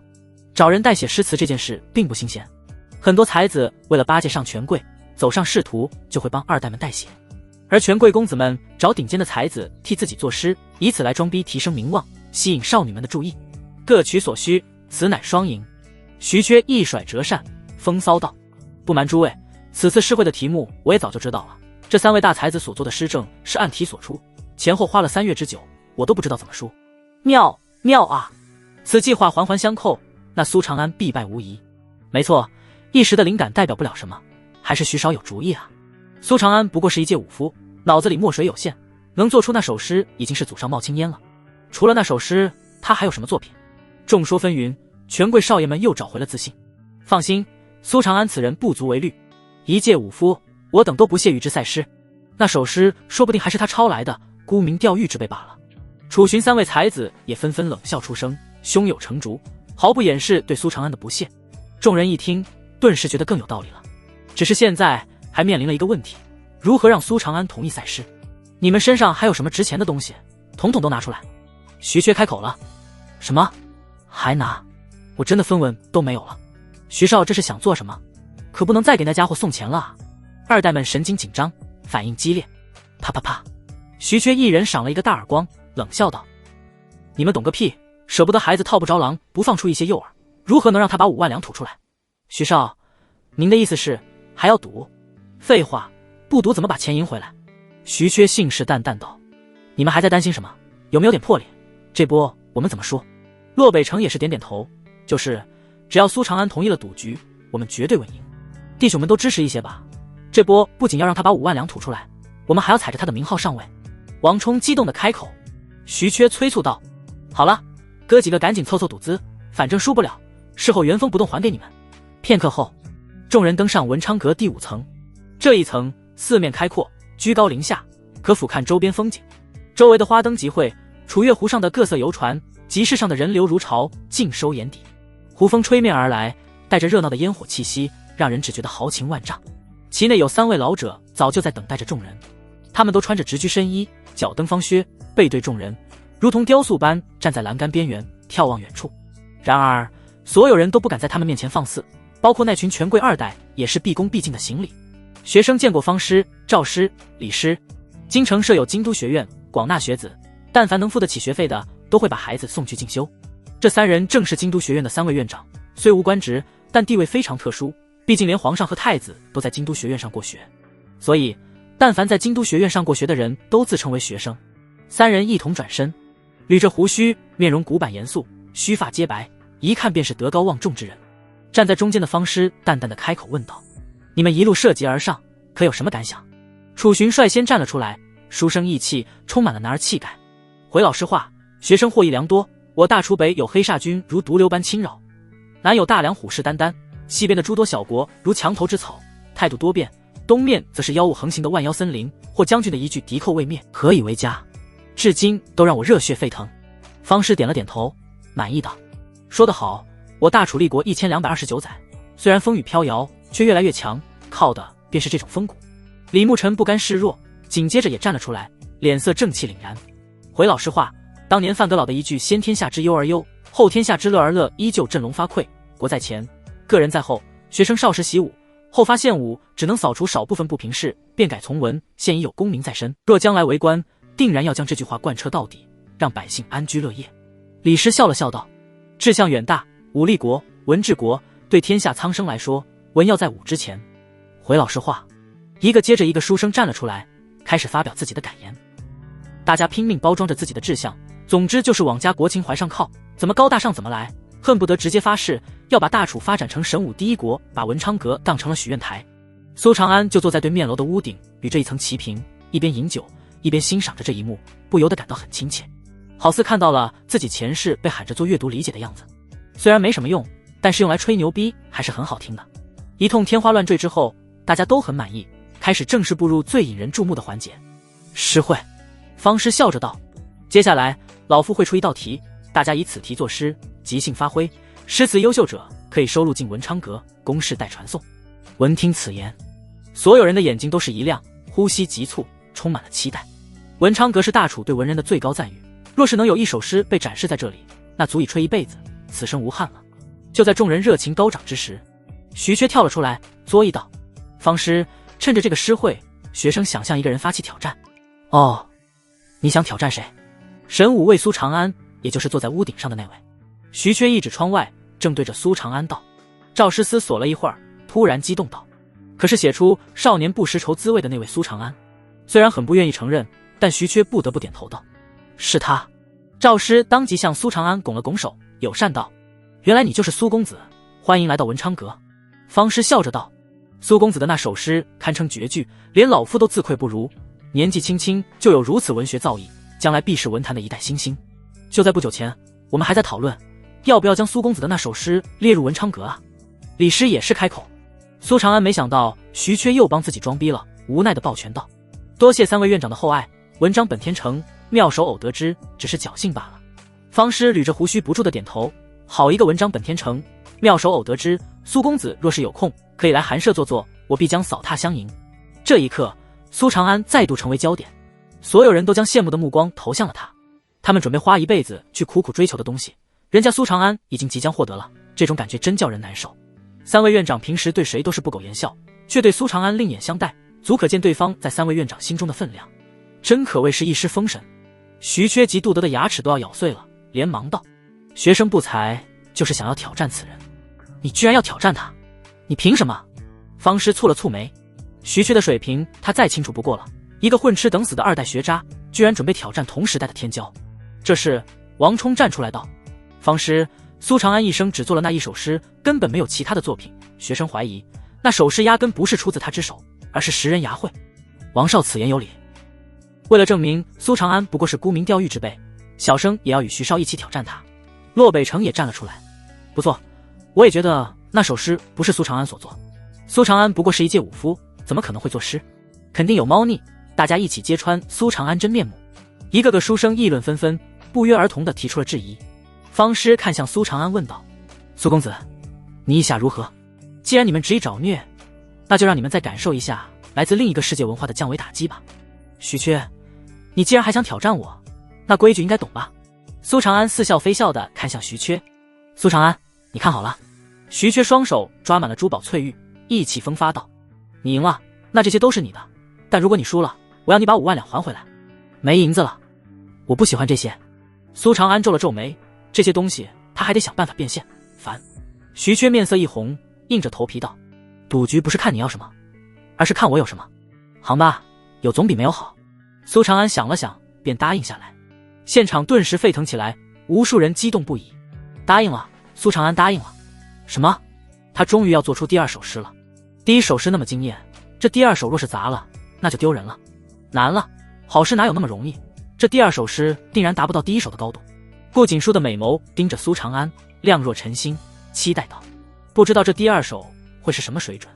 找人代写诗词这件事并不新鲜，很多才子为了巴结上权贵，走上仕途就会帮二代们代写，而权贵公子们找顶尖的才子替自己作诗，以此来装逼提升名望，吸引少女们的注意，各取所需，此乃双赢。徐缺一甩折扇，风骚道：不瞒诸位，此次诗会的题目我也早就知道了，这三位大才子所做的诗证是按题所出，前后花了3月之久，我都不知道怎么书。妙妙啊！此计划环环相扣，那苏长安必败无疑。没错，一时的灵感代表不了什么，还是徐少有主意啊。苏长安不过是一介武夫，脑子里墨水有限，能做出那首诗已经是祖上冒青烟了。除了那首诗，他还有什么作品？众说纷纭，权贵少爷们又找回了自信。放心，苏长安此人不足为虑，一介武夫，我等都不屑与之赛诗。那首诗说不定还是他抄来的，沽名钓誉之辈罢了。楚寻三位才子也纷纷冷笑出声，胸有成竹，毫不掩饰对苏长安的不屑。众人一听，顿时觉得更有道理了。只是现在还面临了一个问题，如何让苏长安同意赛诗？你们身上还有什么值钱的东西，统统都拿出来。徐缺开口了。什么？还拿？我真的分文都没有了。徐少这是想做什么？可不能再给那家伙送钱了啊！二代们神经紧张，反应激烈。啪啪啪！徐缺一人赏了一个大耳光，冷笑道：你们懂个屁，舍不得孩子套不着狼，不放出一些诱饵，如何能让他把5万两吐出来？徐少，您的意思是还要赌？废话，不赌怎么把钱赢回来？徐缺信誓旦旦道：你们还在担心什么？有没有点魄力？这波我们怎么说？洛北城也是点点头，就是只要苏长安同意了赌局，我们绝对稳赢。弟兄们都支持一些吧，这波不仅要让他把5万两吐出来，我们还要踩着他的名号上位。王冲激动地开口。徐缺催促道：好了，哥几个赶紧凑凑赌资，反正输不了，事后原封不动还给你们。片刻后，众人登上文昌阁第5层，这一层四面开阔，居高临下，可俯瞰周边风景。周围的花灯集会，楚月湖上的各色游船，集市上的人流如潮，尽收眼底。湖风吹面而来，带着热闹的烟火气息，让人只觉得豪情万丈。其内有3位老者早就在等待着众人，他们都穿着直居深衣，脚蹬方靴，背对众人，如同雕塑般站在栏杆边缘，眺望远处。然而所有人都不敢在他们面前放肆，包括那群权贵二代也是毕恭毕敬的行礼。学生见过方师、赵师、李师，京城设有京都学院，广纳学子，但凡能付得起学费的，都会把孩子送去进修。这3人正是京都学院的3位院长，虽无官职，但地位非常特殊，毕竟连皇上和太子都在京都学院上过学，所以但凡在京都学院上过学的人都自称为学生。3人一同转身，捋着胡须，面容古板严肃，须发皆白，一看便是德高望重之人。站在中间的方师淡淡的开口问道：你们一路涉级而上，可有什么感想？楚寻率先站了出来，书生意气，充满了男儿气概。回老师话，学生获益良多，我大楚北有黑煞军如毒瘤般侵扰，南有大梁虎视眈眈，西边的诸多小国如墙头之草，态度多变，东面则是妖物横行的万妖森林，或将军的一句敌寇未灭，何以为家？至今都让我热血沸腾。方士点了点头，满意道：说得好，我大楚立国1229载，虽然风雨飘摇，却越来越强，靠的便是这种风骨。李牧尘不甘示弱，紧接着也站了出来，脸色正气凛然。回老实话，当年范阁老的一句先天下之忧而忧，后天下之乐而乐，依旧振聋发聩。国在前，个人在后，学生少时习武，后发现武只能扫除少部分不平事，便改从文，现已有功名在身，若将来为官，定然要将这句话贯彻到底，让百姓安居乐业。李师笑了笑道：志向远大，武立国，文治国，对天下苍生来说，文要在武之前。回老实话。一个接着一个书生站了出来，开始发表自己的感言。大家拼命包装着自己的志向，总之就是往家国情怀上靠，怎么高大上怎么来，恨不得直接发誓要把大楚发展成神武第一国，把文昌阁当成了许愿台。苏长安就坐在对面楼的屋顶，与这一层齐平，一边饮酒一边欣赏着这一幕，不由得感到很亲切，好似看到了自己前世被喊着做阅读理解的样子。虽然没什么用，但是用来吹牛逼还是很好听的。一通天花乱坠之后，大家都很满意，开始正式步入最引人注目的环节——诗会。方师笑着道：接下来老夫会出一道题，大家以此题作诗，即兴发挥，诗词优秀者可以收录进文昌阁，公示待传颂。闻听此言，所有人的眼睛都是一亮，呼吸急促，充满了期待。文昌阁是大楚对文人的最高赞誉，若是能有一首诗被展示在这里，那足以吹一辈子，此生无憾了。就在众人热情高涨之时，徐缺跳了出来，作揖道：“方师，趁着这个诗会，学生想向一个人发起挑战。”哦，你想挑战谁？神武卫苏长安，也就是坐在屋顶上的那位。徐缺一指窗外，正对着苏长安道。赵诗思锁了一会儿，突然激动道：“可是写出少年不识愁滋味的那位苏长安。”虽然很不愿意承认，但徐缺不得不点头道：“是他。”赵师当即向苏长安拱了拱手，友善道：“原来你就是苏公子，欢迎来到文昌阁。”方师笑着道：“苏公子的那首诗堪称绝句，连老夫都自愧不如。年纪轻轻就有如此文学造诣，将来必是文坛的一代新星。就在不久前，我们还在讨论要不要将苏公子的那首诗列入文昌阁啊。”李师也是开口。苏长安没想到徐缺又帮自己装逼了，无奈的抱拳道：“多谢三位院长的厚爱，文章本天成，妙手偶得之，只是侥幸罢了。”方师捋着胡须不住的点头：“好一个文章本天成，妙手偶得之！苏公子若是有空，可以来寒舍坐坐，我必将扫榻相迎。”这一刻，苏长安再度成为焦点，所有人都将羡慕的目光投向了他。他们准备花一辈子去苦苦追求的东西，人家苏长安已经即将获得了，这种感觉真叫人难受。三位院长平时对谁都是不苟言笑，却对苏长安另眼相待，足可见对方在三位院长心中的分量，真可谓是一失风神。徐缺及杜德的牙齿都要咬碎了，连忙道：“学生不才，就是想要挑战此人。你居然要挑战他，你凭什么？”方师蹙了蹙眉，徐缺的水平他再清楚不过了，一个混吃等死的二代学渣，居然准备挑战同时代的天骄。这时王冲站出来道：“方师，苏长安一生只做了那一首诗，根本没有其他的作品，学生怀疑那首诗压根不是出自他之手，而是识人牙慧。”王少此言有理。为了证明苏长安不过是沽名钓誉之辈，小生也要与徐少一起挑战他。洛北城也站了出来：“不错，我也觉得那首诗不是苏长安所作。苏长安不过是一介武夫，怎么可能会作诗？肯定有猫腻。”大家一起揭穿苏长安真面目。一个个书生议论纷纷，不约而同地提出了质疑。方师看向苏长安问道：“苏公子，你意下如何？既然你们执意找虐，那就让你们再感受一下来自另一个世界文化的降维打击吧。”徐缺，你既然还想挑战我，那规矩应该懂吧？苏长安似笑非笑地看向徐缺。苏长安，你看好了。徐缺双手抓满了珠宝翠玉，意气风发道：“你赢了，那这些都是你的，但如果你输了，我要你把5万两还回来。”没银子了，我不喜欢这些。苏长安皱了皱眉，这些东西他还得想办法变现，烦。徐缺面色一红，硬着头皮道：“赌局不是看你要什么，而是看我有什么。行吧，有总比没有好。”苏长安想了想，便答应下来。现场顿时沸腾起来，无数人激动不已。答应了，苏长安答应了。什么？他终于要做出第二首诗了。第一首诗那么惊艳，这第二首若是砸了，那就丢人了。难了，好事哪有那么容易？这第二首诗定然达不到第一首的高度。顾锦书的美眸盯着苏长安，亮若晨星，期待道：“不知道这第二首会是什么水准？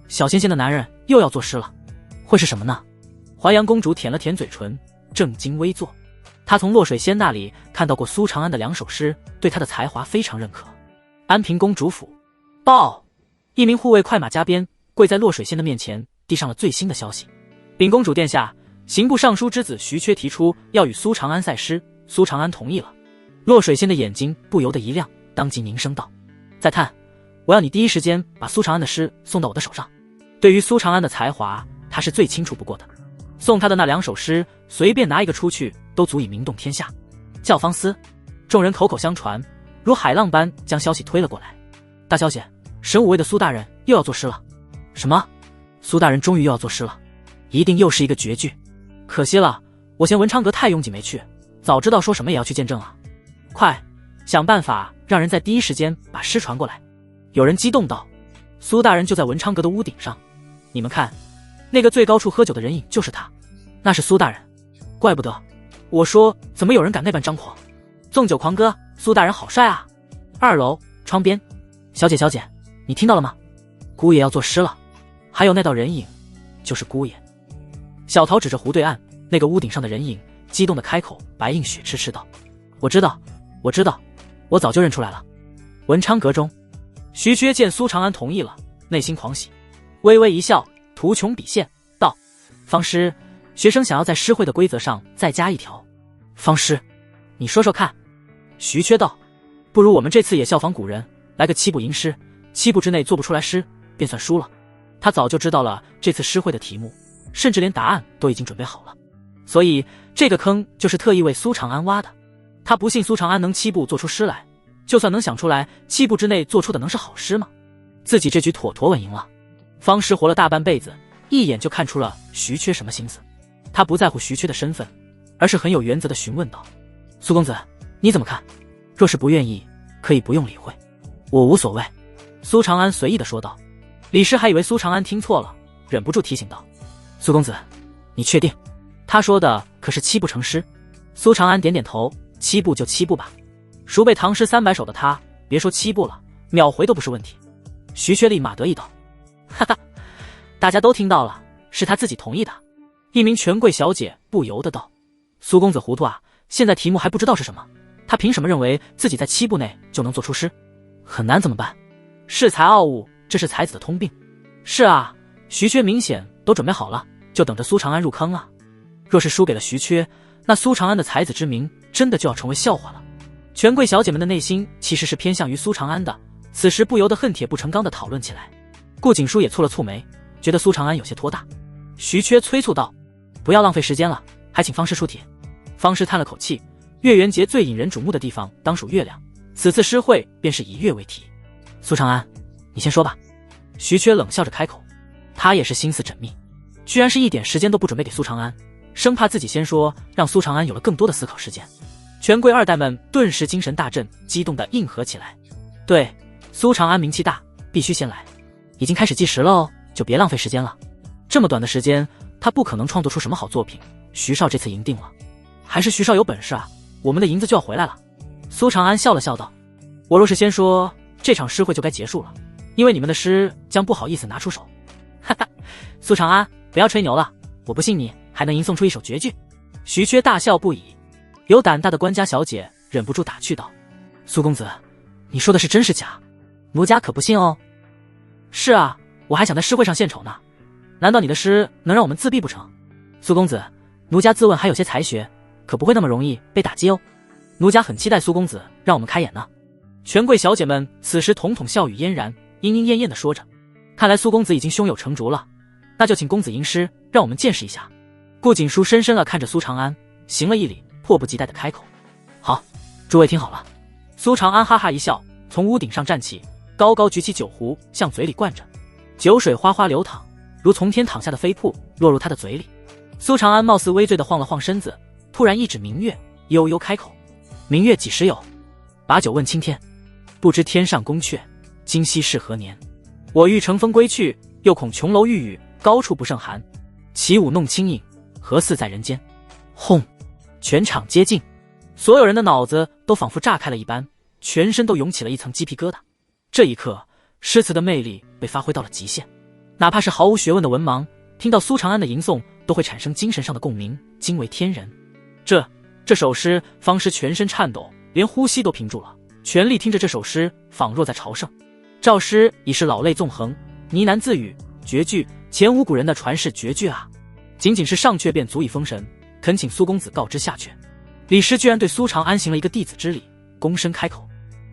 小仙仙的男人又要作诗了，会是什么呢？”淮阳公主舔了舔嘴唇，正襟危坐。她从洛水仙那里看到过苏长安的2首诗，对他的才华非常认可。安平公主府报，一名护卫快马加鞭跪在洛水仙的面前，递上了最新的消息：“禀公主殿下，刑部尚书之子徐缺提出要与苏长安赛诗，苏长安同意了。”洛水仙的眼睛不由得一亮，当即凝声道：“再探，我要你第一时间把苏长安的诗送到我的手上。对于苏长安的才华，他是最清楚不过的。送他的那2首诗，随便拿一个出去，都足以名动天下。”教坊司，众人口口相传，如海浪般将消息推了过来。大小姐，神武卫的苏大人又要作诗了。什么？苏大人终于又要作诗了？一定又是一个绝句。可惜了，我嫌文昌阁太拥挤没去，早知道说什么也要去见证啊。快，想办法让人在第一时间把诗传过来。有人激动道：“苏大人就在文昌阁的屋顶上，你们看，那个最高处喝酒的人影就是他，那是苏大人。怪不得，我说怎么有人敢那般张狂？纵酒狂歌，苏大人好帅啊！2楼窗边，小姐小姐，你听到了吗？姑爷要作诗了，还有那道人影，就是姑爷。”小桃指着湖对岸那个屋顶上的人影，激动的开口，白映雪痴痴道：“我知道，我知道，我早就认出来了。文昌阁中，徐缺见苏长安同意了，内心狂喜，微微一笑，图穷匕现，道：“方师，学生想要在诗会的规则上再加一条。”方师，你说说看。徐缺道：“不如我们这次也效仿古人，来个7步吟诗，7步之内做不出来诗，便算输了。”他早就知道了这次诗会的题目，甚至连答案都已经准备好了，所以这个坑就是特意为苏长安挖的。他不信苏长安能7步做出诗来，就算能想出来，7步之内做出的能是好诗吗？自己这局妥妥稳赢了。方师活了大半辈子，一眼就看出了徐缺什么心思。他不在乎徐缺的身份，而是很有原则的询问道：“苏公子，你怎么看？若是不愿意，可以不用理会，我无所谓。”苏长安随意的说道。李师还以为苏长安听错了，忍不住提醒道：“苏公子，你确定？他说的可是7步成诗？”苏长安点点头，7步就7步吧。熟背唐诗300首的他，别说7步了，秒回都不是问题。徐缺立马得意道：“哈哈，大家都听到了，是他自己同意的。”一名权贵小姐不由得道：“苏公子糊涂啊，现在题目还不知道是什么，他凭什么认为自己在7步内就能做出诗？很难怎么办？恃才傲物，这是才子的通病。”是啊，徐缺明显都准备好了，就等着苏长安入坑啊。若是输给了徐缺，那苏长安的才子之名真的就要成为笑话了。权贵小姐们的内心其实是偏向于苏长安的，此时不由得恨铁不成钢的讨论起来。顾景书也蹙了蹙眉，觉得苏长安有些拖大。徐缺催促道：“不要浪费时间了，还请方师出题。”方师叹了口气，月圆节最引人瞩目的地方当属月亮，此次诗会便是以月为题。苏长安，你先说吧。徐缺冷笑着开口，他也是心思缜密，居然是一点时间都不准备给苏长安，生怕自己先说，让苏长安有了更多的思考时间。权贵二代们顿时精神大振，激动地应和起来。对，苏长安名气大，必须先来。已经开始计时了哦，就别浪费时间了。这么短的时间，他不可能创作出什么好作品。徐少这次赢定了，还是徐少有本事啊，我们的银子就要回来了。苏长安笑了笑道：“我若是先说，这场诗会就该结束了，因为你们的诗将不好意思拿出手。”哈哈，苏长安，不要吹牛了，我不信你还能吟诵出一首绝句。徐缺大笑不已。有胆大的官家小姐忍不住打趣道：“苏公子，你说的是真是假？奴家可不信哦。”是啊，我还想在诗会上献丑呢，难道你的诗能让我们自闭不成？苏公子，奴家自问还有些才学，可不会那么容易被打击哦。奴家很期待苏公子让我们开眼呢。权贵小姐们此时统统笑语嫣然，莺莺燕燕地说着：“看来苏公子已经胸有成竹了，那就请公子吟诗，让我们见识一下。”顾景书深深地看着苏长安，行了一礼，迫不及待地开口：“好，诸位听好了。”苏长安哈哈一笑，从屋顶上站起，高高举起酒壶向嘴里灌着，酒水哗哗流淌，如从天淌下的飞瀑落入他的嘴里。苏长安貌似微醉地晃了晃身子，突然一指明月，悠悠开口：“明月几时有？把酒问青天。不知天上宫阙，今夕是何年？我欲乘风归去，又恐琼楼玉宇，高处不胜寒。起舞弄清影，何似在人间？”轰！全场皆静，所有人的脑子都仿佛炸开了一般，全身都涌起了一层鸡皮疙瘩。这一刻，诗词的魅力被发挥到了极限，哪怕是毫无学问的文盲，听到苏长安的吟诵，都会产生精神上的共鸣，惊为天人。这首诗，方师全身颤抖，连呼吸都屏住了，全力听着这首诗，仿若在朝圣。赵师已是老泪纵横，呢喃自语：“绝句，前无古人的传世绝句啊！仅仅是上阙便足以封神，恳请苏公子告知下阙。”李师居然对苏长安行了一个弟子之礼，躬身开口。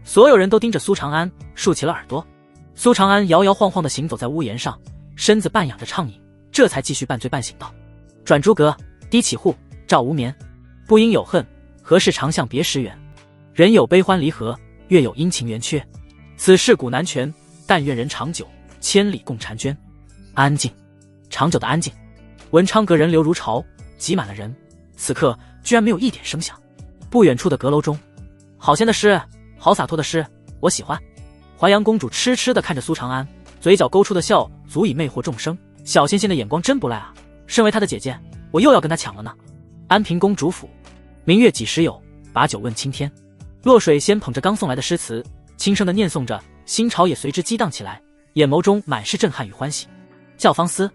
所有人都盯着苏长安，竖起了耳朵。苏长安摇摇晃晃地行走在屋檐上，身子半仰着畅饮，这才继续半醉半醒道：“转朱阁，低绮户，照无眠。不应有恨，何事长向别时圆？人有悲欢离合，月有阴晴圆缺。此事古难全，但愿人长久，千里共婵娟。”安静，长久的安静。文昌阁人流如潮，挤满了人，此刻居然没有一点声响。不远处的阁楼中，好仙的诗，好洒脱的诗，我喜欢。淮阳公主痴痴地看着苏长安，嘴角勾出的笑足以魅惑众生。小仙仙的眼光真不赖啊，身为她的姐姐，我又要跟她抢了呢。安平公主府，明月几时有？把酒问青天。洛水仙捧着刚送来的诗词，轻声地念诵着，心潮也随之激荡起来，眼眸中满是震撼与欢喜。教坊司，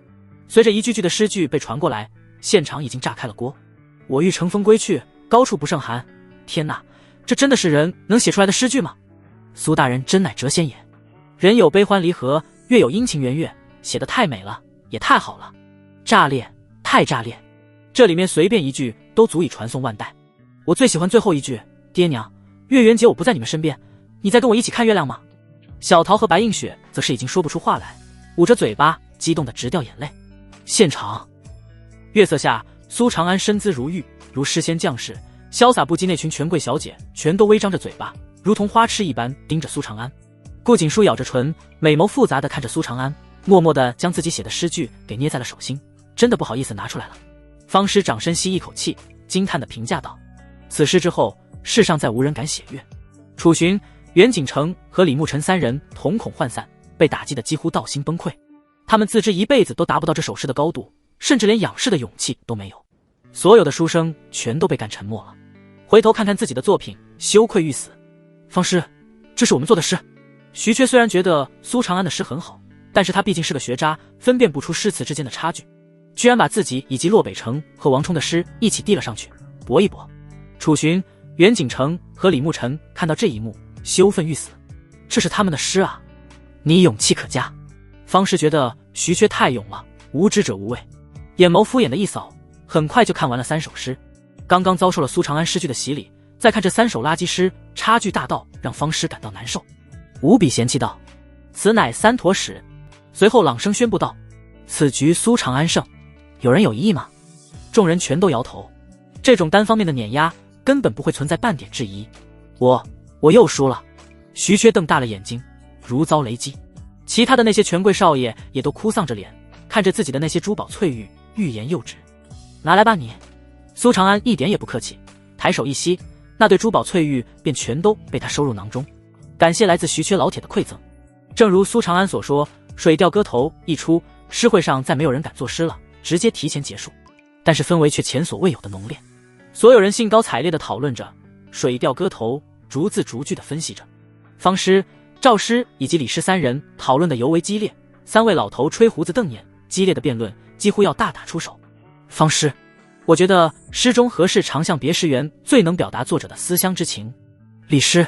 随着一句句的诗句被传过来，现场已经炸开了锅。我欲乘风归去，高处不胜寒。天哪，这真的是人能写出来的诗句吗？苏大人真乃谪仙也。人有悲欢离合，月有阴晴圆月，写得太美了，也太好了，炸裂，太炸裂！这里面随便一句都足以传颂万代。我最喜欢最后一句：爹娘，月圆节我不在你们身边，你再跟我一起看月亮吗？小桃和白映雪则是已经说不出话来，捂着嘴巴，激动得直掉眼泪。现场，月色下，苏长安身姿如玉，如诗仙将士，潇洒不羁。那群权贵小姐全都微张着嘴巴，如同花痴一般盯着苏长安。顾景书咬着唇，美眸复杂地看着苏长安，默默地将自己写的诗句给捏在了手心，真的不好意思拿出来了。方师长深吸一口气，惊叹地评价道：此诗之后，世上再无人敢写月。楚寻、袁景成和李牧尘三人瞳孔涣散，被打击得几乎道心崩溃。他们自知一辈子都达不到这首诗的高度，甚至连仰视的勇气都没有。所有的书生全都被干沉默了，回头看看自己的作品，羞愧欲死。方师，这是我们做的诗。徐缺虽然觉得苏长安的诗很好，但是他毕竟是个学渣，分辨不出诗词之间的差距，居然把自己以及洛北城和王充的诗一起递了上去，搏一搏。楚寻、袁景成和李牧尘看到这一幕，羞愤欲死。这是他们的诗啊，你勇气可嘉。方师觉得徐缺太勇了，无知者无畏，眼眸敷衍的一扫，很快就看完了3首诗。刚刚遭受了苏长安诗句的洗礼，再看这3首垃圾诗，差距大到让方师感到难受，无比嫌弃道：此乃3坨屎。随后朗声宣布道：此局苏长安胜。有人有异议吗？众人全都摇头，这种单方面的碾压根本不会存在半点质疑。我又输了。徐缺瞪大了眼睛，如遭雷击。其他的那些权贵少爷也都哭丧着脸，看着自己的那些珠宝翠玉，欲言又止。拿来吧你。苏长安一点也不客气，抬手一吸，那对珠宝翠玉便全都被他收入囊中，感谢来自徐缺老铁的馈赠。正如苏长安所说，水调歌头一出，诗会上再没有人敢作诗了，直接提前结束。但是氛围却前所未有的浓烈，所有人兴高采烈地讨论着，水调歌头，逐字逐句地分析着。方师、赵师以及李师3人讨论得尤为激烈，3位老头吹胡子瞪眼，激烈的辩论几乎要大打出手。方师，我觉得诗中何事长向别时圆最能表达作者的思乡之情。李师，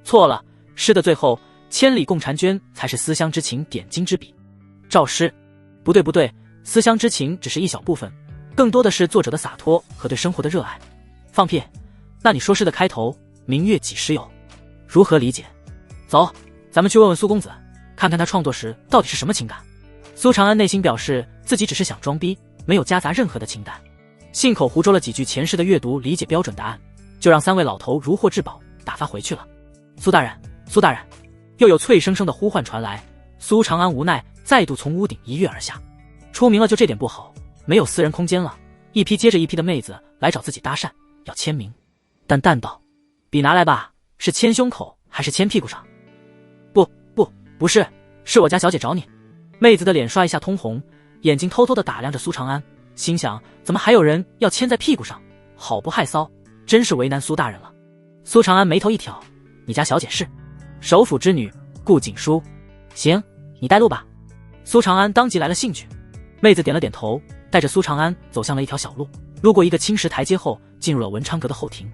错了，诗的最后千里共婵娟才是思乡之情点睛之笔。赵师，不对，思乡之情只是一小部分，更多的是作者的洒脱和对生活的热爱。放屁，那你说诗的开头明月几时有，如何理解？走，咱们去问问苏公子，看看他创作时到底是什么情感。苏长安内心表示自己只是想装逼，没有夹杂任何的情感，信口胡诌了几句前世的阅读理解标准答案，就让3位老头如获至宝，打发回去了。苏大人，苏大人，又有脆生生的呼唤传来。苏长安无奈，再度从屋顶一跃而下。出名了就这点不好，没有私人空间了，一批接着一批的妹子来找自己搭讪，要签名。但淡道：笔拿来吧，是签胸口还是签屁股上？不是，是我家小姐找你。妹子的脸刷一下通红，眼睛偷偷地打量着苏长安，心想怎么还有人要牵在屁股上，好不害臊，真是为难苏大人了。苏长安眉头一挑：你家小姐是首府之女顾景书。行，你带路吧。苏长安当即来了兴趣，妹子点了点头，带着苏长安走向了一条小路，路过一个青石台阶后，进入了文昌阁的后庭。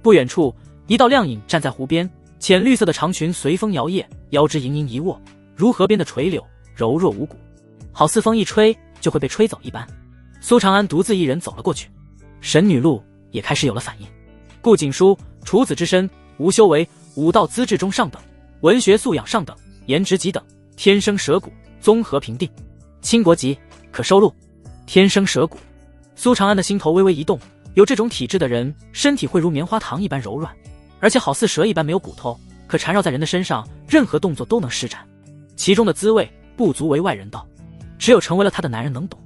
不远处，一道亮影站在湖边，浅绿色的长裙随风摇曳，腰肢盈盈一握，如河边的垂柳，柔弱无骨，好似风一吹就会被吹走一般。苏长安独自一人走了过去，神女路也开始有了反应。顾景书，处子之身，无修为，武道资质中上等，文学素养上等，颜值极等，天生蛇骨，综合评定，倾国籍，可收录。天生蛇骨，苏长安的心头微微一动，有这种体质的人，身体会如棉花糖一般柔软，而且好似蛇一般没有骨头，可缠绕在人的身上，任何动作都能施展，其中的滋味不足为外人道，只有成为了他的男人能懂。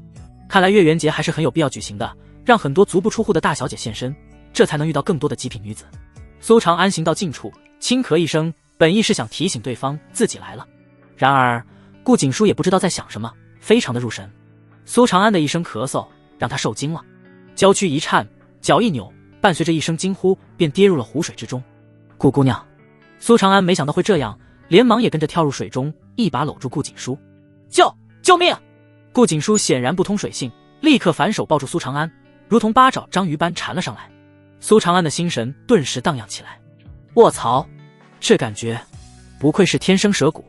看来月圆节还是很有必要举行的，让很多足不出户的大小姐现身，这才能遇到更多的极品女子。苏长安行到近处，轻咳一声，本意是想提醒对方自己来了，然而顾景书也不知道在想什么，非常的入神。苏长安的一声咳嗽让他受惊了，娇躯一颤，脚一扭，伴随着一声惊呼，便跌入了湖水之中。顾姑娘，苏长安没想到会这样，连忙也跟着跳入水中，一把搂住顾景书。救命！顾景书显然不通水性，立刻反手抱住苏长安，如同八爪章鱼般缠了上来。苏长安的心神顿时荡漾起来。卧槽，这感觉不愧是天生蛇骨，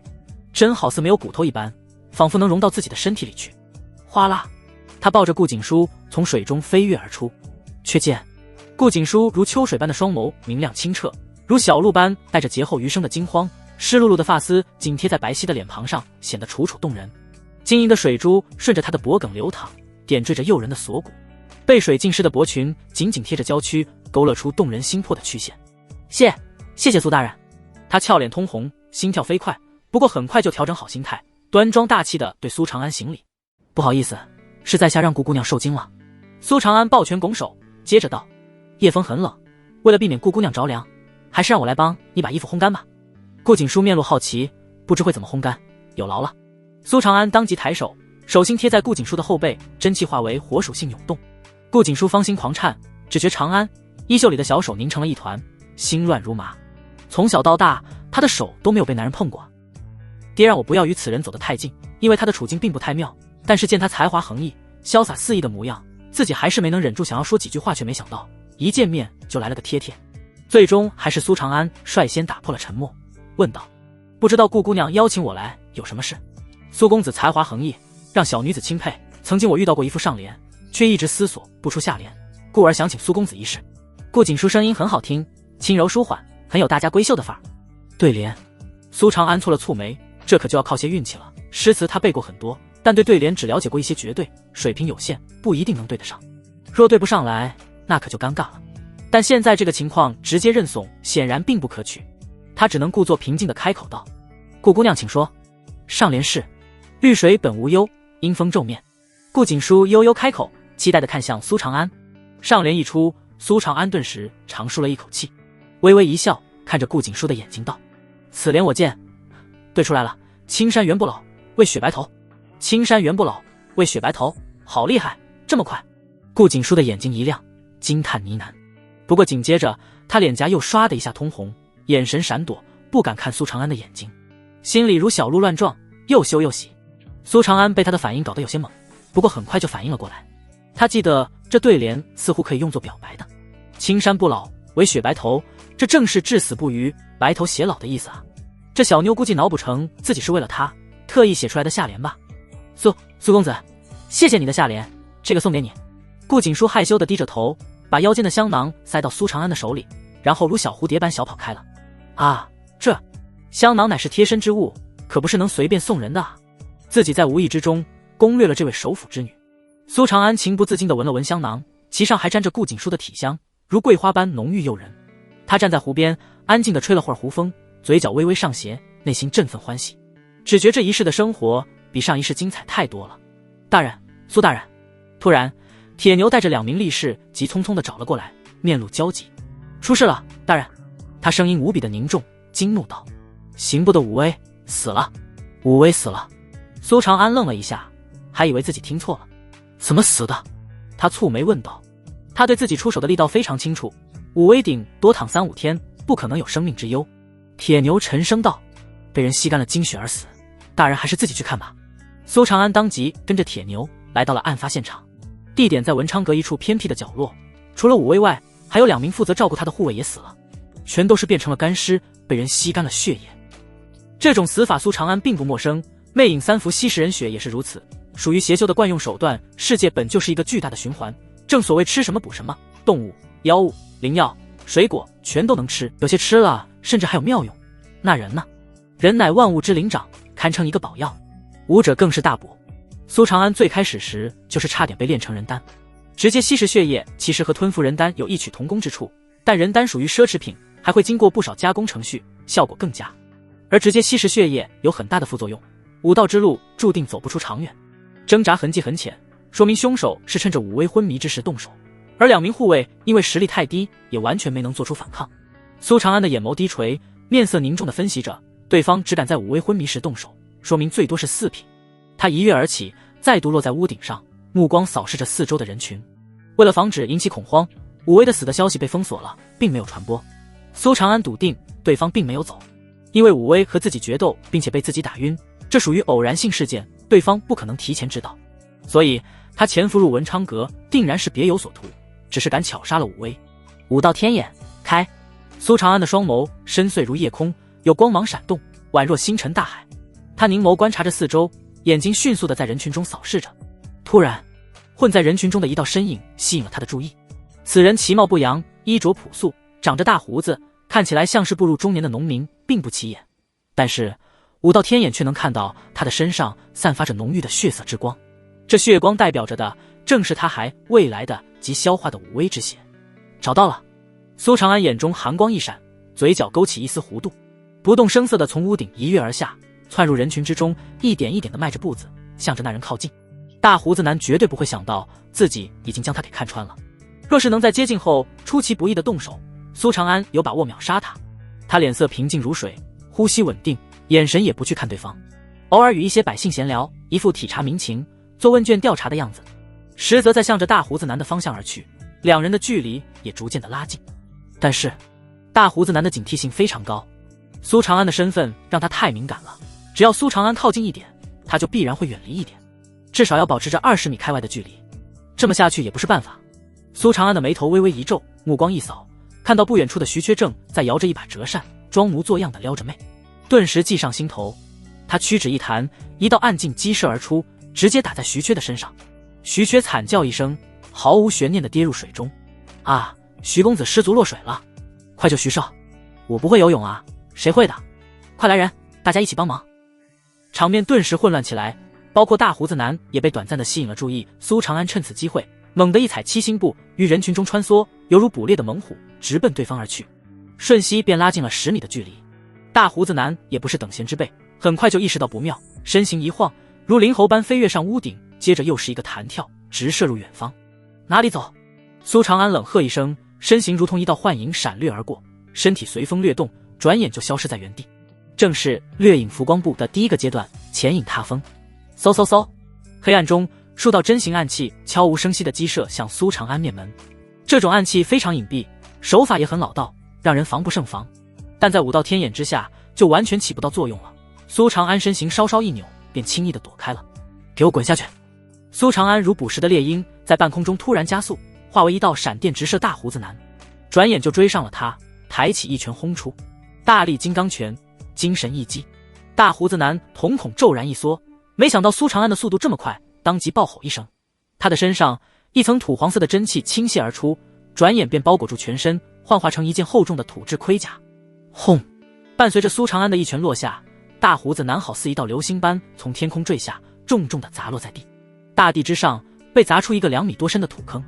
真好似没有骨头一般，仿佛能融到自己的身体里去。哗啦，他抱着顾景书从水中飞跃而出，却见顾景书如秋水般的双眸明亮清澈，如小鹿般带着劫后余生的惊慌，湿漉漉的发丝紧贴在白皙的脸庞上，显得楚楚动人。晶莹的水珠顺着他的脖颈流淌，点缀着诱人的锁骨。被水浸湿的脖裙紧紧贴着娇躯，勾勒出动人心魄的曲线。谢谢苏大人。他俏脸通红，心跳飞快，不过很快就调整好心态，端庄大气地对苏长安行礼。不好意思，是在下让顾姑娘受惊了。苏长安抱拳拱手，接着道：夜风很冷，为了避免顾姑娘着凉，还是让我来帮你把衣服烘干吧。顾景书面露好奇，不知会怎么烘干，有劳了。苏长安当即抬手，手心贴在顾景书的后背，真气化为火属性涌动。顾景书芳心狂颤，只觉长安衣袖里的小手凝成了一团，心乱如麻。从小到大，他的手都没有被男人碰过。爹让我不要与此人走得太近，因为他的处境并不太妙，但是见他才华横溢，潇洒肆意的模样，自己还是没能忍住想要说几句话，却没想到一见面就来了个贴贴。最终还是苏长安率先打破了沉默，问道：不知道顾姑娘邀请我来有什么事？苏公子才华横溢，让小女子钦佩，曾经我遇到过一副上联，却一直思索不出下联，故而想请苏公子一试。顾景书声音很好听，轻柔舒缓，很有大家闺秀的范儿。对联。苏长安蹙了蹙眉，这可就要靠些运气了。诗词他背过很多，但对对联只了解过一些绝对，水平有限，不一定能对得上。若对不上来，那可就尴尬了。但现在这个情况直接认怂，显然并不可取。他只能故作平静地开口道：顾姑娘请说。上联是绿水本无忧，阴风骤面。顾景书悠悠开口，期待地看向苏长安。上联一出，苏长安顿时长舒了一口气，微微一笑，看着顾景书的眼睛道：此联我见对出来了，青山原不老，为雪白头。青山原不老，为雪白头，好厉害，这么快。顾景书的眼睛一亮，惊叹呢喃。不过紧接着他脸颊又唰的一下通红，眼神闪躲，不敢看苏长安的眼睛，心里如小鹿乱撞，又羞又喜。苏长安被他的反应搞得有些懵，不过很快就反应了过来。他记得这对联似乎可以用作表白的，青山不老，为雪白头，这正是至死不渝，白头偕老的意思啊。这小妞估计脑补成自己是为了他特意写出来的下联吧。苏公子，谢谢你的下联，这个送给你。顾景书害羞地低着头，把腰间的香囊塞到苏长安的手里，然后如小蝴蝶般小跑开了。啊，这香囊乃是贴身之物，可不是能随便送人的啊。自己在无意之中攻略了这位首府之女。苏长安情不自禁地闻了闻香囊，其上还沾着顾景书的体香，如桂花般浓郁诱人。他站在湖边，安静地吹了会儿湖风，嘴角微微上斜，内心振奋欢喜，只觉这一世的生活比上一世精彩太多了。大人，苏大人。突然铁牛带着2名力士急匆匆地找了过来，面露焦急。出事了，大人。他声音无比的凝重，惊怒道：刑部的武威死了。武威死了。苏长安愣了一下，还以为自己听错了。怎么死的？他蹙眉问道。他对自己出手的力道非常清楚，武威顶多躺3-5天，不可能有生命之忧。铁牛沉声道：被人吸干了精血而死，大人还是自己去看吧。苏长安当即跟着铁牛来到了案发现场，地点在文昌阁一处偏僻的角落，除了武威外，还有2名负责照顾他的护卫也死了，全都是变成了干尸，被人吸干了血液。这种死法苏长安并不陌生，魅影3伏吸食人血也是如此，属于邪修的惯用手段。世界本就是一个巨大的循环，正所谓吃什么补什么，动物、妖物、灵药、水果全都能吃，有些吃了甚至还有妙用。那人呢？人乃万物之灵长，堪称一个宝药，武者更是大补。苏长安最开始时就是差点被炼成人丹。直接吸食血液其实和吞服人丹有异曲同工之处，但人丹属于奢侈品，还会经过不少加工程序，效果更佳。而直接吸食血液有很大的副作用，武道之路注定走不出长远。挣扎痕迹很浅，说明凶手是趁着武威昏迷之时动手，而2名护卫因为实力太低，也完全没能做出反抗。苏长安的眼眸低垂，面色凝重地分析着，对方只敢在武威昏迷时动手，说明最多是4品。他一跃而起，再度落在屋顶上，目光扫视着四周的人群。为了防止引起恐慌，武威的死的消息被封锁了，并没有传播。苏长安笃定对方并没有走，因为武威和自己决斗并且被自己打晕，这属于偶然性事件，对方不可能提前知道，所以他潜伏入文昌阁定然是别有所图，只是敢巧杀了武威。武道天眼开。苏长安的双眸深邃如夜空，有光芒闪动，宛若星辰大海。他凝眸观察着四周，眼睛迅速地在人群中扫视着。突然，混在人群中的一道身影吸引了他的注意。此人其貌不扬，衣着朴素，长着大胡子，看起来像是步入中年的农民，并不起眼。但是武道天眼却能看到他的身上散发着浓郁的血色之光，这血光代表着的正是他还未来的及消化的武威之血。找到了！苏长安眼中寒光一闪，嘴角勾起一丝弧度，不动声色地从屋顶一跃而下，窜入人群之中，一点一点地迈着步子向着那人靠近。大胡子男绝对不会想到自己已经将他给看穿了，若是能在接近后出其不意地动手，苏长安有把握秒杀他。他脸色平静如水，呼吸稳定，眼神也不去看对方，偶尔与一些百姓闲聊，一副体察民情、做问卷调查的样子，实则在向着大胡子男的方向而去，两人的距离也逐渐的拉近。但是大胡子男的警惕性非常高，苏长安的身份让他太敏感了，只要苏长安靠近一点，他就必然会远离一点，至少要保持着20米开外的距离。这么下去也不是办法。苏长安的眉头微微一皱，目光一扫，看到不远处的徐缺正在摇着一把折扇，装模作样的撩着妹，顿时计上心头。他屈指一弹，一道暗劲激射而出，直接打在徐缺的身上。徐缺惨叫一声，毫无悬念地跌入水中。啊，徐公子失足落水了，快救徐少！我不会游泳啊，谁会的？快来人，大家一起帮忙！场面顿时混乱起来，包括大胡子男也被短暂地吸引了注意。苏长安趁此机会，猛地一踩七星步，于人群中穿梭，犹如捕猎的猛虎，直奔对方而去，瞬息便拉近了10米的距离。大胡子男也不是等闲之辈，很快就意识到不妙，身形一晃，如灵猴般飞跃上屋顶，接着又是一个弹跳，直射入远方。哪里走？苏长安冷喝一声，身形如同一道幻影闪掠而过，身体随风掠动，转眼就消失在原地。正是掠影浮光步的第一个阶段，潜影踏风。嗖嗖嗖，黑暗中数道针形暗器悄无声息地击射向苏长安面门。这种暗器非常隐蔽，手法也很老道，让人防不胜防，但在武道天眼之下就完全起不到作用了。苏长安身形稍稍一扭，便轻易地躲开了。给我滚下去！苏长安如捕食的猎鹰，在半空中突然加速，化为一道闪电直射大胡子男，转眼就追上了他，抬起一拳轰出。大力金刚拳，精神一击。大胡子男瞳孔骤然一缩，没想到苏长安的速度这么快，当即暴吼一声，他的身上一层土黄色的真气倾泻而出，转眼便包裹住全身，幻化成一件厚重的土质盔甲。轰！伴随着苏长安的一拳落下，大胡子男好似一道流星般从天空坠下，重重地砸落在地。大地之上被砸出一个2米多深的土坑，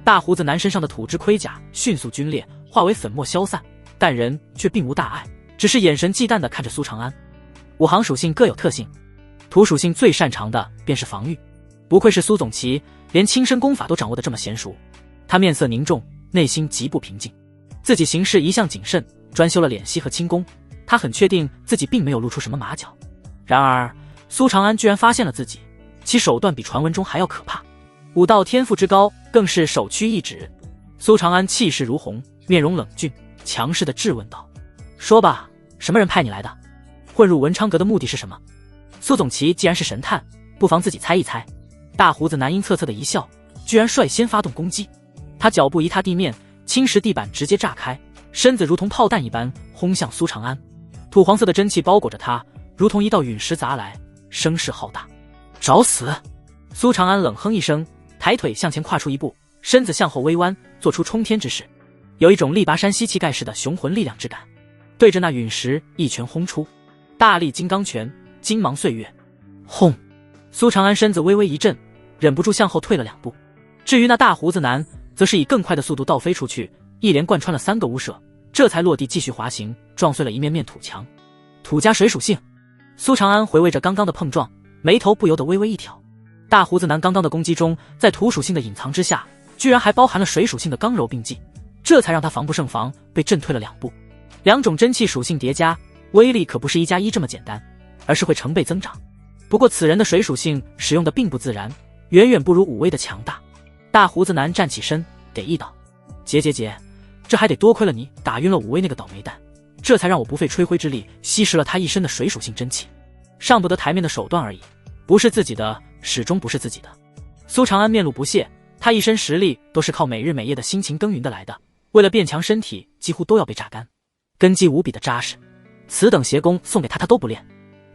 大胡子男身上的土质盔甲迅速皲裂，化为粉末消散，但人却并无大碍，只是眼神忌惮地看着苏长安。五行属性各有特性，土属性最擅长的便是防御，不愧是苏总旗，连轻身功法都掌握得这么娴熟。他面色凝重，内心极不平静。自己行事一向谨慎，专修了敛息和轻功，他很确定自己并没有露出什么马脚。然而苏长安居然发现了自己，其手段比传闻中还要可怕，武道天赋之高更是首屈一指。苏长安气势如虹，面容冷峻，强势地质问道：说吧，什么人派你来的？混入文昌阁的目的是什么？苏总旗既然是神探，不妨自己猜一猜。大胡子男阴恻恻的一笑，居然率先发动攻击。他脚步一踏地面，青石地板直接炸开，身子如同炮弹一般轰向苏长安。土黄色的真气包裹着他，如同一道陨石砸来，声势浩大。找死！苏长安冷哼一声，抬腿向前跨出一步，身子向后微弯，做出冲天之势，有一种力拔山兮气盖世的雄浑力量之感。对着那陨石一拳轰出，大力金刚拳，金芒岁月。轰！苏长安身子微微一震，忍不住向后退了2步。至于那大胡子男，则是以更快的速度倒飞出去，一连贯穿了3个屋舍，这才落地继续滑行，撞碎了一面面土墙。土加水属性。苏长安回味着刚刚的碰撞，眉头不由得微微一挑。大胡子男刚刚的攻击中，在土属性的隐藏之下，居然还包含了水属性的刚柔并济，这才让他防不胜防，被震退了2步。2种真气属性叠加，威力可不是1+1这么简单，而是会成倍增长。不过此人的水属性使用的并不自然，远远不如武威的强大。大胡子男站起身，给意道：姐，这还得多亏了你打晕了武威那个倒霉蛋，这才让我不费吹灰之力吸食了他一身的水属性真气。上不得台面的手段而已，不是自己的，始终不是自己的。苏长安面露不屑，他一身实力都是靠每日每夜的辛勤耕耘的来的，为了变强身体几乎都要被榨干，根基无比的扎实。此等邪功送给他，他都不练。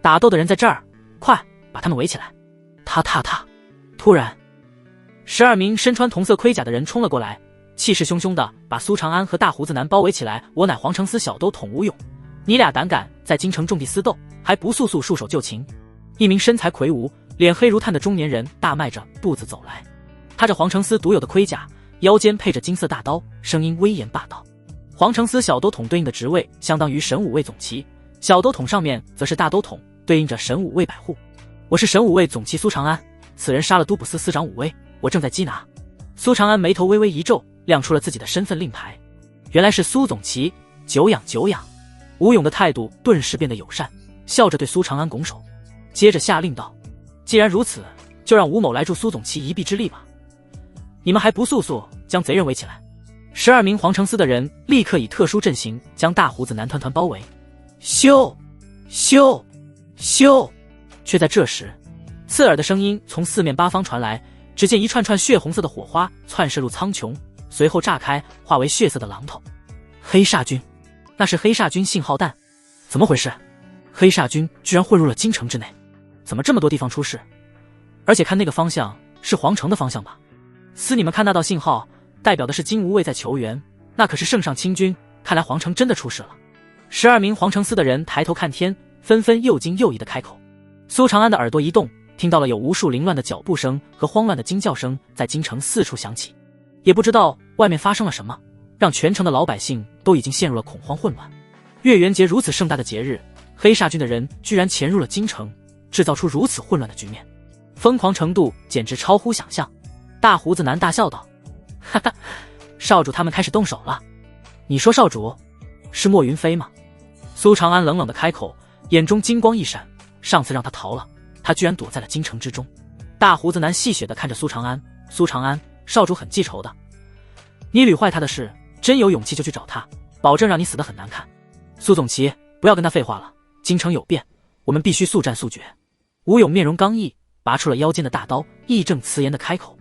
打斗的人在这儿，快把他们围起来！踏！突然，12名身穿同色盔甲的人冲了过来，气势汹汹的把苏长安和大胡子男包围起来。我乃黄承思小兜统吴勇，你俩胆敢在京城重地私斗，还不速速束手就擒？一名身材魁梧、脸黑如炭的中年人大迈着步子走来，踏着黄承思独有的盔甲，腰间配着金色大刀，声音威严霸道。黄承思小兜统对应的职位相当于神武卫总旗，小兜统上面则是大兜统，对应着神武卫百户。我是神武卫总旗苏长安，此人杀了都捕司司长武威，我正在缉拿。苏长安眉头微微一皱，亮出了自己的身份令牌。原来是苏总旗，久仰。吴勇的态度顿时变得友善，笑着对苏长安拱手，接着下令道：既然如此，就让吴某来助苏总旗一臂之力吧。你们还不速速将贼人围起来！12名黄承思的人立刻以特殊阵型将大胡子男团团包围。咻！却在这时，刺耳的声音从四面八方传来，只见一串串血红色的火花窜射入苍穹，随后炸开，化为血色的榔头。黑煞军，那是黑煞军信号弹！怎么回事？黑煞军居然混入了京城之内，怎么这么多地方出事？而且看那个方向是皇城的方向吧？你们看那道信号，代表的是金吾卫在求援，那可是圣上亲军，看来皇城真的出事了。12名黄承思的人抬头看天，纷纷又惊又疑地开口。苏长安的耳朵一动，听到了有无数凌乱的脚步声和慌乱的惊叫声在京城四处响起，也不知道外面发生了什么，让全城的老百姓都已经陷入了恐慌混乱。月圆节如此盛大的节日，黑煞军的人居然潜入了京城，制造出如此混乱的局面，疯狂程度简直超乎想象。大胡子男大笑道：哈哈，少主他们开始动手了。你说少主是莫云飞吗？苏长安冷冷地开口，眼中金光一闪，上次让他逃了，他居然躲在了京城之中。大胡子男戏谑地看着苏长安，苏长安，少主很记仇的，你屡坏他的事，真有勇气就去找他，保证让你死得很难看。苏总旗，不要跟他废话了，京城有变，我们必须速战速决。吴勇面容刚毅，拔出了腰间的大刀，义正辞严地开口。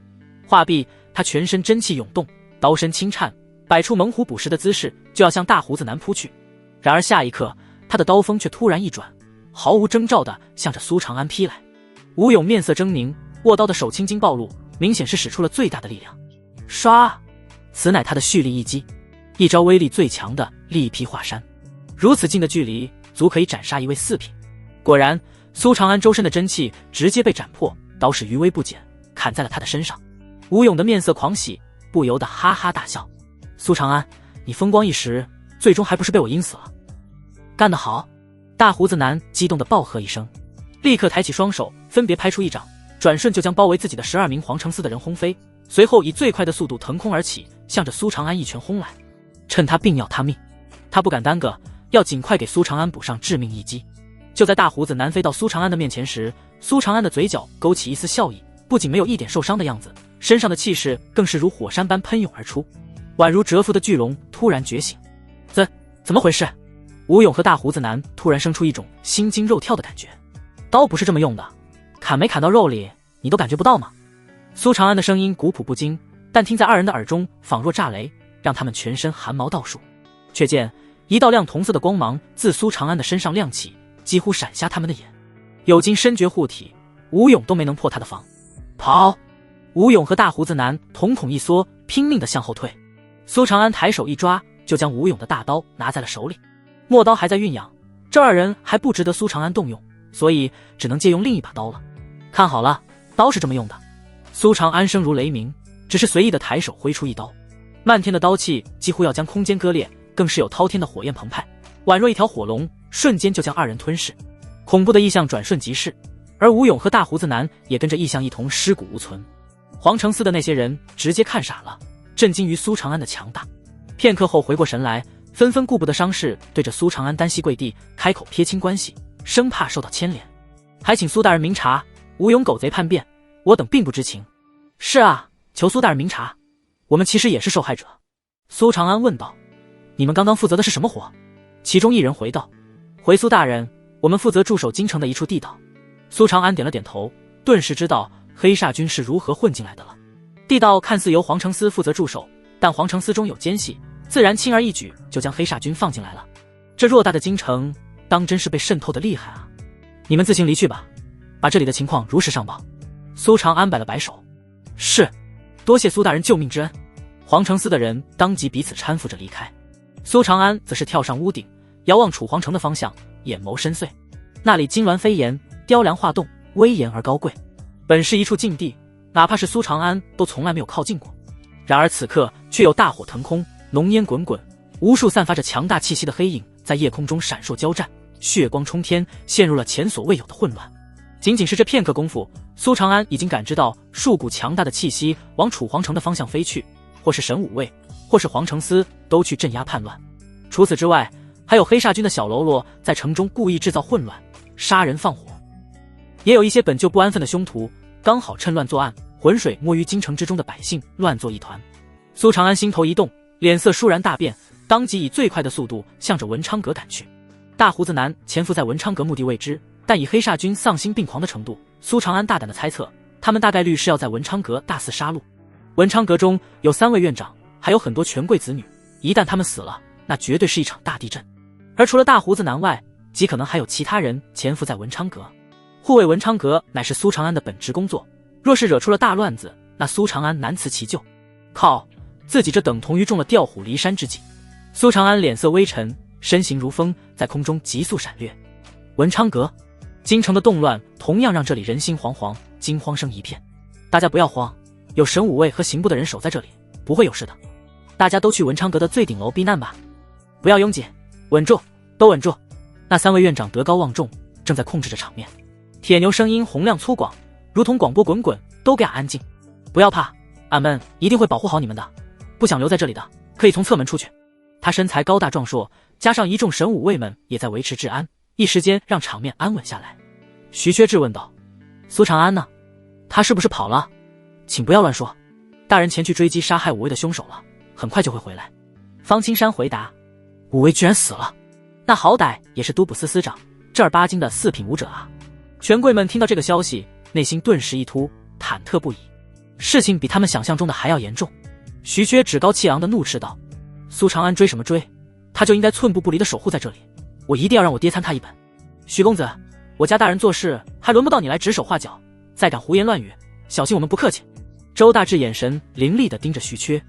话毕，他全身真气涌动，刀身轻颤，摆出猛虎捕食的姿势，就要向大胡子男扑去。然而下一刻，他的刀锋却突然一转，毫无征兆地向着苏长安劈来。吴勇面色狰狞，握刀的手青筋暴露，明显是使出了最大的力量。唰！此乃他的蓄力一击，一招威力最强的力劈华山。如此近的距离，足可以斩杀一位四品。果然，苏长安周身的真气直接被斩破，刀势余威不减，砍在了他的身上。吴勇的面色狂喜，不由得哈哈大笑。苏长安，你风光一时，最终还不是被我阴死了？干得好！大胡子男激动地暴喝一声，立刻抬起双手，分别拍出一掌，转瞬就将包围自己的12名黄承思的人轰飞，随后以最快的速度腾空而起，向着苏长安一拳轰来。趁他病要他命，他不敢耽搁，要尽快给苏长安补上致命一击。就在大胡子男飞到苏长安的面前时，苏长安的嘴角勾起一丝笑意，不仅没有一点受伤的样子，身上的气势更是如火山般喷涌而出，宛如蛰伏的巨龙突然觉醒。怎么回事？吴勇和大胡子男突然生出一种心惊肉跳的感觉。刀不是这么用的，砍没砍到肉里，你都感觉不到吗？苏长安的声音古朴不惊，但听在二人的耳中仿若炸雷，让他们全身汗毛倒竖。却见一道亮铜色的光芒自苏长安的身上亮起，几乎闪瞎他们的眼。有经深绝护体，吴勇都没能破他的防。跑！吴勇和大胡子男瞳孔一缩，拼命地向后退。苏长安抬手一抓，就将吴勇的大刀拿在了手里。陌刀还在酝酿，这二人还不值得苏长安动用，所以只能借用另一把刀了。看好了，刀是这么用的。苏长安声如雷鸣，只是随意的抬手挥出一刀，漫天的刀气几乎要将空间割裂，更是有滔天的火焰澎湃，宛若一条火龙，瞬间就将二人吞噬。恐怖的异象转瞬即逝，而吴勇和大胡子男也跟着异象一同尸骨无存。黄承思的那些人直接看傻了，震惊于苏长安的强大。片刻后回过神来，纷纷顾不得伤势，对着苏长安单膝跪地，开口撇清关系，生怕受到牵连。还请苏大人明察，吴勇狗贼叛变，我等并不知情。是啊，求苏大人明察，我们其实也是受害者。苏长安问道：你们刚刚负责的是什么活？其中一人回道：回苏大人，我们负责驻守京城的一处地道。苏长安点了点头，顿时知道黑煞军是如何混进来的了。地道看似由黄承思负责驻守，但黄承思中有奸细，自然轻而易举就将黑煞军放进来了。这偌大的京城，当真是被渗透的厉害啊！你们自行离去吧，把这里的情况如实上报。苏长安摆了摆手，是，多谢苏大人救命之恩。皇城司的人当即彼此搀扶着离开。苏长安则是跳上屋顶，遥望楚皇城的方向，眼眸深邃。那里金銮飞檐，雕梁画栋，威严而高贵，本是一处禁地，哪怕是苏长安都从来没有靠近过。然而此刻却有大火腾空，浓烟滚滚，无数散发着强大气息的黑影在夜空中闪烁交战，血光冲天，陷入了前所未有的混乱。仅仅是这片刻功夫，苏长安已经感知到数股强大的气息往楚皇城的方向飞去，或是神武卫，或是皇城司都去镇压叛乱。除此之外，还有黑煞军的小喽啰在城中故意制造混乱，杀人放火，也有一些本就不安分的凶徒刚好趁乱作案，浑水摸鱼京城之中的百姓乱作一团。苏长安心头一动，脸色倏然大变，当即以最快的速度向着文昌阁赶去。大胡子男潜伏在文昌阁目的未知，但以黑煞军丧心病狂的程度，苏长安大胆的猜测，他们大概率是要在文昌阁大肆杀戮。文昌阁中有3位院长，还有很多权贵子女，一旦他们死了，那绝对是一场大地震。而除了大胡子男外，极可能还有其他人潜伏在文昌阁。护卫文昌阁乃是苏长安的本职工作，若是惹出了大乱子，那苏长安难辞其咎。靠，自己这等同于中了调虎离山之计。苏长安脸色微沉，身形如风，在空中急速闪掠。文昌阁，京城的动乱同样让这里人心惶惶，惊慌声一片。大家不要慌，有神武卫和刑部的人守在这里，不会有事的。大家都去文昌阁的最顶楼避难吧，不要拥挤，稳住，都稳住。那3位院长德高望重，正在控制着场面。铁牛声音洪亮粗犷，如同广播滚滚，都给俺安静，不要怕，俺们一定会保护好你们的。不想留在这里的，可以从侧门出去。他身材高大壮硕，加上一众神武卫们也在维持治安，一时间让场面安稳下来。徐缺质问道：苏长安呢？他是不是跑了？请不要乱说，大人前去追击杀害武卫的凶手了，很快就会回来。方青山回答：武卫居然死了，那好歹也是都捕司司长，正儿八经的4品武者啊。权贵们听到这个消息，内心顿时一突，忐忑不已。事情比他们想象中的还要严重。徐缺趾高气昂地怒斥道：苏长安追什么追，他就应该寸步不离地守护在这里，我一定要让我爹参他一本。许公子，我家大人做事还轮不到你来指手画脚，再敢胡言乱语，小心我们不客气。周大志眼神凌厉地盯着徐缺，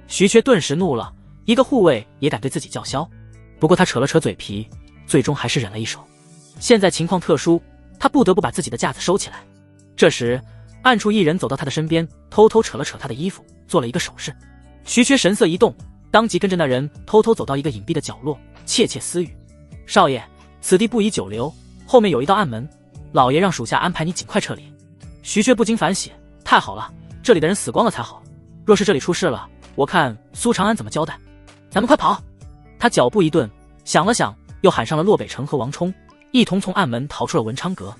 徐缺顿时怒了，一个护卫也敢对自己叫嚣。不过他扯了扯嘴皮，最终还是忍了一手。现在情况特殊，他不得不把自己的架子收起来。这时暗处一人走到他的身边，偷偷扯了扯他的衣服，做了一个手势。徐缺神色一动，当即跟着那人偷偷走到一个隐蔽的角落，窃窃私语：少爷，此地不宜久留，后面有一道暗门，老爷让属下安排你尽快撤离。徐缺不禁反喜，太好了，这里的人死光了才好，若是这里出事了，我看苏长安怎么交代。咱们快跑！他脚步一顿，想了想，又喊上了洛北城和王冲，一同从暗门逃出了文昌阁。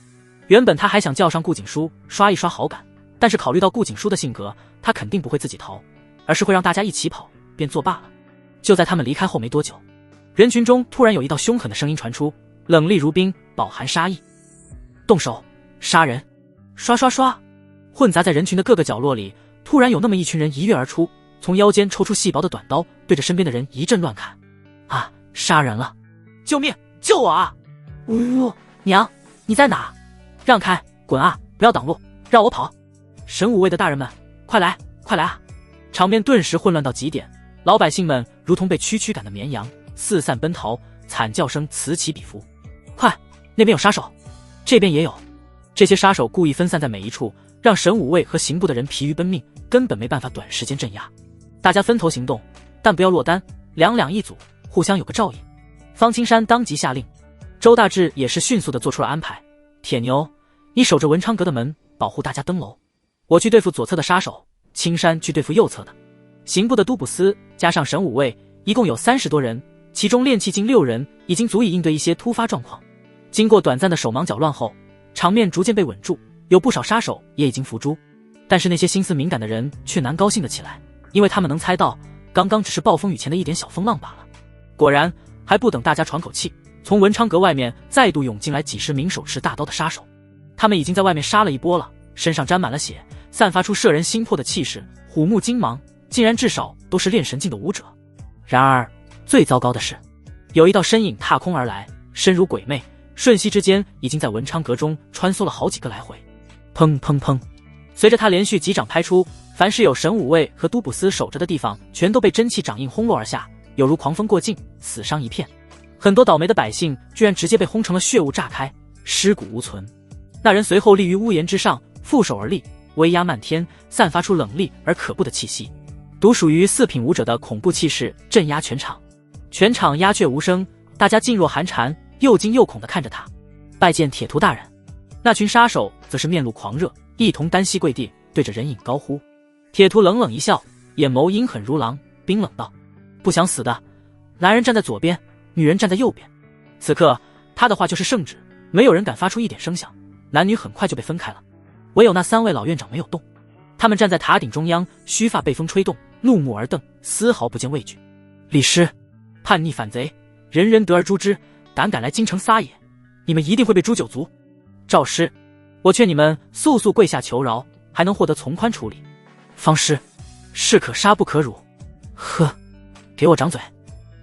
原本他还想叫上顾景书刷一刷好感，但是考虑到顾景书的性格，他肯定不会自己逃，而是会让大家一起跑，便作罢了。就在他们离开后没多久，人群中突然有一道凶狠的声音传出，冷厉如冰，饱含杀意：动手，杀人！刷刷刷！混杂在人群的各个角落里，突然有那么一群人一跃而出，从腰间抽出细薄的短刀，对着身边的人一阵乱砍。啊，杀人了！救命！救我啊！呜，娘，你在哪？让开，滚啊！不要挡路，让我跑！神武卫的大人们，快来，快来啊！场面顿时混乱到极点，老百姓们如同被区区赶的绵羊，四散奔逃，惨叫声此起彼伏。快，那边有杀手，这边也有。这些杀手故意分散在每一处，让神武卫和刑部的人疲于奔命，根本没办法短时间镇压。大家分头行动，但不要落单，2两一组，互相有个照应。方青山当即下令，周大志也是迅速地做出了安排。铁牛，你守着文昌阁的门，保护大家登楼。我去对付左侧的杀手，青山去对付右侧的。刑部的都捕司加上神武卫，一共有30多人，其中练气精6人，已经足以应对一些突发状况。经过短暂的手忙脚乱后，场面逐渐被稳住，有不少杀手也已经伏诛。但是那些心思敏感的人却难高兴了起来，因为他们能猜到，刚刚只是暴风雨前的一点小风浪罢了。果然，还不等大家喘口气，从文昌阁外面再度涌进来几十名手持大刀的杀手。他们已经在外面杀了一波了，身上沾满了血，散发出摄人心魄的气势，虎目金芒，竟然至少都是练神境的武者。然而最糟糕的是，有一道身影踏空而来，身如鬼魅，瞬息之间已经在文昌阁中穿梭了好几个来回。砰砰砰！随着他连续几掌拍出，凡是有神武卫和都卜司守着的地方，全都被真气掌印轰落而下，有如狂风过境，死伤一片。很多倒霉的百姓居然直接被轰成了血雾炸开，尸骨无存。那人随后立于屋檐之上，负手而立，威压漫天，散发出冷厉而可怖的气息。独属于四品武者的恐怖气势镇压全场，全场鸦雀无声，大家噤若寒蝉，又惊又恐地看着他。拜见铁屠大人。那群杀手则是面露狂热，一同单膝跪地，对着人影高呼。铁屠冷冷一笑，眼眸阴狠如狼，冰冷道：不想死的，男人站在左边，女人站在右边。此刻他的话就是圣旨，没有人敢发出一点声响，男女很快就被分开了。唯有那3位老院长没有动，他们站在塔顶中央，须发被风吹动，怒目而瞪，丝毫不见畏惧。李师，叛逆反贼，人人得而诛之，胆敢来京城撒野，你们一定会被诛9族。赵师，我劝你们速速跪下求饶，还能获得从宽处理。方师，士可杀不可辱。呵，给我掌嘴！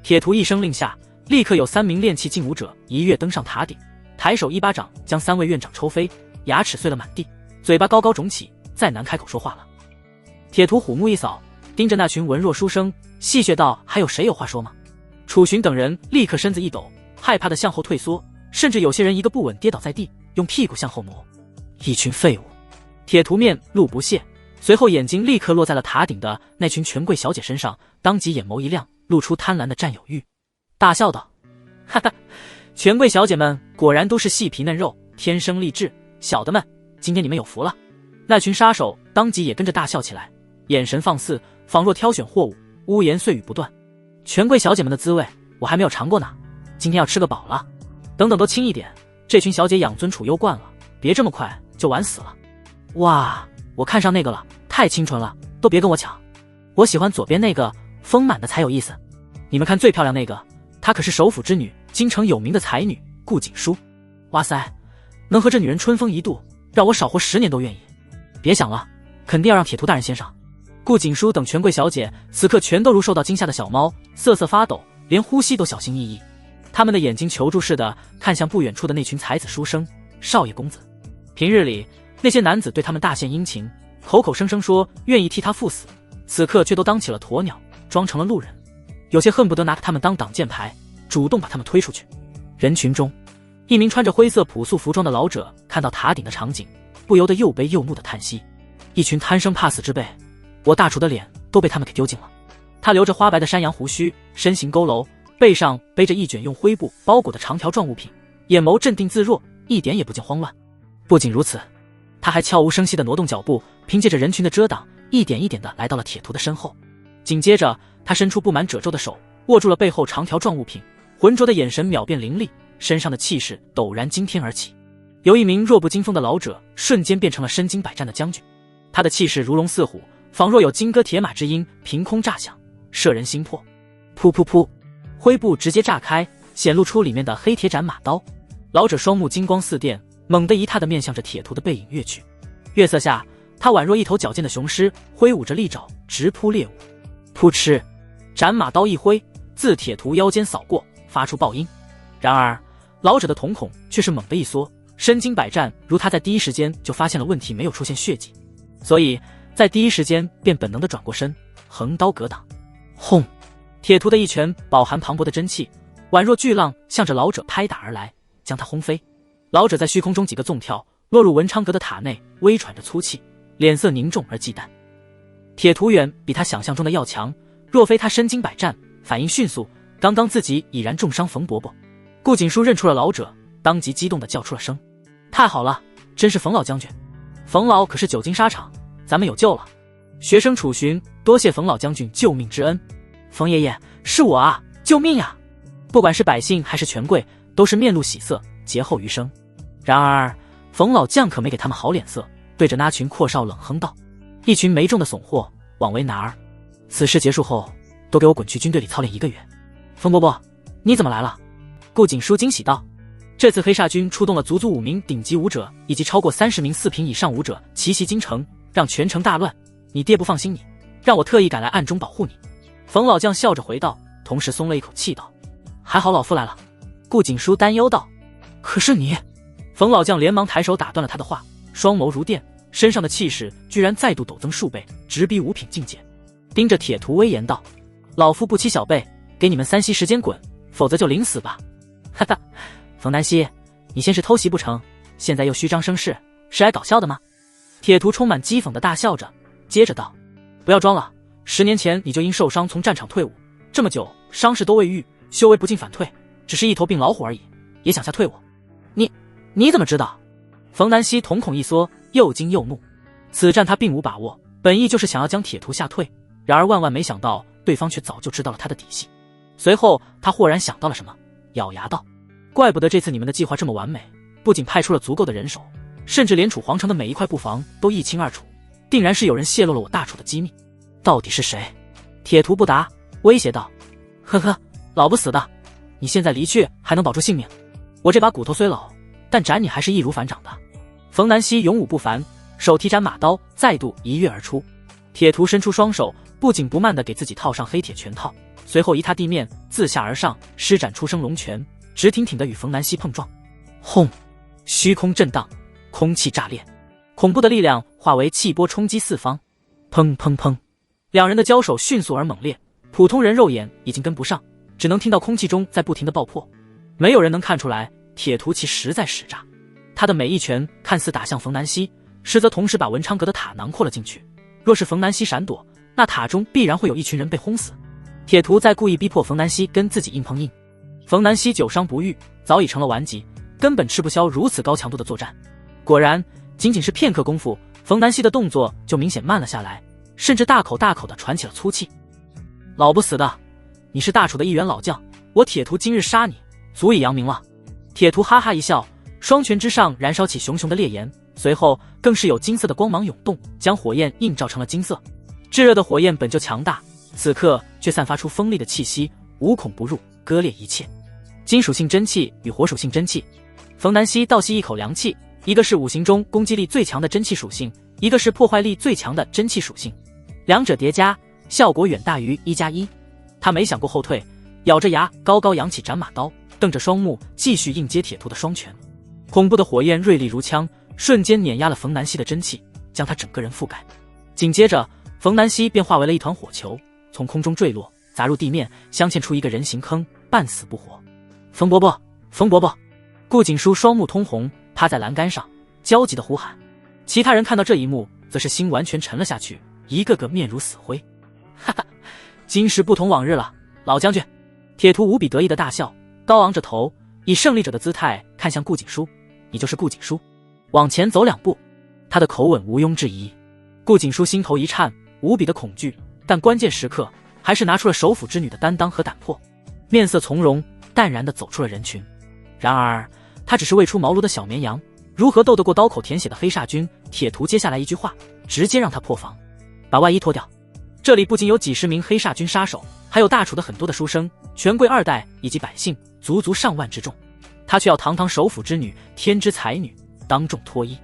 铁屠一声令下，立刻有3名练气劲武者一跃登上塔顶，抬手一巴掌将3位院长抽飞，牙齿碎了满地，嘴巴高高肿起，再难开口说话了。铁屠虎目一扫，盯着那群文弱书生，戏谑道：还有谁有话说吗？楚寻等人立刻身子一抖，害怕的向后退缩，甚至有些人一个不稳跌倒在地，用屁股向后挪。一群废物！铁屠面露不屑，随后眼睛立刻落在了塔顶的那群权贵小姐身上，当即眼眸一亮，露出贪婪的占有欲，大笑道：哈哈，权贵小姐们果然都是细皮嫩肉，天生丽质，小的们，今天你们有福了。那群杀手当即也跟着大笑起来，眼神放肆，仿若挑选货物，污言碎语不断。权贵小姐们的滋味我还没有尝过呢，今天要吃个饱了。等等都轻一点，这群小姐养尊处优惯了，别这么快就玩死了。哇，我看上那个了，太清纯了，都别跟我抢。我喜欢左边那个，丰满的才有意思。你们看最漂亮那个，她可是首府之女，京城有名的才女顾锦书。哇塞，能和这女人春风一度，让我少活10年都愿意。别想了，肯定要让铁屠大人先上。顾锦书等权贵小姐此刻全都如受到惊吓的小猫，瑟瑟发抖，连呼吸都小心翼翼。他们的眼睛求助似的看向不远处的那群才子书生、少爷公子。平日里那些男子对他们大献殷勤，口口声声说愿意替他赴死，此刻却都当起了鸵鸟，装成了路人。有些恨不得拿他们当挡箭牌，主动把他们推出去。人群中，一名穿着灰色朴素服装的老者看到塔顶的场景，不由得又悲又怒的叹息。一群贪生怕死之辈，我大楚的脸都被他们给丢尽了。他留着花白的山羊胡须，身形佝偻，背上背着一卷用灰布包裹的长条状物品，眼眸镇定自若，一点也不见慌乱。不仅如此，他还悄无声息地挪动脚步，凭借着人群的遮挡，一点一点地来到了铁屠的身后。紧接着，他伸出布满褶皱的手，握住了背后长条状物品，浑浊的眼神秒变凌厉，身上的气势陡然惊天而起。由一名弱不禁风的老者瞬间变成了身经百战的将军，他的气势如龙似虎，仿若有金戈铁马之音凭空炸响，摄人心魄。噗噗噗，灰布直接炸开，显露出里面的黑铁斩马刀。老者双目金光似电，猛地一踏地面向着铁屠的背影跃去。月色下，他宛若一头矫健的雄狮，挥舞着利爪直扑猎物。扑哧，斩马刀一挥，自铁屠腰间扫过，发出爆音。然而老者的瞳孔却是猛地一缩，身经百战如他在第一时间就发现了问题没有出现血迹，所以在第一时间便本能地转过身，横刀格挡。轰！铁屠的一拳饱含磅礴的真气，宛若巨浪向着老者拍打而来，将他轰飞。老者在虚空中几个纵跳，落入文昌阁的塔内，微喘着粗气，脸色凝重而忌惮。铁屠远比他想象中的要强，若非他身经百战，反应迅速，刚刚自己已然重伤冯伯伯。顾锦书认出了老者，当即激动地叫出了声：太好了，真是冯老将军！冯老可是久经沙场，咱们有救了。学生楚寻多谢冯老将军救命之恩。冯爷爷，是我啊，救命啊！不管是百姓还是权贵，都是面露喜色，劫后余生。然而冯老将可没给他们好脸色，对着那群阔少冷哼道：一群没中的怂货，枉为男儿。此事结束后，都给我滚去军队里操练1个月。冯伯伯，你怎么来了？顾锦书惊喜道：这次黑煞军出动了足足5名顶级武者，以及超过30名4品以上武者，奇袭京城，让全城大乱。你爹不放心你，让我特意赶来暗中保护你。冯老将笑着回道，同时松了一口气道：还好老夫来了。顾景书担忧道。可是你……冯老将连忙抬手打断了他的话，双眸如电，身上的气势居然再度陡增数倍，直逼五品境界，盯着铁图威严道：老夫不欺小辈，给你们3息时间滚，否则就领死吧。哈哈，冯南希，你先是偷袭不成，现在又虚张声势，是来搞笑的吗？铁图充满讥讽的大笑着，接着道：不要装了，10年前你就因受伤从战场退伍，这么久伤势都未愈，修为不进反退，只是一头病老虎而已，也想下退伍？你怎么知道？冯南希瞳孔一缩，又惊又怒。此战他并无把握，本意就是想要将铁图吓退，然而万万没想到对方却早就知道了他的底细。随后他豁然想到了什么，咬牙道：怪不得这次你们的计划这么完美，不仅派出了足够的人手，甚至连楚皇城的每一块布防都一清二楚，定然是有人泄露了我大楚的机密。到底是谁？铁图不答，威胁道：呵呵，老不死的，你现在离去还能保住性命？我这把骨头虽老，但斩你还是易如反掌的。冯南希勇武不凡，手提斩马刀，再度一跃而出。铁图伸出双手，不紧不慢地给自己套上黑铁拳套，随后一踏地面，自下而上施展出生龙拳，直挺挺地与冯南希碰撞。轰！虚空震荡，空气炸裂，恐怖的力量化为气波冲击四方。砰砰砰！两人的交手迅速而猛烈，普通人肉眼已经跟不上，只能听到空气中在不停地爆破。没有人能看出来铁图其实在使诈，他的每一拳看似打向冯南希，实则同时把文昌阁的塔囊括了进去。若是冯南希闪躲，那塔中必然会有一群人被轰死。铁图在故意逼迫冯南希跟自己硬碰硬。冯南希久伤不愈，早已成了顽疾，根本吃不消如此高强度的作战。果然，仅仅是片刻功夫，冯南希的动作就明显慢了下来，甚至大口大口地喘起了粗气。老不死的，你是大楚的一员老将，我铁图今日杀你，足以扬名了。铁图哈哈一笑，双拳之上燃烧起熊熊的烈焰，随后更是有金色的光芒涌动，将火焰映照成了金色。炙热的火焰本就强大，此刻却散发出锋利的气息，无孔不入，割裂一切。金属性真气与火属性真气。冯南希倒吸一口凉气，一个是五行中攻击力最强的真气属性，一个是破坏力最强的真气属性，两者叠加，效果远大于1+1。他没想过后退，咬着牙高高扬起斩马刀，瞪着双目继续硬接铁图的双拳。恐怖的火焰锐利如枪，瞬间碾压了冯南希的真气，将他整个人覆盖。紧接着冯南希便化为了一团火球，从空中坠落，砸入地面，镶嵌出一个人形坑，半死不活。冯伯伯，冯伯伯！顾景书双目通红，趴在栏杆上焦急地呼喊。其他人看到这一幕，则是心完全沉了下去，一个个面如死灰。哈哈，今时不同往日了，老将军！铁图无比得意的大笑，高昂着头，以胜利者的姿态看向顾景书。你就是顾景书？往前走2步。他的口吻毋庸置疑。顾景书心头一颤，无比的恐惧，但关键时刻还是拿出了首辅之女的担当和胆魄，面色从容，淡然地走出了人群。然而他只是未出茅庐的小绵羊，如何斗得过刀口舔血的黑煞军？铁图接下来一句话直接让他破防。把外衣脱掉。这里不仅有几十名黑煞军杀手，还有大楚的很多的书生、权贵2代以及百姓，足足上万之众。他却要堂堂首辅之女，天之才女，当众脱衣。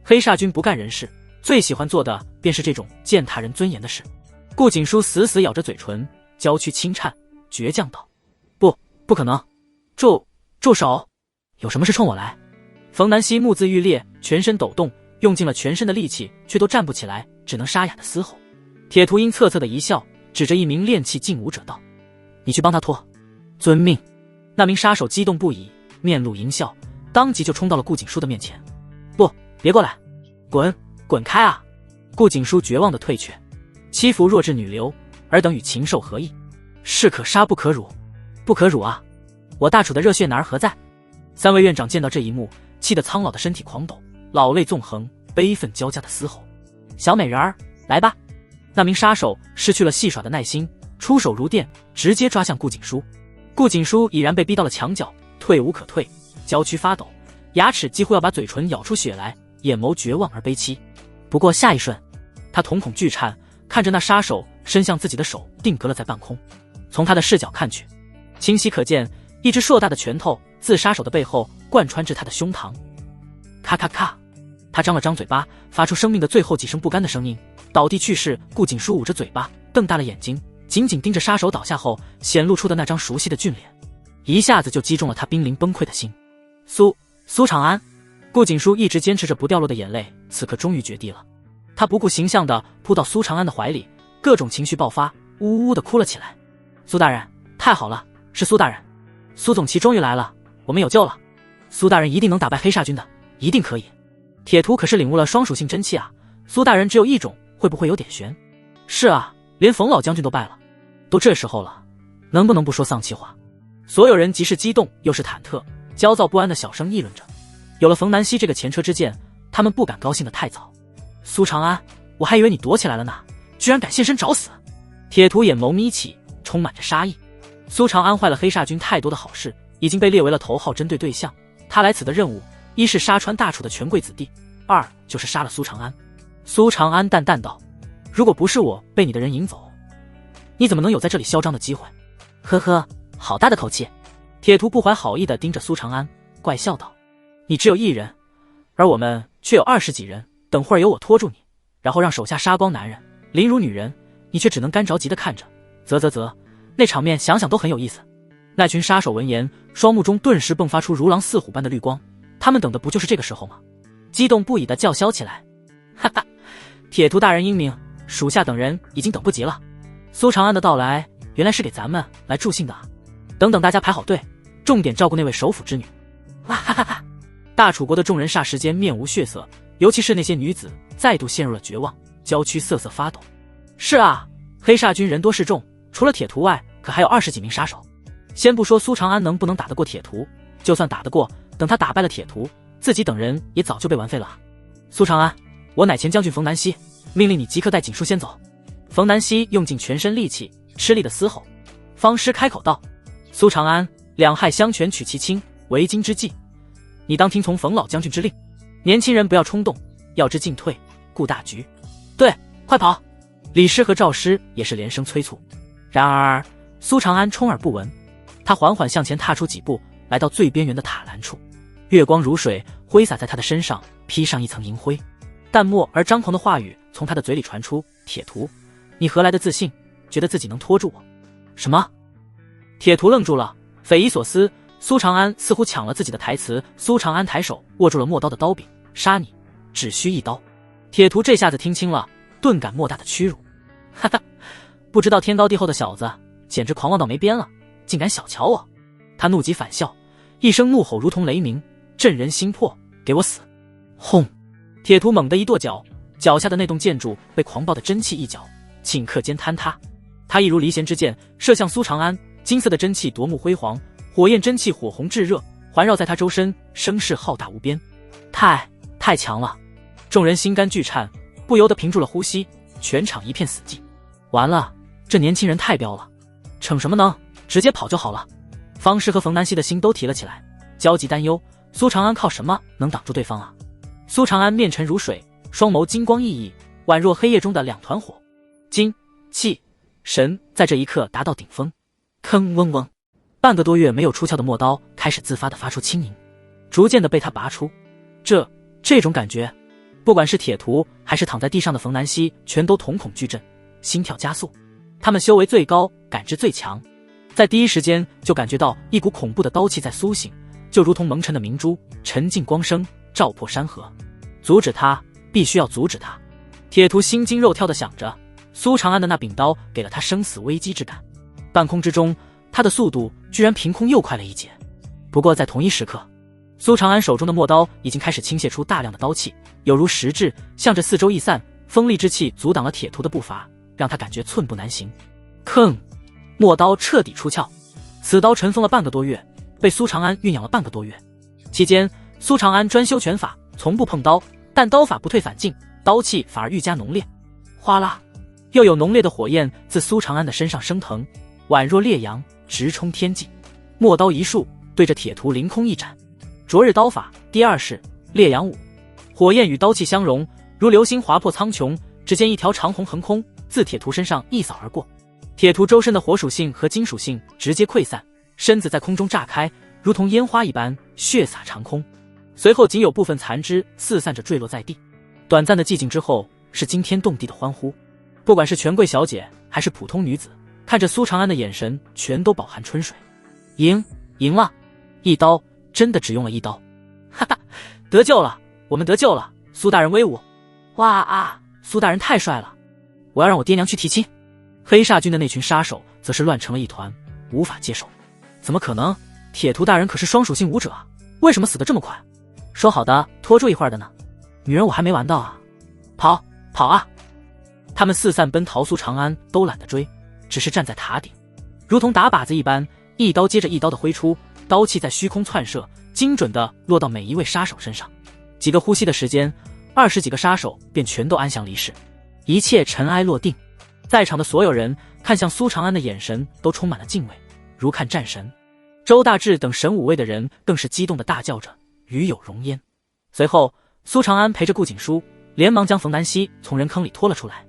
黑煞军不干人事，最喜欢做的便是这种践踏人尊严的事。顾景书死死咬着嘴唇，娇躯轻颤，倔强道：不可能，住手！有什么事冲我来？冯南希目眦欲裂，全身抖动，用尽了全身的力气，却都站不起来，只能沙哑的嘶吼。铁图因恻恻的一笑，指着一名练气劲武者道：你去帮他脱。遵命。那名杀手激动不已，面露淫笑，当即就冲到了顾景书的面前。不，别过来，滚开啊！顾景书绝望的退却。欺负弱智女流，尔等与禽兽何异？士可杀不可辱，不可辱啊！我大楚的热血男儿何在？3位院长见到这一幕，气得苍老的身体狂抖，老泪纵横，悲愤交加的嘶吼：小美人儿，来吧！那名杀手失去了戏耍的耐心，出手如电，直接抓向顾景书。顾景书已然被逼到了墙角，退无可退，娇躯发抖，牙齿几乎要把嘴唇咬出血来，眼眸绝望而悲戚。不过下一瞬，他瞳孔巨颤，看着那杀手伸向自己的手定格了在半空。从他的视角看去，清晰可见一只硕大的拳头自杀手的背后贯穿至他的胸膛。咔咔咔，他张了张嘴巴，发出生命的最后几声不甘的声音，倒地去世。顾景书捂着嘴巴，瞪大了眼睛，紧紧盯着杀手倒下后显露出的那张熟悉的俊脸。一下子就击中了他濒临崩溃的心。苏长安，顾景书一直坚持着不掉落的眼泪，此刻终于决堤了。他不顾形象地扑到苏长安的怀里，各种情绪爆发，呜呜地哭了起来。苏大人，太好了，是苏大人，苏总旗终于来了，我们有救了。苏大人一定能打败黑煞军的，一定可以。铁图可是领悟了双属性真气啊，苏大人只有一种，会不会有点悬？是啊，连冯老将军都败了，都这时候了，能不能不说丧气话？所有人既是激动又是忐忑，焦躁不安的小声议论着。有了冯南希这个前车之鉴，他们不敢高兴得太早。苏长安，我还以为你躲起来了呢，居然敢现身找死！铁图眼眸眯起，充满着杀意。苏长安坏了黑煞军太多的好事，已经被列为了头号针对对象。他来此的任务，一是杀穿大楚的权贵子弟，二就是杀了苏长安。苏长安淡淡道：如果不是我被你的人引走，你怎么能有在这里嚣张的机会？呵呵，好大的口气。铁图不怀好意地盯着苏长安，怪笑道：你只有一人，而我们却有20几人，等会儿由我拖住你，然后让手下杀光男人，凌辱女人，你却只能干着急地看着。啧，那场面想想都很有意思。那群杀手闻言，双目中顿时迸发出如狼似虎般的绿光，他们等的不就是这个时候吗？激动不已地叫嚣起来。哈哈，铁图大人英明，属下等人已经等不及了。苏长安的到来，原来是给咱们来助兴的啊！等大家排好队，重点照顾那位首府之女。哇哈哈哈！大楚国的众人霎时间面无血色，尤其是那些女子，再度陷入了绝望，娇躯瑟瑟发抖。是啊，黑煞军人多势众，除了铁图外，可还有20几名杀手。先不说苏长安能不能打得过铁图，就算打得过，等他打败了铁图，自己等人也早就被完废了啊！苏长安，我乃前将军冯南希，命令你即刻带景书先走。冯南希用尽全身力气，吃力的嘶吼。方师开口道：苏长安，两害相权取其轻，为今之计，你当听从冯老将军之令。年轻人不要冲动，要知进退，顾大局。对，快跑！李师和赵师也是连声催促。然而苏长安充耳不闻，他缓缓向前踏出几步，来到最边缘的塔栏处。月光如水挥洒在他的身上，披上一层银灰。淡漠而张狂的话语从他的嘴里传出：铁图，你何来的自信，觉得自己能拖住我？什么？铁图愣住了，匪夷所思，苏长安似乎抢了自己的台词。苏长安抬手握住了陌刀的刀柄，杀你只需一刀。铁图这下子听清了，顿感莫大的屈辱。哈哈，不知道天高地厚的小子，简直狂妄到没边了，竟敢小瞧我！他怒极反笑，一声怒吼如同雷鸣，震人心魄，给我死！轰！铁图猛地一跺脚，脚下的那栋建筑被狂暴的真气一搅，顷刻间坍塌。他一如离弦之箭，射向苏长安，金色的真气夺目辉煌，火焰真气火红炙热，环绕在他周身，声势浩大无边。太强了！众人心肝俱颤，不由得屏住了呼吸，全场一片死寂。完了，这年轻人太彪了，逞什么能，直接跑就好了。方师和冯南希的心都提了起来，焦急担忧，苏长安靠什么能挡住对方啊？苏长安面沉如水，双眸金光熠熠，宛若黑夜中的两团火，精、气、神在这一刻达到顶峰。吭嗡嗡，半个多月没有出鞘的陌刀开始自发地发出轻吟，逐渐地被他拔出。这种感觉，不管是铁图还是躺在地上的冯南希，全都瞳孔巨震，心跳加速。他们修为最高，感知最强，在第一时间就感觉到一股恐怖的刀气在苏醒，就如同蒙尘的明珠，沉浸光生，照破山河。阻止他，必须要阻止他。铁图心惊肉跳地想着，苏长安的那柄刀给了他生死危机之感。半空之中，他的速度居然凭空又快了一截。不过在同一时刻，苏长安手中的陌刀已经开始倾泻出大量的刀气，有如实质，向着四周溢散，锋利之气阻挡了铁图的步伐，让他感觉寸步难行。吭！陌刀彻底出鞘。此刀尘封了半个多月，被苏长安酝酿了半个多月。期间，苏长安专修拳法，从不碰刀，但刀法不退反进，刀气反而愈加浓烈。哗啦，又有浓烈的火焰自苏长安的身上升腾，宛若烈阳，直冲天际。陌刀一束，对着铁图凌空一斩。昨日刀法第二式烈阳舞，火焰与刀气相融，如流星划破苍穹。只见一条长虹横空，自铁图身上一扫而过。铁图周身的火属性和金属性直接溃散，身子在空中炸开，如同烟花一般血洒长空。随后仅有部分残肢四散着坠落在地。短暂的寂静之后，是惊天动地的欢呼。不管是权贵小姐还是普通女子，看着苏长安的眼神全都饱含春水。赢！赢了，一刀，真的只用了一刀。哈哈，得救了，我们得救了，苏大人威武！哇啊，苏大人太帅了，我要让我爹娘去提亲。黑煞军的那群杀手则是乱成了一团，无法接受。怎么可能？铁图大人可是双属性武者啊，为什么死得这么快？说好的拖住一会儿的呢？女人我还没玩到啊！跑跑啊！他们四散奔逃，苏长安都懒得追，只是站在塔顶，如同打靶子一般，一刀接着一刀的挥出，刀气在虚空窜射，精准的落到每一位杀手身上。几个呼吸的时间，20几个杀手便全都安详离世，一切尘埃落定。在场的所有人看向苏长安的眼神都充满了敬畏，如看战神。周大志等神武卫的人更是激动的大叫着与有荣焉。随后苏长安陪着顾景书连忙将冯南希从人坑里拖了出来。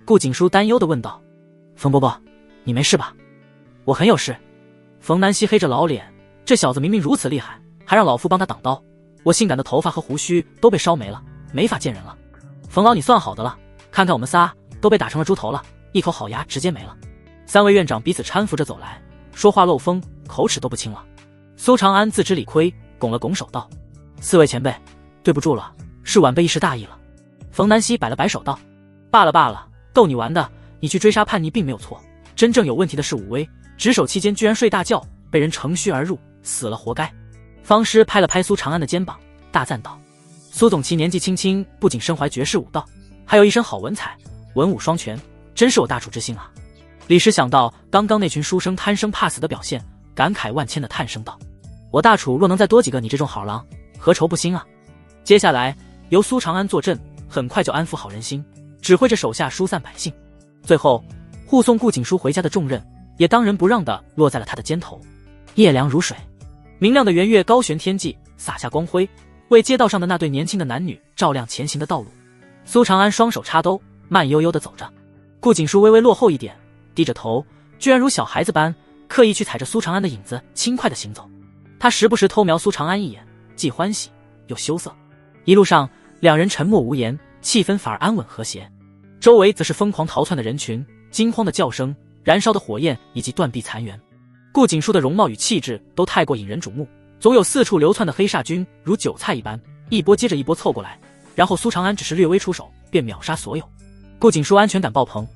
顾景书担忧地问道：冯伯伯，你没事吧？我很有事。冯南希黑着老脸，这小子明明如此厉害，还让老夫帮他挡刀，我性感的头发和胡须都被烧没了，没法见人了。冯老你算好的了，看看我们仨都被打成了猪头了，一口好牙直接没了。三位院长彼此搀扶着走来，说话漏风，口齿都不清了。苏长安自知理亏，拱了拱手道：四位前辈，对不住了，是晚辈一时大意了。冯南希摆了摆手道：罢了罢了，逗你玩的，你去追杀叛逆并没有错，真正有问题的是武威，值守期间居然睡大觉，被人乘虚而入，死了活该。方师拍了拍苏长安的肩膀，大赞道：苏总其年纪轻轻，不仅身怀绝世武道，还有一身好文采，文武双全，真是我大楚之幸啊。李师想到刚刚那群书生贪生怕死的表现，感慨万千的叹声道：我大楚若能再多几个你这种好郎，何愁不兴啊。接下来由苏长安坐镇，很快就安抚好人心，指挥着手下疏散百姓。最后护送顾景书回家的重任也当仁不让地落在了他的肩头。夜凉如水，明亮的圆月高悬天际，洒下光辉，为街道上的那对年轻的男女照亮前行的道路。苏长安双手插兜，慢悠悠地走着，顾景书微微落后一点，低着头，居然如小孩子般刻意去踩着苏长安的影子轻快地行走。他时不时偷瞄苏长安一眼，既欢喜又羞涩。一路上两人沉默无言，气氛反而安稳和谐。周围则是疯狂逃窜的人群，惊慌的叫声，燃烧的火焰以及断壁残垣。顾景书的容貌与气质都太过引人瞩目，总有四处流窜的黑煞军如韭菜一般，一波接着一波凑过来，然后苏长安只是略微出手便秒杀所有。顾景书安全感爆棚，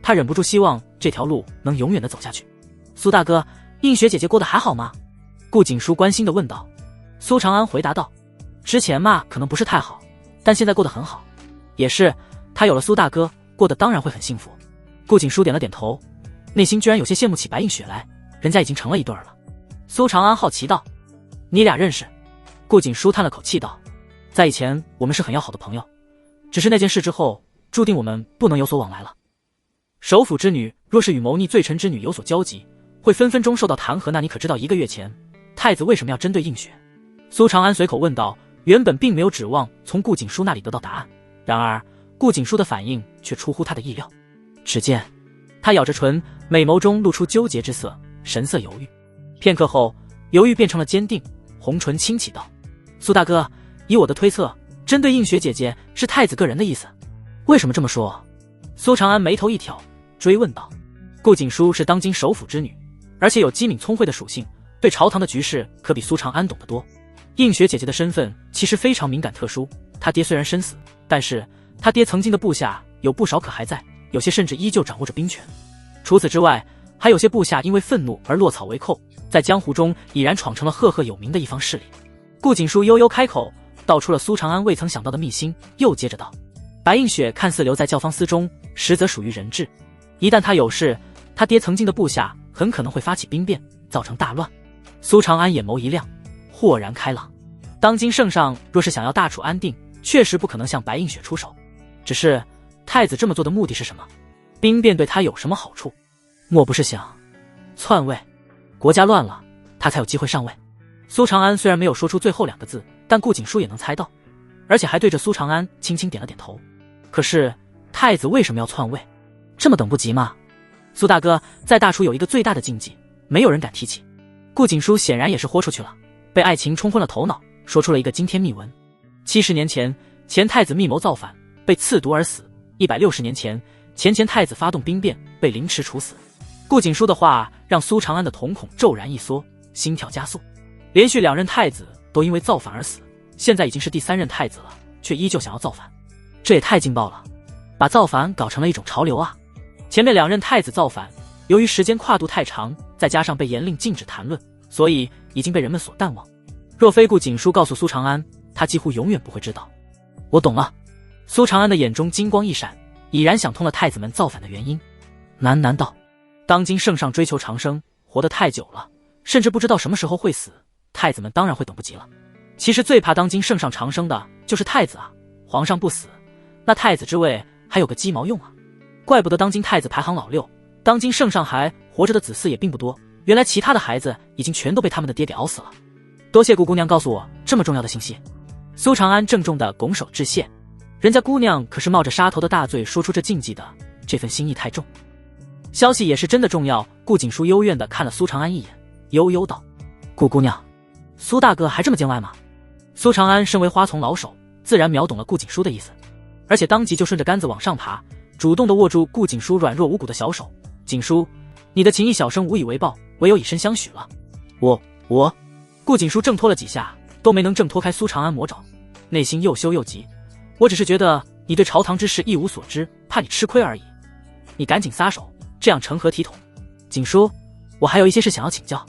他忍不住希望这条路能永远的走下去。苏大哥，映雪姐姐过得还好吗？顾景书关心地问道。苏长安回答道：之前嘛可能不是太好，但现在过得很好。也是，他有了苏大哥，过得当然会很幸福。顾景书点了点头，内心居然有些羡慕起白映雪来，人家已经成了一对了。苏长安好奇道：你俩认识？顾景书叹了口气道：在以前我们是很要好的朋友，只是那件事之后，注定我们不能有所往来了。首辅之女若是与谋逆罪臣之女有所交集，会分分钟受到弹劾，那你可知道1个月前太子为什么要针对映雪？苏长安随口问道，原本并没有指望从顾景书那里得到答案，然而顾景书的反应却出乎他的意料。只见他咬着唇，美眸中露出纠结之色，神色犹豫。片刻后，犹豫变成了坚定，红唇轻启道：苏大哥，以我的推测，针对映雪姐姐是太子个人的意思。为什么这么说？苏长安眉头一挑，追问道。顾景书是当今首辅之女，而且有机敏聪慧的属性，对朝堂的局势可比苏长安懂得多。映雪姐姐的身份其实非常敏感特殊，她爹虽然身死，但是她爹曾经的部下有不少可还在，有些甚至依旧掌握着兵权。除此之外，还有些部下因为愤怒而落草为寇，在江湖中已然闯成了赫赫有名的一方势力。顾景书悠悠开口，道出了苏长安未曾想到的秘辛，又接着道：白映雪看似留在教坊司中，实则属于人质，一旦她有事，他爹曾经的部下很可能会发起兵变，造成大乱。苏长安眼眸一亮，豁然开朗。当今圣上若是想要大楚安定，确实不可能向白映雪出手。只是太子这么做的目的是什么？兵变对他有什么好处？莫不是想篡位？国家乱了，他才有机会上位。苏长安虽然没有说出最后2个字，但顾景书也能猜到，而且还对着苏长安轻轻点了点头。可是太子为什么要篡位？这么等不及吗？苏大哥，在大楚有一个最大的禁忌，没有人敢提起。顾景书显然也是豁出去了，被爱情冲昏了头脑，说出了一个惊天秘闻。70年前，前太子密谋造反，被刺毒而死；160年前，前太子发动兵变，被凌迟处死。顾景书的话让苏长安的瞳孔骤然一缩，心跳加速。连续2任太子都因为造反而死，现在已经是第3任太子了，却依旧想要造反，这也太劲爆了，把造反搞成了一种潮流啊！前面2任太子造反，由于时间跨度太长，再加上被严令禁止谈论，所以已经被人们所淡忘。若非顾景书告诉苏长安，他几乎永远不会知道。我懂了。苏长安的眼中金光一闪，已然想通了太子们造反的原因。喃喃道：当今圣上追求长生，活得太久了，甚至不知道什么时候会死，太子们当然会等不及了。其实最怕当今圣上长生的就是太子啊，皇上不死，那太子之位还有个鸡毛用啊！怪不得当今太子排行老6，当今圣上还活着的子嗣也并不多，原来其他的孩子已经全都被他们的爹给熬死了。多谢顾姑娘告诉我这么重要的信息。苏长安郑重地拱手致谢，人家姑娘可是冒着杀头的大罪说出这禁忌的，这份心意太重。消息也是真的重要，顾景书幽怨地看了苏长安一眼，悠悠道：顾姑娘，苏大哥还这么见外吗？苏长安身为花丛老手，自然秒懂了顾景书的意思，而且当即就顺着杆子往上爬，主动地握住顾景书软弱无骨的小手。景书，你的情谊小生无以为报，唯有以身相许了。我顾景书挣脱了几下，都没能挣脱开苏长安魔爪，内心又羞又急。我只是觉得你对朝堂之事一无所知，怕你吃亏而已。你赶紧撒手，这样成何体统？景书，我还有一些事想要请教。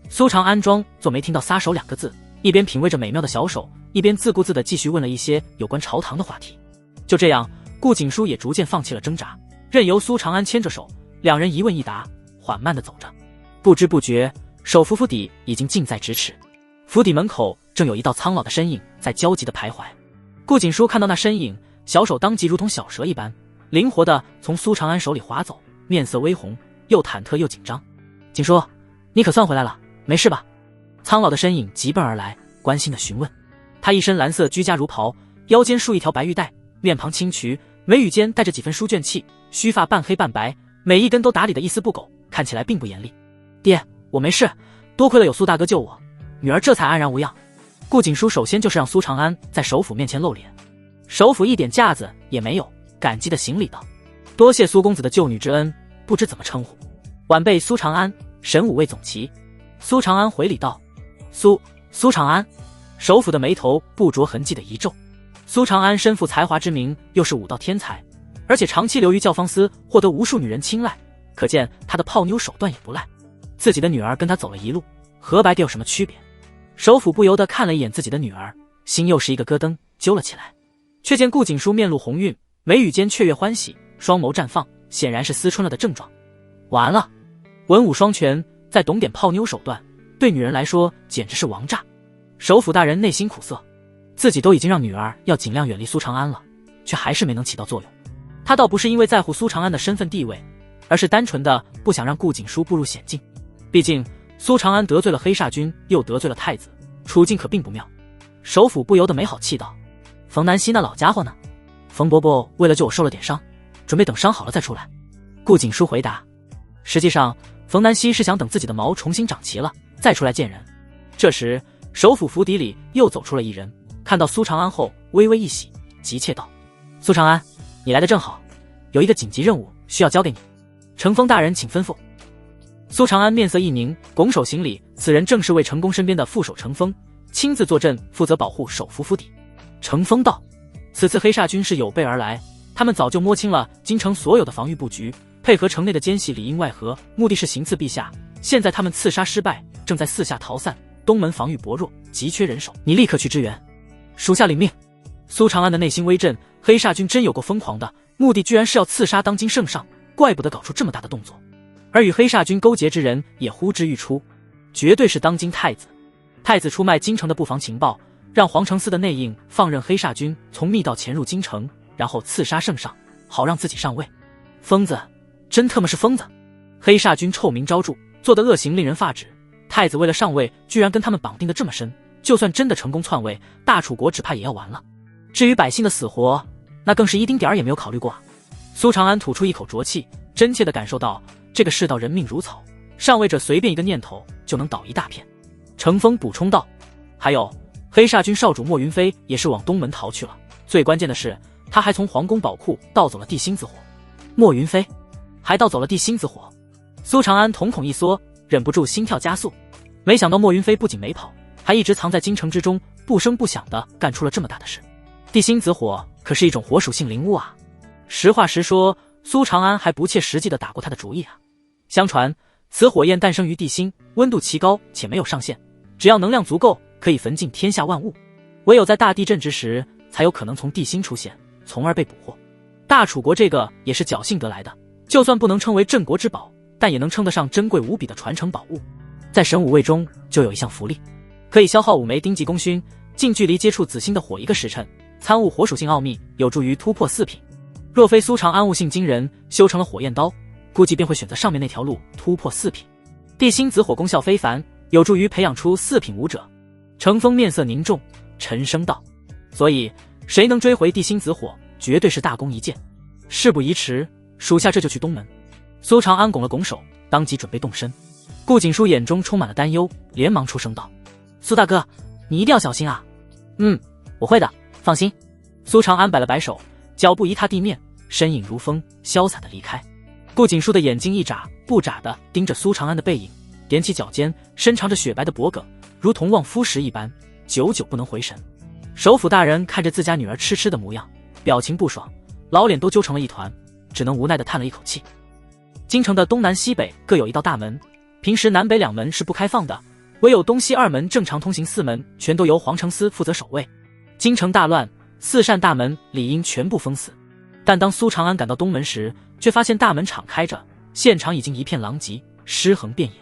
苏长安装作没听到撒手2个字，一边品味着美妙的小手，一边自顾自地继续问了一些有关朝堂的话题。就这样，顾景书也逐渐放弃了挣扎，任由苏长安牵着手，2人一问一答，缓慢地走着。不知不觉，手扶府邸已经近在咫尺。府邸门口正有一道苍老的身影在焦急地徘徊。顾景书看到那身影，小手当即如同小蛇一般，灵活地从苏长安手里滑走，面色微红，又忐忑又紧张。景书，你可算回来了，没事吧？苍老的身影急奔而来，关心地询问。他一身蓝色居家儒袍，腰间束一条白玉带，面庞清癯，眉宇间带着几分书卷气，须发半黑半白，每一根都打理得一丝不苟，看起来并不严厉。爹，我没事，多亏了有苏大哥救我，女儿这才安然无恙。顾景书首先就是让苏长安在首府面前露脸，首府一点架子也没有，感激的行礼道：多谢苏公子的救女之恩，不知怎么称呼。晚辈苏长安，神武卫总旗。苏长安回礼道：苏长安。首府的眉头不着痕迹的一皱。苏长安身负才华之名，又是武道天才，而且长期留于教坊司，获得无数女人青睐，可见他的泡妞手段也不赖。自己的女儿跟他走了一路，和白蝶有什么区别？首府不由得看了一眼自己的女儿，心又是一个咯噔，揪了起来。却见顾景书面露红晕，眉宇间雀跃欢喜，双眸绽放，显然是思春了的症状。完了，文武双全，再懂点泡妞手段，对女人来说简直是王炸。首府大人内心苦涩，自己都已经让女儿要尽量远离苏长安了，却还是没能起到作用。他倒不是因为在乎苏长安的身份地位，而是单纯的不想让顾景书步入险境。毕竟苏长安得罪了黑煞军，又得罪了太子，处境可并不妙。首府不由得没好气道：冯南希那老家伙呢？冯伯伯为了救我受了点伤，准备等伤好了再出来。顾景书回答：实际上冯南希是想等自己的毛重新长齐了再出来见人。这时首府府邸里又走出了一人，看到苏长安后微微一喜，急切道：苏长安，你来得正好，有一个紧急任务需要交给你，承风大人请吩咐。苏长安面色一凝，拱手行礼，此人正是魏成功身边的副手程风，亲自坐镇，负责保护首府府邸。程风道：此次黑煞军是有备而来，他们早就摸清了京城所有的防御布局，配合城内的奸细里应外合，目的是行刺陛下。现在他们刺杀失败，正在四下逃散，东门防御薄弱，急缺人手，你立刻去支援。属下领命。苏长安的内心微震，黑煞军真有够疯狂的，目的居然是要刺杀当今圣上，怪不得搞出这么大的动作。而与黑煞军勾结之人也呼之欲出，绝对是当今太子。太子出卖京城的布防情报，让皇城司的内应放任黑煞军从密道潜入京城，然后刺杀圣上，好让自己上位。疯子，真他妈是疯子！黑煞军臭名昭著，做的恶行令人发指。太子为了上位，居然跟他们绑定的这么深，就算真的成功篡位，大楚国只怕也要完了。至于百姓的死活，那更是一丁点儿也没有考虑过啊！苏长安吐出一口浊气，真切地感受到这个世道人命如草，上位者随便一个念头就能倒一大片。程风补充道：还有黑煞军少主莫云飞也是往东门逃去了，最关键的是他还从皇宫宝库盗走了地心子火。莫云飞还盗走了地心子火？苏长安瞳孔一缩，忍不住心跳加速。没想到莫云飞不仅没跑，还一直藏在京城之中，不声不响地干出了这么大的事。地心子火可是一种火属性灵物啊！实话实说，苏长安还不切实际地打过他的主意啊。相传此火焰诞生于地心，温度奇高且没有上限，只要能量足够，可以焚尽天下万物。唯有在大地震之时，才有可能从地心出现，从而被捕获。大楚国这个也是侥幸得来的，就算不能称为镇国之宝，但也能称得上珍贵无比的传承宝物。在神武卫中就有一项福利，可以消耗5枚丁级功勋，近距离接触紫星的火1个时辰，参悟火属性奥秘，有助于突破4品。若非苏长安悟性惊人，修成了火焰刀，估计便会选择上面那条路突破4品。地心子火功效非凡，有助于培养出4品武者。程峰面色凝重，沉声道：所以谁能追回地心子火，绝对是大功一件。事不宜迟，属下这就去东门。苏长安拱了拱手，当即准备动身。顾景书眼中充满了担忧，连忙出声道：苏大哥，你一定要小心啊。我会的，放心。苏长安摆了摆手，脚步一踏地面，身影如风，潇洒的离开。顾景书的眼睛一眨不眨地盯着苏长安的背影，踮起脚尖，伸长着雪白的脖颈，如同望夫石一般，久久不能回神。首府大人看着自家女儿痴痴的模样，表情不爽，老脸都揪成了一团，只能无奈地叹了一口气。京城的东南西北各有一道大门，平时南北2门是不开放的，唯有东西2门正常通行，4门全都由皇城司负责守卫。京城大乱，4扇大门理应全部封死。但当苏长安赶到东门时，却发现大门敞开着，现场已经一片狼藉，尸横遍野。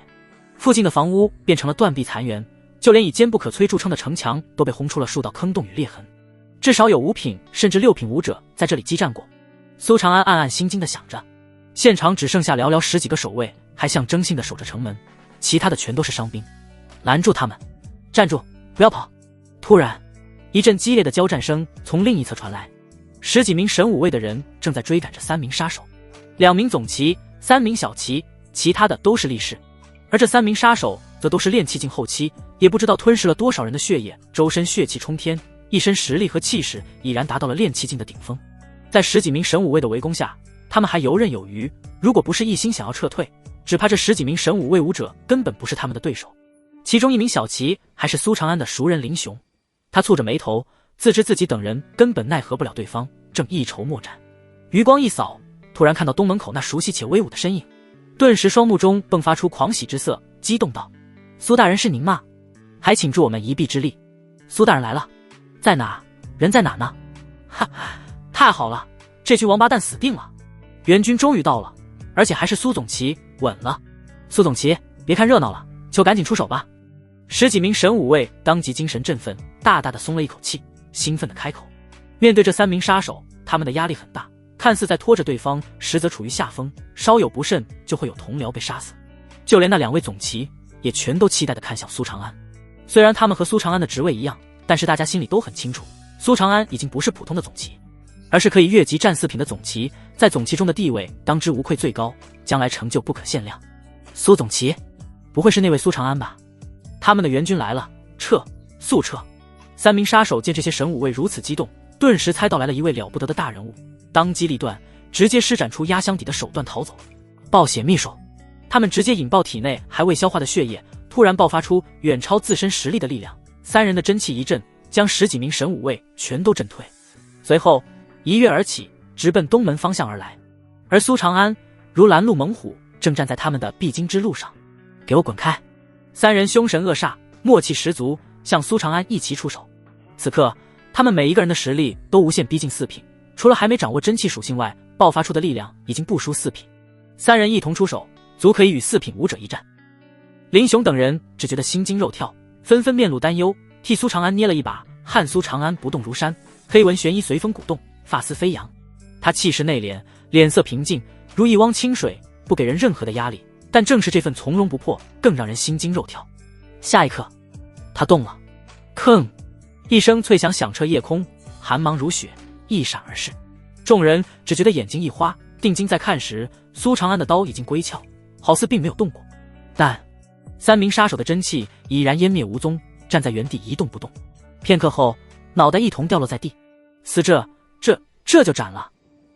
附近的房屋变成了断壁残垣，就连以坚不可摧著称的城墙都被轰出了数道坑洞与裂痕。至少有5品甚至6品武者在这里激战过。苏长安暗暗心惊地想着，现场只剩下寥寥10几个守卫，还象征性地守着城门，其他的全都是伤兵。拦住他们！站住！不要跑！突然，一阵激烈的交战声从另一侧传来，10几名神武卫的人正在追赶着3名杀手，2名总旗，3名小旗，其他的都是力士。而这3名杀手则都是炼气境后期，也不知道吞噬了多少人的血液，周身血气冲天，一身实力和气势已然达到了炼气境的顶峰。在10几名神武卫的围攻下，他们还游刃有余，如果不是一心想要撤退，只怕这10几名神武卫武者根本不是他们的对手。其中1名小旗还是苏长安的熟人林雄，他蹙着眉头，自知自己等人根本奈何不了对方，正一筹莫展。余光一扫，突然看到东门口那熟悉且威武的身影，顿时双目中迸发出狂喜之色，激动道：苏大人是您吗？还请助我们一臂之力。苏大人来了。在哪？人在哪呢？哈，太好了，这群王八蛋死定了。援军终于到了，而且还是苏总旗，稳了。苏总旗，别看热闹了，就赶紧出手吧。10几名神武卫当即精神振奋，大大的松了一口气，兴奋地开口。面对这3名杀手，他们的压力很大，看似在拖着对方，实则处于下风，稍有不慎就会有同僚被杀死。就连那2位总旗也全都期待地看向苏长安。虽然他们和苏长安的职位一样，但是大家心里都很清楚，苏长安已经不是普通的总旗，而是可以越级战4品的总旗，在总旗中的地位当之无愧最高，将来成就不可限量。苏总旗，不会是那位苏长安吧？他们的援军来了，撤，速撤！3名杀手见这些神武卫如此激动，顿时猜到来了一位了不得的大人物，当机立断，直接施展出压箱底的手段逃走。暴血秘手，他们直接引爆体内还未消化的血液，突然爆发出远超自身实力的力量，3人的真气一震，将10几名神武卫全都震退。随后一跃而起，直奔东门方向而来。而苏长安如拦路猛虎，正站在他们的必经之路上。给我滚开！3人凶神恶煞，默契十足，向苏长安一齐出手。此刻他们每一个人的实力都无限逼近4品，除了还没掌握真气属性外，爆发出的力量已经不输4品。3人一同出手，足可以与4品武者一战。林雄等人只觉得心惊肉跳，纷纷面露担忧，替苏长安捏了一把汗。苏长安不动如山，黑纹玄衣随风鼓动，发丝飞扬。他气势内敛，脸色平静，如一汪清水，不给人任何的压力。但正是这份从容不迫，更让人心惊肉跳。下一刻，他动了，吭一声脆响响彻夜空，寒芒如雪，一闪而逝。众人只觉得眼睛一花，定睛再看时，苏长安的刀已经归鞘，好似并没有动过。但3名杀手的真气已然湮灭无踪，站在原地一动不动。片刻后，脑袋一同掉落在地。死这就斩了。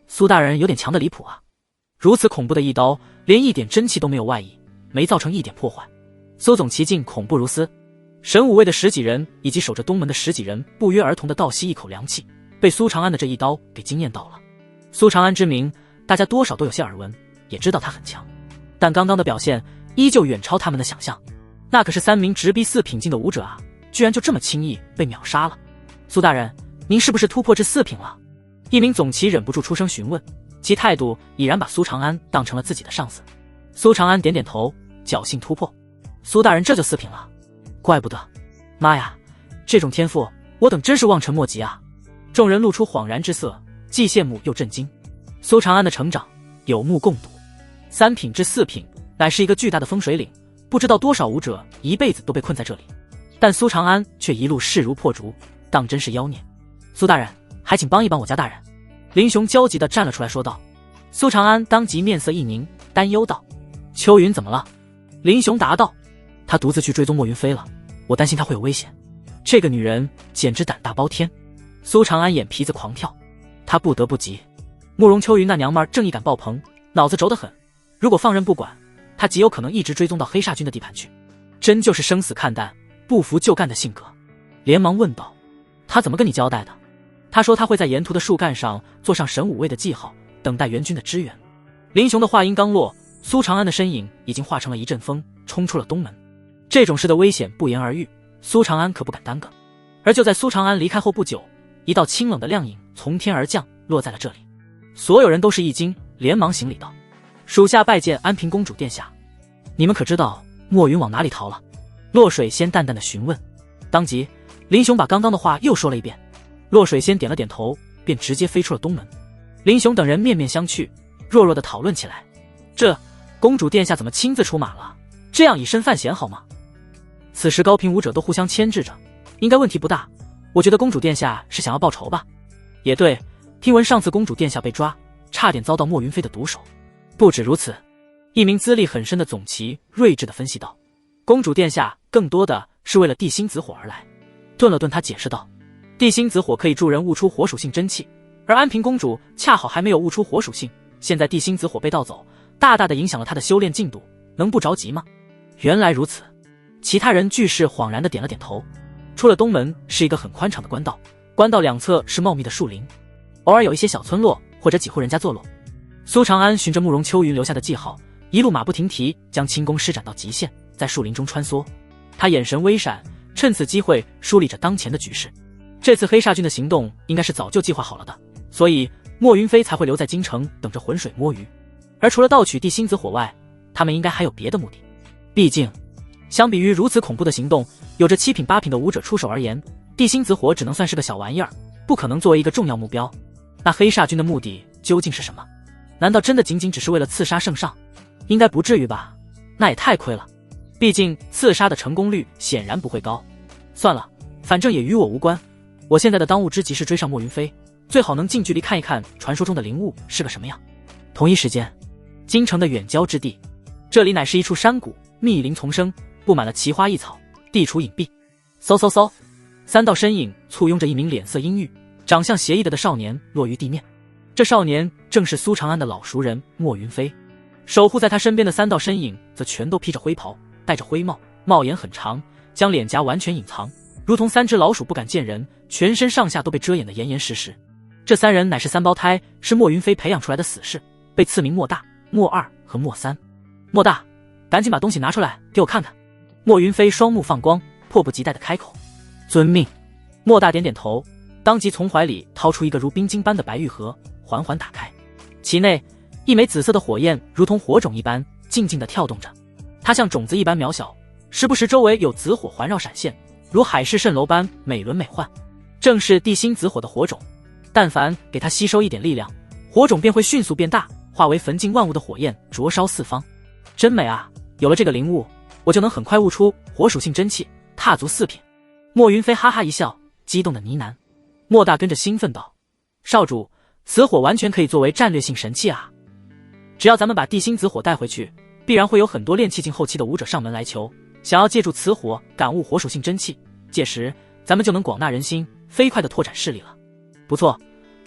苏大人有点强的离谱啊！如此恐怖的一刀，连一点真气都没有外溢，没造成一点破坏。苏总奇境恐怖如斯。神武卫的10几人以及守着东门的10几人不约而同地倒吸一口凉气，被苏长安的这一刀给惊艳到了。苏长安之名，大家多少都有些耳闻，也知道他很强，但刚刚的表现依旧远超他们的想象。那可是3名直逼4品境的武者啊，居然就这么轻易被秒杀了。苏大人，您是不是突破至4品了？一名总旗忍不住出声询问，其态度已然把苏长安当成了自己的上司。苏长安点点头，侥幸突破。苏大人这就4品了，怪不得。妈呀，这种天赋我等真是望尘莫及啊！众人露出恍然之色，既羡慕又震惊。苏长安的成长有目共睹，3品至4品乃是一个巨大的风水岭，不知道多少武者一辈子都被困在这里，但苏长安却一路势如破竹，当真是妖孽。苏大人，还请帮一帮我家大人。林雄焦急地站了出来说道。苏长安当即面色一凝，担忧道：秋云怎么了？林雄答道：他独自去追踪莫云飞了，我担心他会有危险。这个女人简直胆大包天。苏长安眼皮子狂跳，他不得不急。慕容秋云那娘们儿正义感爆棚，脑子轴得很，如果放任不管，他极有可能一直追踪到黑煞军的地盘去，真就是生死看淡，不服就干的性格。连忙问道：他怎么跟你交代的？他说他会在沿途的树干上做上神武卫的记号，等待援军的支援。林雄的话音刚落，苏长安的身影已经化成了一阵风，冲出了东门。这种事的危险不言而喻，苏长安可不敢耽搁。而就在苏长安离开后不久，一道清冷的亮影从天而降，落在了这里。所有人都是一惊，连忙行礼道：属下拜见安平公主殿下。你们可知道莫云往哪里逃了？洛水仙淡淡的询问。当即林雄把刚刚的话又说了一遍。洛水仙点了点头，便直接飞出了东门。林雄等人面面相觑，弱弱的讨论起来：这公主殿下怎么亲自出马了？这样以身犯险好吗？此时高频武者都互相牵制着，应该问题不大。我觉得公主殿下是想要报仇吧？也对，听闻上次公主殿下被抓，差点遭到莫云飞的毒手。不止如此，一名资历很深的总旗睿智地分析道：公主殿下更多的是为了地心子火而来。顿了顿，他解释道：地心子火可以助人悟出火属性真气，而安平公主恰好还没有悟出火属性，现在地心子火被盗走，大大的影响了她的修炼进度，能不着急吗？原来如此。其他人俱是恍然的点了点头。出了东门是一个很宽敞的官道，官道两侧是茂密的树林，偶尔有一些小村落或者几户人家坐落。苏长安循着慕容秋云留下的记号，一路马不停蹄将轻功施展到极限，在树林中穿梭。他眼神微闪，趁此机会梳理着当前的局势。这次黑煞军的行动应该是早就计划好了的，所以莫云飞才会留在京城等着浑水摸鱼。而除了盗取地心子火外，他们应该还有别的目的。毕竟相比于如此恐怖的行动，有着7品8品的武者出手而言，地心子火只能算是个小玩意儿，不可能作为一个重要目标。那黑煞军的目的究竟是什么？难道真的仅仅只是为了刺杀圣上？应该不至于吧，那也太亏了。毕竟刺杀的成功率显然不会高。算了，反正也与我无关。我现在的当务之急是追上莫云飞，最好能近距离看一看传说中的灵物是个什么样。同一时间，京城的远郊之地，这里乃是一处山谷，密林丛生，布满了奇花异草，地处隐蔽。嗖嗖嗖，3道身影簇拥着一名脸色阴郁、长相邪异的少年落于地面。这少年正是苏长安的老熟人莫云飞。守护在他身边的3道身影则全都披着灰袍，戴着灰帽，帽檐很长，将脸颊完全隐藏，如同3只老鼠不敢见人，全身上下都被遮掩得严严实实。这3人乃是3胞胎，是莫云飞培养出来的死士，被赐名莫大、莫二和莫三。莫大，赶紧把东西拿出来给我看看。莫云飞双目放光，迫不及待地开口：遵命。莫大点点头，当即从怀里掏出一个如冰晶般的白玉盒，缓缓打开。其内一枚紫色的火焰如同火种一般静静地跳动着，它像种子一般渺小，时不时周围有紫火环绕闪现，如海市蜃楼般美轮美奂。正是地心紫火的火种，但凡给它吸收一点力量，火种便会迅速变大，化为焚尽万物的火焰，灼烧四方。真美啊，有了这个灵物，我就能很快悟出火属性真气，踏足4品。莫云飞哈哈一笑，激动的呢喃。莫大跟着兴奋道：少主，此火完全可以作为战略性神器啊！只要咱们把地心紫火带回去，必然会有很多炼气境后期的武者上门来求，想要借助此火感悟火属性真气，届时咱们就能广纳人心，飞快地拓展势力了。不错，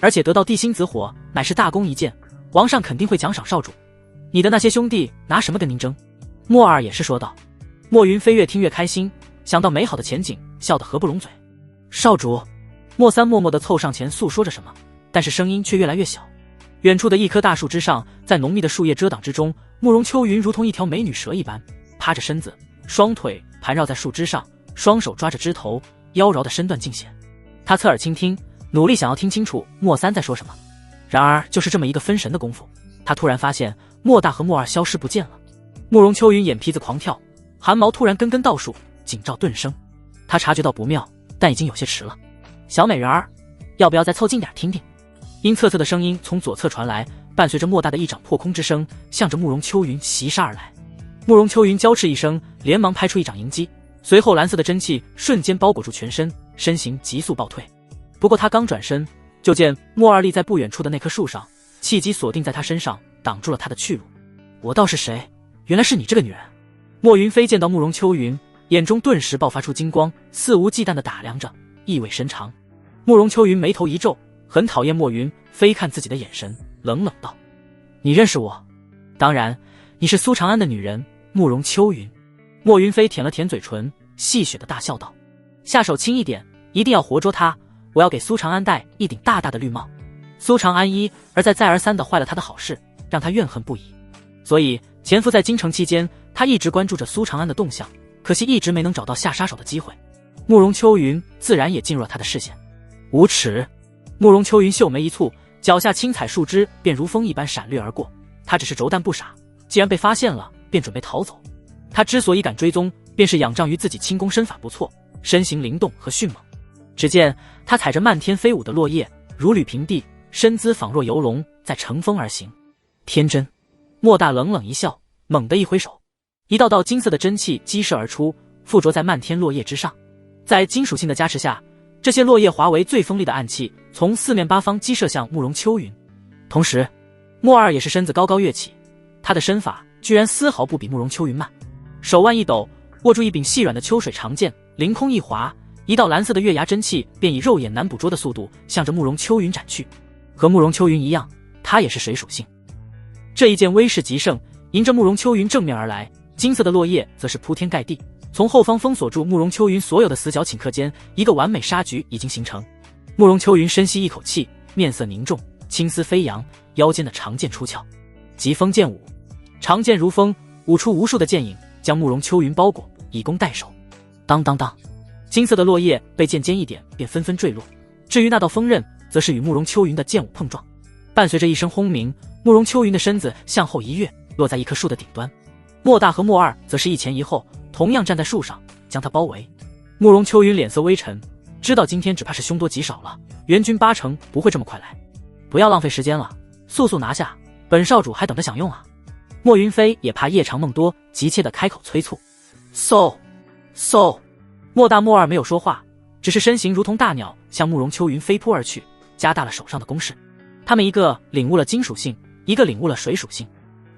而且得到地心紫火乃是大功一件，皇上肯定会奖赏少主。你的那些兄弟拿什么跟您争？莫二也是说道。莫云飞越听越开心，想到美好的前景，笑得合不拢嘴。少主，莫三默默地凑上前诉说着什么，但是声音却越来越小。远处的一棵大树之上，在浓密的树叶遮挡之中，慕容秋云如同一条美女蛇一般，趴着身子，双腿盘绕在树枝上，双手抓着枝头，妖娆的身段尽显。他侧耳倾听，努力想要听清楚莫三在说什么。然而就是这么一个分神的功夫，他突然发现莫大和莫二消失不见了。慕容秋云眼皮子狂跳，汗毛突然根根倒竖，紧照顿生。他察觉到不妙，但已经有些迟了。小美人儿，要不要再凑近点听听？阴恻恻的声音从左侧传来，伴随着莫大的一掌破空之声，向着慕容秋云袭杀而来。慕容秋云娇斥一声，连忙拍出一掌迎击，随后蓝色的真气瞬间包裹住全身，身形急速暴退。不过他刚转身，就见莫二立在不远处的那棵树上，气机锁定在他身上，挡住了他的去路。我道是谁？原来是你这个女人！莫云飞见到慕容秋云，眼中顿时爆发出金光，肆无忌惮地打量着，意味深长。慕容秋云眉头一皱，很讨厌莫云飞看自己的眼神，冷冷道：你认识我？当然，你是苏长安的女人慕容秋云。莫云飞舔了舔嘴唇，戏谑地大笑道：下手轻一点，一定要活捉他，我要给苏长安戴一顶大大的绿帽。苏长安一而再再而三地坏了他的好事，让他怨恨不已。所以潜伏在京城期间，他一直关注着苏长安的动向，可惜一直没能找到下杀手的机会。慕容秋云自然也进入了他的视线。无耻！慕容秋云秀眉一蹙，脚下青彩树枝便如风一般闪掠而过。他只是轴弹不傻，既然被发现了，便准备逃走。他之所以敢追踪，便是仰仗于自己轻功身法不错，身形灵动和迅猛。只见他踩着漫天飞舞的落叶，如履平地，身姿仿若游龙，在乘风而行。天真！莫大冷冷一笑，猛地一挥手，一道道金色的真气激射而出，附着在漫天落叶之上。在金属性的加持下，这些落叶化为最锋利的暗器，从四面八方激射向慕容秋云。同时，莫二也是身子高高跃起，他的身法居然丝毫不比慕容秋云慢。手腕一抖，握住一柄细软的秋水长剑，凌空一划，一道蓝色的月牙真气便以肉眼难捕捉的速度向着慕容秋云斩去。和慕容秋云一样，他也是水属性。这一剑威势极盛，迎着慕容秋云正面而来，金色的落叶则是铺天盖地，从后方封锁住慕容秋云所有的死角顷刻间，一个完美杀局已经形成。慕容秋云深吸一口气，面色凝重，青丝飞扬，腰间的长剑出鞘，疾风剑舞，长剑如风，舞出无数的剑影，将慕容秋云包裹，以攻代守。当当当，金色的落叶被剑尖一点，便纷纷坠落。至于那道锋刃，则是与慕容秋云的剑舞碰撞，伴随着一声轰鸣，慕容秋云的身子向后一跃，落在一棵树的顶端。莫大和莫二则是一前一后，同样站在树上，将他包围。慕容秋云脸色微沉，知道今天只怕是凶多吉少了，援军8成不会这么快来。不要浪费时间了，速速拿下，本少主还等着享用啊！莫云飞也怕夜长梦多，急切地开口催促。嗖！莫大莫二没有说话，只是身形如同大鸟向慕容秋云飞扑而去，加大了手上的攻势。他们一个领悟了金属性，一个领悟了水属性，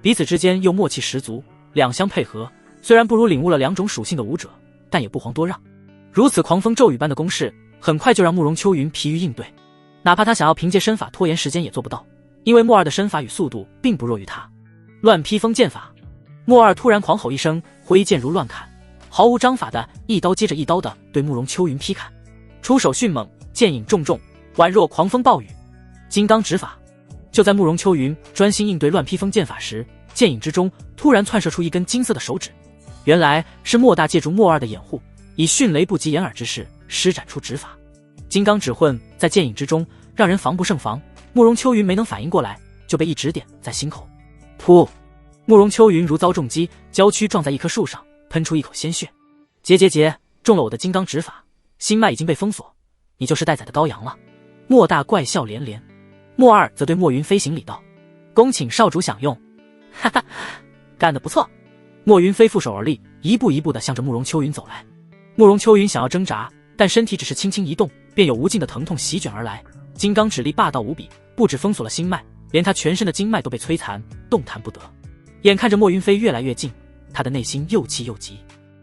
彼此之间又默契十足，两相配合。虽然不如领悟了2种属性的武者，但也不遑多让。如此狂风骤雨般的攻势，很快就让慕容秋云疲于应对。哪怕他想要凭借身法拖延时间也做不到，因为莫二的身法与速度并不弱于他。乱披风剑法，莫二突然狂吼一声，挥剑如乱砍，毫无章法的一刀接着一刀的对慕容秋云劈砍，出手迅猛，剑影重重，宛若狂风暴雨。金刚指法。就在慕容秋云专心应对乱披风剑法时，剑影之中突然窜射出一根金色的手指。原来是莫大借助莫二的掩护，以迅雷不及掩耳之势施展出指法。金刚指混在剑影之中，让人防不胜防。慕容秋云没能反应过来，就被一指点在心口。噗！慕容秋云如遭重击，娇躯撞在一棵树上，喷出一口鲜血。结，中了我的金刚指法，心脉已经被封锁，你就是待宰的羔羊了。莫大怪笑连连。莫二则对莫云飞行礼道：恭请少主享用。哈哈，干得不错。莫云飞负手而立，一步一步地向着慕容秋云走来。慕容秋云想要挣扎，但身体只是轻轻一动，便有无尽的疼痛席卷而来。金刚指力霸道无比，不止封锁了心脉，连他全身的经脉都被摧残，动弹不得。眼看着莫云飞越来越近，他的内心又气又急。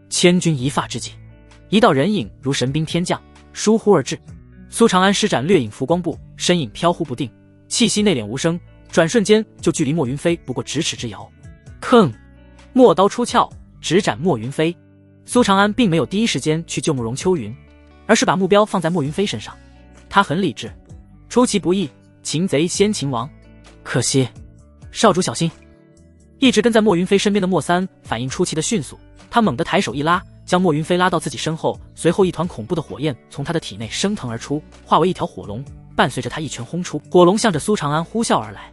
千钧一发之际，一道人影如神兵天降，疏忽而至。苏长安施展掠影浮光步，身影飘忽不定，气息内敛无声，转瞬间就距离莫云飞不过咫尺之遥。吭！墨刀出鞘，直斩莫云飞。苏长安并没有第一时间去救慕容秋云，而是把目标放在莫云飞身上。他很理智，出其不意，擒贼先擒王。可惜，少主小心！一直跟在莫云飞身边的莫三反应出奇的迅速，他猛地抬手一拉，将莫云飞拉到自己身后，随后一团恐怖的火焰从他的体内升腾而出，化为一条火龙，伴随着他一拳轰出，火龙向着苏长安呼啸而来。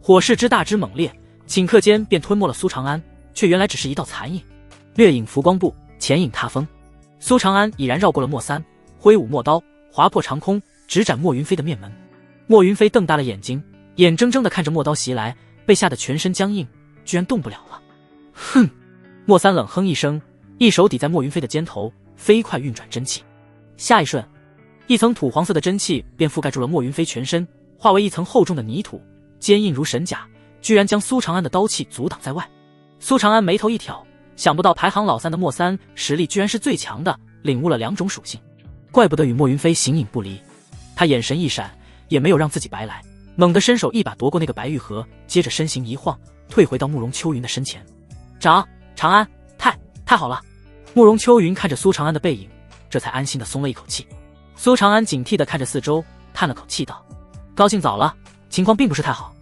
火势之大之猛烈，顷刻间便吞没了苏长安，却原来只是一道残影，掠影浮光步，前影踏风。苏长安已然绕过了莫三，挥舞墨刀，划破长空，直斩莫云飞的面门。莫云飞瞪大了眼睛，眼睁睁地看着墨刀袭来，被吓得全身僵硬，居然动不了了。哼！莫三冷哼一声，一手抵在莫云飞的肩头，飞快运转真气。下一瞬，一层土黄色的真气便覆盖住了莫云飞全身，化为一层厚重的泥土，坚硬如神甲，居然将苏长安的刀气阻挡在外。苏长安眉头一挑，想不到排行老3的莫三实力居然是最强的，领悟了2种属性，怪不得与莫云飞形影不离。他眼神一闪，也没有让自己白来，猛地伸手一把夺过那个白玉盒，接着身形一晃，退回到慕容秋云的身前。长安，太好了！慕容秋云看着苏长安的背影，这才安心的松了一口气。苏长安警惕地看着四周，叹了口气道：高兴早了，情况并不是太好。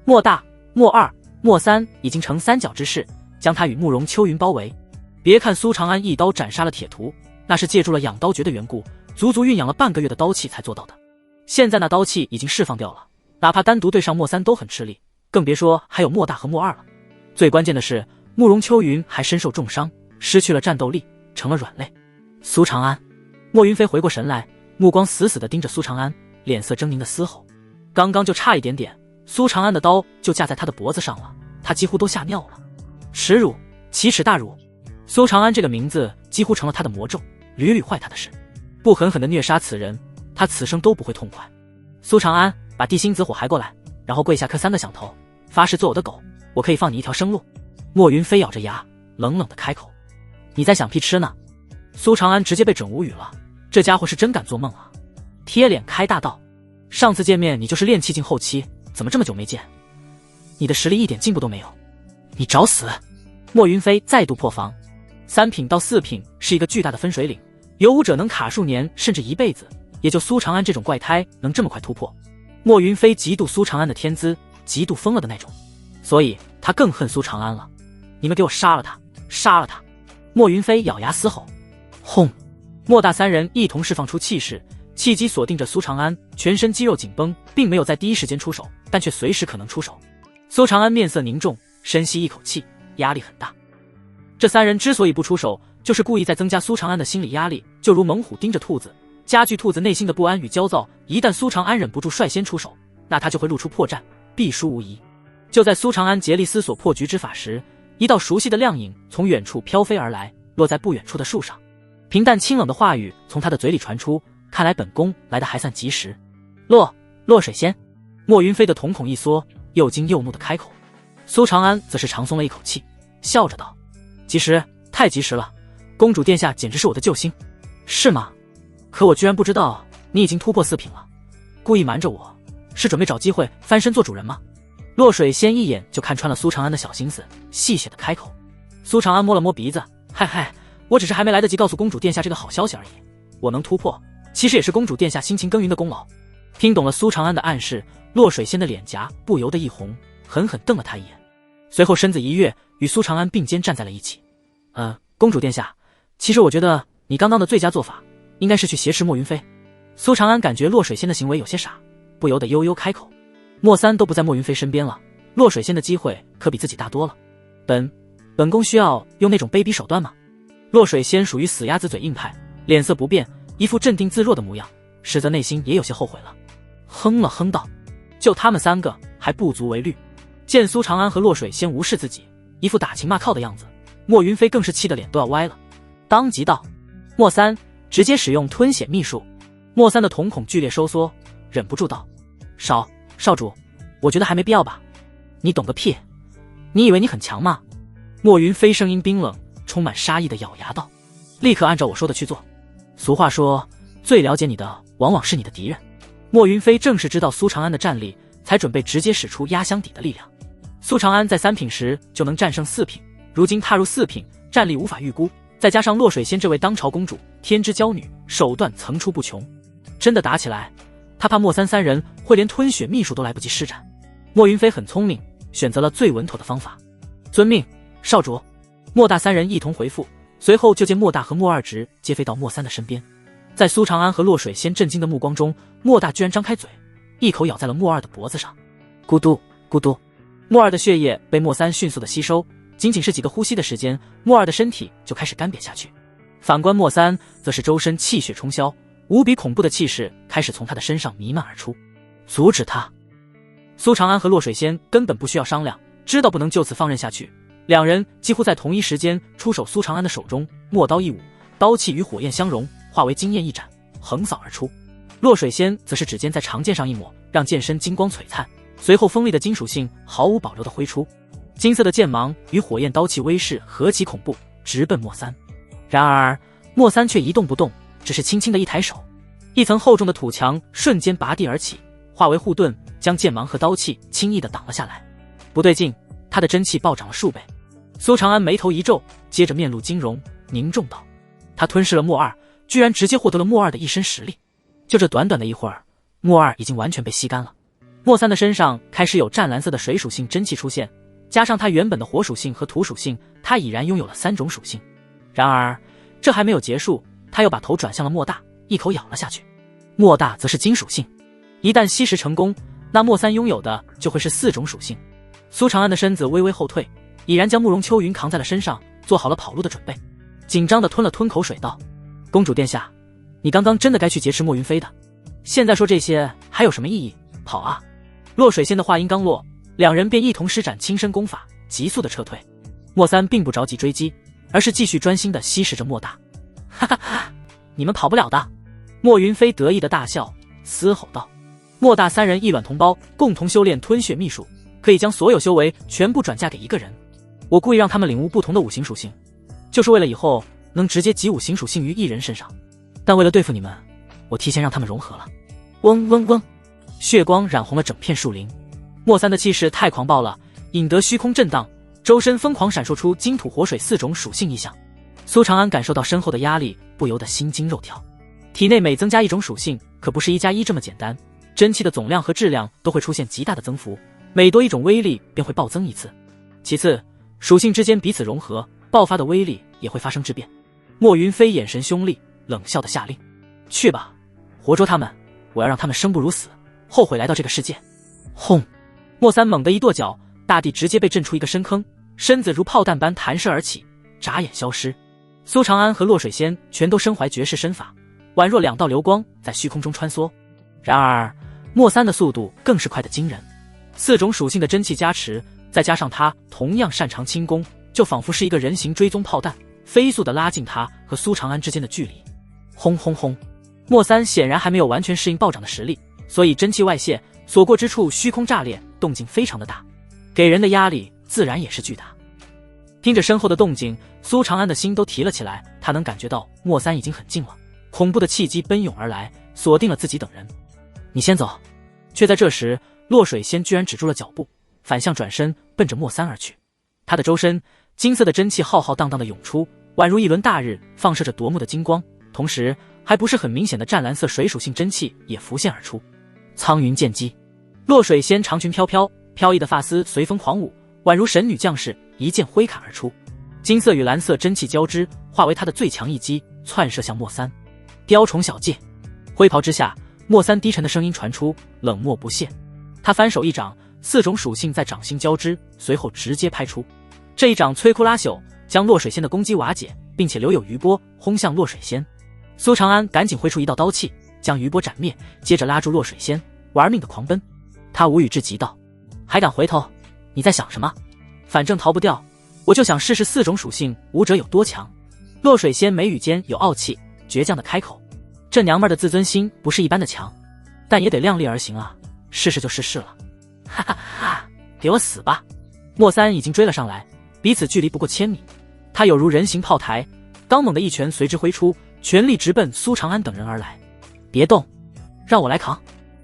莫大、莫二、莫三已经成三角之势，将他与慕容秋云包围。别看苏长安一刀斩杀了铁屠，那是借助了养刀诀的缘故，足足酝养了半个月的刀气才做到的。现在那刀气已经释放掉了，哪怕单独对上莫三都很吃力，更别说还有莫大和莫二了。最关键的是，慕容秋云还身受重伤，失去了战斗力，成了软肋。苏长安，莫云飞回过神来，目光死死地盯着苏长安，脸色狰狞的嘶吼。刚刚就差一点点，苏长安的刀就架在他的脖子上了，他几乎都吓尿了。耻辱，奇耻大辱！苏长安这个名字几乎成了他的魔咒，屡屡坏他的事。不狠狠地虐杀此人，他此生都不会痛快。苏长安，把地心子火抬过来，然后跪下磕3个响头，发誓做我的狗，我可以放你一条生路。莫云飞咬着牙，冷冷地开口：你在想屁吃呢？苏长安直接被整无语了，这家伙是真敢做梦啊！贴脸开大道，上次见面你就是炼气境后期，怎么这么久没见？你的实力一点进步都没有，你找死！莫云飞再度破防，3品到4品是一个巨大的分水岭，有武者能卡数年甚至一辈子，也就苏长安这种怪胎能这么快突破。莫云飞嫉妒苏长安的天资，嫉妒疯了的那种，所以他更恨苏长安了。你们给我杀了他，杀了他！莫云飞咬牙嘶吼。轰！莫大3人一同释放出气势，气机锁定着苏长安，全身肌肉紧绷，并没有在第一时间出手，但却随时可能出手。苏长安面色凝重，深吸一口气，压力很大。这3人之所以不出手，就是故意在增加苏长安的心理压力，就如猛虎盯着兔子，加剧兔子内心的不安与焦躁。一旦苏长安忍不住率先出手，那他就会露出破绽，必输无疑。就在苏长安竭力思索破局之法时，一道熟悉的亮影从远处飘飞而来，落在不远处的树上。平淡清冷的话语从他的嘴里传出，看来本宫来得还算及时。落水仙。莫云飞的瞳孔一缩，又惊又怒的开口。苏长安则是长松了一口气，笑着道：及时，太及时了，公主殿下简直是我的救星。是吗？可我居然不知道你已经突破4品了，故意瞒着我，是准备找机会翻身做主人吗？落水仙一眼就看穿了苏长安的小心思，戏谑的开口。苏长安摸了摸鼻子，嗨，我只是还没来得及告诉公主殿下这个好消息而已。我能突破，其实也是公主殿下辛勤耕耘的功劳。听懂了苏长安的暗示，落水仙的脸颊不由得一红，狠狠瞪了他一眼，随后身子一跃，与苏长安并肩站在了一起。公主殿下，其实我觉得你刚刚的最佳做法，应该是去挟持莫云飞。苏长安感觉落水仙的行为有些傻，不由得悠悠开口。莫三都不在莫云飞身边了，落水仙的机会可比自己大多了。本宫需要用那种卑鄙手段吗？落水仙属于死鸭子嘴硬派，脸色不变，一副镇定自若的模样，实则内心也有些后悔了。哼了哼道：就他们3个还不足为虑。见苏长安和落水仙无视自己，一副打情骂俏的样子，莫云飞更是气得脸都要歪了，当即道：莫三，直接使用吞血秘术。莫三的瞳孔剧烈收缩，忍不住道：少主，我觉得还没必要吧。你懂个屁，你以为你很强吗？莫云飞声音冰冷，充满杀意的咬牙道：立刻按照我说的去做。俗话说，最了解你的往往是你的敌人。莫云飞正是知道苏长安的战力，才准备直接使出压箱底的力量。苏长安在3品时就能战胜4品，如今踏入4品，战力无法预估，再加上洛水仙这位当朝公主，天之娇女，手段层出不穷。真的打起来，他怕莫三人会连吞血秘术都来不及施展。莫云飞很聪明，选择了最稳妥的方法。遵命，少主。莫大三人一同回复，随后就见莫大和莫二直接飞到莫三的身边。在苏长安和洛水仙震惊的目光中，莫大居然张开嘴，一口咬在了莫二的脖子上。咕嘟咕嘟，莫二的血液被莫三迅速的吸收，仅仅是几个呼吸的时间，莫二的身体就开始干瘪下去。反观莫三，则是周身气血冲霄，无比恐怖的气势开始从他的身上弥漫而出。阻止他！苏长安和洛水仙根本不需要商量，知道不能就此放任下去，两人几乎在同一时间出手。苏长安的手中墨刀一舞，刀气与火焰相融，化为惊艳一斩，横扫而出。洛水仙则是指尖在长剑上一抹，让剑身金光璀璨，随后锋利的金属性毫无保留地挥出，金色的剑芒与火焰刀气威势何其恐怖，直奔莫三。然而莫三却一动不动，只是轻轻的一抬手，一层厚重的土墙瞬间拔地而起，化为护盾，将剑芒和刀气轻易地挡了下来。不对劲，他的真气暴涨了数倍。苏长安眉头一皱，接着面露惊容，凝重道：他吞噬了莫二，居然直接获得了莫二的一身实力。就这短短的一会儿，莫二已经完全被吸干了。莫三的身上开始有湛蓝色的水属性真气出现，加上他原本的火属性和土属性，他已然拥有了3种属性。然而这还没有结束，他又把头转向了莫大，一口咬了下去。莫大则是金属性，一旦吸食成功，那莫三拥有的就会是4种属性。苏长安的身子微微后退，已然将慕容秋云扛在了身上，做好了跑路的准备。紧张地吞了吞口水道：公主殿下，你刚刚真的该去劫持莫云飞的，现在说这些还有什么意义？跑啊！洛水仙的话音刚落，两人便一同施展轻身功法，急速地撤退。莫三并不着急追击，而是继续专心地吸食着莫大。哈哈哈，你们跑不了的！莫云飞得意的大笑，嘶吼道：莫大3人一卵同胞，共同修炼吞血秘术，可以将所有修为全部转嫁给一个人。我故意让他们领悟不同的5行属性，就是为了以后能直接集5行属性于一人身上。但为了对付你们，我提前让他们融合了。嗡嗡嗡，血光染红了整片树林。莫三的气势太狂暴了，引得虚空震荡，周身疯狂闪烁出金土火水4种属性异象。苏长安感受到身后的压力，不由得心惊肉跳。体内每增加1种属性，可不是1+1这么简单，真气的总量和质量都会出现极大的增幅，每多1种威力便会暴增1次。其次，属性之间彼此融合，爆发的威力也会发生质变。莫云飞眼神凶厉，冷笑的下令：去吧，活捉他们，我要让他们生不如死，后悔来到这个世界。轰！莫三猛地一跺脚，大地直接被震出一个深坑，身子如炮弹般弹射而起，眨眼消失。苏长安和洛水仙全都身怀绝世身法，宛若2道流光在虚空中穿梭。然而莫三的速度更是快得惊人，4种属性的真气加持，再加上他同样擅长轻功，就仿佛是一个人形追踪炮弹，飞速地拉近他和苏长安之间的距离。轰轰轰！莫三显然还没有完全适应暴涨的实力，所以真气外泄，所过之处虚空炸裂，动静非常的大，给人的压力自然也是巨大。听着身后的动静，苏长安的心都提了起来，他能感觉到莫三已经很近了，恐怖的气机奔涌而来，锁定了自己等人。你先走。却在这时，洛水仙居然止住了脚步，反向转身奔着莫三而去。他的周身金色的真气浩浩荡荡地涌出，宛如一轮大日，放射着夺目的金光，同时还不是很明显的湛蓝色水属性真气也浮现而出。苍云剑击！洛水仙长裙飘飘，飘逸的发丝随风狂舞，宛如神女降世，一剑挥砍而出，金色与蓝色真气交织，化为他的最强一击，窜射向莫三。雕虫小技！挥袍之下，莫三低沉的声音传出，冷漠不屑。他翻手一掌，4种属性在掌心交织，随后直接拍出。这一掌摧枯拉朽，将洛水仙的攻击瓦解，并且留有余波轰向洛水仙。苏长安赶紧挥出一道刀气，将余波斩灭，接着拉住洛水仙，玩命的狂奔。他无语至极道：还敢回头？你在想什么？反正逃不掉，我就想试试4种属性武者有多强。洛水仙眉宇间有傲气，倔强的开口：这娘们儿的自尊心不是一般的强，但也得量力而行啊，试试就试了。哈哈哈，给我死吧！莫三已经追了上来，彼此距离不过1000米，他有如人形炮台，刚猛的一拳随之挥出，全力直奔苏长安等人而来。别动，让我来扛！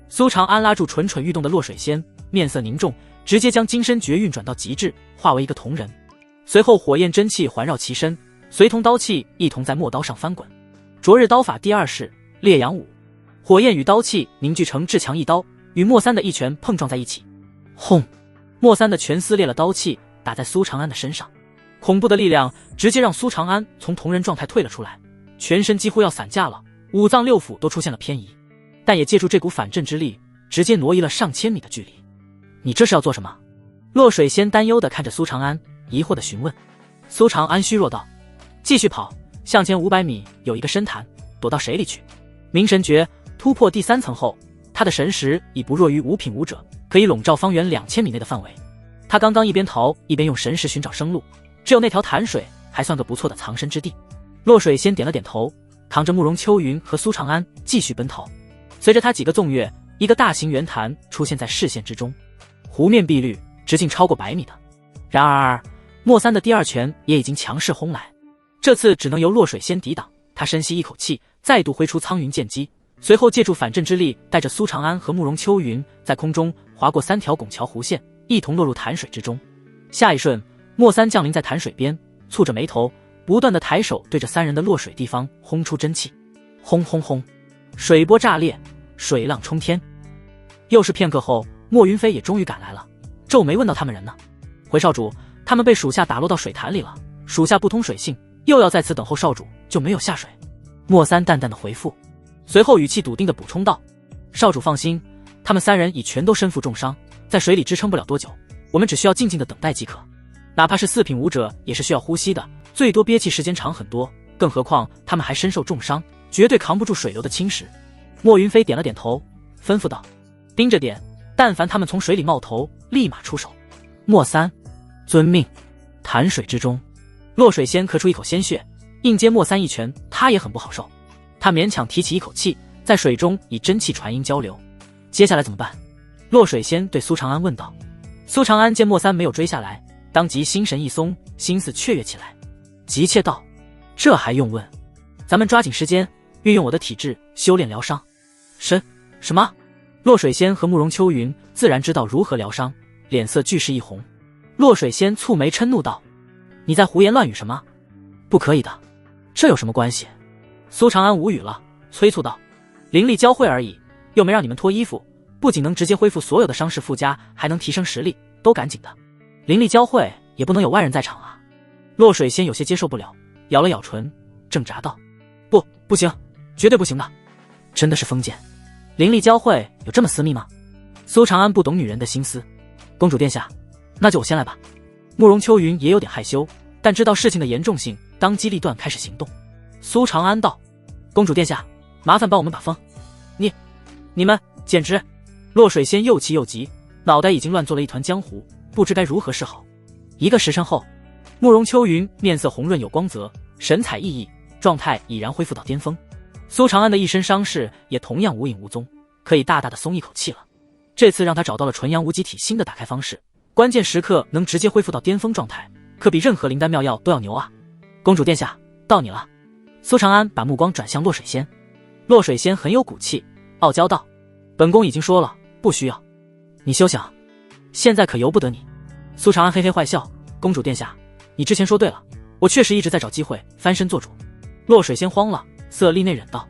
苏长安拉住蠢蠢欲动的洛水仙，面色凝重，直接将金身诀运转到极致，化为一个铜人。随后火焰真气环绕其身，随同刀气一同在墨刀上翻滚。昨日刀法第二式烈阳舞，火焰与刀气凝聚成至强一刀，与莫三的一拳碰撞在一起。轰！莫三的拳撕裂了刀气，打在苏长安的身上。恐怖的力量直接让苏长安从同人状态退了出来，全身几乎要散架了，五脏六腑都出现了偏移，但也借助这股反震之力，直接挪移了上千米的距离。你这是要做什么？洛水仙担忧地看着苏长安，疑惑地询问。苏长安虚弱道：继续跑，向前500米有一个深潭，躲到水里去。明神诀突破第3层后，他的神识已不弱于五品武者，可以笼罩方圆2000米内的范围。他刚刚一边逃一边用神识寻找生路，只有那条潭水还算个不错的藏身之地。洛水仙点了点头，扛着慕容秋云和苏长安继续奔逃。随着他几个纵跃，一个大型圆潭出现在视线之中，湖面碧绿，直径超过100米的。然而莫三的第二拳也已经强势轰来，这次只能由洛水仙抵挡。他深吸一口气，再度挥出苍云剑击，随后借助反震之力，带着苏长安和慕容秋云在空中划过3条拱桥弧线，一同落入潭水之中。下一瞬，莫三降临在潭水边，蹙着眉头，不断的抬手对着3人的落水地方轰出真气。轰轰轰，水波炸裂，水浪冲天。又是片刻后，莫云飞也终于赶来了，皱眉问道：他们人呢？回少主，他们被属下打落到水潭里了，属下不通水性，又要在此等候少主，就没有下水。莫三淡淡的回复，随后语气笃定的补充道：少主放心，他们3人已全都身负重伤，在水里支撑不了多久，我们只需要静静的等待即可。哪怕是4品武者也是需要呼吸的，最多憋气时间长很多，更何况他们还身受重伤，绝对扛不住水流的侵蚀。莫云飞点了点头，吩咐道：盯着点，但凡他们从水里冒头，立马出手。莫三遵命。潭水之中，洛水仙咳出一口鲜血，应接莫三一拳，他也很不好受。他勉强提起一口气，在水中以真气传音交流。接下来怎么办？洛水仙对苏长安问道。苏长安见莫三没有追下来，当即心神一松，心思雀跃起来，急切道：这还用问？咱们抓紧时间，运用我的体质修炼疗伤。什么？洛水仙和慕容秋云自然知道如何疗伤，脸色俱是一红。洛水仙蹙眉嗔怒道：你在胡言乱语什么？不可以的，这有什么关系？苏长安无语了，催促道：灵力交汇而已，又没让你们脱衣服，不仅能直接恢复所有的伤势附加，还能提升实力，都赶紧的。灵力交汇也不能有外人在场啊。洛水仙有些接受不了，咬了咬唇，挣扎道：不行，绝对不行的。真的是封建？灵力交汇有这么私密吗？苏长安不懂女人的心思。公主殿下，那就我先来吧。慕容秋云也有点害羞，但知道事情的严重性，当机立断开始行动。苏长安道：公主殿下，麻烦帮我们把风。你们简直……洛水仙又气又急，脑袋已经乱作了一团浆糊，不知该如何是好。1个时辰后，慕容秋云面色红润有光泽，神采奕奕，状态已然恢复到巅峰。苏长安的一身伤势也同样无影无踪，可以大大的松一口气了。这次让他找到了纯阳无极体新的打开方式，关键时刻能直接恢复到巅峰状态，可比任何灵丹妙药都要牛啊！公主殿下，到你了。苏长安把目光转向洛水仙。洛水仙很有骨气，傲娇道：本宫已经说了，不需要。你休想，现在可由不得你。苏长安嘿嘿坏笑：公主殿下，你之前说对了，我确实一直在找机会翻身做主。洛水仙慌了，色厉内荏道：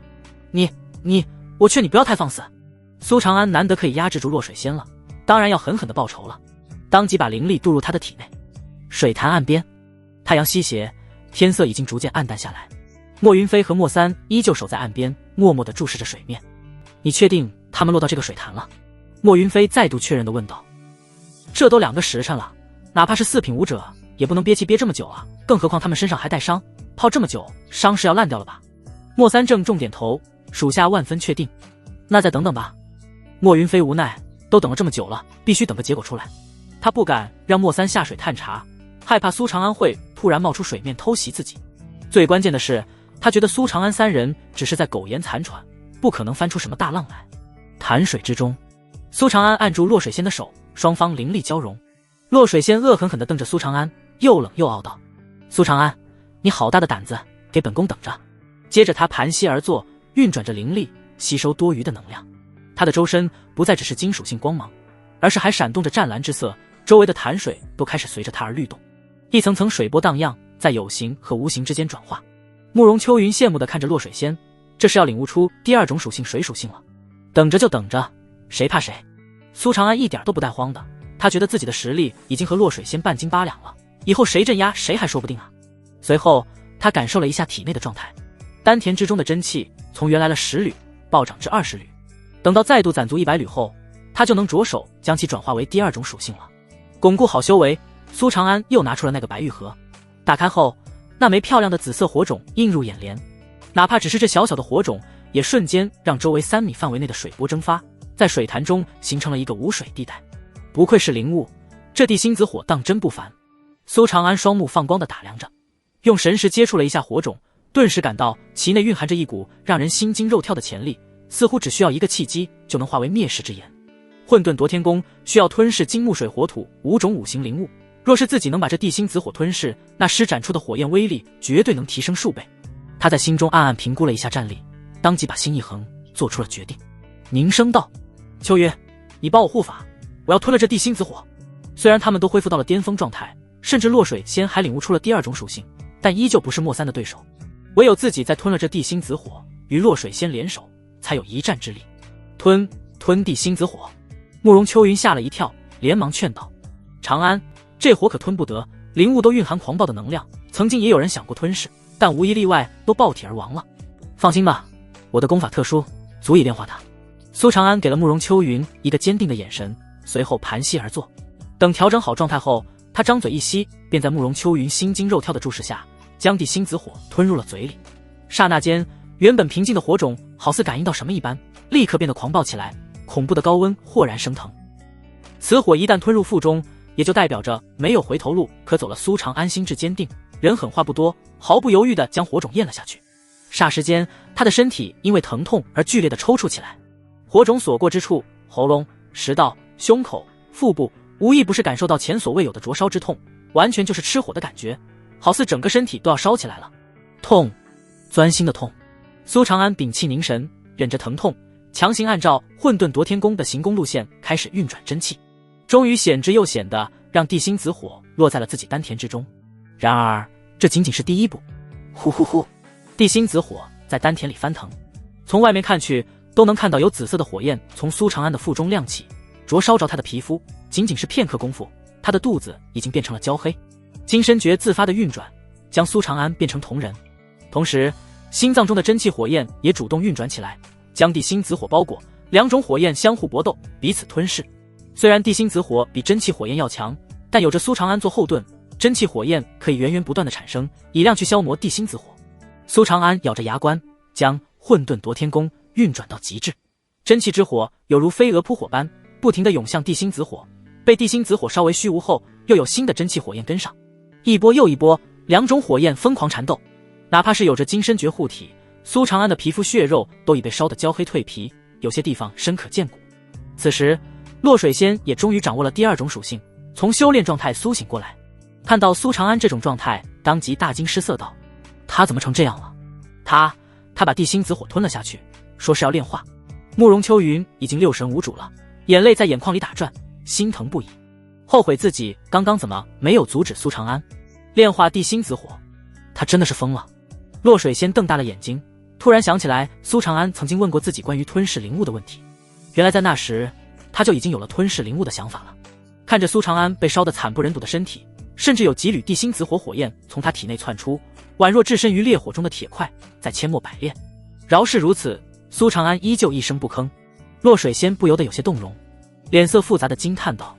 我劝你不要太放肆。苏长安难得可以压制住洛水仙了，当然要狠狠的报仇了，当即把灵力渡入他的体内。水潭岸边，太阳西斜，天色已经逐渐暗淡下来。莫云飞和莫三依旧守在岸边，默默地注视着水面。你确定他们落到这个水潭了？莫云飞再度确认地问道。这都2个时辰了，哪怕是4品武者也不能憋气憋这么久啊，更何况他们身上还带伤，泡这么久，伤势要烂掉了吧？莫三正重点头，属下万分确定。那再等等吧。莫云飞无奈，都等了这么久了，必须等个结果出来。他不敢让莫三下水探查，害怕苏长安会突然冒出水面偷袭自己。最关键的是，他觉得苏长安3人只是在苟延残喘，不可能翻出什么大浪来。潭水之中，苏长安按住洛水仙的手，双方灵力交融。洛水仙恶狠狠地瞪着苏长安，又冷又傲道：苏长安，你好大的胆子，给本宫等着。接着他盘膝而坐，运转着灵力，吸收多余的能量。他的周身不再只是金属性光芒，而是还闪动着湛蓝之色，周围的潭水都开始随着他而律动。一层层水波荡漾，在有形和无形之间转化。慕容秋云羡慕地看着洛水仙，这是要领悟出第二种属性水属性了。等着就等着，谁怕谁？苏长安一点都不带慌的，他觉得自己的实力已经和洛水仙半斤八两了，以后谁镇压谁还说不定啊。随后他感受了一下体内的状态，丹田之中的真气从原来的10缕暴涨至20缕，等到再度攒足100缕后，他就能着手将其转化为第二种属性了。巩固好修为，苏长安又拿出了那个白玉盒，打开后，那枚漂亮的紫色火种映入眼帘，哪怕只是这小小的火种，也瞬间让周围3米范围内的水波蒸发，在水潭中形成了一个无水地带。不愧是灵物，这地心子火当真不凡。苏长安双目放光地打量着，用神识接触了一下火种，顿时感到其内蕴含着一股让人心惊肉跳的潜力，似乎只需要一个契机就能化为灭世之炎。混沌夺天功需要吞噬金木水火土5种五行灵物，若是自己能把这地心子火吞噬，那施展出的火焰威力绝对能提升数倍。他在心中暗暗评估了一下战力，当即把心一横，做出了决定，凝声道：秋云，你帮我护法，我要吞了这地心子火。虽然他们都恢复到了巅峰状态，甚至洛水仙还领悟出了第二种属性，但依旧不是莫三的对手，唯有自己在吞了这地心子火，与洛水仙联手，才有一战之力。吞地心子火。慕容秋云吓了一跳，连忙劝道：长安，这火可吞不得，灵物都蕴含狂暴的能量，曾经也有人想过吞噬，但无一例外都爆体而亡了。放心吧，我的功法特殊，足以炼化它。苏长安给了慕容秋云一个坚定的眼神，随后盘膝而坐。等调整好状态后，他张嘴一吸，便在慕容秋云心惊肉跳的注视下，将地心子火吞入了嘴里。刹那间，原本平静的火种好似感应到什么一般，立刻变得狂暴起来，恐怖的高温豁然升腾。此火一旦吞入腹中，也就代表着没有回头路可走了。苏长安心智坚定，人狠话不多，毫不犹豫地将火种咽了下去。霎时间，他的身体因为疼痛而剧烈地抽搐起来，火种所过之处，喉咙、食道、胸口、腹部，无一不是感受到前所未有的灼烧之痛，完全就是吃火的感觉，好似整个身体都要烧起来了。痛，钻心的痛。苏长安屏气凝神，忍着疼痛，强行按照混沌夺天功的行功路线开始运转真气，终于险之又险的让地心子火落在了自己丹田之中。然而这仅仅是第一步。呼呼呼，地心子火在丹田里翻腾，从外面看去都能看到有紫色的火焰从苏长安的腹中亮起，灼烧着他的皮肤。仅仅是片刻功夫，他的肚子已经变成了焦黑。金身诀自发的运转，将苏长安变成铜人，同时心脏中的真气火焰也主动运转起来，将地心子火包裹，两种火焰相互搏斗，彼此吞噬。虽然地心子火比真气火焰要强，但有着苏长安做后盾，真气火焰可以源源不断的产生，以量去消磨地心子火。苏长安咬着牙关，将混沌夺天功运转到极致，真气之火有如飞蛾扑火般不停地涌向地心子火，被地心子火烧为虚无后，又有新的真气火焰跟上，一波又一波，两种火焰疯狂缠斗。哪怕是有着金身诀护体，苏长安的皮肤血肉都已被烧得焦黑蜕皮，有些地方深可见骨。此时洛水仙也终于掌握了第二种属性，从修炼状态苏醒过来，看到苏长安这种状态，当即大惊失色道：他怎么成这样了？他把地心子火吞了下去，说是要炼化。慕容秋云已经六神无主了，眼泪在眼眶里打转，心疼不已，后悔自己刚刚怎么没有阻止苏长安炼化地心子火。他真的是疯了。洛水仙瞪大了眼睛，突然想起来苏长安曾经问过自己关于吞噬灵物的问题，原来在那时他就已经有了吞噬灵物的想法了。看着苏长安被烧得惨不忍睹的身体，甚至有几缕地心子火火焰从他体内窜出，宛若置身于烈火中的铁块，在阡陌百炼。饶是如此，苏长安依旧一声不吭。洛水仙不由得有些动容，脸色复杂的惊叹道：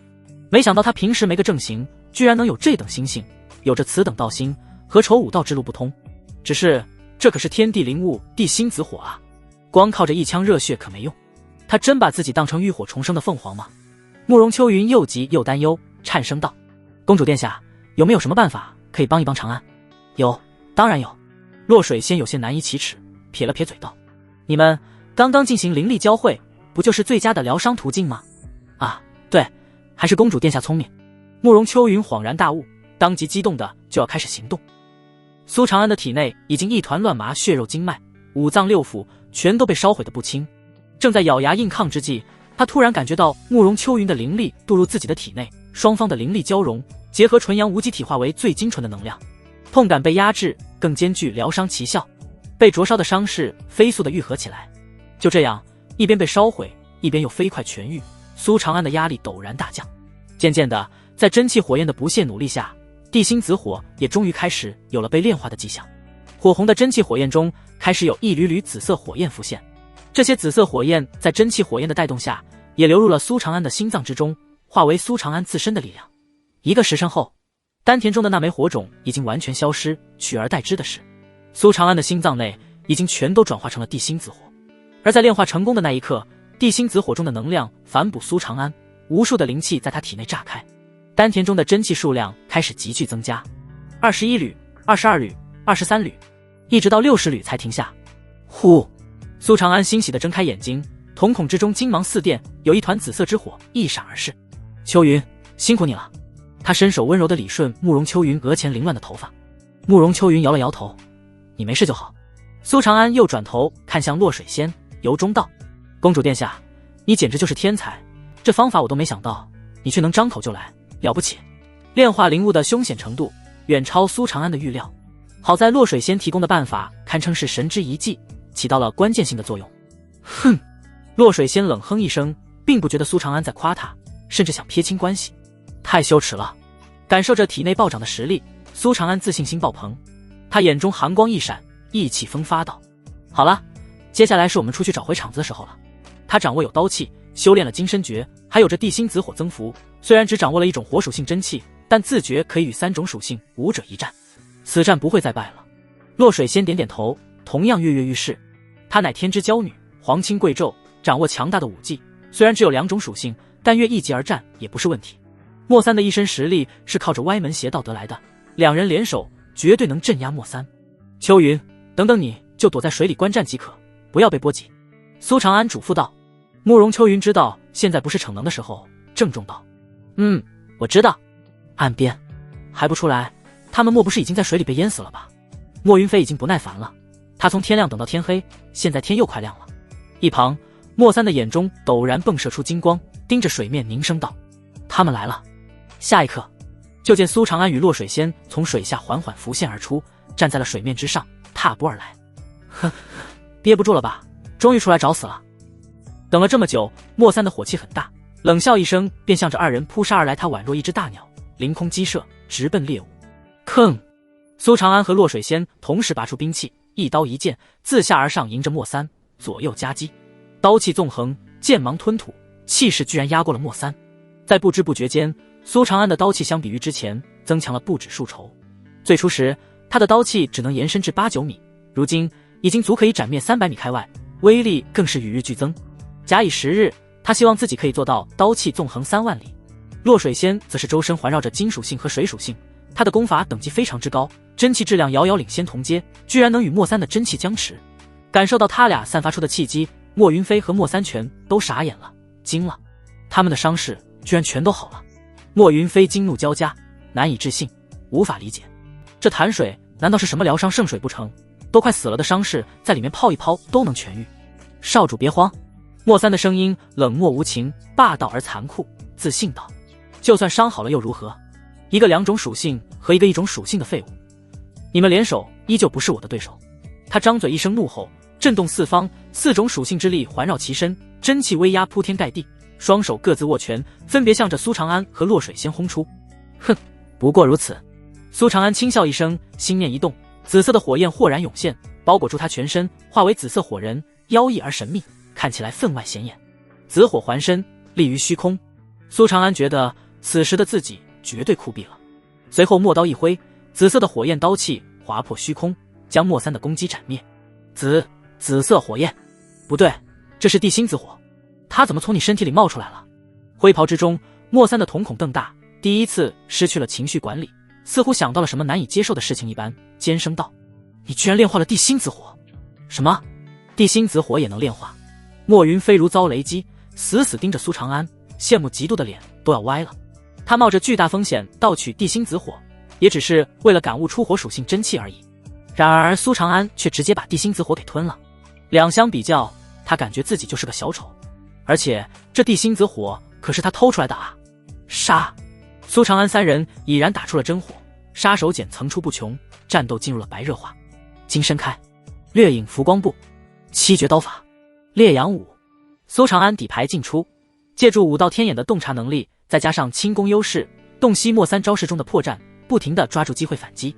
没想到他平时没个正形，居然能有这等心性，有着此等道心，何愁武道之路不通？只是这可是天地灵物地心子火啊，光靠着一腔热血可没用。他真把自己当成浴火重生的凤凰吗？慕容秋云又急又担忧，颤声道：公主殿下，有没有什么办法可以帮一帮长安？有，当然有。洛水仙有些难以启齿，撇了撇嘴道：你们刚刚进行灵力交汇，不就是最佳的疗伤途径吗？啊，对，还是公主殿下聪明。慕容秋云恍然大悟，当即激动的就要开始行动。苏长安的体内已经一团乱麻，血肉经脉、五脏六腑全都被烧毁得不轻。正在咬牙硬抗之际，他突然感觉到慕容秋云的灵力渡入自己的体内，双方的灵力交融，结合纯阳无极体化为最精纯的能量。痛感被压制，更兼具疗伤奇效，被灼烧的伤势飞速的愈合起来。就这样，一边被烧毁，一边又飞快痊愈，苏长安的压力陡然大降。渐渐的，在真气火焰的不懈努力下，地心紫火也终于开始有了被炼化的迹象。火红的真气火焰中开始有一缕缕紫色火焰浮现，这些紫色火焰在真气火焰的带动下，也流入了苏长安的心脏之中，化为苏长安自身的力量。1个时辰后，丹田中的那枚火种已经完全消失，取而代之的是，苏长安的心脏内已经全都转化成了地心紫火。而在炼化成功的那一刻，地心紫火中的能量反哺苏长安，无数的灵气在他体内炸开，丹田中的真气数量开始急剧增加，21缕、22缕、23缕，一直到60缕才停下。呼！苏长安欣喜地睁开眼睛，瞳孔之中金芒四电，有一团紫色之火一闪而逝。秋云，辛苦你了。他伸手温柔地理顺慕容秋云额前凌乱的头发。慕容秋云摇了摇头，你没事就好。苏长安又转头看向洛水仙，由衷道：公主殿下，你简直就是天才，这方法我都没想到，你却能张口就来，了不起。炼化灵物的凶险程度远超苏长安的预料，好在洛水仙提供的办法堪称是神之一计，起到了关键性的作用。哼！洛水仙冷哼一声，并不觉得苏长安在夸他，甚至想撇清关系。太羞耻了！感受着体内暴涨的实力，苏长安自信心爆棚，他眼中寒光一闪，意气风发道：好了，接下来是我们出去找回场子的时候了。他掌握有刀气，修炼了金身诀，还有着地心紫火增幅，虽然只掌握了一种火属性真气，但自觉可以与3种属性5者一战，此战不会再败了。洛水仙点点头，同样跃跃欲试。她乃天之娇女，皇亲贵胄，掌握强大的武技，虽然只有2种属性，但跃一级而战也不是问题。莫三的一身实力是靠着歪门邪道得来的，2人联手绝对能镇压莫三。秋云，等等你就躲在水里观战即可，不要被波及。苏长安嘱咐道。慕容秋云知道现在不是逞能的时候，郑重道：我知道。岸边还不出来，他们莫不是已经在水里被淹死了吧？莫云飞已经不耐烦了，他从天亮等到天黑，现在天又快亮了。一旁莫三的眼中陡然迸射出金光，盯着水面凝声道：他们来了。下一刻，就见苏长安与洛水仙从水下缓缓浮现而出，站在了水面之上，踏步而来。哼，憋不住了吧？终于出来找死了。等了这么久，莫三的火气很大，冷笑一声，便向着2人扑杀而来。他宛若一只大鸟，凌空激射，直奔猎物。吭！苏长安和洛水仙同时拔出兵器，一刀一剑自下而上，迎着莫三左右夹击，刀气纵横，剑芒吞吐，气势居然压过了莫三。在不知不觉间，苏长安的刀气相比于之前增强了不止数筹。最初时，他的刀气只能延伸至8-9米，如今已经足可以斩灭300米开外，威力更是与日俱增。假以时日，他希望自己可以做到刀气纵横3万里。洛水仙则是周身环绕着金属性和水属性，他的功法等级非常之高，真气质量遥遥领先同阶，居然能与莫三的真气僵持。感受到他俩散发出的气机，莫云飞和莫三全都傻眼了，惊了，他们的伤势居然全都好了。莫云飞惊怒交加，难以置信，无法理解，这潭水难道是什么疗伤圣水不成？都快死了的伤势在里面泡一泡都能痊愈。少主别慌。莫三的声音冷漠无情，霸道而残酷，自信道：就算伤好了又如何？一个2种属性和一个1种属性的废物，你们联手依旧不是我的对手。他张嘴一声怒吼，震动四方，4种属性之力环绕其身，真气威压铺天盖地，双手各自握拳，分别向着苏长安和洛水仙轰出。哼，不过如此。苏长安轻笑一声，心念一动，紫色的火焰豁然涌现，包裹住他全身，化为紫色火人，妖异而神秘，看起来分外显眼。紫火环身，立于虚空。苏长安觉得此时的自己绝对酷毙了。随后墨刀一挥，紫色的火焰刀气划破虚空，将莫三的攻击斩灭。紫色火焰，不对，这是地心紫火，它怎么从你身体里冒出来了？灰袍之中，莫三的瞳孔瞪大，第一次失去了情绪管理，似乎想到了什么难以接受的事情一般，尖声道：你居然炼化了地心紫火？什么？地心紫火也能炼化？莫云飞如遭雷击，死死盯着苏长安，羡慕嫉妒的脸都要歪了。他冒着巨大风险盗取地心紫火，也只是为了感悟出火属性真气而已。然而苏长安却直接把地心紫火给吞了。两相比较，他感觉自己就是个小丑，而且这地心紫火可是他偷出来的啊！杀！苏长安3人已然打出了真火，杀手锏层出不穷，战斗进入了白热化。金身开，掠影浮光步，七绝刀法，烈阳舞。苏长安底牌进出，借助武道天眼的洞察能力，再加上轻功优势，洞悉莫三招式中的破绽，不停地抓住机会反击。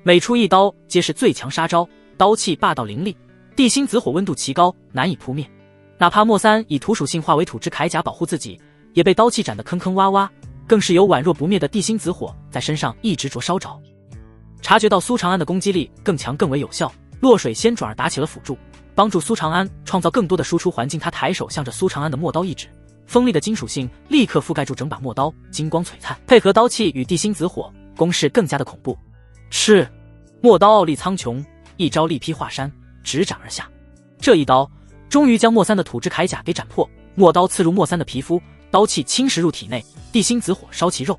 每出一刀皆是最强杀招，刀气霸道凌厉，地心紫火温度奇高，难以扑灭。哪怕莫三以土属性化为土之铠甲保护自己，也被刀气斩得坑坑洼洼，更是有宛若不灭的地心紫火在身上一直灼烧着。察觉到苏长安的攻击力更强更为有效，落水仙转而打起了辅助，帮助苏长安创造更多的输出环境。他抬手向着苏长安的陌刀一指，锋利的金属性立刻覆盖住整把陌刀，金光璀璨，配合刀气与地心紫火，攻势更加的恐怖。是，陌刀傲立苍穹，一招力劈华山，直斩而下。这一刀终于将莫三的土之铠甲给斩破，陌刀刺入莫三的皮肤，刀气侵蚀入体内，地心紫火烧其肉。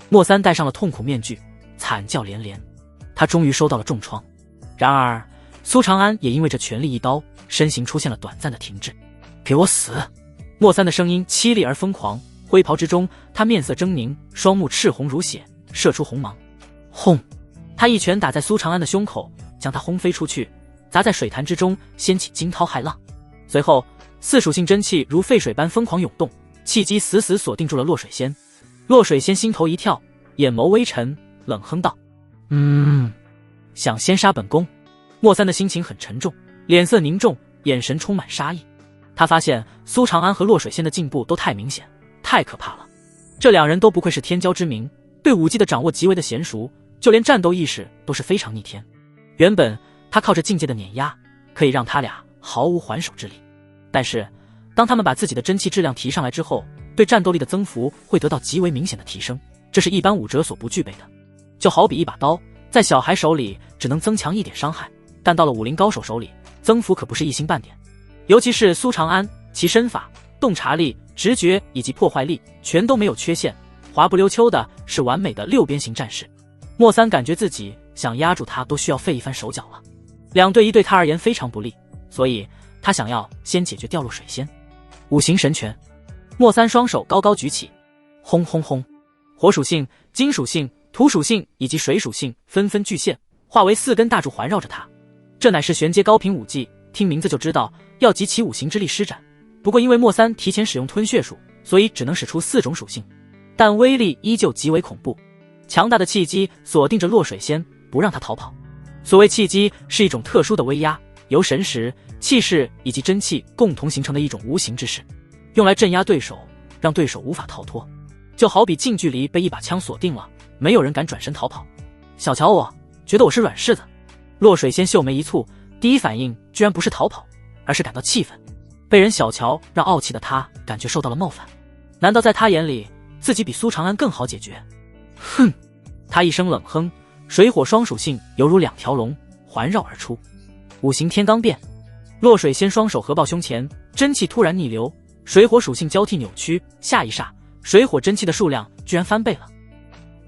莫三戴上了痛苦面具，惨叫连连。他终于受到了重创。然而苏长安也因为这全力一刀，身形出现了短暂的停滞。给我死！莫三的声音凄厉而疯狂，灰袍之中他面色狰狞，双目赤红如血，射出红芒。轰！他一拳打在苏长安的胸口，将他轰飞出去，砸在水潭之中，掀起惊涛骇浪。随后四属性真气如沸水般疯狂涌动，气机死死锁定住了落水仙。落水仙心头一跳，眼眸微沉，冷哼道：想先杀本宫？莫三的心情很沉重，脸色凝重，眼神充满杀意。他发现苏长安和落水仙的进步都太明显，太可怕了。这两人都不愧是天骄之名，对武技的掌握极为的娴熟，就连战斗意识都是非常逆天。原本他靠着境界的碾压，可以让他俩毫无还手之力，但是当他们把自己的真气质量提上来之后，对战斗力的增幅会得到极为明显的提升，这是一般武者所不具备的。就好比一把刀，在小孩手里只能增强一点伤害，但到了武林高手手里，增幅可不是一星半点。尤其是苏长安，其身法、洞察力、直觉以及破坏力全都没有缺陷，滑不溜秋的是完美的六边形战士。莫三感觉自己想压住他都需要费一番手脚了，两对一对他而言非常不利，所以他想要先解决掉落水仙。五行神拳，莫三双手高高举起，轰轰轰，火属性、金属性、土属性以及水属性纷纷巨现，化为4根大柱环绕着他。这乃是玄阶高频武技，听名字就知道要集其五行之力施展。不过因为莫三提前使用吞血术，所以只能使出4种属性，但威力依旧极为恐怖。强大的气机锁定着落水仙，不让他逃跑。所谓气机是一种特殊的威压，由神识、气势以及真气共同形成的一种无形之势，用来镇压对手，让对手无法逃脱。就好比近距离被一把枪锁定了，没有人敢转身逃跑。小瞧我，觉得我是软柿子？落水仙秀眉一蹙，第一反应居然不是逃跑，而是感到气愤。被人小瞧，让傲气的他感觉受到了冒犯。难道在他眼里，自己比苏长安更好解决？哼！他一声冷哼，水火双属性犹如2条龙环绕而出。五行天罡变，落水仙双手合抱胸前，真气突然逆流，水火属性交替扭曲，下一刹，水火真气的数量居然翻倍了，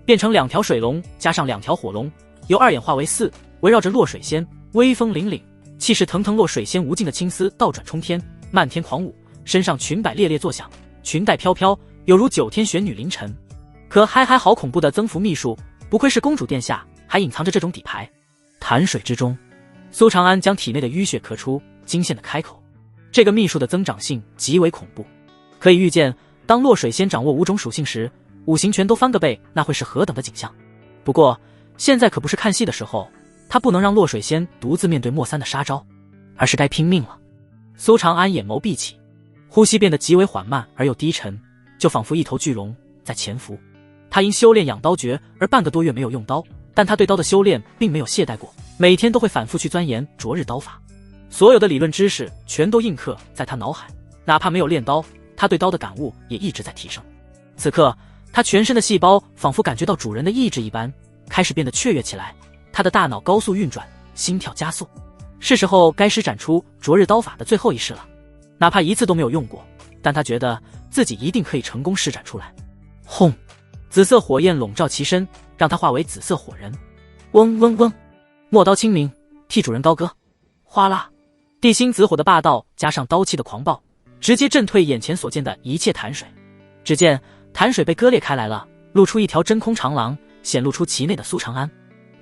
变成2条水龙加上2条火龙，由2演化为4，围绕着落水仙，威风凛凛，气势腾腾。落水仙无尽的青丝倒转冲天，漫天狂舞，身上裙摆猎猎作响，裙带飘飘，犹如9天玄女凌晨。可还好恐怖的增幅秘术，不愧是公主殿下，还隐藏着这种底牌。潭水之中，苏长安将体内的淤血咳出，惊羡的开口。这个秘术的增长性极为恐怖，可以预见，当落水仙掌握5种属性时，五行全都翻个倍，那会是何等的景象。不过现在可不是看戏的时候，他不能让落水仙独自面对莫三的杀招，而是该拼命了。苏长安眼眸闭起，呼吸变得极为缓慢而又低沉，就仿佛一头巨龙在潜伏。他因修炼养刀诀而半个多月没有用刀，但他对刀的修炼并没有懈怠过，每天都会反复去钻研灼日刀法，所有的理论知识全都印刻在他脑海，哪怕没有练刀，他对刀的感悟也一直在提升。此刻他全身的细胞仿佛感觉到主人的意志一般，开始变得雀跃起来，他的大脑高速运转，心跳加速。是时候该施展出灼日刀法的最后一式了，哪怕1次都没有用过，但他觉得自己一定可以成功施展出来。轰！紫色火焰笼罩其身，让他化为紫色火人。嗡嗡嗡！陌刀清明，替主人高歌。哗啦！地心紫火的霸道加上刀气的狂暴，直接震退眼前所见的一切潭水。只见潭水被割裂开来了，露出一条真空长廊，显露出其内的苏长安。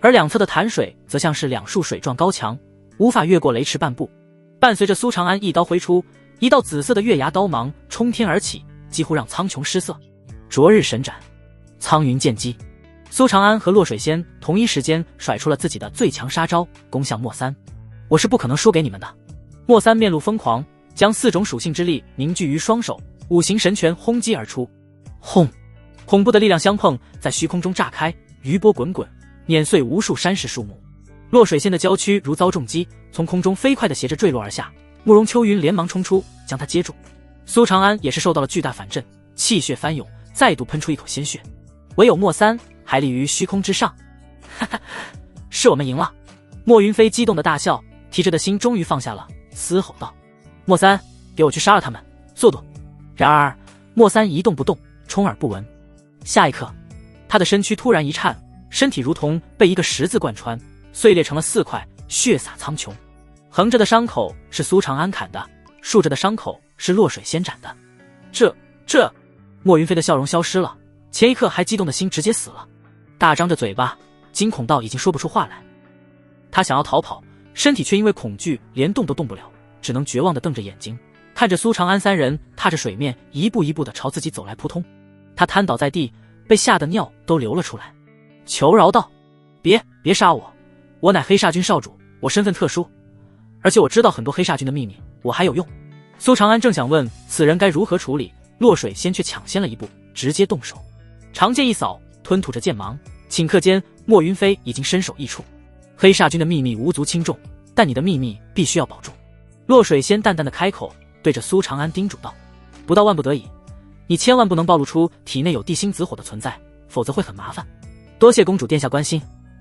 而两侧的潭水则像是两束水状高墙，无法越过雷池半步。伴随着苏长安一刀挥出，一道紫色的月牙刀芒冲天而起，几乎让苍穹失色。灼日神斩，苍云剑击。苏长安和洛水仙同一时间甩出了自己的最强杀招，攻向莫三。我是不可能输给你们的。莫三面露疯狂，将4种属性之力凝聚于双手，5行神拳轰击而出。轰！恐怖的力量相碰，在虚空中炸开，余波滚滚，碾碎无数山石树木。洛水仙的娇躯如遭重击，从空中飞快地斜着坠落而下。慕容秋云连忙冲出，将他接住。苏长安也是受到了巨大反震，气血翻涌，再度喷出一口鲜血。唯有莫三还立于虚空之上。哈哈，是我们赢了！莫云飞激动的大笑，提着的心终于放下了，嘶吼道：“莫三，给我去杀了他们，速度！”然而莫三一动不动，充耳不闻。下一刻，他的身躯突然一颤，身体如同被一个十字贯穿，碎裂成了4块，血洒苍穹。横着的伤口是苏长安砍的，竖着的伤口是洛水仙斩的。这……莫云飞的笑容消失了，前一刻还激动的心直接死了，大张着嘴巴，惊恐到已经说不出话来。他想要逃跑，身体却因为恐惧连动都动不了，只能绝望地瞪着眼睛，看着苏长安3人踏着水面一步一步地朝自己走来，扑通。他瘫倒在地，被吓得尿都流了出来，求饶道：“别杀我，我乃黑煞军少主，我身份特殊，而且我知道很多黑煞军的秘密，我还有用。”苏长安正想问此人该如何处理，洛水仙却抢先了一步，直接动手，长剑一扫，吞吐着剑芒。顷刻间，莫云飞已经身首异处。黑煞军的秘密无足轻重，但你的秘密必须要保住。洛水仙淡淡的开口，对着苏长安叮嘱道：“不到万不得已，你千万不能暴露出体内有地心子火的存在，否则会很麻烦。多谢公主殿下关心，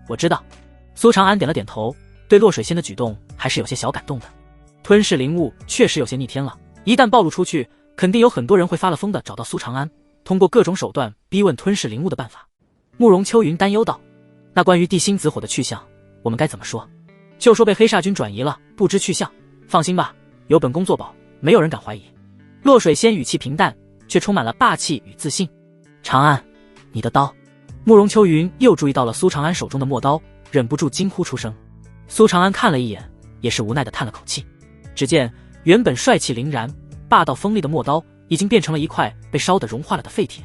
我知道。”苏长安点了点头，对洛水仙的举动还是有些小感动的。吞噬灵物确实有些逆天了，一旦暴露出去，肯定有很多人会发了疯的找到苏长安，通过各种手段逼问吞噬灵物的办法。慕容秋云担忧道：“那关于地心子火的去向，我们该怎么说？就说被黑煞军转移了，不知去向。放心吧，有本宫作保，没有人敢怀疑。”洛水仙语气平淡，却充满了霸气与自信。“长安，你的刀。”慕容秋云又注意到了苏长安手中的陌刀，忍不住惊呼出声。苏长安看了一眼，也是无奈地叹了口气。只见原本帅气凛然、霸道锋利的陌刀，已经变成了一块被烧得融化了的废铁。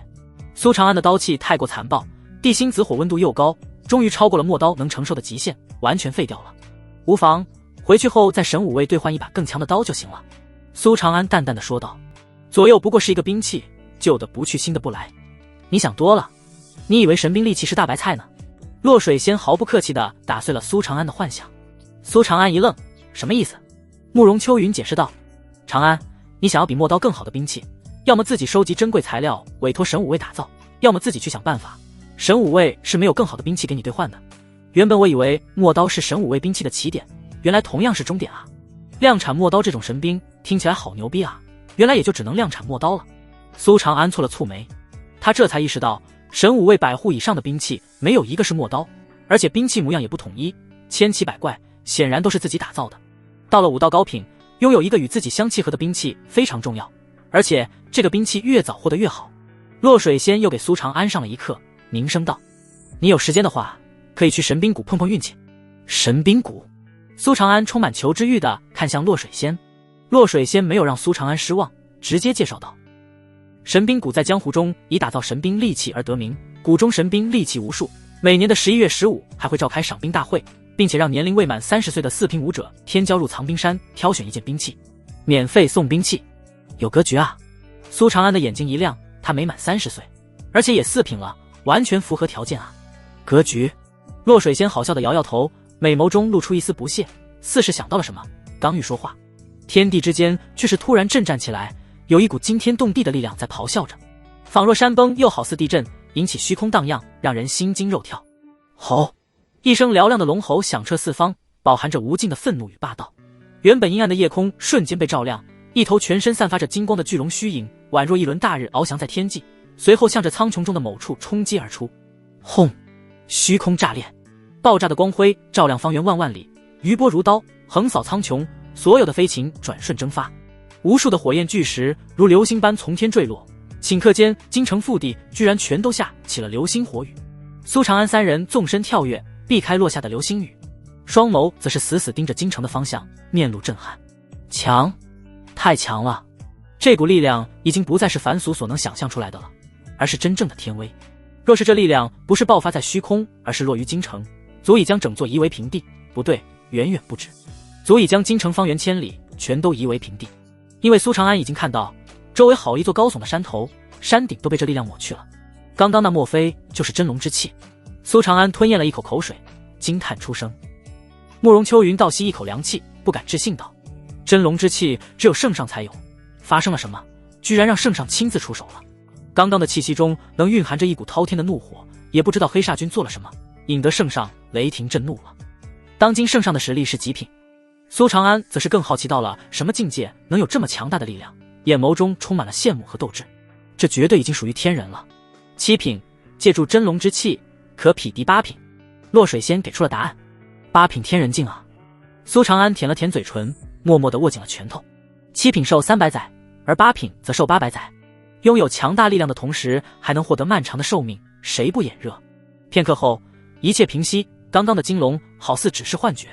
苏长安的刀气太过残暴，地心子火温度又高，终于超过了陌刀能承受的极限，完全废掉了。无妨，回去后再神武卫兑换一把更强的刀就行了。苏长安淡淡地说道：“左右不过是一个兵器，旧的不去，新的不来。你想多了，你以为神兵利器是大白菜呢？”洛水仙毫不客气地打碎了苏长安的幻想。苏长安一愣，什么意思？慕容秋云解释道：“长安，你想要比陌刀更好的兵器，要么自己收集珍贵材料委托神武卫打造，要么自己去想办法。神武卫是没有更好的兵器给你兑换的。原本我以为陌刀是神武卫兵器的起点，原来同样是终点啊！量产陌刀这种神兵听起来好牛逼啊，原来也就只能量产陌刀了。”苏长安蹙了蹙眉，他这才意识到神武卫100户以上的兵器没有一个是陌刀，而且兵器模样也不统一，千奇百怪，显然都是自己打造的。到了武道高品，拥有一个与自己相契合的兵器非常重要，而且这个兵器越早获得越好。洛水仙又给苏长安上了一课，凝声道：“你有时间的话，可以去神兵谷碰碰运气。”神兵谷？苏长安充满求知欲地看向洛水仙。洛水仙没有让苏长安失望，直接介绍道：“神兵谷在江湖中以打造神兵利器而得名，谷中神兵利器无数，每年的11月15还会召开赏兵大会，并且让年龄未满30岁的4品武者添加入藏兵山，挑选一件兵器，免费送兵器。有格局啊！”苏长安的眼睛一亮，他没满30岁，而且也4品了，完全符合条件啊！格局？洛水仙好笑地摇摇头，美眸中露出一丝不屑，似是想到了什么，刚欲说话，天地之间却是突然震颤起来，有一股惊天动地的力量在咆哮着，仿若山崩又好似地震，引起虚空荡漾，让人心惊肉跳。吼！一声嘹亮的龙吼响彻四方，饱含着无尽的愤怒与霸道。原本阴暗的夜空瞬间被照亮，一头全身散发着金光的巨龙虚影，宛若一轮大日翱翔在天际，随后向着苍穹中的某处冲击而出。轰！虚空炸裂，爆炸的光辉照亮方圆万万里，余波如刀，横扫苍穹，所有的飞禽转瞬蒸发。无数的火焰巨石如流星般从天坠落，顷刻间京城腹地居然全都下起了流星火雨。苏长安3人纵身跳跃，避开落下的流星雨，双眸则是死死盯着京城的方向，面露震撼。强，太强了！这股力量已经不再是凡俗所能想象出来的了，而是真正的天威。若是这力量不是爆发在虚空，而是落于京城，足以将整座夷为平地。不对，远远不止，足以将京城方圆千里全都夷为平地。因为苏长安已经看到，周围好一座高耸的山头，山顶都被这力量抹去了。刚刚那莫非就是真龙之气？苏长安吞咽了一口口水，惊叹出声。慕容秋云倒吸一口凉气，不敢置信道：真龙之气只有圣上才有，发生了什么？居然让圣上亲自出手了。刚刚的气息中能蕴含着一股滔天的怒火，也不知道黑煞军做了什么，引得圣上雷霆震怒了。当今圣上的实力是极品，苏长安则是更好奇到了什么境界能有这么强大的力量，眼眸中充满了羡慕和斗志。这绝对已经属于天人了。7品，借助真龙之气可匹敌8品。落水仙给出了答案。8品天人境啊！苏长安舔了舔嘴唇，默默地握紧了拳头。7品寿300载，而8品则寿800载。拥有强大力量的同时，还能获得漫长的寿命，谁不眼热？片刻后，一切平息，刚刚的金龙好似只是幻觉，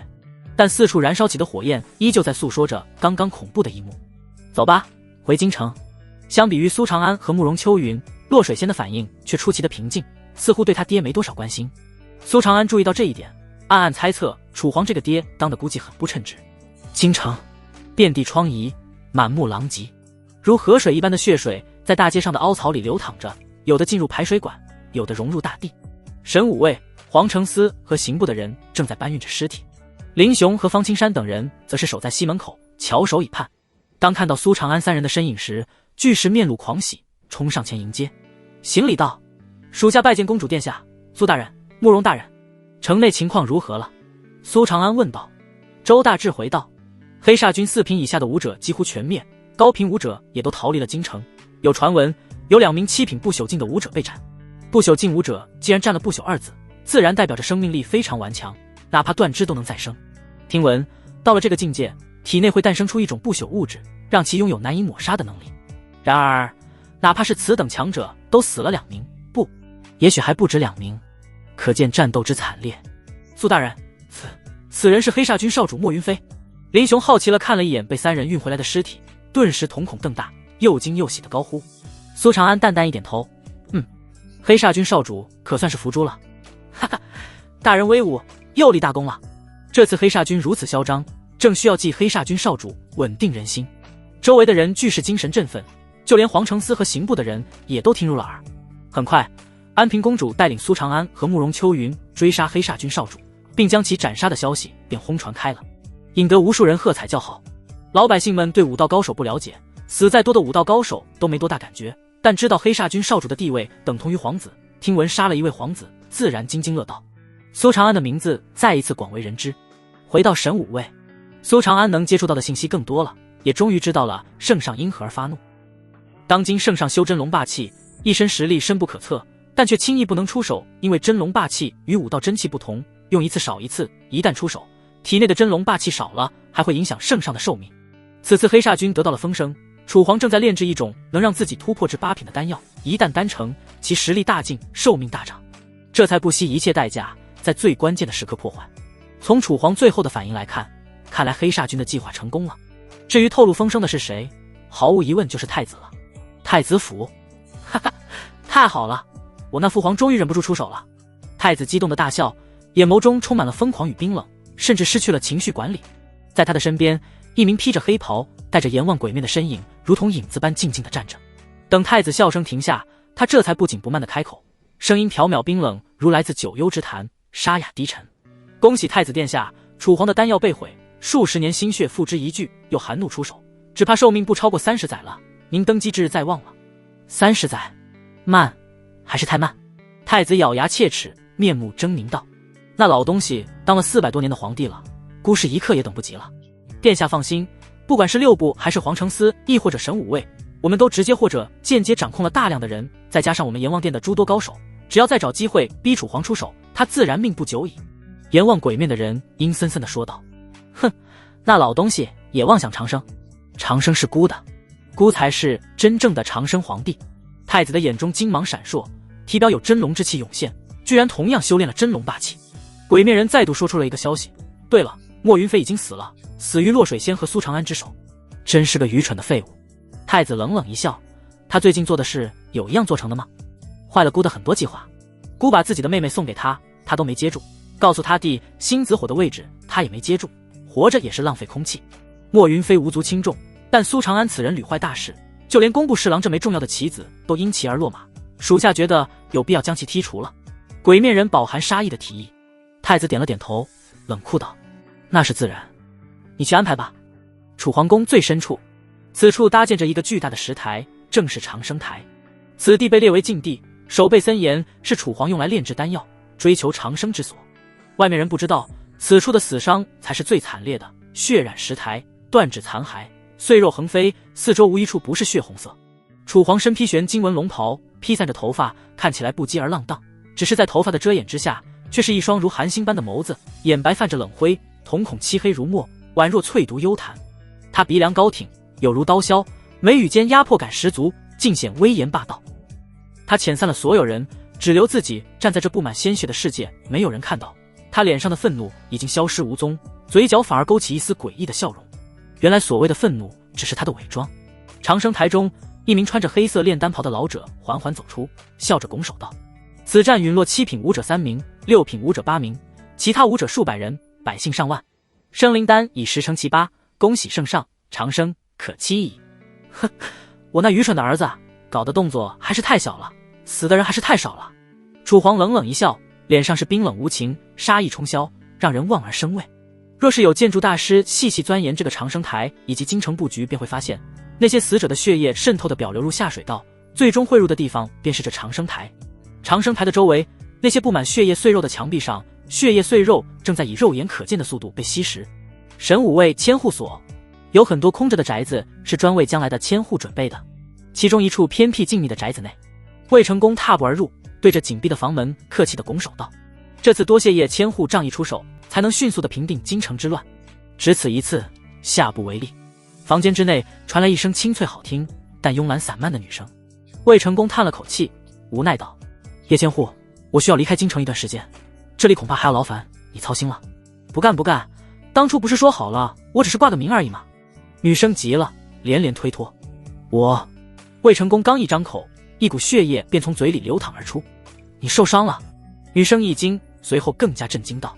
但四处燃烧起的火焰依旧在诉说着刚刚恐怖的一幕。走吧，回京城。相比于苏长安和慕容秋云，落水仙的反应却出奇的平静，似乎对他爹没多少关心。苏长安注意到这一点，暗暗猜测楚皇这个爹当的估计很不称职。京城遍地疮痍，满目狼藉，如河水一般的血水在大街上的凹槽里流淌着，有的进入排水管，有的融入大地。神武卫、黄承思和刑部的人正在搬运着尸体，林雄和方青山等人则是守在西门口，翘首以盼。当看到苏长安3人的身影时，巨石面露狂喜，冲上前迎接，行礼道：属下拜见公主殿下。苏大人、慕容大人，城内情况如何了？苏长安问道。周大志回道：黑煞军4品以下的武者几乎全灭，高品武者也都逃离了京城。有传闻有2名7品不朽境的武者被斩。不朽境武者既然占了不朽2字，自然代表着生命力非常顽强，哪怕断肢都能再生。听闻到了这个境界，体内会诞生出一种不朽物质，让其拥有难以抹杀的能力。然而哪怕是此等强者都死了2名，不，也许还不止2名，可见战斗之惨烈。苏大人，此人是黑煞军少主莫云飞。林雄好奇了看了一眼被3人运回来的尸体，顿时瞳孔瞪大，又惊又喜的高呼。苏长安淡淡一点头，黑煞军少主可算是伏诛了。哈哈，大人威武，又立大功了。这次黑煞军如此嚣张，正需要继黑煞军少主稳定人心。周围的人俱是精神振奋，就连黄承思和刑部的人也都听入了耳。很快，安平公主带领苏长安和慕容秋云追杀黑煞军少主，并将其斩杀的消息便轰传开了，引得无数人喝彩叫好。老百姓们对武道高手不了解，死再多的武道高手都没多大感觉，但知道黑煞军少主的地位等同于皇子，听闻杀了一位皇子，自然津津乐道。苏长安的名字再一次广为人知。回到神武卫，苏长安能接触到的信息更多了，也终于知道了圣上因何而发怒。当今圣上修真龙霸气，一身实力深不可测，但却轻易不能出手，因为真龙霸气与武道真气不同，用一次少一次，一旦出手，体内的真龙霸气少了，还会影响圣上的寿命。此次黑煞军得到了风声，楚皇正在炼制一种能让自己突破至8品的丹药，一旦丹成，其实力大进，寿命大涨，这才不惜一切代价，在最关键的时刻破坏。从楚皇最后的反应来看，看来黑煞军的计划成功了。至于透露风声的是谁，毫无疑问就是太子了。太子府，哈哈，太好了，我那父皇终于忍不住出手了。太子激动的大笑，眼眸中充满了疯狂与冰冷，甚至失去了情绪管理。在他的身边，一名披着黑袍带着阎王鬼面的身影如同影子般静静地站着。等太子笑声停下，他这才不紧不慢地开口，声音缥缈冰冷，如来自九幽之潭，沙哑低沉。恭喜太子殿下，楚皇的丹药被毁，数十年心血付之一炬，又含怒出手，只怕寿命不超过30载了，您登基之日再望了。30载，慢，还是太慢。太子咬牙切齿，面目狰狞道：那老东西当了400多年的皇帝了，孤是一刻也等不及了。殿下放心，不管是6部还是黄承思，亦或者神武卫，我们都直接或者间接掌控了大量的人，再加上我们阎王殿的诸多高手，只要再找机会逼楚皇出手，他自然命不久矣。阎王鬼面的人阴森森地说道：哼，那老东西也妄想长生，长生是孤的，孤才是真正的长生皇帝。太子的眼中金芒闪烁，体表有真龙之气涌现，居然同样修炼了真龙霸气。鬼面人再度说出了一个消息：对了，莫云飞已经死了，死于洛水仙和苏长安之手。真是个愚蠢的废物。太子冷冷一笑，他最近做的事有一样做成的吗？坏了姑的很多计划。姑把自己的妹妹送给他，他都没接住；告诉他弟星子火的位置，他也没接住。活着也是浪费空气。莫云飞无足轻重，但苏长安此人屡坏大事，就连工部侍郎这枚重要的棋子都因其而落马。属下觉得有必要将其剔除了。鬼面人饱含杀意的提议。太子点了点头，冷酷道：那是自然，你去安排吧。楚皇宫最深处，此处搭建着一个巨大的石台，正是长生台。此地被列为禁地，守备森严，是楚皇用来炼制丹药、追求长生之所。外面人不知道，此处的死伤才是最惨烈的，血染石台，断指残骸，碎肉横飞，四周无一处不是血红色。楚皇身披玄金纹龙袍，披散着头发，看起来不羁而浪荡，只是在头发的遮掩之下，却是一双如寒星般的眸子，眼白泛着冷灰，瞳孔漆黑如墨，宛若淬毒幽潭。他鼻梁高挺，有如刀削，眉宇间压迫感十足，尽显威严霸道。他遣散了所有人，只留自己站在这布满鲜血的世界，没有人看到他脸上的愤怒已经消失无踪，嘴角反而勾起一丝诡异的笑容。原来所谓的愤怒只是他的伪装。长生台中，一名穿着黑色炼丹袍的老者缓缓走出，笑着拱手道：此战陨落7品武者3名，6品武者8名，其他武者数百人，百姓上万。生灵丹已10成其8，恭喜圣上，长生可期矣。哼，我那愚蠢的儿子搞的动作还是太小了，死的人还是太少了。楚皇冷冷一笑，脸上是冰冷无情，杀意冲霄，让人望而生畏。若是有建筑大师细细钻研这个长生台以及京城布局，便会发现那些死者的血液渗透的表流入下水道，最终汇入的地方便是这长生台。长生台的周围，那些布满血液碎肉的墙壁上，血液碎肉正在以肉眼可见的速度被吸食。神武卫千户所有很多空着的宅子，是专为将来的千户准备的。其中一处偏僻静谧的宅子内，魏成功踏步而入，对着紧闭的房门客气地拱手道：这次多谢叶千户仗义出手，才能迅速地平定京城之乱，只此一次，下不为例。房间之内传来一声清脆好听但慵懒散漫的女声。魏成功叹了口气，无奈道：叶千户，我需要离开京城一段时间，这里恐怕还要劳烦你操心了。不干不干，当初不是说好了我只是挂个名而已吗？女生急了，连连推脱。我……魏成功刚一张口，一股血液便从嘴里流淌而出。你受伤了？女生一惊，随后更加震惊道：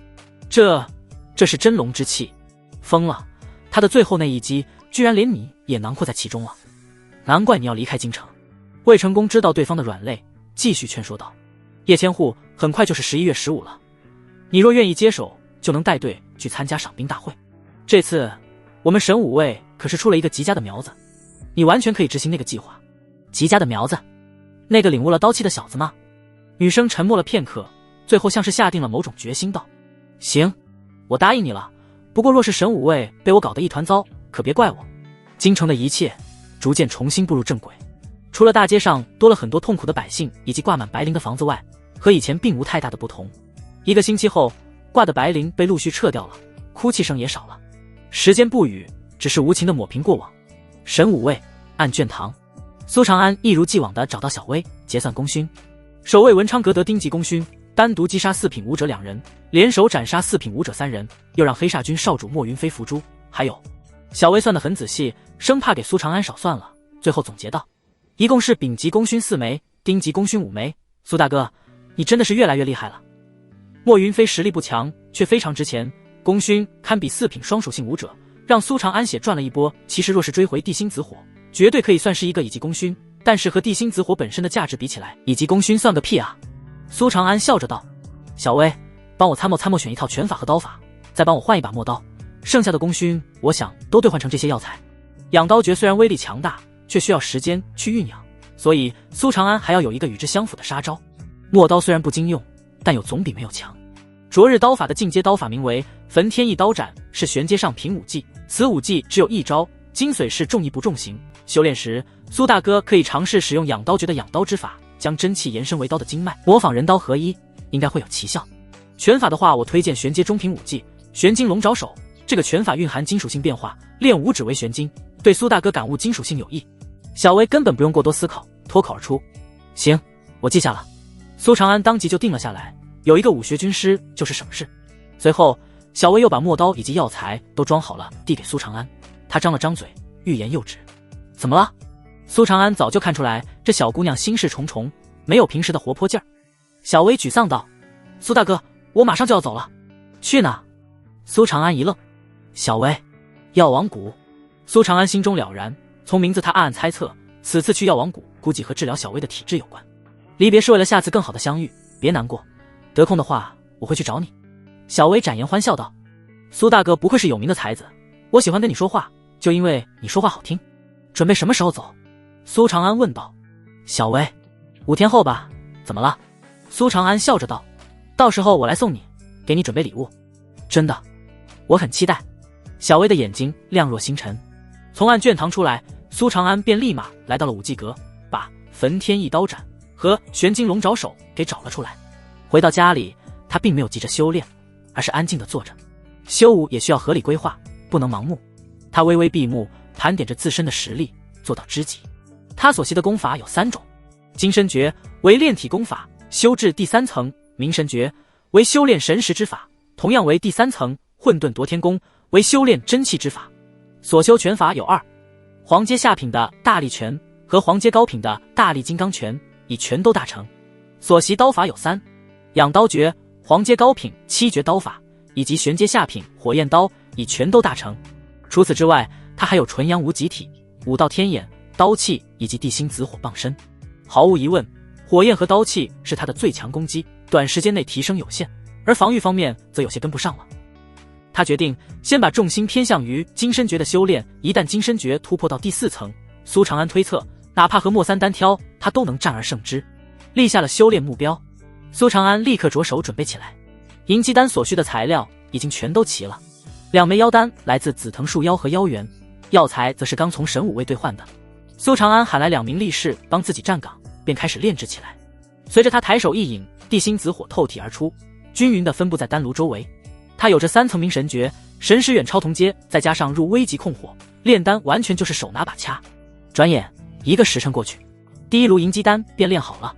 这是真龙之气，疯了！他的最后那一击，居然连你也囊括在其中了。难怪你要离开京城。魏成功知道对方的软肋，继续劝说道：叶千户，很快就是11月15了，你若愿意接手，就能带队去参加赏兵大会。这次我们神武卫可是出了一个极佳的苗子，你完全可以执行那个计划。极佳的苗子？那个领悟了刀气的小子吗？女生沉默了片刻，最后像是下定了某种决心道：行，我答应你了，不过若是神武卫被我搞得一团糟，可别怪我。京城的一切逐渐重新步入正轨，除了大街上多了很多痛苦的百姓以及挂满白绫的房子外，和以前并无太大的不同。1个星期后，挂的白绫被陆续撤掉了，哭泣声也少了。时间不语，只是无情地抹平过往。神武卫案卷堂，苏长安一如既往地找到小薇结算功勋。守卫文昌阁得丁级功勋，单独击杀4品武者2人，联手斩杀4品武者3人，又让黑煞军少主莫云飞伏诛。还有，小薇算得很仔细，生怕给苏长安少算了，最后总结道：一共是丙级功勋4枚，丁级功勋5枚。苏大哥，你真的是越来越厉害了。莫云飞实力不强，却非常值钱，功勋堪比4品双属性武者，让苏长安血赚了一波。其实若是追回地心紫火，绝对可以算是一个乙级功勋，但是和地心紫火本身的价值比起来，乙级功勋算个屁啊！苏长安笑着道：小薇，帮我参谋选一套拳法和刀法，再帮我换一把陌刀，剩下的功勋我想都兑换成这些药材。养刀诀虽然威力强大，却需要时间去酝酿，所以苏长安还要有一个与之相符的杀招。陌刀虽然不经用，但有总比没有强。昨日刀法的进阶刀法名为焚天一刀斩，是玄阶上品武技，此武技只有一招，精髓是重意不重形。修炼时，苏大哥可以尝试使用养刀诀的养刀之法，将真气延伸为刀的经脉，模仿人刀合一，应该会有奇效。拳法的话，我推荐玄阶中品武技玄金龙爪手，这个拳法蕴含金属性变化，练武只为玄金，对苏大哥感悟金属性有益。小薇根本不用过多思考，脱口而出：行，我记下了。苏长安当即就定了下来，有一个武学军师就是省事。随后，小薇又把墨刀以及药材都装好了，递给苏长安。他张了张嘴，欲言又止。怎么了？苏长安早就看出来这小姑娘心事重重，没有平时的活泼劲儿。小薇沮丧道：“苏大哥，我马上就要走了。”去哪？苏长安一愣。小薇，药王谷。苏长安心中了然，从名字他暗暗猜测，此次去药王谷估计和治疗小薇的体质有关。离别是为了下次更好的相遇，别难过，得空的话我会去找你。小薇展颜欢笑道：“苏大哥不愧是有名的才子，我喜欢跟你说话，就因为你说话好听。准备什么时候走？”苏长安问道。小薇：“5天后吧。怎么了？”苏长安笑着道：“到时候我来送你，给你准备礼物。”真的？我很期待。小薇的眼睛亮若星辰。从按卷堂出来，苏长安便立马来到了武技阁，把焚天一刀斩和玄金龙爪手给找了出来。回到家里，他并没有急着修炼，而是安静地坐着。修武也需要合理规划，不能盲目。他微微闭目，盘点着自身的实力，做到知己。他所习的功法有3种：金身诀为炼体功法，修至第3层；明神诀为修炼神识之法，同样为第3层；混沌夺天功为修炼真气之法。所修拳法有2：黄阶下品的大力拳和黄阶高品的大力金刚拳，已全都大成。所习刀法有3：养刀诀、黄阶高品7绝刀法，以及玄阶下品火焰刀，已全都大成。除此之外，他还有纯阳无极体、5道天眼、刀气以及地心紫火傍身。毫无疑问，火焰和刀气是他的最强攻击，短时间内提升有限，而防御方面则有些跟不上了。他决定先把重心偏向于金身诀的修炼，一旦金身诀突破到第4层，苏长安推测，哪怕和莫三单挑，他都能战而胜之。立下了修炼目标，苏长安立刻着手准备起来。银鸡丹所需的材料已经全都齐了，2枚妖丹来自紫藤树妖和妖猿，药材则是刚从神武卫兑换的。苏长安喊来2名力士帮自己站岗，便开始炼制起来。随着他抬手一引，地心紫火透体而出，均匀地分布在丹炉周围。他有着3层明神诀，神识远超同阶，再加上入危急控火，炼丹完全就是手拿把掐。转眼1个时辰过去，第1炉银鸡丹便炼好了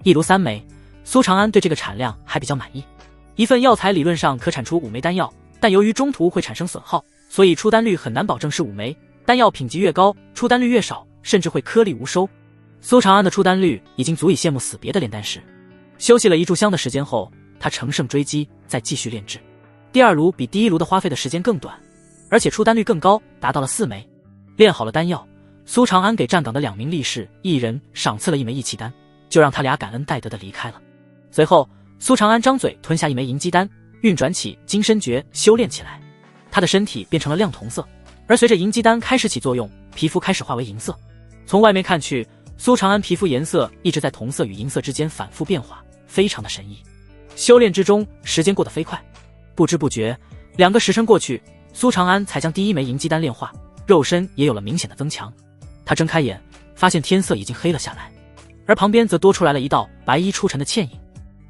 ，1炉3枚。苏长安对这个产量还比较满意。一份药材理论上可产出5枚丹药，但由于中途会产生损耗，所以出丹率很难保证是5枚。丹药品级越高，出丹率越少，甚至会颗粒无收。苏长安的出丹率已经足以羡慕死别的炼丹师。休息了1炷香的时间后，他乘胜追击，再继续炼制。第2炉比第1炉的花费的时间更短，而且出丹率更高，达到了4枚。炼好了丹药，苏长安给站岗的2名力士一人赏赐了1枚义气丹，就让他俩感恩戴德的离开了。随后，苏长安张嘴吞下1枚银鸡丹，运转起金身诀修炼起来。他的身体变成了亮铜色，而随着银鸡丹开始起作用，皮肤开始化为银色。从外面看去，苏长安皮肤颜色一直在铜色与银色之间反复变化，非常的神异。修炼之中，时间过得飞快，不知不觉2个时辰过去，苏长安才将第1枚银鸡丹炼化，肉身也有了明显的增强。他睁开眼，发现天色已经黑了下来，而旁边则多出来了一道白衣出尘的倩影。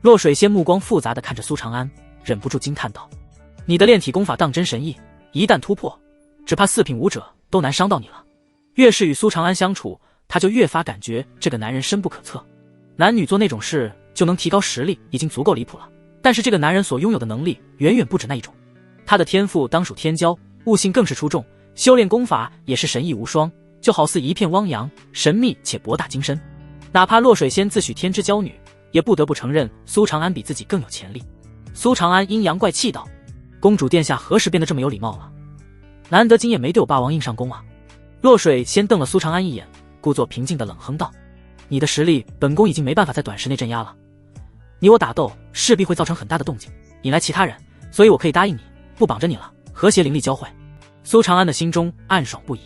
洛水仙目光复杂地看着苏长安，忍不住惊叹道：“你的炼体功法当真神异，一旦突破，只怕4品武者都难伤到你了。”越是与苏长安相处，他就越发感觉这个男人深不可测。男女做那种事就能提高实力，已经足够离谱了，但是这个男人所拥有的能力远远不止那一种。他的天赋当属天骄，悟性更是出众，修炼功法也是神异无双，就好似一片汪洋，神秘且博大精深。哪怕洛水仙自诩天之娇女，也不得不承认苏长安比自己更有潜力。苏长安阴阳怪气道：“公主殿下何时变得这么有礼貌了？难得今夜没对我霸王硬上弓啊！”洛水先瞪了苏长安一眼，故作平静的冷哼道：“你的实力，本宫已经没办法在短时内镇压了。你我打斗势必会造成很大的动静，引来其他人，所以我可以答应你，不绑着你了，和谐灵力交汇。”苏长安的心中暗爽不已，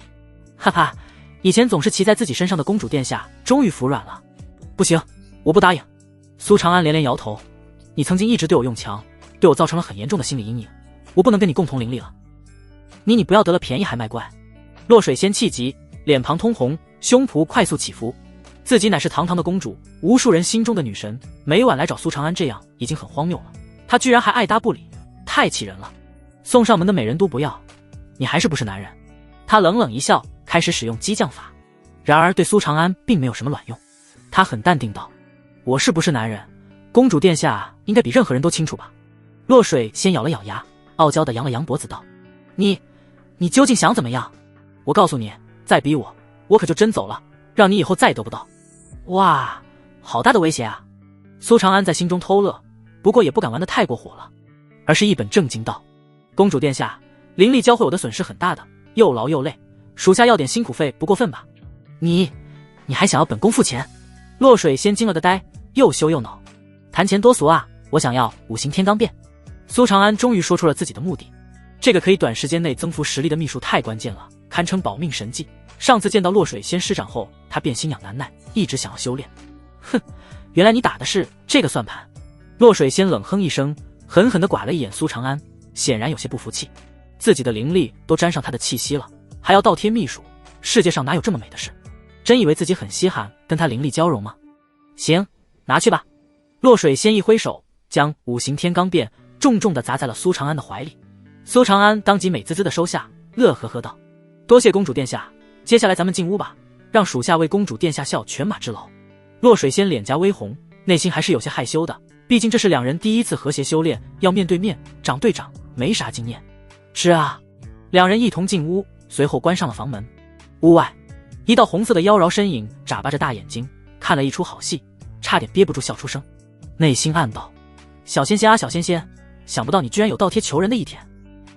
哈哈，以前总是骑在自己身上的公主殿下终于服软了。不行，我不答应。苏长安连连摇头：“你曾经一直对我用强，对我造成了很严重的心理阴影，我不能跟你共同灵力了。你不要得了便宜还卖乖。”洛水仙气急，脸庞通红，胸脯快速起伏。自己乃是堂堂的公主，无数人心中的女神，每晚来找苏长安，这样已经很荒谬了。她居然还爱搭不理，太气人了。送上门的美人都不要，你还是不是男人？他冷冷一笑，开始使用激将法。然而对苏长安并没有什么卵用。他很淡定道：“我是不是男人，公主殿下应该比任何人都清楚吧？洛水先咬了咬牙，傲娇地扬了扬脖子道：“你究竟想怎么样？我告诉你，再逼我可就真走了，让你以后再也得不到。”哇，好大的威胁啊！苏长安在心中偷乐，不过也不敢玩得太过火了，而是一本正经道：“公主殿下，灵力教会我的损失很大的，又劳又累，属下要点辛苦费不过分吧？你还想要本宫付钱？”洛水先惊了个呆，又羞又恼，谈钱多俗啊！我想要五行天罡变。苏长安终于说出了自己的目的，这个可以短时间内增幅实力的秘术太关键了，堪称保命神技。上次见到洛水先施展后，他便心痒难耐，一直想要修炼。哼，原来你打的是这个算盘。洛水先冷哼一声，狠狠地剐了一眼苏长安，显然有些不服气，自己的灵力都沾上他的气息了，还要倒贴秘术，世界上哪有这么美的事？真以为自己很稀罕跟他灵力交融吗？行，拿去吧。洛水先一挥手，将五行天罡变重重地砸在了苏长安的怀里。苏长安当即美滋滋地收下，乐呵呵道：“多谢公主殿下，接下来咱们进屋吧，让属下为公主殿下效犬马之劳。”洛水仙脸颊微红，内心还是有些害羞的，毕竟这是两人第一次和谐修炼，要面对面，掌对掌，没啥经验。是啊，两人一同进屋，随后关上了房门。屋外，一道红色的妖娆身影眨巴着大眼睛，看了一出好戏，差点憋不住笑出声，内心暗道：小仙仙啊小仙仙，想不到你居然有倒贴求人的一天。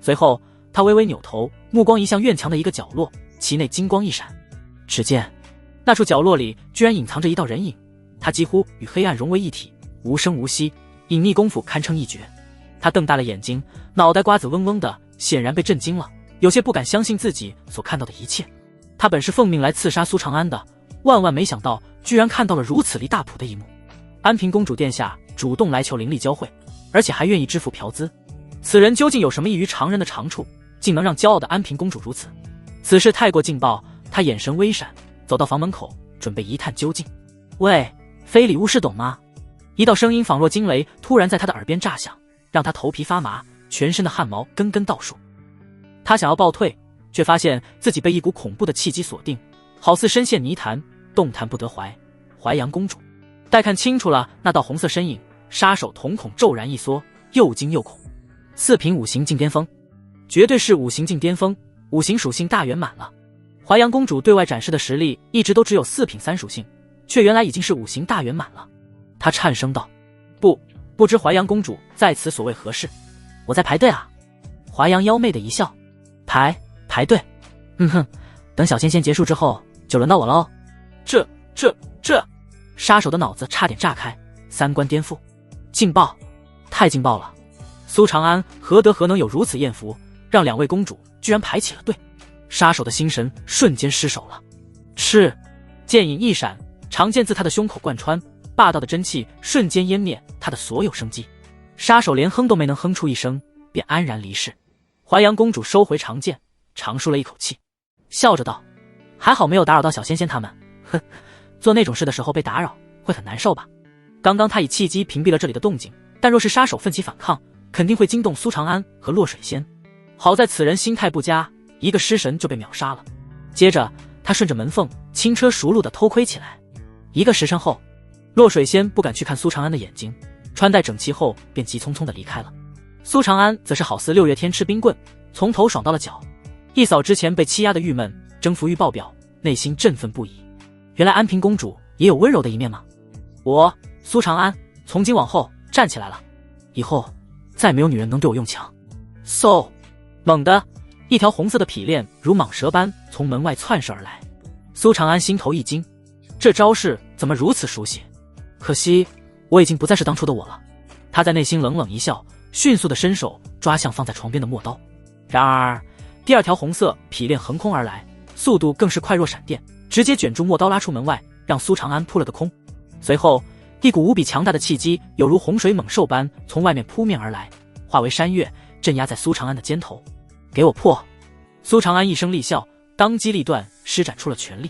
随后他微微扭头，目光移向院墙的一个角落，其内金光一闪，只见那处角落里居然隐藏着一道人影，他几乎与黑暗融为一体，无声无息，隐匿功夫堪称一绝。他瞪大了眼睛，脑袋瓜子嗡嗡的，显然被震惊了，有些不敢相信自己所看到的一切。他本是奉命来刺杀苏长安的，万万没想到居然看到了如此离大谱的一幕。安平公主殿下主动来求灵力交汇，而且还愿意支付嫖资，此人究竟有什么异于常人的长处，竟能让骄傲的安平公主如此？此事太过劲爆，他眼神微闪，走到房门口，准备一探究竟。喂，非礼勿视懂吗？一道声音仿若惊雷，突然在他的耳边炸响，让他头皮发麻，全身的汗毛根根倒竖。他想要暴退，却发现自己被一股恐怖的气机锁定，好似深陷泥潭，动弹不得。淮阳公主。待看清楚了那道红色身影，杀手瞳孔骤然一缩，又惊又恐。4品五行进巅峰，绝对是五行进巅峰，五行属性大圆满了。淮阳公主对外展示的实力一直都只有4品3属性，却原来已经是五行大圆满了。她颤声道：不知淮阳公主在此所谓何事？我在排队啊。淮阳妖媚的一笑：排队？哼，等小仙仙结束之后就轮到我喽。这杀手的脑子差点炸开，三观颠覆，劲爆，太劲爆了！苏长安何能有如此艳福，让两位公主居然排起了队？杀手的心神瞬间失守了。是，剑影一闪，长剑自他的胸口贯穿，霸道的真气瞬间湮灭他的所有生机。杀手连哼都没能哼出一声，便安然离世。淮阳公主收回长剑，长舒了一口气，笑着道：还好没有打扰到小仙仙他们，哼，做那种事的时候被打扰会很难受吧。刚刚他以气机屏蔽了这里的动静，但若是杀手奋起反抗，肯定会惊动苏长安和洛水仙。好在此人心态不佳，一个失神就被秒杀了。接着他顺着门缝轻车熟路地偷窥起来。1个时辰后，洛水仙不敢去看苏长安的眼睛，穿戴整齐后便急匆匆地离开了。苏长安则是好似6月天吃冰棍，从头爽到了脚，一扫之前被欺压的郁闷，征服欲爆表，内心振奋不已。原来安平公主也有温柔的一面吗？我苏长安从今往后站起来了，以后再没有女人能对我用强。嗖，猛地一条红色的匹链如蟒蛇般从门外窜射而来。苏长安心头一惊，这招式怎么如此熟悉？可惜我已经不再是当初的我了。他在内心冷冷一笑，迅速地伸手抓向放在床边的陌刀。然而第2条红色匹链横空而来，速度更是快若闪电，直接卷住陌刀拉出门外，让苏长安扑了个空。随后一股无比强大的气机有如洪水猛兽般从外面扑面而来，化为山岳，镇压在苏长安的肩头。给我破！苏长安一声厉笑，当机立断施展出了全力，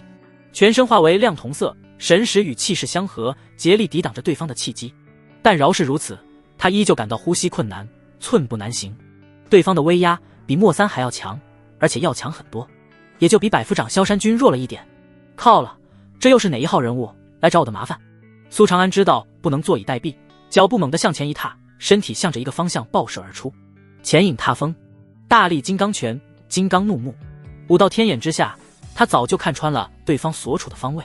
全身化为亮铜色，神识与气势相合，竭力抵挡着对方的气机。但饶是如此，他依旧感到呼吸困难，寸步难行。对方的威压比莫三还要强，而且要强很多，也就比百夫长萧山君弱了一点。靠了，这又是哪一号人物来找我的麻烦？苏长安知道不能坐以待毙，脚步猛地向前一踏，身体向着一个方向爆射而出，前引踏风，大力金刚拳，金刚怒目。武道天眼之下，他早就看穿了对方所处的方位，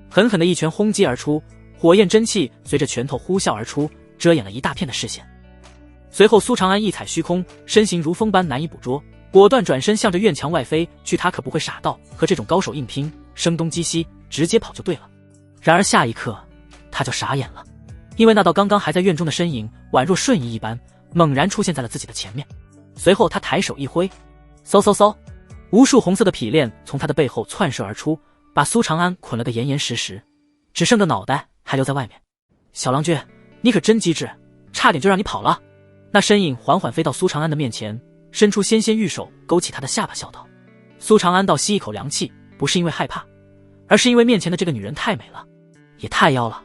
狠狠的一拳轰击而出，火焰真气随着拳头呼啸而出，遮掩了一大片的视线。随后苏长安一踩虚空，身形如风般难以捕捉，果断转身向着院墙外飞去。他可不会傻到和这种高手硬拼，声东击西，直接跑就对了。然而下一刻他就傻眼了，因为那道刚刚还在院中的身影宛若瞬移一般，猛然出现在了自己的前面。随后他抬手一挥，嗖嗖嗖，无数红色的匹链从他的背后窜射而出，把苏长安捆了个严严实实，只剩个脑袋还留在外面。小郎君，你可真机智，差点就让你跑了。那身影缓缓飞到苏长安的面前，伸出纤纤玉手勾起他的下巴，笑道。苏长安倒吸一口凉气，不是因为害怕，而是因为面前的这个女人太美了，也太妖了。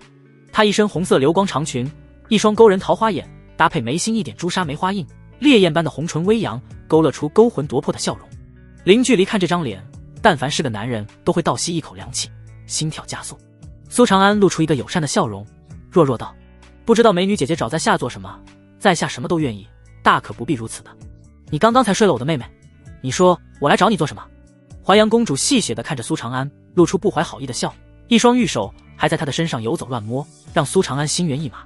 她一身红色流光长裙，一双勾人桃花眼，搭配眉心一点朱砂梅花印，烈焰般的红唇微扬，勾勒出勾魂夺魄的笑容。零距离看这张脸，但凡是个男人都会倒吸一口凉气，心跳加速。苏长安露出一个友善的笑容，弱弱道：不知道美女姐姐找在下做什么，在下什么都愿意，大可不必如此的。你刚刚才睡了我的妹妹，你说我来找你做什么？淮阳公主戏谑地看着苏长安，露出不怀好意的笑，一双玉手还在他的身上游走乱摸，让苏长安心猿意马。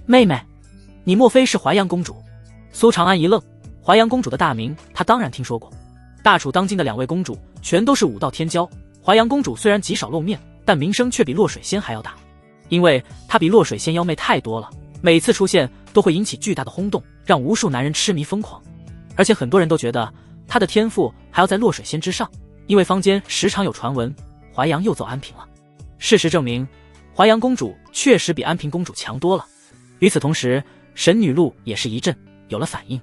妹妹，你莫非是淮阳公主？苏长安一愣，淮阳公主的大名他当然听说过，大楚当今的2位公主全都是武道天骄，淮阳公主虽然极少露面，但名声却比落水仙还要大，因为她比落水仙妖媚太多了，每次出现都会引起巨大的轰动，让无数男人痴迷疯狂。而且很多人都觉得她的天赋还要在落水仙之上，因为坊间时常有传闻淮阳又揍安平了。事实证明，淮阳公主确实比安平公主强多了。与此同时，神女路也是一震，有了反应。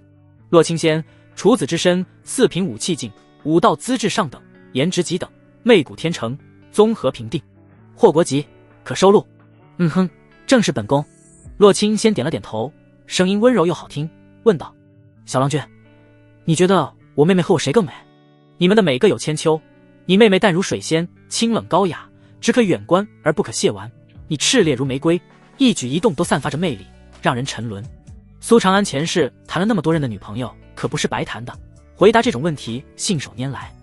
洛清仙，处子之身，4品武器境，武道资质上等，颜值极等，媚骨天成，综合评定，获国籍，可收录。哼，正是本宫。洛清仙点了点头，声音温柔又好听，问道：小郎君，你觉得我妹妹和我谁更美？你们的每个有千秋，你妹妹淡如水仙，清冷高雅，只可远观而不可亵玩，你炽烈如玫瑰，一举一动都散发着魅力，让人沉沦。苏长安前世谈了那么多人的女朋友，可不是白谈的，回答这种问题信手拈来。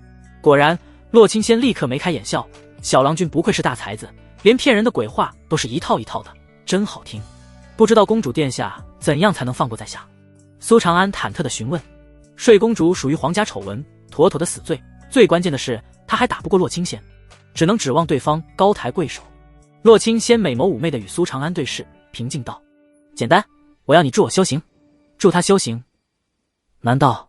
果然，洛清仙立刻眉开眼笑，小郎君不愧是大才子，连骗人的鬼话都是一套一套的，真好听。不知道公主殿下怎样才能放过在下？苏长安忐忑地询问。睡公主属于皇家丑闻，妥妥的死罪，最关键的是她还打不过洛清仙，只能指望对方高抬贵手。洛清仙美眸妩媚地与苏长安对视，平静道：简单，我要你助我修行。助他修行？难道？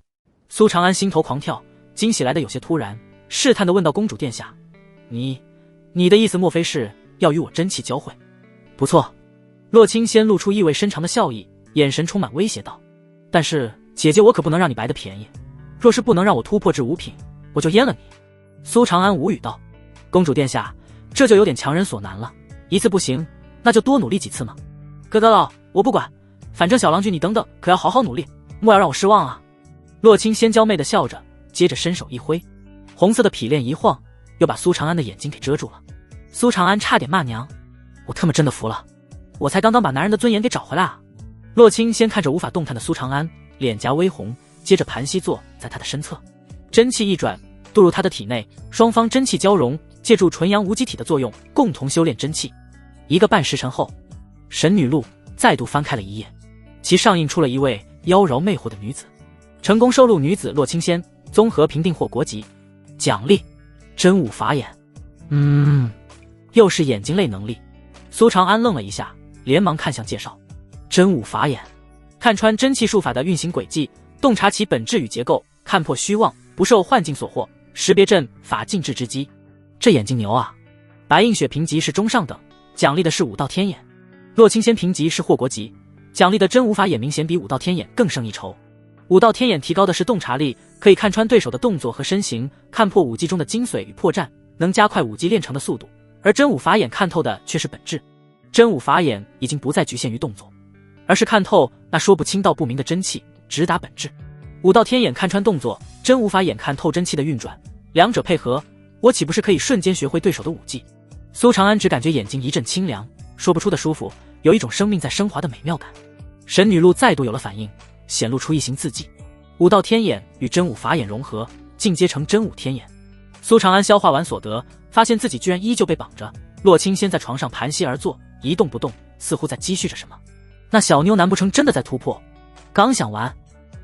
苏长安心头狂跳，惊喜来得有些突然，试探地问道：公主殿下，你的意思莫非是要与我真气交汇？不错。洛清仙露出意味深长的笑意，眼神充满威胁道：但是姐姐我可不能让你白得便宜，若是不能让我突破至5品，我就阉了你。苏长安无语道：公主殿下，这就有点强人所难了，一次不行，那就多努力几次嘛。哥哥了，我不管，反正小郎君你等等可要好好努力，莫要让我失望啊。洛清仙娇媚地笑着，接着伸手一挥，红色的匹链一晃，又把苏长安的眼睛给遮住了。苏长安差点骂娘，我他妈真的服了，我才刚刚把男人的尊严给找回来啊。洛清仙看着无法动弹的苏长安，脸颊微红，接着盘膝坐在他的身侧，真气一转，渡入他的体内，双方真气交融，借助纯阳无极体的作用，共同修炼真气。1个半时辰后，神女录再度翻开了一页，其上映出了一位妖娆魅惑的女子，成功收录女子洛清仙，综合评定获国籍，奖励真武法眼。又是眼睛类能力。苏长安愣了一下，连忙看向介绍。真武法眼，看穿真气术法的运行轨迹，洞察其本质与结构，看破虚妄，不受幻境所惑，识别阵法尽致之机。这眼睛牛啊！白映雪评级是中上等，奖励的是武道天眼。洛清仙评级是获国籍，奖励的真武法眼明显比武道天眼更胜一筹。武道天眼提高的是洞察力，可以看穿对手的动作和身形，看破武技中的精髓与破绽，能加快武技练成的速度。而真武法眼看透的却是本质。真武法眼已经不再局限于动作，而是看透那说不清道不明的真气，直达本质。武道天眼看穿动作，真武法眼看透真气的运转，两者配合，我岂不是可以瞬间学会对手的武技？苏长安只感觉眼睛一阵清凉，说不出的舒服，有一种生命在升华的美妙感。神女路再度有了反应，显露出一行字迹，武道天眼与真武法眼融合，进阶成真武天眼。苏长安消化完所得，发现自己居然依旧被绑着。洛清仙在床上盘膝而坐，一动不动，似乎在积蓄着什么。那小妞难不成真的在突破？刚想完，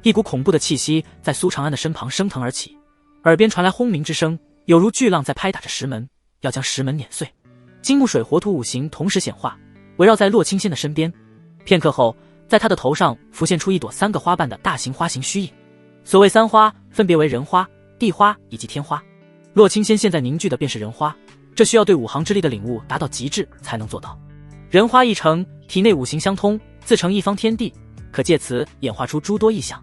一股恐怖的气息在苏长安的身旁升腾而起，耳边传来轰鸣之声，有如巨浪在拍打着石门，要将石门碾碎。金木水火土五行同时显化，围绕在洛清仙的身边。片刻后，在他的头上浮现出一朵3个花瓣的大型花形虚影。所谓3花，分别为人花、地花以及天花。洛清仙现在凝聚的便是人花，这需要对五行之力的领悟达到极致才能做到。人花一成，体内五行相通，自成一方天地，可借此演化出诸多异象。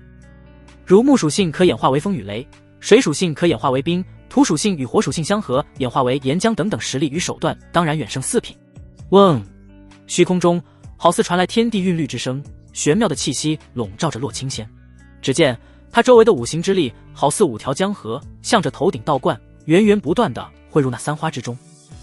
如木属性可演化为风雨雷，水属性可演化为冰，土属性与火属性相合，演化为岩浆等等实力与手段，当然远胜4品。嗡！虚空中好似传来天地韵律之声，玄妙的气息笼罩着洛清仙。只见他周围的五行之力好似5条江河，向着头顶倒灌，源源不断地汇入那3花之中。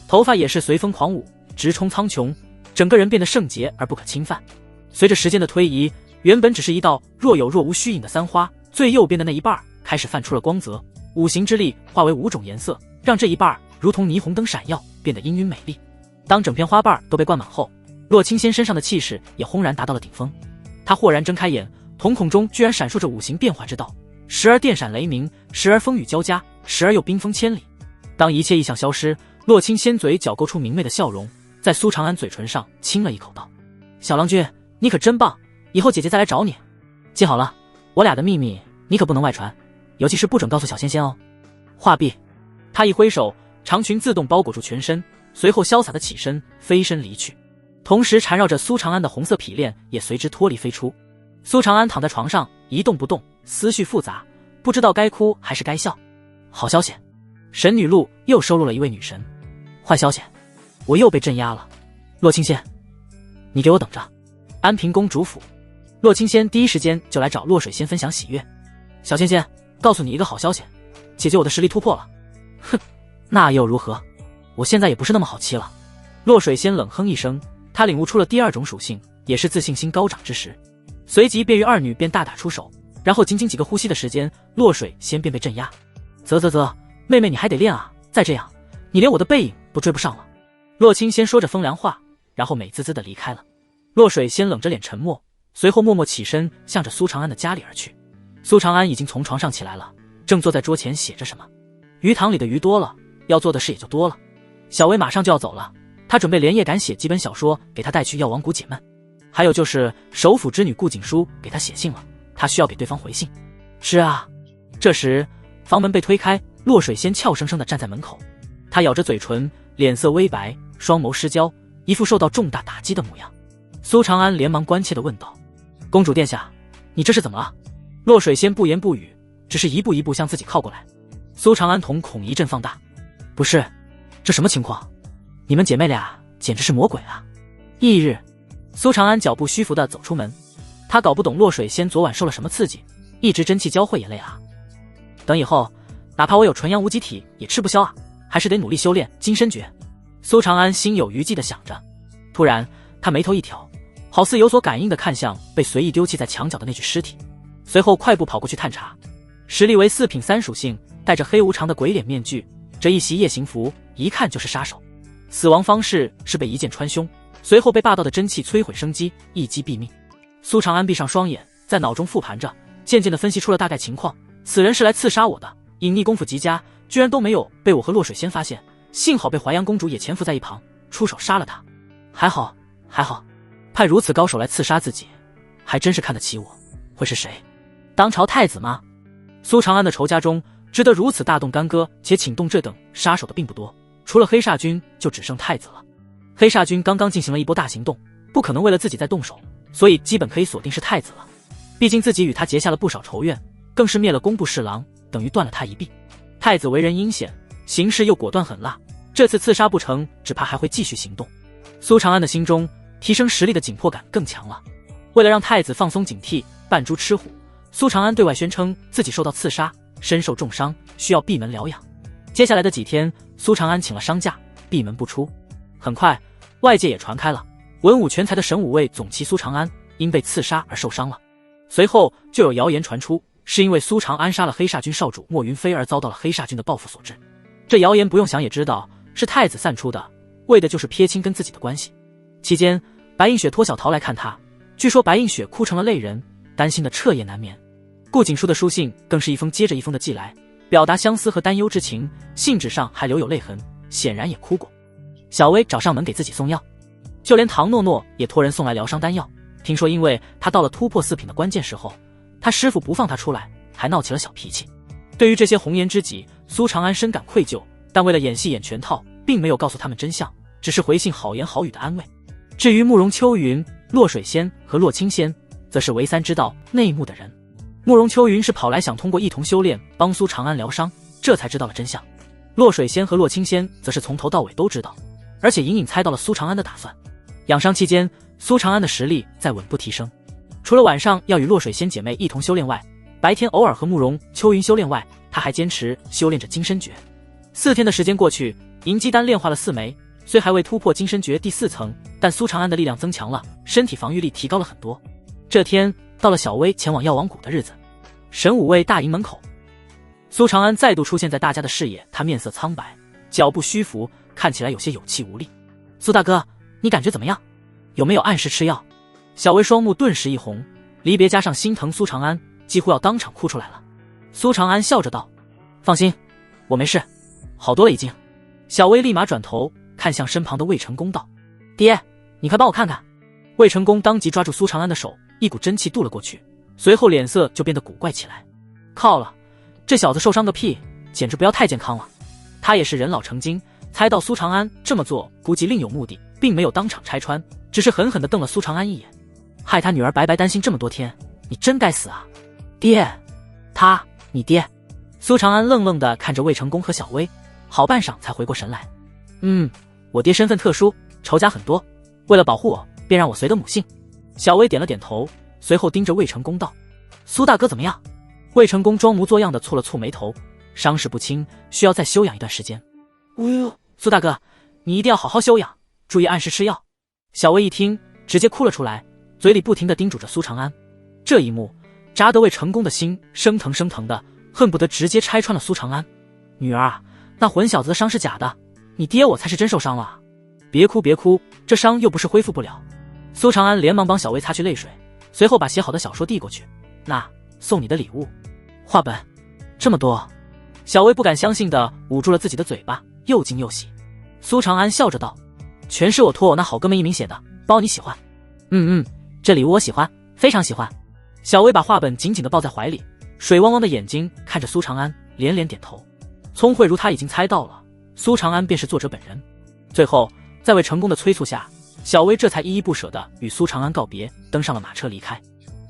头发也是随风狂舞，直冲苍穹，整个人变得圣洁而不可侵犯。随着时间的推移，原本只是一道若有若无虚影的3花，最右边的那一半开始泛出了光泽，五行之力化为5种颜色，让这一半如同霓虹灯闪耀，变得氤氲美丽。当整片花瓣都被灌满后，洛清仙身上的气势也轰然达到了顶峰。他豁然睁开眼，瞳孔中居然闪烁着五行变化之道，时而电闪雷鸣，时而风雨交加，时而又冰封千里。当一切异象消失，洛清仙嘴角勾出明媚的笑容，在苏长安嘴唇上亲了一口，道：“小郎君，你可真棒，以后姐姐再来找你。记好了，我俩的秘密你可不能外传，尤其是不准告诉小仙仙哦。”话毕，他一挥手，长裙自动包裹住全身，随后潇洒的起身飞身离去，同时缠绕着苏长安的红色匹链也随之脱离飞出。苏长安躺在床上一动不动，思绪复杂，不知道该哭还是该笑。好消息，神女路又收录了一位女神。坏消息，我又被镇压了。洛清仙，你给我等着。安平公主府，洛清仙第一时间就来找洛水仙分享喜悦。小仙仙，告诉你一个好消息，姐姐我的实力突破了。哼，那又如何？我现在也不是那么好欺了。洛水仙冷哼一声，他领悟出了第2种属性，也是自信心高涨之时。随即便与二女便大打出手，然后仅仅几个呼吸的时间，洛水仙便被镇压。啧，妹妹你还得练啊，再这样，你连我的背影都追不上了。洛清仙说着风凉话，然后美滋滋地离开了。洛水仙冷着脸沉默，随后默默起身，向着苏长安的家里而去。苏长安已经从床上起来了，正坐在桌前写着什么。鱼塘里的鱼多了，要做的事也就多了。小薇马上就要走了，他准备连夜赶写几本小说给他带去药王谷解闷。还有就是首府之女顾景书给他写信了，他需要给对方回信。是啊，这时房门被推开，洛水仙俏生生地站在门口，他咬着嘴唇，脸色微白，双眸失焦，一副受到重大打击的模样。苏长安连忙关切地问道：“公主殿下，你这是怎么了？”洛水仙不言不语，只是一步一步向自己靠过来。苏长安瞳孔一阵放大：“不是，这什么情况？你们姐妹俩简直是魔鬼啊！”翌日，苏长安脚步虚浮地走出门，他搞不懂洛水仙昨晚受了什么刺激，一直真气交汇也累啊。等以后，哪怕我有纯阳无极体也吃不消啊，还是得努力修炼金身诀。苏长安心有余悸地想着，突然他眉头一挑，好似有所感应地看向被随意丢弃在墙角的那具尸体，随后快步跑过去探查。实力为4品3属性，戴着黑无常的鬼脸面具，这一袭夜行服一看就是杀手。死亡方式是被一剑穿胸，随后被霸道的真气摧毁生机，一击毙命。苏长安闭上双眼，在脑中复盘着，渐渐地分析出了大概情况。此人是来刺杀我的，隐匿功夫极佳，居然都没有被我和洛水仙发现，幸好被淮阳公主也潜伏在一旁，出手杀了他。还好，派如此高手来刺杀自己，还真是看得起我。会是谁？当朝太子吗？苏长安的仇家中，值得如此大动干戈且请动这等杀手的并不多，除了黑煞军，就只剩太子了。黑煞军刚刚进行了一波大行动，不可能为了自己再动手，所以基本可以锁定是太子了。毕竟自己与他结下了不少仇怨，更是灭了工部侍郎，等于断了他一臂。太子为人阴险，行事又果断狠辣，这次刺杀不成，只怕还会继续行动。苏长安的心中提升实力的紧迫感更强了。为了让太子放松警惕，扮猪吃虎，苏长安对外宣称自己受到刺杀，身受重伤，需要闭门疗养。接下来的几天，苏长安请了伤假，闭门不出。很快，外界也传开了文武全才的神武卫总旗苏长安因被刺杀而受伤了。随后就有谣言传出，是因为苏长安杀了黑煞军少主莫云飞而遭到了黑煞军的报复所致。这谣言不用想也知道是太子散出的，为的就是撇清跟自己的关系。期间，白映雪托小桃来看他，据说白映雪哭成了泪人，担心的彻夜难眠。顾景书的书信更是一封接着一封的寄来，表达相思和担忧之情，信纸上还留有泪痕，显然也哭过。小薇找上门给自己送药，就连唐诺诺也托人送来疗伤丹药。听说因为他到了突破4品的关键时候，他师父不放他出来，还闹起了小脾气。对于这些红颜知己，苏长安深感愧疚，但为了演戏演全套，并没有告诉他们真相，只是回信好言好语的安慰。至于慕容秋云、洛水仙和洛清仙，则是唯三知道内幕的人。慕容秋云是跑来想通过一同修炼帮苏长安疗伤，这才知道了真相。洛水仙和洛清仙则是从头到尾都知道，而且隐隐猜到了苏长安的打算。养伤期间，苏长安的实力在稳步提升，除了晚上要与洛水仙姐妹一同修炼外，白天偶尔和慕容秋云修炼外，他还坚持修炼着金身诀。4天的时间过去，银鸡丹炼化了4枚，虽还未突破金身诀第4层，但苏长安的力量增强了，身体防御力提高了很多。这天到了小薇前往药王谷的日子，神武卫大营门口，苏长安再度出现在大家的视野，他面色苍白，脚步虚浮，看起来有些有气无力。苏大哥，你感觉怎么样？有没有按时吃药？小薇双目顿时一红，离别加上心疼苏长安，几乎要当场哭出来了。苏长安笑着道：放心，我没事，好多了已经。小薇立马转头看向身旁的魏成功道：爹，你快帮我看看。魏成功当即抓住苏长安的手，一股真气渡了过去，随后脸色就变得古怪起来。靠了，这小子受伤个屁，简直不要太健康了。他也是人老成精，猜到苏长安这么做估计另有目的，并没有当场拆穿，只是狠狠地瞪了苏长安一眼，害他女儿白白担心这么多天，你真该死啊！爹，你爹。苏长安愣愣地看着魏成功和小薇，好半晌才回过神来。我爹身份特殊，仇家很多，为了保护我，便让我随的母姓。小薇点了点头，随后盯着魏成功道：苏大哥怎么样？魏成功装模作样地蹙了蹙眉头，伤势不轻，需要再休养一段时间。苏大哥，你一定要好好休养，注意按时吃药。小薇一听，直接哭了出来，嘴里不停地叮嘱着苏长安。这一幕扎得魏成功的心生疼生疼的，恨不得直接拆穿了苏长安。女儿啊，那混小子的伤是假的，你爹我才是真受伤了啊！别哭别哭，这伤又不是恢复不了。苏长安连忙帮小薇擦去泪水，随后把写好的小说递过去，那送你的礼物，画本，这么多。小薇不敢相信的捂住了自己的嘴巴，又惊又喜。苏长安笑着道：全是我托我那好哥们一鸣写的，包你喜欢。这礼物我喜欢，非常喜欢。小薇把画本紧紧地抱在怀里，水汪汪的眼睛看着苏长安，连连点头。聪慧如他已经猜到了，苏长安便是作者本人。最后在魏成功的催促下，小薇这才依依不舍地与苏长安告别，登上了马车离开。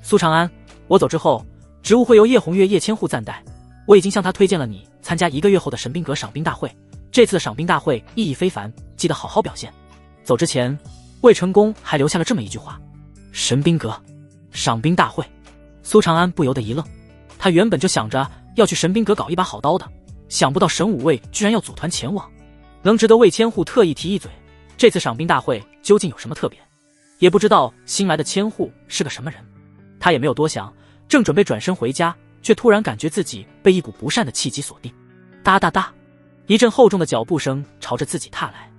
苏长安，我走之后，职务会由叶红月、叶千户暂代，我已经向他推荐了你参加1个月后的神兵阁赏兵大会，这次的赏兵大会意义非凡，记得好好表现。走之前，魏成功还留下了这么一句话：神兵阁赏兵大会。苏长安不由得一愣，他原本就想着要去神兵阁搞一把好刀的，想不到神武卫居然要组团前往，能值得魏千户特意提一嘴。这次赏兵大会究竟有什么特别？也不知道新来的千户是个什么人。他也没有多想，正准备转身回家，却突然感觉自己被一股不善的气机锁定。哒哒哒，一阵厚重的脚步声朝着自己踏来。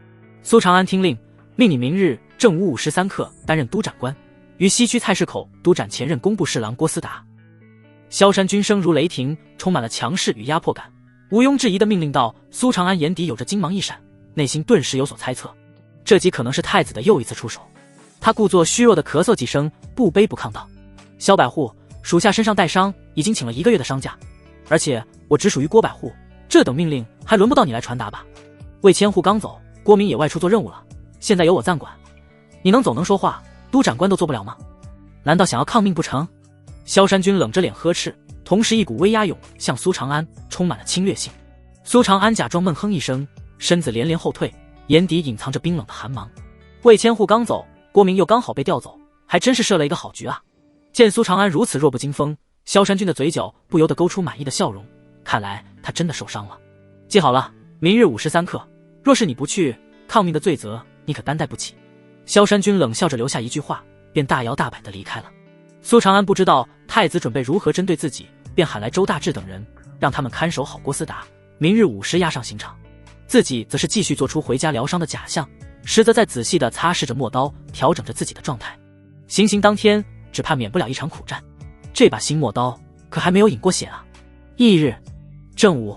苏长安听令，命你明日正午5时3刻担任督斩官，于西区菜市口督斩前任工部侍郎郭思达。萧山军声如雷霆，充满了强势与压迫感，毋庸置疑地命令道。苏长安眼底有着金芒一闪，内心顿时有所猜测，这极可能是太子的又一次出手。他故作虚弱地咳嗽几声，不卑不亢道：萧百户，属下身上带伤，已经请了1个月的伤假，而且我只属于郭百户，这等命令还轮不到你来传达吧？魏千户刚走，郭明也外出做任务了，现在由我暂管，你能走能说话，督斩官都做不了吗？难道想要抗命不成？萧山君冷着脸呵斥，同时一股威压涌向苏长安，充满了侵略性。苏长安假装闷哼一声，身子连连后退，眼底隐藏着冰冷的寒芒。魏千户刚走，郭明又刚好被调走，还真是设了一个好局啊！见苏长安如此弱不禁风，萧山君的嘴角不由得勾出满意的笑容，看来他真的受伤了。记好了，明日5时3刻，若是你不去，抗命的罪责你可担待不起。萧山君冷笑着留下一句话，便大摇大摆地离开了。苏长安不知道太子准备如何针对自己，便喊来周大志等人，让他们看守好郭思达，明日午时押上刑场。自己则是继续做出回家疗伤的假象，实则在仔细地擦拭着墨刀，调整着自己的状态。行刑当天，只怕免不了一场苦战。这把新墨刀可还没有饮过血啊！翌日正午，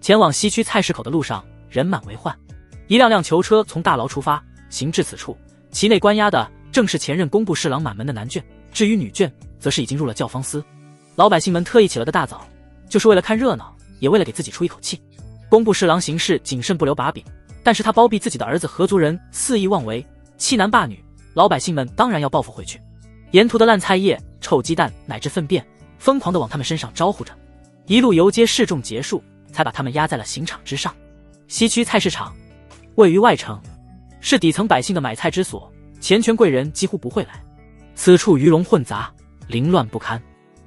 前往西区菜市口的路上人满为患，一辆辆囚车从大牢出发，行至此处，其内关押的正是前任工部侍郎满门的男眷，至于女眷，则是已经入了教坊司。老百姓们特意起了个大早，就是为了看热闹，也为了给自己出一口气。工部侍郎行事谨慎不留把柄，但是他包庇自己的儿子合族人肆意妄为，欺男霸女，老百姓们当然要报复回去。沿途的烂菜叶、臭鸡蛋乃至粪便，疯狂地往他们身上招呼着，一路游街示众结束，才把他们压在了刑场之上。西区菜市场位于外城，是底层百姓的买菜之所，钱权贵人几乎不会来。此处鱼龙混杂，凌乱不堪。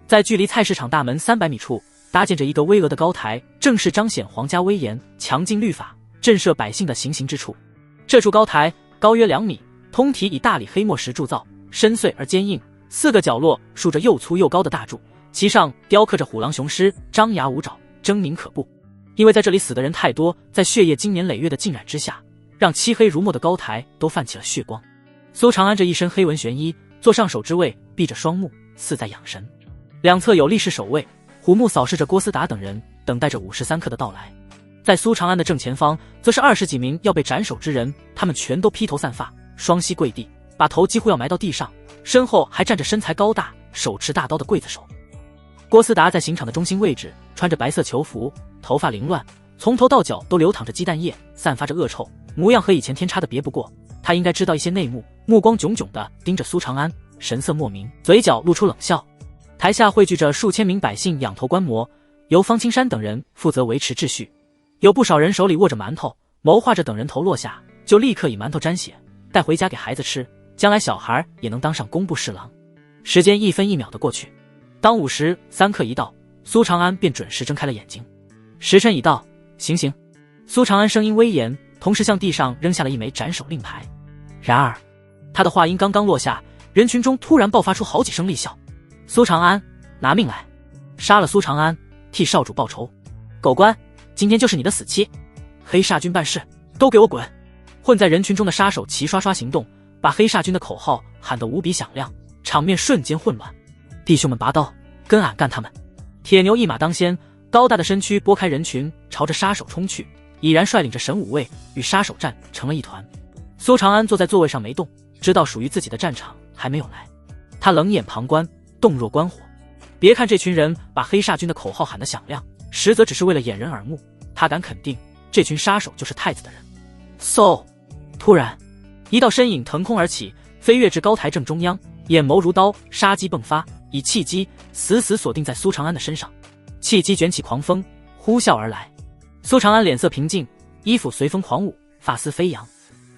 在距离菜市场大门300米处搭建着一个巍峨的高台，正是彰显皇家威严、强劲律法、震慑百姓的行刑之处。这处高台高约2米，通体以大理黑墨石铸造，深邃而坚硬，4个角落竖着又粗又高的大柱，其上雕刻着虎狼雄狮，张牙舞爪，狰狞可怖。因为在这里死的人太多，在血液经年累月的浸染之下，让漆黑如墨的高台都泛起了血光。苏长安这一身黑纹玄衣，坐上首之位，闭着双目，似在养神。两侧有力士守卫，虎目扫视着郭思达等人，等待着53刻的到来。在苏长安的正前方，则是20几名要被斩首之人，他们全都披头散发，双膝跪地，把头几乎要埋到地上，身后还站着身材高大、手持大刀的刽子手。郭思达在刑场的中心位置，穿着白色囚服，头发凌乱，从头到脚都流淌着鸡蛋液，散发着恶臭，模样和以前天差的别不过。他应该知道一些内幕，目光炯炯地盯着苏长安，神色莫名，嘴角露出冷笑。台下汇聚着数千名百姓，仰头观摩，由方青山等人负责维持秩序。有不少人手里握着馒头，谋划着等人头落下，就立刻以馒头沾血，带回家给孩子吃，将来小孩也能当上工部侍郎。时间1分1秒的过去，当午时3刻一到，苏长安便准时睁开了眼睛。时辰已到，行刑！苏长安声音威严，同时向地上扔下了一枚斩首令牌。然而，他的话音刚刚落下，人群中突然爆发出好几声厉笑。苏长安，拿命来！杀了苏长安，替少主报仇！狗官，今天就是你的死期！黑煞军办事，都给我滚！混在人群中的杀手齐刷刷行动，把黑煞军的口号喊得无比响亮，场面瞬间混乱。弟兄们拔刀，跟俺干他们！铁牛一马当先，高大的身躯拨开人群，朝着杀手冲去。已然率领着神武卫与杀手战成了一团。苏长安坐在座位上没动，知道属于自己的战场还没有来。他冷眼旁观，洞若观火。别看这群人把黑煞军的口号喊得响亮，实则只是为了掩人耳目。他敢肯定，这群杀手就是太子的人。嗖！突然，一道身影腾空而起，飞跃至高台正中央，眼眸如刀，杀机迸发，以气机死死锁定在苏长安的身上。气机卷起狂风，呼啸而来。苏长安脸色平静，衣服随风狂舞，发丝飞扬。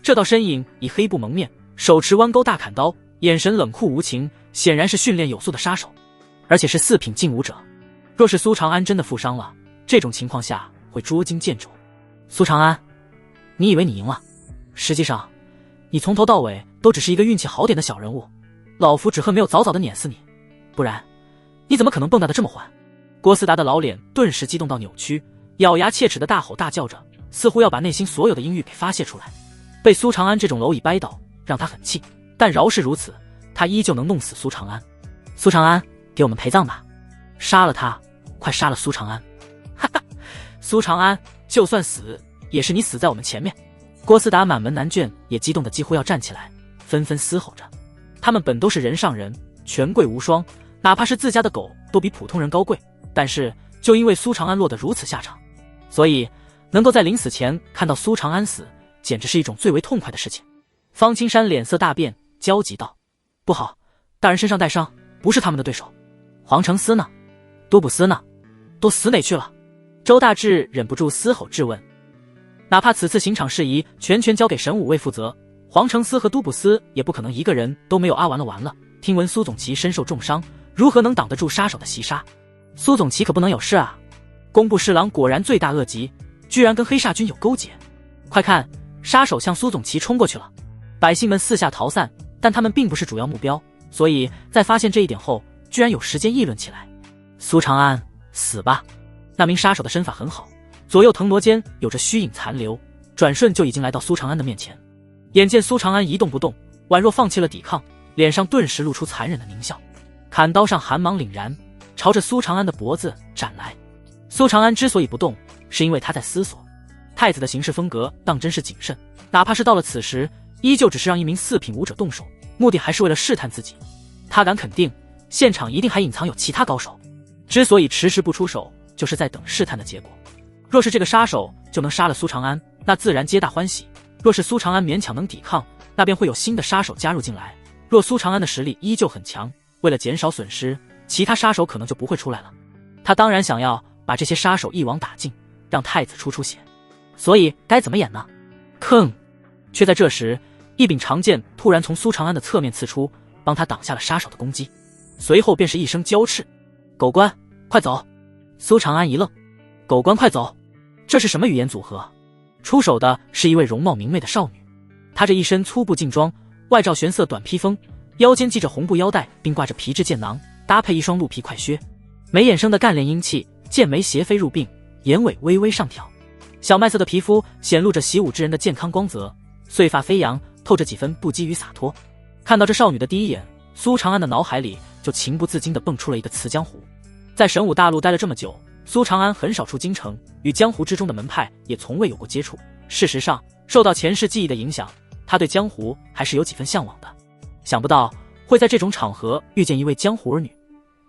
这道身影以黑布蒙面，手持弯钩大砍刀，眼神冷酷无情，显然是训练有素的杀手，而且是4品劲武者。若是苏长安真的负伤了，这种情况下会捉襟见肘。苏长安，你以为你赢了？实际上，你从头到尾都只是一个运气好点的小人物。老夫只恨没有早早的碾死你，不然你怎么可能蹦跶得这么欢？郭思达的老脸顿时激动到扭曲，咬牙切齿的大吼大叫着，似乎要把内心所有的阴郁给发泄出来。被苏长安这种蝼蚁掰倒，让他很气，但饶是如此，他依旧能弄死苏长安。苏长安，给我们陪葬吧！杀了他，快杀了苏长安！哈哈，苏长安，就算死，也是你死在我们前面。郭思达满门男眷也激动得几乎要站起来，纷纷嘶吼着。他们本都是人上人，权贵无双，哪怕是自家的狗都比普通人高贵，但是就因为苏长安落得如此下场，所以能够在临死前看到苏长安死，简直是一种最为痛快的事情。方青山脸色大变，焦急道：不好，大人身上带伤，不是他们的对手。黄承思呢？都卜司呢？都死哪去了？周大志忍不住嘶吼质问。哪怕此次刑场事宜全交给神武卫负责，黄承思和都卜司也不可能一个人都没有啊！完了！听闻苏总旗身受重伤，如何能挡得住杀手的袭杀？苏总旗可不能有事啊！工部侍郎果然罪大恶极，居然跟黑煞军有勾结。快看，杀手向苏总旗冲过去了！百姓们四下逃散，但他们并不是主要目标，所以在发现这一点后，居然有时间议论起来。苏长安，死吧！那名杀手的身法很好，左右腾挪间有着虚影残留，转瞬就已经来到苏长安的面前。眼见苏长安一动不动，宛若放弃了抵抗，脸上顿时露出残忍的狞笑，砍刀上寒芒凛然，朝着苏长安的脖子斩来。苏长安之所以不动，是因为他在思索，太子的行事风格当真是谨慎，哪怕是到了此时，依旧只是让一名四品武者动手，目的还是为了试探自己。他敢肯定，现场一定还隐藏有其他高手，之所以迟迟不出手，就是在等试探的结果。若是这个杀手就能杀了苏长安，那自然皆大欢喜；若是苏长安勉强能抵抗，那便会有新的杀手加入进来。若苏长安的实力依旧很强，为了减少损失，其他杀手可能就不会出来了。他当然想要把这些杀手一网打尽，让太子出血。所以该怎么演呢？吭！却在这时，一柄长剑突然从苏长安的侧面刺出，帮他挡下了杀手的攻击。随后便是一声娇斥：“狗官，快走！”苏长安一愣：“狗官快走？这是什么语言组合？”出手的是一位容貌明媚的少女，她这一身粗布劲装，外罩玄色短披风，腰间系着红布腰带，并挂着皮质剑囊，搭配一双鹿皮快靴，眉眼生的干练英气，剑眉斜飞入鬓，眼尾微微上挑，小麦色的皮肤显露着习武之人的健康光泽，碎发飞扬，透着几分不羁与洒脱。看到这少女的第一眼，苏长安的脑海里就情不自禁地蹦出了一个词江湖。在神武大陆待了这么久，苏长安很少出京城，与江湖之中的门派也从未有过接触。事实上，受到前世记忆的影响，他对江湖还是有几分向往的。想不到会在这种场合遇见一位江湖儿女，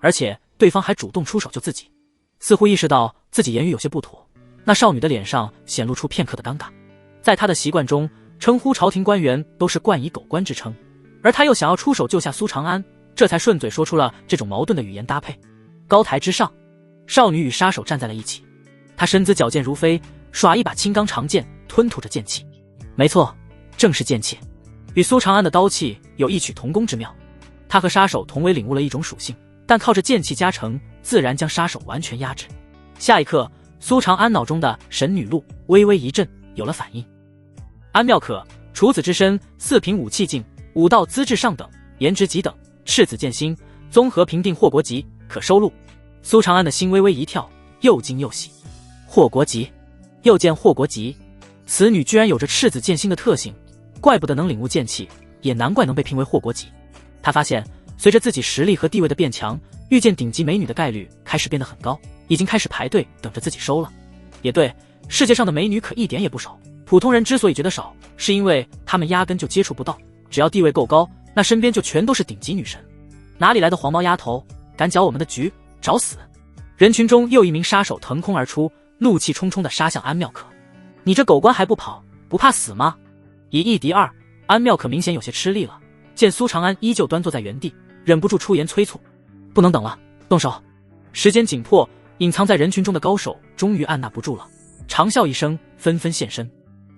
而且对方还主动出手救自己。似乎意识到自己言语有些不妥，那少女的脸上显露出片刻的尴尬。在他的习惯中，称呼朝廷官员都是冠以狗官之称，而他又想要出手救下苏长安，这才顺嘴说出了这种矛盾的语言搭配。高台之上，少女与杀手站在了一起，她身姿矫健如飞，耍一把青钢长剑，吞吐着剑气。没错，正是剑气，与苏长安的刀气有异曲同工之妙。他和杀手同为领悟了一种属性，但靠着剑气加成，自然将杀手完全压制。下一刻，苏长安脑中的神女路微微一震，有了反应。安妙可，处子之身，四品武器境，武道资质上等，颜值极等，赤子剑心，综合评定霍国籍，可收录。苏长安的心微微一跳，又惊又喜。霍国籍，又见霍国籍，此女居然有着赤子剑心的特性，怪不得能领悟剑气，也难怪能被评为霍国籍。他发现，随着自己实力和地位的变强，遇见顶级美女的概率开始变得很高，已经开始排队等着自己收了。也对，世界上的美女可一点也不少，普通人之所以觉得少，是因为他们压根就接触不到，只要地位够高，那身边就全都是顶级女神。哪里来的黄毛丫头，敢搅我们的局，找死！人群中又一名杀手腾空而出，怒气冲冲地杀向安妙可。你这狗官还不跑，不怕死吗？以一敌二，安妙可明显有些吃力了，见苏长安依旧端坐在原地，忍不住出言催促：不能等了，动手！时间紧迫，隐藏在人群中的高手终于按捺不住了，长啸一声，纷纷现身。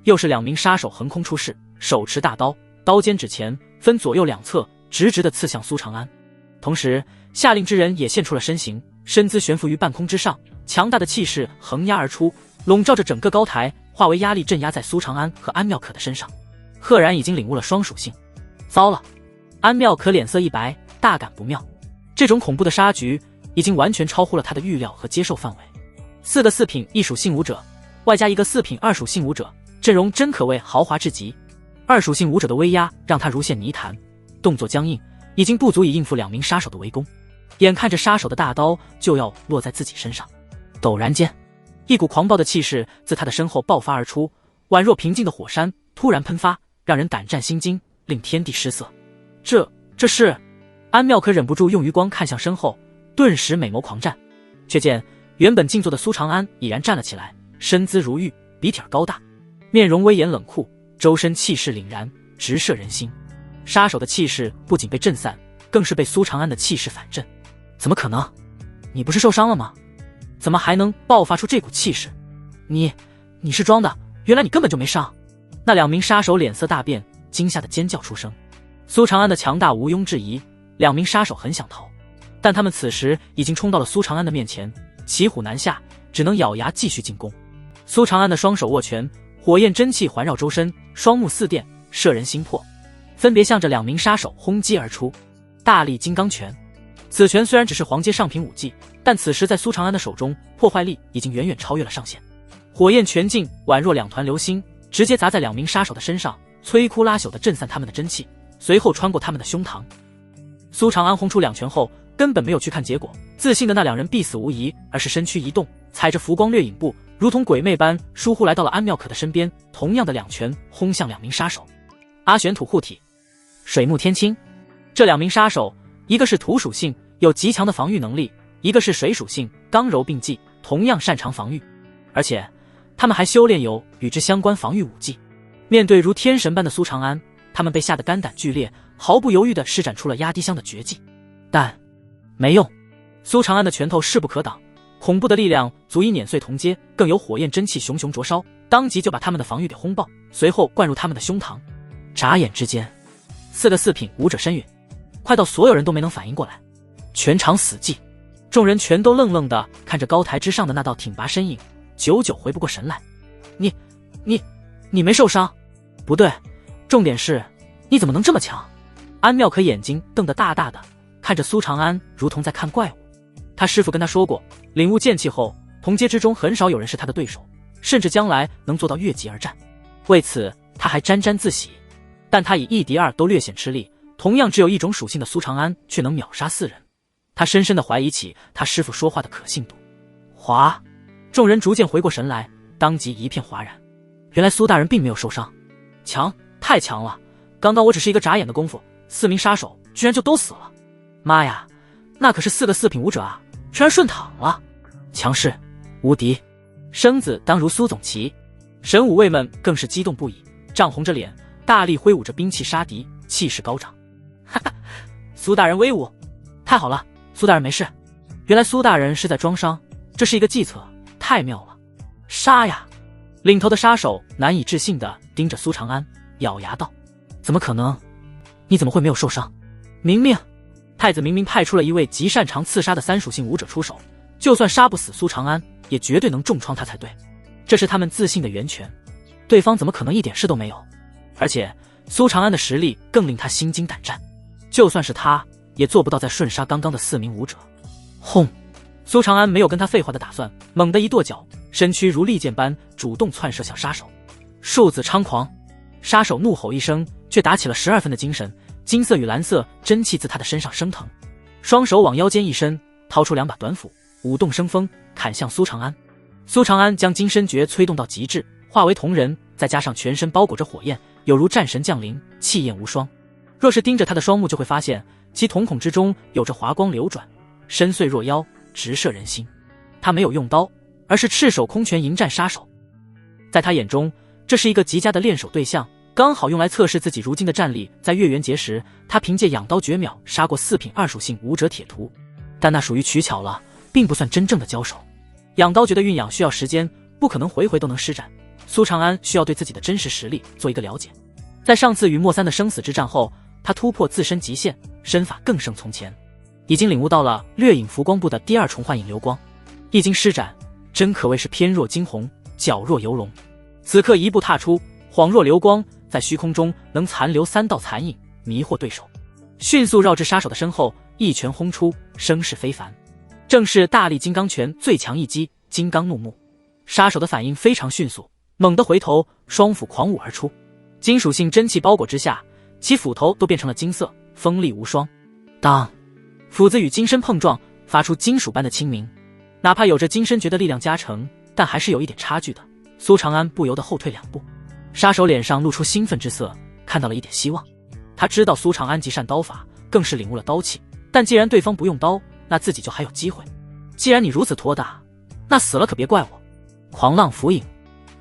又是两名杀手横空出世，手持大刀，刀尖指前，分左右两侧，直直地刺向苏长安。同时，下令之人也现出了身形，身姿悬浮于半空之上，强大的气势横压而出，笼罩着整个高台，化为压力镇压在苏长安和安妙可的身上。赫然已经领悟了双属性。糟了！安妙可脸色一白，大感不妙。这种恐怖的杀局已经完全超乎了他的预料和接受范围。4个4品一属性武者，外加一个4品2属性武者，阵容真可谓豪华至极。2属性武者的威压让他如陷泥潭，动作僵硬，已经不足以应付2名杀手的围攻。眼看着杀手的大刀就要落在自己身上，陡然间，一股狂暴的气势自他的身后爆发而出，宛若平静的火山突然喷发，让人胆战心惊，令天地失色。这是……安妙可忍不住用余光看向身后，顿时美眸狂战，却见原本静坐的苏长安已然站了起来，身姿如玉，笔挺高大，面容威严冷酷，周身气势凛然，直射人心。杀手的气势不仅被震散，更是被苏长安的气势反震。怎么可能？你不是受伤了吗？怎么还能爆发出这股气势？你是装的，原来你根本就没伤。那2名杀手脸色大变，惊吓的尖叫出声。苏长安的强大毋庸置疑，2名杀手很想逃，但他们此时已经冲到了苏长安的面前，骑虎难下，只能咬牙继续进攻。苏长安的双手握拳，火焰真气环绕周身，双目似电，摄人心魄，分别向着2名杀手轰击而出。大力金刚拳。此拳虽然只是黄阶上品武技，但此时在苏长安的手中，破坏力已经远远超越了上限。火焰拳劲宛若两团流星，直接砸在两名杀手的身上，摧枯拉朽地震散他们的真气，随后穿过他们的胸膛。苏长安轰出2拳后，根本没有去看结果，自信的那两人必死无疑，而是身躯一动，踩着浮光掠影步，如同鬼魅般疏忽来到了安妙可的身边，同样的2拳轰向2名杀手。阿玄土护体，水木天青，这2名杀手，一个是土属性，有极强的防御能力，一个是水属性，刚柔并济，同样擅长防御，而且他们还修炼有与之相关防御武技。面对如天神般的苏长安，他们被吓得肝胆俱裂，毫不犹豫地施展出了压低香的绝技，但没用。苏长安的拳头势不可挡，恐怖的力量足以碾碎铜阶，更有火焰真气熊熊灼烧，当即就把他们的防御给轰爆，随后灌入他们的胸膛。眨眼之间，4个4品武者身陨，快到所有人都没能反应过来。全场死寂，众人全都愣愣地看着高台之上的那道挺拔身影，久久回不过神来。你没受伤？不对，重点是你怎么能这么强？安妙可眼睛瞪得大大的，看着苏长安如同在看怪物。他师父跟他说过，领悟剑气后，同阶之中很少有人是他的对手，甚至将来能做到越级而战。为此他还沾沾自喜。但他以1敌2都略显吃力，同样只有一种属性的苏长安却能秒杀4人。他深深地怀疑起他师父说话的可信度。哗！众人逐渐回过神来，当即一片哗然。原来苏大人并没有受伤，强，太强了！刚刚我只是一个眨眼的功夫，4名杀手居然就都死了。妈呀，那可是4个4品武者啊，居然顺躺了！强势，无敌，生子当如苏总旗。神武卫们更是激动不已，涨红着脸，大力挥舞着兵器杀敌，气势高涨。哈哈，苏大人威武！太好了，苏大人没事。原来苏大人是在装伤，这是一个计策，太妙了！杀呀！领头的杀手难以置信地盯着苏长安，咬牙道：“怎么可能？你怎么会没有受伤？太子明明派出了一位极擅长刺杀的3属性武者出手，就算杀不死苏长安，也绝对能重创他才对。这是他们自信的源泉，对方怎么可能一点事都没有？而且苏长安的实力更令他心惊胆战，就算是他也做不到再瞬杀刚刚的4名武者。”轰！苏长安没有跟他废话的打算，猛地一跺脚，身躯如利箭般主动窜射向杀手。数字猖狂！杀手怒吼一声，却打起了12分的精神，金色与蓝色真气自他的身上升腾，双手往腰间一伸，掏出2把短斧，舞动生风，砍向苏长安。苏长安将金身诀催动到极致，化为铜人，再加上全身包裹着火焰，有如战神降临，气焰无双。若是盯着他的双目，就会发现其瞳孔之中有着华光流转，深邃若妖，直射人心。他没有用刀，而是赤手空拳迎战杀手。在他眼中，这是一个极佳的练手对象，刚好用来测试自己如今的战力。在月圆节时，他凭借仰刀绝秒杀过4品2属性武者铁图，但那属于取巧了，并不算真正的交手。仰刀诀的酝养需要时间，不可能回回都能施展。苏长安需要对自己的真实实力做一个了解。在上次与莫三的生死之战后，他突破自身极限，身法更胜从前，已经领悟到了掠影浮光步的第2重幻影流光，一经施展，真可谓是翩若惊鸿，皎若游龙。此刻一步踏出，恍若流光，在虚空中能残留3道残影，迷惑对手。迅速绕至杀手的身后，一拳轰出，声势非凡，正是大力金刚拳最强一击金刚怒目。杀手的反应非常迅速，猛地回头，双斧狂舞而出，金属性真气包裹之下，其斧头都变成了金色，锋利无双。当，斧子与金身碰撞，发出金属般的清明。哪怕有着金身诀的力量加成，但还是有一点差距的。苏长安不由得后退2步，杀手脸上露出兴奋之色，看到了一点希望。他知道苏长安极善刀法，更是领悟了刀气，但既然对方不用刀，那自己就还有机会。既然你如此拖大，那死了可别怪我。狂浪浮影，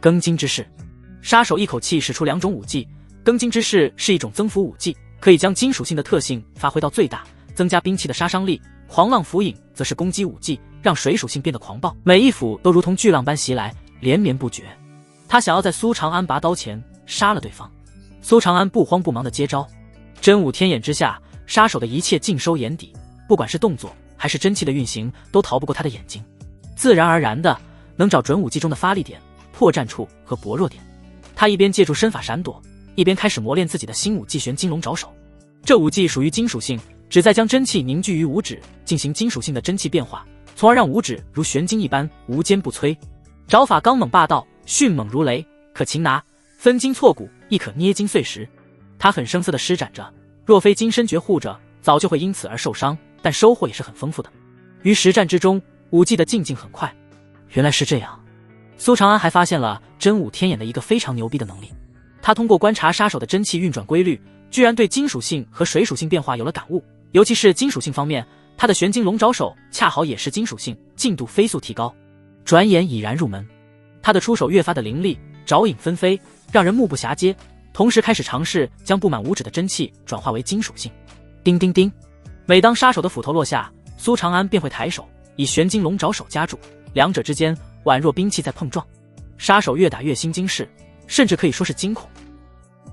庚金之势。杀手一口气使出2种武技，庚金之势是一种增幅武技，可以将金属性的特性发挥到最大，增加兵器的杀伤力。狂浪浮影则是攻击武技，让水属性变得狂暴，每一斧都如同巨浪般袭来，连绵不绝。他想要在苏长安拔刀前杀了对方。苏长安不慌不忙地接招，真武天眼之下，杀手的一切尽收眼底，不管是动作还是真气的运行，都逃不过他的眼睛，自然而然的能找准武技中的发力点、破绽处和薄弱点。他一边借助身法闪躲，一边开始磨练自己的新武技玄金龙爪手。这武技属于金属性，旨在将真气凝聚于五指，进行金属性的真气变化，从而让五指如玄金一般无坚不摧。爪法刚猛霸道，迅猛如雷，可擒拿，分筋错骨，亦可捏筋碎石。他很生涩地施展着，若非金身诀护着，早就会因此而受伤，但收获也是很丰富的。于实战之中，武技的进境很快。原来是这样。苏长安还发现了真武天眼的一个非常牛逼的能力，他通过观察杀手的真气运转规律，居然对金属性和水属性变化有了感悟。尤其是金属性方面，他的玄金龙爪手恰好也是金属性，进度飞速提高。转眼已然入门，他的出手越发的凌厉，爪影纷飞，让人目不暇接。同时开始尝试将布满五指的真气转化为金属性。叮叮叮，每当杀手的斧头落下，苏长安便会抬手，以玄金龙爪手夹住，两者之间宛若兵器在碰撞。杀手越打越心惊世，甚至可以说是惊恐。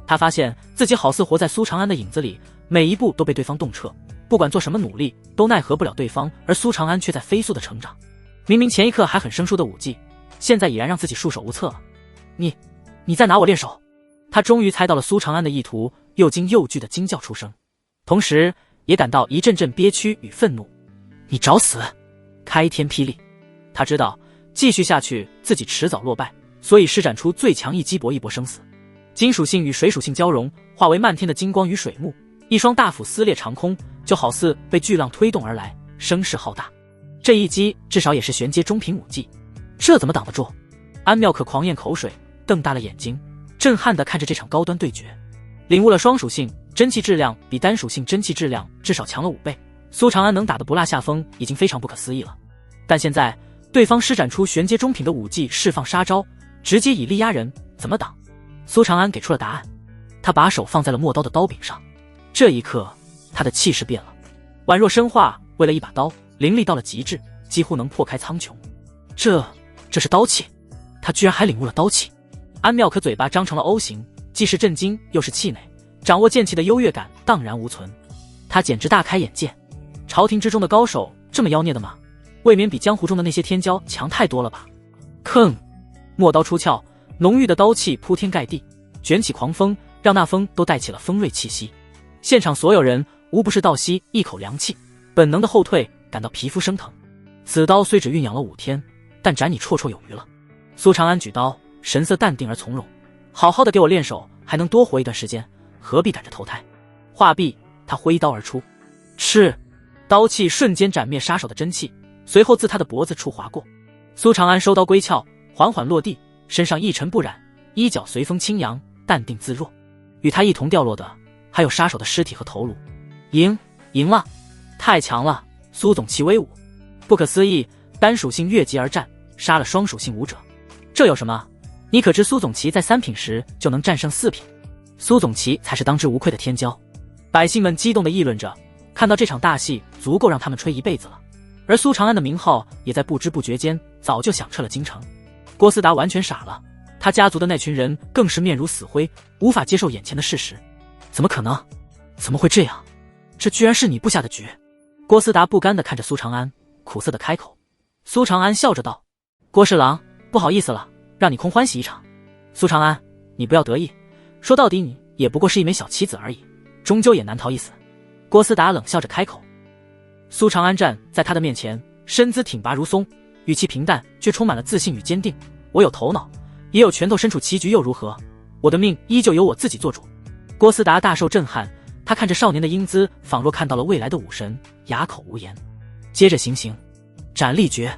他发现自己好似活在苏长安的影子里，每一步都被对方洞彻，不管做什么努力都奈何不了对方，而苏长安却在飞速的成长。明明前一刻还很生疏的武技，现在已然让自己束手无策了。你在拿我练手？他终于猜到了苏长安的意图，又惊又惧的惊叫出声，同时也感到一阵阵憋屈与愤怒。你找死！开天霹雳！他知道继续下去自己迟早落败，所以施展出最强一击搏一搏生死。金属性与水属性交融，化为漫天的金光与水幕，一双大斧撕裂长空，就好似被巨浪推动而来，声势浩大。这一击至少也是玄阶中品武技，这怎么挡得住？安妙可狂咽口水，瞪大了眼睛，震撼地看着这场高端对决。领悟了双属性真气质量比单属性真气质量至少强了5倍，苏长安能打得不落下风已经非常不可思议了。但现在对方施展出玄阶中品的武技，释放杀招，直接以力压人，怎么挡？苏长安给出了答案，他把手放在了陌刀的刀柄上，这一刻他的气势变了，宛若生化为了一把刀，凌厉到了极致，几乎能破开苍穹。这是刀气，他居然还领悟了刀气。安妙可嘴巴张成了 O 型，既是震惊又是气馁，掌握剑气的优越感荡然无存。他简直大开眼界，朝廷之中的高手这么妖孽的吗？未免比江湖中的那些天骄强太多了吧。吭，陌刀出鞘，浓郁的刀气铺天盖地，卷起狂风，让那风都带起了锋锐气息。现场所有人无不是倒吸一口凉气，本能的后退，感到皮肤生疼。此刀虽只酝酿了5天，但斩你绰绰有余了。苏长安举刀，神色淡定而从容，好好的给我练手，还能多活一段时间，何必赶着投胎？话毕，他挥刀而出，是刀气瞬间斩灭杀手的真气，随后自他的脖子处划过。苏长安收刀归鞘，缓缓落地，身上一尘不染，衣角随风轻扬，淡定自若。与他一同掉落的还有杀手的尸体和头颅。赢了，太强了！苏总旗威武，不可思议！单属性越级而战，杀了双属性武者，这有什么？你可知苏总旗在3品时就能战胜4品？苏总旗才是当之无愧的天骄。百姓们激动地议论着，看到这场大戏足够让他们吹一辈子了。而苏长安的名号也在不知不觉间早就响彻了京城。郭思达完全傻了，他家族的那群人更是面如死灰，无法接受眼前的事实。怎么可能？怎么会这样？这居然是你布下的局！郭思达不甘地看着苏长安，苦涩地开口。苏长安笑着道：郭侍郎，不好意思了，让你空欢喜一场。苏长安，你不要得意，说到底你也不过是一枚小棋子而已，终究也难逃一死。郭思达冷笑着开口。苏长安站在他的面前，身姿挺拔如松，语气平淡却充满了自信与坚定。我有头脑，也有拳头，身处棋局又如何？我的命依旧由我自己做主。郭思达大受震撼，他看着少年的英姿，仿若看到了未来的武神，哑口无言。接着行刑，斩立决。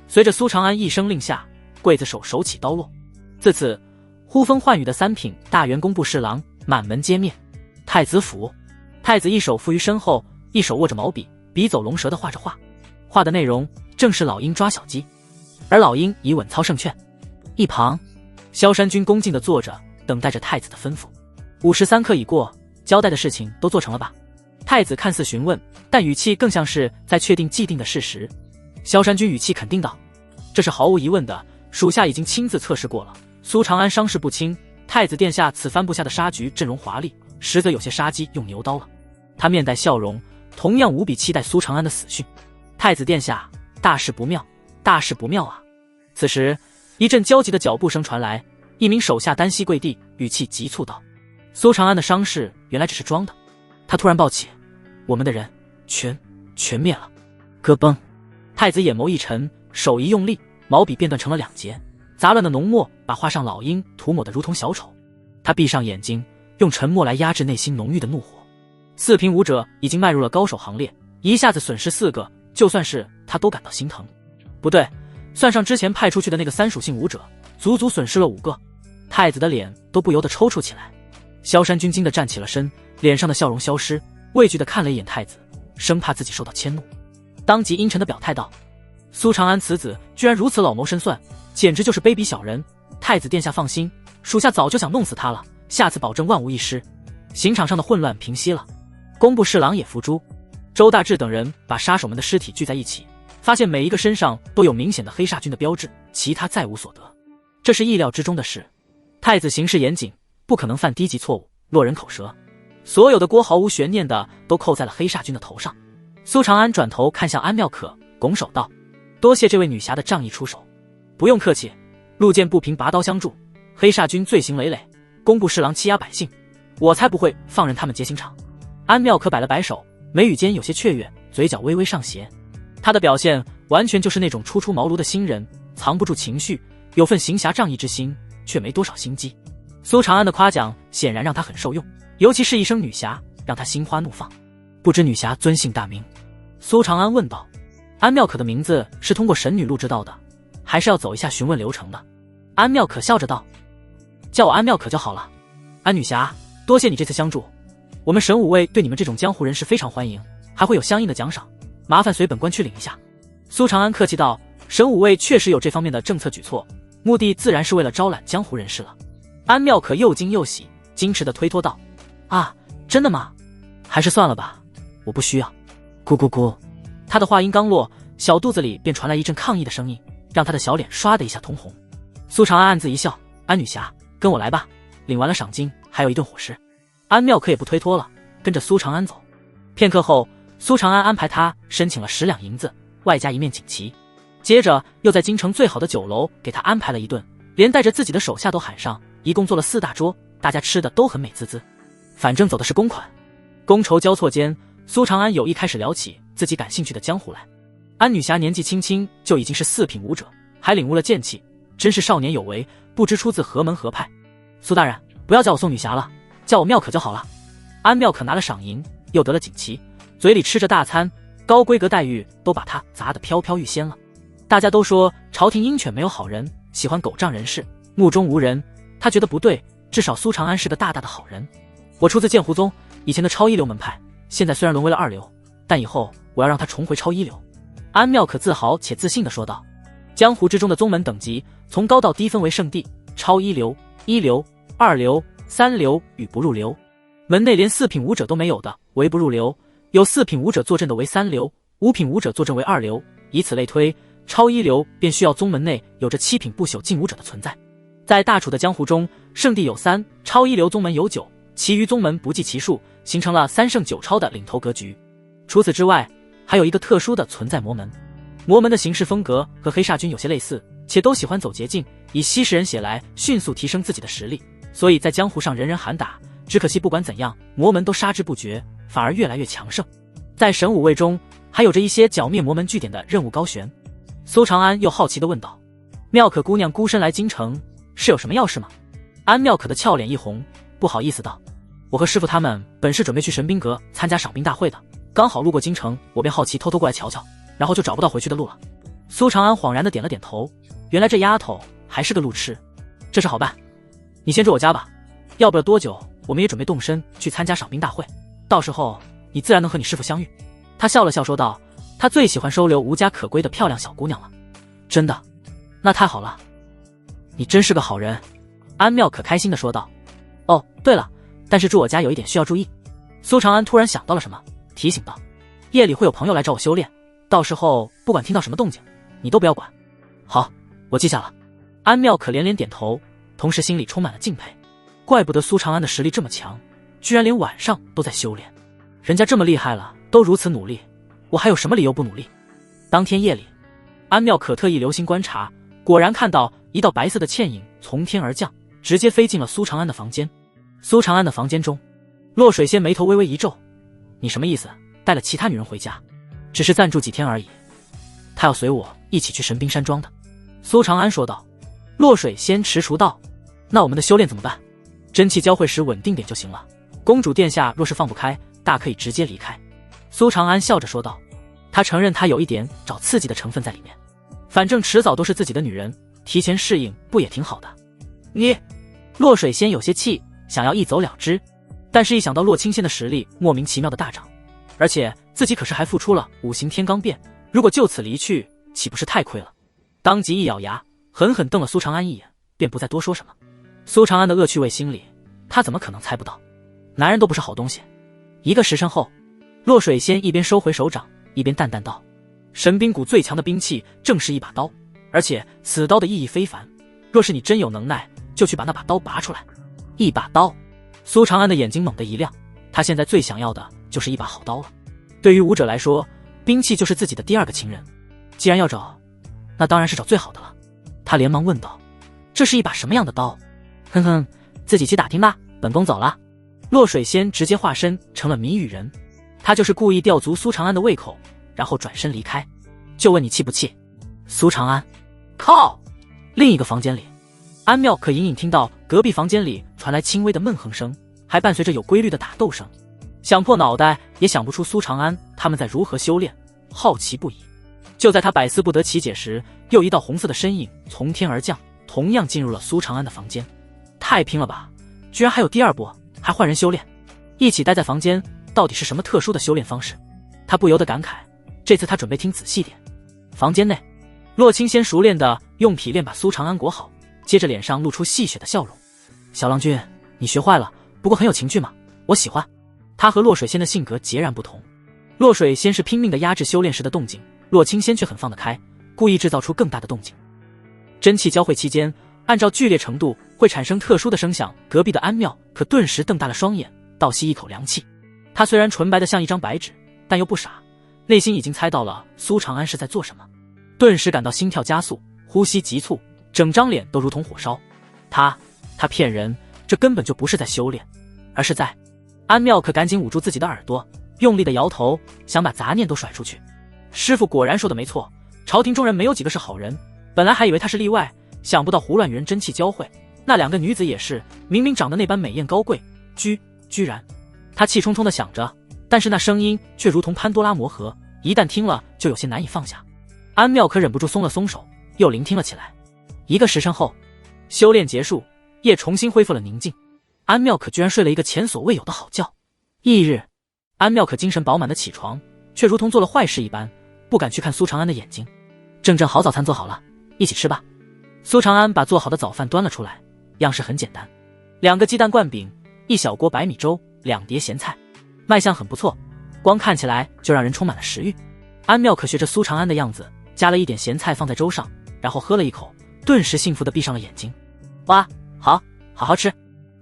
随着苏长安一声令下，刽子手手起刀落。自此，呼风唤雨的3品大员工部侍郎满门皆灭。太子府，太子一手负于身后，一手握着毛笔，笔走龙蛇的画着画，画的内容正是老鹰抓小鸡，而老鹰已稳操胜券。一旁，萧山君恭敬地坐着，等待着太子的吩咐。午时3刻已过，交代的事情都做成了吧？太子看似询问，但语气更像是在确定既定的事实。萧山君语气肯定道：这是毫无疑问的，属下已经亲自测试过了。苏长安伤势不轻，太子殿下此番布下的杀局阵容华丽，实则有些杀鸡用牛刀了。他面带笑容，同样无比期待苏长安的死讯。太子殿下，大事不妙，大事不妙啊！此时，一阵焦急的脚步声传来，一名手下单膝跪地，语气急促道：苏长安的伤势原来只是装的。他突然抱起，我们的人全灭了。咯嘣！太子眼眸一沉，手一用力，毛笔便断成了2截，杂乱的浓墨把画上老鹰涂抹得如同小丑。他闭上眼睛，用沉默来压制内心浓郁的怒火。4品武者已经迈入了高手行列，一下子损失4个，就算是他都感到心疼。不对，算上之前派出去的那个3属性武者，足足损失了5个。太子的脸都不由得抽搐起来。萧山君惊地站起了身，脸上的笑容消失，畏惧地看了一眼太子，生怕自己受到迁怒，当即阴沉地表态道：苏长安此子居然如此老谋深算，简直就是卑鄙小人。太子殿下放心，属下早就想弄死他了，下次保证万无一失。刑场上的混乱平息了，工部侍郎也伏诛。周大志等人把杀手们的尸体聚在一起，发现每一个身上都有明显的黑煞军的标志，其他再无所得。这是意料之中的事。太子行事严谨，不可能犯低级错误，落人口舌。所有的锅毫无悬念的都扣在了黑煞军的头上。苏长安转头看向安妙可，拱手道：多谢这位女侠的仗义出手。不用客气，路见不平拔刀相助，黑煞军罪行累累，工部侍郎欺压百姓，我才不会放任他们劫刑场。安妙可摆了摆手，眉宇间有些雀跃，嘴角微微上斜。他的表现完全就是那种初出茅庐的新人，藏不住情绪，有份行侠仗义之心，却没多少心机。苏长安的夸奖显然让他很受用，尤其是一声女侠，让他心花怒放。不知女侠尊姓大名？苏长安问道。安妙可的名字是通过神女录知道的，还是要走一下询问流程的？安妙可笑着道：叫我安妙可就好了。安女侠，多谢你这次相助，我们神武卫对你们这种江湖人士非常欢迎，还会有相应的奖赏，麻烦随本官去领一下。苏长安客气道：神武卫确实有这方面的政策举措，目的自然是为了招揽江湖人士了。安妙可又惊又喜，矜持地推脱道：啊，真的吗？还是算了吧，我不需要。咕咕咕。他的话音刚落，小肚子里便传来一阵抗议的声音，让他的小脸唰的一下通红。苏长安暗自一笑：安女侠，跟我来吧，领完了赏金还有一顿伙食。安妙可也不推脱了，跟着苏长安走。片刻后，苏长安安排他申请了10两银子，外加一面锦旗，接着又在京城最好的酒楼给他安排了一顿，连带着自己的手下都喊上，一共做了4大桌，大家吃的都很美滋滋。反正走的是公款。觥筹交错间，苏长安有意开始聊起自己感兴趣的江湖来。安女侠年纪轻轻就已经是4品武者，还领悟了剑气，真是少年有为，不知出自何门何派。苏大人，不要叫我宋女侠了，叫我妙可就好了。安妙可拿了赏银，又得了锦旗，嘴里吃着大餐，高规格待遇都把他砸得飘飘欲仙了。大家都说朝廷鹰犬没有好人，喜欢狗仗人势，目中无人。他觉得不对，至少苏长安是个大大的好人。我出自剑湖宗，以前的超一流门派，现在虽然沦为了2流，但以后我要让他重回超一流。安妙可自豪且自信地说道。江湖之中的宗门等级从高到低分为圣地、超一流、1流、2流、3流与不入流。门内连4品武者都没有的为不入流，有4品武者坐镇的为3流，5品武者坐镇为2流，以此类推，超一流便需要宗门内有着7品不朽劲武者的存在。在大楚的江湖中，圣地有3，超一流宗门有9，其余宗门不计其数，形成了3圣9超的领头格局。除此之外，还有一个特殊的存在魔门。魔门的行事风格和黑煞军有些类似，且都喜欢走捷径，以吸食人血来迅速提升自己的实力，所以在江湖上人人喊打。只可惜不管怎样，魔门都杀之不绝，反而越来越强盛。在神武卫中，还有着一些剿灭魔门据点的任务高悬。苏长安又好奇地问道：妙可姑娘孤身来京城，是有什么要事吗？安妙可的俏脸一红，不好意思道：我和师傅他们本是准备去神兵阁参加赏兵大会的，刚好路过京城，我便好奇偷偷过来瞧瞧，然后就找不到回去的路了。苏长安恍然地点了点头，原来这丫头还是个路痴。这事好办，你先住我家吧，要不了多久我们也准备动身去参加赏兵大会，到时候你自然能和你师傅相遇。他笑了笑说道：他最喜欢收留无家可归的漂亮小姑娘了。真的？那太好了，你真是个好人。安妙可开心地说道。哦，对了，但是住我家有一点需要注意。苏长安突然想到了什么，提醒道：夜里会有朋友来找我修炼，到时候不管听到什么动静，你都不要管。好，我记下了。安妙可连连点头，同时心里充满了敬佩。怪不得苏长安的实力这么强，居然连晚上都在修炼。人家这么厉害了，都如此努力，我还有什么理由不努力？当天夜里，安妙可特意留心观察，果然看到一道白色的倩影从天而降，直接飞进了苏长安的房间。苏长安的房间中，洛水仙眉头微微一皱：你什么意思？带了其他女人回家，只是暂住几天而已。他要随我一起去神冰山庄的。苏长安说道。洛水仙踟蹰道：那我们的修炼怎么办？真气交汇时稳定点就行了。公主殿下若是放不开，大可以直接离开。苏长安笑着说道。他承认他有一点找刺激的成分在里面，反正迟早都是自己的女人，提前适应不也挺好的。你，洛水仙有些气，想要一走了之，但是一想到洛清仙的实力莫名其妙的大涨，而且自己可是还付出了5行天罡变，如果就此离去，岂不是太亏了？当即一咬牙，狠狠瞪了苏长安一眼，便不再多说什么。苏长安的恶趣味心理，他怎么可能猜不到？男人都不是好东西。1个时辰后，洛水仙一边收回手掌，一边淡淡道：神冰谷最强的兵器正是一把刀，而且此刀的意义非凡，若是你真有能耐，就去把那把刀拔出来。一把刀。苏长安的眼睛猛地一亮，他现在最想要的就是一把好刀了。对于武者来说，兵器就是自己的第2个情人，既然要找，那当然是找最好的了。他连忙问道：这是一把什么样的刀？哼哼，自己去打听吧，本宫走了。洛水仙直接化身成了谜语人，他就是故意吊足苏长安的胃口，然后转身离开。就问你气不气？苏长安，靠！另一个房间里，安妙可隐隐听到隔壁房间里传来轻微的闷哼声，还伴随着有规律的打斗声。想破脑袋也想不出苏长安他们在如何修炼，好奇不已。就在他百思不得其解时，又一道红色的身影从天而降，同样进入了苏长安的房间。太拼了吧，居然还有第2波，还换人修炼，一起待在房间，到底是什么特殊的修炼方式？他不由得感慨，这次他准备听仔细点。房间内，洛清仙熟练地用匹练把苏长安裹好，接着脸上露出戏谑的笑容。小郎君，你学坏了，不过很有情趣嘛，我喜欢。他和洛水仙的性格截然不同，洛水仙是拼命地压制修炼时的动静，洛清仙却很放得开，故意制造出更大的动静。真气交汇期间，按照剧烈程度会产生特殊的声响，隔壁的安妙可顿时瞪大了双眼，倒吸一口凉气。他虽然纯白的像一张白纸，但又不傻，内心已经猜到了苏长安是在做什么，顿时感到心跳加速，呼吸急促，整张脸都如同火烧。他骗人，这根本就不是在修炼，而是在……安妙可赶紧捂住自己的耳朵，用力的摇头，想把杂念都甩出去。师父果然说的没错，朝廷中人没有几个是好人，本来还以为他是例外，想不到胡乱与人真气交汇，那2个女子也是，明明长得那般美艳高贵，居然……他气冲冲地想着，但是那声音却如同潘多拉魔盒，一旦听了就有些难以放下。安妙可忍不住松了松手，又聆听了起来。1个时辰后，修炼结束，夜重新恢复了宁静。安妙可居然睡了一个前所未有的好觉。翌日，安妙可精神饱满的起床，却如同做了坏事一般，不敢去看苏长安的眼睛。正好早餐做好了，一起吃吧。苏长安把做好的早饭端了出来，样式很简单，2个鸡蛋灌饼，1小锅白米粥，2碟咸菜，卖相很不错，光看起来就让人充满了食欲。安妙可学着苏长安的样子，加了一点咸菜放在粥上，然后喝了一口，顿时幸福地闭上了眼睛。哇，好好吃！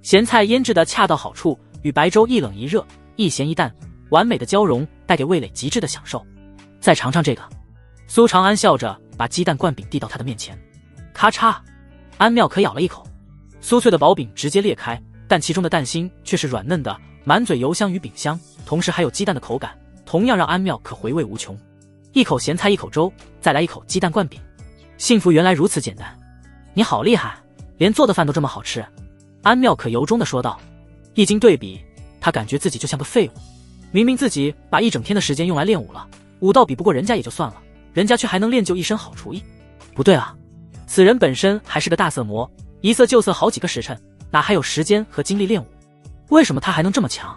咸菜腌制的恰到好处，与白粥一冷一热，一咸一淡，完美的交融，带给味蕾极致的享受。再尝尝这个。苏长安笑着把鸡蛋灌饼递到他的面前，咔嚓，安妙可咬了一口，酥脆的薄饼直接裂开，但其中的蛋心却是软嫩的，满嘴油香与饼香，同时还有鸡蛋的口感，同样让安妙可回味无穷。一口咸菜，一口粥，再来一口鸡蛋灌饼，幸福原来如此简单。你好厉害，连做的饭都这么好吃。安妙可由衷地说道。一经对比，他感觉自己就像个废物，明明自己把一整天的时间用来练武了，武道比不过人家也就算了，人家却还能练就一身好厨艺。不对啊，此人本身还是个大色魔，一色就色好几个时辰，哪还有时间和精力练武？为什么他还能这么强？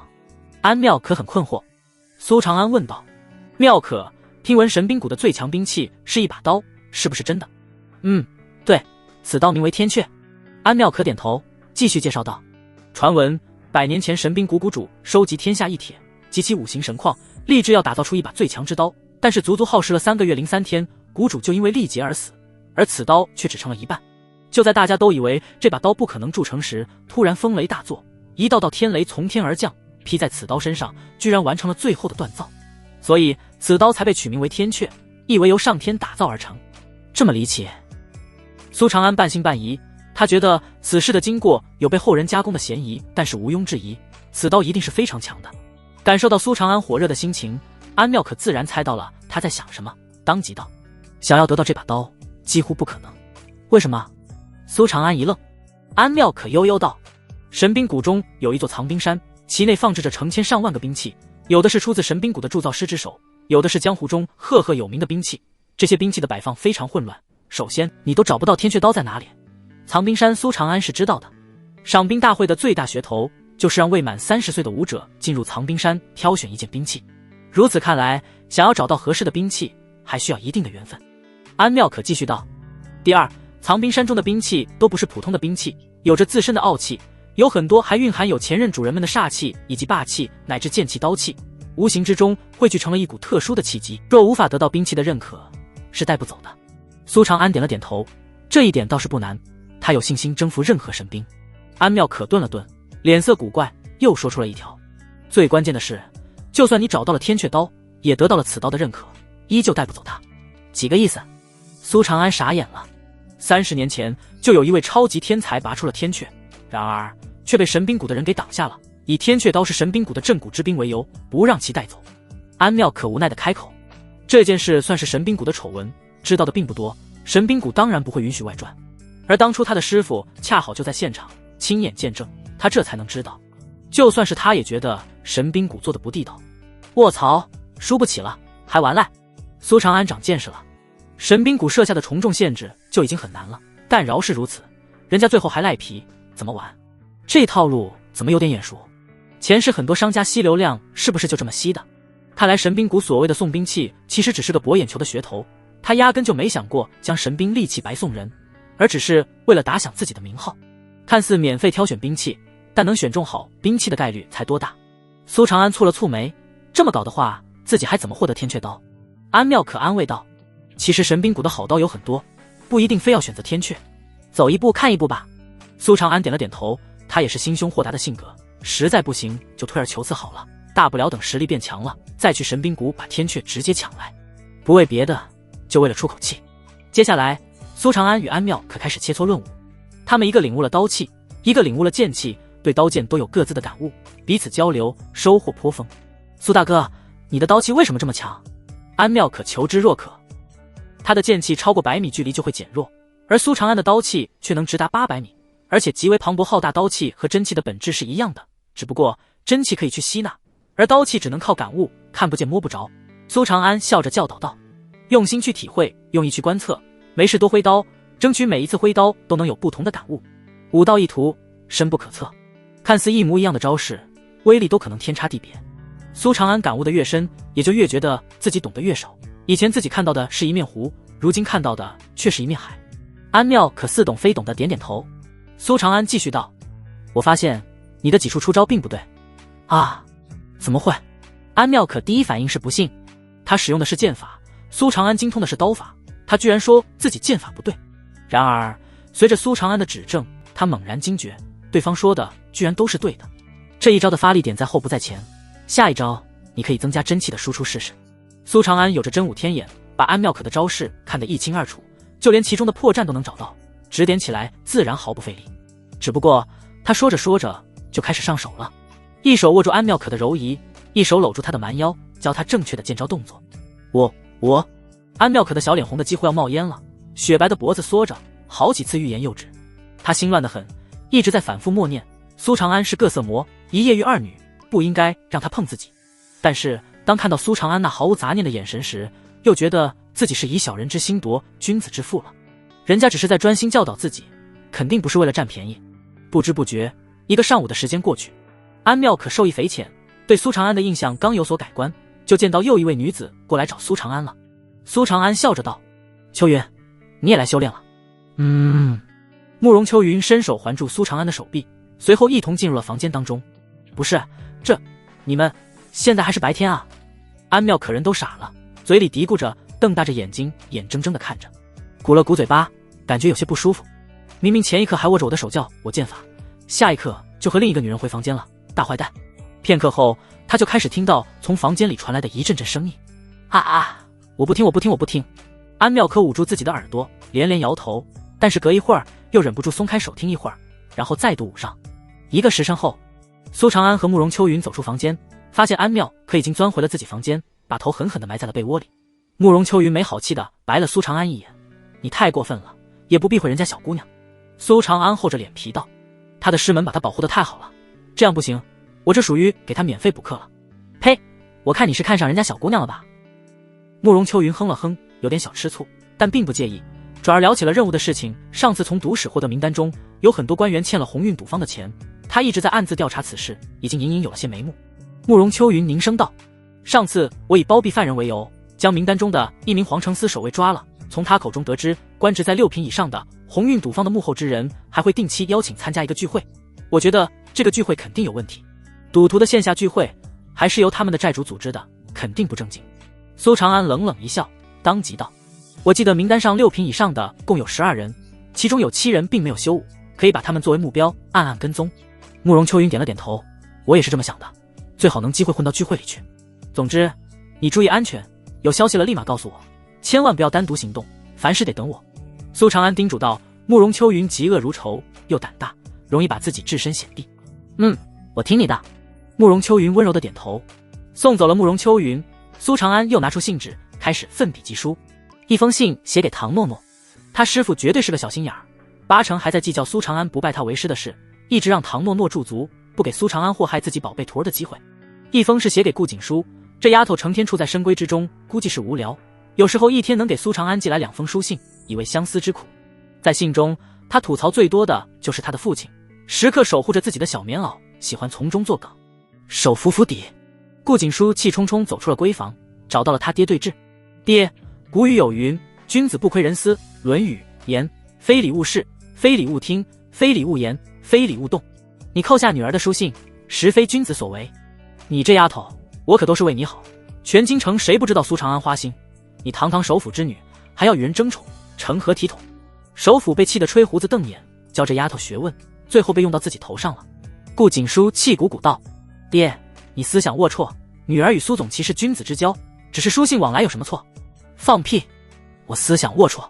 安妙可很困惑。苏长安问道。妙可，听闻神兵谷的最强兵器是一把刀，是不是真的？对，此刀名为天阙。安妙可点头，继续介绍道。传闻100年前神兵谷谷主收集天下一铁及其5行神矿，立志要打造出一把最强之刀，但是足足耗时了3个月零3天，谷主就因为力竭而死，而此刀却只成了一半。就在大家都以为这把刀不可能铸成时，突然风雷大作，一道道天雷从天而降，劈在此刀身上，居然完成了最后的锻造，所以此刀才被取名为天阙，意为由上天打造而成。这么离奇？苏长安半信半疑，他觉得此事的经过有被后人加工的嫌疑，但是毋庸置疑，此刀一定是非常强的。感受到苏长安火热的心情，安妙可自然猜到了他在想什么，当即道：想要得到这把刀几乎不可能。为什么？苏长安一愣，安妙可悠悠道：神兵谷中有一座藏兵山，其内放置着成千上万个兵器，有的是出自神兵谷的铸造师之手，有的是江湖中赫赫有名的兵器。这些兵器的摆放非常混乱，首先你都找不到天阙刀在哪里。藏兵山苏长安是知道的，赏兵大会的最大噱头就是让未满30岁的武者进入藏兵山挑选一件兵器。如此看来，想要找到合适的兵器还需要一定的缘分。安妙可继续道：第二，藏兵山中的兵器都不是普通的兵器，有着自身的傲气，有很多还蕴含有前任主人们的煞气以及霸气，乃至剑气刀气，无形之中汇聚成了一股特殊的气机，若无法得到兵器的认可，是带不走的。苏长安点了点头，这一点倒是不难，他有信心征服任何神兵。安妙可顿了顿，脸色古怪，又说出了一条：最关键的是，就算你找到了天阙刀，也得到了此刀的认可，依旧带不走它。几个意思？苏长安傻眼了。30年前就有一位超级天才拔出了天阙，然而却被神兵谷的人给挡下了，以天阙刀是神兵谷的镇谷之兵为由，不让其带走。安妙可无奈地开口：这件事算是神兵谷的丑闻，知道的并不多，神兵谷当然不会允许外传。而当初他的师傅恰好就在现场亲眼见证，他这才能知道。就算是他也觉得神兵谷做的不地道。卧槽，输不起了还玩赖。苏长安长见识了，神兵谷设下的重重限制就已经很难了，但饶是如此，人家最后还赖皮，怎么玩？这套路怎么有点眼熟？前世很多商家吸流量是不是就这么吸的？看来神兵谷所谓的送兵器其实只是个博眼球的噱头，他压根就没想过将神兵利器白送人，而只是为了打响自己的名号。看似免费挑选兵器，但能选中好兵器的概率才多大？苏长安蹙了蹙眉，这么搞的话，自己还怎么获得天阙刀？安妙可安慰道：其实神兵谷的好刀有很多，不一定非要选择天阙，走一步看一步吧。苏长安点了点头，他也是心胸豁达的性格，实在不行就退而求次好了，大不了等实力变强了，再去神兵谷把天阙直接抢来，不为别的，就为了出口气。接下来，苏长安与安妙可开始切磋论武，他们一个领悟了刀气，一个领悟了剑气，对刀剑都有各自的感悟，彼此交流，收获颇丰。苏大哥，你的刀气为什么这么强？安妙可求知若渴。他的剑气超过100米距离就会减弱，而苏长安的刀气却能直达800米，而且极为磅礴浩大。刀气和真气的本质是一样的，只不过真气可以去吸纳，而刀气只能靠感悟，看不见摸不着。苏长安笑着教导道：用心去体会，用意去观测，没事多挥刀，争取每一次挥刀都能有不同的感悟。武道一途，深不可测，看似一模一样的招式，威力都可能天差地别。苏长安感悟的越深，也就越觉得自己懂得越少。以前自己看到的是一面湖，如今看到的却是一面海。安妙可似懂非懂的点点头。苏长安继续道：我发现你的几处出招并不对。啊，怎么会？安妙可第一反应是不信，他使用的是剑法，苏长安精通的是刀法，他居然说自己剑法不对。然而随着苏长安的指正，他猛然惊觉，对方说的居然都是对的。这一招的发力点在后不在前，下一招你可以增加真气的输出试试。苏长安有着真武天眼，把安妙可的招式看得一清二楚，就连其中的破绽都能找到，指点起来自然毫不费力。只不过他说着说着就开始上手了，一手握住安妙可的柔仪，一手搂住她的蛮腰，教她正确的剑招动作。我安妙可的小脸红得几乎要冒烟了，雪白的脖子缩着，好几次欲言又止。她心乱得很，一直在反复默念苏长安是各色魔，一夜遇二女，不应该让他碰自己。但是当看到苏长安那毫无杂念的眼神时，又觉得自己是以小人之心夺君子之腹了。人家只是在专心教导自己，肯定不是为了占便宜。不知不觉一个上午的时间过去，安妙可受益匪浅，对苏长安的印象刚有所改观，就见到又一位女子过来找苏长安了。苏长安笑着道：秋云，你也来修炼了？慕容秋云伸手环住苏长安的手臂，随后一同进入了房间当中。不是，你们现在还是白天啊？安妙可人都傻了，嘴里嘀咕着，瞪大着眼睛，眼睁睁地看着，鼓了鼓嘴巴，感觉有些不舒服。明明前一刻还握着我的手教我剑法，下一刻就和另一个女人回房间了，大坏蛋。片刻后，他就开始听到从房间里传来的一阵阵声音。我不听。安妙可捂住自己的耳朵，连连摇头，但是隔一会儿又忍不住松开手听一会儿，然后再度捂上。1个时辰后，苏长安和慕容秋云走出房间，发现安妙可已经钻回了自己房间，把头狠狠地埋在了被窝里。慕容秋云没好气地白了苏长安一眼：“你太过分了，也不避讳人家小姑娘。”苏长安厚着脸皮道：“他的师门把他保护得太好了，这样不行，我这属于给他免费补课了。”“呸，我看你是看上人家小姑娘了吧？”慕容秋云哼了哼，有点小吃醋，但并不介意，转而聊起了任务的事情。上次从赌使获得名单中有很多官员欠了鸿运赌坊的钱，他一直在暗自调查此事，已经隐隐有了些眉目。慕容秋云凝声道：“上次我以包庇犯人为由，将名单中的一名皇城司守卫抓了。从他口中得知，官职在6品以上的鸿运赌坊的幕后之人，还会定期邀请参加一个聚会。我觉得这个聚会肯定有问题，赌徒的线下聚会还是由他们的债主组织的，肯定不正经。”苏长安冷冷一笑，当即道：“我记得名单上6品以上的共有12人，其中有7人并没有修武，可以把他们作为目标，暗暗跟踪。”慕容秋云点了点头：“我也是这么想的，最好能机会混到聚会里去。总之，你注意安全，有消息了立马告诉我，千万不要单独行动，凡事得等我。”苏长安叮嘱道。慕容秋云嫉恶如仇，又胆大，容易把自己置身险地。“我听你的。”慕容秋云温柔的点头。送走了慕容秋云，苏长安又拿出信纸，开始奋笔疾书。一封信写给唐诺诺，他师父绝对是个小心眼儿，8成还在计较苏长安不拜他为师的事，一直让唐诺诺驻足，不给苏长安祸害自己宝贝徒儿的机会。一封是写给顾景书，这丫头成天处在深闺之中，估计是无聊，有时候一天能给苏长安寄来2封书信，以为相思之苦。在信中，他吐槽最多的就是他的父亲，时刻守护着自己的小棉袄，喜欢从中作梗，手扶扶底。顾景书气冲冲走出了闺房，找到了他爹对峙。“爹，古语有云，君子不窥人私，论语言，非礼勿视，非礼勿听，非礼勿言，非礼勿动。你扣下女儿的书信，实非君子所为。你这丫头，我可都是为你好，全京城谁不知道苏长安花心？你堂堂首府之女，还要与人争宠，成何体统？”首府被气得吹胡子瞪眼，教这丫头学问，最后被用到自己头上了。顾景书气鼓鼓道：“爹，你思想龌龊，女儿与苏总旗是君子之交，只是书信往来有什么错？”“放屁！我思想龌龊？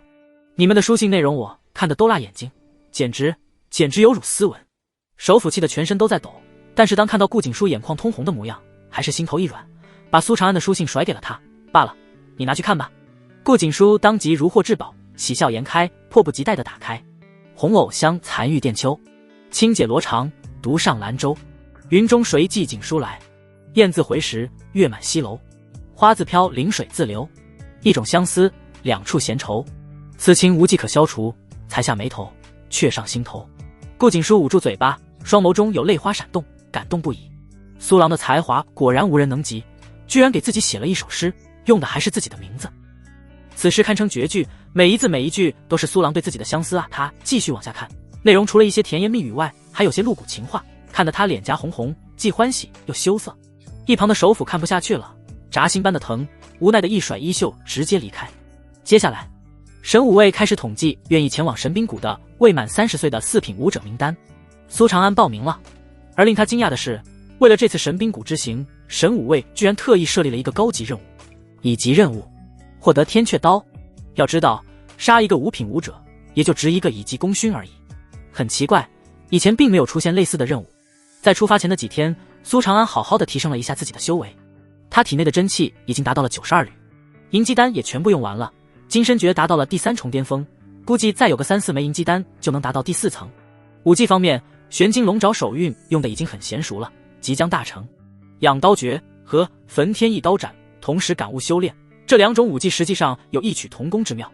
你们的书信内容我看得都辣眼睛，简直有辱斯文。”首府气得全身都在抖，但是当看到顾景书眼眶通红的模样，还是心头一软，把苏长安的书信甩给了他。“罢了，你拿去看吧。”顾景书当即如获至宝，喜笑颜开，迫不及待地打开。红藕香残玉钿秋，轻解罗裳，独上兰舟。云中谁寄锦书来？雁自回时，月满西楼。花自飘，临水自流。一种相思，两处闲愁。此情无计可消除，才下眉头，却上心头。顾景书捂住嘴巴，双眸中有泪花闪动，感动不已。苏郎的才华果然无人能及，居然给自己写了一首诗，用的还是自己的名字。此诗堪称绝句，每一字每一句都是苏郎对自己的相思啊！他继续往下看，内容除了一些甜言蜜语外，还有些露骨情话，看得他脸颊红红，既欢喜又羞涩。一旁的首府看不下去了，扎心般的疼，无奈的一甩衣袖，直接离开。接下来，神武卫开始统计愿意前往神兵谷的未满30岁的4品武者名单。苏长安报名了，而令他惊讶的是，为了这次神兵谷之行，神武卫居然特意设立了一个高级任务，乙级任务。获得天阙刀，要知道杀一个5品武者也就值一个乙级功勋而已。很奇怪，以前并没有出现类似的任务。在出发前的几天，苏长安好好的提升了一下自己的修为，他体内的真气已经达到了92缕，银鸡丹也全部用完了，金身诀达到了第3重巅峰，估计再有个3、4枚银鸡丹就能达到第4层。武技方面，玄金龙爪手运用的已经很娴熟了，即将大成。养刀诀和焚天一刀斩同时感悟修炼，这2种武技实际上有异曲同工之妙，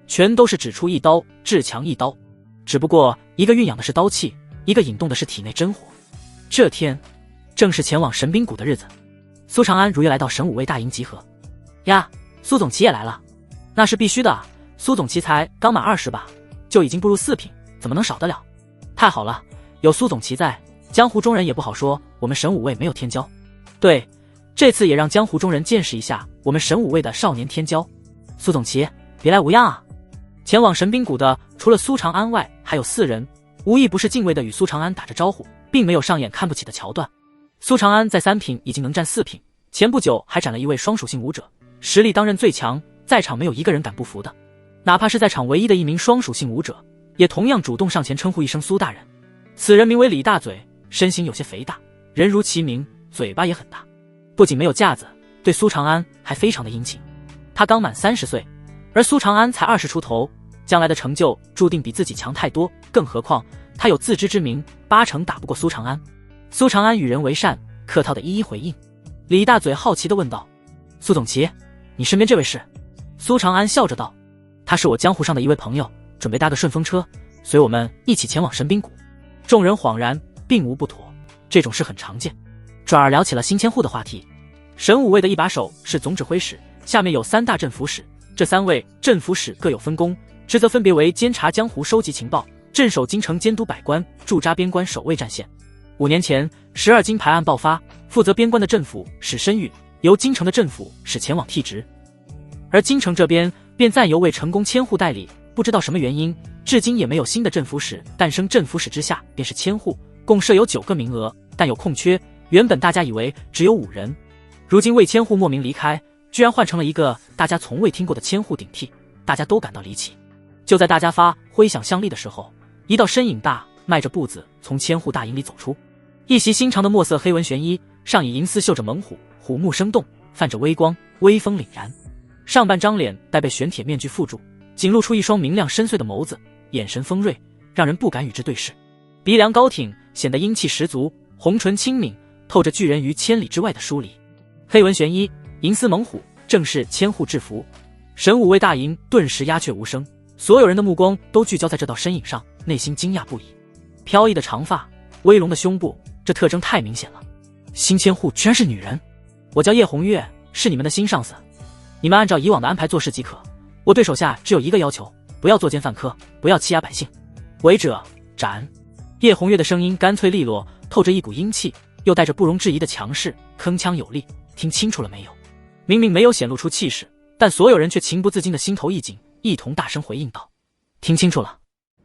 全都是只出一刀，至强一刀，只不过一个蕴养的是刀气，一个引动的是体内真火。这天正是前往神兵谷的日子，苏长安如约来到神武卫大营集合。呀，苏总旗也来了，那是必须的啊！苏总旗才刚满20吧，就已经步入4品，怎么能少得了？太好了，有苏总旗在，江湖中人也不好说我们神武卫没有天骄。对，这次也让江湖中人见识一下我们神武卫的少年天骄。苏总旗，别来无恙啊！前往神兵谷的除了苏长安外，还有4人，无一不是敬畏的与苏长安打着招呼，并没有上演看不起的桥段。苏长安在3品已经能战4品，前不久还斩了一位双属性武者，实力当任最强，在场没有一个人敢不服的。哪怕是在场唯一的一名双属性武者，也同样主动上前称呼一声苏大人。此人名为李大嘴，身形有些肥大，人如其名，嘴巴也很大。不仅没有架子，对苏长安还非常的殷勤。他刚满30岁，而苏长安才20出头，将来的成就注定比自己强太多，更何况他有自知之明，8成打不过苏长安。苏长安与人为善，客套的一一回应。李大嘴好奇地问道：苏总旗，你身边这位是？苏长安笑着道：他是我江湖上的一位朋友，准备搭个顺风车，随我们一起前往神兵谷。众人恍然，并无不妥，这种事很常见。转而聊起了新千户的话题。神武卫的一把手是总指挥使，下面有3大镇抚使，这3位镇抚使各有分工，职责分别为监察江湖、收集情报，镇守京城、监督百官，驻扎边关，守卫战线。5年前12金牌案爆发，负责边关的镇抚使申玉由京城的镇抚使前往替职，而京城这边便暂由未成功千户代理，不知道什么原因，至今也没有新的镇抚使诞生。镇抚使之下便是千户，共设有9个名额，但有空缺，原本大家以为只有5人，如今魏千户莫名离开，居然换成了一个大家从未听过的千户顶替，大家都感到离奇。就在大家发挥想象力的时候，一道身影大迈着步子从千户大营里走出，一袭新长的墨色黑纹玄衣，上以银丝绣着猛虎，虎目生动，泛着微光，威风凛然。上半张脸带被玄铁面具覆住，仅露出一双明亮深邃的眸子，眼神锋锐，让人不敢与之对视。鼻梁高挺，显得英气十足，红唇轻抿，透着拒人于千里之外的疏离。黑纹玄衣，银丝猛虎，正是千户制服。神武卫大营顿时鸦雀无声，所有人的目光都聚焦在这道身影上，内心惊讶不已。飘逸的长发，威龙的胸部，这特征太明显了。新千户居然是女人。我叫叶红月，是你们的新上司，你们按照以往的安排做事即可。我对手下只有一个要求，不要作奸犯科，不要欺压百姓，违者斩。叶红月的声音干脆利落，透着一股英气，又带着不容置疑的强势，铿锵有力。听清楚了没有？明明没有显露出气势，但所有人却情不自禁的心头一紧，一同大声回应道：听清楚了。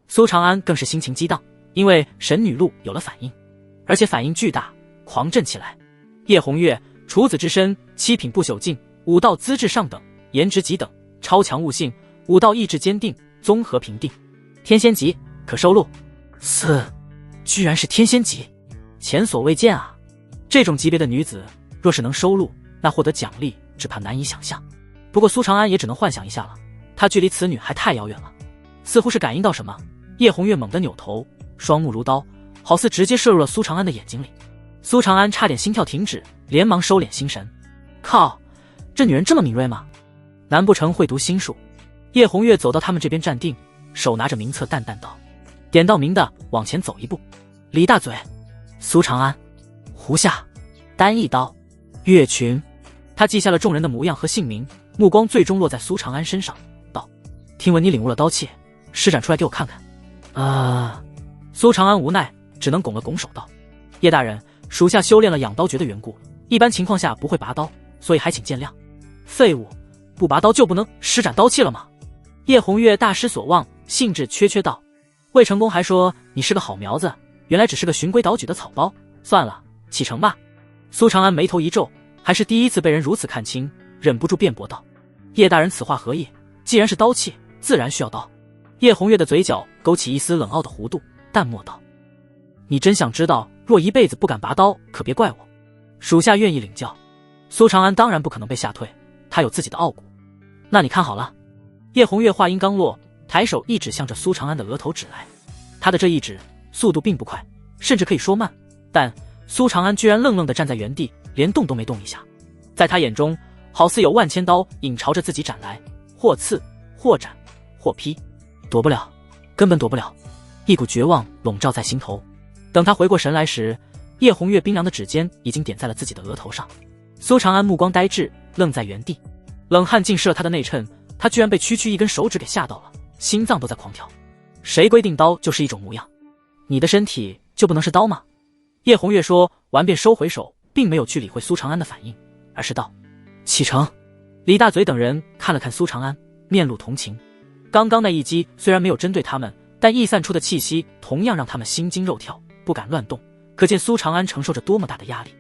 苏长安更是心情激荡，因为神女路有了反应，而且反应巨大，狂震起来。叶红月，处子之身，7品不朽境，武道资质上等，颜值极等，超强悟性，武道意志坚定，综合评定天仙级，可收录。居然是天仙级，前所未见啊！这种级别的女子，若是能收录，那获得奖励只怕难以想象。不过苏长安也只能幻想一下了，他距离此女还太遥远了。似乎是感应到什么，叶红月猛地扭头，双目如刀，好似直接射入了苏长安的眼睛里。苏长安差点心跳停止，连忙收敛心神。靠，这女人这么敏锐吗？难不成会读心术？叶红月走到他们这边站定，手拿着名册淡淡道：点到名的往前走一步。李大嘴，苏长安，胡夏，单一刀，月群。他记下了众人的模样和姓名，目光最终落在苏长安身上，道：听闻你领悟了刀气，施展出来给我看看。苏长安无奈，只能拱了拱手道：叶大人，属下修炼了养刀诀的缘故，一般情况下不会拔刀，所以还请见谅。废物，不拔刀就不能施展刀气了吗？叶红月大失所望，兴致缺缺道：魏成功还说你是个好苗子，原来只是个循规蹈矩的草包，算了，启程吧。苏长安眉头一皱，还是第一次被人如此看清，忍不住辩驳道：叶大人此话何意？既然是刀气，自然需要刀。叶红月的嘴角勾起一丝冷傲的弧度，淡漠道：你真想知道，若一辈子不敢拔刀，可别怪我。属下愿意领教。苏长安当然不可能被吓退，他有自己的傲骨。那你看好了。叶红月话音刚落，抬手一指向着苏长安的额头指来。他的这一指速度并不快，甚至可以说慢，但苏长安居然愣愣地站在原地，连动都没动一下。在他眼中，好似有万千刀引朝着自己斩来，或刺，或斩，或劈，躲不了，根本躲不了。一股绝望笼罩在心头。等他回过神来时，叶红月冰凉的指尖已经点在了自己的额头上。苏长安目光呆滞，愣在原地，冷汗浸湿了他的内衬，他居然被区区一根手指给吓到了，心脏都在狂跳。谁规定刀就是一种模样？你的身体就不能是刀吗？叶红月说完便收回手，并没有去理会苏长安的反应，而是道：启程。李大嘴等人看了看苏长安，面露同情。刚刚那一击虽然没有针对他们，但溢散出的气息同样让他们心惊肉跳，不敢乱动，可见苏长安承受着多么大的压力。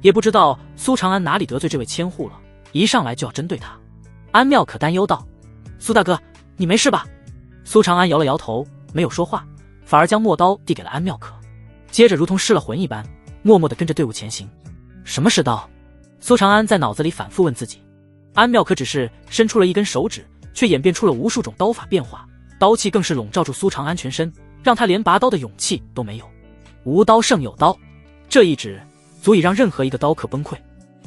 也不知道苏长安哪里得罪这位千户了，一上来就要针对他。安妙可担忧道：苏大哥，你没事吧？苏长安摇了摇头，没有说话，反而将墨刀递给了安妙可，接着如同失了魂一般，默默地跟着队伍前行。什么是刀？苏长安在脑子里反复问自己。安妙可只是伸出了一根手指，却演变出了无数种刀法变化，刀气更是笼罩住苏长安全身，让他连拔刀的勇气都没有。无刀胜有刀，这一指足以让任何一个刀客崩溃。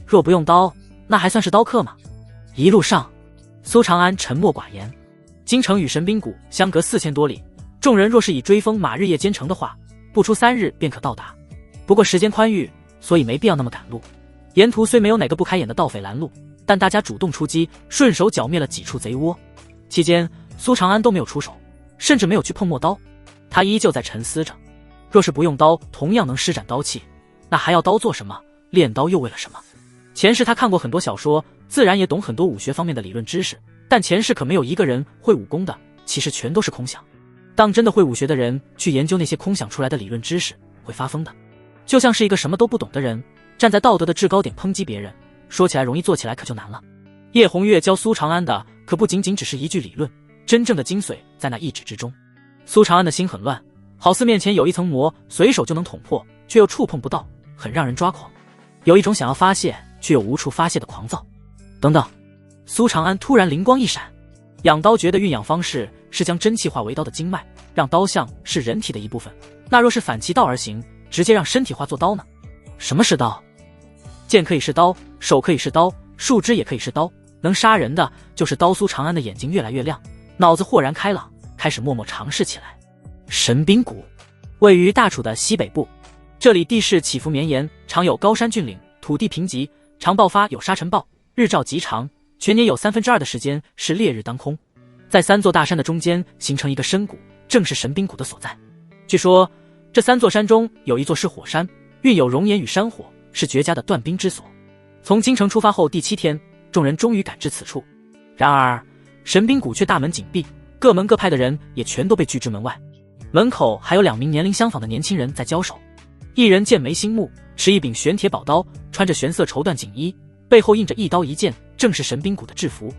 若不用刀，那还算是刀客吗？一路上，苏长安沉默寡言。京城与神兵谷相隔4000多里，众人若是以追风马日夜兼程的话，不出3日便可到达。不过时间宽裕，所以没必要那么赶路。沿途虽没有哪个不开眼的盗匪拦路，但大家主动出击，顺手剿灭了几处贼窝。期间，苏长安都没有出手，甚至没有去碰墨刀。他依旧在沉思着，若是不用刀同样能施展刀气，那还要刀做什么？练刀又为了什么？前世他看过很多小说，自然也懂很多武学方面的理论知识，但前世可没有一个人会武功的，其实全都是空想。当真的会武学的人去研究那些空想出来的理论知识，会发疯的。就像是一个什么都不懂的人，站在道德的制高点抨击别人，说起来容易，做起来可就难了。叶红月教苏长安的可不仅仅只是一句理论，真正的精髓在那一指之中。苏长安的心很乱，好似面前有一层膜，随手就能捅破，却又触碰不到，很让人抓狂。有一种想要发泄却又无处发泄的狂躁。等等，苏长安突然灵光一闪，养刀诀的运养方式是将真气化为刀的经脉，让刀像是人体的一部分。那若是反其道而行，直接让身体化作刀呢？什么是刀？剑可以是刀，手可以是刀，树枝也可以是刀，能杀人的就是刀。苏长安的眼睛越来越亮，脑子豁然开朗，开始默默尝试起来。神兵谷位于大楚的西北部，这里地势起伏绵延，常有高山峻岭，土地贫瘠，常爆发有沙尘暴，日照极长，全年有2/3的时间是烈日当空。在3座大山的中间形成一个深谷，正是神兵谷的所在。据说这3座山中有一座是火山，蕴有熔岩与山火，是绝佳的断冰之所。从京城出发后第7天，众人终于赶至此处。然而神兵谷却大门紧闭，各门各派的人也全都被拒之门外。门口还有2名年龄相仿的年轻人在交手，一人剑眉星目，持一柄玄铁宝刀，穿着玄色绸缎锦衣，背后印着一刀一剑，正是神兵谷的制服。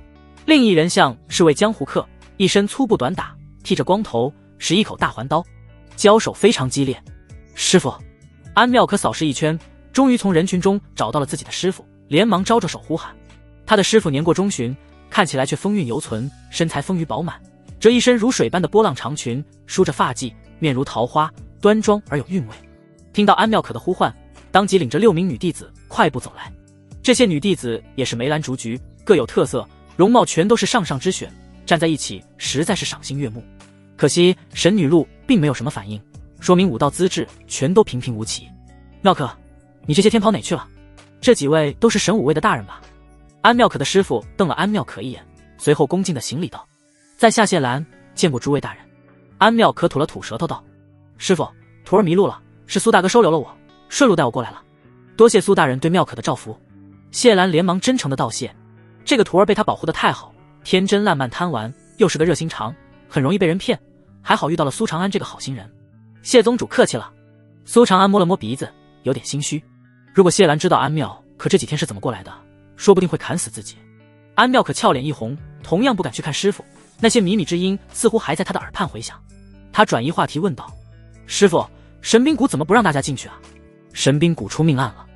另一人像是位江湖客，一身粗布短打，剃着光头，使一口大环刀，交手非常激烈。师傅，安妙可扫视一圈，终于从人群中找到了自己的师傅，连忙招着手呼喊。他的师傅年过中旬，看起来却风韵犹存，身材丰腴饱满，着一身如水般的波浪长裙，梳着发髻，面如桃花，端庄而有韵味。听到安妙可的呼唤，当即领着6名女弟子快步走来。这些女弟子也是眉兰竹菊，各有特色，容貌全都是上上之选，站在一起实在是赏心悦目。可惜神女路并没有什么反应，说明武道资质全都平平无奇。妙可，你这些天跑哪去了？这几位都是神武卫的大人吧？安妙可的师傅瞪了安妙可一眼，随后恭敬的行礼道：在下谢兰，见过诸位大人。安妙可吐了吐舌头道：师傅，徒儿迷路了，是苏大哥收留了我，顺路带我过来了，多谢苏大人对妙可的照拂。谢兰连忙真诚的道谢，这个徒儿被他保护的太好，天真烂漫贪玩，又是个热心肠，很容易被人骗，还好遇到了苏长安这个好心人。谢宗主客气了。苏长安摸了摸鼻子，有点心虚。如果谢兰知道安妙可这几天是怎么过来的，说不定会砍死自己。安妙可俏脸一红，同样不敢去看师傅，那些靡靡之音似乎还在他的耳畔回响。他转移话题问道：师傅，神兵谷怎么不让大家进去啊？神兵谷出命案了。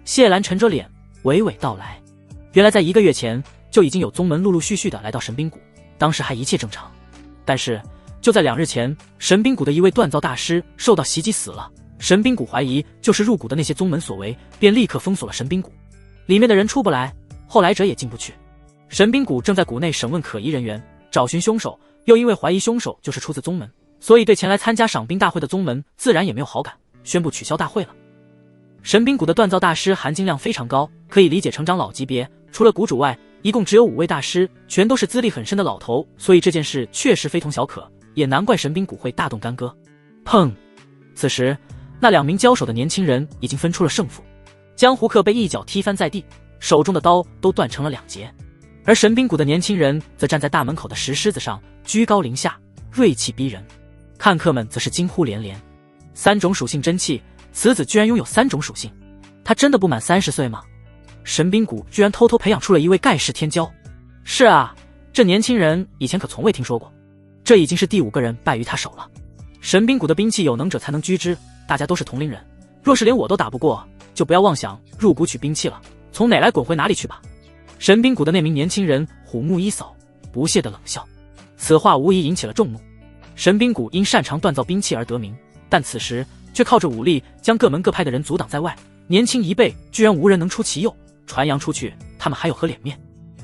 谢兰沉着脸娓娓道来。原来在1个月前就已经有宗门陆陆续续的来到神兵谷，当时还一切正常。但是就在2日前，神兵谷的一位锻造大师受到袭击死了，神兵谷怀疑就是入谷的那些宗门所为，便立刻封锁了神兵谷，里面的人出不来，后来者也进不去。神兵谷正在谷内审问可疑人员，找寻凶手，又因为怀疑凶手就是出自宗门，所以对前来参加赏兵大会的宗门自然也没有好感，宣布取消大会了。神兵谷的锻造大师含金量非常高，可以理解成长老级别，除了谷主外，一共只有5位大师，全都是资历很深的老头，所以这件事确实非同小可，也难怪神兵谷会大动干戈。砰！此时那2名交手的年轻人已经分出了胜负，江湖客被一脚踢翻在地，手中的刀都断成了2截，而神兵谷的年轻人则站在大门口的石狮子上，居高临下，锐气逼人。看客们则是惊呼连连。3种属性真气，此子居然拥有3种属性，他真的不满30岁吗？神兵谷居然偷偷培养出了一位盖世天骄。是啊，这年轻人以前可从未听说过，这已经是第5个人败于他手了。神兵谷的兵器有能者才能居之，大家都是同龄人，若是连我都打不过，就不要妄想入谷取兵器了，从哪来滚回哪里去吧。神兵谷的那名年轻人虎目一扫，不屑地冷笑。此话无疑引起了众怒。神兵谷因擅长锻造兵器而得名，但此时却靠着武力将各门各派的人阻挡在外，年轻一辈居然无人能出其右，传扬出去他们还有何脸面？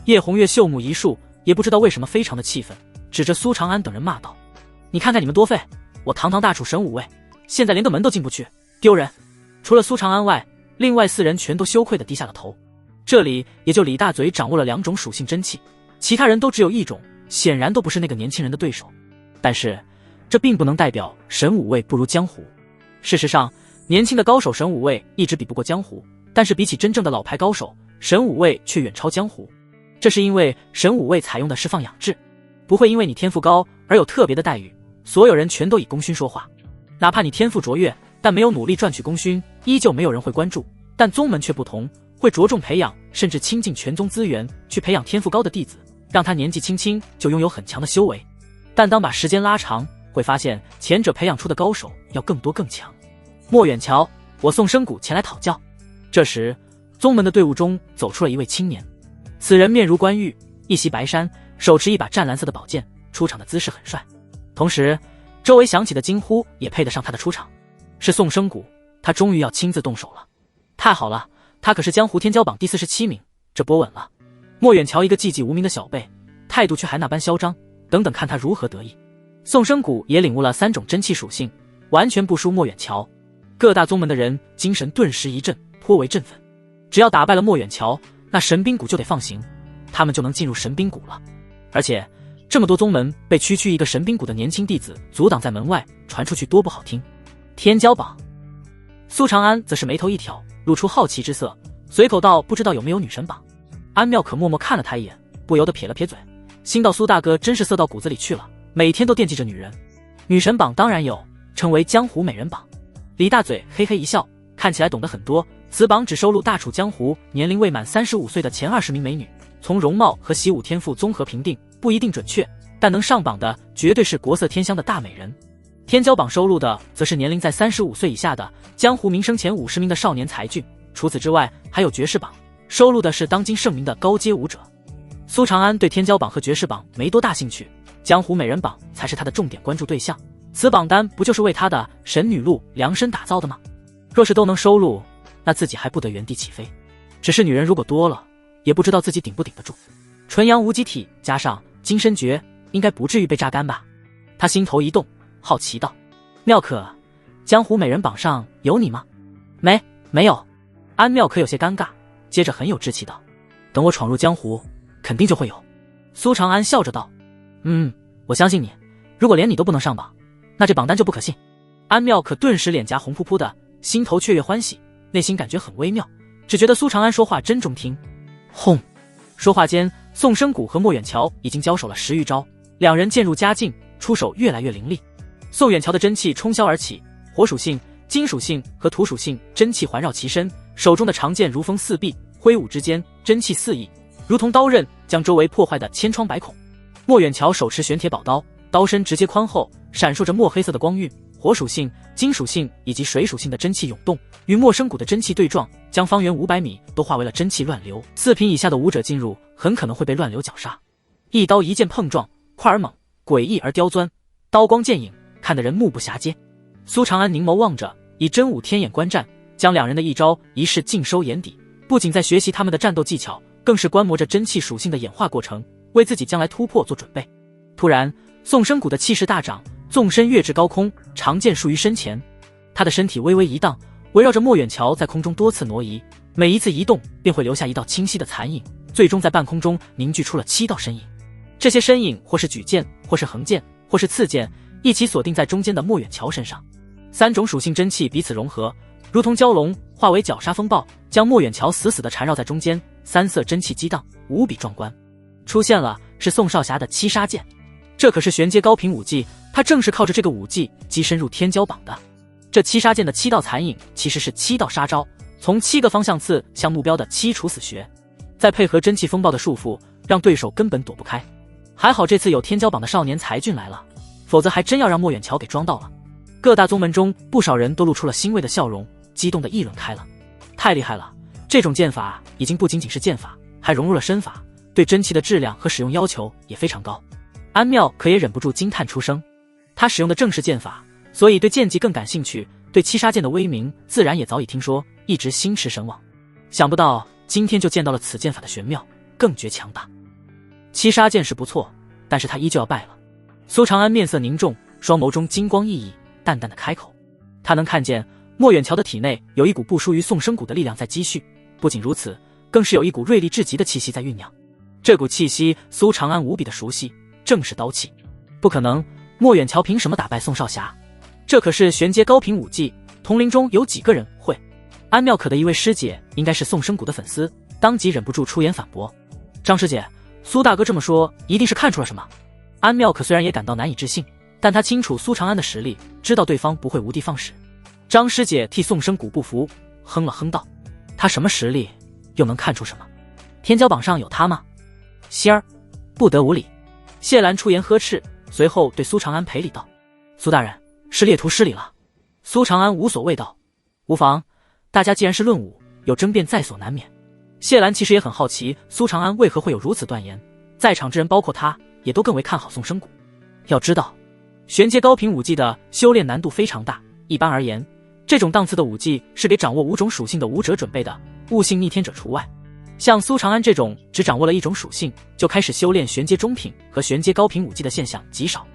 叶红月秀目一竖，也不知道为什么非常的气愤，指着苏长安等人骂道：你看看你们多废，我堂堂大楚神武卫，现在连个门都进不去，丢人！除了苏长安外，另外4人全都羞愧地低下了头。这里也就李大嘴掌握了2种属性真气，其他人都只有1种，显然都不是那个年轻人的对手。但是这并不能代表神武卫不如江湖。事实上，年轻的高手神武卫一直比不过江湖，但是比起真正的老牌高手，神武卫却远超江湖。这是因为神武卫采用的是放养制，不会因为你天赋高而有特别的待遇，所有人全都以功勋说话。哪怕你天赋卓越，但没有努力赚取功勋，依旧没有人会关注。但宗门却不同，会着重培养，甚至倾尽全宗资源去培养天赋高的弟子，让他年纪轻轻就拥有很强的修为。但当把时间拉长，会发现前者培养出的高手要更多更强。莫远桥，我宋生谷前来讨教。这时，宗门的队伍中走出了一位青年，此人面如冠玉，一袭白衫，手持一把湛蓝色的宝剑，出场的姿势很帅。同时，周围响起的惊呼也配得上他的出场。是宋生谷，他终于要亲自动手了。太好了，他可是江湖天骄榜第47名，这波稳了。莫远桥一个寂寂无名的小辈，态度却还那般嚣张，等等看他如何得意。宋生谷也领悟了3种真气属性，完全不输莫远桥。各大宗门的人精神顿时一振，颇为振奋。只要打败了莫远桥，那神兵谷就得放行，他们就能进入神兵谷了。而且这么多宗门被区区一个神兵谷的年轻弟子阻挡在门外，传出去多不好听。天骄榜，苏长安则是眉头一挑，露出好奇之色，随口道：不知道有没有女神榜。安妙可默默看了他一眼，不由得撇了撇嘴，心道苏大哥真是色到骨子里去了，每天都惦记着女人。女神榜当然有，称为江湖美人榜。李大嘴嘿嘿一笑，看起来懂得很多。此榜只收录大楚江湖年龄未满35岁的前20名美女，从容貌和习武天赋综合评定，不一定准确，但能上榜的绝对是国色天香的大美人。天骄榜收录的则是年龄在35岁以下的江湖名声前50名的少年才俊，除此之外还有绝世榜，收录的是当今盛名的高阶武者。苏长安对天骄榜和绝世榜没多大兴趣，江湖美人榜才是他的重点关注对象。此榜单不就是为他的神女路量身打造的吗？若是都能收录，那自己还不得原地起飞。只是女人如果多了，也不知道自己顶不顶得住。纯阳无极体加上金身诀，应该不至于被榨干吧？他心头一动，好奇道：妙可，江湖美人榜上有你吗？没有。安妙可有些尴尬，接着很有志气道：等我闯入江湖，肯定就会有。苏长安笑着道：我相信你，如果连你都不能上榜，那这榜单就不可信。安妙可顿时脸颊红扑扑的，心头雀跃欢喜，内心感觉很微妙，只觉得苏长安说话真中听。轰！说话间，宋生谷和莫远桥已经交手了10余招，两人渐入佳境，出手越来越凌厉。宋远桥的真气冲霄而起，火属性、金属性和土属性真气环绕其身，手中的长剑如风四壁，挥舞之间真气四溢，如同刀刃，将周围破坏的千疮百孔。莫远桥手持玄铁宝刀，刀身直接宽厚，闪烁着墨黑色的光晕，火属性、金属性以及水属性的真气涌动，与莫生谷的真气对撞，将方圆500米都化为了真气乱流。4品以下的武者进入，很可能会被乱流绞杀。一刀一剑碰撞，快而猛，诡异而刁钻，刀光剑影，看得人目不暇接。苏长安凝眸望着，以真武天眼观战，将两人的一招一式尽收眼底，不仅在学习他们的战斗技巧，更是观摩着真气属性的演化过程，为自己将来突破做准备。突然，宋生谷的气势大涨，纵身跃至高空，长剑束于身前。他的身体微微一荡，围绕着莫远桥在空中多次挪移，每一次移动便会留下一道清晰的残影，最终在半空中凝聚出了7道身影。这些身影或是举剑，或是横剑，或是刺剑，一起锁定在中间的莫远桥身上。3种属性真气彼此融合，如同蛟龙化为绞杀风暴，将莫远桥死死地缠绕在中间，3色真气激荡，无比壮观。出现了是宋少侠的7杀剑，这可是玄阶高频武技，他正是靠着这个武技跻身入天骄榜的。这7杀剑的7道残影其实是7道杀招，从7个方向刺向目标的7处死穴，再配合真气风暴的束缚，让对手根本躲不开。还好这次有天骄榜的少年才俊来了，否则还真要让莫远桥给装到了。各大宗门中不少人都露出了欣慰的笑容，激动地议论开了。太厉害了，这种剑法已经不仅仅是剑法，还融入了身法，对真气的质量和使用要求也非常高。安妙可也忍不住惊叹出声，他使用的正是剑法，所以对剑技更感兴趣，对七杀剑的威名自然也早已听说，一直心驰神往。想不到今天就见到了此剑法的玄妙，更觉强大。七杀剑是不错，但是他依旧要败了。苏长安面色凝重，双眸中金光熠熠，淡淡的开口。他能看见莫远桥的体内有一股不输于宋生谷的力量在积蓄，不仅如此，更是有一股锐利至极的气息在酝酿。这股气息苏长安无比的熟悉，正是刀气。不可能，莫远桥凭什么打败宋少侠？这可是玄阶高频武技，同龄中有几个人会？安妙可的一位师姐应该是宋生谷的粉丝，当即忍不住出言反驳。张师姐，苏大哥这么说，一定是看出了什么。安妙可虽然也感到难以置信，但他清楚苏长安的实力，知道对方不会无的放矢。张师姐替宋生谷不服，哼了哼道：他什么实力，又能看出什么？天骄榜上有他吗？仙儿，不得无礼。谢兰出言呵斥，随后对苏长安赔礼道：苏大人，是列徒失礼了。苏长安无所谓道：无妨，大家既然是论武，有争辩在所难免。谢兰其实也很好奇苏长安为何会有如此断言，在场之人包括他也都更为看好宋生谷。要知道，玄阶高频武技的修炼难度非常大，一般而言，这种档次的武技是给掌握5种属性的武者准备的，悟性逆天者除外。像苏长安这种只掌握了1种属性就开始修炼玄阶中品和玄阶高频武技的现象极少，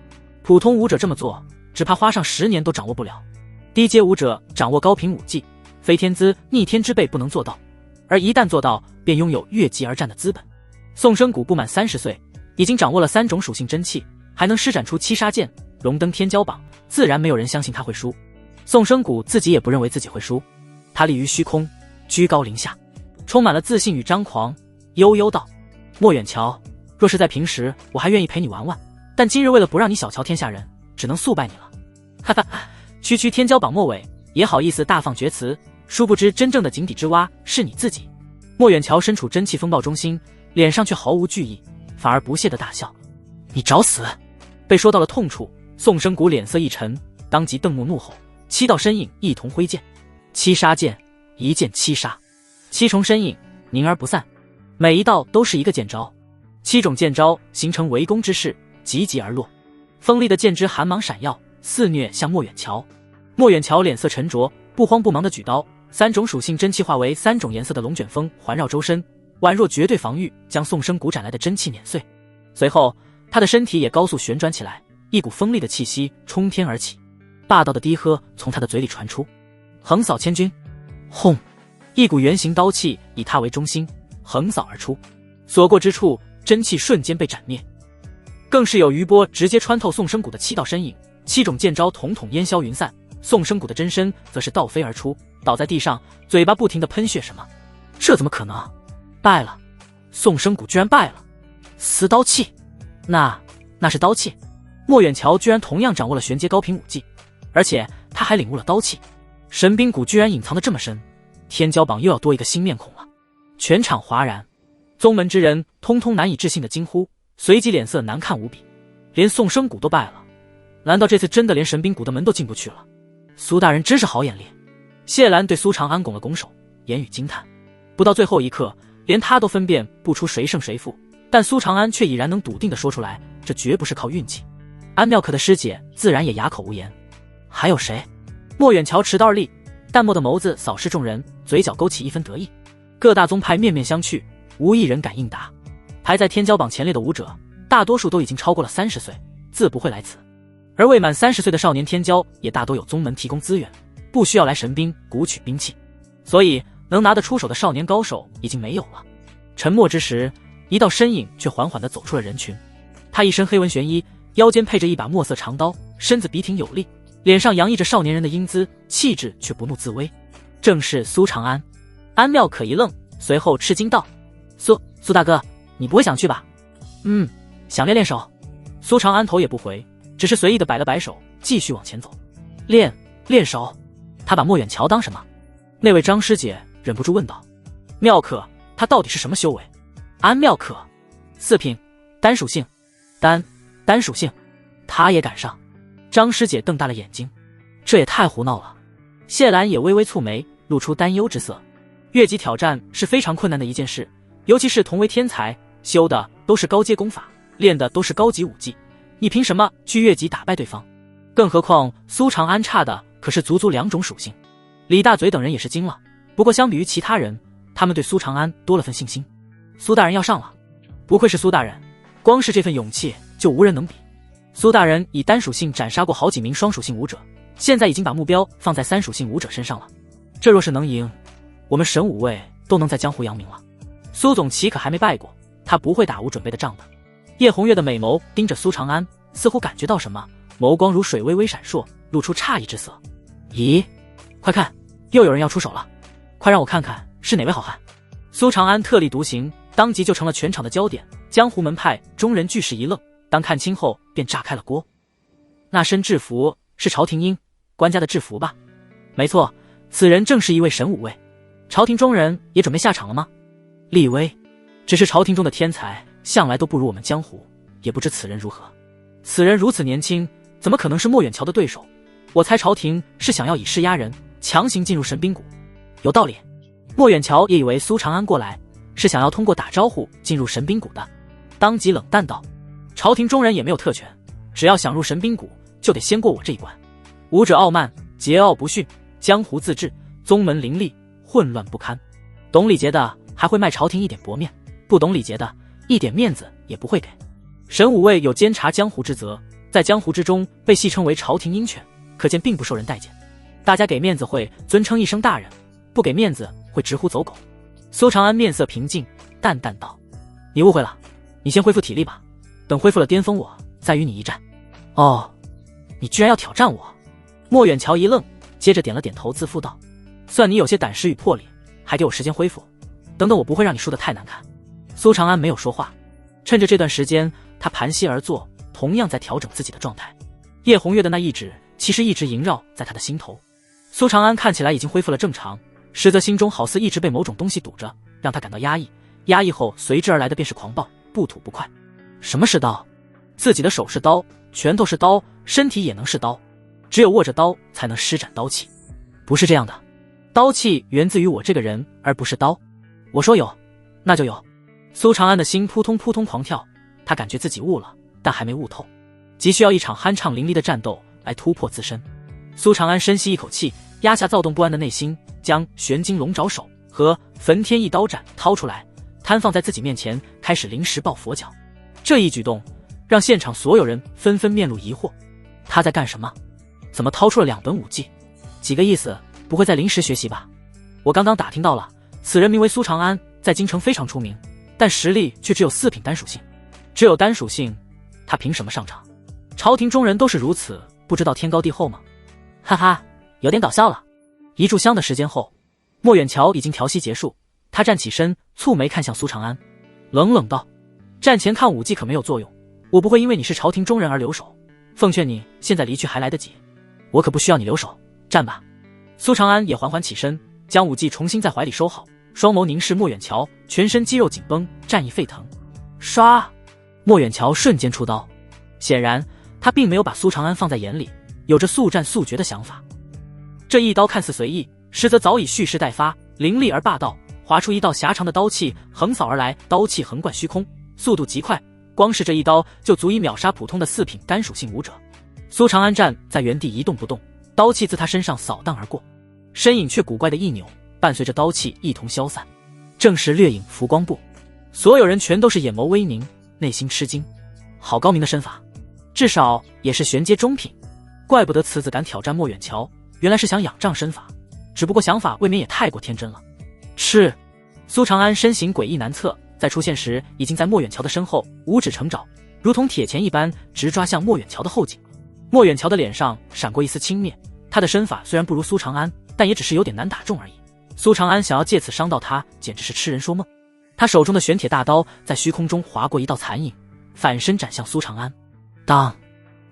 普通武者这么做只怕花上10年都掌握不了。低阶武者掌握高频武技，非天资逆天之辈不能做到，而一旦做到，便拥有越级而战的资本。宋生谷不满30岁，已经掌握了3种属性真气，还能施展出七杀剑，荣登天骄榜，自然没有人相信他会输。宋生谷自己也不认为自己会输，他立于虚空，居高临下，充满了自信与张狂，悠悠道：莫远桥，若是在平时，我还愿意陪你玩玩，但今日为了不让你小瞧天下人，只能速败你了。哈哈，区区天骄榜末尾，也好意思大放厥词，殊不知真正的井底之蛙是你自己。莫远桥身处真气风暴中心，脸上却毫无惧意，反而不屑地大笑：你找死！被说到了痛处，宋生谷脸色一沉，当即瞪目怒吼，7道身影一同挥剑，七杀剑，一剑七杀，7重身影凝而不散，每一道都是一个剑招，7种剑招形成围攻之势，急急而落。锋利的剑枝寒芒闪耀，肆虐向莫远桥。莫远桥脸色沉着，不慌不忙地举刀，3种属性真气化为3种颜色的龙卷风环绕周身，宛若绝对防御，将宋生谷斩来的真气碾碎。随后他的身体也高速旋转起来，一股锋利的气息冲天而起，霸道的低喝从他的嘴里传出：横扫千军！轰！一股圆形刀气以他为中心横扫而出，所过之处真气瞬间被斩灭，更是有余波直接穿透宋生谷的7道身影，7种剑招统统烟消云散。宋生谷的真身则是倒飞而出，倒在地上，嘴巴不停地喷血。什么？这怎么可能？败了！宋生谷居然败了！撕刀气？那是刀气？莫远桥居然同样掌握了玄阶高频武技，而且他还领悟了刀气。神兵谷居然隐藏得这么深，天骄榜又要多一个新面孔了。全场哗然，宗门之人通通难以置信的惊呼，随即脸色难看无比。连宋生谷都败了，难道这次真的连神兵谷的门都进不去了？苏大人真是好眼力。谢兰对苏长安拱了拱手，言语惊叹。不到最后一刻，连他都分辨不出谁胜谁负，但苏长安却已然能笃定地说出来，这绝不是靠运气。安妙可的师姐自然也哑口无言。还有谁？莫远桥持刀而立，淡漠的眸子扫视众人，嘴角勾起一分得意。各大宗派面面相觑，无一人敢应答。排在天骄榜前列的武者，大多数都已经超过了30岁，自不会来此。而未满30岁的少年天骄也大多有宗门提供资源，不需要来神兵谷取兵器，所以能拿得出手的少年高手已经没有了。沉默之时，一道身影却缓缓地走出了人群。他一身黑纹玄衣，腰间配着一把墨色长刀，身子笔挺有力，脸上洋溢着少年人的英姿，气质却不怒自威。正是苏长安。安妙可一愣，随后吃惊道：苏大哥，你不会想去吧？想练练手。苏长安头也不回，只是随意地摆了摆手，继续往前走。练手？他把莫远桥当什么？那位张师姐忍不住问道。妙可，他到底是什么修为？安妙可，4品，单属性。单属性，他也赶上？张师姐瞪大了眼睛，这也太胡闹了。谢兰也微微蹙眉，露出担忧之色。越级挑战是非常困难的一件事，尤其是同为天才，修的都是高阶功法，练的都是高级武技，你凭什么去越级打败对方？更何况苏长安差的可是足足2种属性。李大嘴等人也是惊了，不过相比于其他人，他们对苏长安多了份信心。苏大人要上了，不愧是苏大人，光是这份勇气就无人能比。苏大人以单属性斩杀过好几名双属性武者，现在已经把目标放在3属性武者身上了。这若是能赢，我们神武卫都能在江湖扬名了。苏总旗可还没拜过，他不会打无准备的仗的。叶红月的美眸盯着苏长安，似乎感觉到什么，眸光如水微微闪烁，露出诧异之色。咦，快看，又有人要出手了，快让我看看是哪位好汉。苏长安特立独行，当即就成了全场的焦点。江湖门派中人俱是一愣，当看清后便炸开了锅。那身制服是朝廷英官家的制服吧？没错，此人正是一位神武卫。朝廷中人也准备下场了吗？厉威，只是朝廷中的天才向来都不如我们江湖，也不知此人如何。此人如此年轻，怎么可能是莫远桥的对手？我猜朝廷是想要以势压人，强行进入神兵谷。有道理，莫远桥也以为苏长安过来是想要通过打招呼进入神兵谷的，当即冷淡道：朝廷中人也没有特权，只要想入神兵谷就得先过我这一关。武者傲慢，桀骜不驯，江湖自治，宗门林立，混乱不堪。懂礼节的还会卖朝廷一点薄面，不懂礼节的一点面子也不会给。神武卫有监察江湖之责，在江湖之中被戏称为朝廷鹰犬，可见并不受人待见。大家给面子会尊称一声大人，不给面子会直呼走狗。苏长安面色平静，淡淡道：你误会了，你先恢复体力吧，等恢复了巅峰我再与你一战。哦，你居然要挑战我？莫远桥一愣，接着点了点头，自负道：算你有些胆识与魄力，还给我时间恢复，等等我不会让你输得太难看。苏长安没有说话，趁着这段时间他盘膝而坐，同样在调整自己的状态。叶红月的那一指其实一直萦绕在他的心头。苏长安看起来已经恢复了正常，实则心中好似一直被某种东西堵着，让他感到压抑，压抑后随之而来的便是狂暴，不吐不快。什么是刀？自己的手是刀，拳头是刀，身体也能是刀，只有握着刀才能施展刀气。不是这样的，刀气源自于我这个人，而不是刀。我说有，那就有。苏长安的心扑通扑通狂跳，他感觉自己悟了，但还没悟透，急需要一场酣畅淋漓的战斗来突破自身。苏长安深吸一口气，压下躁动不安的内心，将玄金龙爪手和焚天一刀斩掏出来，摊放在自己面前，开始临时抱佛脚。这一举动让现场所有人纷纷面露疑惑，他在干什么？怎么掏出了2本武技？几个意思？不会在临时学习吧？我刚刚打听到了，此人名为苏长安，在京城非常出名，但实力却只有4品单属性。只有单属性，他凭什么上场？朝廷中人都是如此，不知道天高地厚吗？哈哈，有点搞笑了。一炷香的时间后，莫远桥已经调息结束，他站起身，蹙眉看向苏长安，冷冷道：战前看武技可没有作用，我不会因为你是朝廷中人而留守，奉劝你现在离去还来得及，我可不需要你留守，战吧。苏长安也缓缓起身，将武技重新在怀里收好，双眸凝视莫远桥，全身肌肉紧绷，战意沸腾。唰，莫远桥瞬间出刀，显然他并没有把苏长安放在眼里，有着速战速决的想法。这一刀看似随意，实则早已蓄势待发，凌厉而霸道，划出一道狭长的刀气横扫而来，刀气横贯虚空，速度极快，光是这一刀就足以秒杀普通的4品单属性武者。苏长安站在原地一动不动，刀气自他身上扫荡而过，身影却古怪的一扭，伴随着刀气一同消散，正是掠影浮光步。所有人全都是眼眸微凝，内心吃惊，好高明的身法，至少也是玄阶中品，怪不得此子敢挑战莫远桥，原来是想仰仗身法，只不过想法未免也太过天真了。是，苏长安身形诡异难测，在出现时已经在莫远桥的身后，五指成爪，如同铁钳一般直抓向莫远桥的后颈。莫远桥的脸上闪过一丝轻蔑，他的身法虽然不如苏长安，但也只是有点难打中而已。苏长安想要借此伤到他，简直是痴人说梦。他手中的玄铁大刀在虚空中划过一道残影，反身斩向苏长安。当，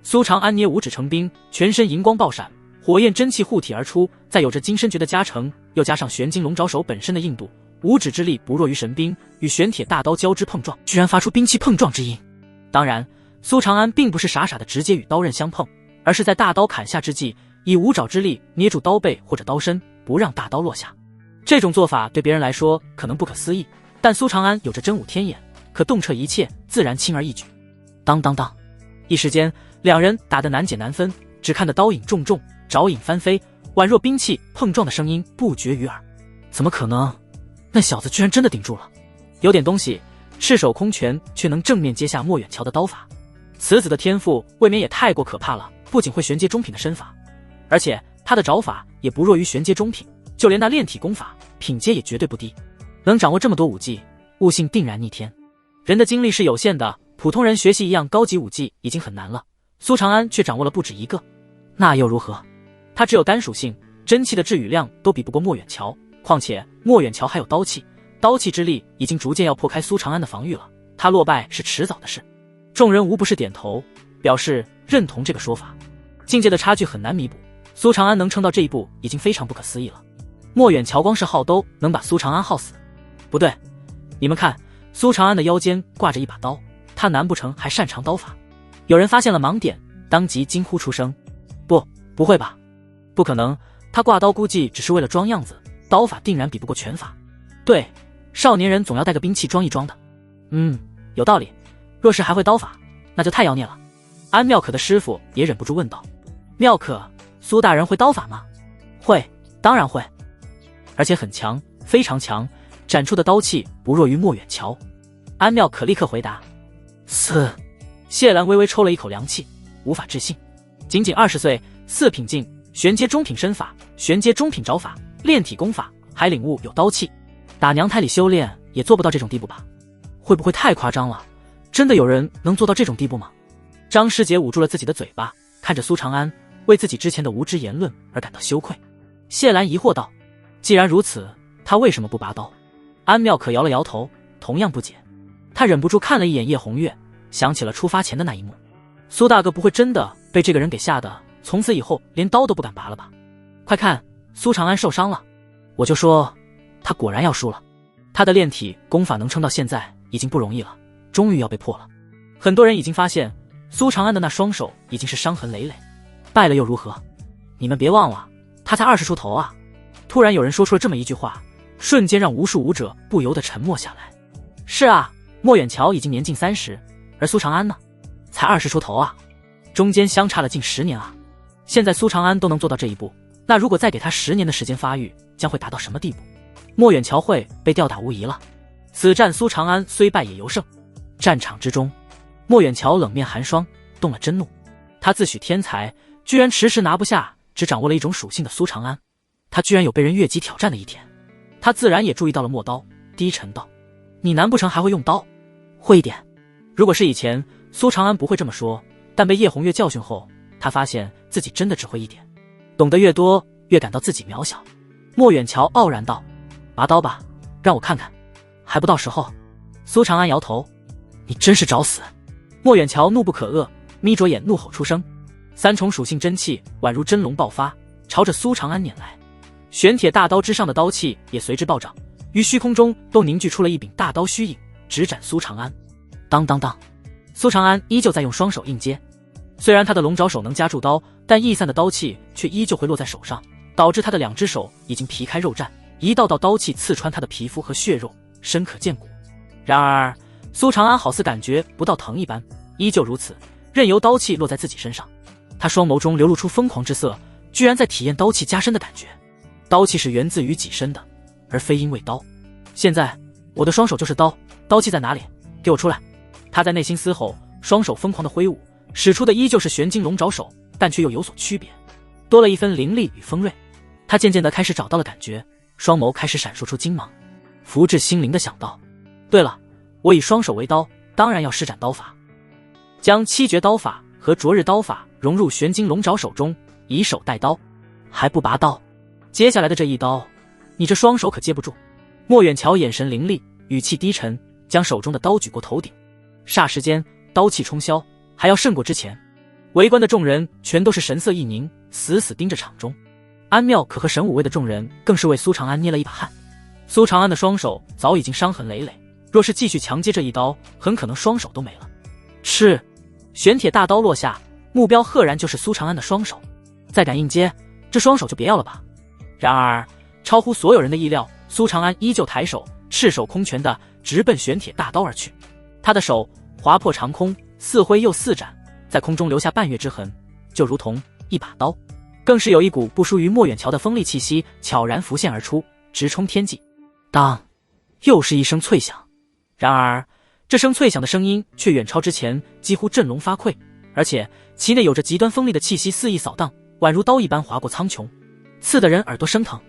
苏长安捏五指成冰，全身银光爆闪，火焰真气护体而出，再有着金身诀的加成，又加上玄金龙爪手本身的硬度，五指之力不弱于神兵，与玄铁大刀交织碰撞，居然发出兵器碰撞之音。当然，苏长安并不是傻傻的直接与刀刃相碰，而是在大刀砍下之际，以五爪之力捏住刀背或者刀身，不让大刀落下。这种做法对别人来说可能不可思议，但苏长安有着真武天眼，可洞彻一切，自然轻而易举。当当当，一时间两人打得难解难分，只看得刀影重重，爪影翻飞，宛若兵器碰撞的声音不绝于耳。怎么可能？那小子居然真的顶住了，有点东西，赤手空拳却能正面接下莫远桥的刀法。此子的天赋未免也太过可怕了，不仅会玄阶中品的身法，而且他的爪法也不弱于玄阶中品，就连那炼体功法品阶也绝对不低。能掌握这么多武技，悟性定然逆天。人的精力是有限的，普通人学习一样高级武技已经很难了，苏长安却掌握了不止一个，那又如何？他只有单属性，真气的治愈量都比不过莫远桥，况且莫远桥还有刀气，刀气之力已经逐渐要破开苏长安的防御了，他落败是迟早的事。众人无不是点头，表示认同这个说法。境界的差距很难弥补，苏长安能撑到这一步已经非常不可思议了。莫远桥光是耗兜能把苏长安耗死。不对，你们看，苏长安的腰间挂着一把刀，他难不成还擅长刀法？有人发现了盲点，当即惊呼出声：不会吧？不可能，他挂刀估计只是为了装样子，刀法定然比不过拳法。对，少年人总要带个兵器装一装的。有道理，若是还会刀法，那就太妖孽了。安妙可的师傅也忍不住问道：妙可，苏大人会刀法吗？会，当然会，而且很强，非常强，展出的刀气不弱于莫远桥。安妙可立刻回答。谢兰微微抽了一口凉气，无法置信，仅仅20岁，4品境，玄阶中品身法，玄阶中品爪法，炼体功法，还领悟有刀气，打娘胎里修炼也做不到这种地步吧？会不会太夸张了？真的有人能做到这种地步吗？张师姐捂住了自己的嘴巴，看着苏长安，为自己之前的无知言论而感到羞愧。谢兰疑惑道：既然如此，他为什么不拔刀？安妙可摇了摇头，同样不解。他忍不住看了一眼叶红月，想起了出发前的那一幕。苏大哥不会真的被这个人给吓得，从此以后连刀都不敢拔了吧？快看，苏长安受伤了！我就说，他果然要输了。他的炼体功法能撑到现在已经不容易了，终于要被破了。很多人已经发现，苏长安的那双手已经是伤痕累累，败了又如何？你们别忘了，他才20出头啊！突然有人说出了这么一句话，瞬间让无数武者不由得沉默下来。是啊，莫远桥已经年近30，而苏长安呢，才20出头啊，中间相差了近10年啊！现在苏长安都能做到这一步，那如果再给他10年的时间发育，将会达到什么地步？莫远桥会被吊打无疑了。此战苏长安虽败也尤胜。战场之中，莫远桥冷面寒霜，动了真怒。他自诩天才，居然迟迟拿不下只掌握了一种属性的苏长安，他居然有被人越级挑战的一天。他自然也注意到了陌刀，低沉道：你难不成还会用刀？会一点。如果是以前，苏长安不会这么说，但被叶红月教训后，他发现自己真的只会一点，懂得越多，越感到自己渺小。莫远桥傲然道：拔刀吧，让我看看。还不到时候。苏长安摇头：你真是找死！莫远桥怒不可遏，眯着眼怒吼出声，3重属性真气宛如真龙爆发，朝着苏长安碾来。玄铁大刀之上的刀气也随之暴涨，于虚空中都凝聚出了一柄大刀虚影，直斩苏长安。当当当，苏长安依旧在用双手应接，虽然他的龙爪手能夹住刀，但逸散的刀气却依旧会落在手上，导致他的2只手已经皮开肉绽，一道道刀气刺穿他的皮肤和血肉，深可见骨。然而苏长安好似感觉不到疼一般，依旧如此，任由刀气落在自己身上。他双眸中流露出疯狂之色，居然在体验刀气加深的感觉。刀气是源自于己身的，而非因为刀。现在我的双手就是刀，刀气在哪里？给我出来！他在内心嘶吼，双手疯狂的挥舞，使出的依旧是玄金龙爪手，但却又有所区别，多了一分凌厉与锋锐。他渐渐地开始找到了感觉，双眸开始闪烁出金芒，福至心灵地想到：对了，我以双手为刀，当然要施展刀法，将七绝刀法和灼日刀法融入玄金龙爪手中，以手带刀，还不拔刀。接下来的这一刀，你这双手可接不住。莫远桥眼神凌厉，语气低沉，将手中的刀举过头顶。霎时间，刀气冲霄，还要胜过之前。围观的众人全都是神色一凝，死死盯着场中。安妙可和神武卫的众人更是为苏长安捏了一把汗。苏长安的双手早已经伤痕累累，若是继续强接这一刀，很可能双手都没了。是，玄铁大刀落下，目标赫然就是苏长安的双手。再敢硬接，这双手就别要了吧。然而超乎所有人的意料，苏长安依旧抬手，赤手空拳地直奔玄铁大刀而去。他的手划破长空，似挥又似斩，在空中留下半月之痕，就如同一把刀。更是有一股不输于莫远桥的锋利气息悄然浮现而出，直冲天际。当，又是一声脆响。然而这声脆响的声音却远超之前，几乎振聋发聩，而且其内有着极端锋利的气息肆意扫荡，宛如刀一般划过苍穹，刺得人耳朵生疼。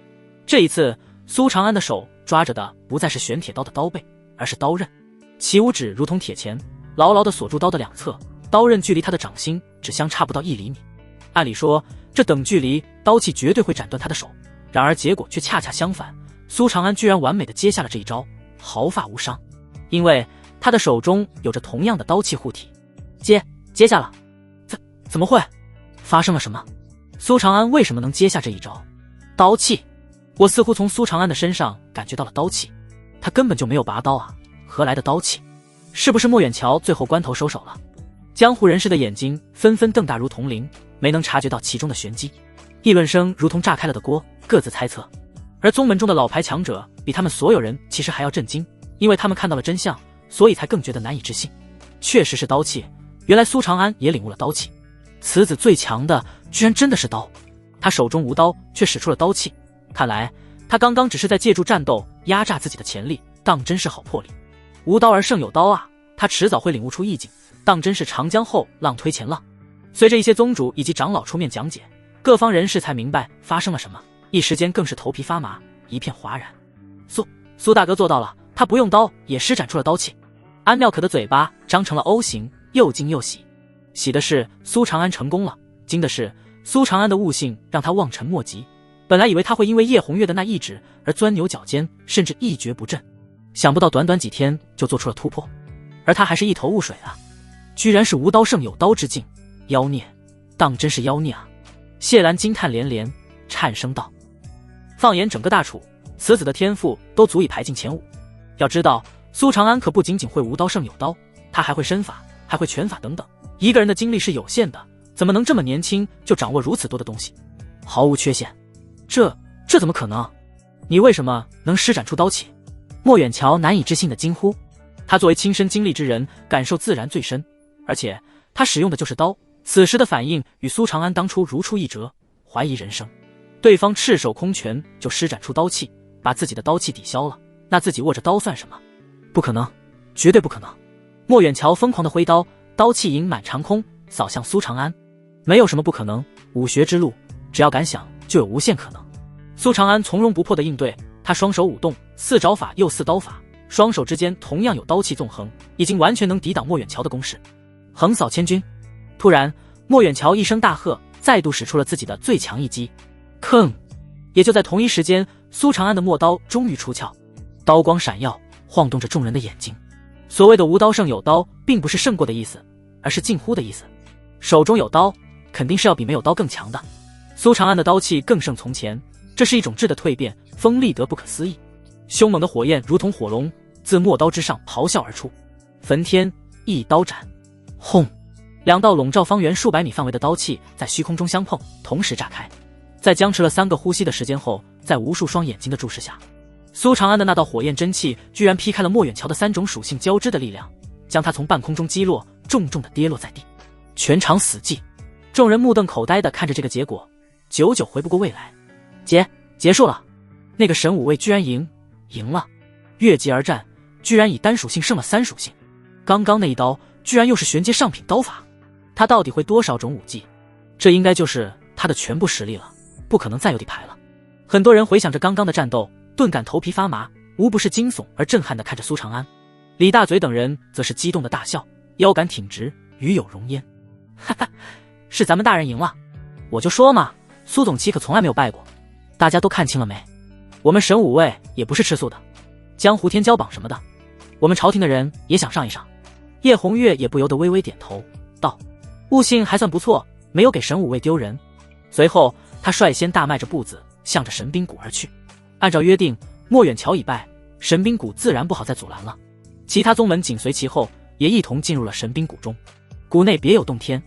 这一次苏长安的手抓着的不再是玄铁刀的刀背，而是刀刃，其五指如同铁钳，牢牢地锁住刀的两侧，刀刃距离他的掌心只相差不到1厘米。按理说这等距离刀气绝对会斩断他的手，然而结果却恰恰相反，苏长安居然完美地接下了这一招，毫发无伤，因为他的手中有着同样的刀气护体。接下了。怎么会？发生了什么？苏长安为什么能接下这一招？刀气，我似乎从苏长安的身上感觉到了刀气，他根本就没有拔刀啊，何来的刀气？是不是莫远桥最后关头收手了？江湖人士的眼睛纷纷瞪大如铜铃，没能察觉到其中的玄机，议论声如同炸开了的锅，各自猜测。而宗门中的老牌强者比他们所有人其实还要震惊，因为他们看到了真相，所以才更觉得难以置信。确实是刀气，原来苏长安也领悟了刀气。此子最强的居然真的是刀，他手中无刀却使出了刀气，看来他刚刚只是在借助战斗压榨自己的潜力，当真是好魄力。无刀而胜有刀啊，他迟早会领悟出意境，当真是长江后浪推前浪。随着一些宗主以及长老出面讲解，各方人士才明白发生了什么，一时间更是头皮发麻，一片哗然。苏大哥做到了，他不用刀也施展出了刀气。安妙可的嘴巴张成了 O 型，又惊又喜。喜的是苏长安成功了，惊的是苏长安的悟性让他望尘莫及。本来以为他会因为叶红月的那一指而钻牛角尖，甚至一蹶不振，想不到短短几天就做出了突破，而他还是一头雾水啊，居然是无刀胜有刀之境，妖孽，当真是妖孽啊！谢兰惊叹连连，颤声道：放眼整个大楚，此子的天赋都足以排进前5。要知道苏长安可不仅仅会无刀胜有刀，他还会身法，还会拳法等等。一个人的精力是有限的，怎么能这么年轻就掌握如此多的东西，毫无缺陷？这怎么可能？你为什么能施展出刀气？莫远桥难以置信的惊呼。他作为亲身经历之人，感受自然最深，而且他使用的就是刀，此时的反应与苏长安当初如出一辙，怀疑人生。对方赤手空拳就施展出刀气，把自己的刀气抵消了，那自己握着刀算什么？不可能，绝对不可能！莫远桥疯狂地挥刀，刀气盈满长空，扫向苏长安。没有什么不可能，武学之路，只要敢想，就有无限可能。苏长安从容不迫地应对，他双手舞动，似爪法又似刀法，双手之间同样有刀气纵横，已经完全能抵挡莫远桥的攻势。横扫千军！突然，莫远桥一声大喝，再度使出了自己的最强一击。吭！也就在同一时间，苏长安的陌刀终于出鞘，刀光闪耀，晃动着众人的眼睛。所谓的无刀胜有刀，并不是胜过的意思，而是近乎的意思。手中有刀，肯定是要比没有刀更强的。苏长安的刀气更胜从前，这是一种质的蜕变，锋利得不可思议。凶猛的火焰如同火龙，自陌刀之上咆哮而出。焚天一刀斩！轰！两道笼罩方圆数百米范围的刀气在虚空中相碰，同时炸开。在僵持了3个呼吸的时间后，在无数双眼睛的注视下，苏长安的那道火焰真气居然劈开了莫远桥的3种属性交织的力量，将他从半空中击落，重重地跌落在地。全场死寂，众人目瞪口呆地看着这个结果，久久回不过味来。结束了，那个神武卫居然赢了，越级而战，居然以单属性胜了3属性。刚刚那一刀居然又是玄阶上品刀法，他到底会多少种武技？这应该就是他的全部实力了，不可能再有底牌了。很多人回想着刚刚的战斗，顿感头皮发麻，无不是惊悚而震撼地看着苏长安。李大嘴等人则是激动的大笑，腰杆挺直，与有容焉。哈哈，是咱们大人赢了！我就说嘛，苏总旗可从来没有败过。大家都看清了没？我们神武卫也不是吃素的，江湖天骄榜什么的，我们朝廷的人也想上一上。叶红月也不由得微微点头道：悟性还算不错，没有给神武卫丢人。随后他率先大迈着步子向着神兵谷而去。按照约定，莫远桥已败，神兵谷自然不好再阻拦了。其他宗门紧随其后，也一同进入了神兵谷中。谷内别有洞天，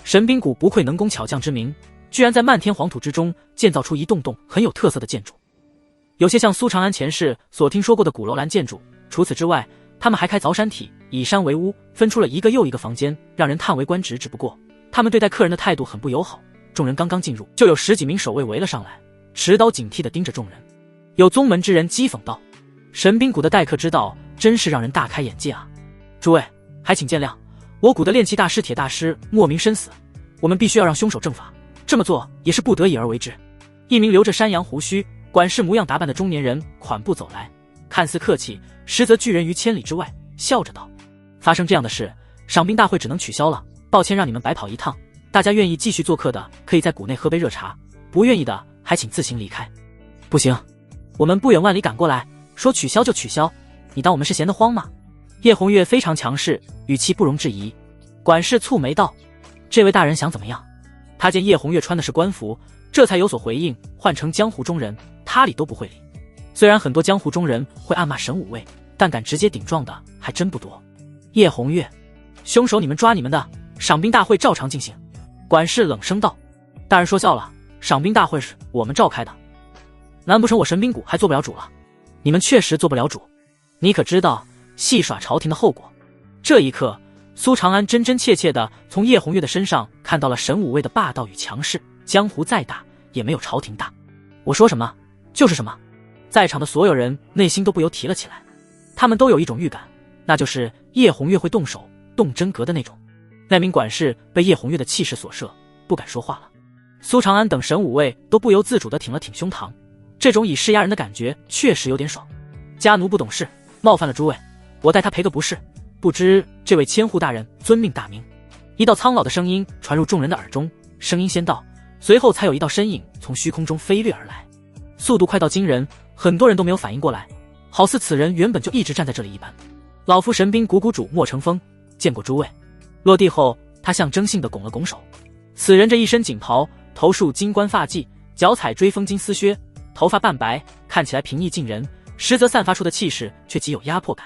神兵谷不愧能工巧匠之名，居然在漫天黄土之中建造出一栋栋很有特色的建筑。有些像苏长安前世所听说过的古楼兰建筑。除此之外，他们还开凿山体，以山为屋，分出了一个又一个房间，让人叹为观止。只不过他们对待客人的态度很不友好，众人刚刚进入，就有10几名守卫围了上来，持刀警惕地盯着众人。有宗门之人讥讽道：“神兵谷的待客之道，真是让人大开眼界啊！诸位，还请见谅，我谷的炼器大师铁大师莫名身死，我们必须要让凶手正法，这么做也是不得已而为之。”一名留着山羊胡须、管事模样打扮的中年人款步走来，看似客气，实则拒人于千里之外，笑着道：“发生这样的事，赏兵大会只能取消了，抱歉让你们白跑一趟。大家愿意继续做客的，可以在谷内喝杯热茶，不愿意的还请自行离开。”“不行，我们不远万里赶过来，说取消就取消，你当我们是闲得慌吗？”叶红月非常强势，语气不容置疑。管事蹙眉道：“这位大人想怎么样？”他见叶红月穿的是官服，这才有所回应。换成江湖中人，他理都不会理。虽然很多江湖中人会暗骂神武卫，但敢直接顶撞的还真不多。叶红月，凶手你们抓你们的，赏兵大会照常进行。管事冷声道：“大人说笑了，赏兵大会是我们召开的，难不成我神兵谷还做不了主了？你们确实做不了主，你可知道戏耍朝廷的后果？”这一刻，苏长安真真切切地从叶红月的身上看到了神武卫的霸道与强势。江湖再大，也没有朝廷大。我说什么就是什么。在场的所有人内心都不由提了起来，他们都有一种预感，那就是叶红月会动手动真格的那种。那名管事被叶红月的气势所慑，不敢说话了。苏长安等神武卫都不由自主地挺了挺胸膛，这种以势压人的感觉确实有点爽。家奴不懂事，冒犯了诸位，我代他赔个不是。不知这位千户大人遵命大名？一道苍老的声音传入众人的耳中，声音先到，随后才有一道身影从虚空中飞掠而来，速度快到惊人，很多人都没有反应过来，好似此人原本就一直站在这里一般。老夫神兵谷谷主莫成风，见过诸位。落地后，他象征性地拱了拱手。此人这一身锦袍，头束金冠发髻，脚踩追风金丝靴，头发半白，看起来平易近人，实则散发出的气势却极有压迫感。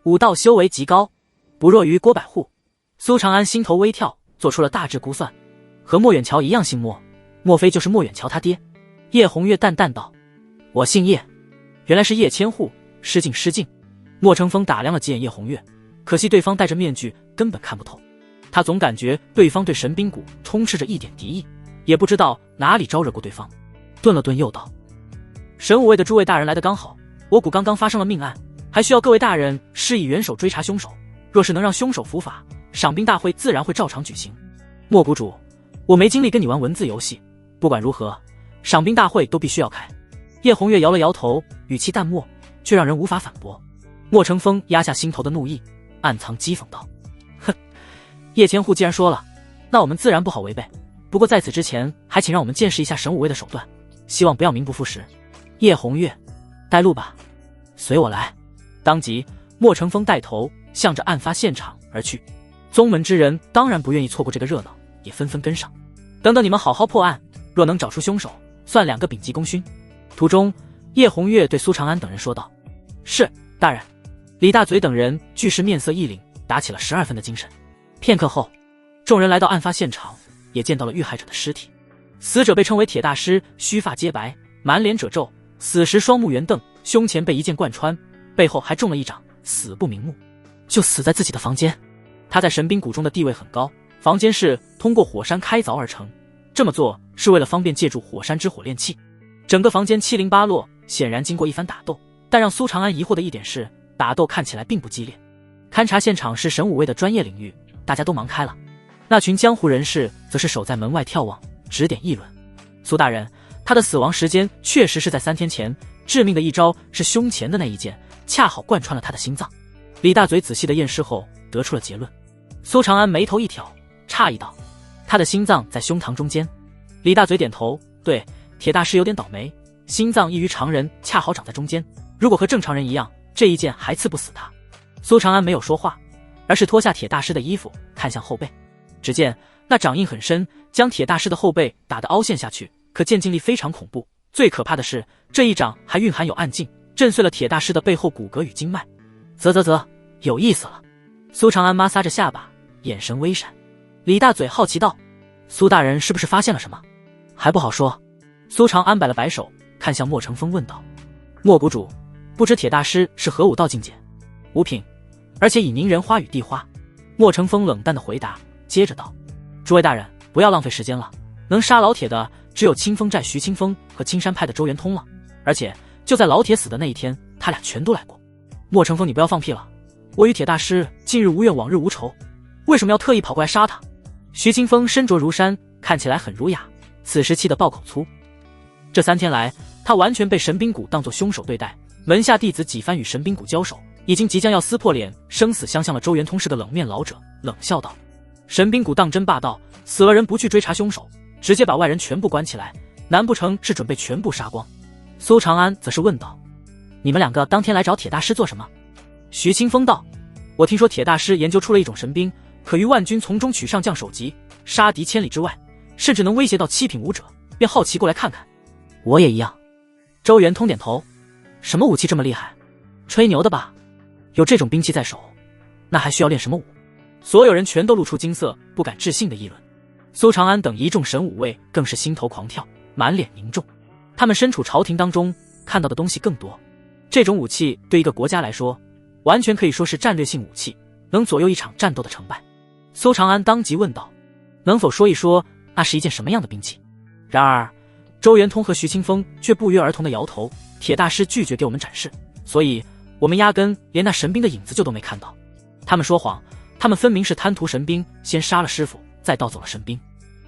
武道修为极高，不弱于郭百户。苏长安心头微跳，做出了大致估算，和莫远桥一样姓莫，莫非就是莫远桥他爹？叶红月淡淡道：“我姓叶。”原来是叶千户，失敬失敬。莫成风打量了几眼叶红月，可惜对方戴着面具，根本看不透。他总感觉对方对神兵谷充斥着一点敌意，也不知道哪里招惹过对方。顿了顿，又道：“神武卫的诸位大人来得刚好，我谷刚刚发生了命案，还需要各位大人施以援手追查凶手。若是能让凶手伏法，赏兵大会自然会照常举行。莫谷主，我没精力跟你玩文字游戏，不管如何，赏兵大会都必须要开。”叶红月摇了摇头，语气淡漠，却让人无法反驳。莫成风压下心头的怒意，暗藏讥讽道：“哼，叶千户既然说了，那我们自然不好违背。不过在此之前，还请让我们见识一下神武卫的手段，希望不要名不副实。”叶红月，带路吧，随我来。当即，莫成风带头向着案发现场而去。宗门之人当然不愿意错过这个热闹，也纷纷跟上。等等你们好好破案，若能找出凶手，算2个丙级功勋。途中，叶红月对苏长安等人说道：“是，大人。”李大嘴等人俱是面色一凛，打起了12分的精神。片刻后，众人来到案发现场，也见到了遇害者的尸体。死者被称为铁大师，须发皆白，满脸褶皱，死时双目圆瞪，胸前被一剑贯穿，背后还中了一掌，死不瞑目。就死在自己的房间。他在神兵谷中的地位很高，房间是通过火山开凿而成，这么做是为了方便借助火山之火炼器。整个房间七零八落，显然经过一番打斗，但让苏长安疑惑的一点是，打斗看起来并不激烈。勘察现场是神武卫的专业领域，大家都忙开了。那群江湖人士则是守在门外眺望，指点议论。苏大人，他的死亡时间确实是在3天前，致命的一招是胸前的那一剑，恰好贯穿了他的心脏。李大嘴仔细的验尸后得出了结论。苏长安眉头一挑，诧异道：“他的心脏在胸膛中间。”李大嘴点头，对，铁大师有点倒霉，心脏异于常人，恰好长在中间。如果和正常人一样，这一剑还刺不死他。苏长安没有说话，而是脱下铁大师的衣服，看向后背。只见那掌印很深，将铁大师的后背打得凹陷下去，可见劲力非常恐怖。最可怕的是，这一掌还蕴含有暗劲，震碎了铁大师的背后骨骼与经脉。啧，有意思了。苏长安摩挲着下巴，眼神微闪。李大嘴好奇道：“苏大人是不是发现了什么？”还不好说。苏长安摆了摆手，看向莫成风问道：“莫谷主，不知铁大师是何武道境界？五品，而且以宁人花与地花。莫成风冷淡的回答，接着道：诸位大人，不要浪费时间了，能杀老铁的只有清风寨徐清风和青山派的周元通了，而且就在老铁死的那一天，他俩全都来过。莫成风，你不要放屁了，我与铁大师近日无怨，往日无仇，为什么要特意跑过来杀他？徐清风身着如山，看起来很儒雅，此时气得爆口粗。这3天来，他完全被神兵谷当作凶手对待，门下弟子几番与神兵谷交手，已经即将要撕破脸，生死相向了。周元通是个冷面老者，冷笑道：神兵谷当真霸道，死了人不去追查凶手，直接把外人全部关起来，难不成是准备全部杀光？苏长安则是问道：你们2个当天来找铁大师做什么？徐清风道：我听说铁大师研究出了一种神兵，可于万军从中取上将首级，杀敌千里之外，甚至能威胁到7品武者，便好奇过来看看。我也一样。周元通点头：什么武器这么厉害？吹牛的吧？有这种兵器在手，那还需要练什么武？所有人全都露出惊色不敢置信的议论。苏长安等一众神武卫更是心头狂跳，满脸凝重。他们身处朝廷当中，看到的东西更多。这种武器对一个国家来说，完全可以说是战略性武器，能左右一场战斗的成败。苏长安当即问道：能否说一说那是一件什么样的兵器？然而周元通和徐清风却不约而同地摇头，铁大师拒绝给我们展示，所以我们压根连那神兵的影子就都没看到。他们说谎，他们分明是贪图神兵，先杀了师傅，再盗走了神兵。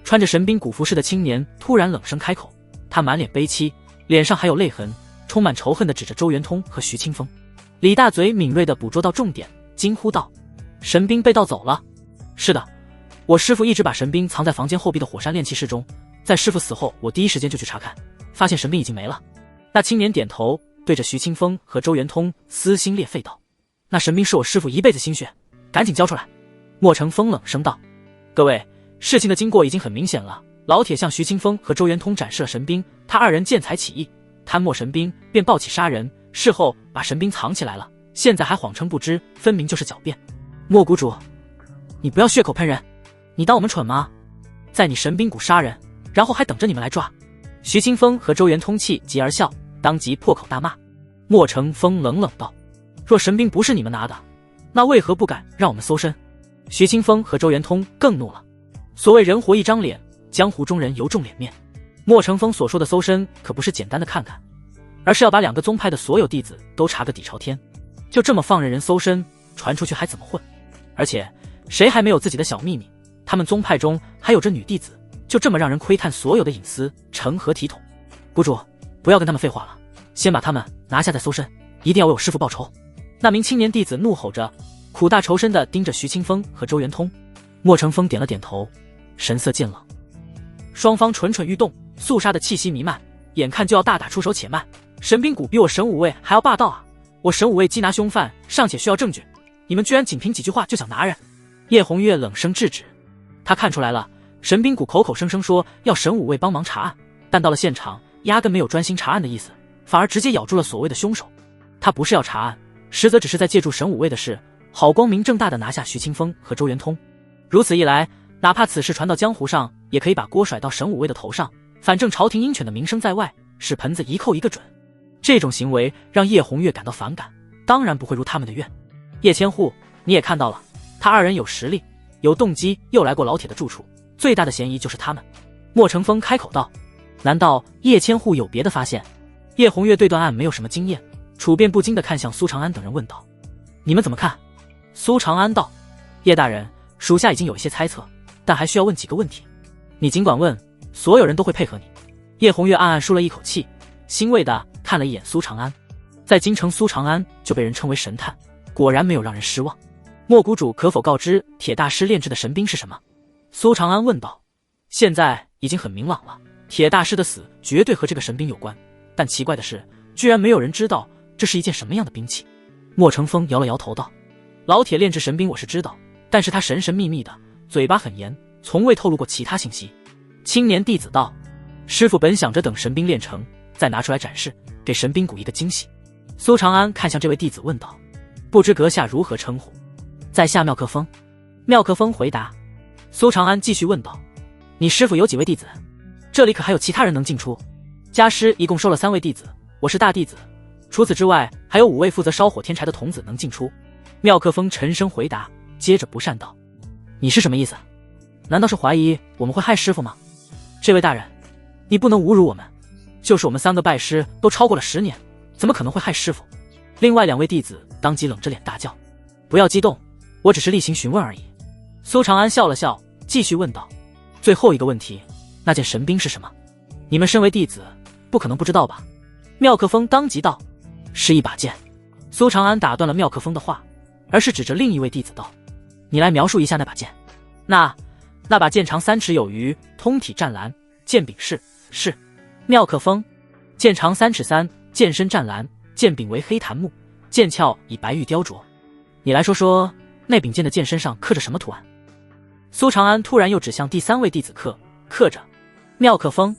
穿着神兵古服饰的青年突然冷声开口，他满脸悲戚，脸上还有泪痕，充满仇恨地指着周元通和徐清风。李大嘴敏锐地捕捉到重点，惊呼道：神兵被盗走了？是的，我师父一直把神兵藏在房间后壁的火山炼器室中，在师父死后，我第一时间就去查看，发现神兵已经没了。那青年点头，对着徐清风和周元通撕心裂肺道：那神兵是我师父一辈子心血，赶紧交出来。莫成风冷声道：各位，事情的经过已经很明显了，老铁向徐清风和周元通展示了神兵，他2人见财起意，贪墨神兵，便抱起杀人，事后把神兵藏起来了，现在还谎称不知，分明就是狡辩。莫谷主，你不要血口喷人，你当我们蠢吗？在你神兵谷杀人，然后还等着你们来抓。徐清风和周元通气急而笑，当即破口大骂。莫成风冷冷道：若神兵不是你们拿的，那为何不敢让我们搜身？徐清风和周元通更怒了。所谓人活一张脸，江湖中人犹重脸面。莫成风所说的搜身可不是简单的看看，而是要把2个宗派的所有弟子都查个底朝天。就这么放任人搜身，传出去还怎么混？而且谁还没有自己的小秘密？他们宗派中还有着女弟子，就这么让人窥探所有的隐私，成何体统？谷主，不要跟他们废话了，先把他们拿下再搜身，一定要为我师父报仇。那名青年弟子怒吼着，苦大仇深地盯着徐清风和周元通。莫成风点了点头，神色渐冷。双方蠢蠢欲动，肃杀的气息弥漫，眼看就要大打出手。且慢，神兵谷比我神武卫还要霸道啊！我神武卫缉拿凶犯尚且需要证据，你们居然仅凭几句话就想拿人？叶红月冷声制止。他看出来了，神兵谷口口声声说要神武卫帮忙查案，但到了现场压根没有专心查案的意思，反而直接咬住了所谓的凶手。他不是要查案，实则只是在借助神武卫的事，好光明正大的拿下徐清风和周元通。如此一来，哪怕此事传到江湖上，也可以把锅甩到神武卫的头上，反正朝廷鹰犬的名声在外，是盆子一扣一个准。这种行为让叶红月感到反感，当然不会如他们的愿。叶千户，你也看到了，他2人有实力，有动机，又来过老铁的住处，最大的嫌疑就是他们。莫成风开口道：难道叶千户有别的发现？叶红月对断案没有什么经验，处变不惊地看向苏长安等人问道：你们怎么看？苏长安道：叶大人，属下已经有一些猜测，但还需要问几个问题。你尽管问，所有人都会配合你。叶红月暗暗舒了一口气，欣慰地看了一眼苏长安。在京城，苏长安就被人称为神探，果然没有让人失望。莫谷主可否告知铁大师炼制的神兵是什么？苏长安问道。现在已经很明朗了，铁大师的死绝对和这个神兵有关，但奇怪的是，居然没有人知道这是一件什么样的兵器。莫成风摇了摇头道：老铁炼制神兵我是知道，但是他神神秘秘的，嘴巴很严，从未透露过其他信息。青年弟子道：师父本想着等神兵炼成，再拿出来展示，给神兵谷一个惊喜。苏长安看向这位弟子问道：不知阁下如何称呼？在下妙客风。妙客风回答。苏长安继续问道：你师父有几位弟子？这里可还有其他人能进出？家师一共收了3位弟子，我是大弟子，除此之外，还有5位负责烧火添柴的童子能进出。妙克风沉声回答，接着不善道：“你是什么意思？难道是怀疑我们会害师傅吗？这位大人，你不能侮辱我们。就是我们3个拜师都超过了10年，怎么可能会害师傅？”另外2位弟子当即冷着脸大叫：“不要激动，我只是例行询问而已。”苏长安笑了笑，继续问道：“最后一个问题，那件神兵是什么？你们身为弟子，不可能不知道吧？”妙克风当即道：“是一把剑。”苏长安打断了妙克风的话，而是指着另一位弟子道：“你来描述一下那把剑。”那把剑长3尺有余，通体湛蓝，剑柄是。妙克风：剑长3尺3，剑身湛蓝，剑柄为黑檀木，剑鞘以白玉雕琢。你来说说那柄剑的剑身上刻着什么图案？苏长安突然又指向第3位弟子刻着。妙克风：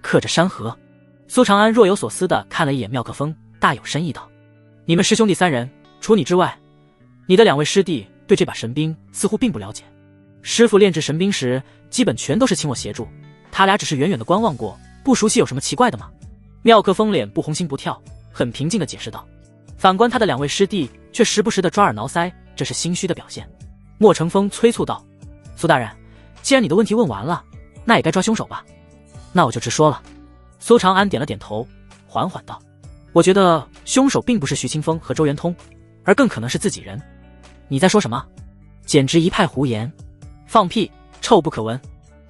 刻着山河。苏长安若有所思地看了一眼妙克风，大有深意道：“你们师兄弟3人，除你之外，你的2位师弟对这把神兵似乎并不了解。师父炼制神兵时，基本全都是请我协助，他俩只是远远的观望过，不熟悉有什么奇怪的吗？”妙克风脸不红心不跳，很平静地解释道。反观他的2位师弟却时不时地抓耳挠腮，这是心虚的表现。莫成风催促道：“苏大人，既然你的问题问完了，那也该抓凶手吧？”那我就直说了。苏长安点了点头，缓缓道：“我觉得凶手并不是徐清风和周元通，而更可能是自己人。”你在说什么？简直一派胡言！放屁，臭不可闻！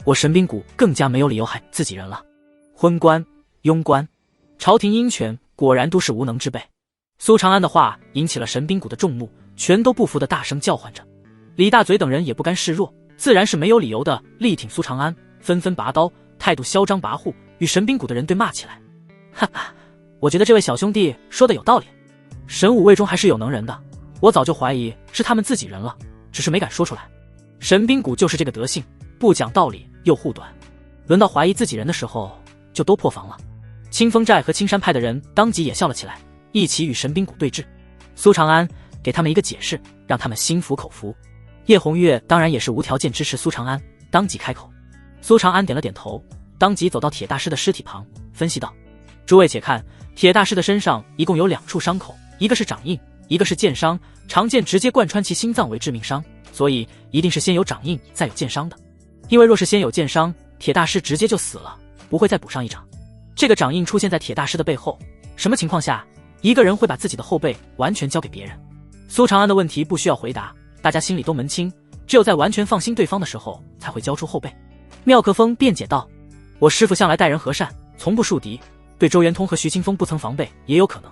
我神兵谷更加没有理由害自己人了。昏官、庸官、朝廷鹰犬果然都是无能之辈。苏长安的话引起了神兵谷的众怒，全都不服的大声叫唤着。李大嘴等人也不甘示弱，自然是没有理由的力挺苏长安，纷纷拔刀，态度嚣张跋扈，与神兵谷的人对骂起来。哈哈，我觉得这位小兄弟说的有道理，神武卫中还是有能人的，我早就怀疑是他们自己人了，只是没敢说出来。神兵谷就是这个德性，不讲道理又护短，轮到怀疑自己人的时候就都破防了。清风寨和青山派的人当即也笑了起来，一起与神兵谷对峙。苏长安给他们一个解释，让他们心服口服。叶红月当然也是无条件支持苏长安，当即开口。苏长安点了点头，当即走到铁大师的尸体旁，分析道：“诸位且看，铁大师的身上一共有2处伤口，一个是掌印，一个是剑伤，长剑直接贯穿其心脏为致命伤，所以一定是先有掌印再有剑伤的。因为若是先有剑伤，铁大师直接就死了，不会再补上一掌。这个掌印出现在铁大师的背后，什么情况下一个人会把自己的后背完全交给别人？”苏长安的问题不需要回答，大家心里都门清，只有在完全放心对方的时候才会交出后背。妙克风辩解道：“我师父向来待人和善，从不树敌，对周元通和徐清风不曾防备也有可能，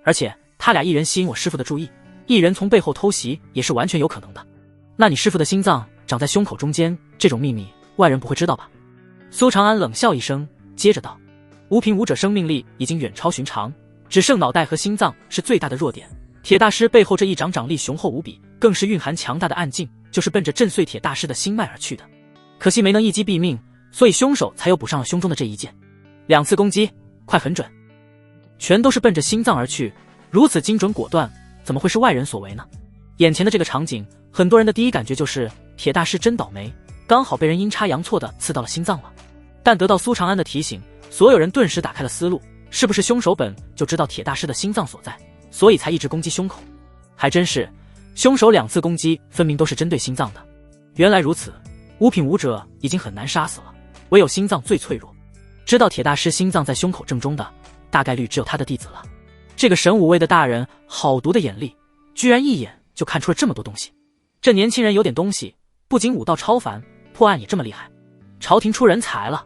而且他俩一人吸引我师父的注意，一人从背后偷袭也是完全有可能的。那你师父的心脏长在胸口中间，这种秘密外人不会知道吧？”苏长安冷笑一声，接着道：“吴平武者生命力已经远超寻常，只剩脑袋和心脏是最大的弱点。铁大师背后这一掌掌力雄厚无比，更是蕴含强大的暗劲，就是奔着震碎铁大师的心脉而去的。可惜没能一击毙命，所以凶手才又补上了胸中的这一剑。2次攻击，快很准，全都是奔着心脏而去，如此精准果断，怎么会是外人所为呢？”眼前的这个场景，很多人的第一感觉就是铁大师真倒霉，刚好被人阴差阳错的刺到了心脏了。但得到苏长安的提醒，所有人顿时打开了思路，是不是凶手本就知道铁大师的心脏所在，所以才一直攻击胸口？还真是，凶手2次攻击分明都是针对心脏的。原来如此，五品武者已经很难杀死了，唯有心脏最脆弱。知道铁大师心脏在胸口正中的，大概率只有他的弟子了。这个神武卫的大人好毒的眼力，居然一眼就看出了这么多东西。这年轻人有点东西，不仅武道超凡，破案也这么厉害，朝廷出人才了。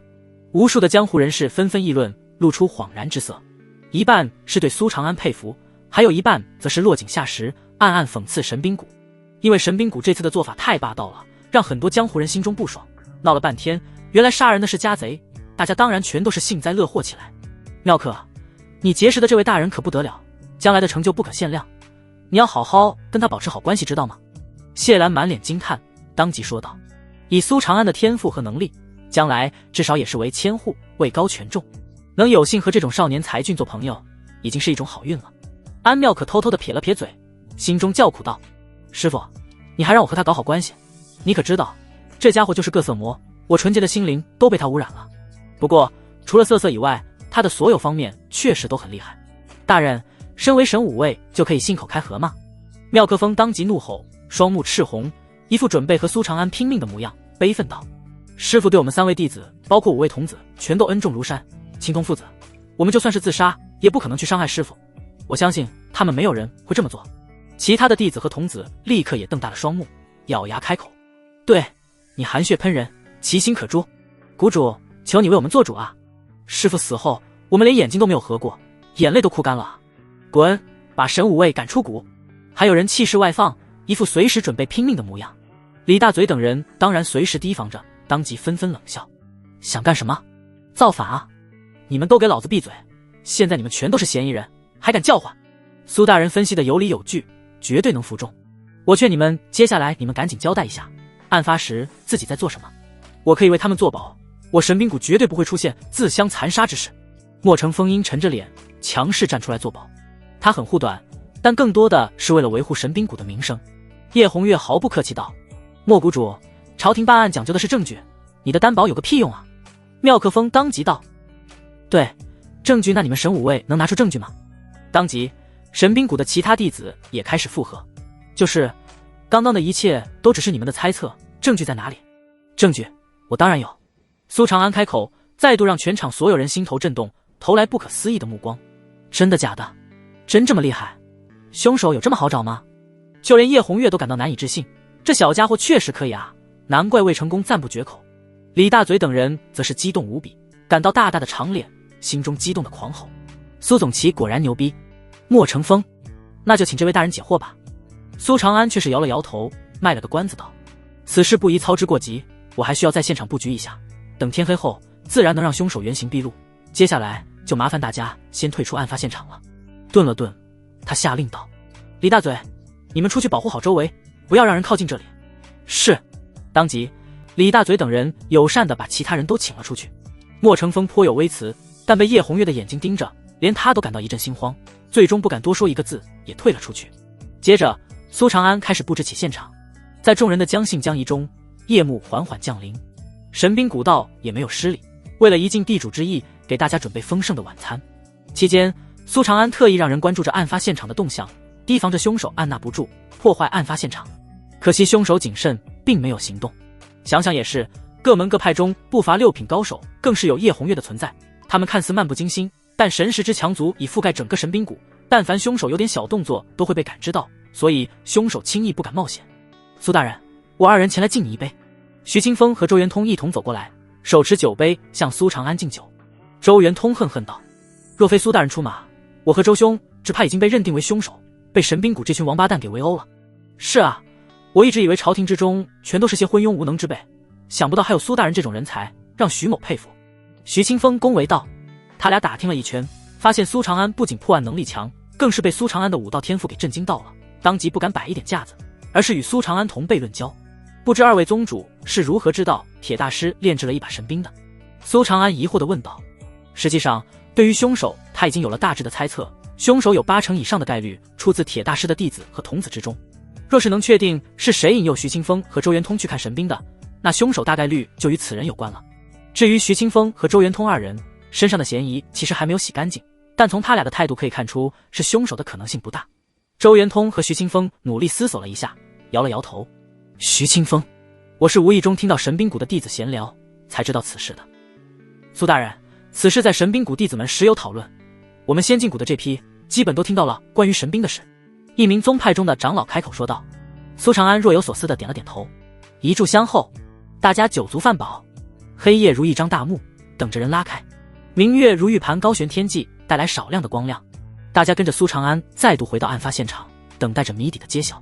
无数的江湖人士纷纷议论，露出恍然之色，一半是对苏长安佩服，还有一半则是落井下石，暗暗讽刺神兵谷。因为神兵谷这次的做法太霸道了，让很多江湖人心中不爽，闹了半天，原来杀人的是家贼，大家当然全都是幸灾乐祸起来。妙可，你结识的这位大人可不得了，将来的成就不可限量，你要好好跟他保持好关系，知道吗？谢兰满脸惊叹，当即说道：以苏长安的天赋和能力，将来至少也是为千户，位高权重，能有幸和这种少年才俊做朋友，已经是一种好运了。安妙可偷偷地撇了撇嘴，心中叫苦道：师父，你还让我和他搞好关系，你可知道这家伙就是个色魔，我纯洁的心灵都被他污染了。不过除了色色以外，他的所有方面确实都很厉害。大人，身为神武卫就可以信口开河吗？妙可风当即怒吼，双目赤红，一副准备和苏长安拼命的模样，悲愤道：师父对我们3位弟子，包括5位童子，全都恩重如山。青铜父子，我们就算是自杀，也不可能去伤害师父。我相信他们没有人会这么做。其他的弟子和童子立刻也瞪大了双目，咬牙开口：对，你含血喷人，其心可诛。谷主，求你为我们做主啊！师父死后，我们连眼睛都没有合过，眼泪都哭干了啊！滚，把神武卫赶出谷！还有人气势外放，一副随时准备拼命的模样。李大嘴等人当然随时提防着，当即纷纷冷笑：想干什么？造反啊！你们都给老子闭嘴！现在你们全都是嫌疑人，还敢叫唤？苏大人分析的有理有据，绝对能服众。我劝你们，接下来你们赶紧交代一下，案发时自己在做什么？我可以为他们作保，我神兵谷绝对不会出现自相残杀之事。莫成风阴沉着脸，强势站出来作保。他很护短，但更多的是为了维护神兵谷的名声。叶红月毫不客气道：莫谷主，朝廷办案讲究的是证据，你的担保有个屁用啊！妙可风当即道：对，证据，那你们神武卫能拿出证据吗？当即神兵谷的其他弟子也开始附和，就是刚刚的一切都只是你们的猜测，证据在哪里？证据我当然有。苏长安开口，再度让全场所有人心头震动，投来不可思议的目光。真的假的？真这么厉害？凶手有这么好找吗？就连叶红月都感到难以置信，这小家伙确实可以啊，难怪魏成功赞不绝口。李大嘴等人则是激动无比，感到大大的长脸，心中激动的狂吼：苏总旗果然牛逼！莫成风，那就请这位大人解惑吧。苏长安却是摇了摇头，卖了个关子道：此事不宜操之过急，我还需要在现场布局一下，等天黑后自然能让凶手原形毕露，接下来就麻烦大家先退出案发现场了。顿了顿，他下令道：李大嘴，你们出去保护好周围，不要让人靠近这里。是。当即李大嘴等人友善地把其他人都请了出去。莫成风颇有微词，但被叶红月的眼睛盯着，连他都感到一阵心慌，最终不敢多说一个字，也退了出去。接着苏长安开始布置起现场。在众人的将信将疑中，夜幕缓缓降临，神兵古道也没有失礼，为了一尽地主之谊，给大家准备丰盛的晚餐。期间苏长安特意让人关注着案发现场的动向，提防着凶手按捺不住破坏案发现场。可惜凶手谨慎，并没有行动。想想也是，各门各派中不乏6品高手，更是有叶红月的存在。他们看似漫不经心，但神识之强足以覆盖整个神兵谷，但凡凶手有点小动作都会被感知到，所以凶手轻易不敢冒险。苏大人，我2人前来敬你一杯。徐清风和周元通一同走过来，手持酒杯向苏长安敬酒。周元通恨恨道：若非苏大人出马，我和周兄只怕已经被认定为凶手，被神兵谷这群王八蛋给围殴了。是啊，我一直以为朝廷之中全都是些昏庸无能之辈，想不到还有苏大人这种人才，让徐某佩服。徐清风恭维道。他俩打听了一圈，发现苏长安不仅破案能力强，更是被苏长安的武道天赋给震惊到了，当即不敢摆一点架子，而是与苏长安同辈论交。不知2位宗主是如何知道铁大师炼制了一把神兵的？苏长安疑惑地问道。实际上对于凶手，他已经有了大致的猜测，凶手有8成以上的概率出自铁大师的弟子和童子之中。若是能确定是谁引诱徐清风和周元通去看神兵的，那凶手大概率就与此人有关了。至于徐清风和周元通2人身上的嫌疑其实还没有洗干净，但从他俩的态度可以看出是凶手的可能性不大。周元通和徐清风努力思索了一下，摇了摇头。徐清风，我是无意中听到神兵谷的弟子闲聊才知道此事的。苏大人，此事在神兵谷弟子们时有讨论，我们先进谷的这批基本都听到了关于神兵的事。一名宗派中的长老开口说道。苏长安若有所思地点了点头。一炷香后，大家酒足饭饱，黑夜如一张大幕，等着人拉开。明月如玉盘高悬天际，带来少量的光亮。大家跟着苏长安再度回到案发现场，等待着谜底的揭晓。